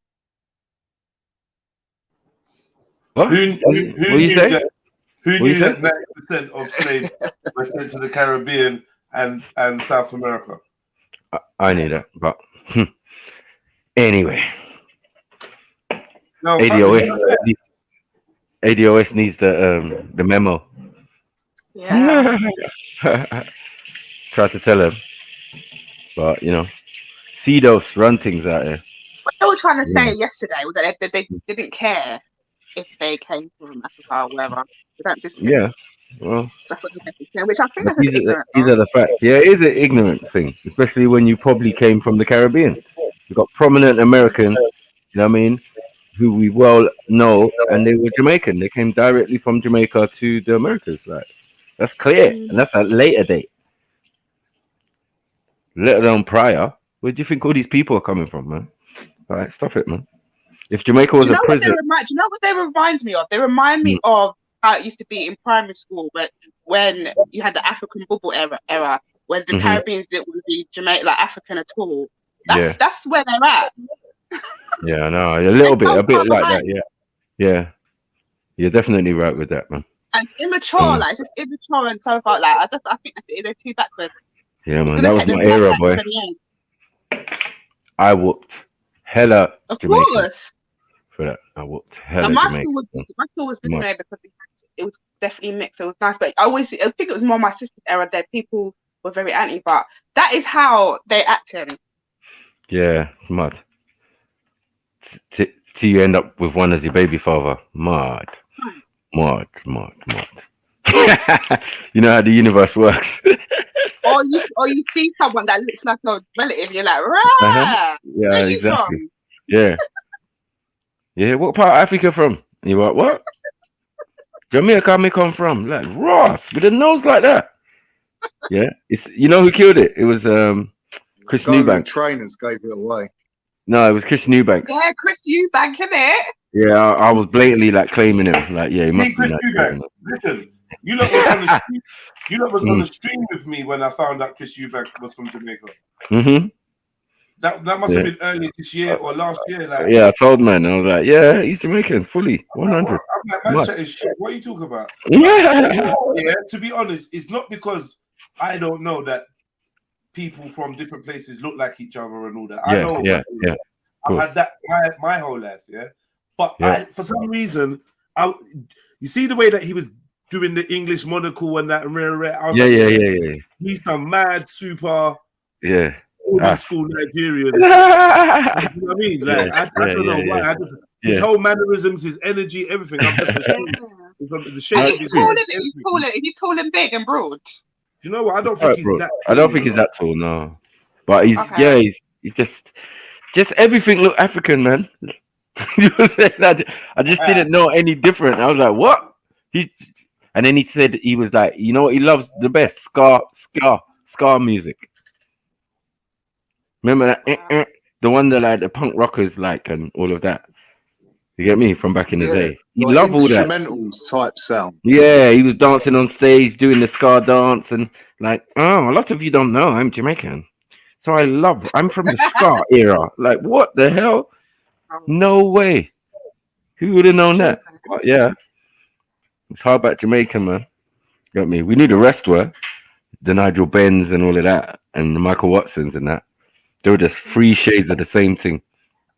What? Who knew that 90% of slaves were sent to the Caribbean and South America? I knew that, but anyway. No, ADOS needs the memo. Yeah. Try to tell him, but you know, see those run things out here. What they were trying to say yesterday was that they didn't care if they came from Africa or wherever. They don't just Yeah, well, that's what they say, which I think is a bit ignorant. These are the facts. Yeah, it is an ignorant thing, especially when you probably came from the Caribbean. You've got prominent Americans, you know what I mean, who we well know, and they were Jamaican. They came directly from Jamaica to the Americas. Like, that's clear, and that's a later date. Let alone prior. Where do you think all these people are coming from, man? All right, stop it, man. If Jamaica was a prison... Do you know what they remind me of? They remind me of how it used to be in primary school, but when you had the African bubble era when the Caribbeans didn't want to be Jamaican, like African at all. That's where they're at. Yeah, I know. A bit like that, yeah. Yeah. You're definitely right with that, man. And it's immature, like it's just immature and so far. Like I think they're too backwards. Yeah, man, that was my era, boy. I whooped hella Jamaicans for that. I whooped hella Jamaicans. My school was good there because it was definitely mixed. It was nice, but I think it was more my sister's era that people were very anti. But that is how they acted. Yeah, mad. Till you end up with one as your baby father. Mad. You know how the universe works. or you see someone that looks like a relative, you're like, Uh-huh. rah, Yeah, where you exactly. from? Yeah. Yeah, what part of Africa from? You what? Jamaica me come from. Like Ross with a nose like that. Yeah. It's who killed it? It was Chris Guy with the Newbank. trainers gave it away. No, it was Chris Newbank. Yeah, Chris Eubank, innit? Yeah, I was blatantly like claiming him. Like, yeah, he must be Chris Nigerian. Eubank. Listen, you lot was on the stream. You lot was on the stream with me when I found out Chris Eubank was from Jamaica. Mm-hmm. That must have been earlier this year or last year. Like, yeah, I told man, I was like, yeah, he's Jamaican, fully, 100. I'm like, man, shut his shit. What are you talking about? Yeah. Yeah, to be honest, it's not because I don't know that people from different places look like each other and all that. I know. Yeah. I've had that my whole life, yeah. But for some reason, you see the way that he was doing the English monocle and that, I was Yeah. He's some mad super old school Nigerian. You know what I mean? Like, I don't know why. His whole mannerisms, his energy, everything. I'm just ashamed. The shape of his He's tall and big and broad. You know what? I don't think he's that. I don't think he's that tall, no. But he's he's just everything look African, man. I just didn't know any different. I was like, what? And then he said he was like, you know what he loves the best? Ska music. Remember that? The one that like the punk rockers like and all of that. You get me? From back in the day. He like loved all that. Instrumentals type sound. Yeah, he was dancing on stage, doing the ska dance, and like, a lot of you don't know I'm Jamaican. So I'm from the ska era. Like, what the hell? No way. Who would have known that? But yeah. It's hard about Jamaican, man. Got me. We knew the rest were. The Nigel Benns and all of that. And the Michael Watsons and that. They were just 3 shades of the same thing.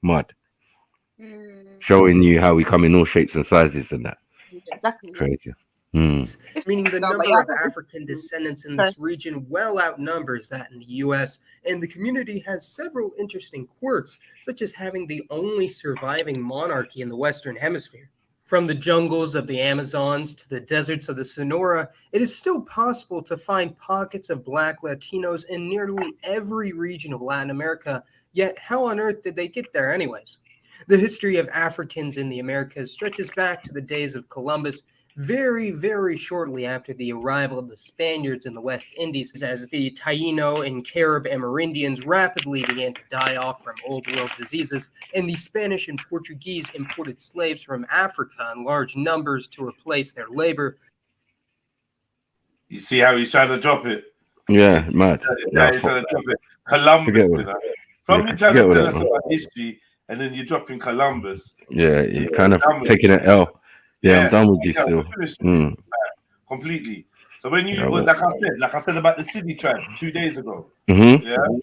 Mud. Showing you how we come in all shapes and sizes and that. Exactly. Crazy. Meaning the number of African descendants in this region well outnumbers that in the U.S., and the community has several interesting quirks, such as having the only surviving monarchy in the Western Hemisphere. From the jungles of the Amazons to the deserts of the Sonora, it is still possible to find pockets of Black Latinos in nearly every region of Latin America, yet how on earth did they get there anyways? The history of Africans in the Americas stretches back to the days of Columbus, very, very shortly after the arrival of the Spaniards in the West Indies, as the Taino and Carib Amerindians rapidly began to die off from old world diseases, and the Spanish and Portuguese imported slaves from Africa in large numbers to replace their labor. You see how he's trying to drop it? Yeah, mad. Yeah, he's trying to drop it. Columbus, you know. From you trying to tell us about history, and then you're dropping Columbus. Yeah, you're kind of taking an L. Yeah, I'm done with you still. Completely. So when you, like I said about the Sydney tribe 2 days ago, Mm-hmm.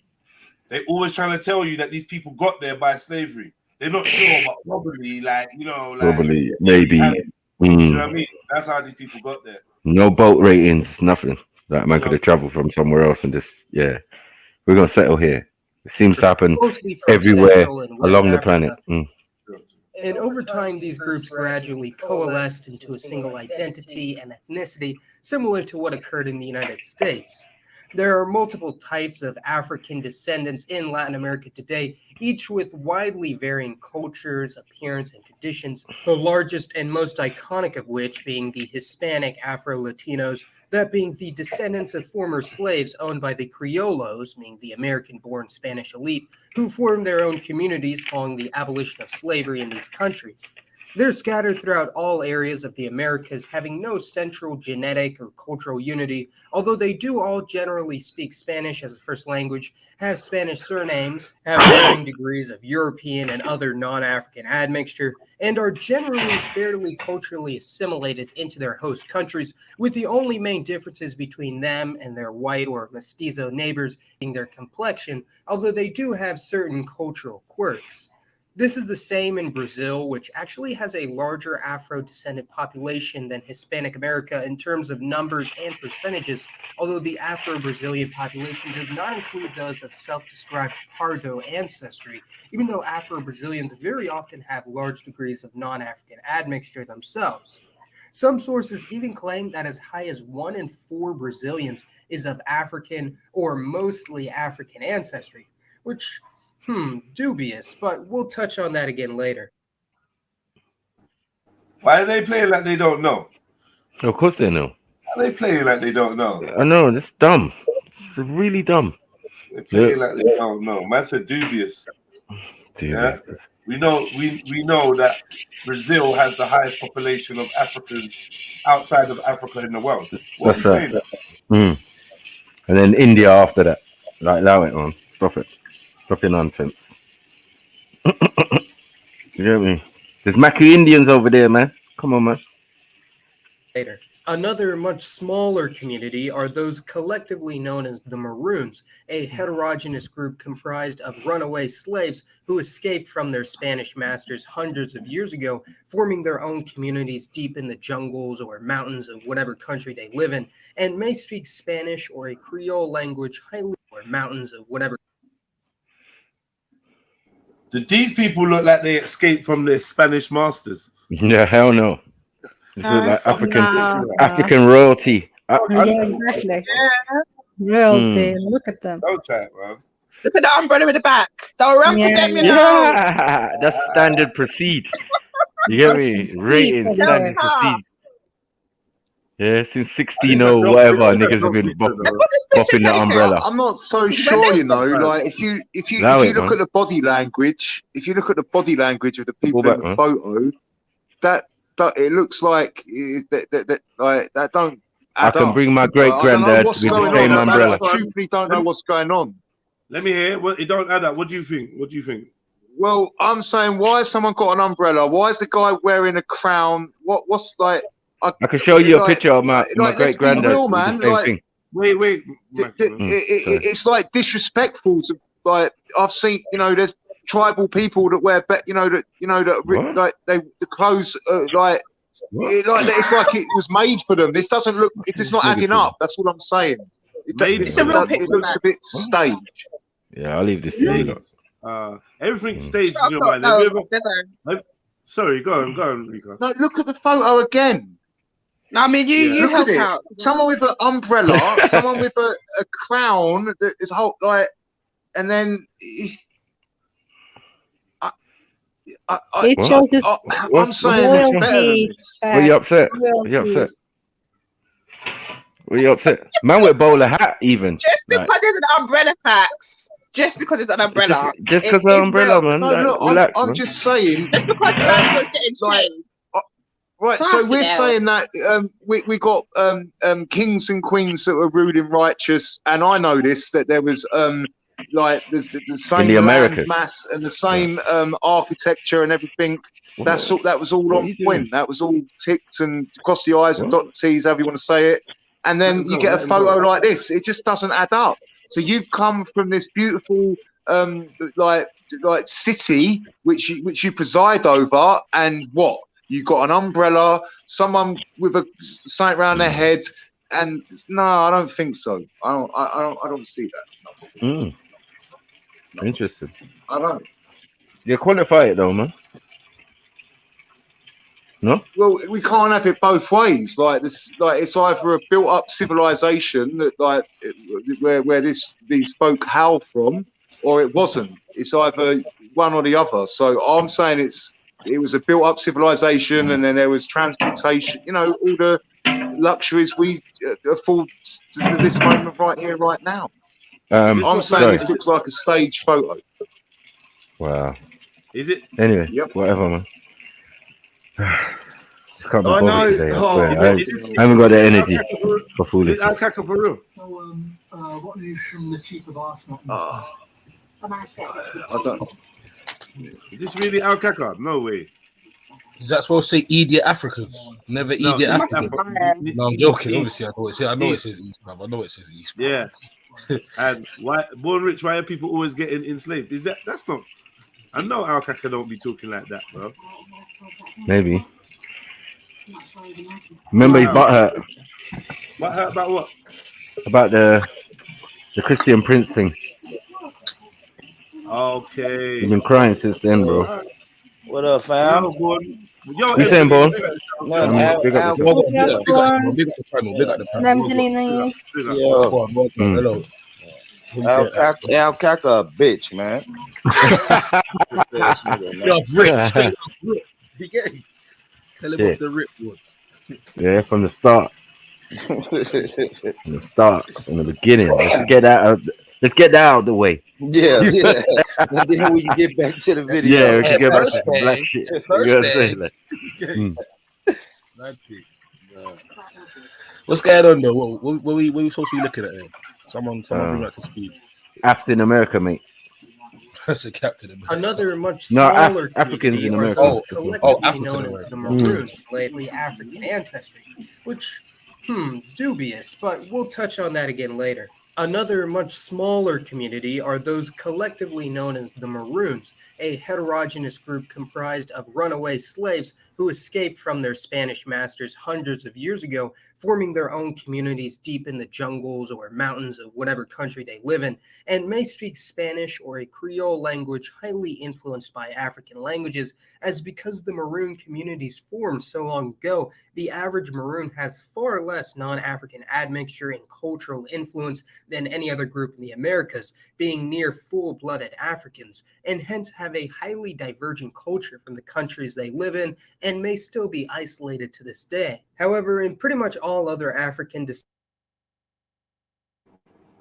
they always trying to tell you that these people got there by slavery. They're not sure, but probably, Probably, maybe. You know what I mean? That's how these people got there. No boat ratings, nothing. That man could have traveled from somewhere else and just, we're going to settle here. It seems to happen everywhere along the planet. And over time, these groups gradually coalesced into a single identity and ethnicity, similar to what occurred in the United States. There are multiple types of African descendants in Latin America today, each with widely varying cultures, appearance, and traditions, the largest and most iconic of which being the Hispanic Afro-Latinos, that being the descendants of former slaves owned by the Criollos, meaning the American-born Spanish elite, who formed their own communities following the abolition of slavery in these countries. They're scattered throughout all areas of the Americas, having no central genetic or cultural unity, although they do all generally speak Spanish as a first language, have Spanish surnames, have varying degrees of European and other non-African admixture, and are generally fairly culturally assimilated into their host countries, with the only main differences between them and their white or mestizo neighbors being their complexion, although they do have certain cultural quirks. This is the same in Brazil, which actually has a larger Afro-descendant population than Hispanic America in terms of numbers and percentages, although the Afro-Brazilian population does not include those of self-described Pardo ancestry, even though Afro-Brazilians very often have large degrees of non-African admixture themselves. Some sources even claim that as high as 1 in 4 Brazilians is of African or mostly African ancestry, which, dubious, but we'll touch on that again later. Why are they playing like they don't know? Of course they know. Why are they playing like they don't know? I know, that's dumb. It's really dumb. They play like they don't know. Man said dubious. Yeah, we know that Brazil has the highest population of Africans outside of Africa in the world. What That's right. And then India after that. Like, allow it on. Stop it. Stop your nonsense. You get me? There's Macu Indians over there, man. Come on, man. Later. Another much smaller community are those collectively known as the Maroons, a heterogeneous group comprised of runaway slaves who escaped from their Spanish masters hundreds of years ago, forming their own communities deep in the jungles or mountains of whatever country they live in, and may speak Spanish or a Creole language highly or mountains of whatever. Did these people look like they escaped from their Spanish masters? Yeah, hell no. This is like African royalty. Yeah, exactly. Royalty. Look at them. Don't chat, man. Look at the umbrella in the back. Don't run for them, you know. Yeah, that's standard proceed. You get me? Rated standard proceed. Yeah, since 16 or whatever, niggas have been bopping the umbrella. I'm not so sure, you know. Like if you look at the body language, of the people in the photo, that it looks like that don't. I can bring my great granddad with the same umbrella. I truthfully don't know what's going on. Let me hear. It don't add up. What do you think? Well, I'm saying, why has someone got an umbrella? Why is the guy wearing a crown? What's like? I can show you a picture of my great granddad. Real, man. Wait. It's like disrespectful to like. I've seen, there's tribal people that wear, the clothes it's like it was made for them. This doesn't look. It's not adding up. That's what I'm saying. It looks a bit staged. Yeah, I'll leave this to you. Everything's staged in your mind. Sorry, go on, Rico. No, look at the photo again. No, I mean you help out. Someone with an umbrella, someone with a crown that is whole and then. I'm saying it's better. Were you upset? Were you upset? Man with a bowler hat, even. Just because it's an umbrella facts. Just because it's an umbrella. Just because of umbrella, man. No, look, relax, I'm man. just saying. Just because was getting changed. Right, so we're saying that we got kings and queens that were rude and righteous, and I noticed that there was there's the same land mass and the same architecture and everything. That was all on point. That was all ticked and cross the I's and dot the T's, however you want to say it. And then you get a photo like this. It just doesn't add up. So you've come from this beautiful city which you preside over, and what? You got an umbrella, someone with a something around their head, and no, I don't think so. I don't see that. Interesting. I don't. You qualify it though, man. No. Well, we can't have it both ways. Like this, it's either a built-up civilization that where these folk hail from, or it wasn't. It's either one or the other. So I'm saying it was a built-up civilization, and then there was transportation. All the luxuries we afford to this moment right here, right now. I'm saying this looks like a stage photo. Wow. Is it? Anyway, whatever, man. Just can't be bothered today. I haven't got the energy for foolishness. Alcaca for real. So, what news from the chief of Arsenal? I don't. Is this really Alcaca? No way. Is that supposed to say idiot Africans? Never idiot Africans. No, I'm joking. Obviously, I know it says East, bruv. I know it says East. Yeah. And why born rich? Why are people always getting enslaved? That's not? I know Alcaca don't be talking like that, bro. Maybe. Remember his butt hurt. What hurt about what? About the Christian Prince thing. Okay. He's been crying since then, bro. What up, fam? Yo, You saying, Bone? Big up the Hello. Alcaca a bitch, man. Yo, Rick, straight up Rick. You get it? Tell him off the rip, boy. Yeah, from the start. From the start, from the beginning. Let's get that out of the way. Yeah. And then we can get back to the video. Yeah, we can get back to some black shit. You know what I'm saying? What's going on though? What we supposed to be looking at here? Someone bring that to speed. African America, mate. That's a Captain America. Another much smaller Africans in community America. are those collectively known as America. the Maroons, lately African ancestry, which, dubious, but we'll touch on that again later. Another much smaller community are those collectively known as the Maroons, a heterogeneous group comprised of runaway slaves who escaped from their Spanish masters hundreds of years ago, forming their own communities deep in the jungles or mountains of whatever country they live in, and may speak Spanish or a Creole language highly influenced by African languages, as because the Maroon communities formed so long ago, the average Maroon has far less non-African admixture and cultural influence than any other group in the Americas, being near full-blooded Africans, and hence have a highly divergent culture from the countries they live in, and may still be isolated to this day. However, in pretty much all other African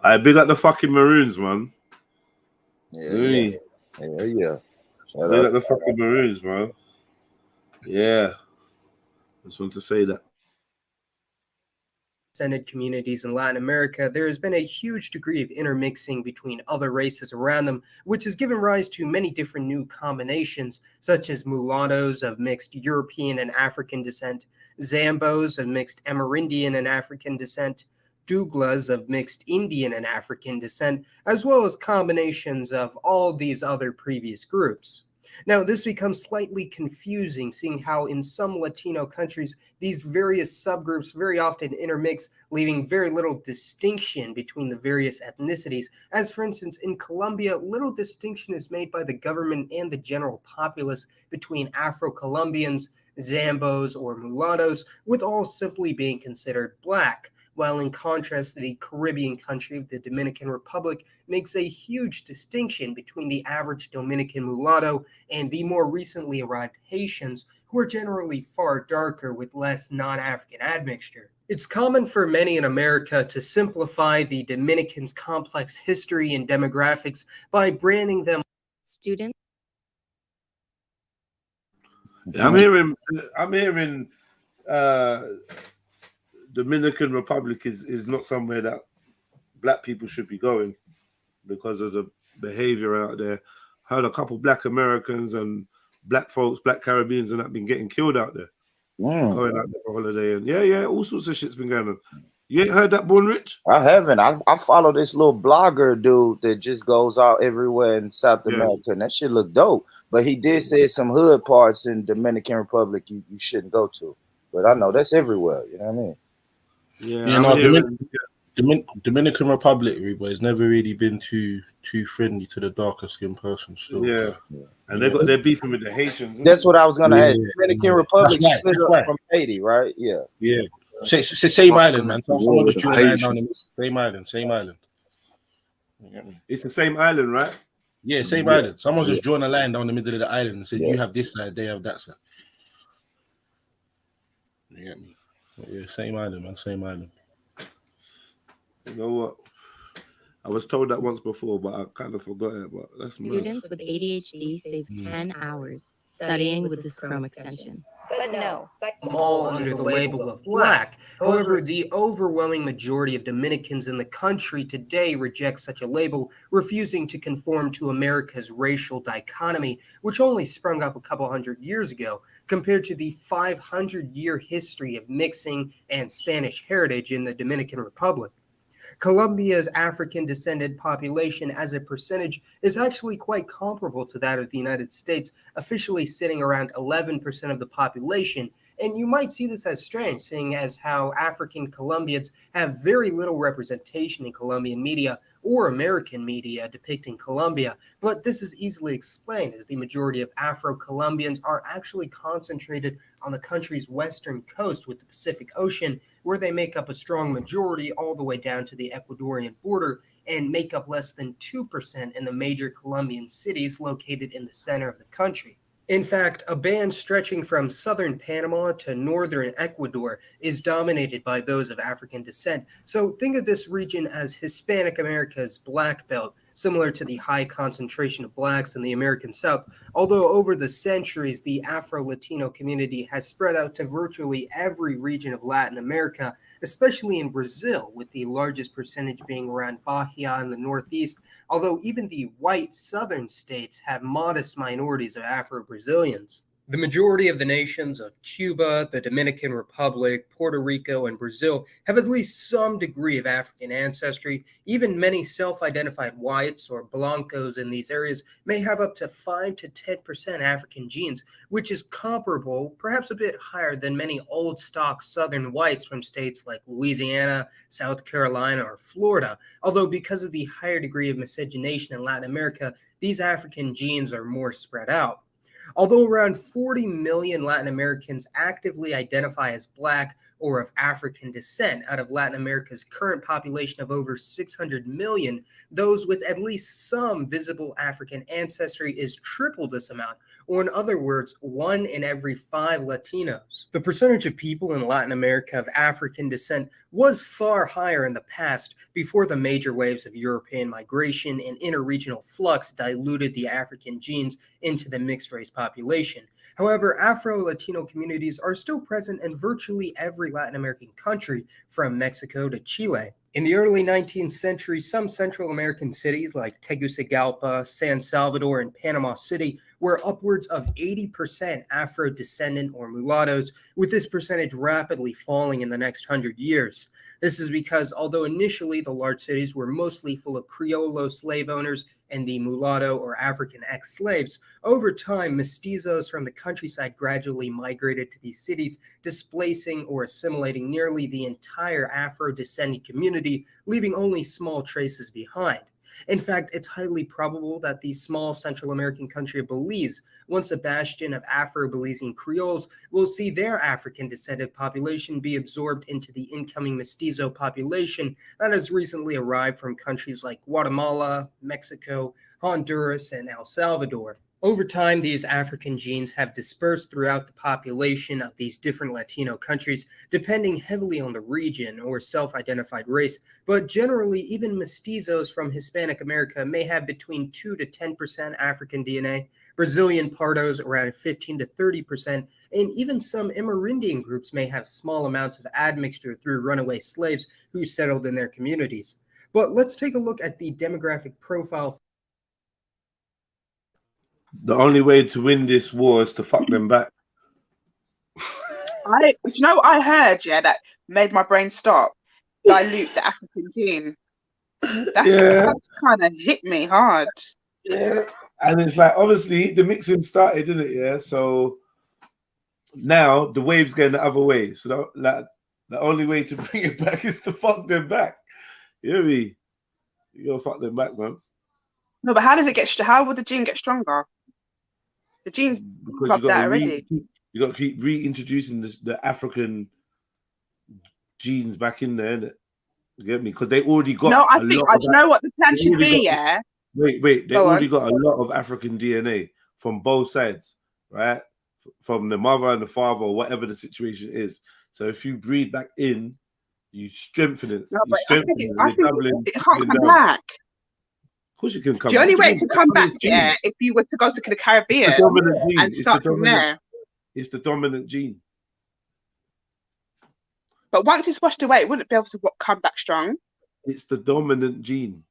I big up the fucking Maroons, man. Yeah. Big up the fucking Maroons, man. Yeah. Just want to say that. descended communities in Latin America, there has been a huge degree of intermixing between other races around them, which has given rise to many different new combinations, such as mulattoes of mixed European and African descent, Zambos of mixed Amerindian and African descent, Douglas of mixed Indian and African descent, as well as combinations of all these other previous groups. Now, this becomes slightly confusing, seeing how in some Latino countries, these various subgroups very often intermix, leaving very little distinction between the various ethnicities. As for instance, in Colombia, little distinction is made by the government and the general populace between Afro-Colombians, Zambos, or mulattoes, with all simply being considered black. While in contrast, the Caribbean country of the Dominican Republic makes a huge distinction between the average Dominican mulatto and the more recently arrived Haitians, who are generally far darker with less non-African admixture. It's common for many in America to simplify the Dominicans' complex history and demographics by branding them students. I'm hearing Dominican Republic is not somewhere that black people should be going because of the behavior out there. Heard a couple black Americans and black folks, black Caribbeans, and that been getting killed out there. Going out there for holiday and yeah, all sorts of shit's been going on. You ain't heard that, Born Rich? I haven't. I follow this little blogger dude that just goes out everywhere in South America, and that shit look dope. But he did say some hood parts in Dominican Republic you shouldn't go to. But I know that's everywhere. You know what I mean? Dominican Republic, has never really been too friendly to the darker skinned person. So and they're beefing with the Haitians. That's what I was gonna ask. Dominican Republic split up from Haiti, right? Yeah. Same island, man. Someone just drew a line down the same island. It's the same island, right? Yeah, same island. Someone's just drawn a line down the middle of the island and said, "You have this side, they have that side." You get me? Yeah, same island, man. Same island. You know what? I was told that once before, but I kind of forgot it. But that's Students with ADHD save 10 hours studying with this Chrome extension. But no, all under the label of black. However, the overwhelming majority of Dominicans in the country today reject such a label, refusing to conform to America's racial dichotomy, which only sprung up a couple hundred years ago, compared to the 500-year history of mixing and Spanish heritage in the Dominican Republic. Colombia's African-descended population as a percentage is actually quite comparable to that of the United States, officially sitting around 11% of the population, and you might see this as strange, seeing as how African Colombians have very little representation in Colombian media, or American media depicting Colombia, but this is easily explained as the majority of Afro-Colombians are actually concentrated on the country's western coast with the Pacific Ocean, where they make up a strong majority all the way down to the Ecuadorian border and make up less than 2% in the major Colombian cities located in the center of the country. In fact, a band stretching from southern Panama to northern Ecuador is dominated by those of African descent. So think of this region as Hispanic America's Black Belt, similar to the high concentration of blacks in the American South, although over the centuries, the Afro-Latino community has spread out to virtually every region of Latin America, especially in Brazil, with the largest percentage being around Bahia in the northeast, although even the white southern states have modest minorities of Afro-Brazilians. The majority of the nations of Cuba, the Dominican Republic, Puerto Rico, and Brazil have at least some degree of African ancestry. Even many self-identified whites or blancos in these areas may have up to 5 to 10% African genes, which is comparable, perhaps a bit higher than many old stock Southern whites from states like Louisiana, South Carolina, or Florida. Although because of the higher degree of miscegenation in Latin America, these African genes are more spread out. Although around 40 million Latin Americans actively identify as Black or of African descent out of Latin America's current population of over 600 million, those with at least some visible African ancestry is triple this amount, or in other words, 1 in every 5 Latinos. The percentage of people in Latin America of African descent was far higher in the past, before the major waves of European migration and interregional flux diluted the African genes into the mixed-race population. However, Afro-Latino communities are still present in virtually every Latin American country, from Mexico to Chile. In the early 19th century, some Central American cities like Tegucigalpa, San Salvador, and Panama City were upwards of 80% Afro-descendant or mulattoes, with this percentage rapidly falling in the next 100 years. This is because although initially the large cities were mostly full of Criollo slave owners and the mulatto or African ex-slaves, over time, mestizos from the countryside gradually migrated to these cities, displacing or assimilating nearly the entire Afro-descendant community, leaving only small traces behind. In fact, it's highly probable that the small Central American country of Belize, once a bastion of Afro-Belizean Creoles, will see their African-descended population be absorbed into the incoming mestizo population that has recently arrived from countries like Guatemala, Mexico, Honduras, and El Salvador. Over time, these African genes have dispersed throughout the population of these different Latino countries, depending heavily on the region or self-identified race, but generally, even mestizos from Hispanic America may have between 2 to 10% African DNA, Brazilian Pardos around 15 to 30%, and even some Amerindian groups may have small amounts of admixture through runaway slaves who settled in their communities. But let's take a look at the demographic profile. The only way to win this war is to fuck them back. Do you know what I heard? Yeah, that made my brain stop. Dilute the African gene. That's kind of hit me hard. Yeah, and it's like obviously the mixing started, didn't it? Yeah, so now the wave's going the other way. So the only way to bring it back is to fuck them back. You hear me? You gotta fuck them back, man. No, but how does it get? How would the gene get stronger? The gene's rubbed out already. You got to keep reintroducing the African genes back in there, innit? You get me? Because they already got. No, I think. Do you know what the plan should be? Yeah. Wait. They already got a lot of African DNA from both sides, right? From the mother and the father, or whatever the situation is. So if you breed back in, you strengthen it. No, but I think it can't come back. Of course, you can come. The only way it could come back, yeah, if you were to go to the Caribbean and start from there. It's the dominant gene. But once it's washed away, it wouldn't be able to come back strong. It's the dominant gene.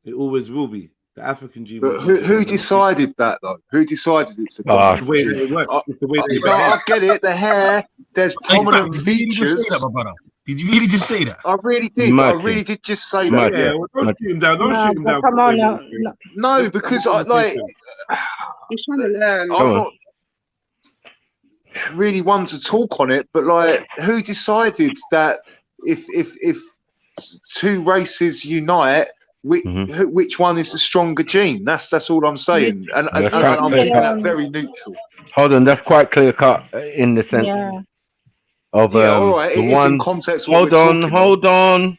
It always will be. The African gene. But who decided that, though? Who decided it's a dominant gene? I get it. The hair, there's prominent features. Did you really just say that? I really did. I really did just say that. Yeah, well, don't shoot him down. Don't shoot him down. Come on, no, because I like. He's trying to learn. I'm not really one to talk on it, but like, who decided that if two races unite, which one is the stronger gene? That's all I'm saying, and I'm keeping that very neutral. Hold on, that's quite clear cut in the sense of all right. the It is one. in context. Hold on.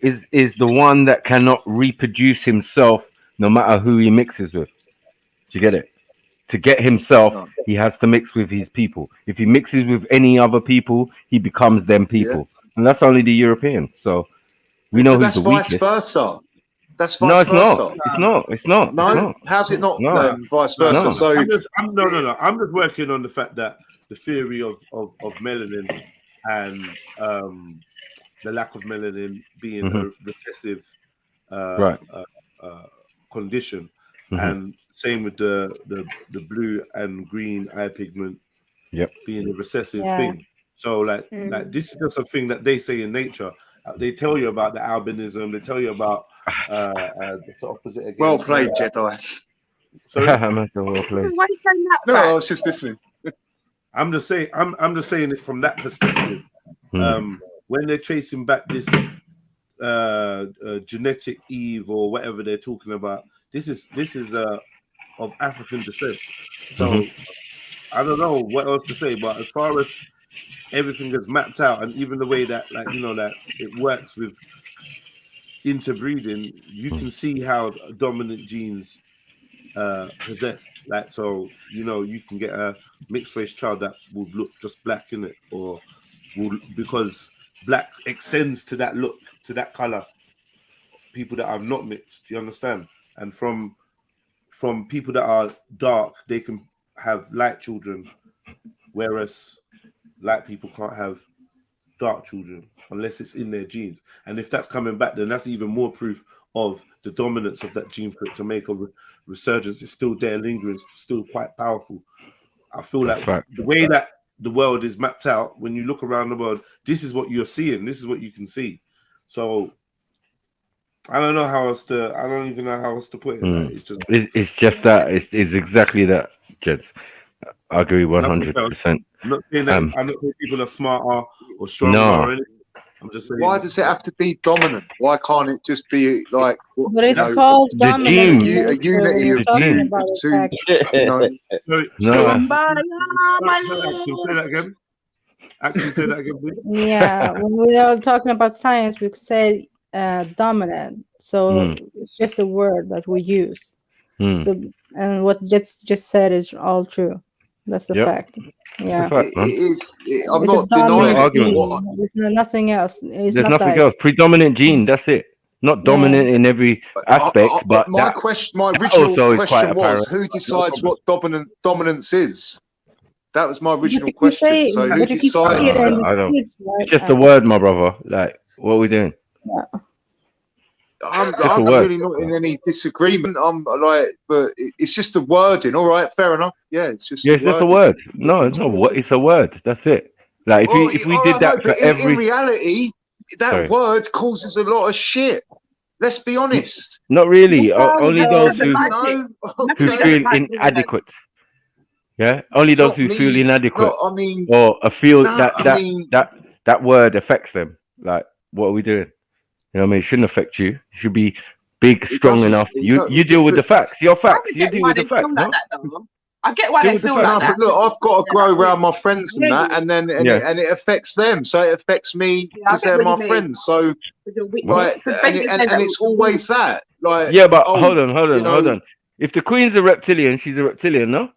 Is the one that cannot reproduce himself no matter who he mixes with. Do you get it? To get himself, he has to mix with his people. If he mixes with any other people, he becomes them people. And that's only the European. So we know who's the weakest. That's vice versa. That's No, vice it's versa. not. It's not. No, how's it not vice versa? No. So I'm just working on the fact that the theory of melanin and the lack of melanin being a recessive condition, and same with the blue and green eye pigment being a recessive thing. So like this is just a thing that they say in nature. They tell you about the albinism. They tell you about the opposite again. Well played, Jedi. Sorry. Why are you saying that? No, I was just listening. I'm just saying it from that perspective. When they're tracing back this genetic Eve or whatever they're talking about, this is of African descent. So I don't know what else to say, but as far as everything is mapped out, and even the way that that it works with interbreeding, you can see how dominant genes possess. Like, so you can get a mixed race child that will look just black in it, or because black extends to that look, to that color. People that are not mixed, do you understand? And from people that are dark, they can have light children, whereas light people can't have dark children unless it's in their genes. And if that's coming back, then that's even more proof of the dominance of that gene for it to make a resurgence. It's still there, lingering, still quite powerful. I feel like the way that the world is mapped out, when you look around the world, this is what you're seeing. This is what you can see. So I don't know how else to. I don't even know how else to put it. Like, It's just that. It's exactly that, Jeds. I agree 100%. I'm not saying that. I'm not saying people are smarter or stronger or anything. I'm just saying. Why does it have to be dominant? Why can't it just be like? But it's called dominant. A unity of two. Say that again. Actually, say that again, please. Yeah, when we are talking about science, we say dominant. So it's just a word that we use. So, and what just said is all true. That's the fact. Yeah, I'm not denying. There's nothing else. There's nothing else. Predominant gene. That's it. Not dominant in every aspect, but my original question was, who decides what dominance is? That was my original question. So who decides? I don't. It's just a word, my brother. Like, what are we doing? I'm really not in any disagreement. I'm like, but it's just the wording. All right, fair enough. Yeah, it's just. It's just a word. No, it's not. It's a word. That's it. Like if we did that for every. In reality, that word causes a lot of shit. Let's be honest. Not really. Only those who feel inadequate. Yeah, only those who feel inadequate. I mean, or feel that word affects them. Like, what are we doing? You know what I mean? It shouldn't affect you. You should be big, strong enough. You deal with the facts. Your facts. You deal with the facts. No? I get why they feel like that. But look, I've got to grow around my friends and that, and then it affects them. So it affects me because they're my friends. So like, and it's always that. Like, yeah, but hold on. If the queen's a reptilian, she's a reptilian, no?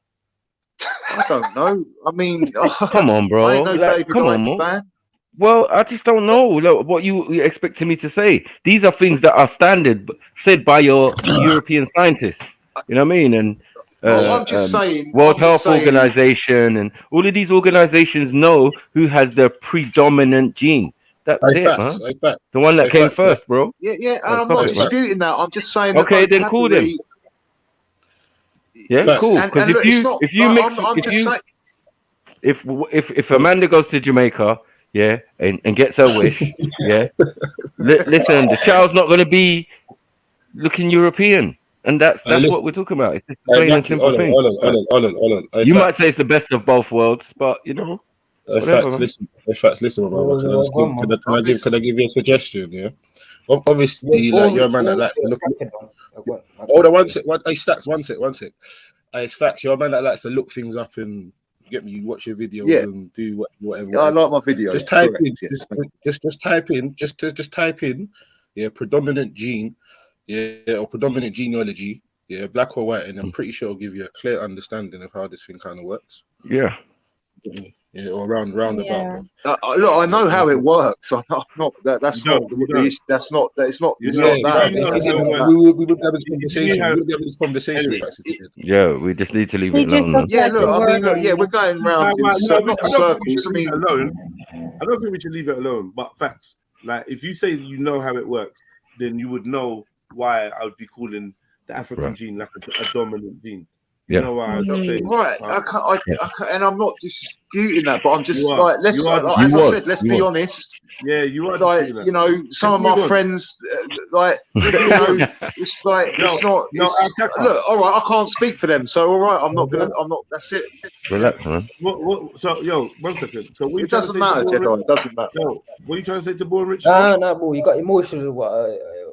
I don't know. I mean, come on, bro. I ain't no come on, man. Well, I just don't know what you expecting me to say. These are things that are standard said by your European scientists. You know what I mean? And I'm just saying, World Health Organization and all of these organizations know who has the predominant gene. That's it, man. The one that came first, bro. Yeah, and I'm not disputing that. I'm just saying. Okay, then call them. Yeah, cool. Because if Amanda goes to Jamaica, and gets her wish, listen, the child's not going to be looking European, and that's what we're talking about. It's just a plain and simple thing. Hold on. You might say it's the best of both worlds, but you know. Whatever, man. Listen, my brother. Can I give you a suggestion? Yeah. Obviously, like you're a man that likes to look. Hold on, one sec. Hey, Stacks, one sec. It's facts. You're a man that likes to look things up and get me. You watch your videos and do whatever. I like my videos. Just type in. Just type in. Just type in. Yeah, predominant gene. Yeah, or predominant genealogy. Yeah, black or white, and I'm pretty sure it'll give you a clear understanding of how this thing kind of works. Yeah. Yeah, or roundabout. Look, I know how it works. I'm not. That's not the issue. That's not. It's not. It's not that. We would have this conversation. Yeah, we just need to leave it alone. Yeah, look. I mean, look. Yeah, we're going round in circles. I mean, I don't think we should leave it alone. But facts, like if you say you know how it works, then you would know why I would be calling the African gene like a dominant gene. You know why? Right. And I'm not disputing that, but I'm just like, as I said, let's be honest. Yeah, you are. Like, you know, some of my friends, like, you know, it's like, it's not. Look, all right, I can't speak for them, so all right, I'm not. That's it. Relax, man. So, yo, 1 second. So, it doesn't matter, Jedi. It doesn't matter. Yo, what are you trying to say to Born Rich? No, bro. You got emotional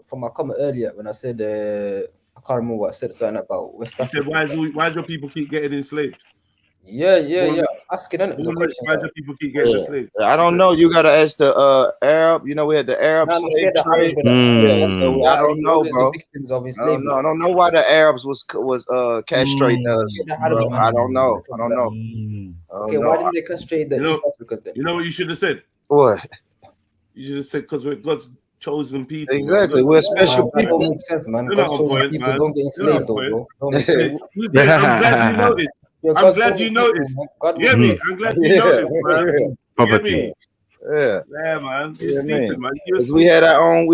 from my comment earlier when I said. I can't remember what I said. Something about West Africa. Why do people keep getting enslaved? Yeah. Asking it. Why do people keep getting enslaved? I don't know. You gotta ask the Arab. You know, we had the Arab slave trade. I don't know, bro. I don't know why the Arabs was castrating us. I don't know. Okay, why didn't they castrate the East Africans then? You know what you should have said? What? You should have said because we're God's chosen people. Exactly, we're special people. That makes sense, man. God's chosen people don't get enslaved, though, bro. I'm glad you noticed. You get me? I'm glad you noticed, man. You get me? Yeah, man. You're sleeping, man. Because we had our own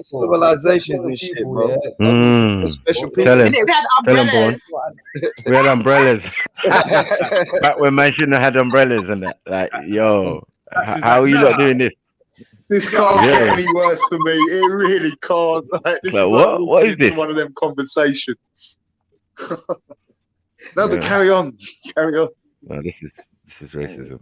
civilizations and shit, bro. We're special people. Tell him, Born. We had umbrellas. Back when man shouldn't have had umbrellas and that. Like, yo, how are you not doing this? This can't get any worse for me. It really can't. Like, this is what is this? One of them conversations. No, but carry on. No, this is racism.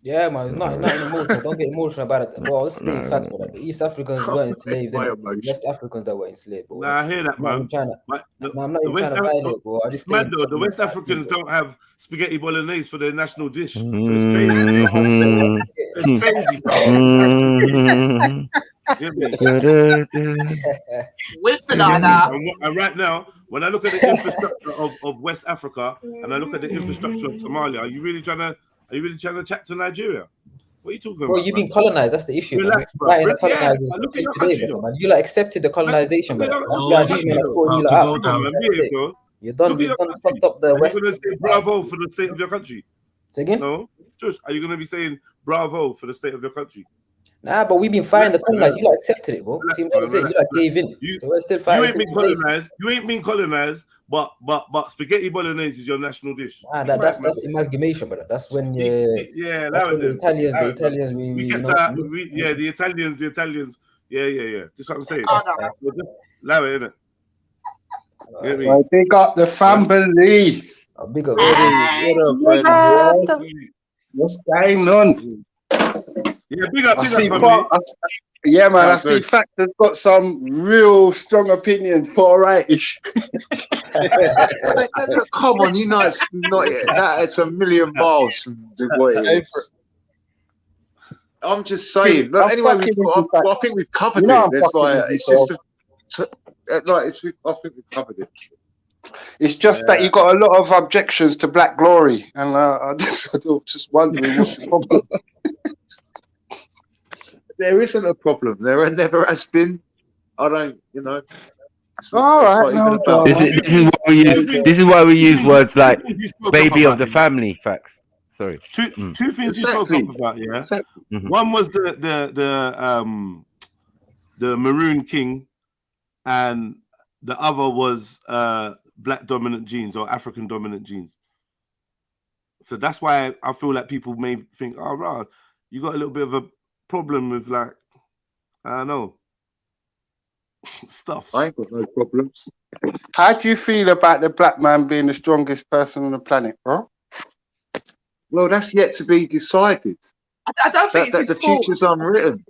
Yeah, man, it's not emotional. Don't get emotional about it. Well, it's facts, but the East Africans were enslaved. The West Africans that were enslaved, bro. Nah, I hear that, man. I'm not even trying to violate, bro. I just think the West Africans don't have spaghetti bolognese for their national dish. So it's crazy. It's crazy, bro. And right now, when I look at the infrastructure of West Africa and I look at the infrastructure of Somalia, are you really trying to chat to Nigeria? What are you talking about? Bro, you've been colonized. That's the issue. Relax, bro. Right, man. You like accepted the colonization, but that's why these men are calling you like out. You're done. We've done stopped up the West. Are you going to say bravo for the state of your country? Say again? No, just are you going to be saying bravo for the state of your country? Nah, but we've been fighting the colonized. You like accepted it, bro. See what I'm saying? You like gave in. So we're still fighting. You ain't been colonized. You ain't been colonized. But spaghetti bolognese is your national dish. Ah, that's amalgamation, brother. That's when the Italians. The Italians. Yeah. That's what I'm saying. Allow it, innit? I pick up the family. Big up. What up, friend? What's going on? Yeah, big up, family. Yeah, man, I see Factor's got some real strong opinions for rightish. Come on, you know it's not that. It's a million miles from what it is. I'm just saying. But anyway, I think we've covered it. There's it's just I think we've covered it. It's just that you got a lot of objections to Black Glory, and I just wondering what's the problem. There isn't a problem. There never has been. I don't, All right. This is why we use words like baby of the family. Facts. Sorry. Two things you spoke up about. Yeah. Exactly. One was the Maroon King, and the other was Black dominant genes or African dominant genes. So that's why I feel like people may think, oh, right, you got a little bit of a problem with, like, I don't know, stuff. I ain't got no problems. How do you feel about the black man being the strongest person on the planet, bro? Well, that's yet to be decided. I don't think The it's his fault. future's unwritten.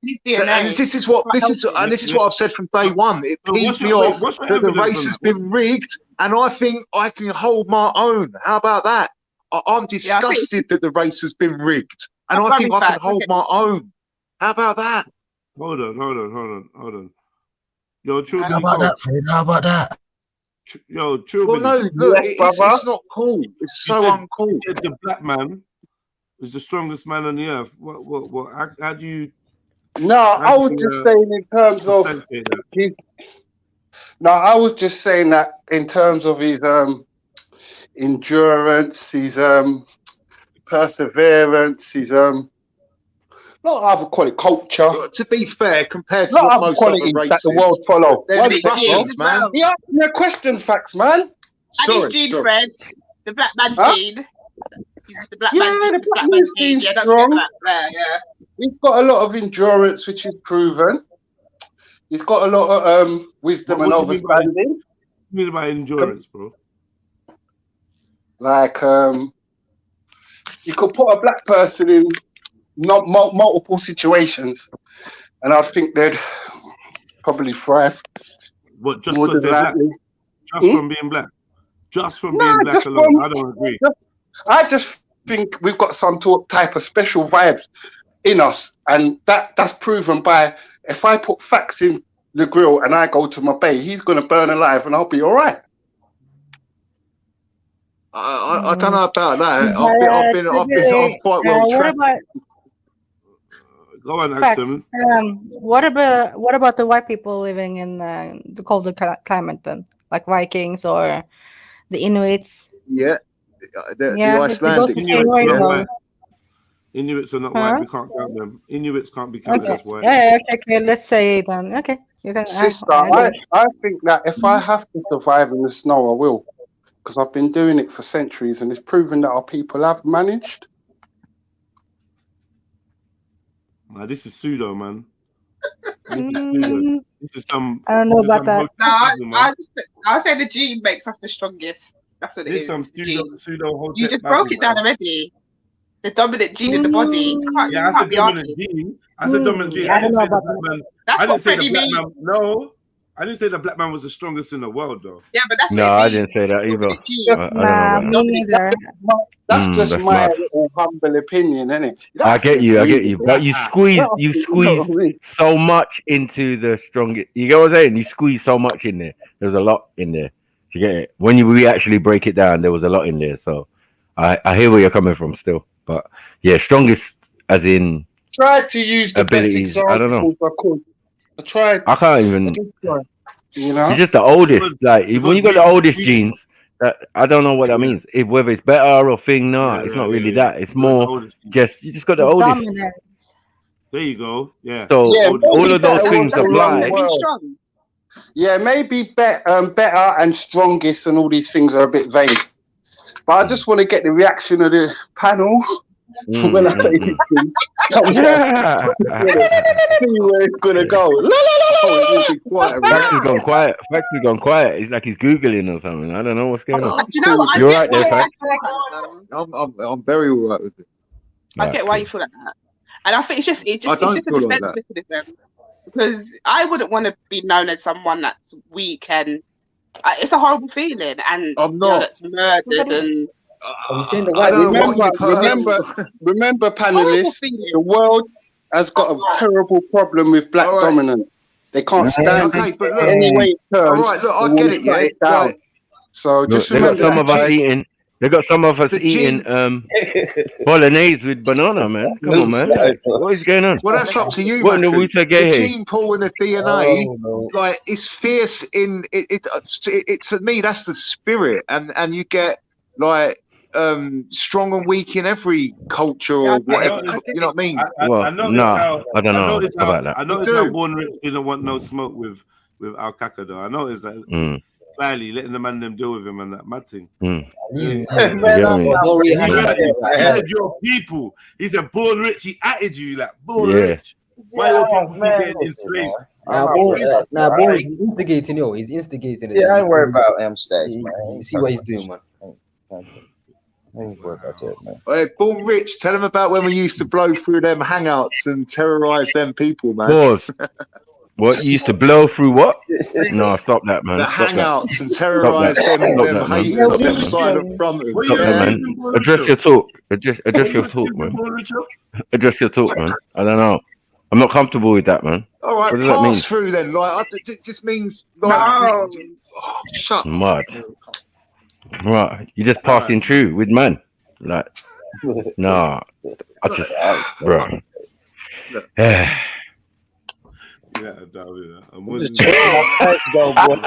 I don't think That it's the his fault. future's unwritten. His And DNA. this is what I've said from day one. It pees me off that the race has been rigged, and I think I can hold my own. How about that? I'm disgusted that the race has been rigged, and I think I can hold my own. How about that? Hold on. Yo, Trill, How about that, Fred? How about that? Yo, Trill. Well, no, look, it's not cool. It's so uncool. You said the black man is the strongest man on the earth. What? How do you? No, I was just saying in terms of his. No, I was just saying that in terms of his endurance, his perseverance, his not other quality culture. To be fair, compared to not what other most other qualities races that the world follow. They're ruffians, man. Yeah, no question, facts, man. And his gene, Fred. The black man's gene. The black man's gene. Yeah, don't strong. forget that. Yeah. He's got a lot of endurance, which is proven. He's got a lot of wisdom and understanding. What do you mean by endurance, bro? Like, you could put a black person in multiple situations, and I think they'd probably thrive. What, just because they're black? Just from being black? Just from being black alone? I don't agree. I just think we've got some type of special vibes in us, and that's proven by if I put facts in the grill and I go to my bay, he's going to burn alive, and I'll be all right. I don't know about that. I'm quite well trapped. Go on, Facts. Axel. What about the white people living in the colder climate then, like Vikings or the Inuits? Yeah, the Icelandic. Inuits are not white. We can't count them. Inuits can't be counted as white. Okay. Let's say then. Okay, you can. Sister, I think that if I have to survive in the snow, I will, because I've been doing it for centuries, and it's proven that our people have managed. Nah, this is pseudo, man. This is some. I don't know about that. No, I'll say the gene makes us the strongest. That's what it is. Some pseudo. You just broke it down already. The dominant gene in the body. I said dominant gene. I said dominant gene. I didn't say the black man. That's what Freddie means. No, I didn't say the black man was the strongest in the world, though. Yeah, but that's no, I didn't say that either. Nah, me neither. That's just my little humble opinion, isn't it? I get you. But you squeeze so much into the strongest. You get what I'm saying? You squeeze so much in there. There's a lot in there. You get it? When we actually break it down, there was a lot in there. So I hear where you're coming from still. But yeah, strongest as in tried to use the abilities. best examples I don't know. I could. I tried. I can't even. You know, it's just the oldest. Like when you got the oldest genes, I don't know what that means. Whether it's better or thing, it's not really that. It's more just you just got the oldest. Dominance. There you go. Yeah. So all of those things apply. Yeah, maybe better and strongest and all these things are a bit vague. But I just want to get the reaction of the panel when I say these things. See where it's gonna go. Fax has gone quiet. Fax has gone quiet. It's like he's googling or something. I don't know what's going on. Do you know what? You're right there, Fax. I'm very all right with it. I get why you feel like that, and I think it's just a defense mechanism, because I wouldn't want to be known as someone that's weak, and it's a horrible feeling, and I'm not. That's murdered and. Remember, panelists, the world has got a terrible problem with black dominance. They can't stand it any way it turns. All right, look, I get it, yeah. Down. So just they got remember some of us eating. They got some of us eating bolognese with banana, man. Come on, man. What is going on? Well, that's up to you, what man. The gene pool and the DNA, like it's fierce in it. To me, that's the spirit, and you get like strong and weak in every culture or whatever. You know what I mean? I don't know about that. I noticed how Born Rich didn't want no smoke with Al Kaka, though. I noticed that. Slyly letting the man them deal with him and that mad thing. He said your people. He said Born Rich. He added you like Born Rich. Why your people getting enslaved? Born is instigating, He's instigating it. Yeah, I ain't worried about stage, man. You see what he's doing, man. Ain't worry about that, man. Hey, Born Rich, tell them about when we used to blow through them hangouts and terrorize them people, man. Pause. What you used to blow through what? No, stop that, man. The Stop that. hangouts and terrorize them haters Stop that, outside man. of front of them. Stop that, man. Address your talk. Address your talk, man. Address your talk, man. I don't know. I'm not comfortable with that, man. All right, what does that mean? pass through then. Like, it just means like, oh, shut. Mud. Right, you just passing through with man, like, nah. I just, bro. Yeah, I'm just checking out facts, though, boy.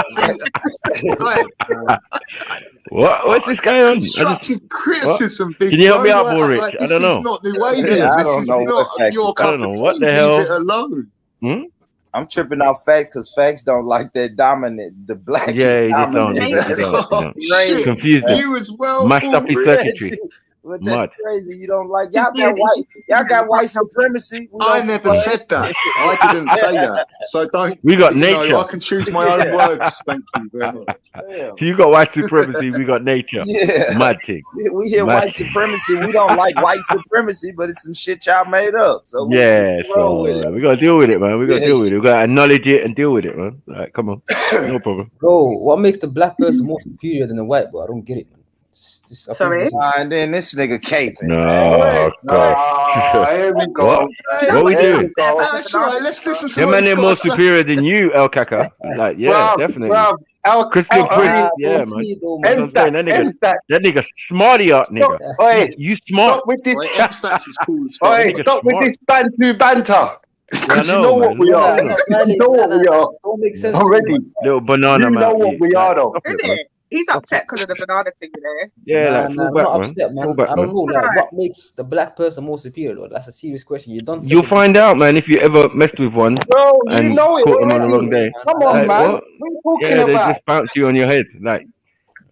What's this going on? Constructive criticism, big Can you help me out, bro? Bull Rich? Like, I don't know. This is not the way. Yeah, I This don't is know not what facts your you're cup I don't know of what tea. the hell. Leave it alone. I'm tripping out facts because facts don't like that dominant. The black Yeah, is you just don't. dominant. You just don't. Crazy. Confused me. You as well. Mashed up his circuitry. But that's Mud. crazy. You don't like y'all got white supremacy. We I don't never play. said that. I didn't say that. So don't. We got you nature. know, I can choose my own words. Thank you very much. You got white supremacy, we got nature. Yeah. Mad thing. We hear Mad white thing. supremacy. We don't like white supremacy, but it's some shit y'all made up. So we Yeah, roll with so it. we gotta deal with it, man. We gotta Yeah. deal with it. We gotta acknowledge it and deal with it, man. Like, come on, no problem. Bro, what makes the black person more superior than the white, bro? I don't get it, man. Sorry? And then this nigga caping. No, God. Here we go. What? What we doing? That's right. Let's listen to Them what man, he's they're got more to say. superior than you, El Kaka. Like, yeah, definitely. Christian Prince, yeah, man. That's what I'm saying. That nigga smarty up, nigga. Oi, You smart. stop with this. M-Stats is cool as Oi, That nigga stop with smart. this bantu banter. Yeah, I Because you know, know man. what we are. You know what we are. Don't make sense Already. Little banana You man. know what we are, though. Isn't it? He's upset because of the banana thing, you know. Yeah, Nah, like, I'm fall back, not man. upset, man. Fall back, I don't man. know, like, what makes the black person more superior, though? That's a serious question. You done said You'll it. find out, man, if you ever messed with one Bro, you and know it caught them on the wrong already. day. Come on, Like, man. what? What are you talking Yeah, they about? just bounce you on your head. Like,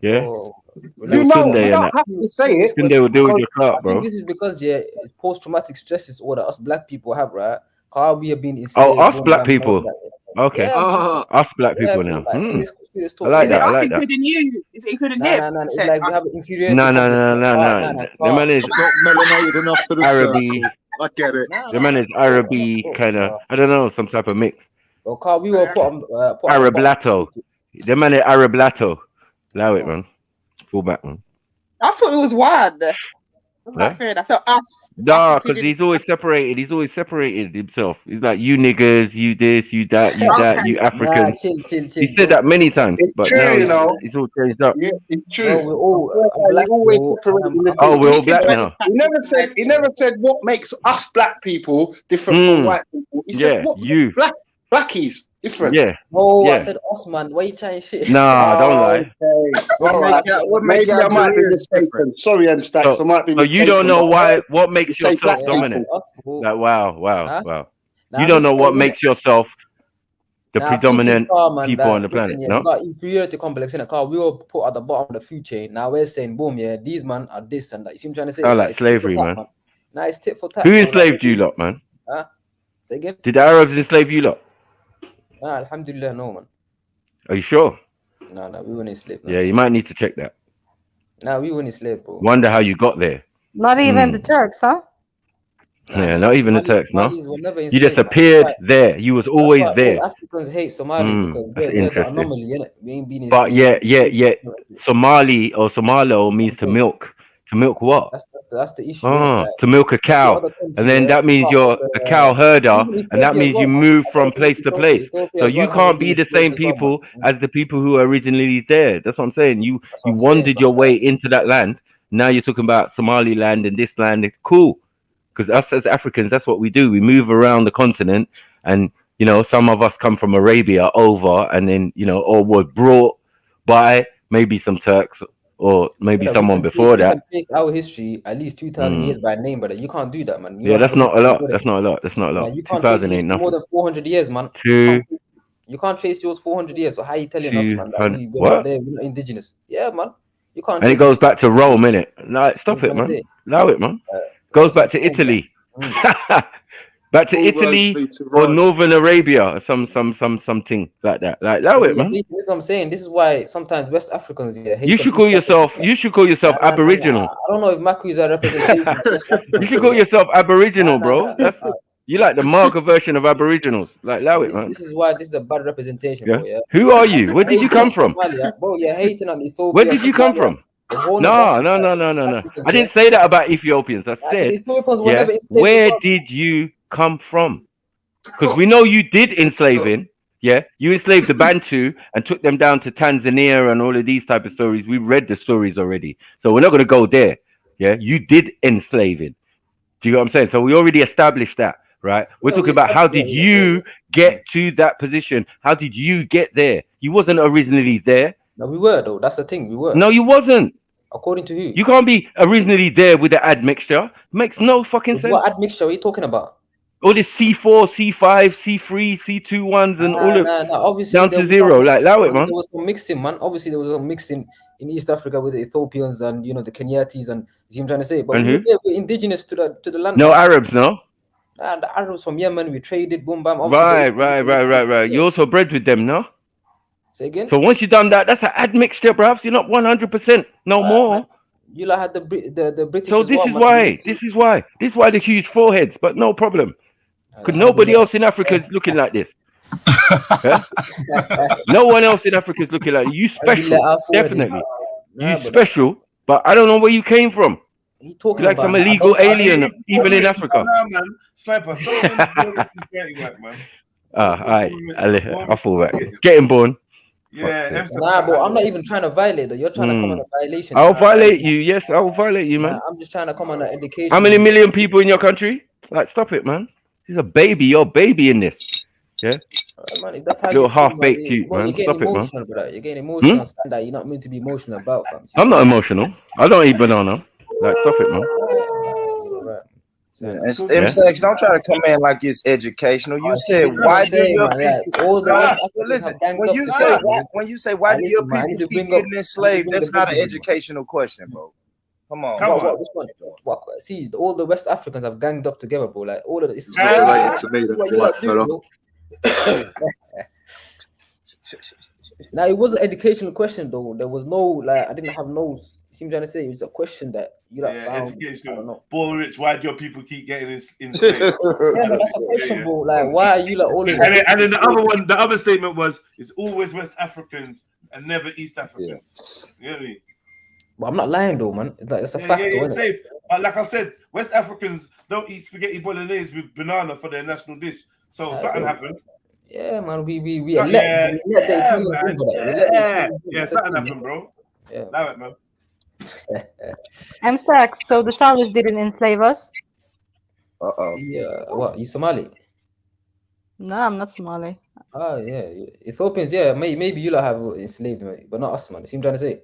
yeah. Oh, You know, Sunday you and don't that. have to say it. Sunday will deal with your I clout, think bro. this is because, yeah, it's post-traumatic stress disorder us black people have, right? Cause we have been Oh, enslaved. us boom, black bam, people. bam, Okay. Yeah, Us black yeah, people bro, now. like, serious I talk. like Is that. it I us like that. including you? Is it including Nah, him? it's like we have an inferiority No, complex. The man is Not melanated enough for the Araby. circle. I get it. The man is Araby, kind of. I don't know, some type of mix. Well, Carl, we were put on the bottom. Arablato. The man is Arablato. Allow it, man. Fall back, man. I thought it was one. Yeah? Fair enough. So us. Nah, because he's always separated. He's always separated himself. He's like, you niggas, you this, you that, you that, you African. Chill. He said that many times, but true, now you know. he's all changed up. Yeah, it's true. No, we're all black, always bro. separating the Oh, two. we're all black now. He never said what makes us black people different from white people. He said Yeah, what you. makes blackies different. Yeah. No, Yeah. I said us, man. Why you trying shit? Nah, don't lie. What make Maybe I y'all might be Nigerians different? mistaken. Sorry, M-Stacks. So, I might be so mistaken. you don't know but why? What makes say yourself black dominant? people. Like, wow. Nah, You I'm don't just know what saying, makes yourself the I think it's predominant calm, man, people that, on the listen, planet. yeah, No. we got inferiority complex in the car. We were put at the bottom of the food chain. Now we're saying, boom, yeah, these man are this and that. You see what I'm trying to say? Sound like it's tit for slavery, tat, man. Nah, it's tit for tat. Who man. enslaved you lot, man? Huh? Say again? Did the Arabs enslave you lot? Nah, alhamdulillah, no, man. Are you sure? Nah, we weren't enslaved. No. Yeah, you might need to check that. Nah, we weren't enslaved, bro. Wonder how you got there. Not even the Turks, huh? Yeah, not even the Turks, no. Somalis were never You enslaved, just man. appeared That's why- there. You was that's always why there. all Africans hate Somalis because That's we're the interesting. anomaly, innit? We ain't been But enslaved. yeah. Somali or Somalo means to milk. To milk what? That's the issue, innit? Oh, Like, to milk a cow. other countries, And then yeah, that means part you're of a cow herder, even and that Ethiopia as means well, you man. move from place to place. Ethiopia So as you well can't hasn't be been the same enslaved as well, man. people as the people who are originally there. That's what I'm saying. You That's what I'm wandered saying, your but way into that land. Now you're talking about Somaliland and this land. It's cool. Because us as Africans, that's what we do. We move around the continent, and you know, some of us come from Arabia over, and then or were brought by maybe some Turks or maybe brother, someone before we that. can trace our history at least 2,000 years by name, brother. You can't do that, man. You Yeah, don't have that's not a history lot. more That's than not a lot. That's not a man. lot. You can't trace 2,000 ain't history more nothing. than 400 years, man. Two, You can't trace yours 400 years. So how you telling us, man, that 200. we're not What? there, we're not indigenous? Yeah, man. You can't And it trace goes history. back to Rome, innit? No, You know stop what it, I'm man. saying? Allow it, man. That's Goes what back I'm to saying, man. Italy. Back to Italy or Northern Arabia or something like that. Like, allow it, man. This is what I'm saying. This is why sometimes West Africans hate You should call yourself. You should call yourself Aboriginal. I don't know if Maku is a representation of West Africans. You should call yourself Aboriginal, bro. That's you like the Marga version of Aboriginals. Like, allow it, man. This is why this is a bad representation, Yeah. bro. Yeah. Who are you? Where did you come from? Bro, you're hating on Ethiopia. Where did you come from? No. I didn't say that about Ethiopians. I said, yeah, where did you come from? Because we know you did enslaving. Yeah, you enslaved the Bantu and took them down to Tanzania and all of these type of stories. We read the stories already, so we're not going to go there. Yeah, you did enslaving. Do you know what I'm saying? So we already established that, right? We're talking about how did you get to that position? How did you get there? You wasn't originally there. No, we were though. That's the thing. We were. No, you wasn't. According to who? You can't be originally there with the admixture. Makes no fucking sense. What admixture are you talking about? All this C4, C5, C3, C2 ones and all of obviously down to zero. Like, allow it, man. There was some mixing, man. Obviously, there was some mixing in East Africa with the Ethiopians and the Kenyatis and you see what I'm trying to say. But And we're indigenous to the land. No Arabs, no. And the Arabs from Yemen, we traded, boom, bam. Right. You also bred with them, no? Say again. So once you done that, that's an admixture, bruv. You're not 100% no more. Man. You like had the British. So this is why the huge foreheads, but no problem. Because nobody else in Africa is looking like this. Yeah? No one else in Africa is looking like you. Special, definitely. You special, but I don't know where you came from. You're like some illegal alien, even in Africa. Sniper, stop man. Alright, I fall back. Getting born. Yeah, but I'm not even trying to violate that. You're trying to come on a violation. I'll violate you. Yes, I'll violate you, man. I'm just trying to come on an education. How many million people in your country? Like, stop it, man. He's a baby. You're a baby in this. Yeah. Man, that's how little half-baked cute, man. You're getting emotional, bro. You're getting emotional that you're not meant to be emotional about. I'm not emotional. I don't eat banana. Like, stop it, man. M6, don't try to come in like it's educational. You said why do your people listen? When you say why do your people keep getting enslaved, that's not an educational question, bro. Come on. See, all the West Africans have ganged up together, bro. Like all of this. Now it was an educational question though. There was no I didn't have no. See what I'm trying to say? It was a question that you found. I don't know. Boy, Rich, why do your people keep getting enslaved? Yeah, but that's a question, bro. Like, why are you always? And then the other one, the other statement was, it's always West Africans and never East Africans. You know what I mean? But I'm not lying though, man. It's a fact, though, isn't it? But like I said, West Africans don't eat spaghetti bolognese with banana for their national dish. So something happened. Yeah, man. We something happened, bro. Yeah, allow it, man. I'm stuck. So the Saudis didn't enslave us? Yeah. What? You Somali? No, I'm not Somali. Oh yeah, Ethiopians. Yeah, maybe you have enslaved, but not us, man. See what I'm trying to say?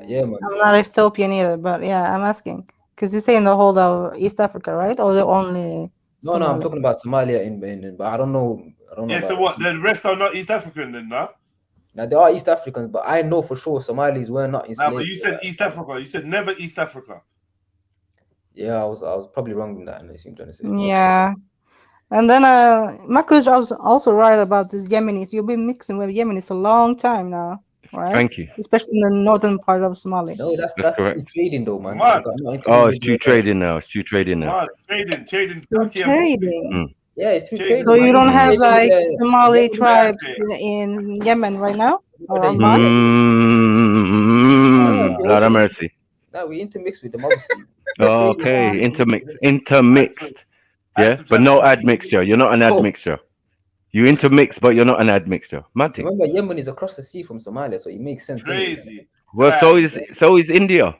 Yeah, man. I'm not Ethiopian either, but yeah, I'm asking because you're saying the whole of East Africa, right? Or the only? No, I'm talking about Somalia but I don't know. Yeah. So what? The rest are not East African, then, no? Now they are East Africans, but I know for sure Somalis were not enslaved. No, but you said East Africa. You said never East Africa. Yeah, I was probably wrong in that. I seem to say. Yeah, and then Marcus was also right about this Yemenis. You've been mixing with Yemenis a long time now, right? Thank you. Especially in the northern part of Somalia. No, that's correct. true trading though, man. It's true trading now. It's true trading now. Trading. Trading. Yeah, it's true trading. So you don't have like Somali tribes in Yemen right now? Or Lord have mercy. No, we intermix with them, obviously. Okay, intermixed. Yeah, but no admixture. You're not an admixture. You intermix, but you're not an admixture. Matty. Remember, Yemen is across the sea from Somalia, so it makes sense. Crazy. Well, so is India.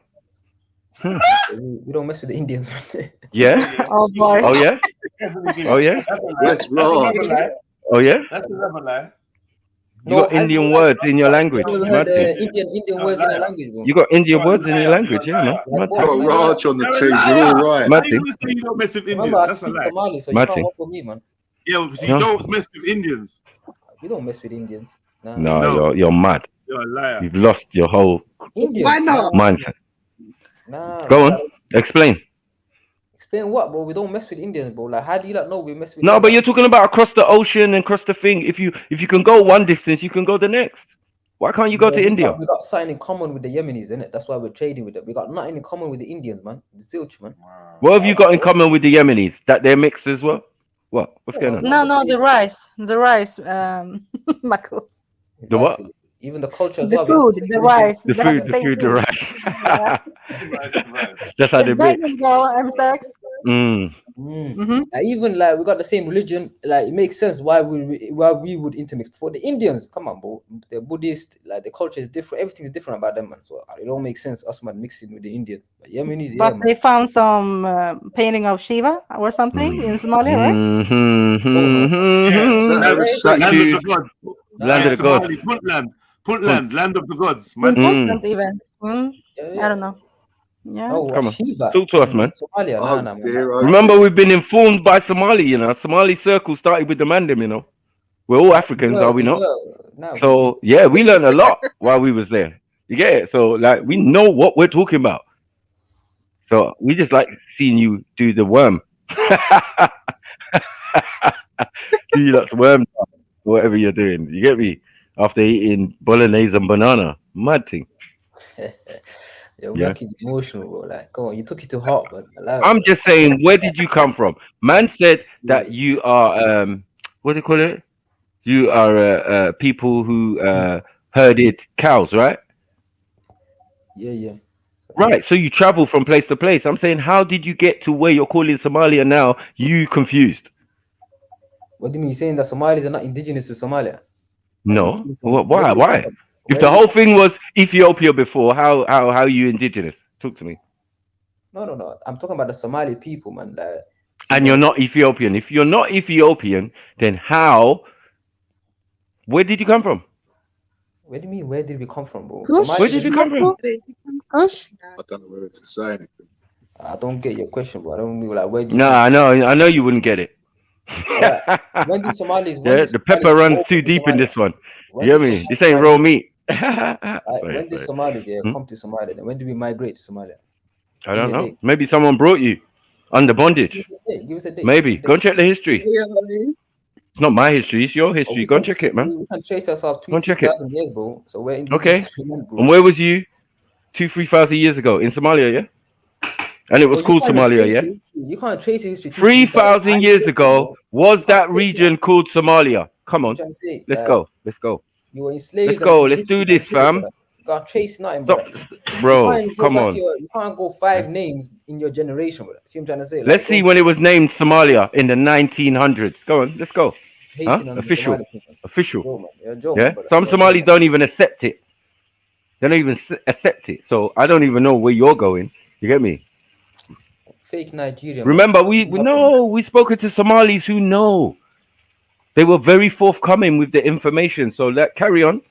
We don't mess with the Indians. Yeah. Oh boy. Oh yeah. Oh yeah. That's wrong. Oh yeah. That's another lie. You got Indian words in your language. Indian words in your language, bro. You got Indian words in your language, yeah, man. Got Raj on the team. You're all right. How you say you don't mess with Indians? That's a lie. Somali, so you can't work for me, man. Yeah, so you don't mess with Indians. We don't mess with Indians. No, you're mad. You're a liar. You've lost your whole Indians. Why not? mindset. Nah, Go on, explain. Explain what, bro? We don't mess with Indians, bro. Like, how do you not know we mess with? No, them? but you're talking about across the ocean and across the thing. If you can go one distance, you can go the next. Why can't you go to India? We got something in common with the Yemenis, innit? That's why we're trading with them. We got nothing in common with the Indians, man. The Zilch, man. What have you got in common with the Yemenis? That they're mixed as well? What? What's going on? No, the rice, Michael. The what? Even the culture as The well. food, the rice. The that's food, the rice. Yeah. That's how It's they better mix. though, M6. Even like we got the same religion, like it makes sense why we would intermix. For the Indians, come on, bro, they're Buddhist, like the culture is different, everything's different about them, man. So it don't make sense us man mixing with the Indians. But Yemenis, But man. they found some painting of Shiva or something in Somalia, right? Land of the gods. Puntland, land of the gods. Puntland even. I don't know. Yeah. Come on, Shiva. talk to us, man. Somalia, Remember, we've been informed by Somali. You know, Somali circle started with the Mandem. You know, we're all Africans, are we not? So yeah, we learned a lot while we was there. You get it? So like, we know what we're talking about. So we just like seeing you do the worm. Do you like worm, whatever you're doing? You get me? After eating bolognese and banana, mad thing. Yo, Rocky's emotional, bro. Like, go on, you took it to heart, but I'm just saying, where did you come from? Man said that you are what do you call it? You are people who herded cows, right? Yeah. Right. So you travel from place to place. I'm saying, how did you get to where you're calling Somalia now? You confused? What do you mean? You're saying that Somalis are not indigenous to Somalia? No. Why? Why? If the whole thing was Ethiopia before, how are you indigenous? Talk to me. No. I'm talking about the Somali people, man. And you're not Ethiopian. If you're not Ethiopian, then how? Where did you come from? What do you mean? Where did we come from, bro? Where did you come from? I don't know whether to say anything. I don't get your question, bro. I don't mean like where do you? No, I know you wouldn't get it. When did Somalis? The pepper runs too deep in this one. You hear me? This ain't raw meat. When did Somalis come to Somalia? Then when did we migrate to Somalia? I don't know. Maybe someone brought you under bondage. Give us a date. Maybe. Go and check the history. It's not my history. It's your history. Go and check it, man. We can trace ourselves 2,000 years, bro. So we're okay. Bro. And where was you 2,000-3,000 years ago? In Somalia, yeah? And it was called Somalia, yeah? You can't trace history. 3,000 years ago, was that region called Somalia? Come on. Let's go. Let's go. You were enslaved. Let's go. Let's do this, fam. You can't trace nothing, bro. Bro, come on. You can't go 5 names in your generation, bro. See what I'm trying to say? Let's see when it was named Somalia in the 1900s. Go on, let's go. Official. Yeah. Some Somalis don't even accept it. They don't even accept it. So I don't even know where you're going. You get me? Fake Nigeria. Remember, we spoken to Somalis who know. They were very forthcoming with the information. So carry on.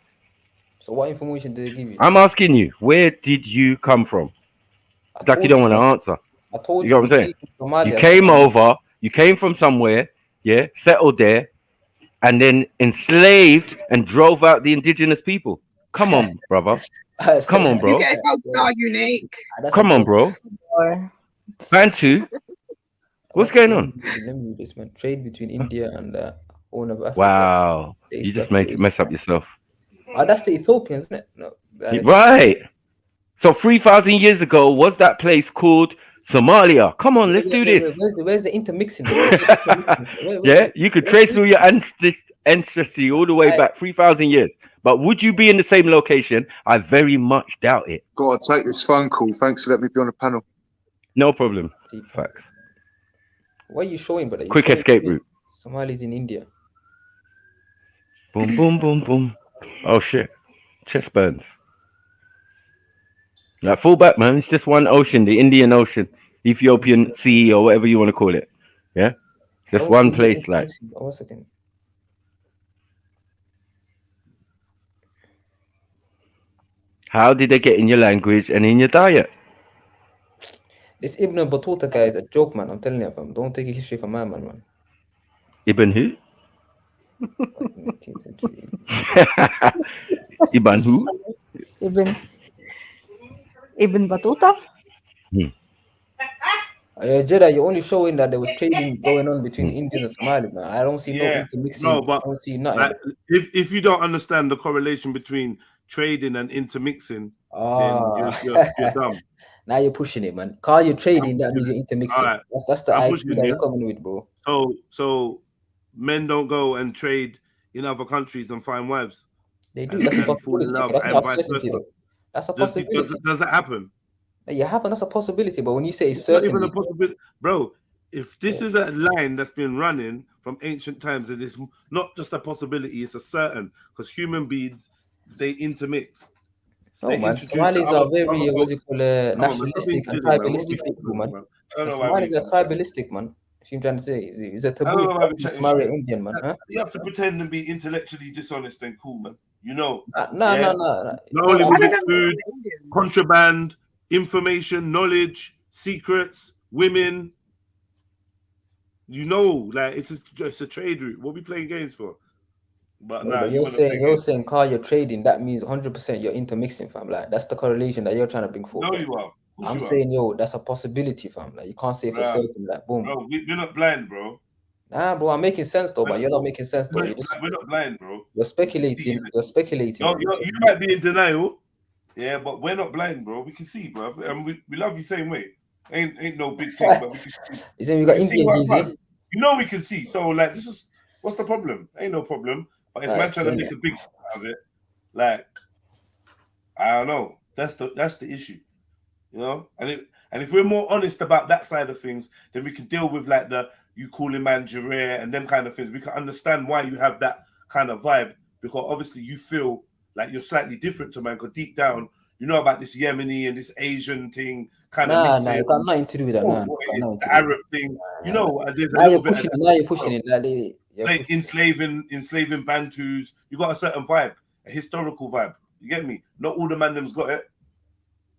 So what information did they give you? I'm asking you, where did you come from? It's like you don't want to answer. I told you know what I'm saying? You came over, you came from somewhere, yeah, settled there, and then enslaved and drove out the indigenous people. Come on, brother. Come on, bro. You guys are unique. Come on, bro. Bantu. What's going on? Let me do this, man. Trade between India and Horn of Africa. Wow. You just mess up yourself. That's the Ethiopians, isn't it? No. Right. So 3,000 years ago, was that place called Somalia? Come on, let's do this. Where's the intermixing? Yeah, you could trace through your ancestry all the way back 3,000 years. But would you be in the same location? I very much doubt it. Gotta take this phone call. Thanks for letting me be on the panel. No problem. Facts. What are you showing, brother? Quick escape route. Somalis in India. Boom, boom, boom, boom. Oh shit. Chest burns. Like, fall back, man. It's just one ocean, the Indian Ocean, Ethiopian Sea, or whatever you want to call it. Yeah? Just one place, like. One second. How did they get in your language and in your diet? This Ibn Battuta guy is a joke, man. I'm telling you, fam. Don't take history from my man. Ibn who? 19th century. Ibn who? Ibn Battuta? Jeddah, you're only showing that there was trading going on between Indians and Somalis, man. I don't see no Yeah, intermixing. no, but I don't see nothing. like, if you don't understand the correlation between trading and intermixing, then you're dumb. Now you're pushing it, man. Call you trading, that means you're intermixing. Right. That's the I'm idea pushing that it. you're coming with, bro. So men don't go and trade in other countries and find wives. They do. That's a possibility, but that's not a certainty, though. That's a possibility. Does that happen? Yeah, happen. That's a possibility. But when you say It's certainty, not even a possibility, bro. If this is a line that's been running from ancient times, it is not just a possibility; it's a certain. Because human beings, they intermix. No, man. Somalis are very, what's it called, nationalistic and tribalistic people, man. Somalis are tribalistic, man. That's what I'm trying to say. It's a taboo to marry an Indian, man. Huh? You have to pretend and be intellectually dishonest and cool, man. You know. No. Not only with it, food, contraband, information, knowledge, secrets, women. You know, like it's a trade route. What are we playing games for? But no, you're saying car you're trading, that means 100% you're intermixing, fam. Like that's the correlation that you're trying to bring forward. No, you are. I'm saying, yo, that's a possibility, fam. Like you can't say for certain, like boom. Bro, we're not blind, bro. Nah, bro, I'm making sense though, but you're not making sense though. We're not blind, bro. You're speculating. You're speculating. No, you might be in denial, yeah, but we're not blind, bro. We can see, bro. And we love you same way. Ain't no big thing, but we can see. You saying we got Indian easy? You know we can see. So like, this is what's the problem? Ain't no problem. But if man trying to make a big out of it, like I don't know. That's the issue, you know. And if we're more honest about that side of things, then we can deal with like you calling man Jareer and them kind of things. We can understand why you have that kind of vibe, because obviously you feel like you're slightly different to man. Because deep down, you know about this Yemeni and this Asian thing kind of. Nah, you got nothing to do with that. The Arab thing, you know. There's now you're pushing it. Now you're pushing it. Like enslaving Bantus. You got a certain vibe, a historical vibe. You get me? Not all the man-them's got it.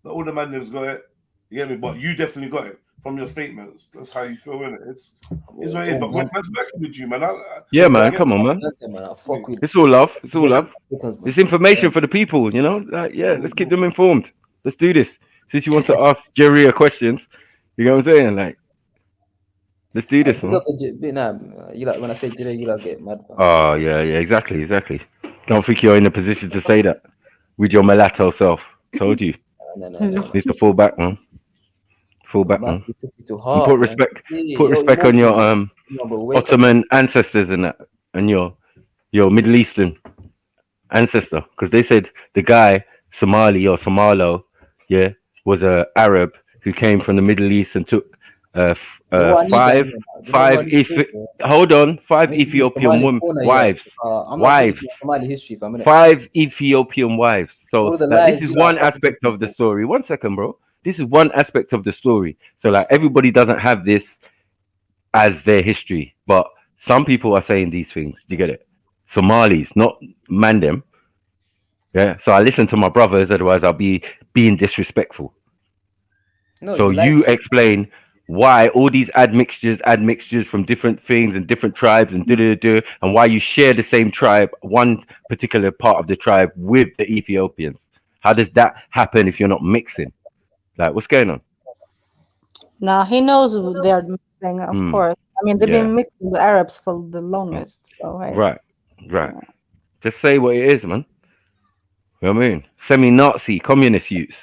You get me? But you definitely got it from your statements. That's how you feel, innit? It's what it is. But man's working with you, man. Yeah, man. Come on, man. It's all love. It's all love. It's information for the people, you know? Yeah, let's keep them informed. Let's do this. Since you want to ask Jerry questions, you know what I'm saying? Like, let's do this, man. You like when I say Jerry, you like get mad. Oh, yeah, exactly. Don't think you're in a position to say that with your mulatto self. Told you. No. Need to fall back, man. Man. Hard, put respect on your Ottoman ancestors and that, and your Middle Eastern ancestor, because they said the guy Somali or Somalo, was a Arab who came from the Middle East and took five Ethiopian wives. Five Ethiopian wives. So this is one aspect of the story. 1 second, bro. This is one aspect of the story. So like everybody doesn't have this as their history, but some people are saying these things. Do you get it? Somalis, not Mandem. Yeah. So I listen to my brothers, otherwise I'll be being disrespectful. No, so you explain why all these admixtures from different things and different tribes and and why you share the same tribe, one particular part of the tribe with the Ethiopians. How does that happen if you're not mixing? Like, what's going on? Nah, he knows they're mixing, of course. I mean, they've been mixing with Arabs for the longest. So, hey. Right. Just say what it is, man. You know what I mean? Semi-Nazi, communist youths.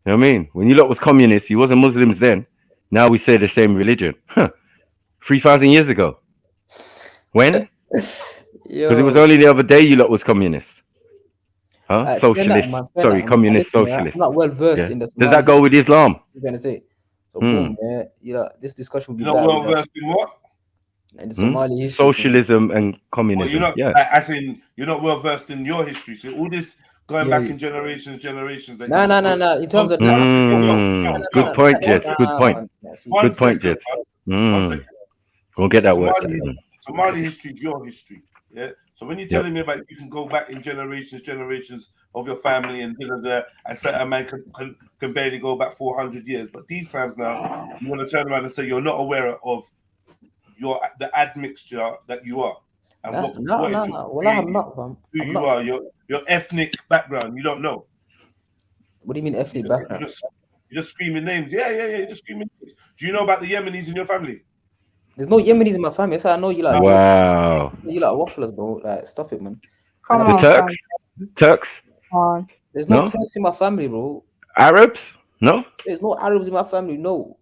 You know what I mean? When you lot was communists, you wasn't Muslims then. Now we say the same religion. 3,000 years ago. When? Because it was only the other day you lot was communist. Huh? Socialist. Sorry, communist socialist. I'm not well versed in the Does that go with Islam? You're gonna say. So boom, this discussion will be. You're not well versed in what? And the Somali history. Socialism and communism. Well, you're not well versed in your history. So all this going back in generations. No. In terms of good point, Jess. Good point. Good point, Jess. We'll get that word. Somali history is your history. Yeah. So when you're telling me about you can go back in generations of your family and and certain man can barely go back 400 years, but these times now you want to turn around and say you're not aware of the admixture that you are and Well, I'm not. Who you are, your ethnic background. You don't know. What do you mean ethnic background? You're just screaming names. Yeah. You're just screaming names. Do you know about the Yemenis in your family? There's no Yemenis in my family. That's how I know you like. Wow. You like wafflers, bro. Like, stop it, man. Come The on, Turks? Turks? on. There's no No? Turks in my family, bro. Arabs? No? There's no Arabs in my family. No.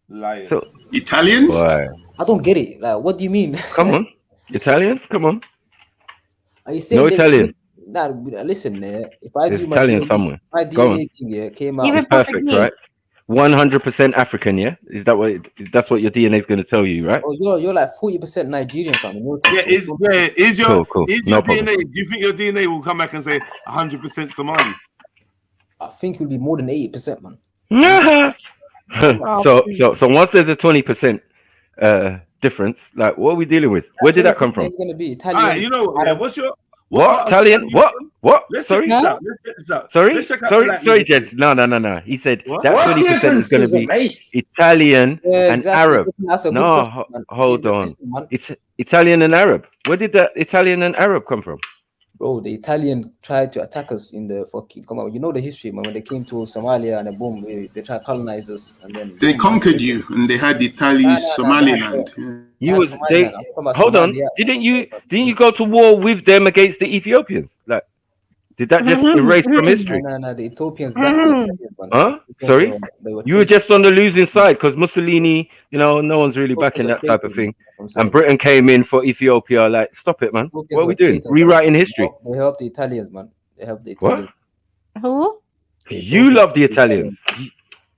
Lying. So, Italians? boy. I don't get it. Like, what do you mean? Come on. Italians? Come on. Are you saying No there's Italian. Nah, listen, if I There's do my Italian DNA, somewhere. my Go on. DNA thing, yeah, came out. Even Perfect, Portuguese. right? 100% African, yeah? Is that what? That's what your DNA is going to tell you, right? Oh, you're like 40% Nigerian, fam. Yeah, is your Cool. is No your problem. DNA? Do you think your DNA will come back and say 100% Somali? I think it will be more than 80%, man. So once there's a 20% difference, like what are we dealing with? Where did that come from? It's gonna be Italian. Alright, you know what? Yeah, what's your What? Italian? What? Let's Sorry? check this out. Let's check this out. Sorry? Let's check out Sorry, the Jed. No. He said What? that 20% is going to be Italian and Arab. That's a good No, question, man. hold on. Listen, man. It's Italian and Arab. Where did that Italian and Arab come from? Bro, the Italian tried to attack us in the fucking. Come on, you know the history, man. When they came to Somalia and then boom, they tried to colonize us, and then They boom, conquered you, and they had Italy's Somaliland. You was they, hold on. Didn't you go to war with them against the Ethiopians? Like, did that just erase from history? No, the Ethiopians. Huh? Sorry? You were just on the losing side because Mussolini, no one's really backing that type of thing. And Britain came in for Ethiopia. Like, stop it, man. What are we doing? Rewriting history. They helped the Italians, man. They helped the Italians. What? Who? You love the Italians.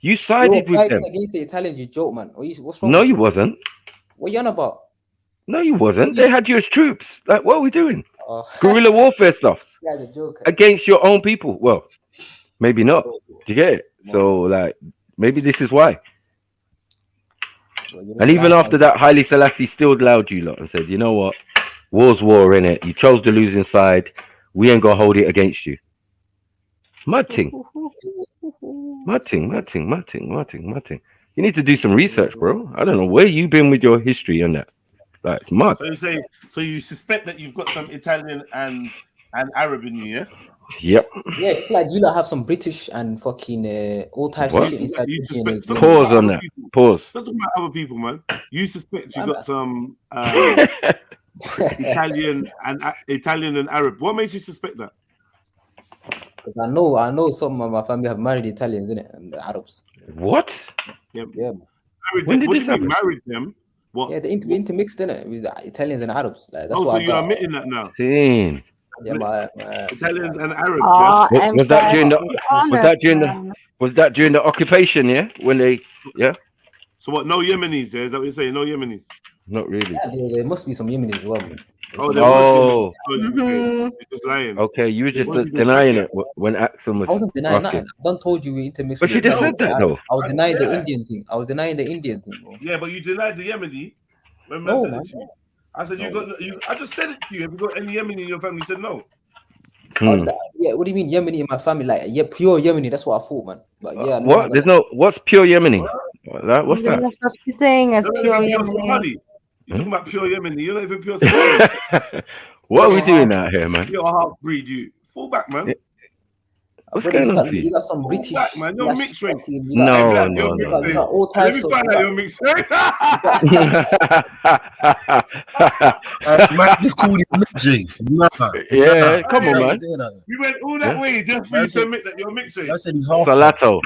You sided with them. Against the Italians, you joke, man. What's wrong? No, you wasn't. What you on about? No, you wasn't. They had you as troops. Like, what are we doing? Guerrilla warfare stuff against your own people. Well, maybe not. Do you get it? So, like, maybe this is why. And even after that, Haile Selassie still allowed you lot and said, you know what? War's war, innit? You chose the losing side. We ain't gonna hold it against you. Mad thing. You need to do some research, bro. I don't know where you been with your history and that. Like, it's mad. So you say, so you suspect that you've got some Italian and Arab in you, yeah? Yep. Yeah, it's like you lot have some British and fucking all types What? of shit inside. You suspect some Pause on that. Pause. Don't talk about other people, man. You suspect you got some Italian and Arab. What makes you suspect that? Because I know some of my family have married Italians, innit, and the Arabs. What? Yeah. When did What this do you happen? mean married them? What? Yeah, they intermixed, innit, with the Italians and Arabs. Like, that's Oh, what so I you're got. admitting that now? Damn. Yeah, my Italians and Arabs. Was that during the occupation? Yeah, when they So what? No Yemenis? Yeah, is that what you're saying? No Yemenis? Not really. Yeah, there must be some Yemenis as well. Man. Oh. You're just lying. Okay, you were just denying it when Axel was. I wasn't denying asking. nothing. I done told you we intermixed. But with she just Italians said that, and Arabs. though. I was denying the Yeah. Indian thing. Bro. Yeah, but you denied the Yemeni. When No, I said man. it to you. I said I just said it to you. Have you got any Yemeni in your family? You said no. Yeah, what do you mean Yemeni in my family? Like, yeah, pure Yemeni. That's what I thought, man. But yeah, What? There's no. What's pure Yemeni? What's There's that? no such thing as You're not pure even pure Yemeni. Somali. You're talking about pure Yemeni. You're not even pure Somali. What are we doing out here, man? You're a half breed. You fall back, man. What's Brother, going on, you please? got some British. Back, man. You're mixed race. No. You got all Let types me of. find out you're mixed race. Man, just called him Mitchie. Nah. Yeah, come on, man. We went all that way just for you to admit that you're mixed race. I said he's half. Salato.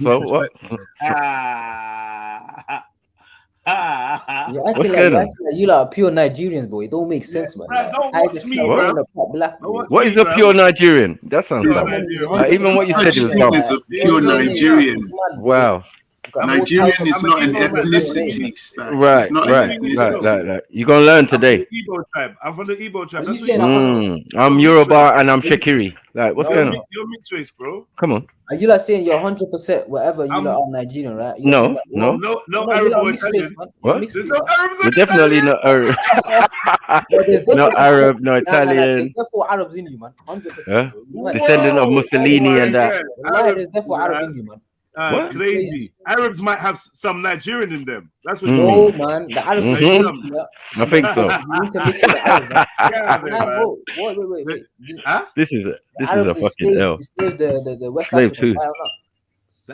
So what? You're What's acting going on? like you like pure Nigerians, boy. It don't make sense, man. Bruh, don't How is watch it me, pure bruh. brown and part black? Don't watch What me, is a bruh. pure Nigerian? That sounds Pure dumb. Nigerian. Even what you said is Nigerian dumb. is a pure Nigerian. Wow. Nigerian is not an ethnicity. Stacks. Right. It's not an ethnicity. You're gonna learn today. Igbo tribe. I'm from the Igbo tribe. Are you That's saying what I'm Yoruba and I'm Shakiri. Like, what's going on? you're mixed race, bro. Come on. Are you like saying you're 100% whatever you lot are Nigerian, right? You No, saying that- no. No you're Arab not or mixed race, Italian. man. What? You're mixed There's race. no Arabs. You're definitely not Arab. There's No definitely some Arab, no There's Italian. definitely Arabs in you, man. 100%. Huh? You might- Descendant of Mussolini and that. Wallahi, there's definitely Arab in you, man. What? Crazy. Arabs might have some Nigerian in them. That's what No, man. The Arabs I think so. You need to mix with the Arabs, man. Yeah, Nah, man. bro, wait. Huh? This is a Arabs fucking L. enslaved the West Slave Africans. too. Why not?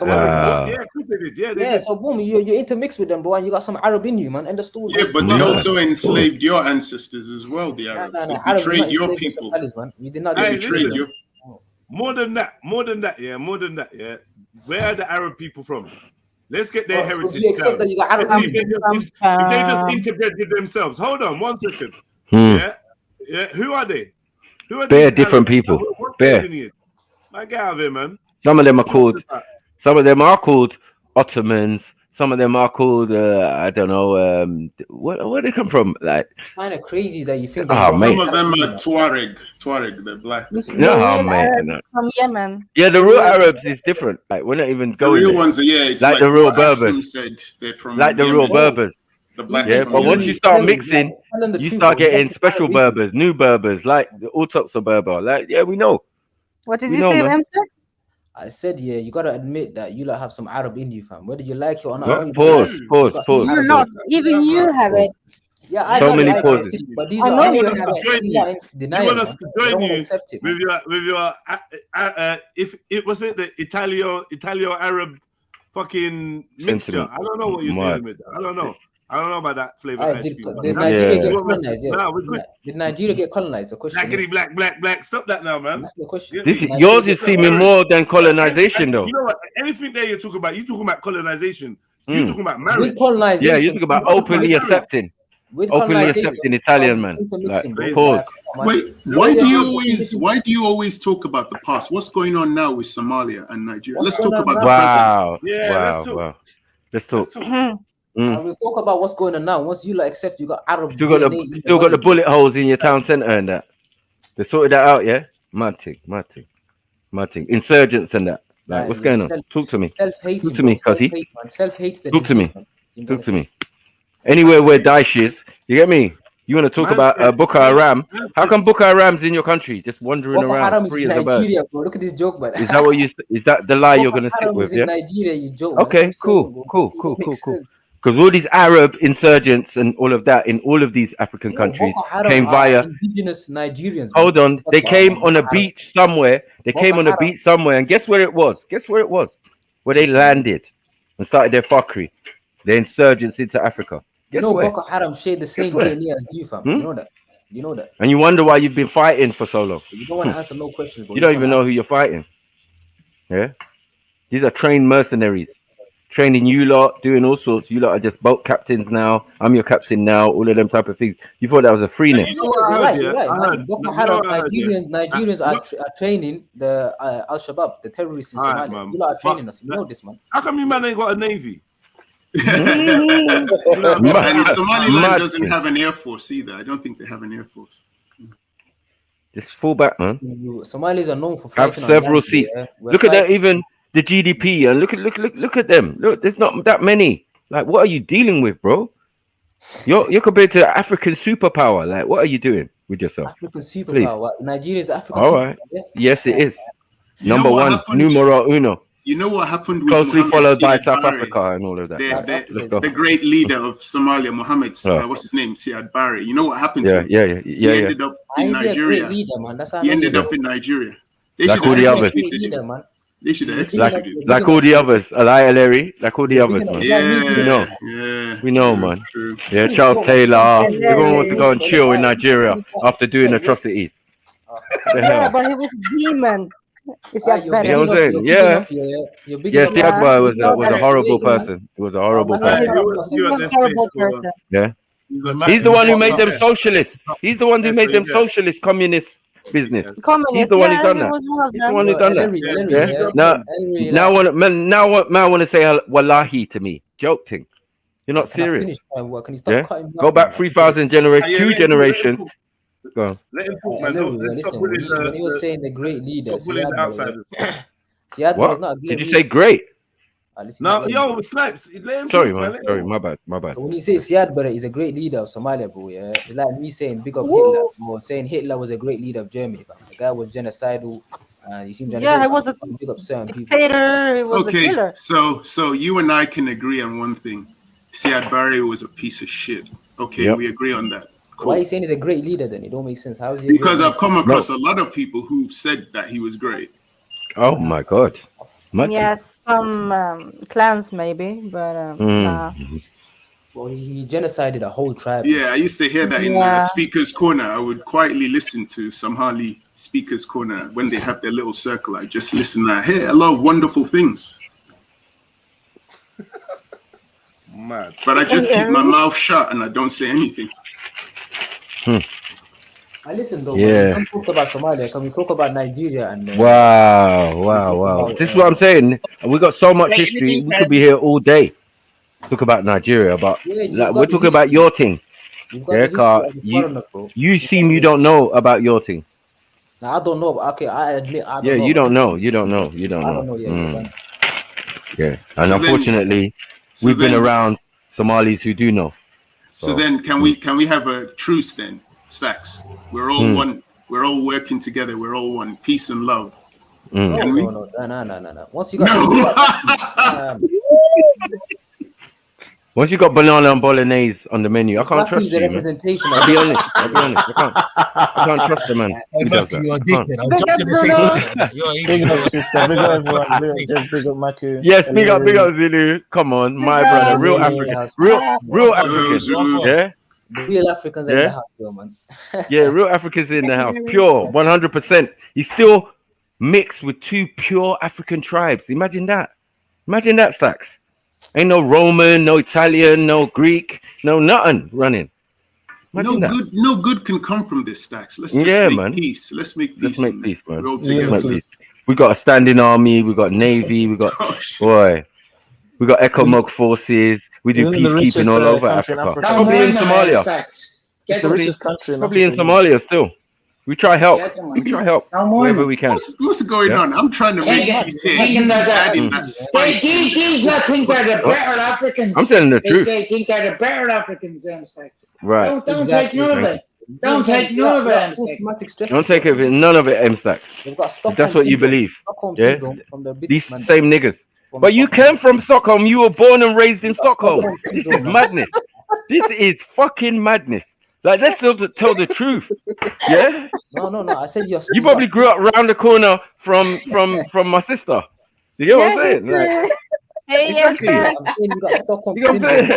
Wow. Yeah, of course they did. Yeah, they Yeah, did. so boom, you intermix with them, bro, and you got some Arab in you, man. End of story. Yeah, but they also enslaved your ancestors as well, the Arabs. No, They Arabs did betrayed not your enslave the people. Somalis, man. We did not Hey, get betrayed. listen, more than that, yeah. Where are the Arab people from? Let's get their heritage. So you accept that you got Arab if they just integrated themselves. Hold on 1 second. Yeah. Who are they? Who are They're these different Arabs? people. What's They're. their lineage? Like, get out of here, man. Some of them are called. Some of them are called Ottomans. Some of them are called. I don't know. Where they come from? Like. Kind of crazy that you think. Oh, Some of them are Tuareg, the black. No, man. From Yemen. Yeah, the real Arabs is different. Like we're not even going. The real there. ones are it's like the real what Ashton Berbers. said, they're from Like the Yemen. real Berbers. The black Yeah, from but once Yemen. you start mixing, you start getting special Berbers, new Berbers, like the all sorts of Berber. Like, yeah, we know. What did We you know, say, man. M6? I said, yeah, you gotta admit that you like have some Arab in you, fam. Whether you like it or not. What? I know you don't like Pause. it. You got some You're Arab not. in you. Even you have it. Yeah, I So got many it. I pauses. accept it, but these I are know you Arabs have that it. you not deny You want it, us man. to I join don't want to you accept it, with man. your if it was it the Italio Arab fucking mixture. Sentiment. I don't know what you're dealing with. I don't know about that flavor ice Did cream. Nigeria get colonized? Yeah. Nah, we're good. Did Nigeria get colonized? The question. Blackity black. Stop that now, man. That's the question. Yours is seeming more than colonization, though. You know what? Anything that you're talking about colonization. You're talking about marriage. With colonization. Yeah, you're talking about openly accepting. With Openly colonization, accepting Italian man. Like, pause. Wait, why do you always talk about the past? What's going on now with Somalia and Nigeria? Let's talk about the present. Yeah, let's talk. We'll talk about what's going on now. Once you like accept, you got Arab. Still got the bullet holes in your town centre and that. They sorted that out, yeah. Mad thing. Insurgents and that. Like, what's going on? Talk to me. Self-hate. Talk to me, cuzzy. Self-hate. Talk to me. Anywhere where Daesh is, you get me? You want to talk about Boko Haram? How come Boko Haram's in your country, just wandering Boko around, Haram is free in as a bird? Nigeria, bro. Look at this joke, man. Is that what you? Is that the lie you're gonna Boko sit Haram with? is in Yeah. Nigeria, you joke. Okay, cool. Because all these Arab insurgents and all of that in all of these African countries Boko Haram came are via. indigenous Nigerians. Hold on, they came on a Haram. beach somewhere. They Boko came on a Haram. beach somewhere, and guess where it was? Where they landed and started their fuckery. The insurgents into Africa. Guess where? Boko Haram share the same where? DNA as you, fam. You know that. You know that. And you wonder why you've been fighting for so long. You don't want to answer no questions, bro. You don't even know who you're fighting. Yeah? These are trained mercenaries. Training you lot, doing all sorts. You lot are just boat captains now. I'm your captain now. All of them type of things. You thought that was a freeness. You're right. Boko Haram, Nigerians are training the Al-Shabaab, the terrorists in Somalia. You lot are training us. You know this, man. How come you man ain't got a navy? And Somaliland doesn't have an air force either. I don't think they have an air force. Just fall back, man. Somalis are known for Have fighting several on land, seats. yeah. Look at that, even the GDP, and look at them. Look, there's not that many. Like, what are you dealing with, bro? You're compared to African superpower. Like, what are you doing with yourself? African superpower. Nigeria is the African All superpower. right. Yeah? Yes, it is. You know Number what one, happened? numero uno. You know what happened with Closely Mohammed followed by Siad South Barre, Africa and all of that. the great leader of Somalia, Mohammed, what's his name, Siad Barre. You know what happened to him? He ended up in Nigeria. He ended up in Nigeria. They Like should all the have others. executed him. They should have executed him. Like all the others. Alai Larry, like all the others, man. Yeah, We know, man. Yeah, Charles Taylor. Everyone wants to go and chill in Nigeria after doing atrocities. Yeah, but he was a demon. Is that better? You know what I'm saying? Yeah. Yeah, Siad Barre was a horrible person. He was a horrible person. Yeah. He's the one who made them socialists. He's the one who made them socialist communist business. He's the one who done that. He's the one who done that. Yeah. Now man want to say wallahi to me. Joke thing. You're not serious. Yeah. Go back 3,000 generations, 2 generations. Go on. Let him talk, man. Listen, when he was saying the great leader, What? Did you say great? No, yo, Snipes. Let him Sorry, talk, man. Sorry, my bad. So when you say Siad Barre is a great leader of Somalia, bro, yeah, it's like me saying big up Hitler, or saying Hitler was a great leader of Germany. Bro. The guy was genocidal. He seemed he was a big up certain people. dictator. He was a killer. So you and I can agree on one thing. Siad Barre was a piece of shit. Okay, we agree on that. Cool. Why are you saying he's a great leader then? It don't make sense. How is he? Because I've come across a lot of people who said that he was great. Oh my God. Yes, some clans maybe, but nah. Well, he genocided a whole tribe. Yeah, I used to hear that in Speaker's Corner. I would quietly listen to Somali Speaker's Corner when they have their little circle. I just listen and I hear a lot of wonderful things. Mad. But I just keep my mouth shut and I don't say anything. I listen though. Yeah. We don't talk about Somalia. Can we talk about Nigeria and? Wow. This is what I'm saying. We got so much history. We could be here all day. Talk about Nigeria, but we're talking about your thing. Yeah, car. You seem you don't know about your thing. Now, I don't know. Okay, I admit I don't know. Yeah, you don't know. You don't know. Yeah, and unfortunately, we've been around Somalis who do know. So then, can we have a truce then, Stacks? We're all one. We're all working together. We're all one. Peace and love. No. Once you got. Once you got banana and bolognese on the menu, I can't trust you. Representation. I'll be honest. I can't trust the man. Who does that? You're addicted. I was just going to say something. Big up, sister. Big up, everyone. Just big up, Maku. Yes, big up, Zulu. Come on, my brother. Real African. Real Africans. Yeah? Real Africans in the house, yo, man. Yeah, real Africans in the house. Pure, 100%. He's still mixed with two pure African tribes. Imagine that. Imagine that, Stacks. Ain't no Roman, no Italian, no Greek, no nothing running. No good can come from this, Stacks. Let's just make peace. Let's make peace. Let's make peace, man. We're all together. We got a standing army. We got navy. We got we got ECOMOG forces. We do peacekeeping all over Africa. Probably in Somalia. It's the richest country in Probably in Somalia still. We try help. Wherever we can. What's going on? I'm trying to make peace here. Adding that spice. These not think they're the better Africans. I'm telling the truth. They think they're the better Africans, them sex. Right. Don't take none of it. Don't take none of it. Don't take none of it, M-Stacks. That's what you believe. Yeah? These same niggas. But you came from Stockholm. You were born and raised in Stockholm. This is madness. This is fucking madness. Like, let's tell the truth. Yeah? No. I said you probably grew up around the corner from my sister. You get what I'm saying? Like, exactly. You know what I'm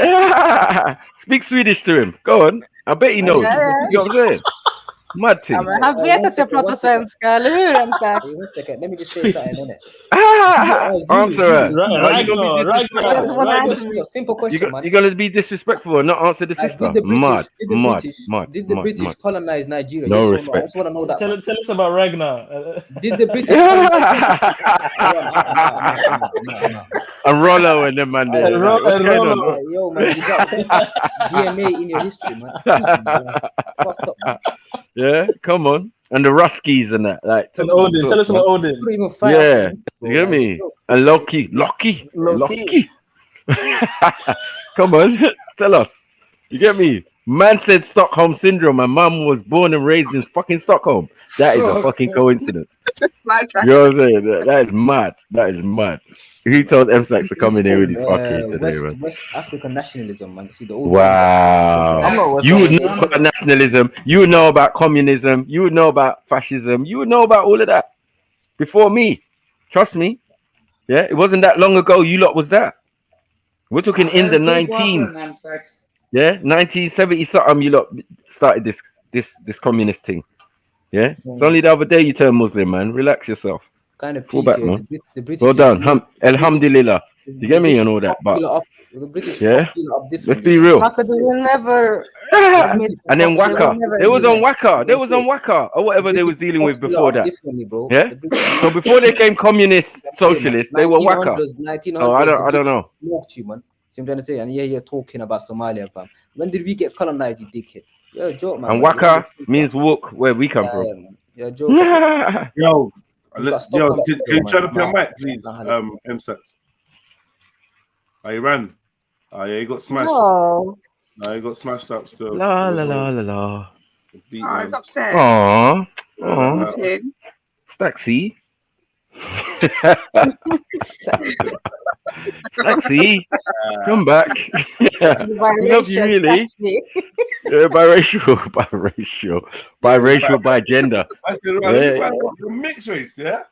saying? Speak Swedish to him. Go on. I bet he knows. You know what I'm saying? Mad thing. Han vet att jag pratar svenska, eller hur? One second, let me just say something in it. Answer it. Simple question, man. You're going to be disrespectful and not answer the sister. Did the British colonize Nigeria? No yes respect. I just want to know that. Tell us about Ragnar. Did the British colonize And Rollo and them, man. Yo, man, you got DNA in your history, man. Fucked up, man. Yeah, come on. And the Ruskies and that. Like, tell us about Odin. Yeah, you get me? And Loki. Come on, tell us. You get me? Man said Stockholm syndrome. My mum was born and raised in fucking Stockholm. That is a fucking coincidence. You know what I'm saying? That is mad. That is mad. He told M-Stacks to come in here with his fucking today, man. West African nationalism, man. See the old wow. You would know about nationalism. You would know about communism. You would know about fascism. You would know about all of that before me. Trust me. Yeah, it wasn't that long ago. You lot was that. We're talking in the 19s. Yeah, 1970 something. You lot started this communist thing. Yeah, it's only the other day you turned Muslim, man. Relax yourself. Kind of pull back, man. Well done. Alhamdulillah. You get me and all that, but yeah, let's be real. Will never. And then Waka. They was on Waka. They was on Waka or whatever they was dealing with before that. Yeah. So before they came communist, socialist, they were Waka. Oh, I don't know. See what I'm trying to say? And you're talking about Somalia, fam. When did we get colonized, you dickhead? You're a joke, man. And Waka means walk where we come from. You're a joke. Yo, can you turn up your mic, please? M-Stacks. You ran. Yeah, you got smashed. Oh. No, you got smashed up still. La. It's upset. Aww. Staxy. Staxy, come back. We love you, really. Yeah, biracial, by gender. That's the right. Mixed race, yeah.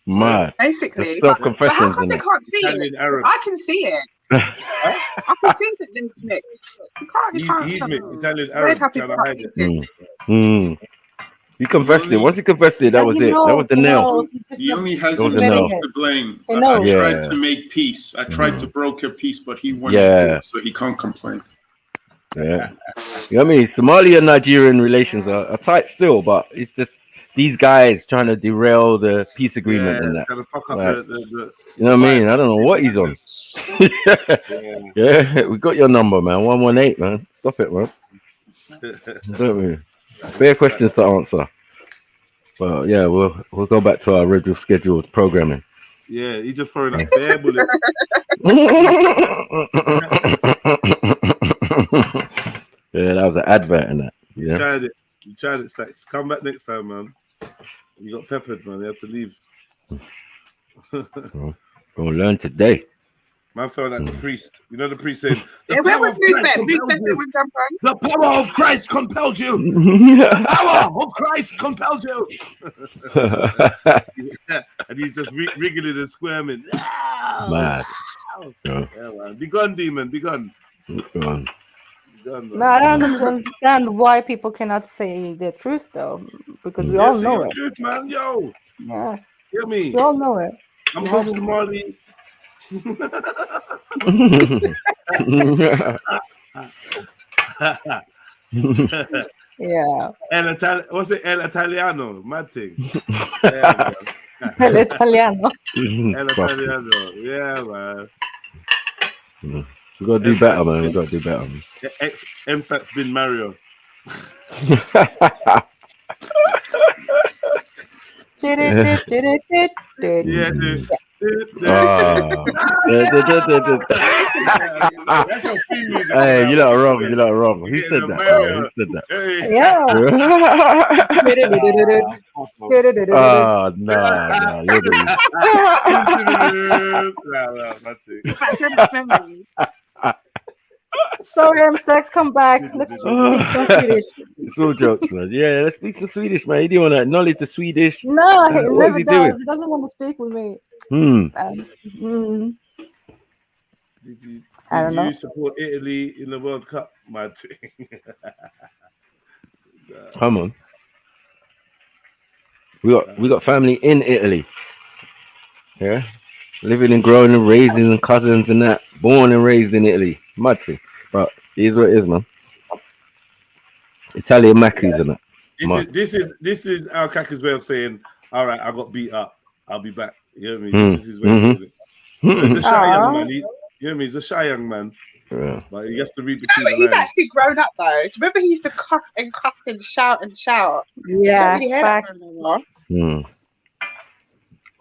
Mad. Basically, Self but how confessions come and they that. can't see Italian it? Arab. I can see it. I can see that there's mixed. You can't. He's mixed Italian Weird Arab, how trying people to can't hide see it. it. He confessed it. Once he confessed it, that was it. That was the nail. He only has That was the himself nail. to blame. He I knows. tried Yeah. to make peace. I tried to broker peace, but he wanted Yeah. war, so he can't complain. Yeah. You know what I mean? Somali and Nigerian relations are tight still, but it's just these guys trying to derail the peace agreement and that. Trying to fuck up Like, the you know what I mean? vibes. I don't know what he's on. Yeah. Yeah, we got your number, man. 118, man. Stop it, man. Don't we? Fair questions to answer. But yeah, we'll go back to our regular scheduled programming. Yeah, he's just throwing up bare bullets. Yeah, that was an advert and that. Yeah. You tried it, Stacks. Come back next time, man. You got peppered, man. You have to leave. Gonna learn today. Man felt like the priest. You know the priest saying, Yeah, where was the power of Christ compels you. The power of Christ compels you. And he's just wriggling and squirming. Mad. Yeah, man. Be gone, demon. Be gone. No, I don't understand why people cannot say the truth though, because we all know it. Truth, man. Yo. Yeah. Hear me? We all know it. I'm from Somali. Yeah. What's it? El Italiano. Mad thing. El Italiano. El Italiano. Yeah, man. We gotta do better, man. We gotta do better. Man. MFAT's been Mario. Yeah. Hey, you're not wrong. You're not wrong. He said that. He said that. Oh no, Sorry, Stacks, come back. Let's speak some Swedish. It's all jokes, man. Yeah, let's speak some Swedish, man. You don't want to acknowledge the Swedish. No, he What never is he does. doing? He doesn't want to speak with me. I don't know. Did you support Italy in the World Cup? Mad thing. Come on. We got family in Italy. Yeah. Living and growing and raising and cousins and that. Born and raised in Italy. Mad thing. But it is what it is, man. Italian Mackies and that. This is Al Kaka's way of saying, all right, I got beat up. I'll be back. You know what I mean? This is his way of doing it. He's a shy young man. You know what I mean? He's a shy young man. Yeah. But you have to read But between he's the lines. actually grown up though. Do you remember he used to cuss and shout and shout? Yeah, Don't really hear that from him anymore.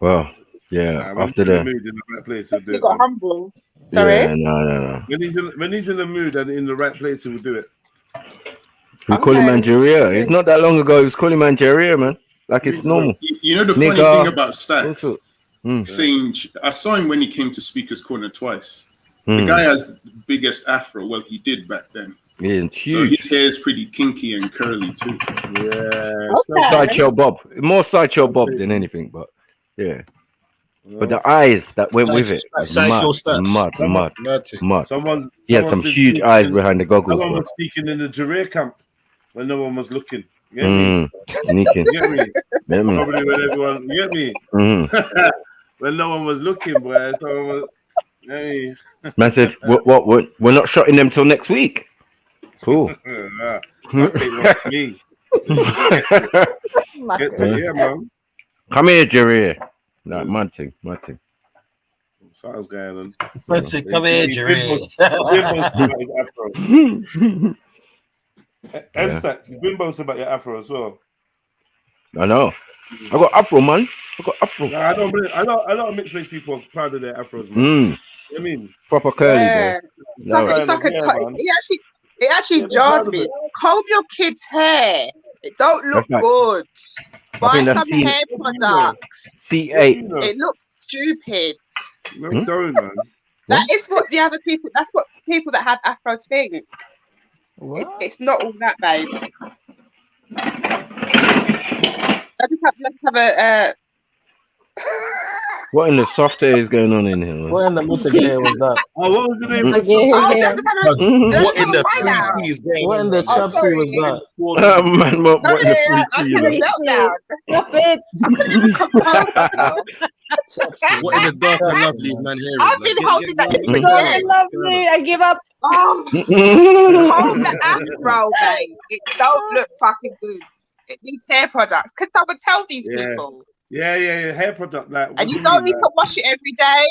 Well, yeah. After the the mood in the right place, he'll do He it. got humble. Sorry. yeah, no. When he's in the mood and in the right place, he will do it. We call him Mangeria. It's not that long ago. He was calling Mangeria, man. Like it's normal. You know the funny Nigga. thing about Stacks? I saw him when he came to Speaker's Corner twice. The guy has the biggest afro. Well, he did back then. Yeah, So huge. his hair is pretty kinky and curly too. Yeah. Sideshow Bob. More Sideshow Bob than anything, but yeah. But the eyes that went with it, mad. He had some huge eyes behind the goggles. Someone Bro. was speaking in the Jareer camp when no one was looking. You get me? Sneaking. You get me? Get me. Probably when everyone, you get me? When no one was looking, boy. Someone was, hey. Man said, what? We're not shotting them till next week. Cool. Me. Yeah, man. Come here, Jerry. No, mad thing. Something's going on. Come here, Jerry. And Stacks, you've been boasting about your afro as well. I know. I got afro, man. No, I don't mixed race people are proud of their afros, man. I mean, proper curly, Yeah. bro. It's like it actually jars me. Comb your kids' hair. It don't look That's good. Buy think that's some C- hair products. C8. It looks stupid. No, don't, man. That is what the other people. That's what people that have afros think. It's not all that, babe. Let's have a. What in the soft air is going on in here, man? What in the Mutagay was that? Oh, what was the name? What in the 3C is going What on? in the right now? chapsy was that? Man, what in the 3C, man? Stop it. What in the dark and lovely is man hearing? I've been holding that shit for Dark years. and lovely. I give up. Oh, hold the afro, mate. It don't look fucking good. It needs hair products. Can someone tell these people? Yeah. Hair product, like. And you don't need to wash it every day.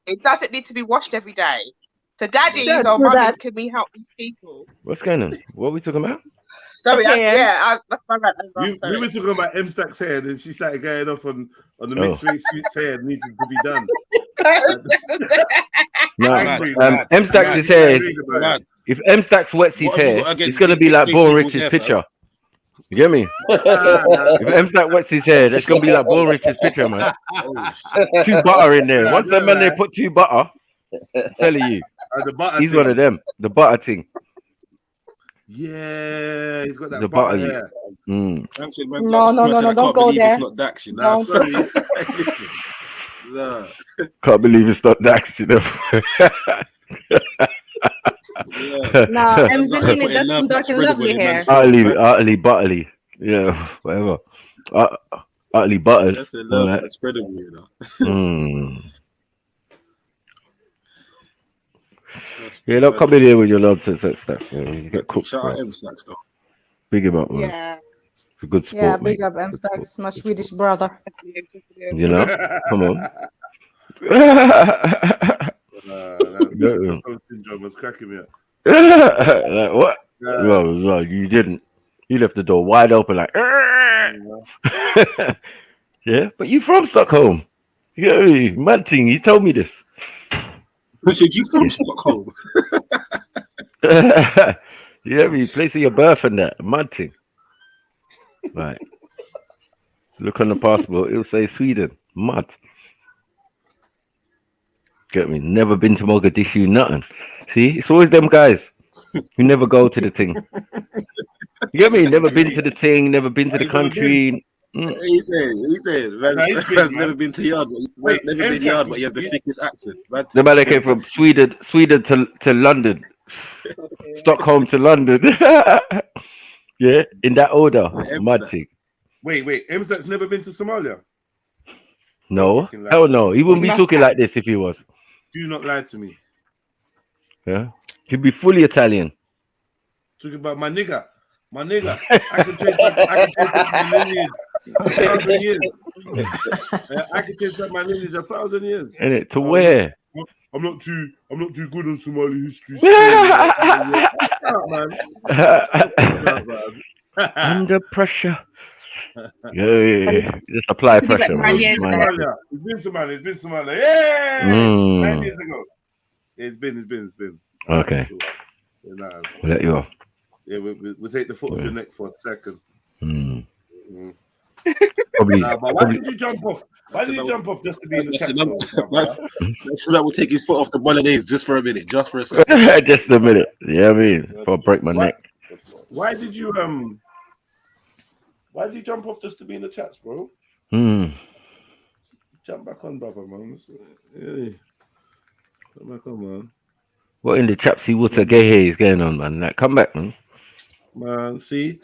It doesn't need to be washed every day. So, daddies or mummies, can we help these people? What's going on? What are we talking about? Sorry, that's my rant. We were talking about M Stack's hair, and then she started going off on the mixed race sweets hair needing to be done. No, M Stack's hair. If M Stack's wets his hair, it's gonna be like Born Rich's picture. You get me? If M Stack wets his hair, that's gonna be like Born Rich's picture, man. Too butter in there. Once the man they put too butter, I'm telling you, he's one of them. The butter thing. Yeah, he's got that The butter butter. hair. Mm. No, don't go there. It's not Dax, you know. Listen, no. Can't believe it's not Dax, you know. Nah, I'm telling you, that's some dark and lovely hair. Utterly butterly. Yeah, whatever. Utterly buttered. That's a love that's spreadable, you know. Yeah, don't come in here with your nonsense and stuff. You get cooked. Shout out M Stacks though. Big him up, man. Yeah. It's a good sport, Yeah, mate. big up M Stacks, my Swedish brother. You know? Come on. That syndrome was cracking me up. Like, what? No, you didn't. You left the door wide open, like. Yeah, but you from Stockholm? Yeah, mad thing. He told me this. I said you from Stockholm? Yeah, me place of your birth and that mad thing. Right. Look on the passport. It'll say Sweden. Mad. Get me? Never been to Mogadishu. Nothing. See, it's always them guys who never go to the thing. You get me? Never been to the thing. Never been to the country. He said, man's never been to yard. Never been yard, but he has the thickest accent. The man that came from Sweden to London, Stockholm to London. Yeah, in that order. Mad thing. Wait. Emsat's never been to Somalia? No, hell no. He wouldn't be talking like this if he was. Do not lie to me. Yeah, he'd be fully Italian. Talking about my nigga. I can trace back my lineage 1,000 years. I can trace back my lineage 1,000 years. And it to where? I'm not too good on Somali history. Under pressure. Yeah. Just apply pressure. It's been Somalia. Yeah. 9 years ago. It's been. Okay. We'll let you off. Yeah, we'll take the foot off your neck for a second. Probably. But why did you jump off? Why did you jump off just to be in the chat? So that will take his foot off the bolognese just for a minute, just for a second. Just a minute. Yeah, I mean, before I break my neck. Why did you jump off just to be in the chats, bro? Jump back on, brother, man. Yeah. Jump back on, man. What in the chapsy water gay is going on, man? Like, come back, man. Man, see?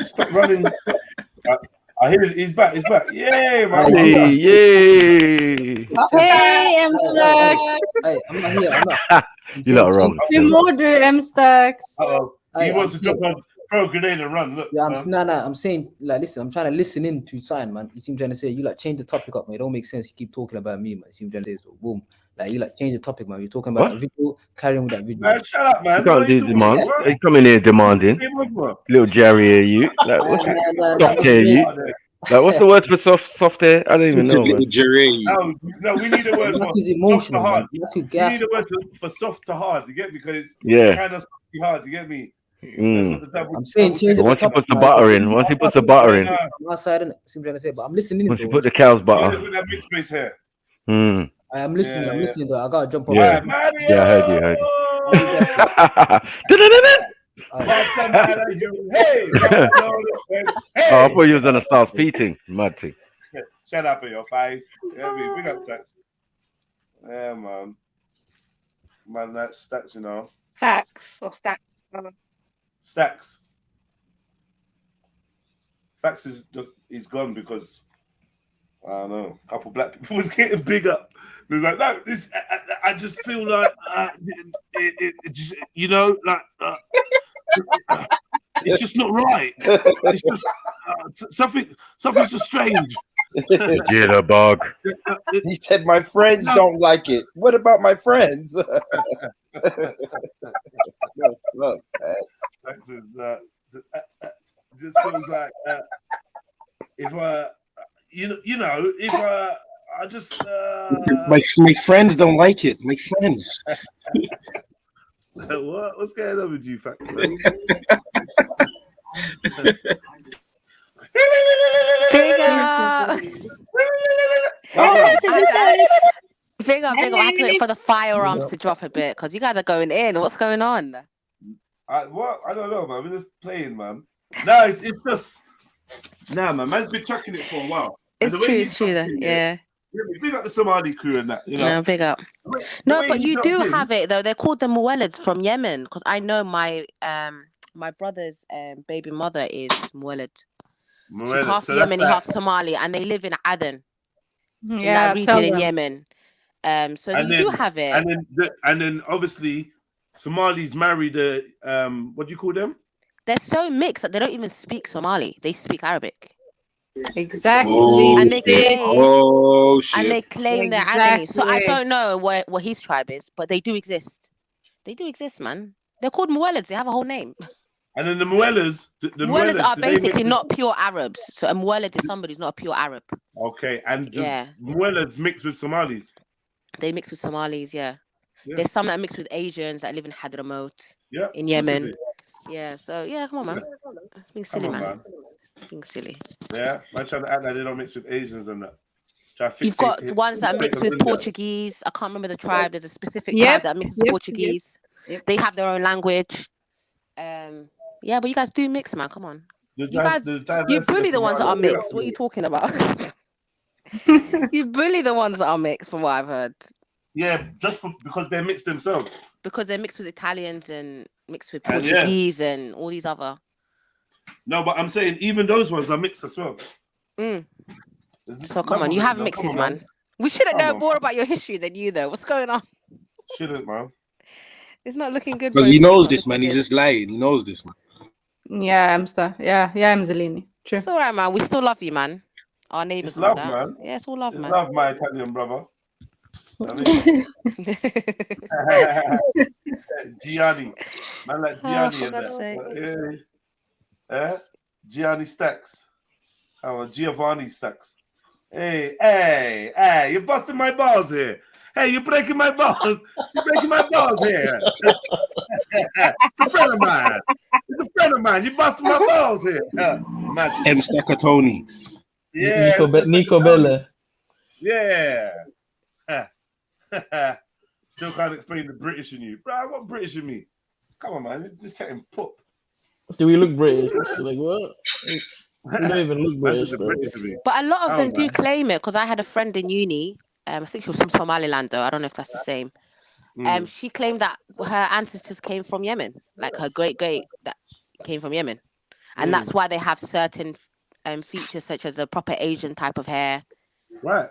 Stop running. I hear it. He's back. Yay, man. Yay. Hey, M Stacks. Hey, I'm not here. I'm not. You're not wrong. M Stacks. He wants to drop on throw a grenade and run. Look. Yeah, I'm saying, like, listen, I'm trying to listen in to sign, man. You seem trying to say, you like change the topic up, man. It don't make sense. You keep talking about me, man. You seem trying to say, so boom. Like, you like change the topic, man. You're talking about that video, carrying with that video. Man, shut up, man. You can't do demands. You come in here demanding. Little Jerry here, you. Like, what's soft hair, you? Like, what's the word for soft hair? I don't even know, man. Jerry. No, we need a word for soft to hard. We need a word for soft to hard. You get me? Because it's kind of soft hard. You get me? I'm saying change once he puts the butter in. My side, I'm trying to say, but I'm listening. Once you put the cow's butter. I'm listening. Though I gotta jump on. Yeah, I heard you. I thought you was gonna start speaking. Mad thing. Shut up in your face. Yeah, big up Stacks. Yeah, man. Man, that's Stacks, you know. Facts or stacks. Stacks. Facts is just he's gone because I don't know. A couple black people was getting big up. It was like, no, this. I just feel like it just, you know, like it's just not right. It's just something's just strange. Jitterbug. He said, "My friends don't like it. What about my friends?" Look, just feels like if if I just my friends don't like it. My friends. What's going on with you, Factory? Big up. Big up. I had to wait for the firearms to drop a bit because you guys are going in. What's going on? I don't know, man. We're just playing, man. No, it's just man. Man's been chucking it for a while. It's true though. Yeah. Big up the Somali crew and that, you know. No, big up. No, but you do have it though. They're called the Muwallids from Yemen because I know my my brother's baby mother is Muwallid. She's half so Yemeni, half Somali, and they live in Aden. In that region in Yemen. So you do have it. And then obviously Somalis marry the what do you call them? They're so mixed that they don't even speak Somali. They speak Arabic. Exactly. And they claim, shit. And they claim they're Adeni. So I don't know what his tribe is, but they do exist. They do exist, man. They're called Muwallids. They have a whole name. And then the Muwallids, Muwallids are basically not pure Arabs. So a Muwallid is somebody who's not a pure Arab. Okay, and the Muwallids mix with Somalis. They mix with Somalis, yeah. There's some that mix with Asians that live in Hadramaut, in Yemen. Yemen. Yeah, so yeah, come on, man. It's being silly, man. Being silly. Yeah, man trying to act like they don't mix with Asians and that. You've got ones that mix with Portuguese. I can't remember the tribe. There's a specific tribe that mixes Portuguese. They have their own language. Yeah, but you guys do mix, man. Come on. You bully the ones that are mixed. What are you talking about? You bully the ones that are mixed, from what I've heard. Yeah, because they're mixed themselves. Because they're mixed with Italians and mixed with Portuguese and all these other. No, but I'm saying even those ones are mixed as well. So come on, you have mixes, man. We shouldn't know more about your history than you, though. What's going on? Shouldn't, man. It's not looking good. Because he knows this, man. He's just lying. He knows this, man. Yeah, I'm Zelini. True. It's all right, man. We still love you, man. Our neighbors, it's love, that. man. Yeah, it's all love, man. Love my Italian brother. Gianni, man, like Gianni and that. Gianni Stacks. Giovanni Stacks. Hey, you're busting my balls here. Hey, you're breaking my balls. You're breaking my balls here. It's a friend of mine. It's a friend of mine. You're busting my balls here. M. Staccatoni. Yeah. Nico Bella. Yeah. Still can't explain the British in you. Bro, what British in me? Come on, man. You're just chatting poop. Do we look British? Like, what? We don't even look British. But a lot of them do claim it, because I had a friend in uni. I think she was from Somaliland, though. I don't know if that's the same. She claimed that her ancestors came from Yemen, like her great that came from Yemen, and that's why they have certain features, such as a proper Asian type of hair. Right.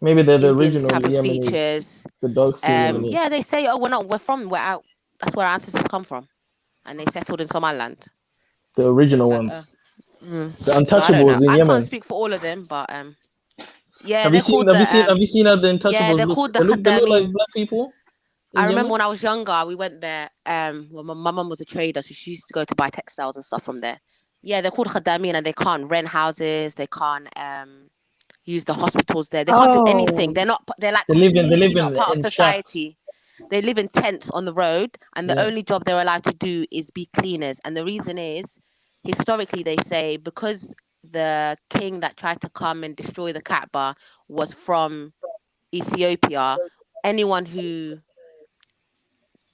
Maybe they're the Indian original type of Yemenis, features. the dog skin. Yeah, they say, we're out. That's where our ancestors come from, and they settled in Somaliland. The original ones. The Untouchables in Yemen. I can't speak for all of them, but yeah. Have you seen how the Untouchables they're look? called They look like black people. I remember when I was younger, we went there. Well, my mum was a trader, so she used to go to buy textiles and stuff from there. Yeah, they're called Khadamin, and they can't rent houses. They can't use the hospitals there. They can't do anything. They're like they live in part of society. They live in tents on the road, and the only job they're allowed to do is be cleaners. And the reason is, historically, they say, because the king that tried to come and destroy the Kaaba was from Ethiopia, anyone who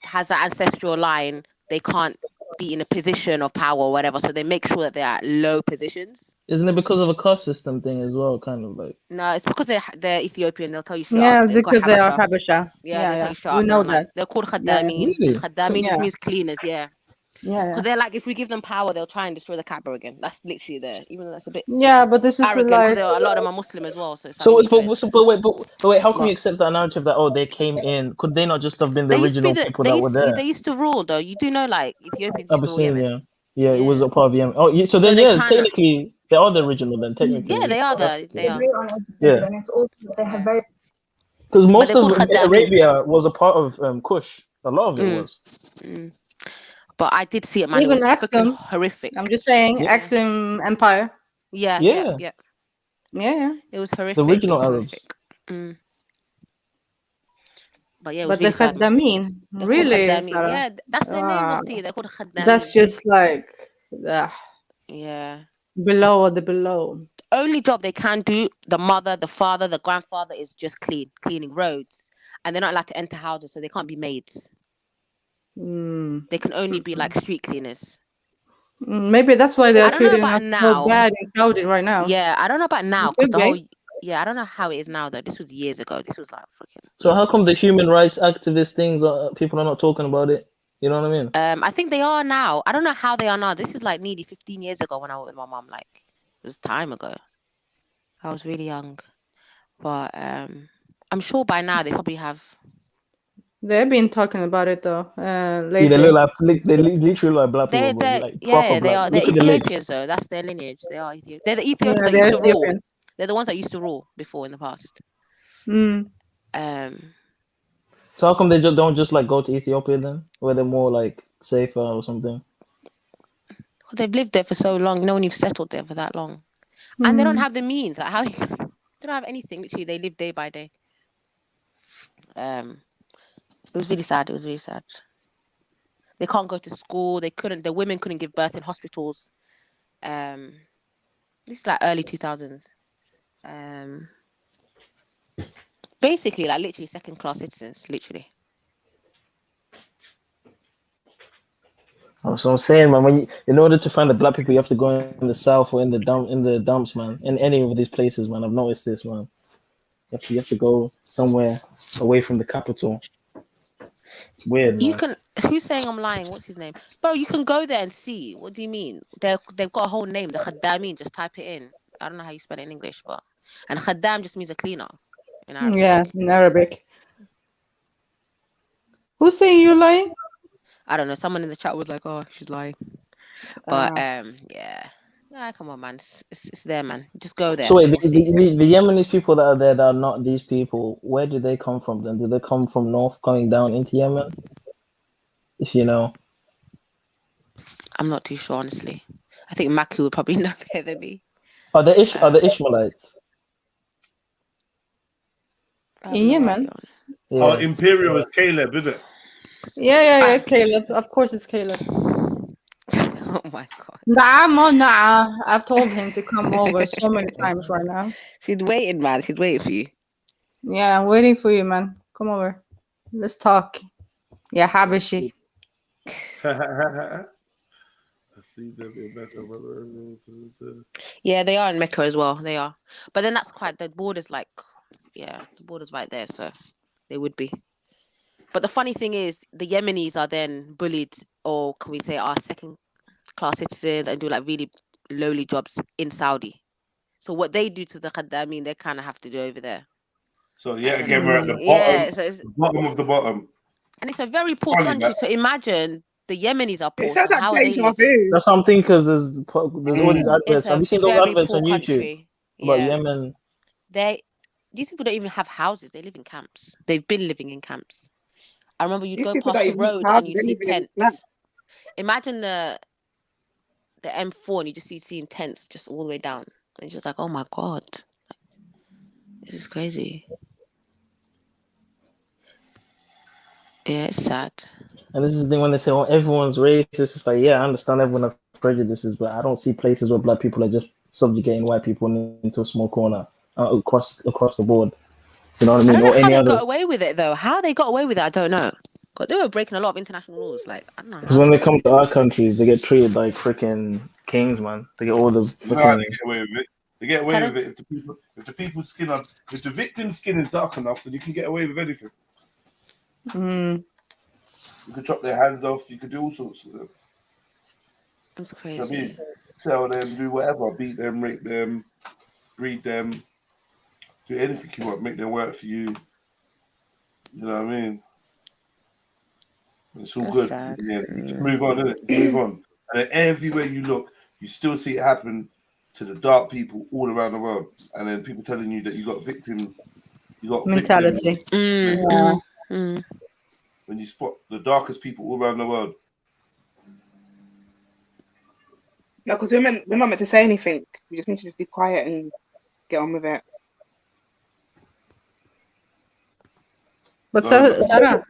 has that ancestral line, they can't be in a position of power or whatever, so they make sure that they're at low positions. Isn't it because of a caste system thing as well? Kind of like. No, it's because they're Ethiopian. They'll tell you straight Yeah, up. They've got because they are Habasha. Habasha. Yeah, they tell you straight We up. know They're like that. they're called Yeah, Khaddameen. Really? And Khaddameen just Yeah. means cleaners. Yeah. Yeah, Because they're like, if we give them power, they'll try and destroy the Kaaba again. That's literally even though that's a bit yeah, but this is arrogant like. because a lot of them are Muslim as well. So it's like So, really but weird. wait, how can What? you accept that narrative that they came in? Could they not just have been the They used to be original people that were there? they used to rule though. You do know, like Ethiopians used to rule Yemen. Abyssinia. Yeah, it was a part of Yemen. Oh, yeah, so then technically they are the original then. Technically, Yeah, they are they are. Yeah. And it's also they have very. Because most they're of called Khaddameen. Arabia was a part of Kush. A lot of it was. But I did see it, man. Even It was freaking Axum. horrific. I'm just saying, Yeah. Axum Empire. Yeah. Yeah. It was horrific. The original it was Arabs. horrific. But yeah, it was But really the sad. Khaddameen, They're really, called Khaddameen. Sarah? Yeah, that's their name, Mufti. They're called Khaddameen. That's just like Yeah. below the below. The only job they can do, the mother, the father, the grandfather, is just cleaning roads. And they're not allowed to enter houses, so they can't be maids. They can only be like street cleaners. Maybe that's why they're I don't know treating about us now. so bad in Saudi right now. Yeah, I don't know about now Could because be. I don't know how it is now though. This was years ago. This was like freaking. So how come the human rights activist things people are not talking about it? You know what I mean? I think they are now. I don't know how they are now. This is like nearly 15 years ago when I was with my mom. Like it was time ago. I was really young, but I'm sure by now they probably have. They've been talking about it though lately. See, they look like they literally like black people. bro. They Like, yeah, proper they black. are. They're Look at the legs. Ethiopians though. That's their lineage. They are Ethiopians. They're the Ethiopians Yeah, that they're used to rule. Ethiopians. They're the ones that used to rule before in the past. So how come they don't just like go to Ethiopia then, where they're more like safer or something? Well, they've lived there for so long. No one you've settled there for that long, and they don't have the means. Like how they don't have anything. Literally, they live day by day. It was really sad. It was really sad. They can't go to school. They couldn't. The women couldn't give birth in hospitals. This is like early 2000s. Basically, like literally second-class citizens. Literally. So I'm saying, man, in order to find the black people, you have to go in the south or in the dumps, man. In any of these places, man. I've noticed this, man. You have to go somewhere away from the capital. It's weird, man. Who's saying I'm lying? What's his name? Bro, you can go there and see. What do you mean? They've got a whole name. The Khaddameen. Just type it in. I don't know how you spell it in English, but and Khaddam just means a cleaner in Arabic. Yeah, in Arabic. Who's saying you're lying? I don't know. Someone in the chat was like, "Oh, she's lying," but yeah. Come on, man. It's there, man. Just go there. So wait, the Yemenis people that are there that are not these people, where did they come from then? Did they come from north coming down into Yemen? If you know. I'm not too sure, honestly. I think Maku would probably know better than me. Are the Ishmaelites? In Yemen? Yeah. Oh, Imperial is Caleb, isn't it? Yeah, it's Caleb. Of course it's Caleb. Oh my god. Nah. I've told him to come over so many times right now. She's waiting, man. She's waiting for you. Yeah, I'm waiting for you, man. Come over. Let's talk. Yeah, Habashi. Yeah, they are in Mecca as well. They are. But then that's quite the border's like the border's right there, so they would be. But the funny thing is the Yemenis are then bullied, or can we say are second-class citizens and do like really lowly jobs in Saudi. So what they do to the Khaddameen, they kind of have to do over there. So again, we're at the bottom, so it's, bottom of the bottom. And it's a very poor country. So imagine the Yemenis are poor. So how are they living? That's what I'm thinking, because there's all these adverts. Have you seen those adverts on YouTube about Yemen? These people don't even have houses. They live in camps. They've been living in camps. I remember you'd These go people past don't the even road have- and you'd they're see living in tents. Imagine the M4 and you just seeing tents just all the way down. And you're just like, oh my god, this is crazy. Yeah, it's sad. And this is the thing when they say, "Oh, everyone's racist." It's like, yeah, I understand everyone has prejudices, but I don't see places where black people are just subjugating white people into a small corner across the board. You know what I mean? I don't know Or how any they other. got away with it though. How they got away with it, I don't know. Because they were breaking a lot of international laws. Like, I don't know. Because when they come to our countries, they get treated like freaking kings, man. They get all the You know how they freaking. get away with it? They get away with it if the people's skin on, if the victim's skin is dark enough, then you can get away with anything. Mm. You could chop their hands off. You could do all sorts of them. It's crazy. You know what I mean, sell them, do whatever, beat them, rape them, breed them, do anything you want, make them work for you. You know what I mean? It's all That's good. sad. Yeah, just move on, innit? Move on. And then everywhere you look, you still see it happen to the dark people all around the world. And then people telling you that you got mentality. Yeah. When you spot the darkest people all around the world. No, because we're not meant to say anything. We just need to just be quiet and get on with it. But Sarah,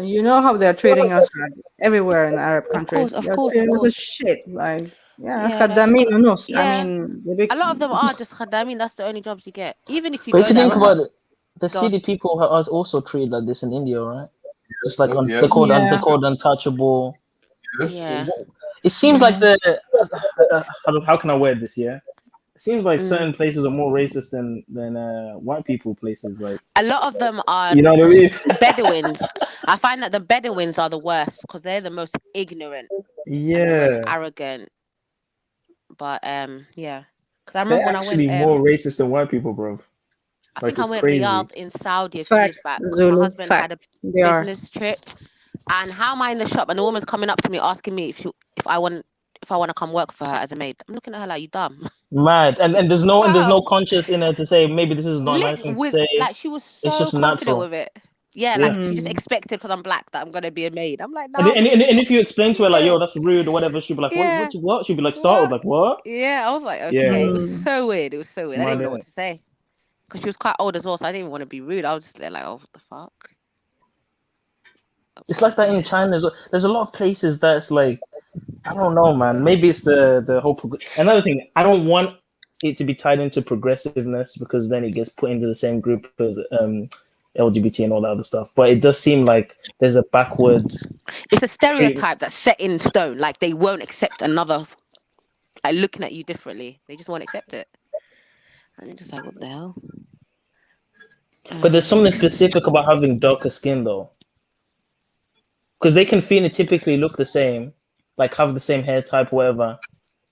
you know how they're treating us like, everywhere in Arab countries. Of They're course. treating us as shit. Like, khadamin and us. Yeah. I mean, A lot of them are just khadamin. That's the only jobs you get. Even if you But go if you there, think about it, the Go on. city people are also treated like this in India, right? Just like yes. they're called untouchable. Yeah. It seems like how can I word this? Yeah, it seems like certain places are more racist than white people places. Like A lot of them are you know what I mean? Bedouins. I find that the Bedouins are the worst because they're the most ignorant, and the most Yeah, arrogant. But yeah, because I they're remember when I actually went, more racist than white people, bro. I Like think I it's went crazy. Riyadh in Saudi a few years Facts, back. Zulu. My husband had a Facts. They are. business trip, and how am I in the shop? And the woman's coming up to me asking me if I want to come work for her as a maid. I'm looking at her like, you dumb. Mad, and there's no conscience in her to say maybe this is not a nice thing to say. Like she was It's so just confident natural. with it. Yeah, Yeah. like she just expected because I'm black that I'm gonna be a maid. I'm like, And, no. and if you explain to her like, yo, that's rude or whatever, she'll be like, Yeah. what? She'll be like startled, like, what? Yeah, I was like, okay. Yeah. It was so weird. It was so weird. I didn't even know what Mad. to say because she was quite old as well, so I didn't even want to be rude. I was just there like, oh, what the fuck? It's like that in China as well. There's a lot of places that's like, I don't know, man. Maybe it's the whole. Another thing, I don't want it to be tied into progressiveness because then it gets put into the same group as LGBT and all that other stuff. But it does seem like there's a backwards. It's a stereotype that's set in stone. Like they won't accept another, like looking at you differently. They just won't accept it. And you're just like, what the hell? But there's something specific about having darker skin, though, because they can phenotypically look the same, like have the same hair type, whatever.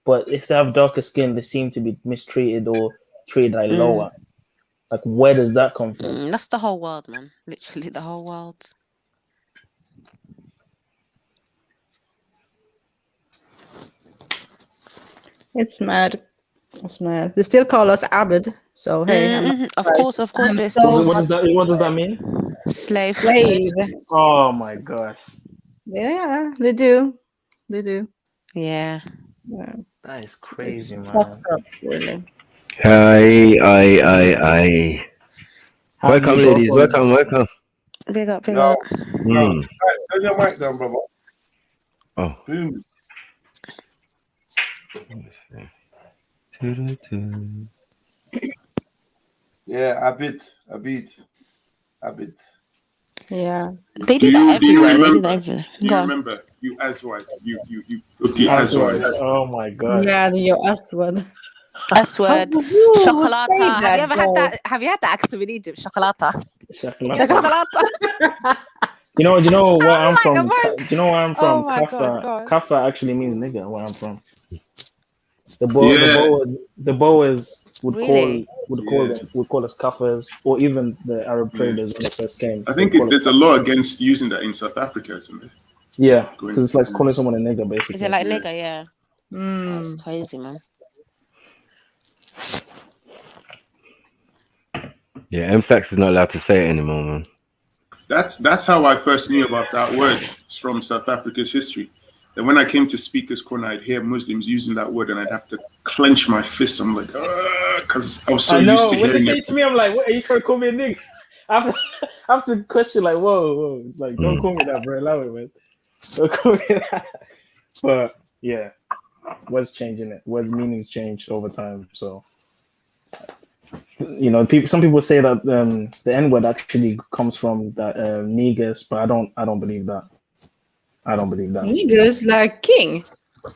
But if they have darker skin, they seem to be mistreated or treated like lower. Like, where does that come from? That's the whole world, man. Literally the whole world. It's mad. It's mad. They still call us Abid. So hey, Of course. I'm so What does that mean? Slave. Oh my gosh. Yeah, they do. They do. Yeah. That is crazy, It's man. fucked up, really. Aye. Welcome, ladies. Welcome. Big up. Turn your mic down, brother. Oh. Boom. Yeah, Abid. Yeah. They do that everywhere. They do that everywhere. Do Go you on. remember? You Aswad. You Aswad. Oh my god. Yeah, your S-word. S-word. How do you Chocolata. say Have that, you ever had though? that? Have you had that accent in Egypt? Chocolata. Chocolata. You know where I'm from? Do you know where I'm from? Oh my God, go on. Kafa actually means nigga where I'm from. The Boers would Really? call us Kafas, or even the Arab traders when they first came. I think there's a law against using that in South Africa, isn't there? Yeah, because it's like calling someone a nigga, basically. Is it like nigga? Yeah. That's crazy, man. Yeah, M-Sax is not allowed to say it anymore, man. That's how I first knew about that word from South Africa's history. And when I came to Speaker's Corner, I'd hear Muslims using that word, and I'd have to clench my fists. I'm like, because I was so used to when hearing they say it. to me, I'm like, what are you trying to call me a nigga? I have to question, like, whoa, like, don't call me that, bro. Allow it, man. Don't call me that. But yeah, words changing it. Words meanings change over time. So You know, some people say that the N word actually comes from that niggers, but I don't believe that. I don't believe that. Niggers like king.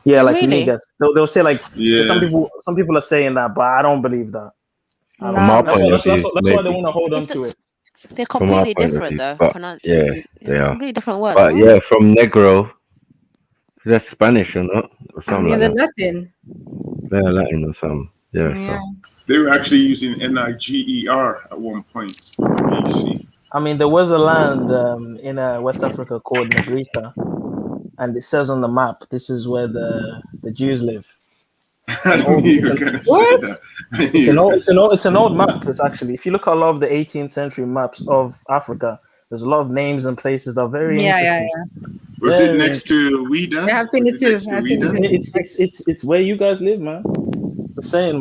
Yeah, like Really? niggas. They'll say like Yeah. some people are saying that, but I don't believe that. Nah, my That's point of view, why they maybe. want to hold on to it. They're From our completely point of different view, though. but yeah, they are. Completely different words. But yeah, from Negro, that's Spanish or not, or something Yeah, like the that. Latin. Yeah, Latin or something. Yeah, Yeah. so They were actually using NIGER at one point. BC. I mean, there was a land in West Africa called Negrita, and it says on the map, this is where the Jews live. I knew you were going to say that. It's an old map. It's actually, if you look at a lot of the 18th century maps of Africa, there's a lot of names and places that are very interesting. Was it next to Ouida? Yeah, I've seen it too. I've seen it. It's where you guys live, man. The saying,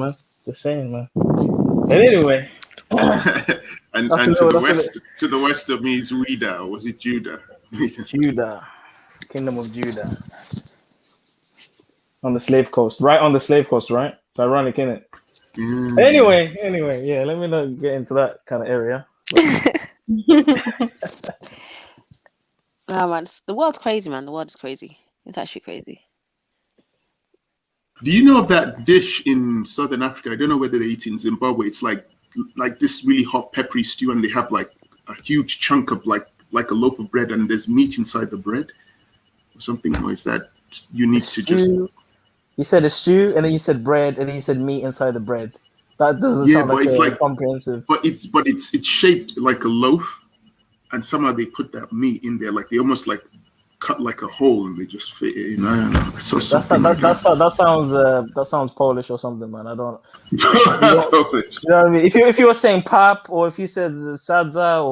man. And anyway, and to the west of me is Ouida, or was it Judah? Judah, Kingdom of Judah, on the slave coast, right? It's ironic, isn't it? Anyway, yeah. Let me not get into that kind of area. Oh man, the world's crazy, man. The world is crazy. It's actually crazy. Do you know of that dish in Southern Africa? I don't know whether they eat in Zimbabwe. It's like this really hot peppery stew, and they have like a huge chunk of like a loaf of bread, and there's meat inside the bread or something. Or is that unique to just? You said a stew, and then you said bread, and then you said meat inside the bread. That doesn't sound like it's like comprehensive. But it's shaped like a loaf, and somehow they put that meat in there, like they almost like cut like a hole and they just fit it in. I don't know. So that sounds Polish or something, man. I don't. You know what I mean? If you were saying pap, or if you said sadza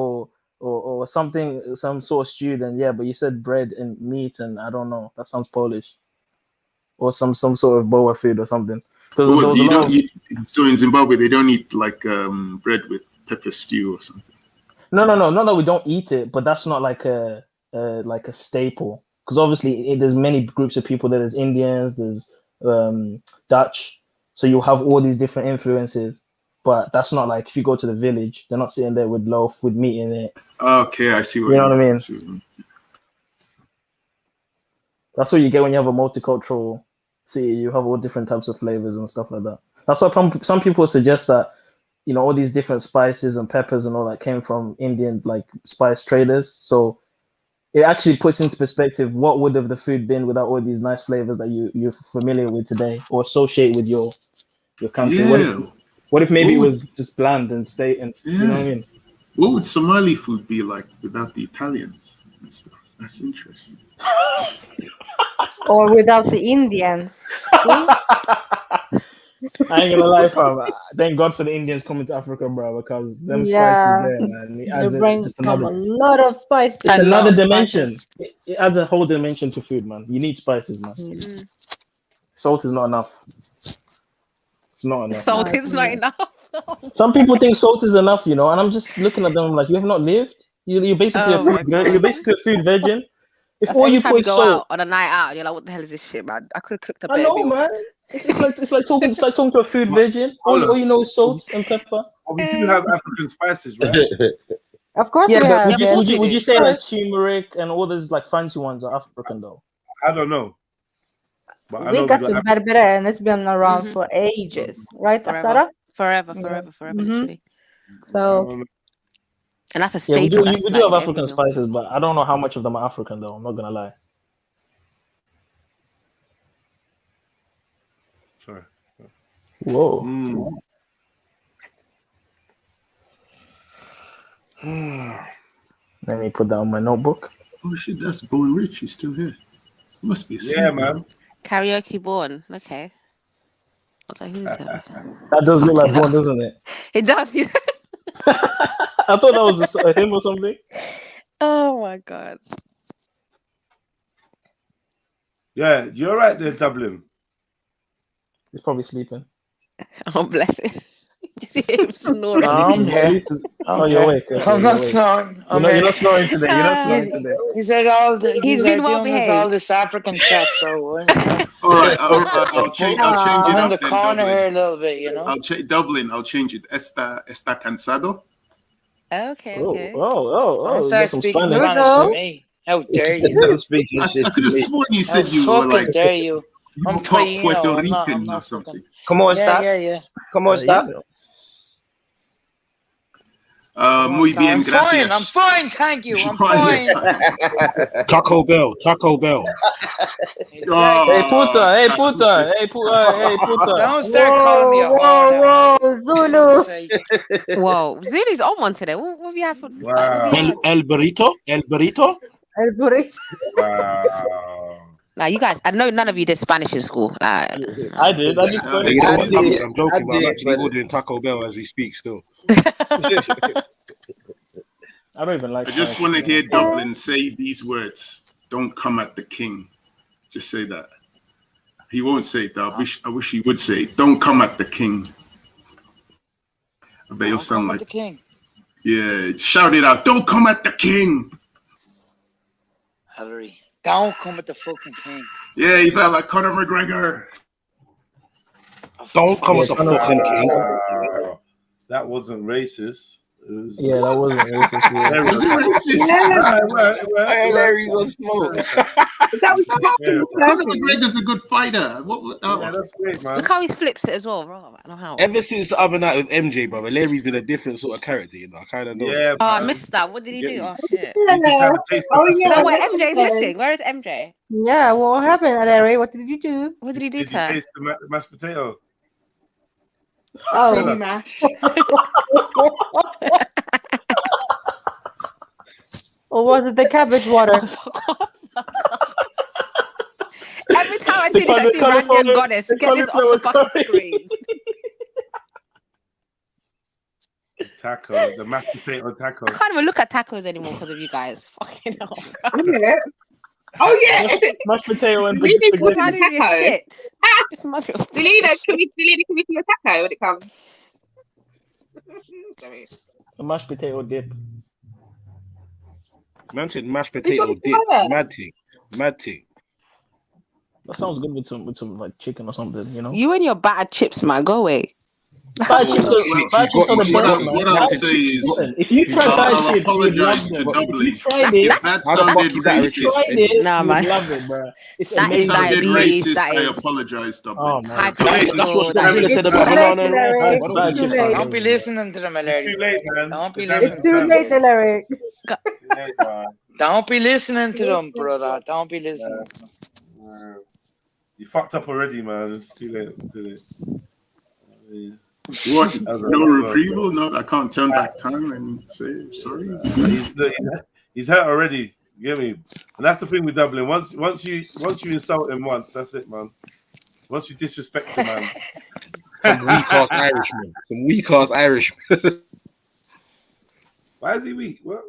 or something, some sort of stew, then yeah. But you said bread and meat, and I don't know. That sounds Polish, or some sort of boa food or something. So in Zimbabwe they don't eat like bread with pepper stew or something. No. Not that we don't eat it, but that's not like a staple. Because obviously there's many groups of people. There's Indians, there's Dutch. So you have all these different influences. But that's not like if you go to the village, they're not sitting there with loaf with meat in it. Okay, I see. You know what I mean? That's what you get when you have a multicultural city. You have all different types of flavors and stuff like that. That's why some people suggest that, you know, all these different spices and peppers and all that came from Indian like spice traders. So it actually puts into perspective what would have the food been without all these nice flavors that you're familiar with today or associate with your country. Yeah. What if maybe it was just bland and you know what I mean? What would Somali food be like without the Italians and stuff? That's interesting. Or without the Indians. I ain't gonna lie, fam. Thank God for the Indians coming to Africa, bro, because them spices there, man. It adds just another, a lot of spices. It's another dimension. It adds a whole dimension to food, man. You need spices, man. Mm. Salt is not enough. It's not enough. Salt is not enough. Some people think salt is enough, you know, and I'm just looking at them like, you have not lived. You're basically you're basically a food virgin. If all you put is go salt out on a night out, you're like, what the hell is this shit, man? I could have cooked a I better know, meal. man. It's like talking to a food virgin. All you know is salt and pepper. We do have African spices, right? Of course, yeah, we but have. would you say like turmeric and all those like fancy ones are African though? I don't know. But I We know got some berbere, and it's been around for ages, right, Asara? Forever, literally. So. And that's a Yeah, staple. we do have African spices, but I don't know how much of them are African though. I'm not gonna lie. Sorry. Whoa. Let me put down my notebook. Oh shit, that's Born Rich. He's still here. He must be a singer. Man. Karaoke Born. Okay. I was like, who's that? That does look like Born, doesn't it? It does. Yeah. I thought that was a hymn or something. Oh my god. Yeah, you're right there, Dublin. He's probably sleeping. Oh, bless it. Snoring. I'm here. Oh, you're awake. I'm not snoring. You're not snoring today. You're not snoring today. He said all the. He's been well doing this all behaved. this African chat. So All right, I'll change it I'm in up the then, corner Dublin. here a little bit, you know. I'll change Dublin. I'll change it. Está cansado? Okay. Don't You got start some speaking Spanish. Spanish to me. How dare you? I could have sworn you said How you were fucking like dare you? you I'm were part Taino. Puerto I'm not Rican or fucking. something. Come on, Yeah, stop. yeah. Come on, stop. Muy bien, I'm fine. I'm gracias. fine. Thank you. I'm fine. Taco Bell. Hey puta, hey puta, hey puta. Don't start calling me a whore now. Whoa, Zulu. Whoa, Zulu's on one today. What have you had for? Wow. El burrito. El burrito. Wow. Nah, you guys. I know none of you did Spanish in school. I did. I did Spanish. You know I what? did. I'm joking, but I'm I did, actually but- ordering Taco Bell as we speak still. I don't even like. I just want to hear Dublin say these words. Don't come at the king. Just say that. He won't say it. I wish he would say it. Don't come at the king. I bet you'll sound like the king. Yeah, shout it out. Don't come at the king. Hillary, don't come at the fucking king. Yeah, you sound like Conor McGregor. Don't come at the fucking king. Wow. That wasn't racist. Yeah, that wasn't racist. Yeah. Was it racist? Hey, Larry's on smoke. That was Conor McGregor's a good fighter. Yeah, that's great, man. Look how he flips it as well, bro. I don't know how. Ever since the other night with MJ, brother, Larry's been a different sort of character, you know. I kind of know. Yeah, Oh, I missed that. What did he do? Oh shit. Oh yeah. No, wait, MJ's missing. Where is MJ? Yeah, what happened, Larry? What did you do? What did he do Did to you her? taste the mashed potato? Oh. Creamy mash. Or was it the cabbage water? Every time I see this, I see Randy Goddess. Get this off the fucking screen. Taco, the mashed potato taco. I can't even look at tacos anymore because of you guys. Fucking hell. Oh yeah. Mashed potato and We need spaghetti. How do you taco. shit? Just much of Delina, can we do a taco when it comes? A mashed potato dip. Man said mashed potato dip. Mad thing. That sounds good with some like chicken or something, you know. You and your battered chips, man. Go away. Fried chips are the best, man. What I'll say is, Listen, if you try fried I'll chips, you would love apologize to them. But if Dublin. you tried it, If that sounded if you tried racist, it, Nah, you man. would love it, bro. It's That if it is amazing. sounded diabetes, racist, that I is apologize, Oh Dublin. man. high That's what cholesterol. That Stanzilla is. said about Too late, banana and Larry. rice. Fried Too chips late. are Don't be good. listening to them, It's Larry. too late, man. Don't be The damage It's is too done, late, bro. Larry. Too late, man. Don't be listening to them, brother. Don't be listening. You fucked up already, man. It's too late. Too late. What? No retrieval? No, I can't turn back time and say sorry. He's hurt already. You get me? And that's the thing with Dublin. Once you insult him once, that's it, man. Once you disrespect him, man. Some weak ass Irishman. Some weak ass Irishman. Why is he weak? Why?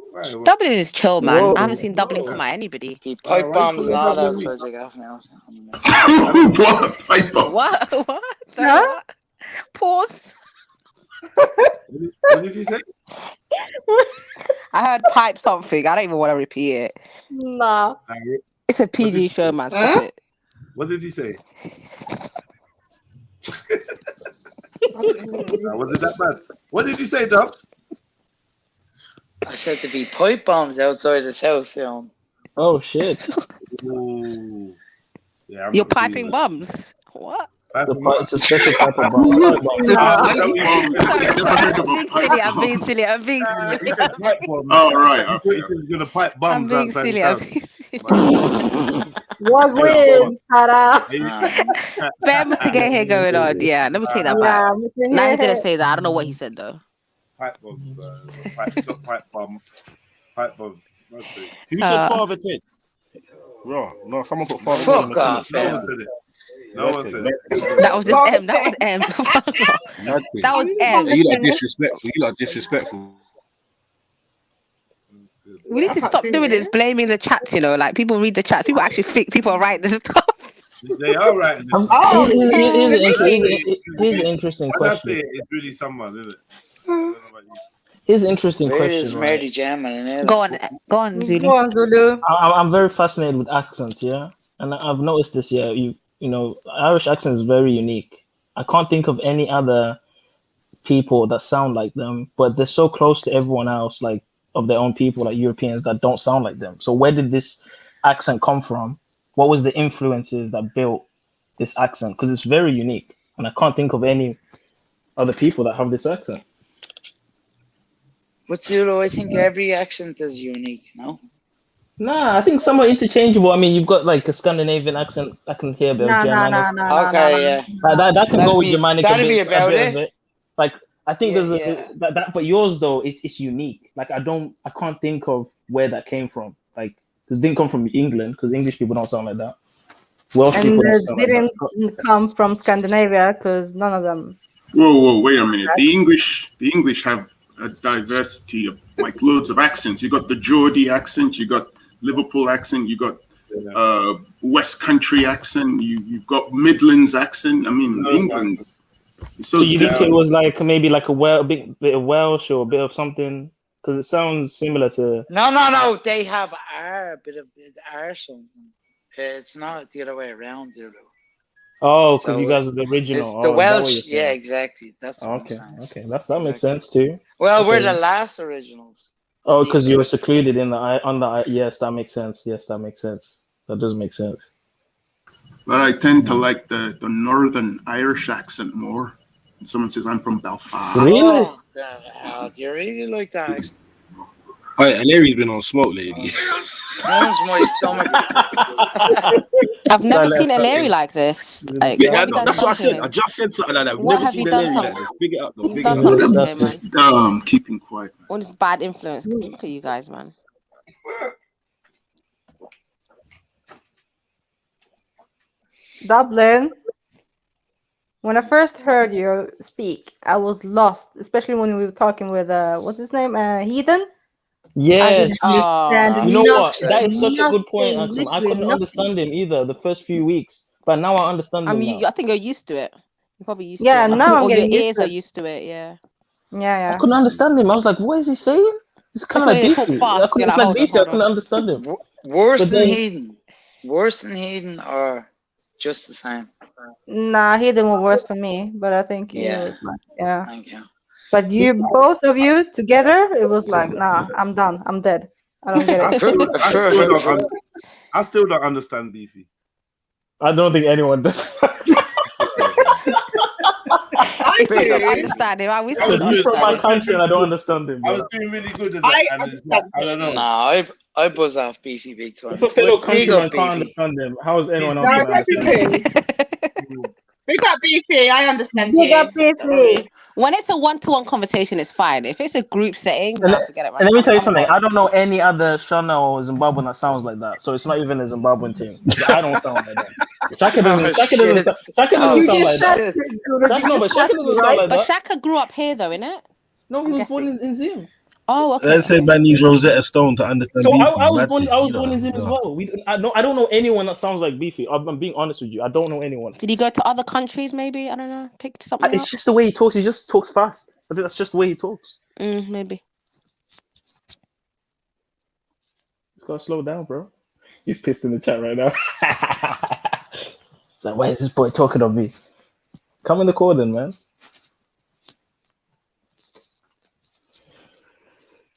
Dublin is chill, man. Whoa. I haven't seen Dublin come at anybody. He pipe why bombs you and all that, calling so Dublin I got now. What? Pipe bomb? What? What? Sorry, Huh? what? Pause. What did you say? I heard pipe something. I don't even want to repeat it. Nah. It's a PG show, man. Stop Huh? it. What did he say? Was it that bad? What did you say, Dub? I said to be pipe bombs outside his house, you know. Oh shit. Ooh. Yeah, I'm You're not piping feeling bums. What? that. It's a special type of bomb. Sorry, Pipe I'm being silly. I'm being bomb. silly. Oh, right. I thought he was gonna pipe I'm bums being outside silly. his I'm house. being silly. What wins, Sarah? Bear to get here going on. Yeah, let me take that back. Yeah, we can Now hear he didn't it. say that. I don't know what he said though. Pipe bombs, pipe bombs. Pipe bombs. That's it. Who said Father Ted? No, someone put Father Ted in the Fuck off, comments. No one said it. No one said it. That was just M. That was M. That was M. You lot disrespectful. You lot disrespectful. We need to stop doing this, blaming the chats. You know, like people read the chat. People actually think people write this stuff. They are right in this. Oh, Here's an interesting When I question. say it, it's really someone, isn't it? I don't know about you. Here's an interesting Where is question, Mary right? German and Go on, Zulu. Go on, Zulu. I'm very fascinated with accents, yeah, and I've noticed this. Yeah, you know, Irish accent is very unique. I can't think of any other people that sound like them, but they're so close to everyone else, like of their own people, like Europeans that don't sound like them. So where did this accent come from? What was the influences that built this accent? Because it's very unique, and I can't think of any other people that have this accent. But Zulu, I think every accent is unique, no? Nah, I think some are interchangeable. I mean, you've got like a Scandinavian accent. I can hear a bit of Nah, Germanic. Okay, yeah. That can go with Germanic a That'd be bit, about of it. it. Like I think Yeah, there's a that, but yours though, it's unique. Like I can't think of where that came from. Like this didn't come from England because English people don't sound like that. Welsh And people don't it sound like that. didn't come from Scandinavia because none of them. Whoa, wait a minute. The English have a diversity of like loads of accents. You got the Geordie accent, you got Liverpool accent, you got West Country accent, you've got Midlands accent. I mean, England. So you think it was like maybe like a bit of Welsh or a bit of something? Because it sounds similar to. No. They have a bit of something. It's not the other way around, Zulu. Oh, because So you guys are the original. It's the Oh, is that what Welsh. you're saying? Yeah, exactly. That's what Okay, I'm saying. okay, that makes sense too. Well, we're Okay. the last originals. Oh, because you were secluded in the yes, that makes sense. Yes, that makes sense. That does make sense. But I tend to like the Northern Irish accent more. When someone says I'm from Belfast. Really? Oh, God, do you really like that accent? Hey, and Larry's been on smoke lately. Burns my stomach. I've never seen a Larry like this. Like, Yeah, what have you done that's what I something said. him? I just said something like that. We've What never have seen you a done Larry like something? this. Big it up, though. You've Big done it up. something to him, man. Keeping quiet. All this bad influence. Look at you guys, man. Dublin. When I first heard you speak, I was lost, especially when we were talking with what's his name, Heathen. Yes. You know what? nothing, That is such a good point, nothing, Axel. I literally couldn't understand him either the first few weeks, but now I understand him now. I think you're used to it. You're probably used Yeah, to it. now I'm Or your getting used ears to are it. used to it. Yeah. Yeah. I couldn't understand him. I was like, what is he saying? It's kind of like Especially when they beefy. talk fast, you're It's like, like hold on, beefy. I hold couldn't on. understand him. Worse But than then- Heathen. Worse than Heathen or just the same? Nah, Heathen was worse for me, but I think he Yeah. was like, yeah. Thank you. But you, both of you together, it was like, nah, I'm done. I'm dead. I don't get it. I still don't understand Beefy. I don't think anyone does. I don't understand him. We still don't He's from my understand him. country and I don't understand him. I Bro. was doing really good at that. And it's like, I don't know. No, I buzz off Beefy big time. If a fellow Big countryman up can't Beefy. understand him, how is anyone else No, going to that's understand him? okay. Big up Beefy. I understand Big you. up Beefy. When it's a one-to-one conversation, it's fine. If it's a group setting, And, no, forget it, man. and let me tell you I'm something. gone. I don't know any other Shona or Zimbabwean that sounds like that. So it's not even a Zimbabwean thing. I don't sound like that. Shaka doesn't sound like that. Shaka doesn't sound like But that. Shaka grew up here, though, innit? No, he was born in Zim. Oh, okay. Let's say man needs Rosetta Stone to understand. So Beefy, I was mad born. thing, I was you born know, in Zim you as know. well. I don't know anyone that sounds like Beefy. I'm being honest with you. I don't know anyone. Did he go to other countries? Maybe I don't know. Picked something It's up. just the way he talks. He just talks fast. I think that's just the way he talks. Maybe. He's gotta slow down, bro. He's pissed in the chat right now. It's like, why is this boy talking of me? Come in the corner, man.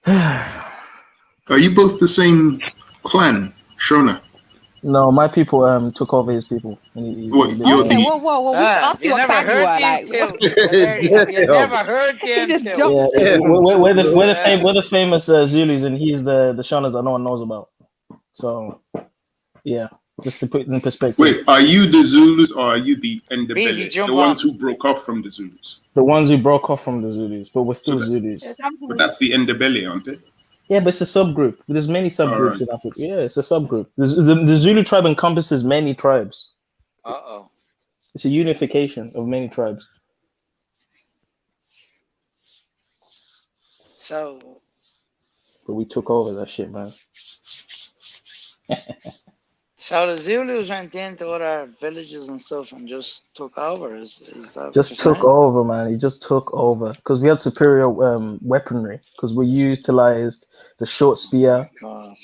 Are you both the same clan, Shona? No, my people took over his people. What, Okay, whoa. We just asked you what clan you were. Like, You never heard he them just till. jumped. We're the famous Zulus, and he's the Shonas that no one knows about. So, yeah, just to put it in perspective. Wait, are you the Zulus or are you the Beefy, Ndebele? jump The ones on. who broke off from the Zulus? The ones who broke off from the Zulus, but we're still Zulus. But that's the Ndebele, aren't they? Yeah, but it's a subgroup. There's many subgroups Alright. in Africa. Yeah, it's a subgroup. The Zulu tribe encompasses many tribes. Uh-oh. It's a unification of many tribes. So, But we took over that shit, man. So the Zulus went into other villages and stuff and just took over. Is that what Just you're took saying? over, man. He just took over because we had superior weaponry. Because we utilized the short spear, God.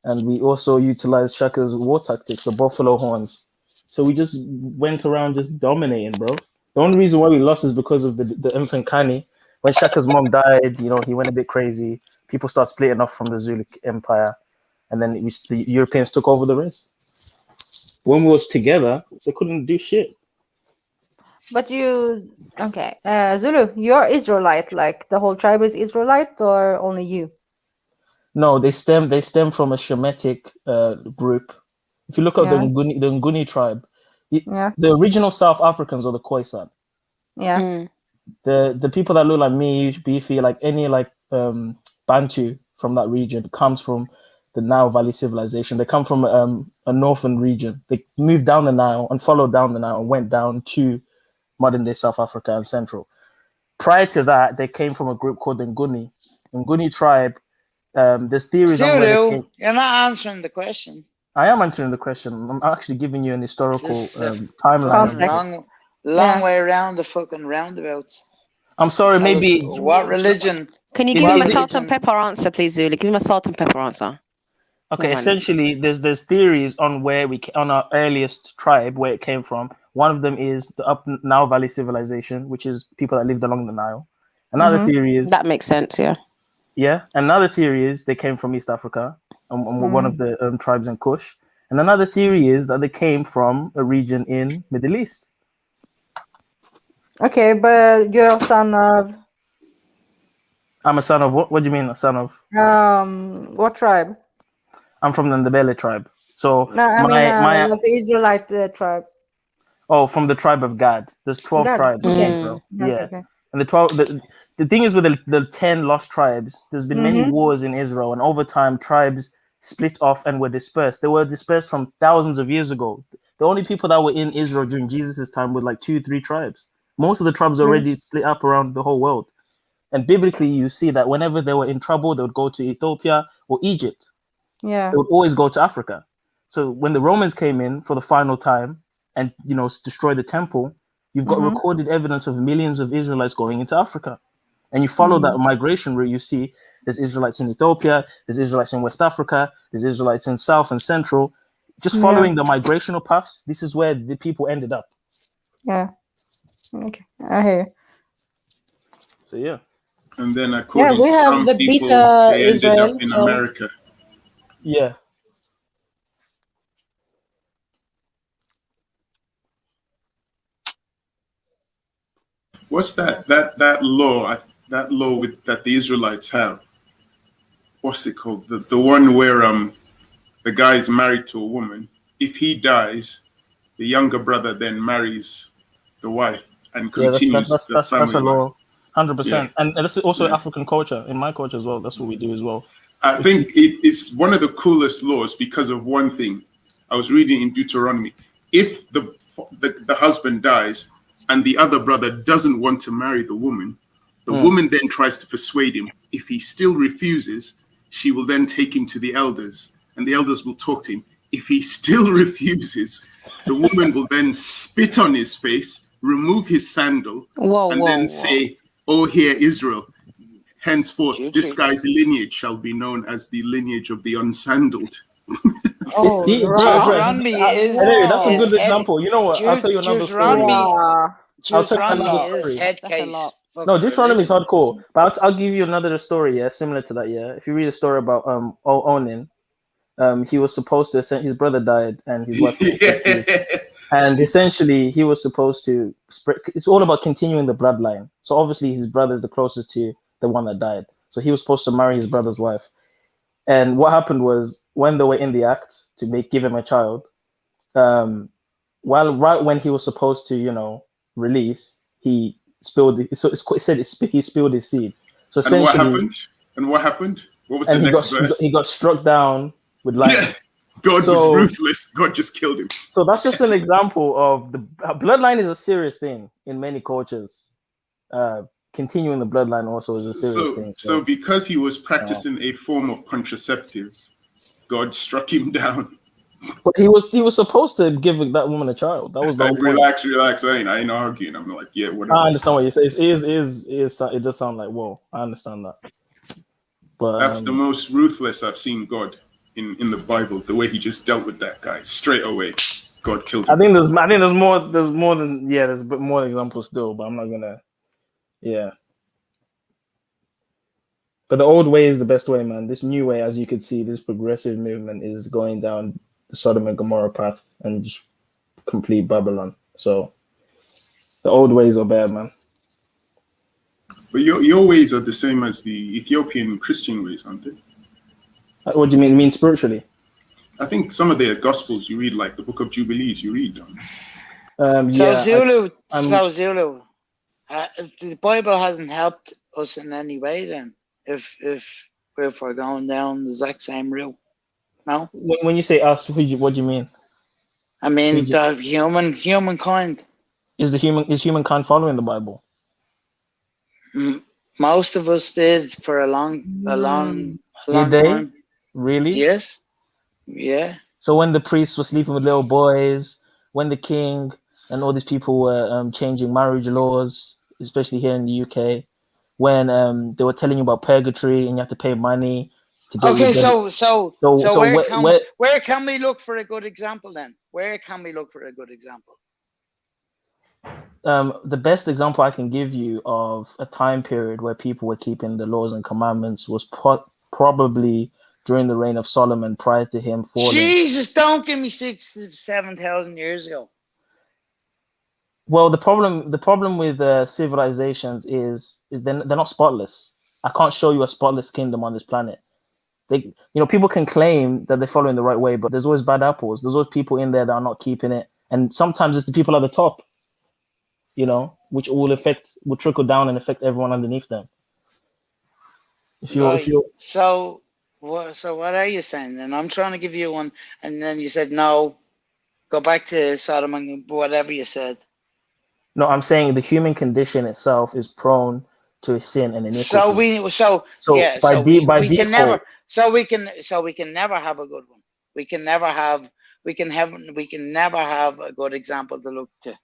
and we also utilized Shaka's war tactics, the buffalo horns. So we just went around just dominating, bro. The only reason why we lost is because of the infant Kani. When Shaka's mom died, you know, he went a bit crazy. People started splitting off from the Zulu Empire, and then the Europeans took over the rest. When we was together, they couldn't do shit. But you, okay, Zulu, you're Israelite. Like the whole tribe is Israelite, or only you? No, they stem from a Shemitic group. If you look at the Yeah. Nguni tribe, Yeah. the original South Africans are the Khoisan. Yeah. The people that look like me, Beefy, like any like Bantu from that region comes from the Nile Valley civilization. They come from a northern region. They moved down the Nile and followed down the Nile and went down to modern day South Africa and Central. Prior to that, they came from a group called the Nguni. Nguni tribe. There's theories on where they Zulu, came. you're not answering the question. I am answering the question. I'm actually giving you an historical This is a timeline. fucking long way around the fucking roundabouts. I'm sorry, Tell maybe. us what religion? Can you give him a salt and pepper answer, please, Zulu? Give him a salt and pepper answer. Okay, essentially, there's theories on where on our earliest tribe where it came from. One of them is the Up Nile Valley civilization, which is people that lived along the Nile. Another theory is that makes sense. Yeah. Another theory is they came from East Africa, one of the tribes in Kush. And another theory is that they came from a region in Middle East. Okay, but you're a son of. I'm a son of what? What do you mean, a son of? What tribe? I'm from the Ndebele tribe. So No, I mean like the Israelite tribe. Oh, from the tribe of Gad. There's 12 Gad, tribes, okay. bro. Yes, Yeah. okay. And the thing is with the 10 lost tribes, there's been many wars in Israel, and over time tribes split off and were dispersed. They were dispersed from thousands of years ago. The only people that were in Israel during Jesus' time were like 2-3 tribes. Most of the tribes already split up around the whole world. And biblically, you see that whenever they were in trouble, they would go to Ethiopia or Egypt. Yeah. They would always go to Africa. So when the Romans came in for the final time and destroy the temple, you've got recorded evidence of millions of Israelites going into Africa. And you follow that migration route, you see there's Israelites in Ethiopia, there's Israelites in West Africa, there's Israelites in South and Central. Just following the migrational paths, this is where the people ended up. Yeah. Okay, I hear you. So yeah. And then according we to have some the people, Beta they ended Israel, up in so- America. Yeah. What's that law? That law that the Israelites have. What's it called? The one where the guy is married to a woman. If he dies, the younger brother then marries the wife and continues the family. That's a law, 100%. Yeah. And this is also African culture. In my culture as well, that's what we do as well. I think it's one of the coolest laws because of one thing. I was reading in Deuteronomy. If the husband dies and the other brother doesn't want to marry the woman, the woman then tries to persuade him. If he still refuses, she will then take him to the elders, and the elders will talk to him. If he still refuses, the woman will then spit on his face, remove his sandal, and then say, "Oh, hear Israel. Henceforth, this guy's lineage shall be known as the lineage of the unsandaled." Oh, Deuteronomy is. That's a good example. You know what? I'll tell you another story. Deuteronomy is head case. No, Deuteronomy is hardcore. But I'll give you another story, similar to that, If you read a story about Onan, he was supposed to his brother died and his wife and essentially he was supposed to spread. It's all about continuing the bloodline. So obviously his brother is the closest to the one that died. So he was supposed to marry his brother's wife. And what happened was when they were in the act to give him a child, right when he was supposed to, release, he spilled. So it said he spilled his seed. So And what essentially, happened? And what happened? What was and the next verse? he got struck down with lightning. God was ruthless. God just killed him. So that's just an example of the bloodline is a serious thing in many cultures. Continuing the bloodline also is a serious thing. So because he was practicing a form of contraceptive, God struck him down. But he was supposed to give that woman a child. That was the whole point. Relax. I ain't arguing. I'm like, yeah, whatever. I understand what you say. It does sound like whoa. I understand that. But that's the most ruthless I've seen God in the Bible. The way he just dealt with that guy straight away. God killed him. I think there's more than there's a bit more examples still, but I'm not gonna. Yeah. But the old way is the best way, man. This new way, as you could see, this progressive movement is going down the Sodom and Gomorrah path and just complete Babylon. So the old ways are bad, man. But your ways are the same as the Ethiopian Christian ways, aren't they? What do you mean? You mean spiritually? I think some of their Gospels you read, like the Book of Jubilees, you read them. Zulu, the Bible hasn't helped us in any way then. If we're going down the exact same route, no. When you say us, what do you mean? I mean the humankind. Is humankind following the Bible? Most of us did for a long Did they? time. Really? Yes. Yeah. So when the priests were sleeping with little boys, when the king and all these people were changing marriage laws, especially here in the UK. When they were telling you about purgatory and you have to pay money to get. Okay, so where can we look for a good example then? Where can we look for a good example? The best example I can give you of a time period where people were keeping the laws and commandments was probably during the reign of Solomon, prior to him falling. Jesus, don't give me 7,000 years ago. Well, the problem with civilizations is they're not spotless. I can't show you a spotless kingdom on this planet. People can claim that they're following the right way, but there's always bad apples. There's always people in there that are not keeping it, and sometimes it's the people at the top, which will trickle down and affect everyone underneath them. So what are you saying then? I'm trying to give you one, and then you said no. Go back to Sodom and whatever you said. No, I'm saying the human condition itself is prone to sin and iniquity. We can never have a good one. We can never have a good example to look to.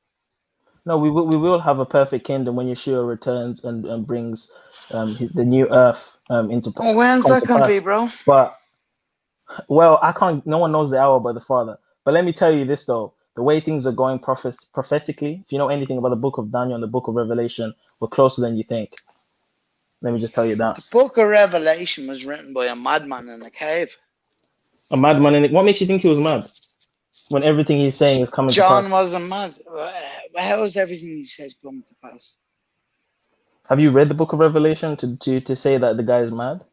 No, we will have a perfect kingdom when Yeshua returns and brings the new earth into. Oh, when's that gonna be, bro? But I can't. No one knows the hour but the Father. But let me tell you this though. The way things are going prophetically, if you know anything about the book of Daniel and the book of Revelation, we're closer than you think. Let me just tell you that. The book of Revelation was written by a madman in a cave. A madman what makes you think he was mad? When everything he's saying is coming to pass. John wasn't mad. How is everything he said coming to pass? Have you read the book of Revelation to say that the guy is mad?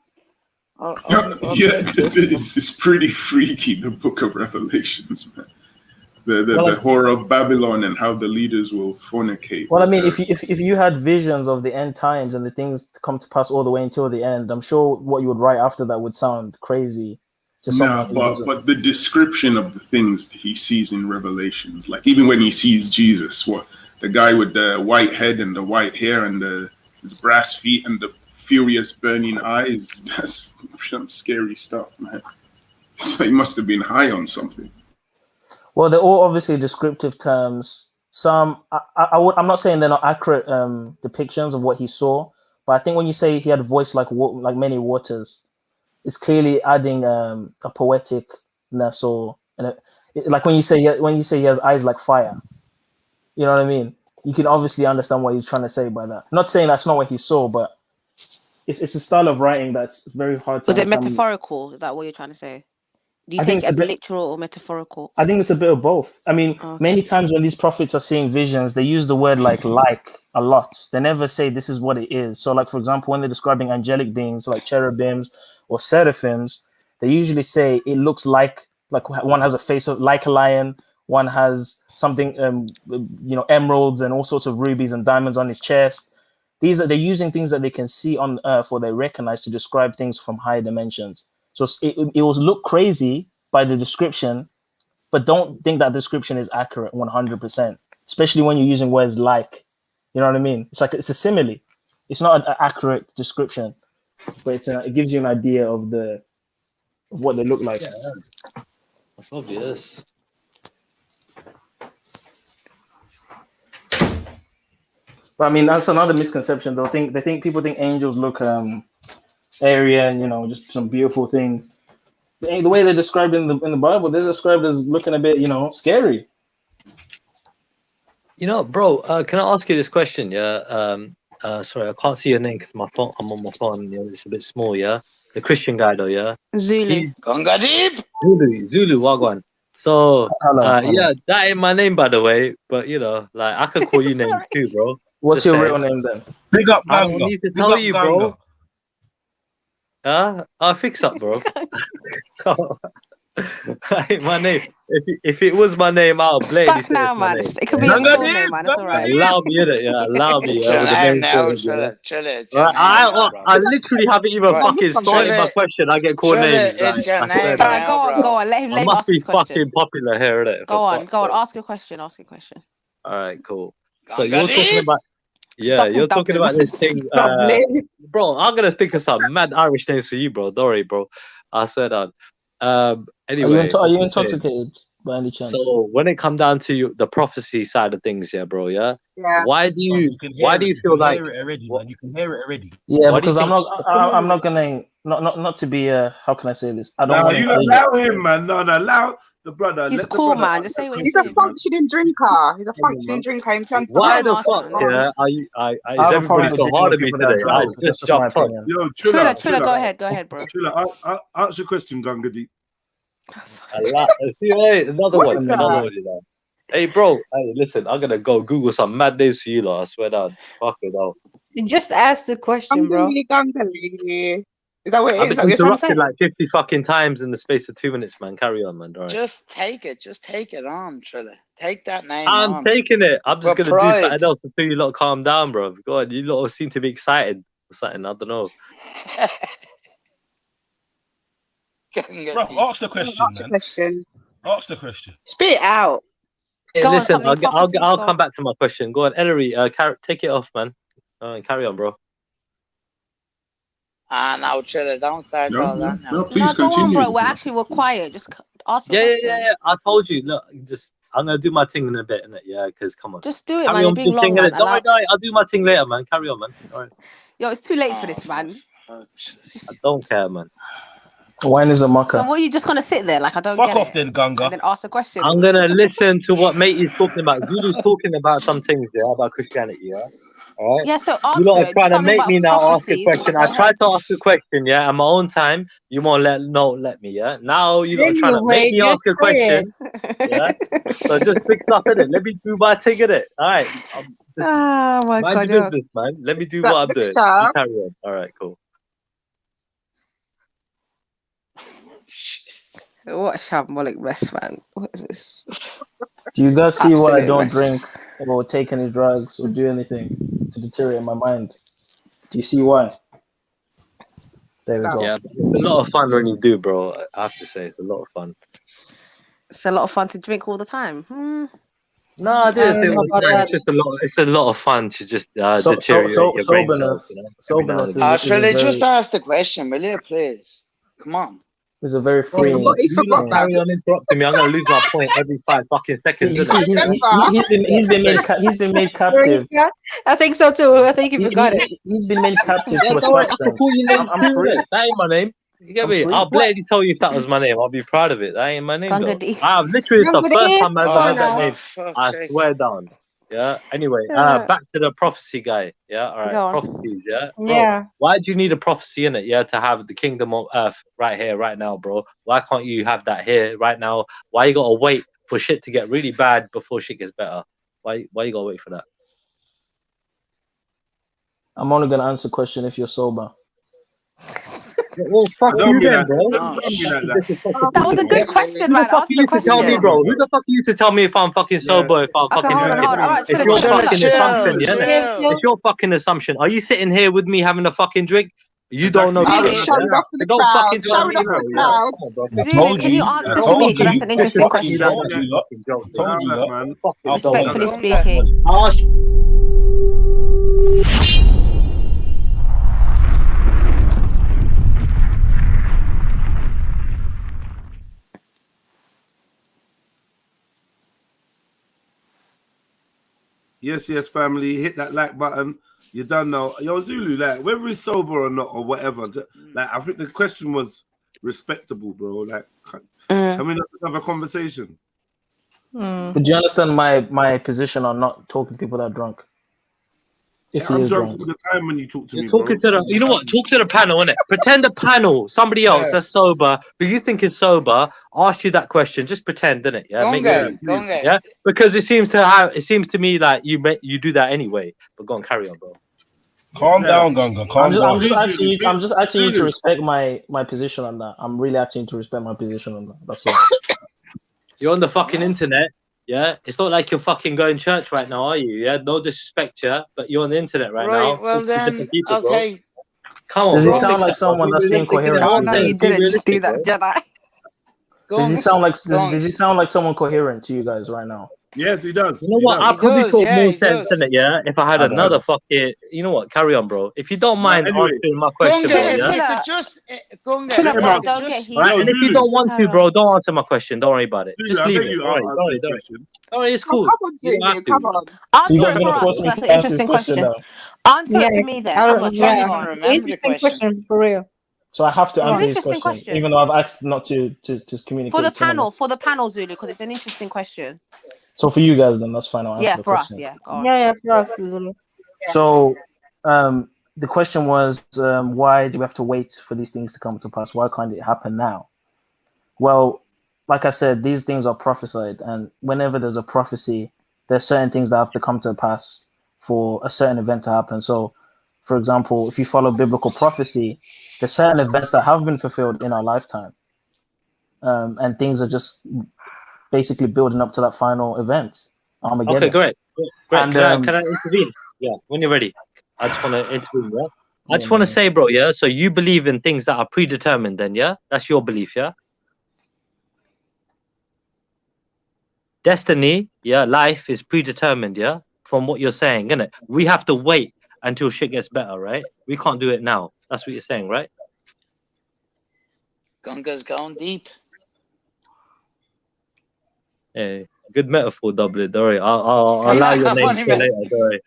It's pretty freaky, the book of Revelations, man. The horror of Babylon and how the leaders will fornicate. Well, I mean, if you had visions of the end times and the things to come to pass all the way until the end, I'm sure what you would write after that would sound crazy. But the description of the things that he sees in Revelations, like even when he sees Jesus, the guy with the white head and the white hair and the brass feet and the furious burning eyes, that's some scary stuff, man. So he must have been high on something. Well, they're all obviously descriptive terms. Some, I'm not saying they're not accurate depictions of what he saw, but I think when you say he had a voice like many waters, it's clearly adding a poeticness like when you say he has eyes like fire. You know what I mean? You can obviously understand what he's trying to say by that. Not saying that's not what he saw, but it's a style of writing that's very hard to understand. Was it metaphorical? Is that what you're trying to say? Do you I take think it as literal or metaphorical? I think it's a bit of both. I mean, many times when these prophets are seeing visions, they use the word like a lot. They never say this is what it is. So like, for example, when they're describing angelic beings like cherubims or seraphims, they usually say it looks like one has a face like a lion, one has something, emeralds and all sorts of rubies and diamonds on his chest. They're using things that they can see on earth or they recognize to describe things from higher dimensions. So it will look crazy by the description, but don't think that description is accurate 100%, especially when you're using words like, you know what I mean? It's a simile. It's not an accurate description, but it gives you an idea of what they look like. That's obvious. But I mean, that's another misconception. People think angels look airy and just some beautiful things. The way they're described in the Bible, they're described as looking a bit scary. Bro, can I ask you this question? Yeah. Sorry, I can't see your name because I'm on my phone. It's a bit small. Yeah. The Christian guy though. Yeah. Zulu. Zulu Wagwan. So Hello. yeah, that ain't my name by the way. But like I could call you names too, bro. What's Just your saying. real name then? Big up I Ganga. don't need to Big tell up you, Ganga. bro. I'll fix up, bro. That ain't my name. If it was my name, I'll blatantly Stuck say now, it's my man. name. It could be a full name, man. It's alright. Allow me, innit? Yeah, allow me. It's Yeah, your with the name name now, code, yeah. Trilla. It's Right, your name now, I bro. literally haven't even Right. fucking started my Trilla, question. I get called Trilla, names. Like, it's your I swear name down. Alright, now, go bro. on. Let him I must ask his be question. fucking popular here, innit? Go For on. fuck's sake. Ask your question. All right, cool. So Ganga you're talking deep. about, Stop with you're talking Dublin, about man. this thing, Dublin. bro. I'm gonna think of some mad Irish names for you, bro. Don't worry, bro. I swear down. Anyway, Are you what was I saying? intoxicated by any chance? So when it come down to the prophecy side of things, yeah, bro, yeah. Yeah. Why do Bro, you you can why hear do it. you You feel can like hear it already, man. You can hear it already. Yeah, why do you because I'm think not gonna not to be how can I say this? I don't No, want you to allow him, man. No, allow the brother. He's Let the cool, brother man. ask Just the say what he's He's a saying. functioning drinker. He's a Come on, functioning man. drinker. He's trying to why Let the him ask, fuck, man. yeah? I Is have a everybody problem with so dealing hard with on me people that today? I drink. just That's my jumped on. opinion. Yo, Trilla, go ahead, bro. Trilla, answer the question, Ganga Deep. See, hey, another What is one, that? you know. Hey, bro, hey, listen, I'm gonna go Google some mad names for you, lot. I swear down. Fuck it out. You just asked the question, bro. Gangly. Is that what it I've is? Is been that what you're trying to say? interrupted like 50 fucking times in the space of 2 minutes, man. Carry on, man. All right. Just take it. Just take it on, Trilla. Take that name I'm on. taking it. I'm just With gonna do pride. something else until you lot calm down, bro. God, you lot seem to be excited or something. I don't know. Bro, ask the question, man. Ask the question. Spit it out. Hey, Go on, listen, something prophecy, I'll go come on. back to my question. Go on, Ellery. Take it off, man. Carry on, bro. No, Trilla, don't start all that now. No, please Go on, continue. bro. We're quiet. Just ask your Yeah, question. I told you. Look, I'm gonna do my thing in a bit, innit? Yeah, because come on. Just do it, Carry man. You're on being with your long, thing, man. innit? Don't worry, I'll do my thing later, man. Carry on, man. All right. Yo, it's too late for this, man. I don't care, man. Wine is a So mucker. what are you just gonna sit there like I don't Fuck get off it? then, Ganga. And then ask the question. I'm gonna listen to what mate is talking about. Zulu's talking about some things, yeah, about Christianity, yeah. All right. Yeah, so You lot answer are it. trying to Something make about me now ask a prophecies. question. Go I tried ahead. to ask a question, yeah, at my own time. You won't let me, yeah. Now you lot are trying to make Anyway, me ask just a say question, yeah. So just fix up in it. Let me do my thing in it. All right. Oh my Mind god, your yo. business, man. Let me do what I'm doing. You carry on. All right, cool. What a shambolic mess, man. What is this? Do you guys see why I Absolute don't mess. drink or take any drugs or do anything to deteriorate my mind? Do you see why? There we go. Yeah, it's a lot of fun when you do, bro. I have to say, it's a lot of fun. It's a lot of fun to drink all the time. No, I didn't say don't know all the about time. that. It's a lot of fun to just deteriorate your brain cells, you know, every now and again. Trilla, just ask the question, will you, please? Come on. It's a very Bro, freeing. you lot carry on interrupting me. I'm gonna lose my point every 5 fucking seconds. You Isn't see, it? he's been made captive. I think so too. I think you forgot it. He's been made captive Yeah, to a don't worry, I can substance. call you names I'm too, free. innit? That ain't my name. You get I'm me? free. I'll blatantly tell you if that was my name. I'll be proud of it. That ain't my name though. Gangadi. I've literally, it's the first time I ever Come heard that on name. fuck's I sake. swear down. Yeah. Anyway, back to the prophecy guy. Yeah. All right. Go on. Prophecies. Yeah. Bro, Yeah. why do you need a prophecy in it? Yeah, to have the kingdom of earth right here, right now, bro. Why can't you have that here, right now? Why you gotta wait for shit to get really bad before shit gets better? Why you gotta wait for that? I'm only gonna answer question if you're sober. Well, fuck Don't you be then, like bro. that. Don't be like that. That was a good question, Who the man. fuck are Ask the you to tell me, question. bro? Who the fuck are you to tell me if I'm fucking sober, if I'm Okay, fucking hold on, drinking? hold on. All right, It's Trilla, your chill, fucking chill. assumption, yeah? Chill. It's your fucking assumption. Are you sitting here with me having a fucking drink? You don't know Oh, shit, he's yeah? showing off for So the don't crowd. fucking tell Showing me off no, for the yeah? crowd. Come on, bro. I Zulu, told can you you. answer I for told me? Because that's you. an interesting Fuck you lot. question. You lot. Told you lot. Fucking joke, I'll yeah? Respectfully go. speaking. Yes, family, hit that like button. You done know. Yo, Zulu, like, whether he's sober or not or whatever, like, I think the question was respectable, bro. Like, can we not have a conversation? But do you understand my position on not talking to people that are drunk? If I'm drunk all the time when you talk to me, Talking bro. to the, you know what? Talk to the panel, innit? Pretend the panel, somebody else that's sober, who you think is sober, asked you that question. Just pretend, innit? Yeah, yeah. Because it seems to me like you do that anyway. But go on, carry on, bro. Calm down, Gunga. Calm down. I'm just asking you to respect my position on that. I'm really asking you to respect my position on that. That's all. You're on the fucking internet. Yeah, it's not like you're fucking going to church right now, are you? Yeah, no disrespect, yeah, but you're on the internet right now. Well then, people, okay. Bro. Come on, Does bro. he sound like someone that's being coherent? Oh no, you didn't just do that, Jedi. Does he sound like someone coherent to you guys right now? Yes, he does. You know what? I probably talk more sense in it, yeah. If I had Okay. another fucking, you know what? Carry on, bro. If you don't mind answering my question, bro, yeah. Don't get heated. Right, and if you don't want to, bro, don't answer my question. Don't worry about it. Just leave it. Don't worry. It's cool. You don't have to. So you guys are gonna force me to answer this question now? Answer it for me then. I'm not Interesting question for real. So I have to It's an answer this interesting question. even though I've asked not to communicate. For the to panel, Zulu, because it's an interesting question. So for you guys, then that's fine. I'll answer Yeah, the for question. us, yeah. Go on. Yeah, for us, Zulu. So the question was, why do we have to wait for these things to come to pass? Why can't it happen now? Well, like I said, these things are prophesied, and whenever there's a prophecy, there's certain things that have to come to pass for a certain event to happen. So, for example, if you follow biblical prophecy, there's certain events that have been fulfilled in our lifetime, and things are just basically building up to that final event, Armageddon. Okay, great. And, Can I intervene? Yeah, when you're ready. I just want to intervene, yeah? I just want to say, bro, yeah? So you believe in things that are predetermined then, yeah? That's your belief, yeah? Destiny, yeah, life is predetermined, yeah? From what you're saying, innit? We have to wait until shit gets better, right? We can't do it now. That's what you're saying, right? Gunga's going deep. Hey, good metaphor, Dublin. Don't worry. I'll allow your name to later. Don't worry.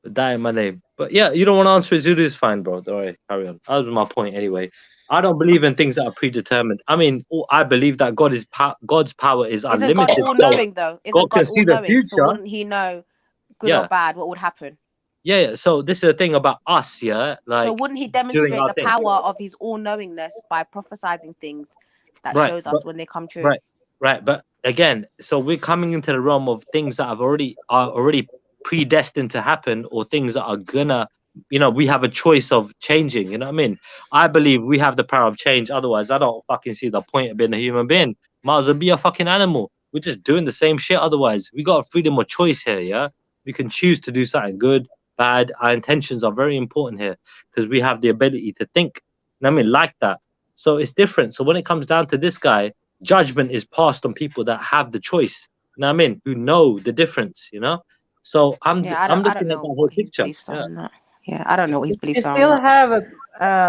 That ain't my name. But yeah, you don't want to answer it. Zulu is fine, bro. Don't worry. Carry on. That was my point anyway. I don't believe in things that are predetermined. I mean, I believe that God's power is unlimited. Isn't God all-knowing, though? God can see the future. So wouldn't he know good or bad what would happen? Yeah. So this is the thing about us, yeah? Like, so wouldn't he demonstrate the power of his all-knowingness by prophesizing things that shows us when they come true? Right. But again, so we're coming into the realm of things that are already predestined to happen, or things that are gonna, you know, we have a choice of changing. You know what I mean? I believe we have the power of change. Otherwise, I don't fucking see the point of being a human being. Might as well be a fucking animal. We're just doing the same shit. Otherwise, we got freedom of choice here. Yeah, we can choose to do something good, bad. Our intentions are very important here because we have the ability to think. You know what I mean? Like that. So it's different. So when it comes down to this guy, judgment is passed on people that have the choice. You know what I mean? Who know the difference. You know. So I'm looking at the whole picture. Yeah, I don't know what his beliefs We are. still have a,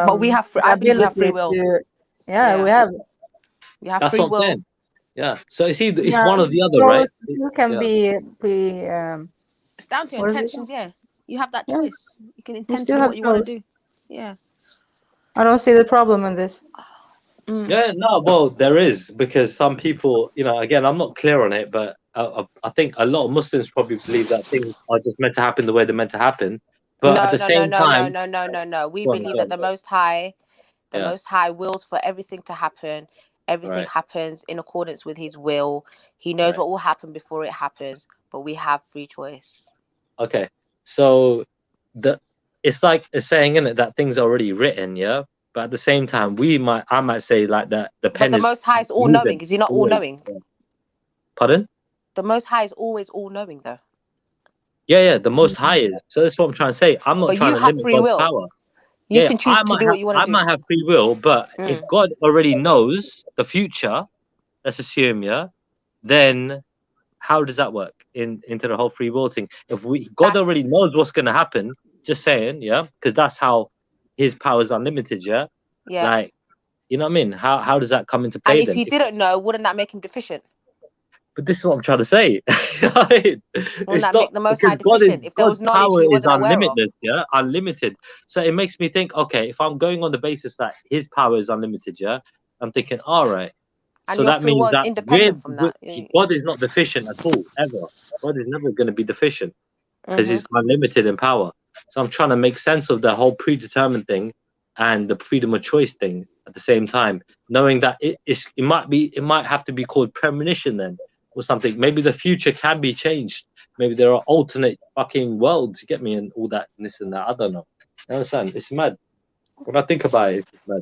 but we have. I believe we have free will. We have. You have That's free what will. I'm saying. Yeah. So it's one or the other, right? You can be It's down to your intentions. Yeah, you have that choice. You can intend to still do have what you want to choice. do. Yeah. I don't see the problem in this. Yeah, no, well, there is, because some people, you know, again, I'm not clear on it, but I think a lot of Muslims probably believe that things are just meant to happen the way they're meant to happen. But at the same time, no. We believe that the Most High, Most High wills for everything to happen. Everything happens in accordance with His will. He knows what will happen before it happens, but we have free choice. Okay, so it's like a saying, isn't it, that things are already written, yeah. But at the same time, I might say like that the pen But the Most High is all knowing. Is He not all knowing? Pardon? The Most High is always all knowing, though. Yeah, the Most High is. So that's what I'm trying to say. I'm not trying to limit God's power. You can choose to do what you want to do. I might have free will, but if God already knows the future, let's assume, yeah, then how does that work into the whole free will thing? If God already knows what's going to happen, just saying, yeah, because that's how His power is unlimited, yeah. Yeah. Like, You know what I mean? How does that come into And play if then? he didn't know, wouldn't that make him deficient? But this is what I'm trying to say. Wouldn't Wouldn't that not make the Most because High deficient if there God's was knowledge power he is wasn't aware of? unlimited, yeah, unlimited. So it makes me think, okay, if I'm going on the basis that His power is unlimited, yeah, I'm thinking, all right. And So your that free means will is that independent from that. God is not deficient at all, ever. God is never going to be deficient because Mhm. He's unlimited in power. So I'm trying to make sense of the whole predetermined thing and the freedom of choice thing at the same time, knowing that it might have to be called premonition then or something. Maybe the future can be changed. Maybe there are alternate fucking worlds, you get me, and all that and this and that. I don't know. You understand? It's mad. When I think about it, it's mad.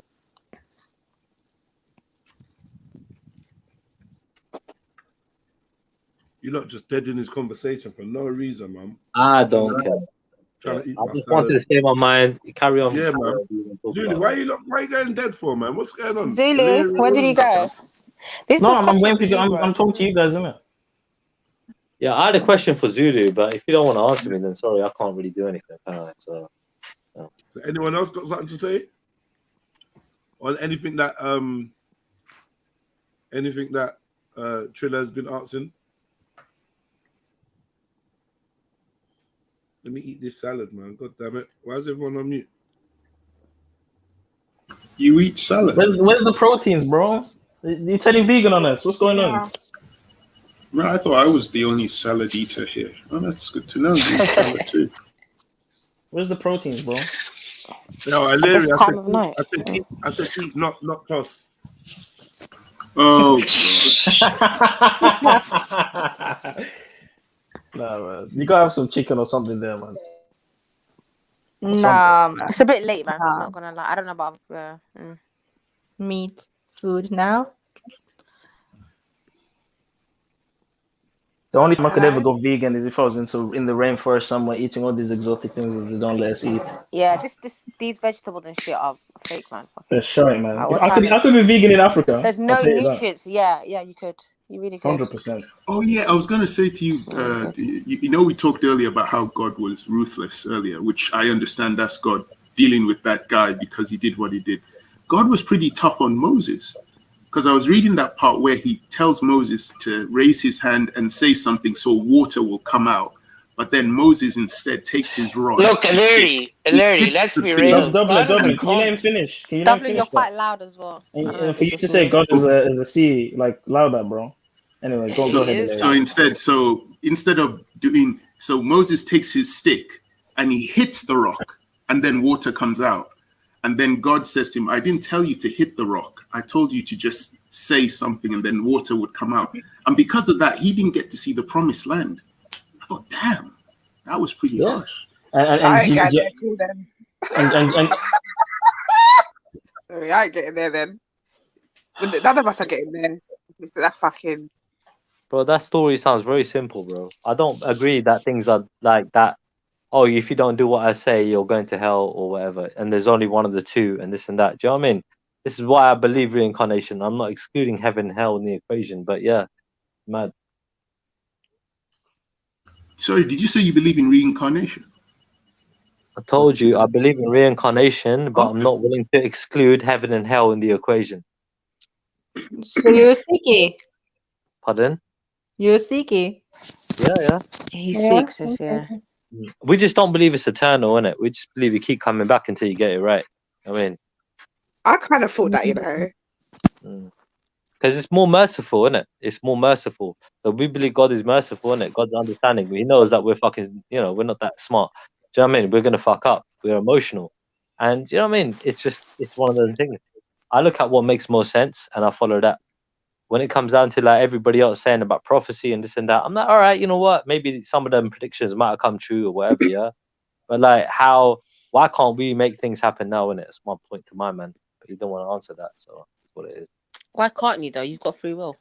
You're not just dead in this conversation for no reason, man. I don't care. Trying to eat I my just wanted salad. to stay my mind. Carry on. Yeah, man. Zulu, why are you going dead for, man? What's going on? Zulu, where did you go? This No, was I'm question waiting for for you. you, bro. I'm talking to you guys, isn't it? Yeah, I had a question for Zulu, but if you don't want to answer me, then sorry, I can't really do anything. So anyone else got something to say? On anything that Triller has been asking? Let me eat this salad, man. God damn it. Why is everyone on mute? You eat salad? Where's the proteins, bro? You turning vegan on us? What's going on? Man, I thought I was the only salad eater here. Oh, that's good to know. You eat salad too. Where's the proteins, bro? No, At this time of night. I said eat, not toss. Oh. Nah, man. You gotta have some chicken or something there, man. Nah, man. It's a bit late, man. Nah. Not gonna lie. I don't know about Meat, food now. The only time I could ever go vegan is if I was in the rainforest somewhere eating all these exotic things that they don't let us eat. Yeah, these vegetables and shit are fake, man. For sure, man. Like, If I could be vegan in Africa. There's I'll no tell you that. nutrients. Yeah, you could. You really could. 100%. Oh yeah, I was gonna say to you, you know, we talked earlier about how God was ruthless earlier, which I understand that's God dealing with that guy because he did what he did. God was pretty tough on Moses, because I was reading that part where he tells Moses to raise his hand and say something so water will come out, but then Moses instead takes his rod. Look, Larry, let's be real. Dublin, can you let him finish? Dublin, you're quite loud as well. And for you to say God is a C, like louder, bro. Anyway, go ahead. So instead of doing so, Moses takes his stick and he hits the rock, and then water comes out. And then God says to him, I didn't tell you to hit the rock. I told you to just say something and then water would come out. And because of that, he didn't get to see the promised land. I thought, damn, that was pretty harsh. I ain't getting there too then. Sorry, I ain't getting there then. None of us are getting there. It's that fucking... bro, that story sounds very simple, bro. I don't agree that things are like that. Oh, if you don't do what I say, you're going to hell or whatever. And there's only one of the two and this and that. Do you know what I mean? This is why I believe reincarnation. I'm not excluding heaven and hell in the equation, but yeah, mad. Sorry, did you say you believe in reincarnation? I told you I believe in reincarnation, but I'm not willing to exclude heaven and hell in the equation. So you're a Sikhi? Pardon? You're a Sikhi? Yeah. He's sick, sis, yeah. We just don't believe it's eternal, innit? We just believe you keep coming back until you get it right. I mean, I kind of thought that, you know. because it's more merciful, innit? It's more merciful. So we believe God is merciful, innit? God's understanding. He knows that we're fucking, we're not that smart. Do you know what I mean? We're gonna fuck up. We're emotional, and you know what I mean? It's one of those things. I look at what makes more sense and I follow that. When it comes down to like everybody else saying about prophecy and this and that, I'm like, all right, you know what? Maybe some of them predictions might have come true or whatever, yeah. But like, why can't we make things happen now? Innit? It's my point to my man. But he don't want to answer that, so that's what it is. Why can't you though? You've got free will.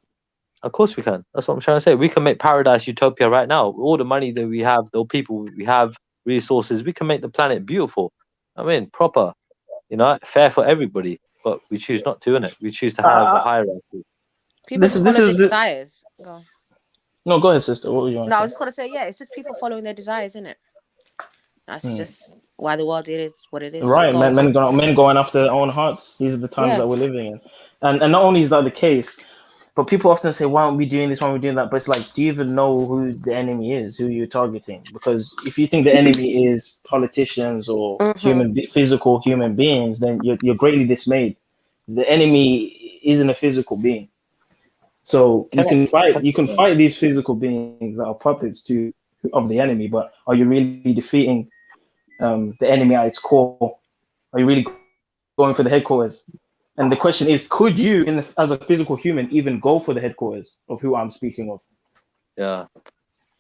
Of course we can. That's what I'm trying to say. We can make paradise utopia right now. All the money that we have, the people we have, resources, we can make the planet beautiful. I mean, proper, fair for everybody. But we choose not to, innit? We choose to have a hierarchy. People follow their desires. Go. No, go ahead, sister. What were you want to say? No, I was just gonna say, yeah, it's just people following their desires, isn't it? That's just why the world is what it is. Right, Go on, men son. going after their own hearts. These are the times that we're living in, and not only is that the case, but people often say, "Why aren't we doing this? Why aren't we doing that?" But it's like, do you even know who the enemy is? Who you're targeting? Because if you think the enemy is politicians or physical human beings, then you're greatly dismayed. The enemy isn't a physical being, so you can fight these physical beings that are puppets of the enemy. But are you really defeating the enemy at its core? Are you really going for the headquarters? And the question is, could you, as a physical human, even go for the headquarters of who I'm speaking of? Yeah.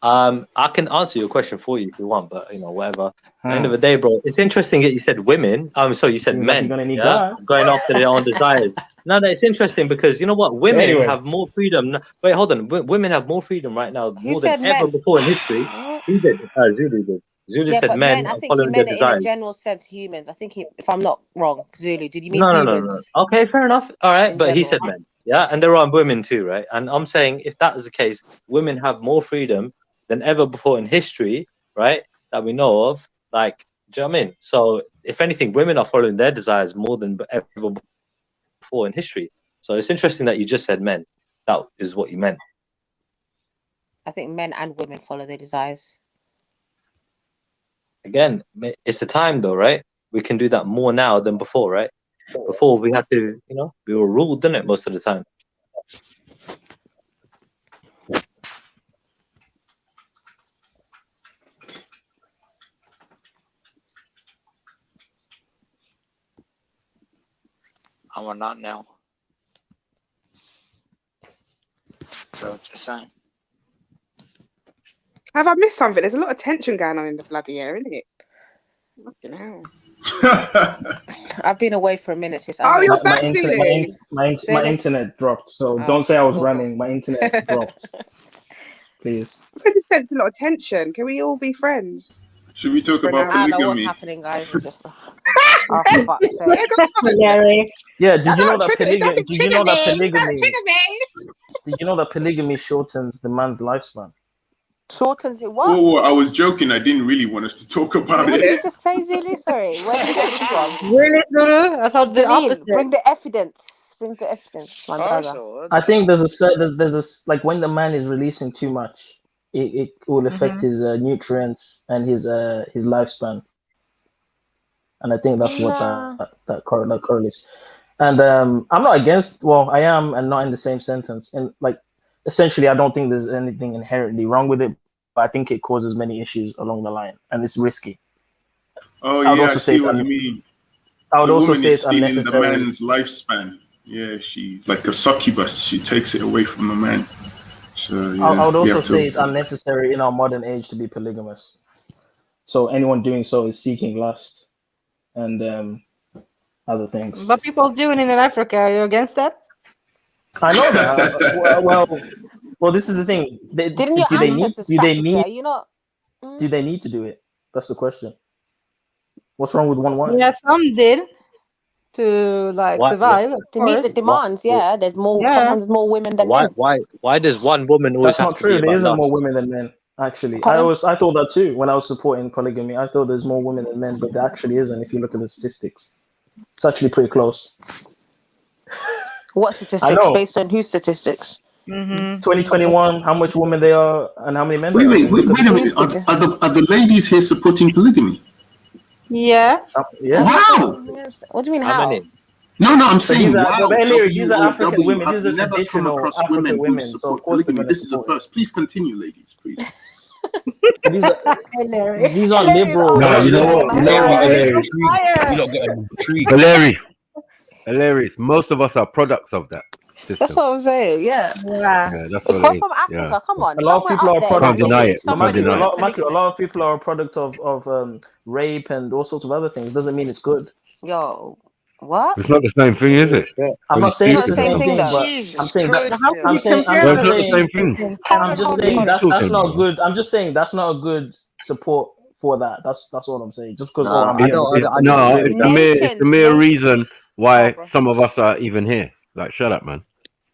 I can answer your question for you if you want, but whatever. At the end of the day, bro, it's interesting that you said women. So you said Seems like men. you're gonna need Yeah, God. going after their own desires. No, it's interesting because you know what? Women have more freedom. Wait, hold on. Women have more freedom right now, more said than ever men? before in history. Who did? Zulu did. Zulu Yeah, said but men men. I are think he following their meant it in a desires. general sense. Humans. I think if I'm not wrong, Zulu. Did you mean No. humans? Okay, fair enough. All right, In but he general. said men. Yeah, and there are women too, right? And I'm saying if that is the case, women have more freedom than ever before in history, right? That we know of. Like, do you know what I mean? So if anything, women are following their desires more than ever before in history. So it's interesting that you just said men. That is what you meant. I think men and women follow their desires. Again, it's the time though, right? We can do that more now than before, right? Before we had to, we were ruled, didn't it, most of the time? And we're not now. So just saying. Have I missed something? There's a lot of tension going on in the bloody air, isn't it? Fucking hell. I've been away for a minute, sis. Oh, you're My back, Zulu. internet dropped. So don't say I was running. My internet dropped. Please. I just sense a lot of tension. Can we all be friends? Should we talk about I don't know what's polygamy? happening, guys. It's just, oh, for fuck's sake. Yeah, did you know that Trigger polygamy? Did you know that polygamy? Trigger me. Did you know that polygamy shortens the man's lifespan? Shortens it what? Whoa, I was joking. I didn't really want us to talk about What it. did you just say, Zulu? Sorry, where did you get this from? Really, Zulu? I thought the opposite. Bring the evidence. Bring the evidence, my brother. I think there's like when the man is releasing too much, it will affect his nutrients and his lifespan. And I think that's what that correlates. And I'm not against. Well, I am, and not in the same sentence. And like, essentially, I don't think there's anything inherently wrong with it, but I think it causes many issues along the line, and it's risky. Oh yeah, I see what you mean. I would also woman say is it's stealing unnecessary. the man's lifespan. Yeah, she like a succubus. She takes it away from the man. So yeah, I would we also have say to- it's unnecessary in our modern age to be polygamous. So anyone doing so is seeking lust and other things. But people doing it in Africa. Are you against that? I know that. well, this is the thing. Didn't your ancestors practice it? You know. Do they need to do it? That's the question. What's wrong with one wife? Yeah, some did to survive. Of To meet the course. demands, yeah. There's more. Yeah. Sometimes there's more women than men. Why does one woman always That's have not to true. be There about isn't more lust? women than men. Actually, Pardon? I thought that too when I was supporting polygamy. I thought there's more women than men, but there actually isn't. If you look at the statistics, it's actually pretty close. What I statistics? know. Based on whose statistics? 2021, how much women they are and how many men. Wait there are. a minute. Are the ladies here supporting polygamy? Yeah. Yeah. Wow. What do you mean? How many? No, I'm So saying these are, wow. these are African women. These are I've never come traditional across African women who women. So of support course they're polygamy. going to This is a support it. first. Please continue, ladies. Please. These are liberal. No, you know what? You know what, hilarious. Hilarious. Most of us are products of that system. That's what I'm saying. Yeah. Yeah, that's If what we're it is. from Africa, Yeah. come on. A lot of Somewhere people up are there, products Can't deny it. But somebody Can't was deny it. Michael, a polygamous. lot of people are a product of rape and all sorts of other things. Doesn't mean it's good. Yo, what? It's not the same thing, is it? I'm Really not saying it's the stupid same stuff. thing, but Jesus I'm saying that Christ. How can I'm you saying compare Well, I'm it's not the saying same thing. I'm just saying that's Talking not about. good. I'm just saying that's not a good support for that. That's all I'm saying. Just because Nah, I don't No, agree with it's that. the mere reason why bro. some of us are even here. Like, shut up, man.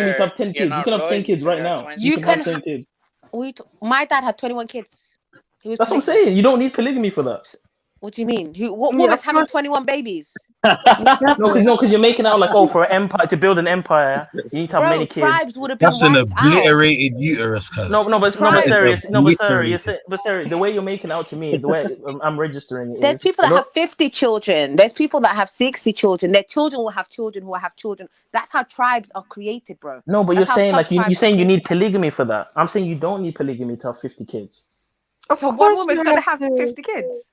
polygamy to have 10 kids. You can have 10 kids right now. You can have 10 kids. My dad had 21 kids. That's what I'm saying. You don't need polygamy for that. What do you mean? What woman's having 21 babies? No, because you're making out like, oh, for an empire, to build an empire, you need to have many kids. Tribes would have been That's an wiped obliterated uterus, cuz. But serious, but serious. The way you're making out to me, the way I'm registering it There's is, people that have 50 children. There's people that have 60 children. Their children will have children who will have children. That's how tribes are created, bro. No, but you're saying like you're saying you need polygamy for that. I'm saying you don't need polygamy to have 50 kids. So one woman's gonna have 50 kids.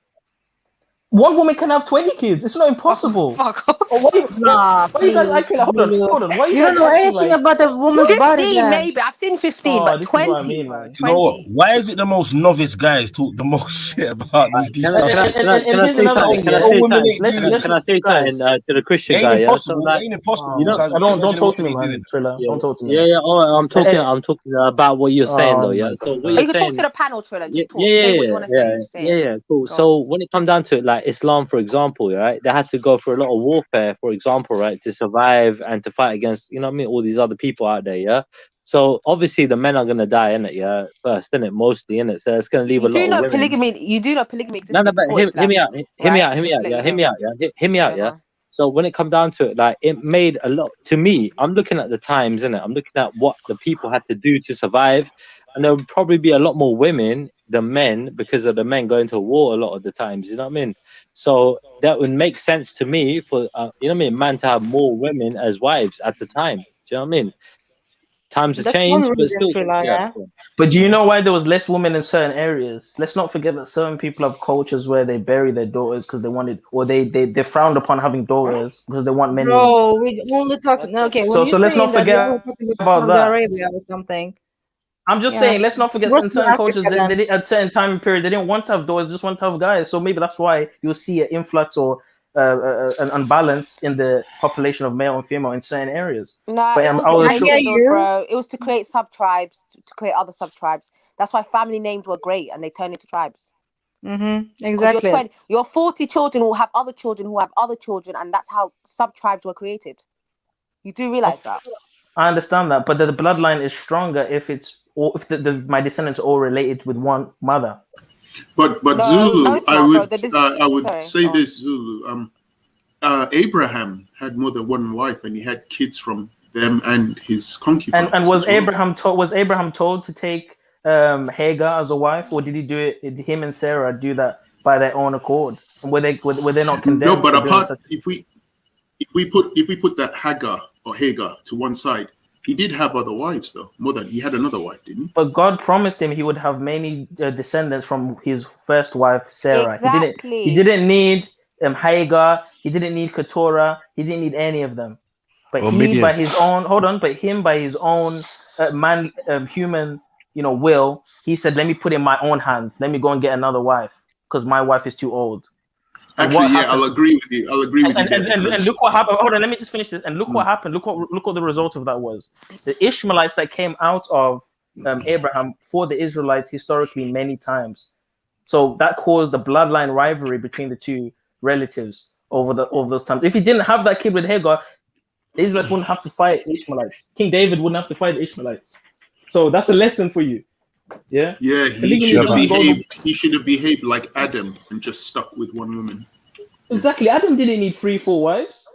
One woman can have 20 kids. It's not impossible. Fuck off. Why you guys acting? Hold on. Why you don't know anything about a woman's 15, body? Then. Maybe I've seen 15, but 20. You know what? Why is it the most novice guys talk the most shit about these? Can I say something to the Christian guy? It ain't impossible. You know, don't talk to me, man. Triller. Don't talk to me. Yeah. Oh, I'm talking about what you're saying, though. Yeah. So what you you're can saying, talk to the panel, Triller. Just talk. Say what you want to say. Yeah. Cool. So when it comes down to it, like Islam, for example, right? They had to go through a lot of warfare, for example, right, to survive and to fight against, you know what I mean, all these other people out there, yeah. So obviously the men are gonna die, innit, yeah, first, innit, mostly, innit. So it's gonna leave a lot of women. Polygamy. You do know polygamy exists. No, but hear me out, yeah. So when it comes down to it, like it made a lot to me. I'm looking at the times, innit? I'm looking at what the people had to do to survive, and there would probably be a lot more women than men because of the men going to war a lot of the times. You know what I mean? So that would make sense to me for you know what I mean, man to have more women as wives at the time. Do you know what I mean? Times have changed, but do you know why there was less women in certain areas? Let's not forget that certain people have cultures where they bury their daughters because they wanted, or they frowned upon having daughters because they want men. Bro, we only talking. Okay, so let's not forget about that. Arabia or something. I'm just saying, let's not forget in certain cultures they did, at certain time period they didn't want to have daughters, just want to have guys. So maybe that's why you'll see an influx or an unbalance in the population of male and female in certain areas. No, but it was to create sub-tribes, to create other sub-tribes. That's why family names were great and they turned into tribes. Exactly. Your 40 children will have other children who have other children, and that's how sub-tribes were created. You do realize that? I understand that, but the bloodline is stronger if it's if my descendants are all related with one mother. But Zulu, I would say this, Zulu. Abraham had more than one wife, and he had kids from them and his concubines. And was Abraham told to take Hagar as a wife, or did he do it? Did him and Sarah do that by their own accord? And were they not condemned? No, but apart, if we put that Hagar to one side, he did have other wives, though. He had another wife, didn't he? But God promised him he would have many descendants from his first wife, Sarah. Exactly. He didn't need Hagar. He didn't need Keturah. He didn't need any of them. But by his own human, will, he said, "Let me put it in my own hands. Let me go and get another wife because my wife is too old." Actually, I'll agree with you. And look what happened. Hold on, let me just finish this. And look what happened. Look what the result of that was. The Ishmaelites that came out of Abraham for the Israelites historically many times. So that caused the bloodline rivalry between the two relatives over those times. If he didn't have that kid with Hagar, the Israelites wouldn't have to fight the Ishmaelites. King David wouldn't have to fight the Ishmaelites. So that's a lesson for you. Yeah. Yeah, he should have behaved like Adam and just stuck with one woman. Exactly. Adam didn't need 3-4 wives.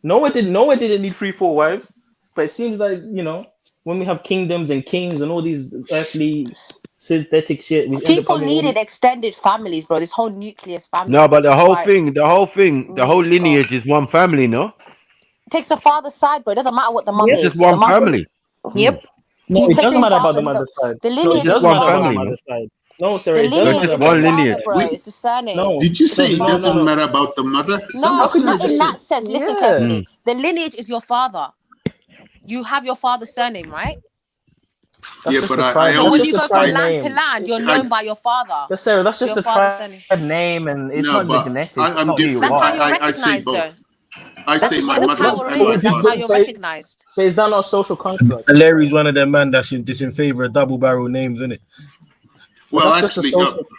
Noah didn't need 3-4 wives. But it seems like, when we have kingdoms and kings and all these earthly synthetic shit, people needed extended families, bro. This whole nucleus family. No, but the whole lineage is one family, no? It takes a father's side, bro. It doesn't matter what the mother is. Just one family. Yep. No, it doesn't matter about the mother's side. The lineage is one family. No, sorry, it doesn't matter. One lineage. It's the surname. No, did you say it doesn't matter about the mother? No, not in that sense. Listen carefully. The lineage is your father. You have your father's surname, right? Yeah, but I so always when you go from land to land, you're known by your father. But Sarah, that's just a tribe name, and it's not the genetics. I'm different. I say both. I say my mother's and my father's. But is that not a social construct? Larry's one of them man that's in favor of double barrel names, isn't it? Well, actually,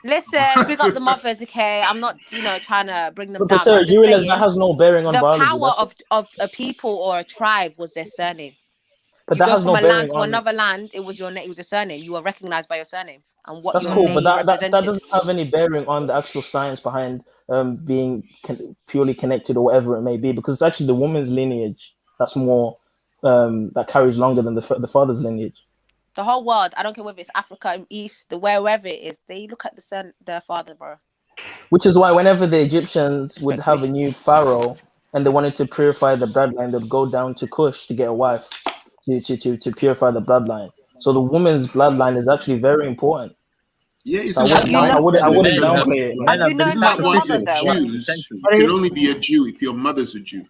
listen, we got the mothers, okay? I'm not, trying to bring them down. But Sarah, you realize that has no bearing on biology. The power of a people or a tribe was their surname. But you that go has from no a land bearing to on. another land. It was your name. It was your surname. You were recognized by your surname and what That's your cool, name but that represented. doesn't have any bearing on the actual science behind being purely connected or whatever it may be, because it's actually the woman's lineage that's more that carries longer than the father's lineage. The whole world, I don't care whether it's Africa, East, wherever it is, they look at their father, bro. Which is why whenever the Egyptians would have a new pharaoh and they wanted to purify the bloodline, they'd go down to Kush to get a wife to purify the bloodline. So the woman's bloodline is actually very important. Yeah, So I wouldn't downplay it. Isn't that why for Jews, you can only be a Jew if your mother's a Jew?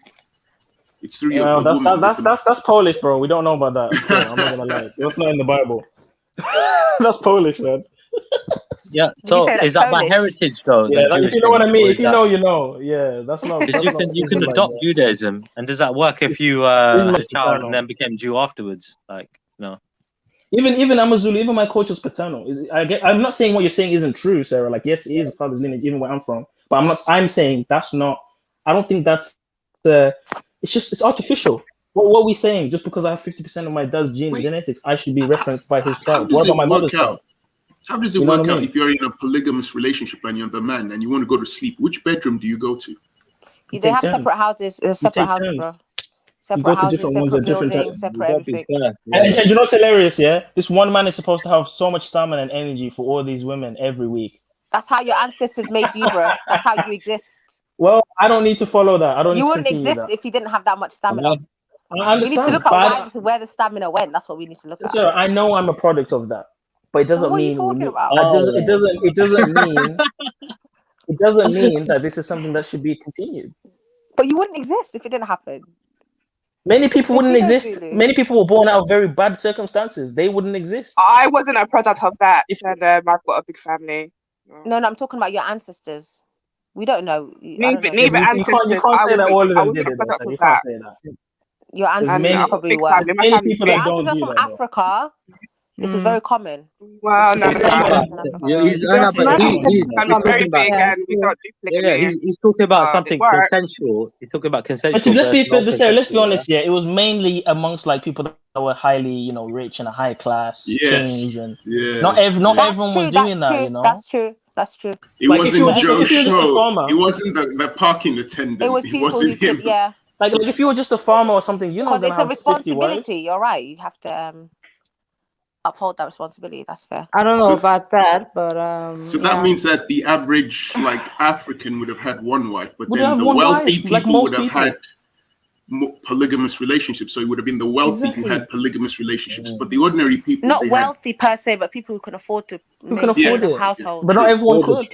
It's through your the woman. That's Polish, bro. We don't know about that. So I'm not gonna lie. That's not in the Bible. That's Polish, man. Yeah. So is that by heritage though? Yeah, like, if you know what I mean. If you know, you know. Yeah, that's not. That's you can adopt Judaism, and does that work if you had a child and then became Jew afterwards? Like, no. Even I'm a Zulu. Even my culture's paternal. I'm not saying what you're saying isn't true, Sarah. Like, yes, it is a father's lineage, even where I'm from. But I'm saying that's not. I don't think that's. It's artificial. What are we saying? Just because I have 50% of my dad's genetics, I should be referenced by his tribe. What about my mother's tribe? How does it work out if you're in a polygamous relationship and you're the man and you want to go to sleep? Which bedroom do you go to? They have separate houses. Separate houses, bro. Separate houses, separate buildings, separate everything. And you know what's hilarious? Yeah, this one man is supposed to have so much stamina and energy for all these women every week. That's how your ancestors made you, bro. That's how you exist. Well, I don't need to follow that. You wouldn't exist if you didn't have that much stamina. I understand. We need to look at where the stamina went. That's what we need to look at. Sir, I know I'm a product of that, but it doesn't mean. What are you talking about? It doesn't mean. It doesn't mean that this is something that should be continued. But you wouldn't exist if it didn't happen. Many people wouldn't exist. Many people were born out of very bad circumstances. They wouldn't exist. I wasn't a product of that, and I've got a big family. No, I'm talking about your ancestors. We don't know. Neither ancestors. You can't say that all of them did it. You can't say that. Your ancestors probably were. Many people that don't do that. From Africa. This is very common. Well, no, he's talking about something consensual. He's talking about consensual. But let's be honest. Yeah, it was mainly amongst like people that were highly, rich and a high class. Kings and not everyone was doing that. That's true. That's true. It wasn't Joe Schmo. It wasn't the parking attendant. It was people who could, yeah. Like if you were just a farmer or something, because it's a responsibility. You're right. You have to uphold that responsibility. That's fair. I don't know about that, but so that means that the average African would have had one wife, but then the wealthy people would have had polygamous relationships. So it would have been the wealthy who had polygamous relationships, but the ordinary people, not wealthy per se, but people who can afford to household. But not everyone could.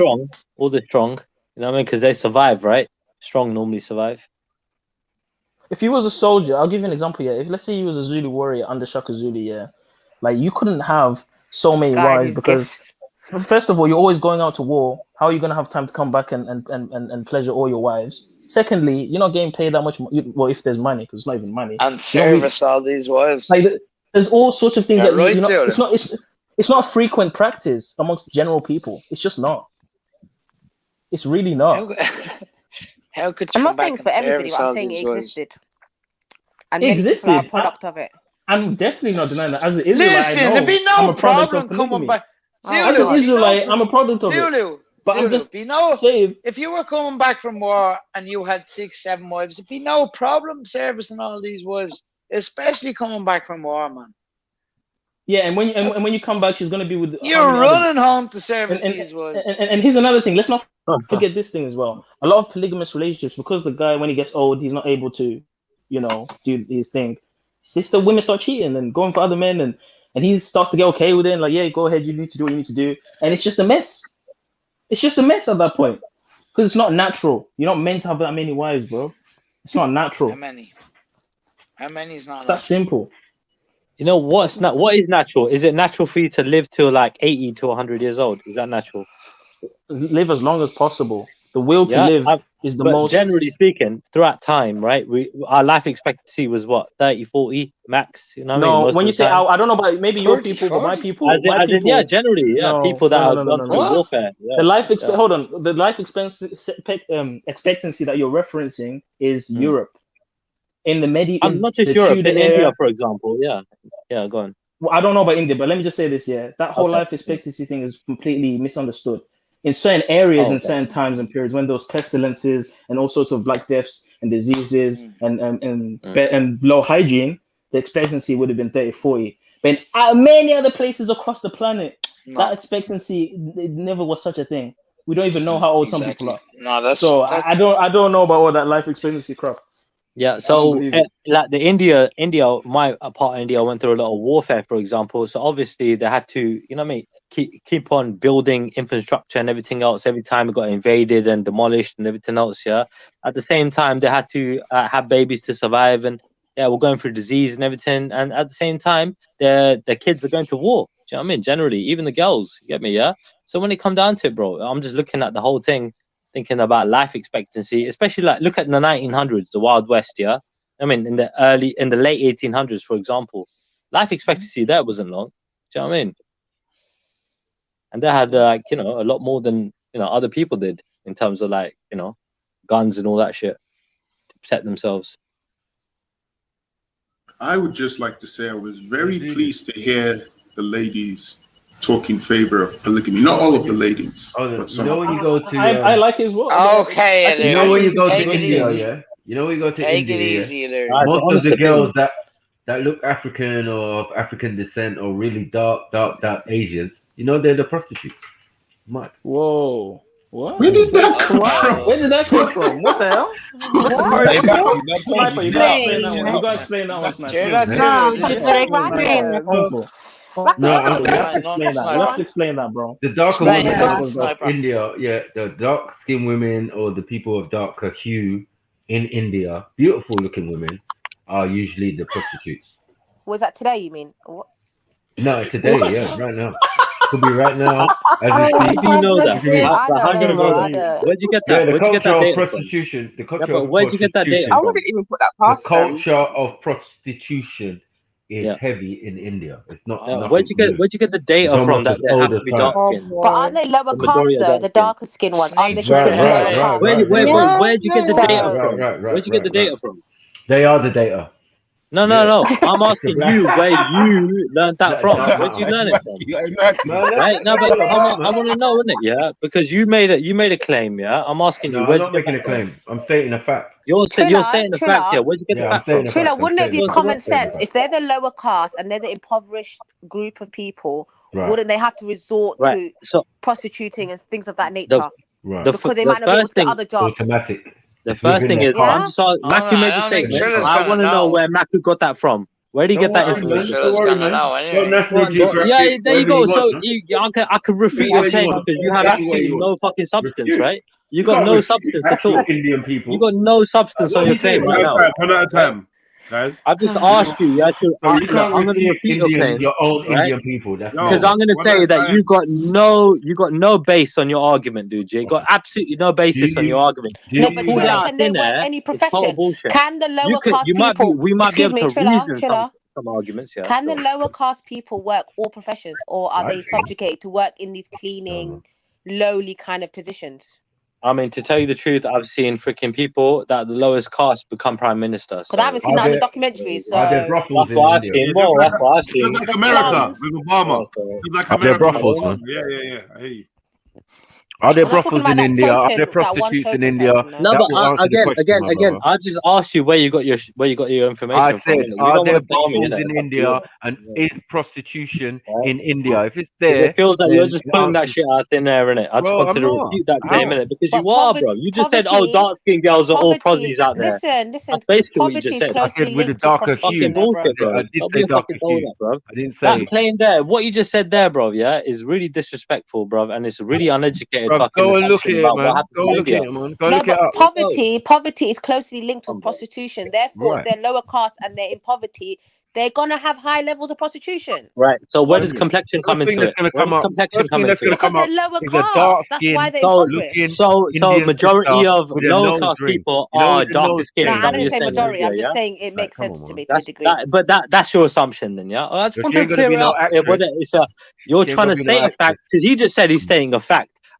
All the strong, you know what I mean? Because they survive, right? Strong normally survive. If you was a soldier, I'll give you an example here. If let's say you was a Zulu warrior under Shaka Zulu, like you couldn't have so many wives because first of all, you're always going out to war. How are you gonna have time to come back and pleasure all your wives? Secondly, you're not getting paid that much. Well, if there's money, because it's not even money. And service all these wives. Like there's all sorts of things that it's not a frequent practice amongst general people. It's just not. It's really not. How could you? I'm not saying it's for everybody, but I'm saying it existed. And it existed. Are a product of it. I'm definitely not denying that. As an Israelite, listen, there'd be no problem coming back. As an Israelite, I'm a product of it. But I'm just saying, if you were coming back from war and you had 6-7 wives, it'd be no problem servicing all these wives, especially coming back from war, man. Yeah, and when you come back, she's gonna be with. You're running home to service these wives. And here's another thing. Let's not forget this thing as well. A lot of polygamous relationships, because the guy, when he gets old, he's not able to, do his thing. The women start cheating and going for other men, and he starts to get okay with it. And like, yeah, go ahead, you need to do what you need to do, and it's just a mess. It's just a mess at that point because it's not natural. You're not meant to have that many wives, bro. It's not natural. How many is not? It's that simple. You know what is natural? Is it natural for you to live till like 80 to 100 years old? Is that natural? Live as long as possible. The will to live is the most. Generally speaking, throughout time, right? Our life expectancy was what, 30, 40 max. You know what I mean? When you say I don't know about maybe 30, your people, 40, but my people. Generally, people that are gone through warfare. Yeah. The life hold on. The life expectancy that you're referencing is Europe. in the medieval, I'm not just the Europe, Tudor in era. India, for example. Yeah, yeah, go on. Well, I don't know about India, but let me just say this: yeah, that whole Okay. life expectancy thing is completely misunderstood. In certain areas, Oh, in okay. certain times and periods, when those pestilences and all sorts of black deaths and diseases and low hygiene, the expectancy would have been 30, 40. But in many other places across the planet, that expectancy, it never was such a thing. We don't even know how old some people are. No, that's So I don't know about all that life expectancy crap. Yeah, I so don't believe it. like the India, my part of India went through a lot of warfare, for example. So obviously they had to, you know what I mean, keep on building infrastructure and everything else every time it got invaded and demolished and everything else. Yeah. At the same time, they had to have babies to survive, and yeah, we're going through disease and everything. And at the same time, the kids are going to war. Do you know what I mean? Generally, even the girls, you get me? Yeah. So when it come down to it, bro, I'm just looking at the whole thing, thinking about life expectancy, especially like look at the 1900s, the Wild West. Yeah, I mean in the late 1800s, for example, life expectancy there wasn't long. Do you know what I mean? And they had like, you know, a lot more than, you know, other people did in terms of like, you know, guns and all that shit to protect themselves. I would just like to say I was very pleased to hear the ladies talk in favor of polygamy. Not all of the ladies, but some. You know when you go to I like it as well. Okay, you know when you go take to it India, easy. yeah. You know when you go to Take India, it yeah? easy there. Most of the girls that look African or of African descent or really dark Asians, you know, they're the prostitutes. Mad. Whoa. What? Where did that come from? Where did that come from? What the hell? What's the correlation? Sniper, you gotta explain that one. You gotta explain that one, Sniper. No, you have to explain that. You have to explain that, bro. the darker Explain women that, of Sniper. India, yeah, the dark skinned women or the people of darker hue in India, beautiful looking women, are usually the prostitutes. Was that today, you mean? What? No, today, yeah, right now. Could be right now. As How we do speak. you know that? I How don't do you know, know that? Where'd you get that? Yeah, the Where'd you get culture that of data from? prostitution. The Yeah, culture but of where'd you get that data prostitution. I from? wouldn't even put that The past them. culture of prostitution is Yeah. heavy in India. It's not. Yeah, nothing where'd you get the It's data from almost that as they old have as to be time. dark skinned? But aren't they lower The caste majority are though? dark The skinned. darker skin ones, aren't they Right, considered right, lower caste? Where'd you get the data from? Where'd you get the data from? They are the data. No. I'm asking you where you learned that from. Where'd you learn it from? Right? No, but I want to know, innit? Yeah, because you made a claim. Yeah, I'm asking you No, I'm where'd you not get making that a from? claim. I'm stating a fact. You're stating the fact here. Where'd you get the Yeah, I'm fact from? stating a fact. Trilla, wouldn't it be I'm common stating a sense fact. if they're the lower caste and they're the impoverished group of people? Right. Wouldn't they have to resort Right. to So prostituting and things of that the nature? Right. Because they might not be able to get other jobs. Automatic. The It's first within thing their is, Yeah? Matthew made the statement. I want to know where Matthew got that from. Where did he Don't get that worry, man. information? Don't worry, man. Go National Yeah, Geographic, there you wherever you go. So want. I can refute your Anywhere you claim want. because you have Exactly where absolutely you no want. fucking substance, Refute. right? You You got can't no refute substance at actual all. Indian people. You got no substance on What are your you claim saying, right man? now. One at a time, guys. I've just asked you. So you can't I'm going to refute refute your Indian, claim, your own right? Indian people. That's Because no. I'm going to say that you got no base on your argument, dude. You got absolutely no basis on your argument. No, You but pulled Trilla, out can they thin work air. any It's total profession? bullshit. Can the lower caste We might be excuse able me, to reason Trilla, some arguments, yeah. can the So, lower caste people work all professions, or are they subjugated to work in these cleaning, lowly kind of positions? I mean, to tell you the truth, I've seen freaking people that the lowest caste become prime minister. Because I haven't seen that on the documentaries. So Are there brothels that's in what I've India? seen. Well, that's what I've seen. Just like America with Obama. Just like Are there America with brothels, Obama. man? Yeah. I hear you. Are there I'm not talking brothels about in that India? Are there token, that one prostitutes in token India? person. No, That but will answer the question, my again, brother. I just asked you where you got your information I from. said, Innit? You are don't there want to tell me, brothels innit? in It's up to India, you. and is prostitution in India? If it's Because there, it feels like then you're just the putting that answer- shit out in there, innit? I just Bro, wanted I'm to not. refute that claim, How? innit? Because But you are, bro. You just said, oh, dark skinned girls are all poverty. prozzies out there. Listen. That's basically what you Poverty just is said. I closely said with a linked to darker Fucking prostitution, hue. though, bro. bullshit, bro. I did Don't say be a darker fucking hue. donut, bro. I didn't That say. claim there, what you just said there, bro, yeah, is really disrespectful, bro, and it's really uneducated Bro, fucking go and look at assumption it, about what man. happened Go in and look India. at it, man. Go No, look it but up. poverty is closely linked with prostitution. Therefore, if Right. they're lower caste and they're in poverty, they're gonna have high levels of prostitution. Right. So where does Okay. complexion come First thing into that's it? going to Where come does up. complexion First come thing that's into going it? to come Because up they're lower is a dark caste. That's skin why they're looking impoverished. So Indian majority sister of with a lower nose class ring. people You know, are with the darker nose skinned. No, Is ring. I that what didn't you're say saying in majority. India? I'm just Yeah. saying it makes come sense on, to man. me to a degree. That's your assumption then, yeah. I just So want she to ain't going to clear be it no up. actress. Whether it's you're She ain't trying going to to be no state a actress. fact because he just said he's stating a fact.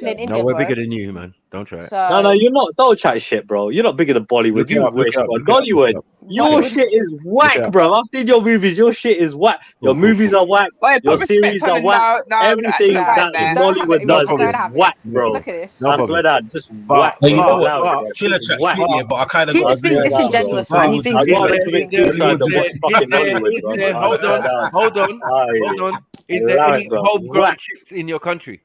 popular in No, India, we're bro. bigger than you, man. Don't try it. So No, you're not. Don't chat shit, bro. You're not bigger than Bollywood. Look it You up, look wish, it up, bro. look it up, Bollywood. look it up. Your Bollywood. shit is Look it whack, up. bro. I've seen your movies. Your shit is whack. Your movies are whack. Wait, Your put respect series on are it. whack. No, Everything no, that there. Don't have it. Bollywood No does problem. is Don't have whack, it. bro. Look at this. No I problem. swear that just But whack. Hey, you know Not what? allowed, bro. Chiller Just chat's whack. pretty, but I kind of He's got just being Swear down, bro. disingenuous, man. He's being I'd rather disingenuous. commit suicide than watch fucking Is there, Hollywood, bro. hold on, hold on, hold on. Is there Allow any it, bro. homegrown Whack. chicks in your country?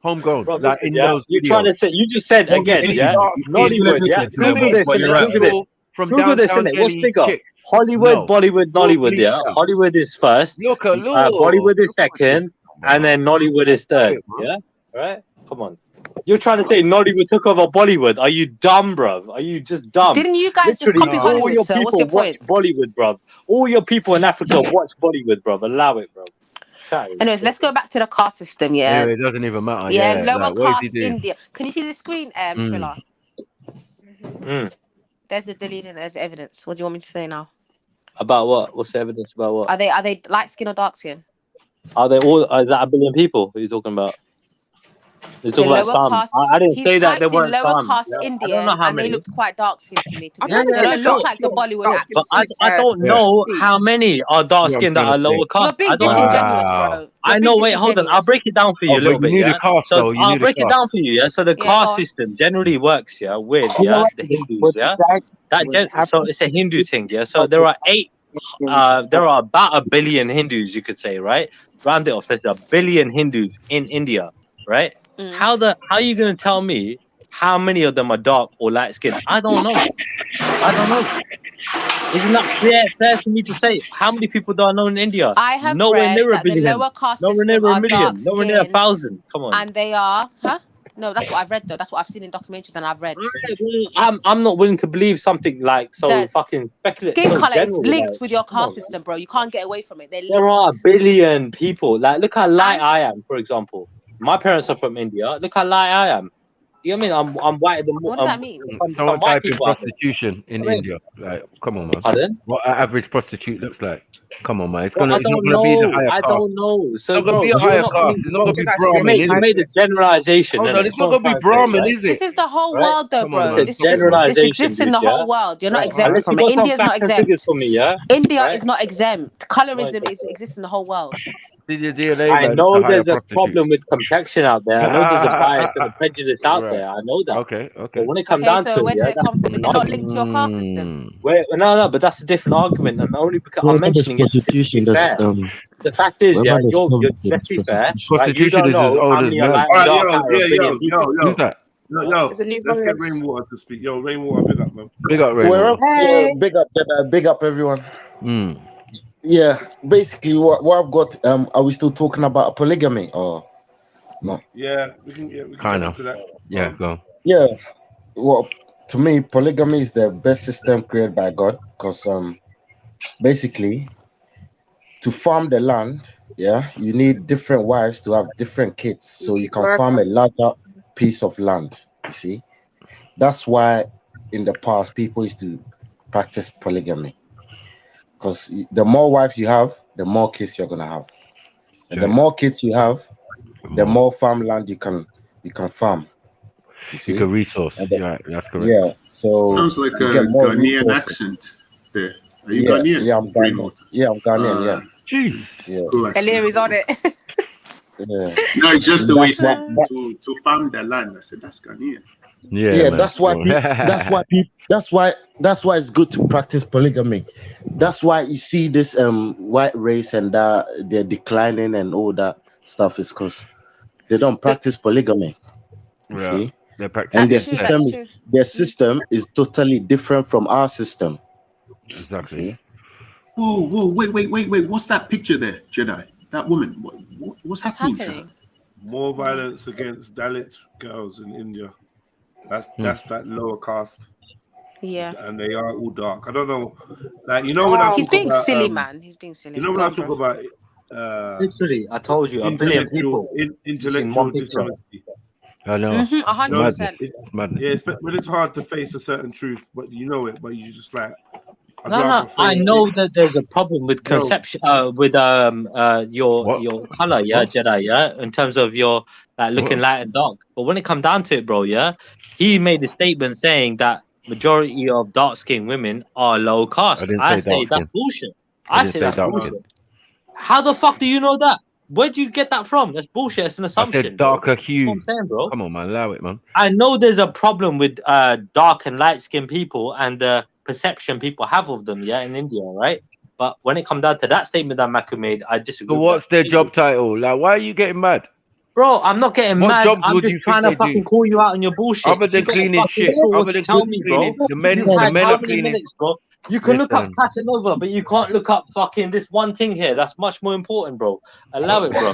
Homegrown, Bro, like listen, in yeah. those You're trying videos. to say, you just said Don't get again, this. yeah? You're still a Nollywood, yeah? dickhead, Triller, Google this, but innit? you're right. Google this. From Google this, downtown innit? What's Delhi bigger? chicks. Hollywood, No. Bollywood, Nollywood, yeah? Bleacher. Hollywood is first, Look. Bollywood is second, Come and on. then Nollywood is Stop third, it, man. yeah? Right? Come on. You're trying to say Nollywood took over Bollywood? Are you dumb, bruv? Are you just dumb? Didn't you guys just Literally, copy all Hollywood, your sir? What's people your watch point? Bollywood, bruv. All your people in Africa watch Bollywood, bruv. Allow it, bruv. Anyways, let's go back to the caste system. Yeah. Anyway, it doesn't even matter. Yeah, Yeah, lower like, what is he caste doing? India. Can you see the screen, Triller? There's the delete and there's the evidence. What do you want me to say now? About what? What's the evidence about what? Are they light skin or dark skin? Are they all? Is that 1 billion people? What are you talking about? You're talking about some. I didn't say that they weren't lower some. caste Yeah? I don't Indian, know how and many. they looked quite dark skinned to me. To be Yeah, honest, they don't look like the sure. Bollywood actors. But I don't know how many are dark skinned that are lower caste. You're being I don't know. disingenuous, bro. I know. Wait, hold on. I'll break it down for you a but little you bit. need Yeah. a caste, So though. You I'll need a break it caste. down for you. Yeah. So the caste system generally works. Yeah. With the Hindus. Yeah. So it's a Hindu thing. Yeah. So there are there are about 1 billion Hindus, you could say, right? Round it off. There's 1 billion Hindus in India, right? How are you gonna tell me how many of them are dark or light skinned? I don't know. Isn't that fair for me to say? How many people do I know in India? I have nowhere read near a that the billion. lower caste Nowhere near system a are million. dark Nowhere near skinned, 1,000. Come on. and they are, No, that's what I've read though. That's what I've seen in documentaries and I've read. I'm not willing to believe something like so fucking speculative. Skin so color general, is linked like, with your come on, caste system, bro. You can't get away from it. They're There linked. are 1 billion people. Like, look how light I am, for example. My parents are from India. Look how light I am. You know what I mean? I'm whiter than What does that mean? Someone white type in people out there. prostitution in I mean- India. Like, come on, man. Pardon? What an average prostitute looks like. Come on, man. It's Well, not I don't gonna be the know. higher I caste. don't know. It's So, not gonna bro, be a you're higher not caste. being, It's not gonna be you Brahmin, made, is you it? made a generalization. Hold innit? on, it's not gonna be Brahmin, is it? This is the whole Right? world, though, Come on, bro. man. This Generalization, exists in dude, the whole world. You're not Right. exempt Unless from you it. got some India's not facts and figures exempt. for me, yeah? India Right? is not exempt. Colorism exists in the whole world. DNA, I man, know the higher there's a prostitute. problem with complexion out there. I know there's a bias and a prejudice out there. I know that. Okay. But when it comes Okay, down so to where it, does yeah, it come from? They're that's not linked to your caste system. no, but that's a different argument, and only because I'm Wherever there's mentioning it to prostitution, be there's fair. The fact is, wherever yeah, there's let's be fair, right? You Prostitution don't is as know old how as many are man. light All and right, dark out of a billion people. Who's that? Let's get Rainwater to speak. Yo, Rainwater, big up, man. Big up, Rainwater. Big up everyone. Yeah, basically, what I've got. Are we still talking about polygamy or no? Yeah, we can get Kind into of. that. Yeah, go. Yeah, well, to me, polygamy is the best system created by God because basically, to farm the land, you need different wives to have different kids, so you can farm a larger piece of land. You see, that's why in the past people used to practice polygamy. Because the more wives you have, the more kids you're gonna have, and the more kids you have, the more farmland you can farm. You see, You can resource. Yeah, that's correct. yeah. So Sounds like you a get more Ghanaian resources. accent there. Are you Yeah, Ghanaian? yeah, I'm Ghanaian. Yeah, I'm Ghanaian. Yeah. Jeez. Yeah. Cool accent. Deliri's on it. Yeah. No, it's just the way he That's said what- to farm the land. I said that's Ghanaian. Yeah, man. that's why. That's why it's good to practice polygamy. That's why you see this white race and that they're declining and all that stuff is because they don't practice polygamy. You Yeah, see, they practice and incest. their system is totally different from our system. Exactly. Whoa, wait. What's that picture there, Jedi? That woman. What's happening to her? More violence against Dalit girls in India. That's that lower caste. Yeah. And they are all dark. I don't know. Like, you know when I He's talk being about, silly, man. He's being silly. You know when Go I on, talk bro. about Literally, I told you, 1 billion people. intellectual one picture. dishonesty. I know. 100%. Yeah, when it's hard to face a certain truth, but you know it, but you just like. No, I know that there's a problem with conception, with your color, yeah, Jedi, yeah, in terms of your looking light and dark. But when it comes down to it, bro, yeah, he made a statement saying that majority of dark-skinned women are low caste. I say that's bullshit. I say that's bullshit. How the fuck do you know that? Where do you get that from? That's bullshit. It's an I assumption. said darker hue. That's what I'm saying, bro. Come on, man. Allow it, man. I know there's a problem with dark and light-skinned people and the perception people have of them, yeah, in India, right? But when it comes down to that statement that Maku made, I disagree. So what's their job title? Like, why are you getting mad? Bro, I'm not getting What mad. jobs I'm would just you trying think to they fucking do? call you out on your bullshit. Other than You got a cleaning fucking shit, source other to than tell me, bro. cleaning, the men You had how are many cleaning. minutes, bro? You can look up Listen. Casanova, but you can't look up fucking this one thing here. That's much more important, bro. Allow it, bro.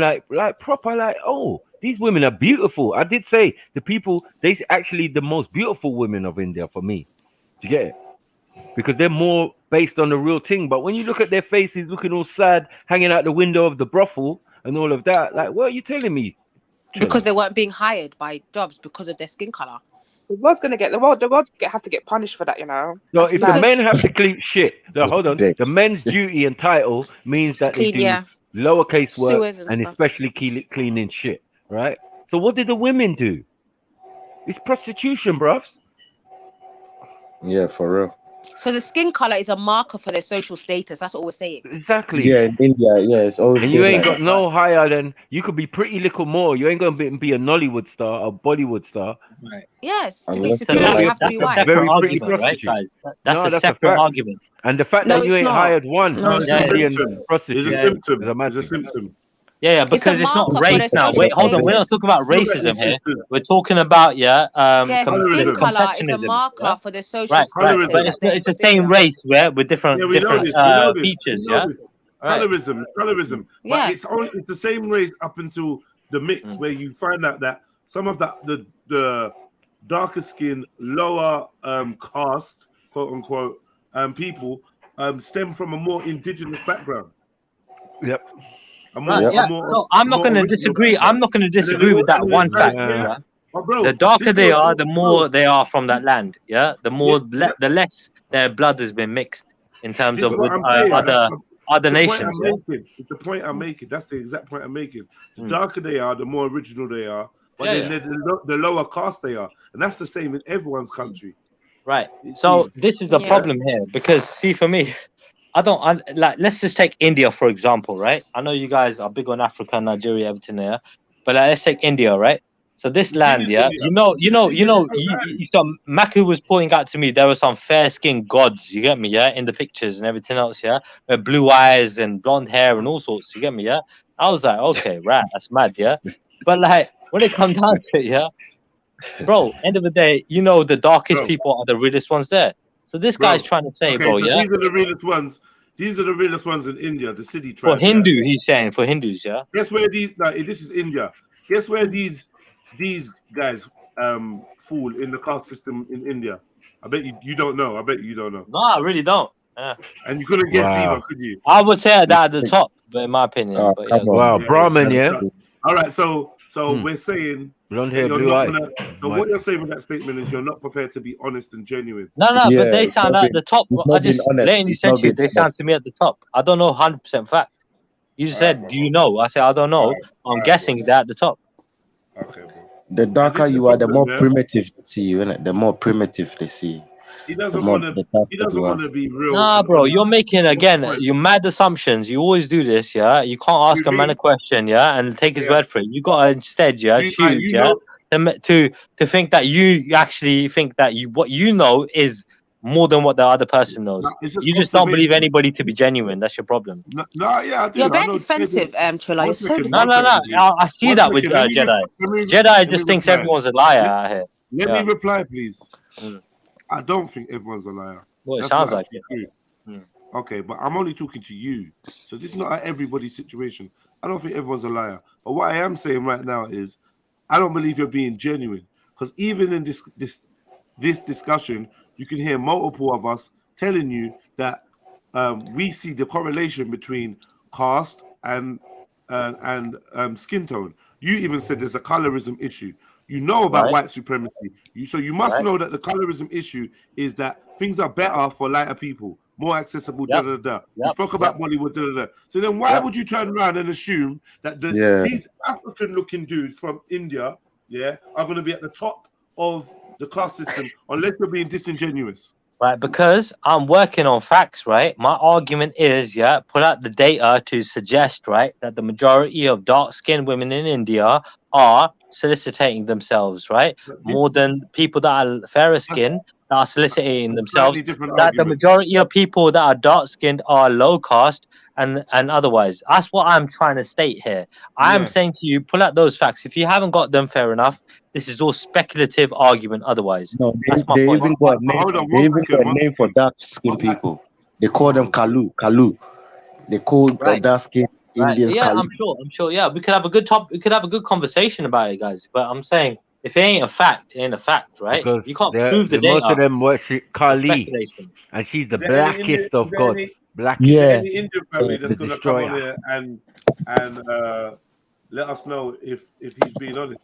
like proper, like, oh, these women are beautiful. I did say they actually the most beautiful women of India for me. Do you get it? Because they're more based on the real thing. But when you look at their faces looking all sad, hanging out the window of the brothel and all of that, like, what are you telling me? Because they weren't being hired by jobs because of their skin color. world's gonna get the world have to get punished for that, you know. So That's if the mad. men have to clean shit, no, hold on. The men's duty and title means that they clean, do yeah. lowercase work Sewers and and stuff. especially cleaning shit, right? So what did the women do? It's prostitution, bruv. Yeah, for real. So the skin color is a marker for their social status. That's what we're saying. Exactly. Yeah, in India, yeah, it's always And you been ain't like got no higher than you could be pretty little more. You ain't gonna be a Nollywood star, a Bollywood star. Right. Yes, to be Unless superior, they're you like have to be That's a white. separate Very pretty argument, right, prostitute. guys? That's No, a that's a separate fact. argument. And the fact No, that you it's ain't not. hired one No, it's it's a not. Indian symptom. It's a prostitute symptom. is a mad It's a thing. symptom. Yeah, It's a because it's not marker for race their now. social Wait, hold on. We're not status. talking about Look at racism your here. sisters. We're talking about Their skin Colorism. color is a complexianism. marker Yeah? for their social Right, right. status. But Colorism. That it's they're the same inferior. race, yeah, with Yeah, different we know different this. We know this. features, We know yeah. this. Right. Colorism. Colorism. But Yeah. it's the same race up until the mix where you find out that some of the darker skin, lower caste, quote unquote, people stem from a more indigenous background. Yep. Right, yeah. So I'm not going to disagree. I'm not going to disagree with that one fact. Yeah. Oh, bro, The darker this they goes- are, the more bro, they are from that land. Yeah. The more the less their blood has been mixed in terms this of is what with I'm saying. That's other the point nations. I'm Yeah. making. It's the point I'm making. That's the exact point I'm making. The darker they are, the more original they are. But Yeah, then the lower caste they are, and that's the same in everyone's country. Right. So this is the Yeah. problem here because see, for me, like let's just take India for example, right? I know you guys are big on Africa, Nigeria, everything there, but let's take India, right? So this land, yeah, so Maku was pointing out to me there were some fair-skinned gods, you get me, yeah, in the pictures and everything else, yeah, with blue eyes and blonde hair and all sorts, you get me, yeah. I was like, okay, right, that's mad, yeah. But like when it comes down to it, yeah, bro, end of the day, the darkest people are the realest ones there. So this guy's trying to say, bro, so yeah. these are the realest ones. These are the realest ones in India, the city For tribe. Hindu, he's saying for Hindus, yeah. Guess where these? Like, this is India. Guess where these guys fall in the caste system in India? I bet you don't know. I bet you don't know. No, I really don't. Yeah. And you couldn't guess either, could you? I would say that at the top, but in my opinion. But yeah. Wow, Brahmin, yeah. All right, so we're saying blonde that hair, you're blue not eyes. so what you're saying with that statement is you're not prepared to be honest and genuine. No, but they sound at the top. I just honest. blatantly said to you, they sound to me at the top. I don't know 100% fact. You just said, do you know? I said, I don't know. I'm guessing they're at the top. Okay, bro. The darker you are, the more primitive they see you, innit? The more primitive they see you. He doesn't want to be real. Nah, bro, you're making you mad assumptions. You always do this, yeah. You can't ask a man a question, yeah, and take his word for it. You gotta instead, yeah, choose, yeah, to think that you actually think that what you know is more than what the other person knows. You just don't believe anybody to be genuine. That's your problem. No, yeah, I do. You're very defensive, Trilla. You're so No. defensive. I see that with Jedi. Jedi just thinks everyone's a liar out here. Let me reply, please. I don't think everyone's a liar. Well, it sounds like it. Okay, but I'm only talking to you. So this is not everybody's situation. I don't think everyone's a liar. But what I am saying right now is I don't believe you're being genuine. Because even in this discussion, you can hear multiple of us telling you that we see the correlation between caste and skin tone. You even said there's a colorism issue. You know about white supremacy. You must know that the colorism issue is that things are better for lighter people, more accessible. You spoke about Bollywood. So then why would you turn around and assume that these African-looking dudes from India, are going to be at the top of the caste system unless you're being disingenuous? Right, because I'm working on facts, right? My argument is, put out the data to suggest, right, that the majority of dark-skinned women in India are soliciting themselves, right? More than people that are fairer skinned that are soliciting themselves. That the majority of people that are dark-skinned are low caste and otherwise. That's what I'm trying to state here. I'm saying to you, pull out those facts. If you haven't got them, fair enough. This is all speculative argument otherwise. No, that's my they point. even got a name for dark-skinned people. They call them Kalu. They call the dark-skinned Indians Yeah, Kalu. I'm sure. Yeah, we could have a good we could have a good conversation about it, guys. But I'm saying if it ain't a fact, it ain't a fact, right? Because you can't prove the most data. of them worship Kali, and she's the blackest of gods. Blackest. Is there any Indian family that's going to come on here and let us know if he's being honest?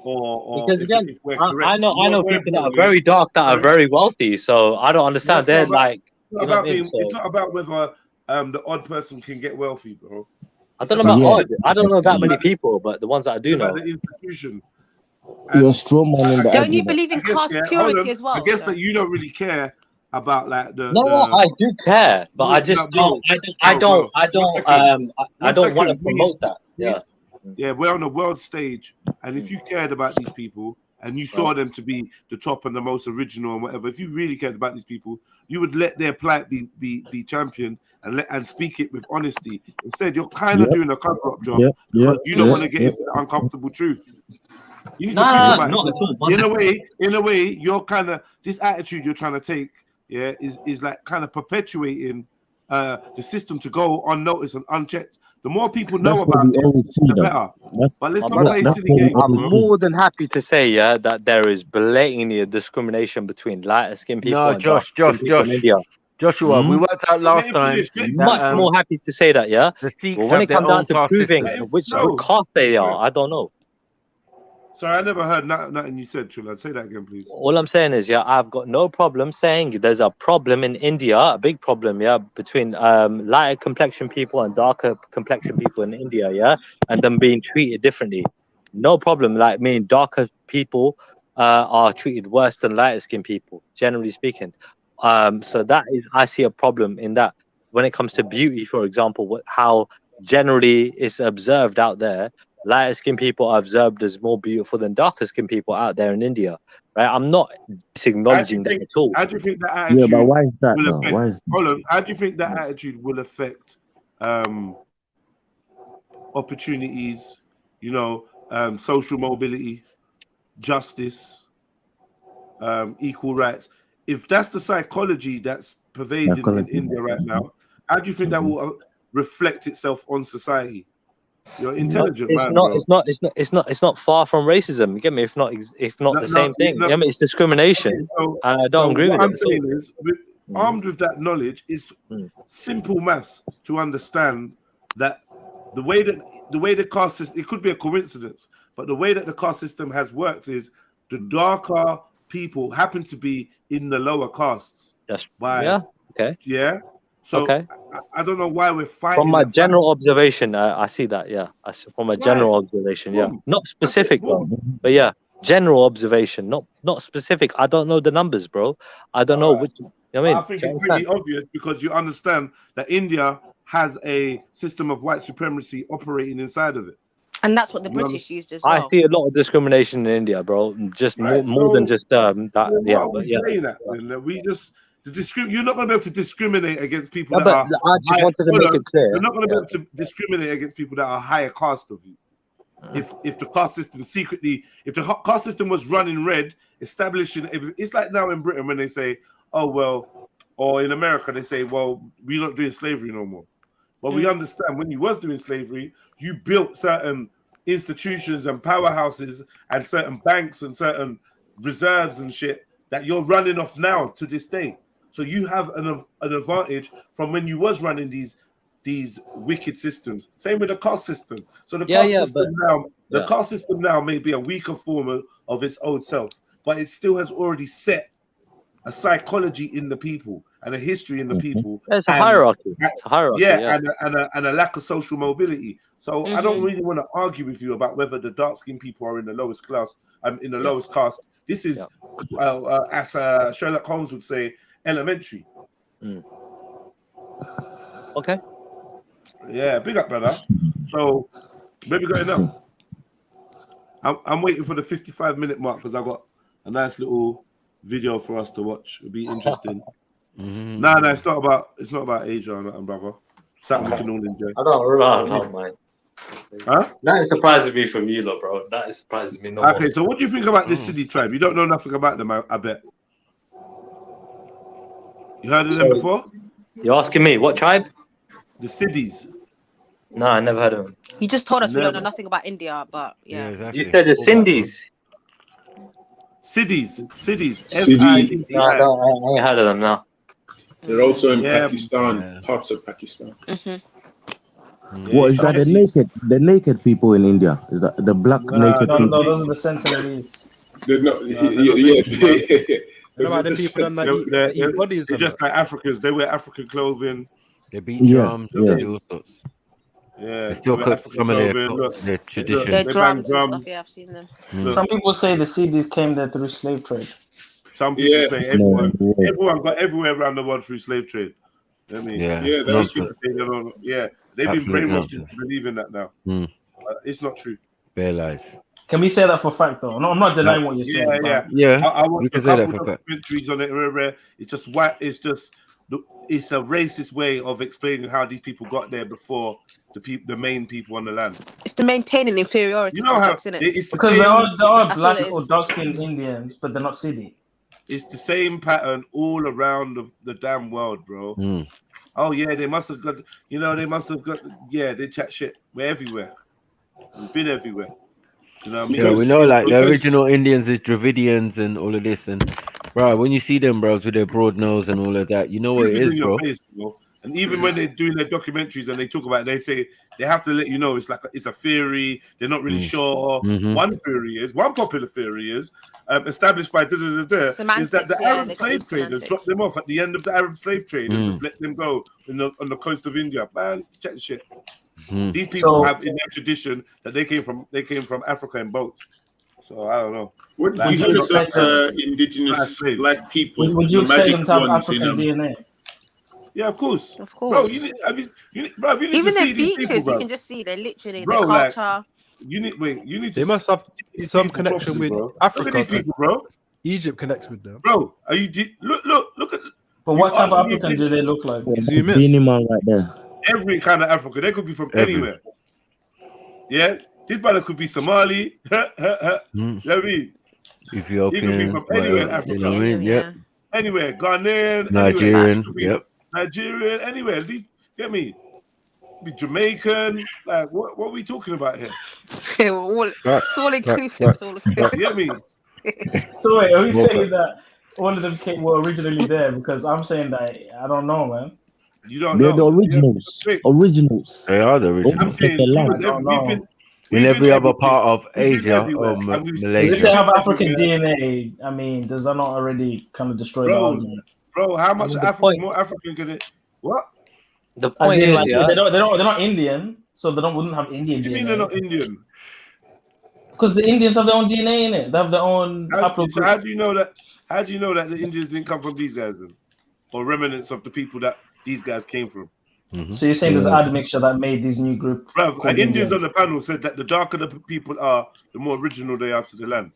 or Because again, if we're I correct. know people that are very dark that are very wealthy. So I don't No, understand. it's They're not about, like, you know what I mean? it's So not about whether the odd person can get wealthy, bro. I It's don't know about about the odd. system. I don't know that It's many about the, people, but the ones that I it's do about know. the institution. You're And straw man in the Don't you argument. believe in I guess, caste yeah, hold purity on. as well? I guess So that you don't really care about like No, I do care, but I just no, bro, don't. I don't. I One don't. second. I don't want to Please, promote that. Yeah. please. Yeah, we're on a world stage, and if you cared about these people and you saw them to be the top and the most original and whatever, if you really cared about these people, you would let their plight be championed and speak it with honesty. Instead, you're kind of doing a cover-up job because you don't want to get into the uncomfortable truth. You need to think Nah, about not it. at all. In a way, you're kind of this attitude you're trying to take, is like kind of perpetuating the system to go unnoticed and unchecked. The more people know That's what about we always this, see, the though. better. But let's My not brother, play That's silly what we games, I'm always bro. see. more than happy to say, yeah, that there is blatantly a discrimination between lighter skinned people No, and dark skinned people in India. Joshua, we worked out Let last him time finish. Let him Much finish, more bro. happy to say that, yeah. the Sikhs But when have it their comes down own to caste proving Let system. him which no. caste they are, I don't know. Sorry, I never heard nothing you said, Trilla. Say that again, please. All I'm saying is, yeah, I've got no problem saying there's a problem in India, a big problem, yeah, between lighter complexion people and darker complexion people in India, yeah, and them being treated differently. No problem. Like, me, darker people are treated worse than lighter skinned people, generally speaking. So that is, I see a problem in that. When it comes to beauty, for example, how generally is observed out there, lighter skinned people are observed as more beautiful than darker skinned people out there in India, right? I'm not acknowledging that at all. How do you think that Yeah, but attitude why is that will though? affect? Why is Hold on. How do you think that attitude will affect opportunities? Social mobility, justice, equal rights. If that's the psychology that's pervading in psychology? India right now, how do you think that will reflect itself on society? You're an But intelligent man, bro. it's not far from racism. You get me? If not the same thing. No. Yeah, I mean, it's discrimination. I don't agree What with it I'm at all. saying is, armed with that knowledge, it's simple maths to understand that the way the caste system, it could be a coincidence, but the way that the caste system has worked is the darker people happen to be in the lower castes. Okay. Yeah. So Okay. I don't know why we're fighting. From my that fight. general observation, I see that. Yeah, from a general observation. Yeah, Boom. not specific though, but yeah, general observation, not specific. I don't know the numbers, bro. I don't know which. You know what I mean, I think it's pretty obvious because you understand that India has a system of white supremacy operating inside of it. And that's what the British used as I well. see a lot of discrimination in India, bro. Just more than just that. So Yeah, what are but we yeah. playing at? Then? We just you're not going to be able to discriminate against people Yeah, that but are. I just wanted to make it clear. You're not going to be able to discriminate against people that are higher caste of you. If the caste system secretly, if the caste system was running red, establishing, it's like now in Britain when they say, oh well, or in America they say, well, we're not doing slavery no more. But we understand when you was doing slavery, you built certain institutions and powerhouses and certain banks and certain reserves and shit that you're running off now to this day. So you have an advantage from when you was running these wicked systems. Same with the caste system. So the caste system now may be a weaker form of its old self, but it still has already set a psychology in the people and a history in the people. It's a hierarchy. It's a hierarchy. Yeah, and a lack of social mobility. So I don't really want to argue with you about whether the dark-skinned people are in the lowest class, in the lowest caste. This is, as Sherlock Holmes would say, elementary. Okay. Yeah, big up, brother. So where we going now? I'm waiting for the 55-minute mark because I got a nice little video for us to watch. It'll be interesting. No, it's not about Asia or nothing, brother. Something we can all enjoy. I don't mind. Huh? That surprises me from you, though, bro. That surprises me. Okay, so what do you think about this Sidi tribe? You don't know nothing about them, I bet. You heard of them before? You're asking me what tribe? The Sidis. No, I never heard of them. You just told us we don't know nothing about India, but yeah. Exactly. You said the Sindhis. Sidis. Sidi. No, I ain't heard of them now. They're also in Pakistan, parts of Pakistan. What is that? The naked people in India? Is that the black naked No, people? those are the Sentinelese. They're not. What about the people that eat bodies? They're just like Africans. They wear African clothing. They beat drums. They do all sorts. Yeah, They still cook some of their tradition. Their drums and stuff. Yeah, I've seen them. Some people say the CDs came there through slave trade. Some people say everyone got everywhere around the world through slave trade. I mean, those people they've been brainwashed into believing that now. It's not true. Bare lies. Can we say that for fact though? No, I'm not denying what you're saying. I want a couple of documentaries on it. It's just it's a racist way of explaining how these people got there before the main people on the land. It's the maintaining inferiority. You know how isn't it? It's the because same, there are black or dark-skinned Indians, but they're not Sidi. It's the same pattern all around the damn world, bro. Oh yeah, they must have got. They chat shit. We're everywhere. We've been everywhere. You know what I mean? Yeah, we know like the original Indians is Dravidians and all of this, and bro, when you see them bros with their broad nose and all of that, you know what it is, bro. And even when they're doing their documentaries and they talk about it, they say they have to let you know it's a theory. They're not really sure. One popular theory is established by is that the Arab slave traders dropped them off at the end of the Arab slave trade and just let them go on the coast of India. Man, check the shit. These people have in their tradition that they came from Africa in boats. So I don't know. Would you expect indigenous black people? Would you expect them to have African DNA? Yeah, of course. Bro, you need even to their see these features, people, you can just see they're literally bro, their culture. You need to. They must have some connection with Africa. Look at these people, bro. Egypt connects with them. Bro, are you look at? But what type of African do they look like? Zoom in. Man right there. Every kind of Africa. They could be from anywhere. Yeah, this brother could be Somali. You know what I mean? Ethiopian. He could be from anywhere in Africa. You know what I mean? Yep. Anywhere, Ghanaian, Nigerian. Yep. Nigerian, anywhere. Get me? Be Jamaican. Like what are we talking about here? It's all inclusive. It's all inclusive. Get me? So wait, are we saying that all of them were originally there? Because I'm saying that I don't know, man. You don't They're know. the originals. Originals. They are the originals. I'm saying in every other part of Asia or Malaysia. If they have African DNA, I mean, does that not already kind of destroy the argument? Bro, how much more African can it? What? The point is, they're not Indian, so wouldn't have Indian DNA. What do you mean they're not Indian? Because the Indians have their own DNA in it. They have their own. So how do you know that? How do you know that the Indians didn't come from these guys then, or remnants of the people that these guys came from? So you're saying there's an admixture that made these new group? Bro, Indians on the panel said that the darker the people are, the more original they are to the land.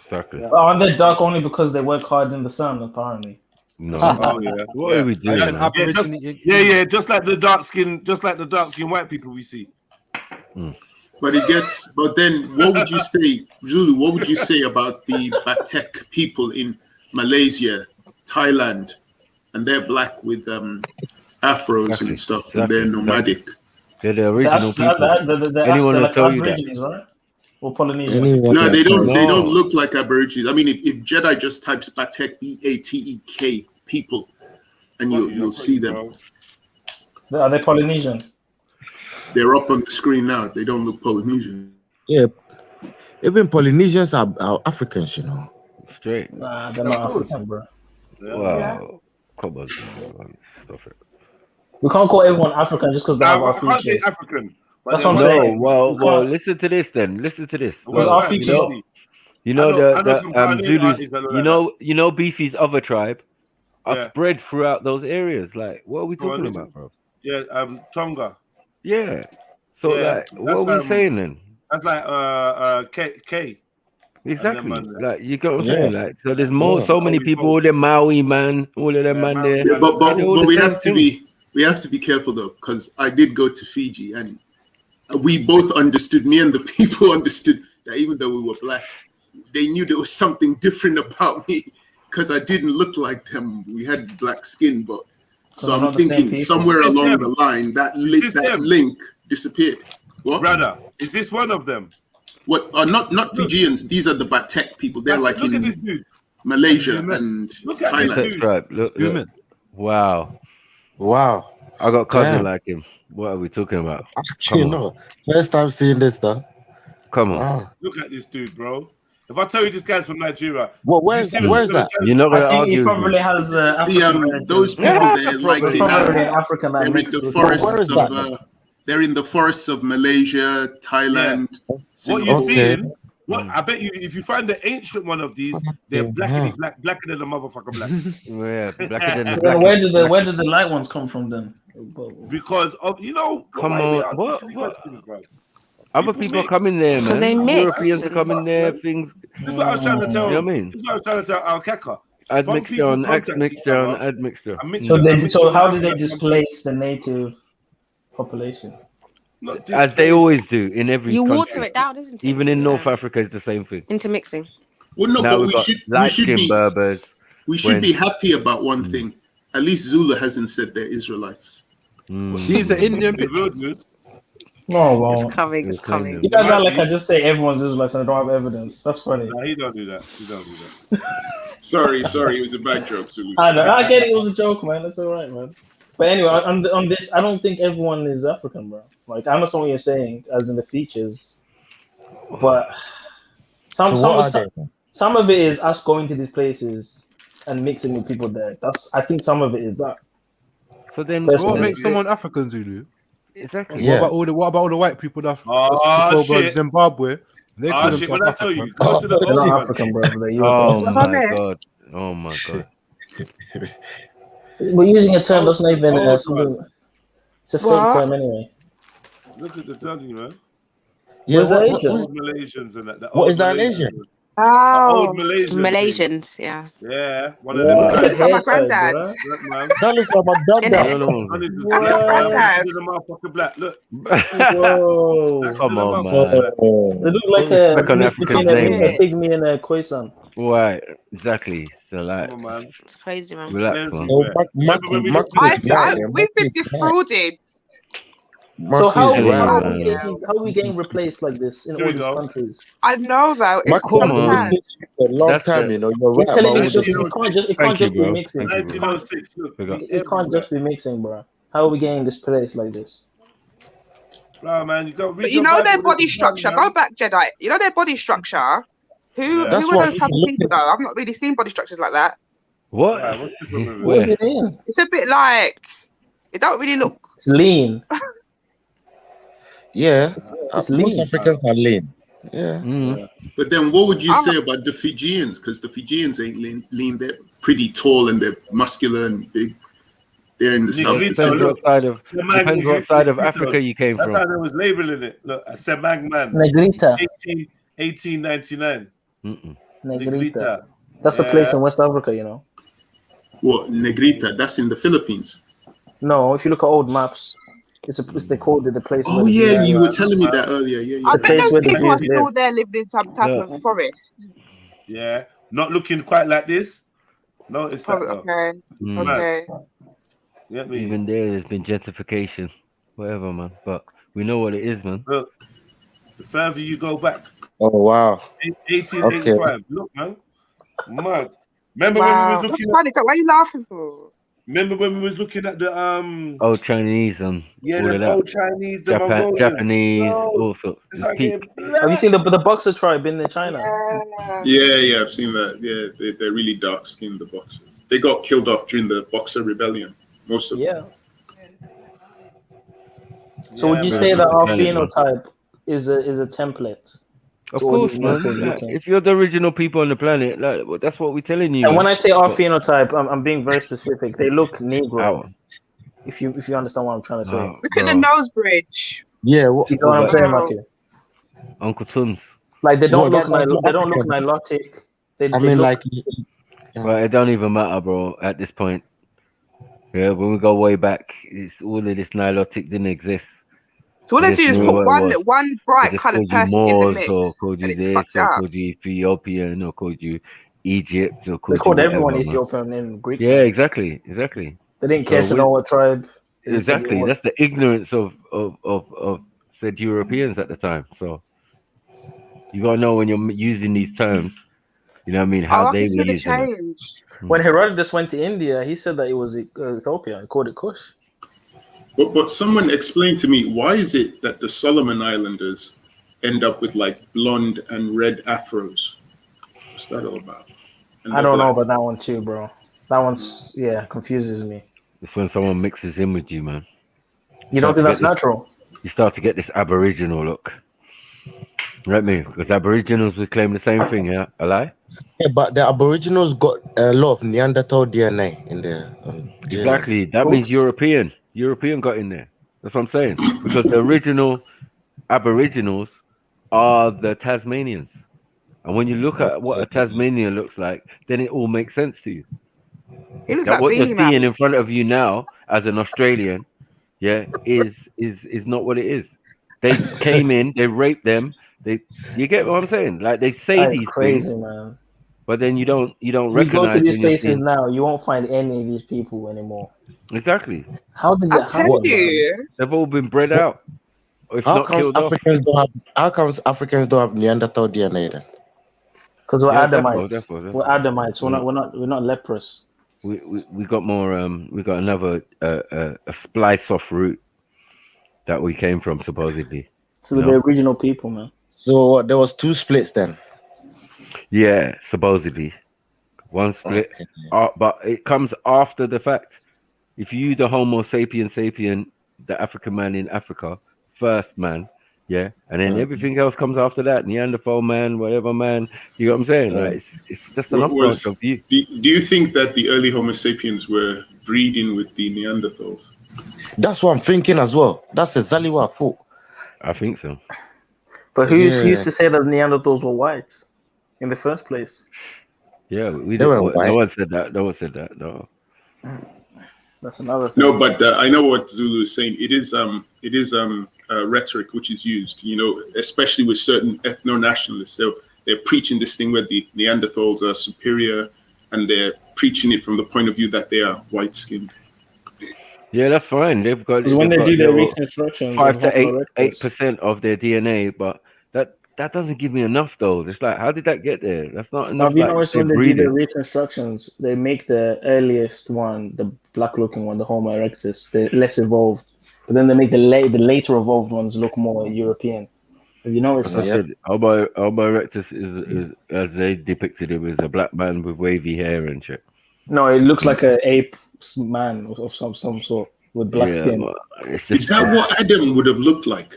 Exactly. Aren't they dark only because they work hard in the sun? Apparently. No. Oh yeah. What are we doing? Just like the dark skin white people we see. But then what would you say, Zulu, what would you say about the Batek people in Malaysia, Thailand, and they're black with afros and stuff, and they're nomadic? They're the original people. Anyone will tell you that. Right? Or Polynesian? No, they don't. They don't look like Aborigines. I mean, if Jedi just types Batek, Batek people, and you'll see them. Are they Polynesian? They're up on the screen now. They don't look Polynesian. Yeah, even Polynesians are Africans, you know. Straight. Nah, they're not African, bro. Wow. Come on, stop it. We can't call everyone African just because they have our features. I can't say African. That's what I'm saying. Well, listen to this then. Listen to this. Our features. You know Zulus. You know Beefy's other tribe are spread throughout those areas. Like, what are we talking about, bro? Yeah, Tonga. Yeah. So like, what are we saying then? That's like K. Exactly. Like you got what I'm saying. Like, so there's so many people. All the Maui man, all of them man there. Yeah, but we have to be careful though, because I did go to Fiji and we both understood. Me and the people understood that even though we were black, they knew there was something different about me because I didn't look like them. We had black skin, but so I'm thinking somewhere along the line that link disappeared. What? Brother, is this one of them? What? Not Fijians. These are the Batek people. They're like in Malaysia and Thailand. Right. Look. Wow. I got a cousin Damn. like him. What are we talking about? Actually, Come on. no. First time seeing this though. Come on. Wow. Look at this dude, bro. If I tell you this guy's from Nigeria, Well, where's that? You're not I gonna think he argue with probably me. has African Those people they're like Probably an African that they're in mixed the with forests of they're in the forests of Malaysia, Thailand, what Singapore. you're seeing, what I bet you, if you find the ancient one of these, they're blacker than the motherfucker black. Yeah, blacker than the Well, black. where did the light ones come from then? Because of Come why are we on, asking what? silly questions, bro? Other people come in there, So they man. mix. Europeans come in there. Things. This is what I was trying to tell. You know what I mean? This is what I was trying to tell Al Keka. Admixture on admixture on admixture. So how did they displace the native population? As they always do in every You country. water it down, isn't it? Even in North Africa, it's the same thing. Intermixing. Well, no, Now but we've we got should light-skinned be Berbers. we should be happy about one thing. At least Zula hasn't said they're Israelites. These are Indian pictures. No, well, It's coming. It's coming. you guys are like I just say everyone's Israelites and I don't have evidence. That's funny. No, he don't do that. He don't do that. Sorry, it was a bad joke, Zulu. I know. I get it. It was a joke, man. That's all right, man. But anyway, on this, I don't think everyone is African, bro. Like I understand what you're saying, as in the features, but some of it is us going to these places and mixing with people there. I think some of it is that. So then, what makes someone African, Zulu? Exactly. What about all the white people that shit. Zimbabwe? They call shit, themselves when I tell African. you, go to the They're not African, bro. They're European. Oh my god. We're using a term that's not even something. It's a fake term anyway. Look at the doggy, man. Yeah, Was that Asian? Old Malaysians and that. What is that an Asian? Old Malaysians. Malaysians, yeah. Yeah, one of them guys. Looks like my granddad. That looks like my dad. Black. Look. Whoa. Come on, man. They look like a mix between a pygmy and a khoisan. Right, exactly. So like, come on, man. It's crazy, man. Relax, man. We've been defrauded. So how are we getting replaced like this in all these countries? I know that. It's Come on, it's a long time, you know. You're right. It can't just be mixing. It can't just be mixing, bro. How are we getting this place like this? Bro, man, but you know their body structure. Go back, Jedi. You know their body structure. Who are those type of people though? I've not really seen body structures like that. What? Where? It's a bit like it don't really look. It's lean. Yeah, it's most lean. Africans are lean. Yeah. But then what would you say about the Fijians? Because the Fijians ain't lean. They're pretty tall and they're muscular and big. They're in the south. Depends what side of Africa you came from. That's how they was labeling it. Look, a Semang man. Negrita. 1899. Negrita. That's a place in West Africa, you know. What, Negrita? That's in the Philippines. No, if you look at old maps, they called it the place. Oh yeah, you were telling me that earlier. Yeah. I bet those people are still there living in some type of forest. Yeah, not looking quite like this. Notice that. Okay. Okay. Yeah, even there's been gentrification, whatever, man. But we know what it is, man. Look, the further you go back. Oh wow. 1885. Okay. Look, man. Mad. Remember when we was looking? That's funny. Why are you laughing for? Remember when we was looking at the old Chinese and the old Chinese, the Mongolians. Japanese, all sorts. Have you seen the Boxer tribe in China? Yeah, I've seen that. Yeah, they're really dark skinned, the Boxers. They got killed off during the Boxer Rebellion. Most of them. So would you say that our phenotype is a template? Of course, man. If you're the original people on the planet, like, that's what we're telling you. And when I say our phenotype, I'm being very specific. They look Negro. If you understand what I'm trying to say. Look at the nose bridge. Yeah, you know what I'm saying, Maki? Uncle Tums. Like they don't look Nilotic. But it don't even matter, bro. At this point, when we go way back, it's all of this Nilotic didn't exist. So all they do is put one bright coloured person in the mix. Or called you this, or called you Ethiopian, or called you Egypt, or they called everyone Ethiopian in Greek. Yeah, exactly. They didn't care to know what tribe. Exactly, that's the ignorance of said Europeans at the time. So you gotta know when you're using these terms. You know what I mean? How they were using it. When Herodotus went to India, he said that it was Ethiopia. He called it Kush. But someone explained to me, why is it that the Solomon Islanders end up with like blonde and red afros? What's that all about? And I they're don't know black. about that one too, bro. That one's confuses me. It's when someone mixes in with you, man. You don't think that's natural? You start to get this Aboriginal look. Right, me? Because Aboriginals would claim the same thing, yeah? A lie? Yeah, but the Aboriginals got a lot of Neanderthal DNA in their Exactly. That means European. European got in there. That's what I'm saying. Because the original Aboriginals are the Tasmanians. And when you look at what a Tasmanian looks like, then it all makes sense to you. He looks That like what you're Beanie Man. seeing in front of you now as an Australian, is not what it is. They came in, they raped them. You get what I'm saying? Like they say That's these crazy, things, man. but then you don't You go to recognize these when you're places seeing. now, you won't find any of these people anymore. Exactly. How did that happen? They've all been bred out, or if How not comes killed off. Africans don't have Neanderthal DNA then? Because we're Yeah, Adamites. therefore. We're Adamites. We're not leprous. We got more. We got another a splice off route that we came from supposedly. So we're the original people, man. So there was 2 splits then. Yeah, supposedly. One split, but it comes after the fact. If you, the Homo sapien, the African man in Africa, first man, and then everything else comes after that, Neanderthal man, whatever man, you know what I'm saying? Like, it's just an upgrade of you. Do you think that the early Homo sapiens were breeding with the Neanderthals? That's what I'm thinking as well. That's exactly what I thought. I think so. But who used to say that Neanderthals were white in the first place? Yeah, white. No one said that. No one said that. No. That's another thing. No, but I know what Zulu is saying. It is rhetoric which is used, especially with certain ethno-nationalists. They're preaching this thing where the Neanderthals are superior, and they're preaching it from the point of view that they are white-skinned. Yeah, that's fine. They've got when they do their reconstructions, 5 to 8% of their DNA, but that doesn't give me enough though. It's like, how did that get there? That's not enough. Have you noticed when they do their reconstructions, they make the earliest one, the black-looking one, the Homo erectus, the less evolved, but then they make the later evolved ones look more European. Have you noticed that? Homo erectus is as they depicted it, as a black man with wavy hair and shit. No, it looks like an ape man of some sort with black skin. Is that what Adam would have looked like?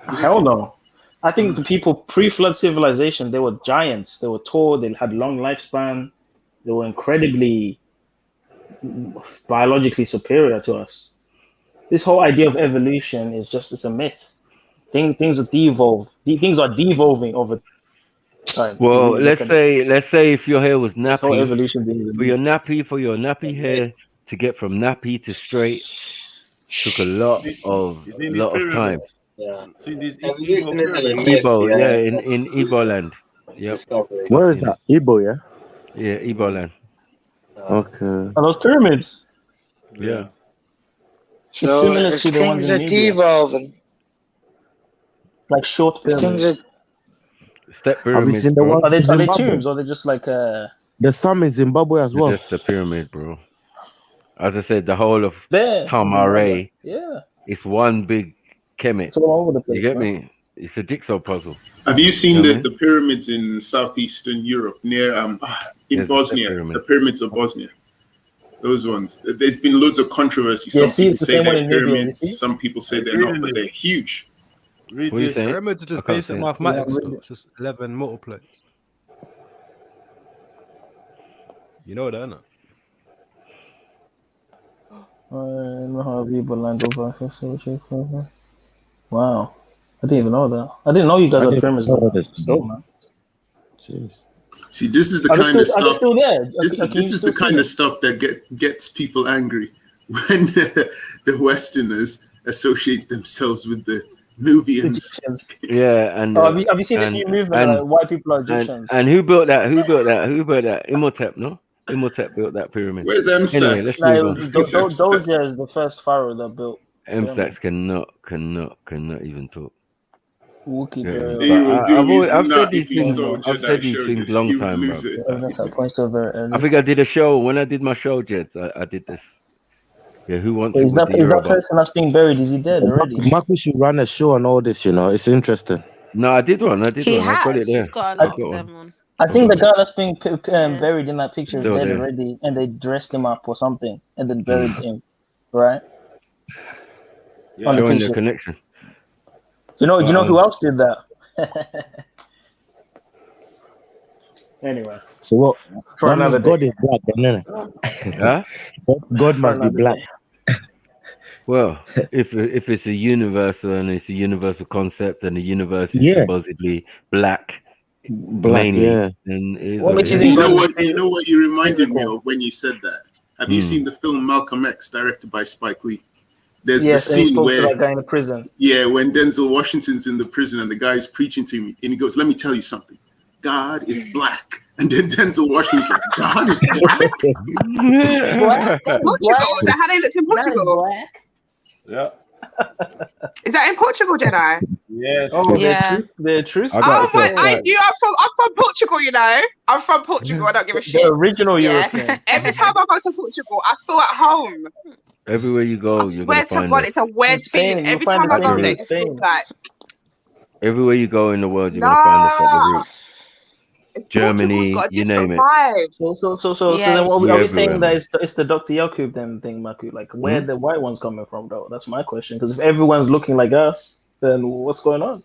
Hell no. I think the people pre-flood civilization, they were giants. They were tall. They had long lifespan. They were incredibly biologically superior to us. This whole idea of evolution is just a myth. Things are devolved. Things are devolving over time. Well, let's say if your hair was nappy, whole evolution for your nappy hair to get from nappy to straight took a lot of time. Yeah. See these Igbo, in Igbo land. Yep. Where is that? Igbo, yeah? Yeah, Igbo land. Okay. And those pyramids. Yeah. So it's similar to the ones things in are India. devolving. Like short pyramids. Step Have you pyramids, seen the bro. ones Are they in Zimbabwe? tombs or are they just like There's some in Zimbabwe as well. Just the pyramid, bro. As I said, the whole of there? Tamare, Yeah. it's one big kemet. It's all over the place. You get bro. me? It's a jigsaw puzzle. Have you seen Yeah, the pyramids in southeastern Europe near in Bosnia? The pyramids of Bosnia. Those ones. There's been loads of controversy. Yeah, Some see, people it's the say same one they're in Libya, you pyramids. see? Some people say they're not, but they're huge. Read What do you this. think? Pyramids are just I can't basic see it. mathematics. Though. It's just 11 multiplies. You know that, innit? Wow. I didn't even know that. I didn't know you guys I had didn't pyramids. know Like this. that. Dope, man. Jeez. See, this is the Are they kind of still stuff. there? This is the kind of stuff that gets people angry when the Westerners associate themselves with the Nubians. Yeah, and have you seen this new movement? White people are Egyptians. And who built that? Who built that? Imhotep, no? Imhotep built that pyramid. Where's Amstax? Anyway, let's move on. Doja is the first pharaoh that built. Amstax cannot even talk. Wookie Yeah. burial. He will do his I've nut said these if he things. saw I've Jedi said these showed things this. long He would time, bro. lose it. Evidence that points to a very early. I think I did a show when I did my show, Jets. I did this. Yeah, who wants Is it with that the Yoruba? person that's being buried? Is he dead already? Marcus should run a show on all this. You know, it's interesting. No, I did one. He I've got it has. there. He's got a I've lot got of one. them on. I I've think got the it. guy that's being buried in that picture is Still dead there. already, and they dressed him up or something, and then buried him, right? On the Showing the picture. connection. Do you know But, who else did that? Anyway. So what? For That another means God day. is black, then, innit? Huh? God For must be another black. day. Well, if it's a universal and it's a universal concept and the universe is Yeah. supposedly black, mainly, yeah. then it is What what makes it you is. think You know what you reminded me physical? of when you said that? Have you seen the film Malcolm X, directed by Spike Lee? There's Yes, the and he scene spoke where, to that guy in the prison. yeah, when Denzel Washington's in the prison and the guy's preaching to him, and he goes, "Let me tell you something. God is black." And then Denzel Washington's like, "God is black." Black? Portugal? Is that how they looked in Portugal? Yeah. Is that in Portugal, Jedi? Yes. Oh, Yeah. they're true. Oh my! I'm from Portugal. You know, I'm from Portugal. I don't give a shit. The original Yeah. European. Every time I go to Portugal, I feel at home. Everywhere you go, you're Swear gonna to find God, us. it's a weird In Spain, feeling. you'll Every find time I the go same there, in it just feels like Everywhere you go in the world, you're gonna find us at the root. Portugal's Germany, got a you name different it. vibe. So then what We are we everywhere, saying that man. it's the Dr. Yakub then thing, Maku? Like where the white ones coming from though? That's my question. Because if everyone's looking like us, then what's going on?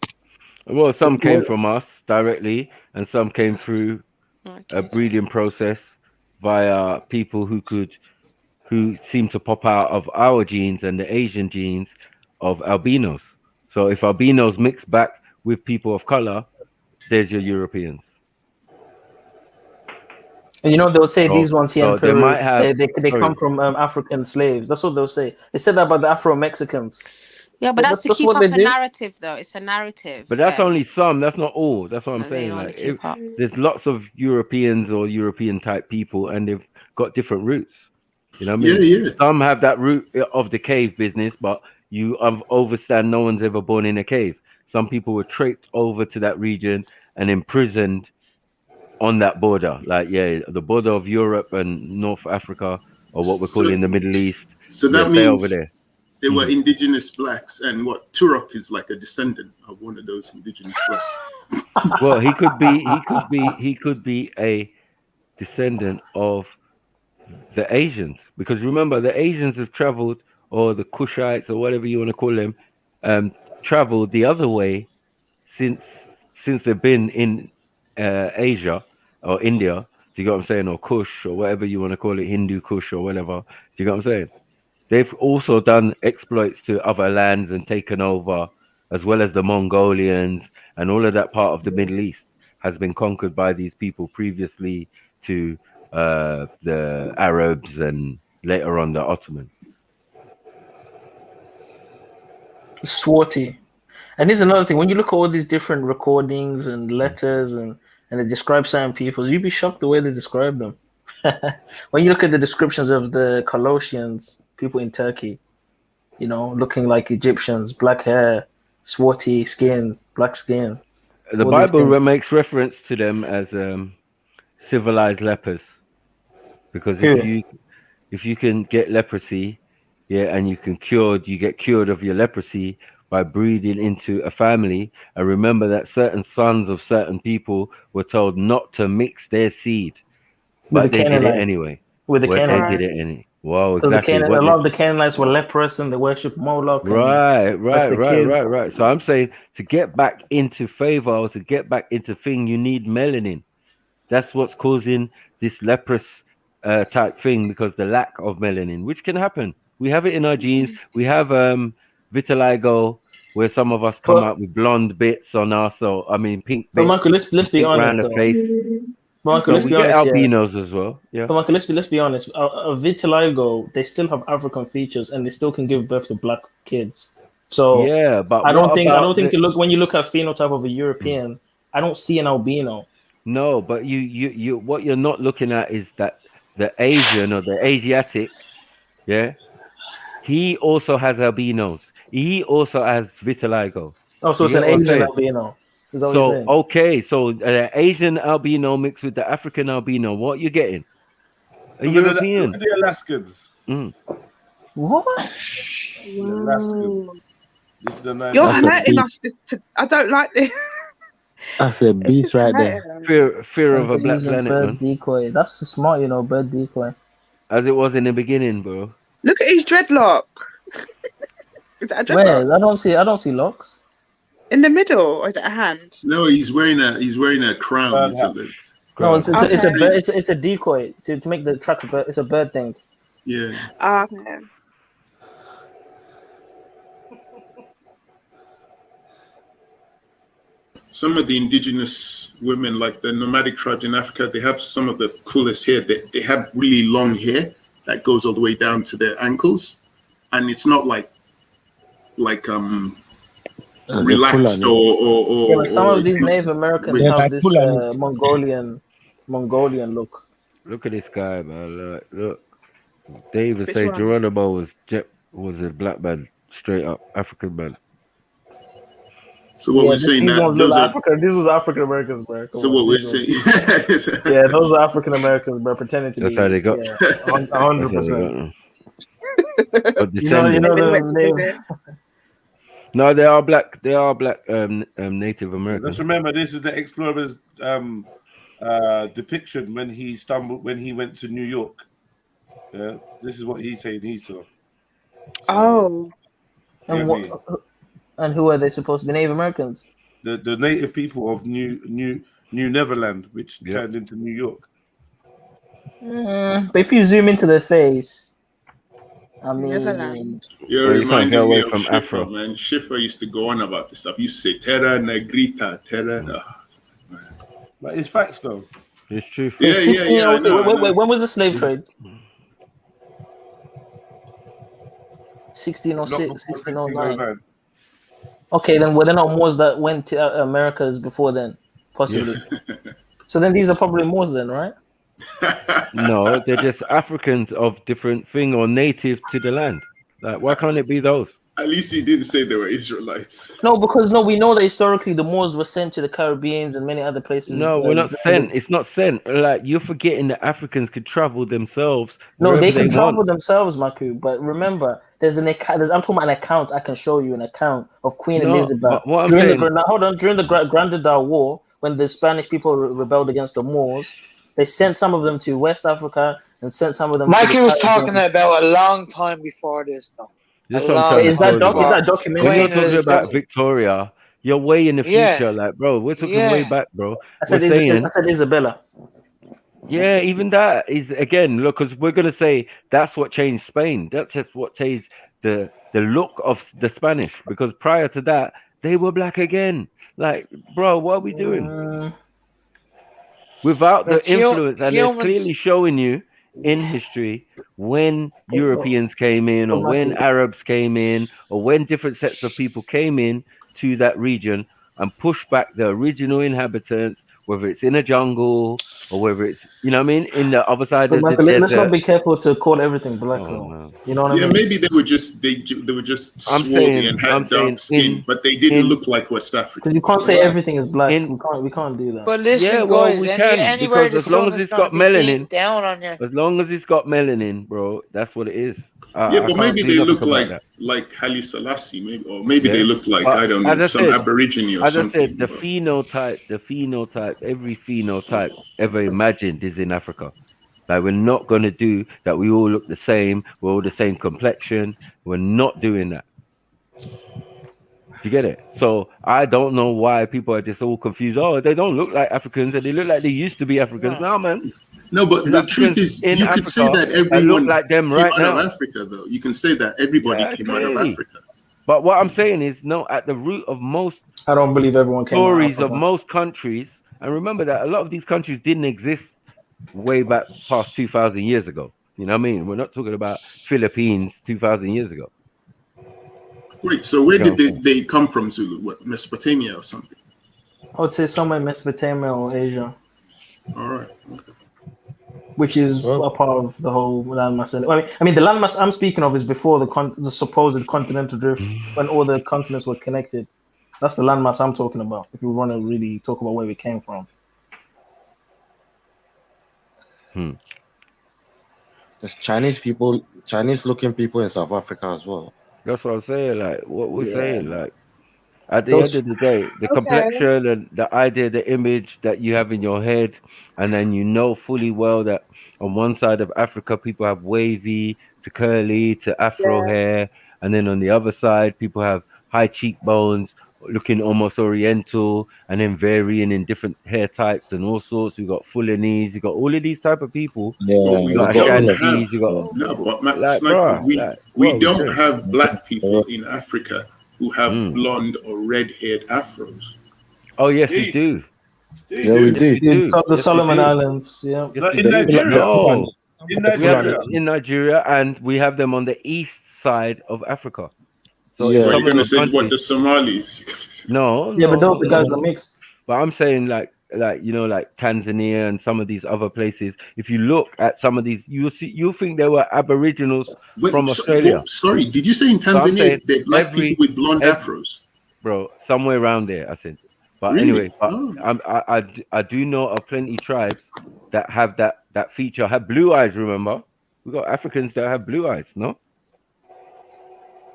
Well, some came from us directly, and some came through a breeding process via people who seem to pop out of our genes and the Asian genes of albinos. So if albinos mix back with people of color, there's your Europeans. And you know they'll say these ones here in So they Peru, might have. they come from African slaves. That's what they'll say. They said that about the Afro Mexicans. Yeah, but that's to keep what up they a do. narrative, though. It's a narrative. But that's only some. That's not all. That's what I'm They saying. want to Like, keep up. there's lots of Europeans or European type people, and they've got different roots. You know what I mean? Yeah, yeah. Some have that root of the cave business, but you understand no one's ever born in a cave. Some people were traipsed over to that region and imprisoned on that border. Like, yeah, the border of Europe and North Africa, or what we're calling the Middle East. So Yeah, that stay over means there. they were indigenous blacks, and what Turok is like a descendant of one of those indigenous blacks. Well, he could be a descendant of the Asians, because remember the Asians have traveled, or the Kushites or whatever you want to call them, traveled the other way since they've been in Asia or India. Do you get what I'm saying? Or Kush, or whatever you want to call it, Hindu Kush or whatever. Do you get what I'm saying? They've also done exploits to other lands and taken over, as well as the Mongolians, and all of that part of the Middle East has been conquered by these people previously to the Arabs and later on the Ottomans. Swarty. And here's another thing: when you look at all these different recordings and letters and they describe certain peoples, you'd be shocked the way they describe them. When you look at the descriptions of the Colossians, people in Turkey, you know, looking like Egyptians, black hair, swarty skin, black skin. The all these Bible things. makes reference to them as civilized lepers, because Who? if you can get leprosy, yeah, and you get cured of your leprosy by breeding into a family. And remember that certain sons of certain people were told not to mix their seed, but they did it anyway. With the Canaanites. They did it anyway. Wow, So exactly. a lot of the Canaanites were leprous and they worship Moloch. Right. So I'm saying, to get back into favor, or to get back into thing, you need melanin. That's what's causing this leprous type thing, because the lack of melanin, which can happen. We have it in our genes. We have vitiligo, where some of us come out with blonde bits on us, or pink bits. But Michael, let's be honest, around the though. face. Michael, let's we be get honest. albinos as well. Yeah. But Michael, let's be honest. A vitiligo, they still have African features, and they still can give birth to black kids. So yeah, but I don't think when you look at phenotype of a European, I don't see an albino. No, but you what you're not looking at is that the Asian or the Asiatic, yeah, he also has albinos. He also has vitiligo. Oh, so it's an Asian albino. Is that what you're saying? Okay, so Asian albino mixed with the African albino, what you getting? A European. The Alaskans. What? Wow. This is the man. You're That's a hurting beast. us. I don't like this. That's a This is beast right there. hurting. Fear And of a for black using planet, bird man. decoy. That's smart, you know, bird decoy. As it was in the beginning, bro. Look at his dreadlock. Is that a Where? dreadlock? I don't see locks. In the middle, or is it a hand? No, he's wearing a crown. It's a No, it's Okay. a bird. It's a decoy to make the track a bird. It's a bird thing. Yeah. Okay. Some of the indigenous women, like the nomadic tribes in Africa, they have some of the coolest hair. They have really long hair that goes all the way down to their ankles, and it's not like relaxed or Yeah, but some or of these Native Americans have this Mongolian look. Look at this guy, man. Look. They even Which say one? Geronimo was a black man, straight up African man. So what we're saying these that ones look those are African. These was African Americans, bro. Come so on, what we're these saying. ones. Yeah, those are African Americans, bro, pretending to That's be. how they got. Yeah, That's how they 100%. got You know descendants. the name. No, they are black. They are black Native Americans. Let's remember, this is the explorer's depiction when he went to New York. Yeah, this is what he's saying he saw. Oh. And what? And who are they supposed to be? Native Americans. The native people of New Neverland, which turned into New York. But if you zoom into their face, I mean, You're Well, you can't get reminding me away of from Schiffer, Afro. man. Schiffer used to go on about this stuff. He used to say terra negrita, terra. But it's facts though. It's true. Yeah, I know. When was the slave trade? 1606, 1609. Okay, then were there not Moors that went to Americas before then? Possibly. So then these are probably Moors then, right? No, they're just Africans of different thing or native to the land. Like, why can't it be those? At least he didn't say they were Israelites. No, because we know that historically the Moors were sent to the Caribbeans and many other places. No, we're not sent. It's not sent. Like, you're forgetting that Africans could travel themselves. No, they can travel want. themselves, Maku. But remember, I'm talking about an account. I can show you an account of Queen Elizabeth but what I'm during saying, during the Granda War, when the Spanish people rebelled against the Moors. They sent some of them to West Africa and sent some of them. Mikey to was talking about a long time before this, though. That's what I'm trying Is to tell that you, bro. documentary? When you're talking about Victoria, you're way in the Yeah. future. Like, bro, we're talking way back, bro. I said Isabella. Yeah, even that is, again, look, because we're going to say that's what changed Spain. That's just what changed the look of the Spanish. Because prior to that, they were black again. Like, bro, what are we doing? Without the influence, and it's clearly showing you in history when Europeans came in, or when Arabs came in, or when different sets of people came in to that region and pushed back the original inhabitants, whether it's in a jungle or whether it's, you know what I mean, in the other side But of Michael, the desert. let's not be careful to call everything black. You know what I mean? Maybe they were just swarthy and had dark skin, but they didn't look like West Africans. Because you can't say everything is black. We can't do that. But listen, guys, anywhere the as long sun as is it's got going to be beating melanin, down on you. as long as it's got melanin, bro, that's what it is. But maybe they look like Haile Selassie, maybe they look like, I don't know, some Aborigine or something. As I said, the phenotype, every phenotype ever imagined is in Africa. Like, we're not going to do that. We all look the same. We're all the same complexion. We're not doing that. You get it? So I don't know why people are just all confused. Oh, they don't look like Africans, and they look like they used to be Africans. No, man. No, but the truth is, you could say that everyone like them came right out now. of Africa, though. You can say that everybody came out of Africa. But what I'm saying is, no, at the root of most, I don't believe everyone came stories out of most countries, and remember that a lot of these countries didn't exist way back past 2,000 years ago. You know what I mean? We're not talking about Philippines 2,000 years ago. Wait, so where did they come from, Zulu? What, Mesopotamia or something? I would say somewhere in Mesopotamia or Asia. All right. Okay. Which is a part of the whole landmass. I mean, the landmass I'm speaking of is before the supposed continental drift, when all the continents were connected. That's the landmass I'm talking about, if we want to really talk about where we came from. There's Chinese people Chinese-looking people in South Africa as well. That's what I'm saying. Like what we're Yeah. saying. Like at the Those- end of the day, the complexion and the idea, the image that you have in your head, and then you know fully well that on one side of Africa people have wavy to curly to afro hair, and then on the other side people have high cheekbones, looking almost oriental, and then varying in different hair types and all sorts. You got Fulanese, you got all of these type of people. Yeah, But You we got don't have Ashantis, you got no, but like, Sniper, bruh, we like, we what are we don't saying? have black people in Africa who have blonde or red-haired afros. Oh yes, we do. Yeah, we Yes, we do. do. The Yes, we Solomon do. Islands, yeah. Yes, Like we in do. Nigeria. No, In we have Nigeria. them in Nigeria, and we have them on the east side of Africa. So Yeah. in What some you're of gonna those say? What countries, the Somalis? no, Yeah, but those the guys no. are mixed. But I'm saying like you know, like Tanzania and some of these other places. If you look at some of these, you'll think there were Aboriginals from Australia. Sorry, did you say in So I'm saying Tanzania they're black people with blonde afros? bro, somewhere around there, I think. But Really? anyway, but I do know of plenty tribes that have that feature, have blue eyes. Remember, we got Africans that have blue eyes, no?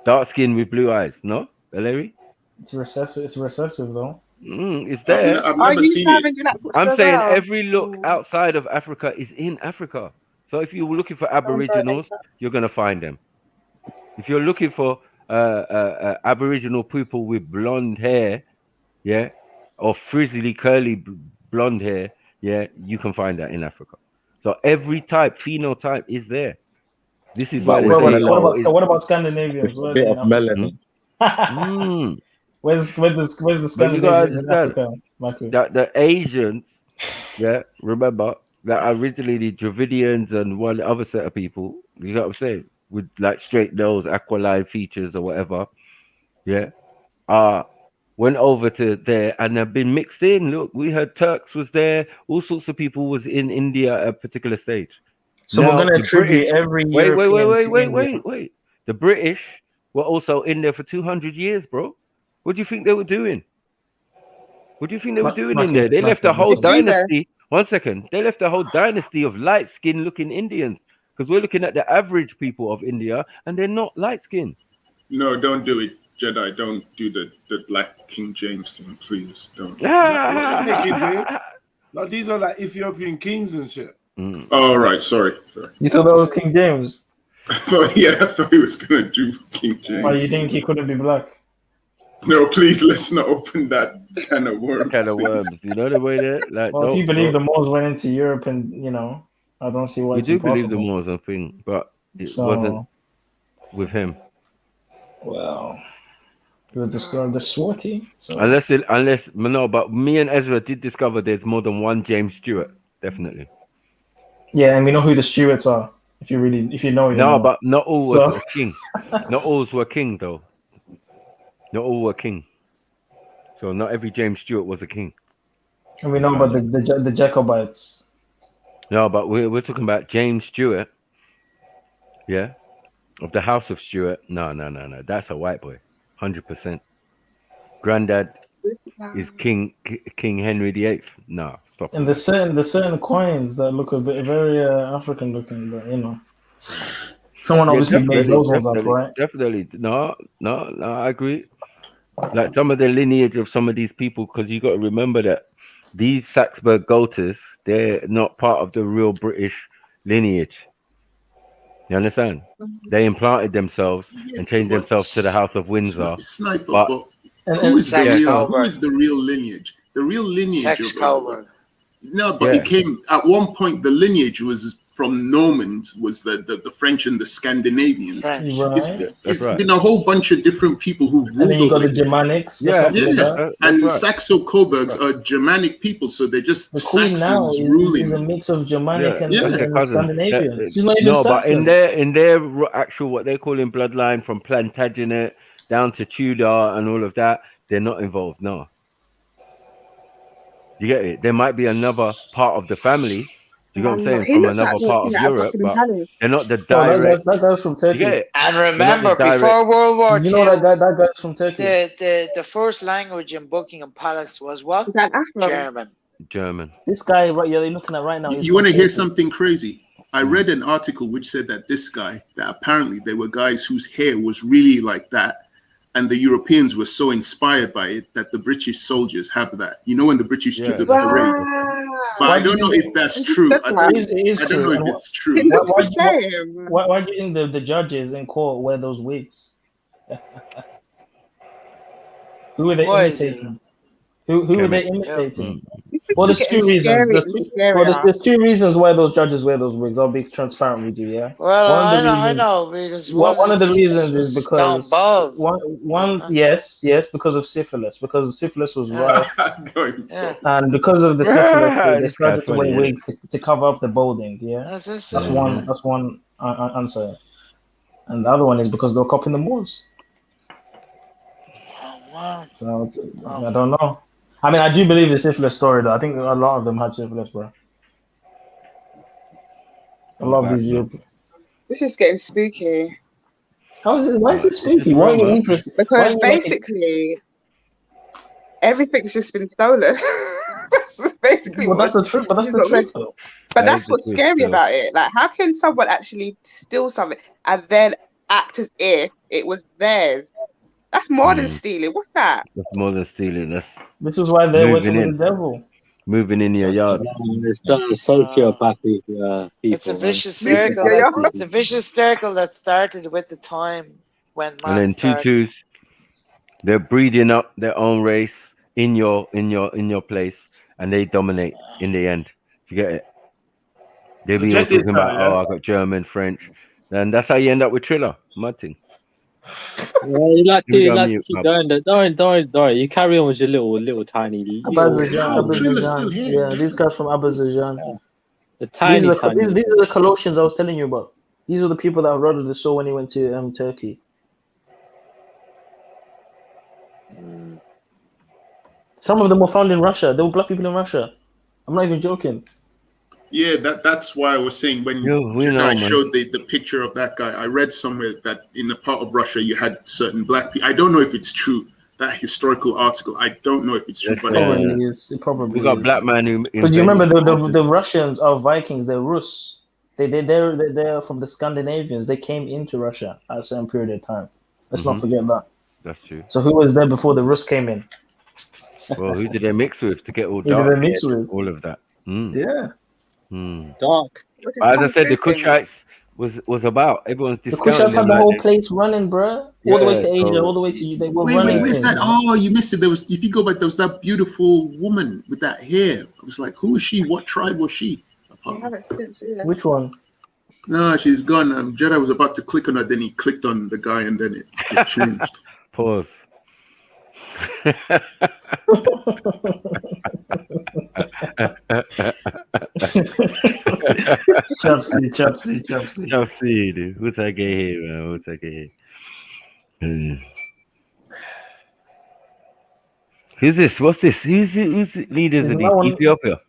Dark skin with blue eyes, no, Larry? It's recessive. It's recessive though. It's there. I've never seen it. I'm saying every look outside of Africa is in Africa. So if you're looking for Aboriginals, you're gonna find them. If you're looking for Aboriginal people with blonde hair, yeah, or frizzly curly blonde hair, yeah, you can find that in Africa. So every type, phenotype is there. This is But what with we're saying. What about Scandinavians? Where a are bit they of in Africa? melanin. Where's the But you gotta Scandinavians in understand Africa, Michael? that the Asians, yeah, remember that originally the Dravidians and one other set of people, you know what I'm saying, with like straight nose, aquiline features or whatever, yeah, went over to there and have been mixed in. Look, we heard Turks was there, all sorts of people was in India at a particular stage. So Now, we're gonna the attribute British, every European wait. The British were also in there for 200 years, bro. What do you think they were doing? What do you think they were doing in there? They left a whole dynasty. 1 second. They left a whole dynasty of light skinned looking Indians. Because we're looking at the average people of India and they're not light skinned. No, don't do it, Jedi. Don't do the Black King James thing, please. Don't. Like these are like Ethiopian kings and shit. All right, sorry. You thought that was King James? I thought he was gonna do King James. Why you think he couldn't be black? No, please, let's not open that kind of worms. You know the way that, like. Well, if you believe the Moors went into Europe, and I don't see why we it's do impossible. believe the Moors and thing, but it wasn't with him. Well, he was described as swarty. So. But me and Ezra did discover there's more than one James Stewart, definitely. Yeah, and we know who the Stuarts are. If you know. No, but not all was a king. Not all were king though. Not all were king. So not every James Stewart was a king. And we know about the Jacobites. No, but we're talking about James Stewart. Yeah, of the House of Stewart. No. That's a white boy, 100%. Granddad is King Henry VIII. No, stop. And the certain coins that look a bit very African looking, but someone obviously made those ones up, right? Definitely. No, I agree. Like some of the lineage of some of these people, because you got to remember that these Saxburg Golters, they're not part of the real British lineage. You understand? They implanted themselves and changed themselves to the House of Windsor. Sniper, who is the real lineage? The real lineage it came at one point. The lineage was from Normans, was the French and the Scandinavians. It's been a whole bunch of different people who've ruled. And then you got the Germanics. And Saxo-Coburgs are Germanic people, so they're just the Queen Saxons now ruling. is a mix of Germanic and Scandinavian. She's not But even Saxon. in their actual what they're calling bloodline from Plantagenet down to Tudor and all of that, they're not involved. No, you get it. There might be another part of the family. You know what I'm saying? From another part of Europe, but they're not the direct. That guy's from Turkey. And remember, before World War II, that guy's from Turkey. The first language in Buckingham Palace was what? German. German. This guy, right? You're looking at right now. You want to hear something crazy? I read an article which said that that apparently there were guys whose hair was really like that, and the Europeans were so inspired by it that the British soldiers have that. You know, when the British do the parade. But I don't know if that's true. I don't know if it's true. Why do you think the judges in court wear those wigs? Who are they imitating? Who are they imitating? Well, there's two reasons. There's two reasons why those judges wear those wigs. I'll be transparent with you, yeah. Well, I know because one of the reasons is because bald. yes, because of syphilis. Because of syphilis was rife, and because of the syphilis, they started to wear wigs to cover up the balding. Yeah, that's one. That's one answer. And the other one is because they were copying the Moors. Wow. So I don't know. I mean, I do believe the syphilis story, though. I think a lot of them had syphilis, bro. A lot of these Europeans. This is getting spooky. How is it? Why is it spooky? Why are you interested? Because basically, everything's just been stolen. That's basically. Well, that's the truth. But that's the truth, though. But that's what's scary about it. Like, how can someone actually steal something and then act as if it was theirs? That's more than stealing. What's that? That's more than stealing. This is why they're working with the devil. Moving in your yard. It's sociopathic people. It's a vicious circle. It's a vicious circle that started with the time when man and then tutus, they're breeding up their own race in your place, and they dominate in the end. You get it? They be all talking about, I got German, French, and that's how you end up with Triller. Mad thing. Well, you like to keep going. Don't. You carry on with your little tiny. Azerbaijan. Yeah, these guys from Azerbaijan. The tiny. These are the Colossians I was telling you about. These are the people that Herodotus saw when he went to Turkey. Some of them were found in Russia. There were black people in Russia. I'm not even joking. Yeah, that's why I was saying when I showed the picture of that guy, I read somewhere that in the part of Russia you had certain black people. I don't know if it's true, that historical article. I don't know if it's true. But It probably we got is. black man who. Because you remember the Russians are Vikings. They're Rus. They're from the Scandinavians. They came into Russia at a certain period of time. Let's not forget that. That's true. So who was there before the Rus came in? Well, who did they mix with to get all Who dark? did they mix with? All of that. Yeah. Dark. As I said, the Kushites was about everyone's. The Kushites had the whole place running, bro. All the way to Asia, all the way to they were running. Where's that? Oh, you missed it. There was, if you go back, there was that beautiful woman with that hair. I was like, who is she? What tribe was she? Which one? No, she's gone. Jedi was about to click on her, then he clicked on the guy, and then it changed. Pause. Chapsy, dude. Who's that guy here, man? Who's that guy here? Who's this? What's this? Who's the leaders in Ethiopia?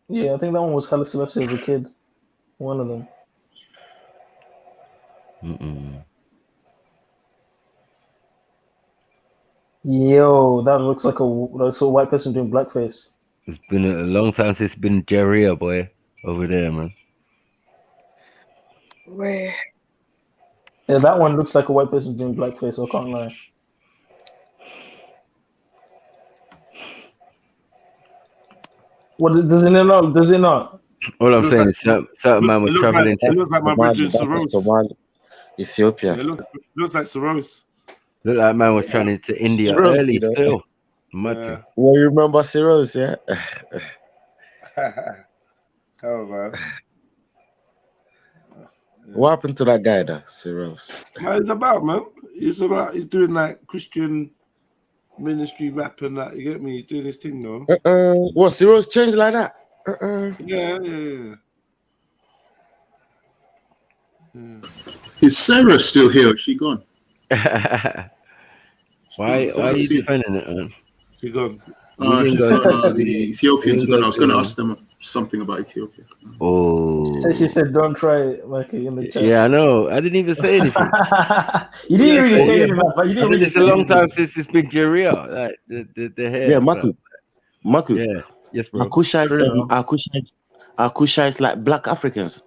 Yeah, I think that one was Haile Selassie as a kid. One of them. Yo, that looks like a white person doing blackface. It's been a long time since it's been Jeria, boy, over there, man. Where? Yeah, that one looks like a white person doing blackface. I can't lie. What does it not? Does it not? All I'm saying is certain man was traveling. It looks like my brother Soros. Ethiopia. It looks like Soros. Look like man was traveling to India early still. Yeah. Well, you remember Cyrus, yeah? Oh man. What happened to that guy, though, Cyrus? What it's about, man? He's doing like Christian ministry rap and that. You get me? He's doing his thing, though. What, Cyrus changed like that? Yeah. Is Sarah still here? Or is she gone? Why are you defending it, man? She gone. The Ethiopians. I was going to ask them something about Ethiopia. Oh. She said, "Don't try it," Mikey, in the chat. Yeah, I know. I didn't even say anything. You didn't really say anything, but you didn't really. It's a long time since it's been Jeria. Like the hair. Yeah, Maku. Yeah. Yes, bro. Our Kushites like black Africans.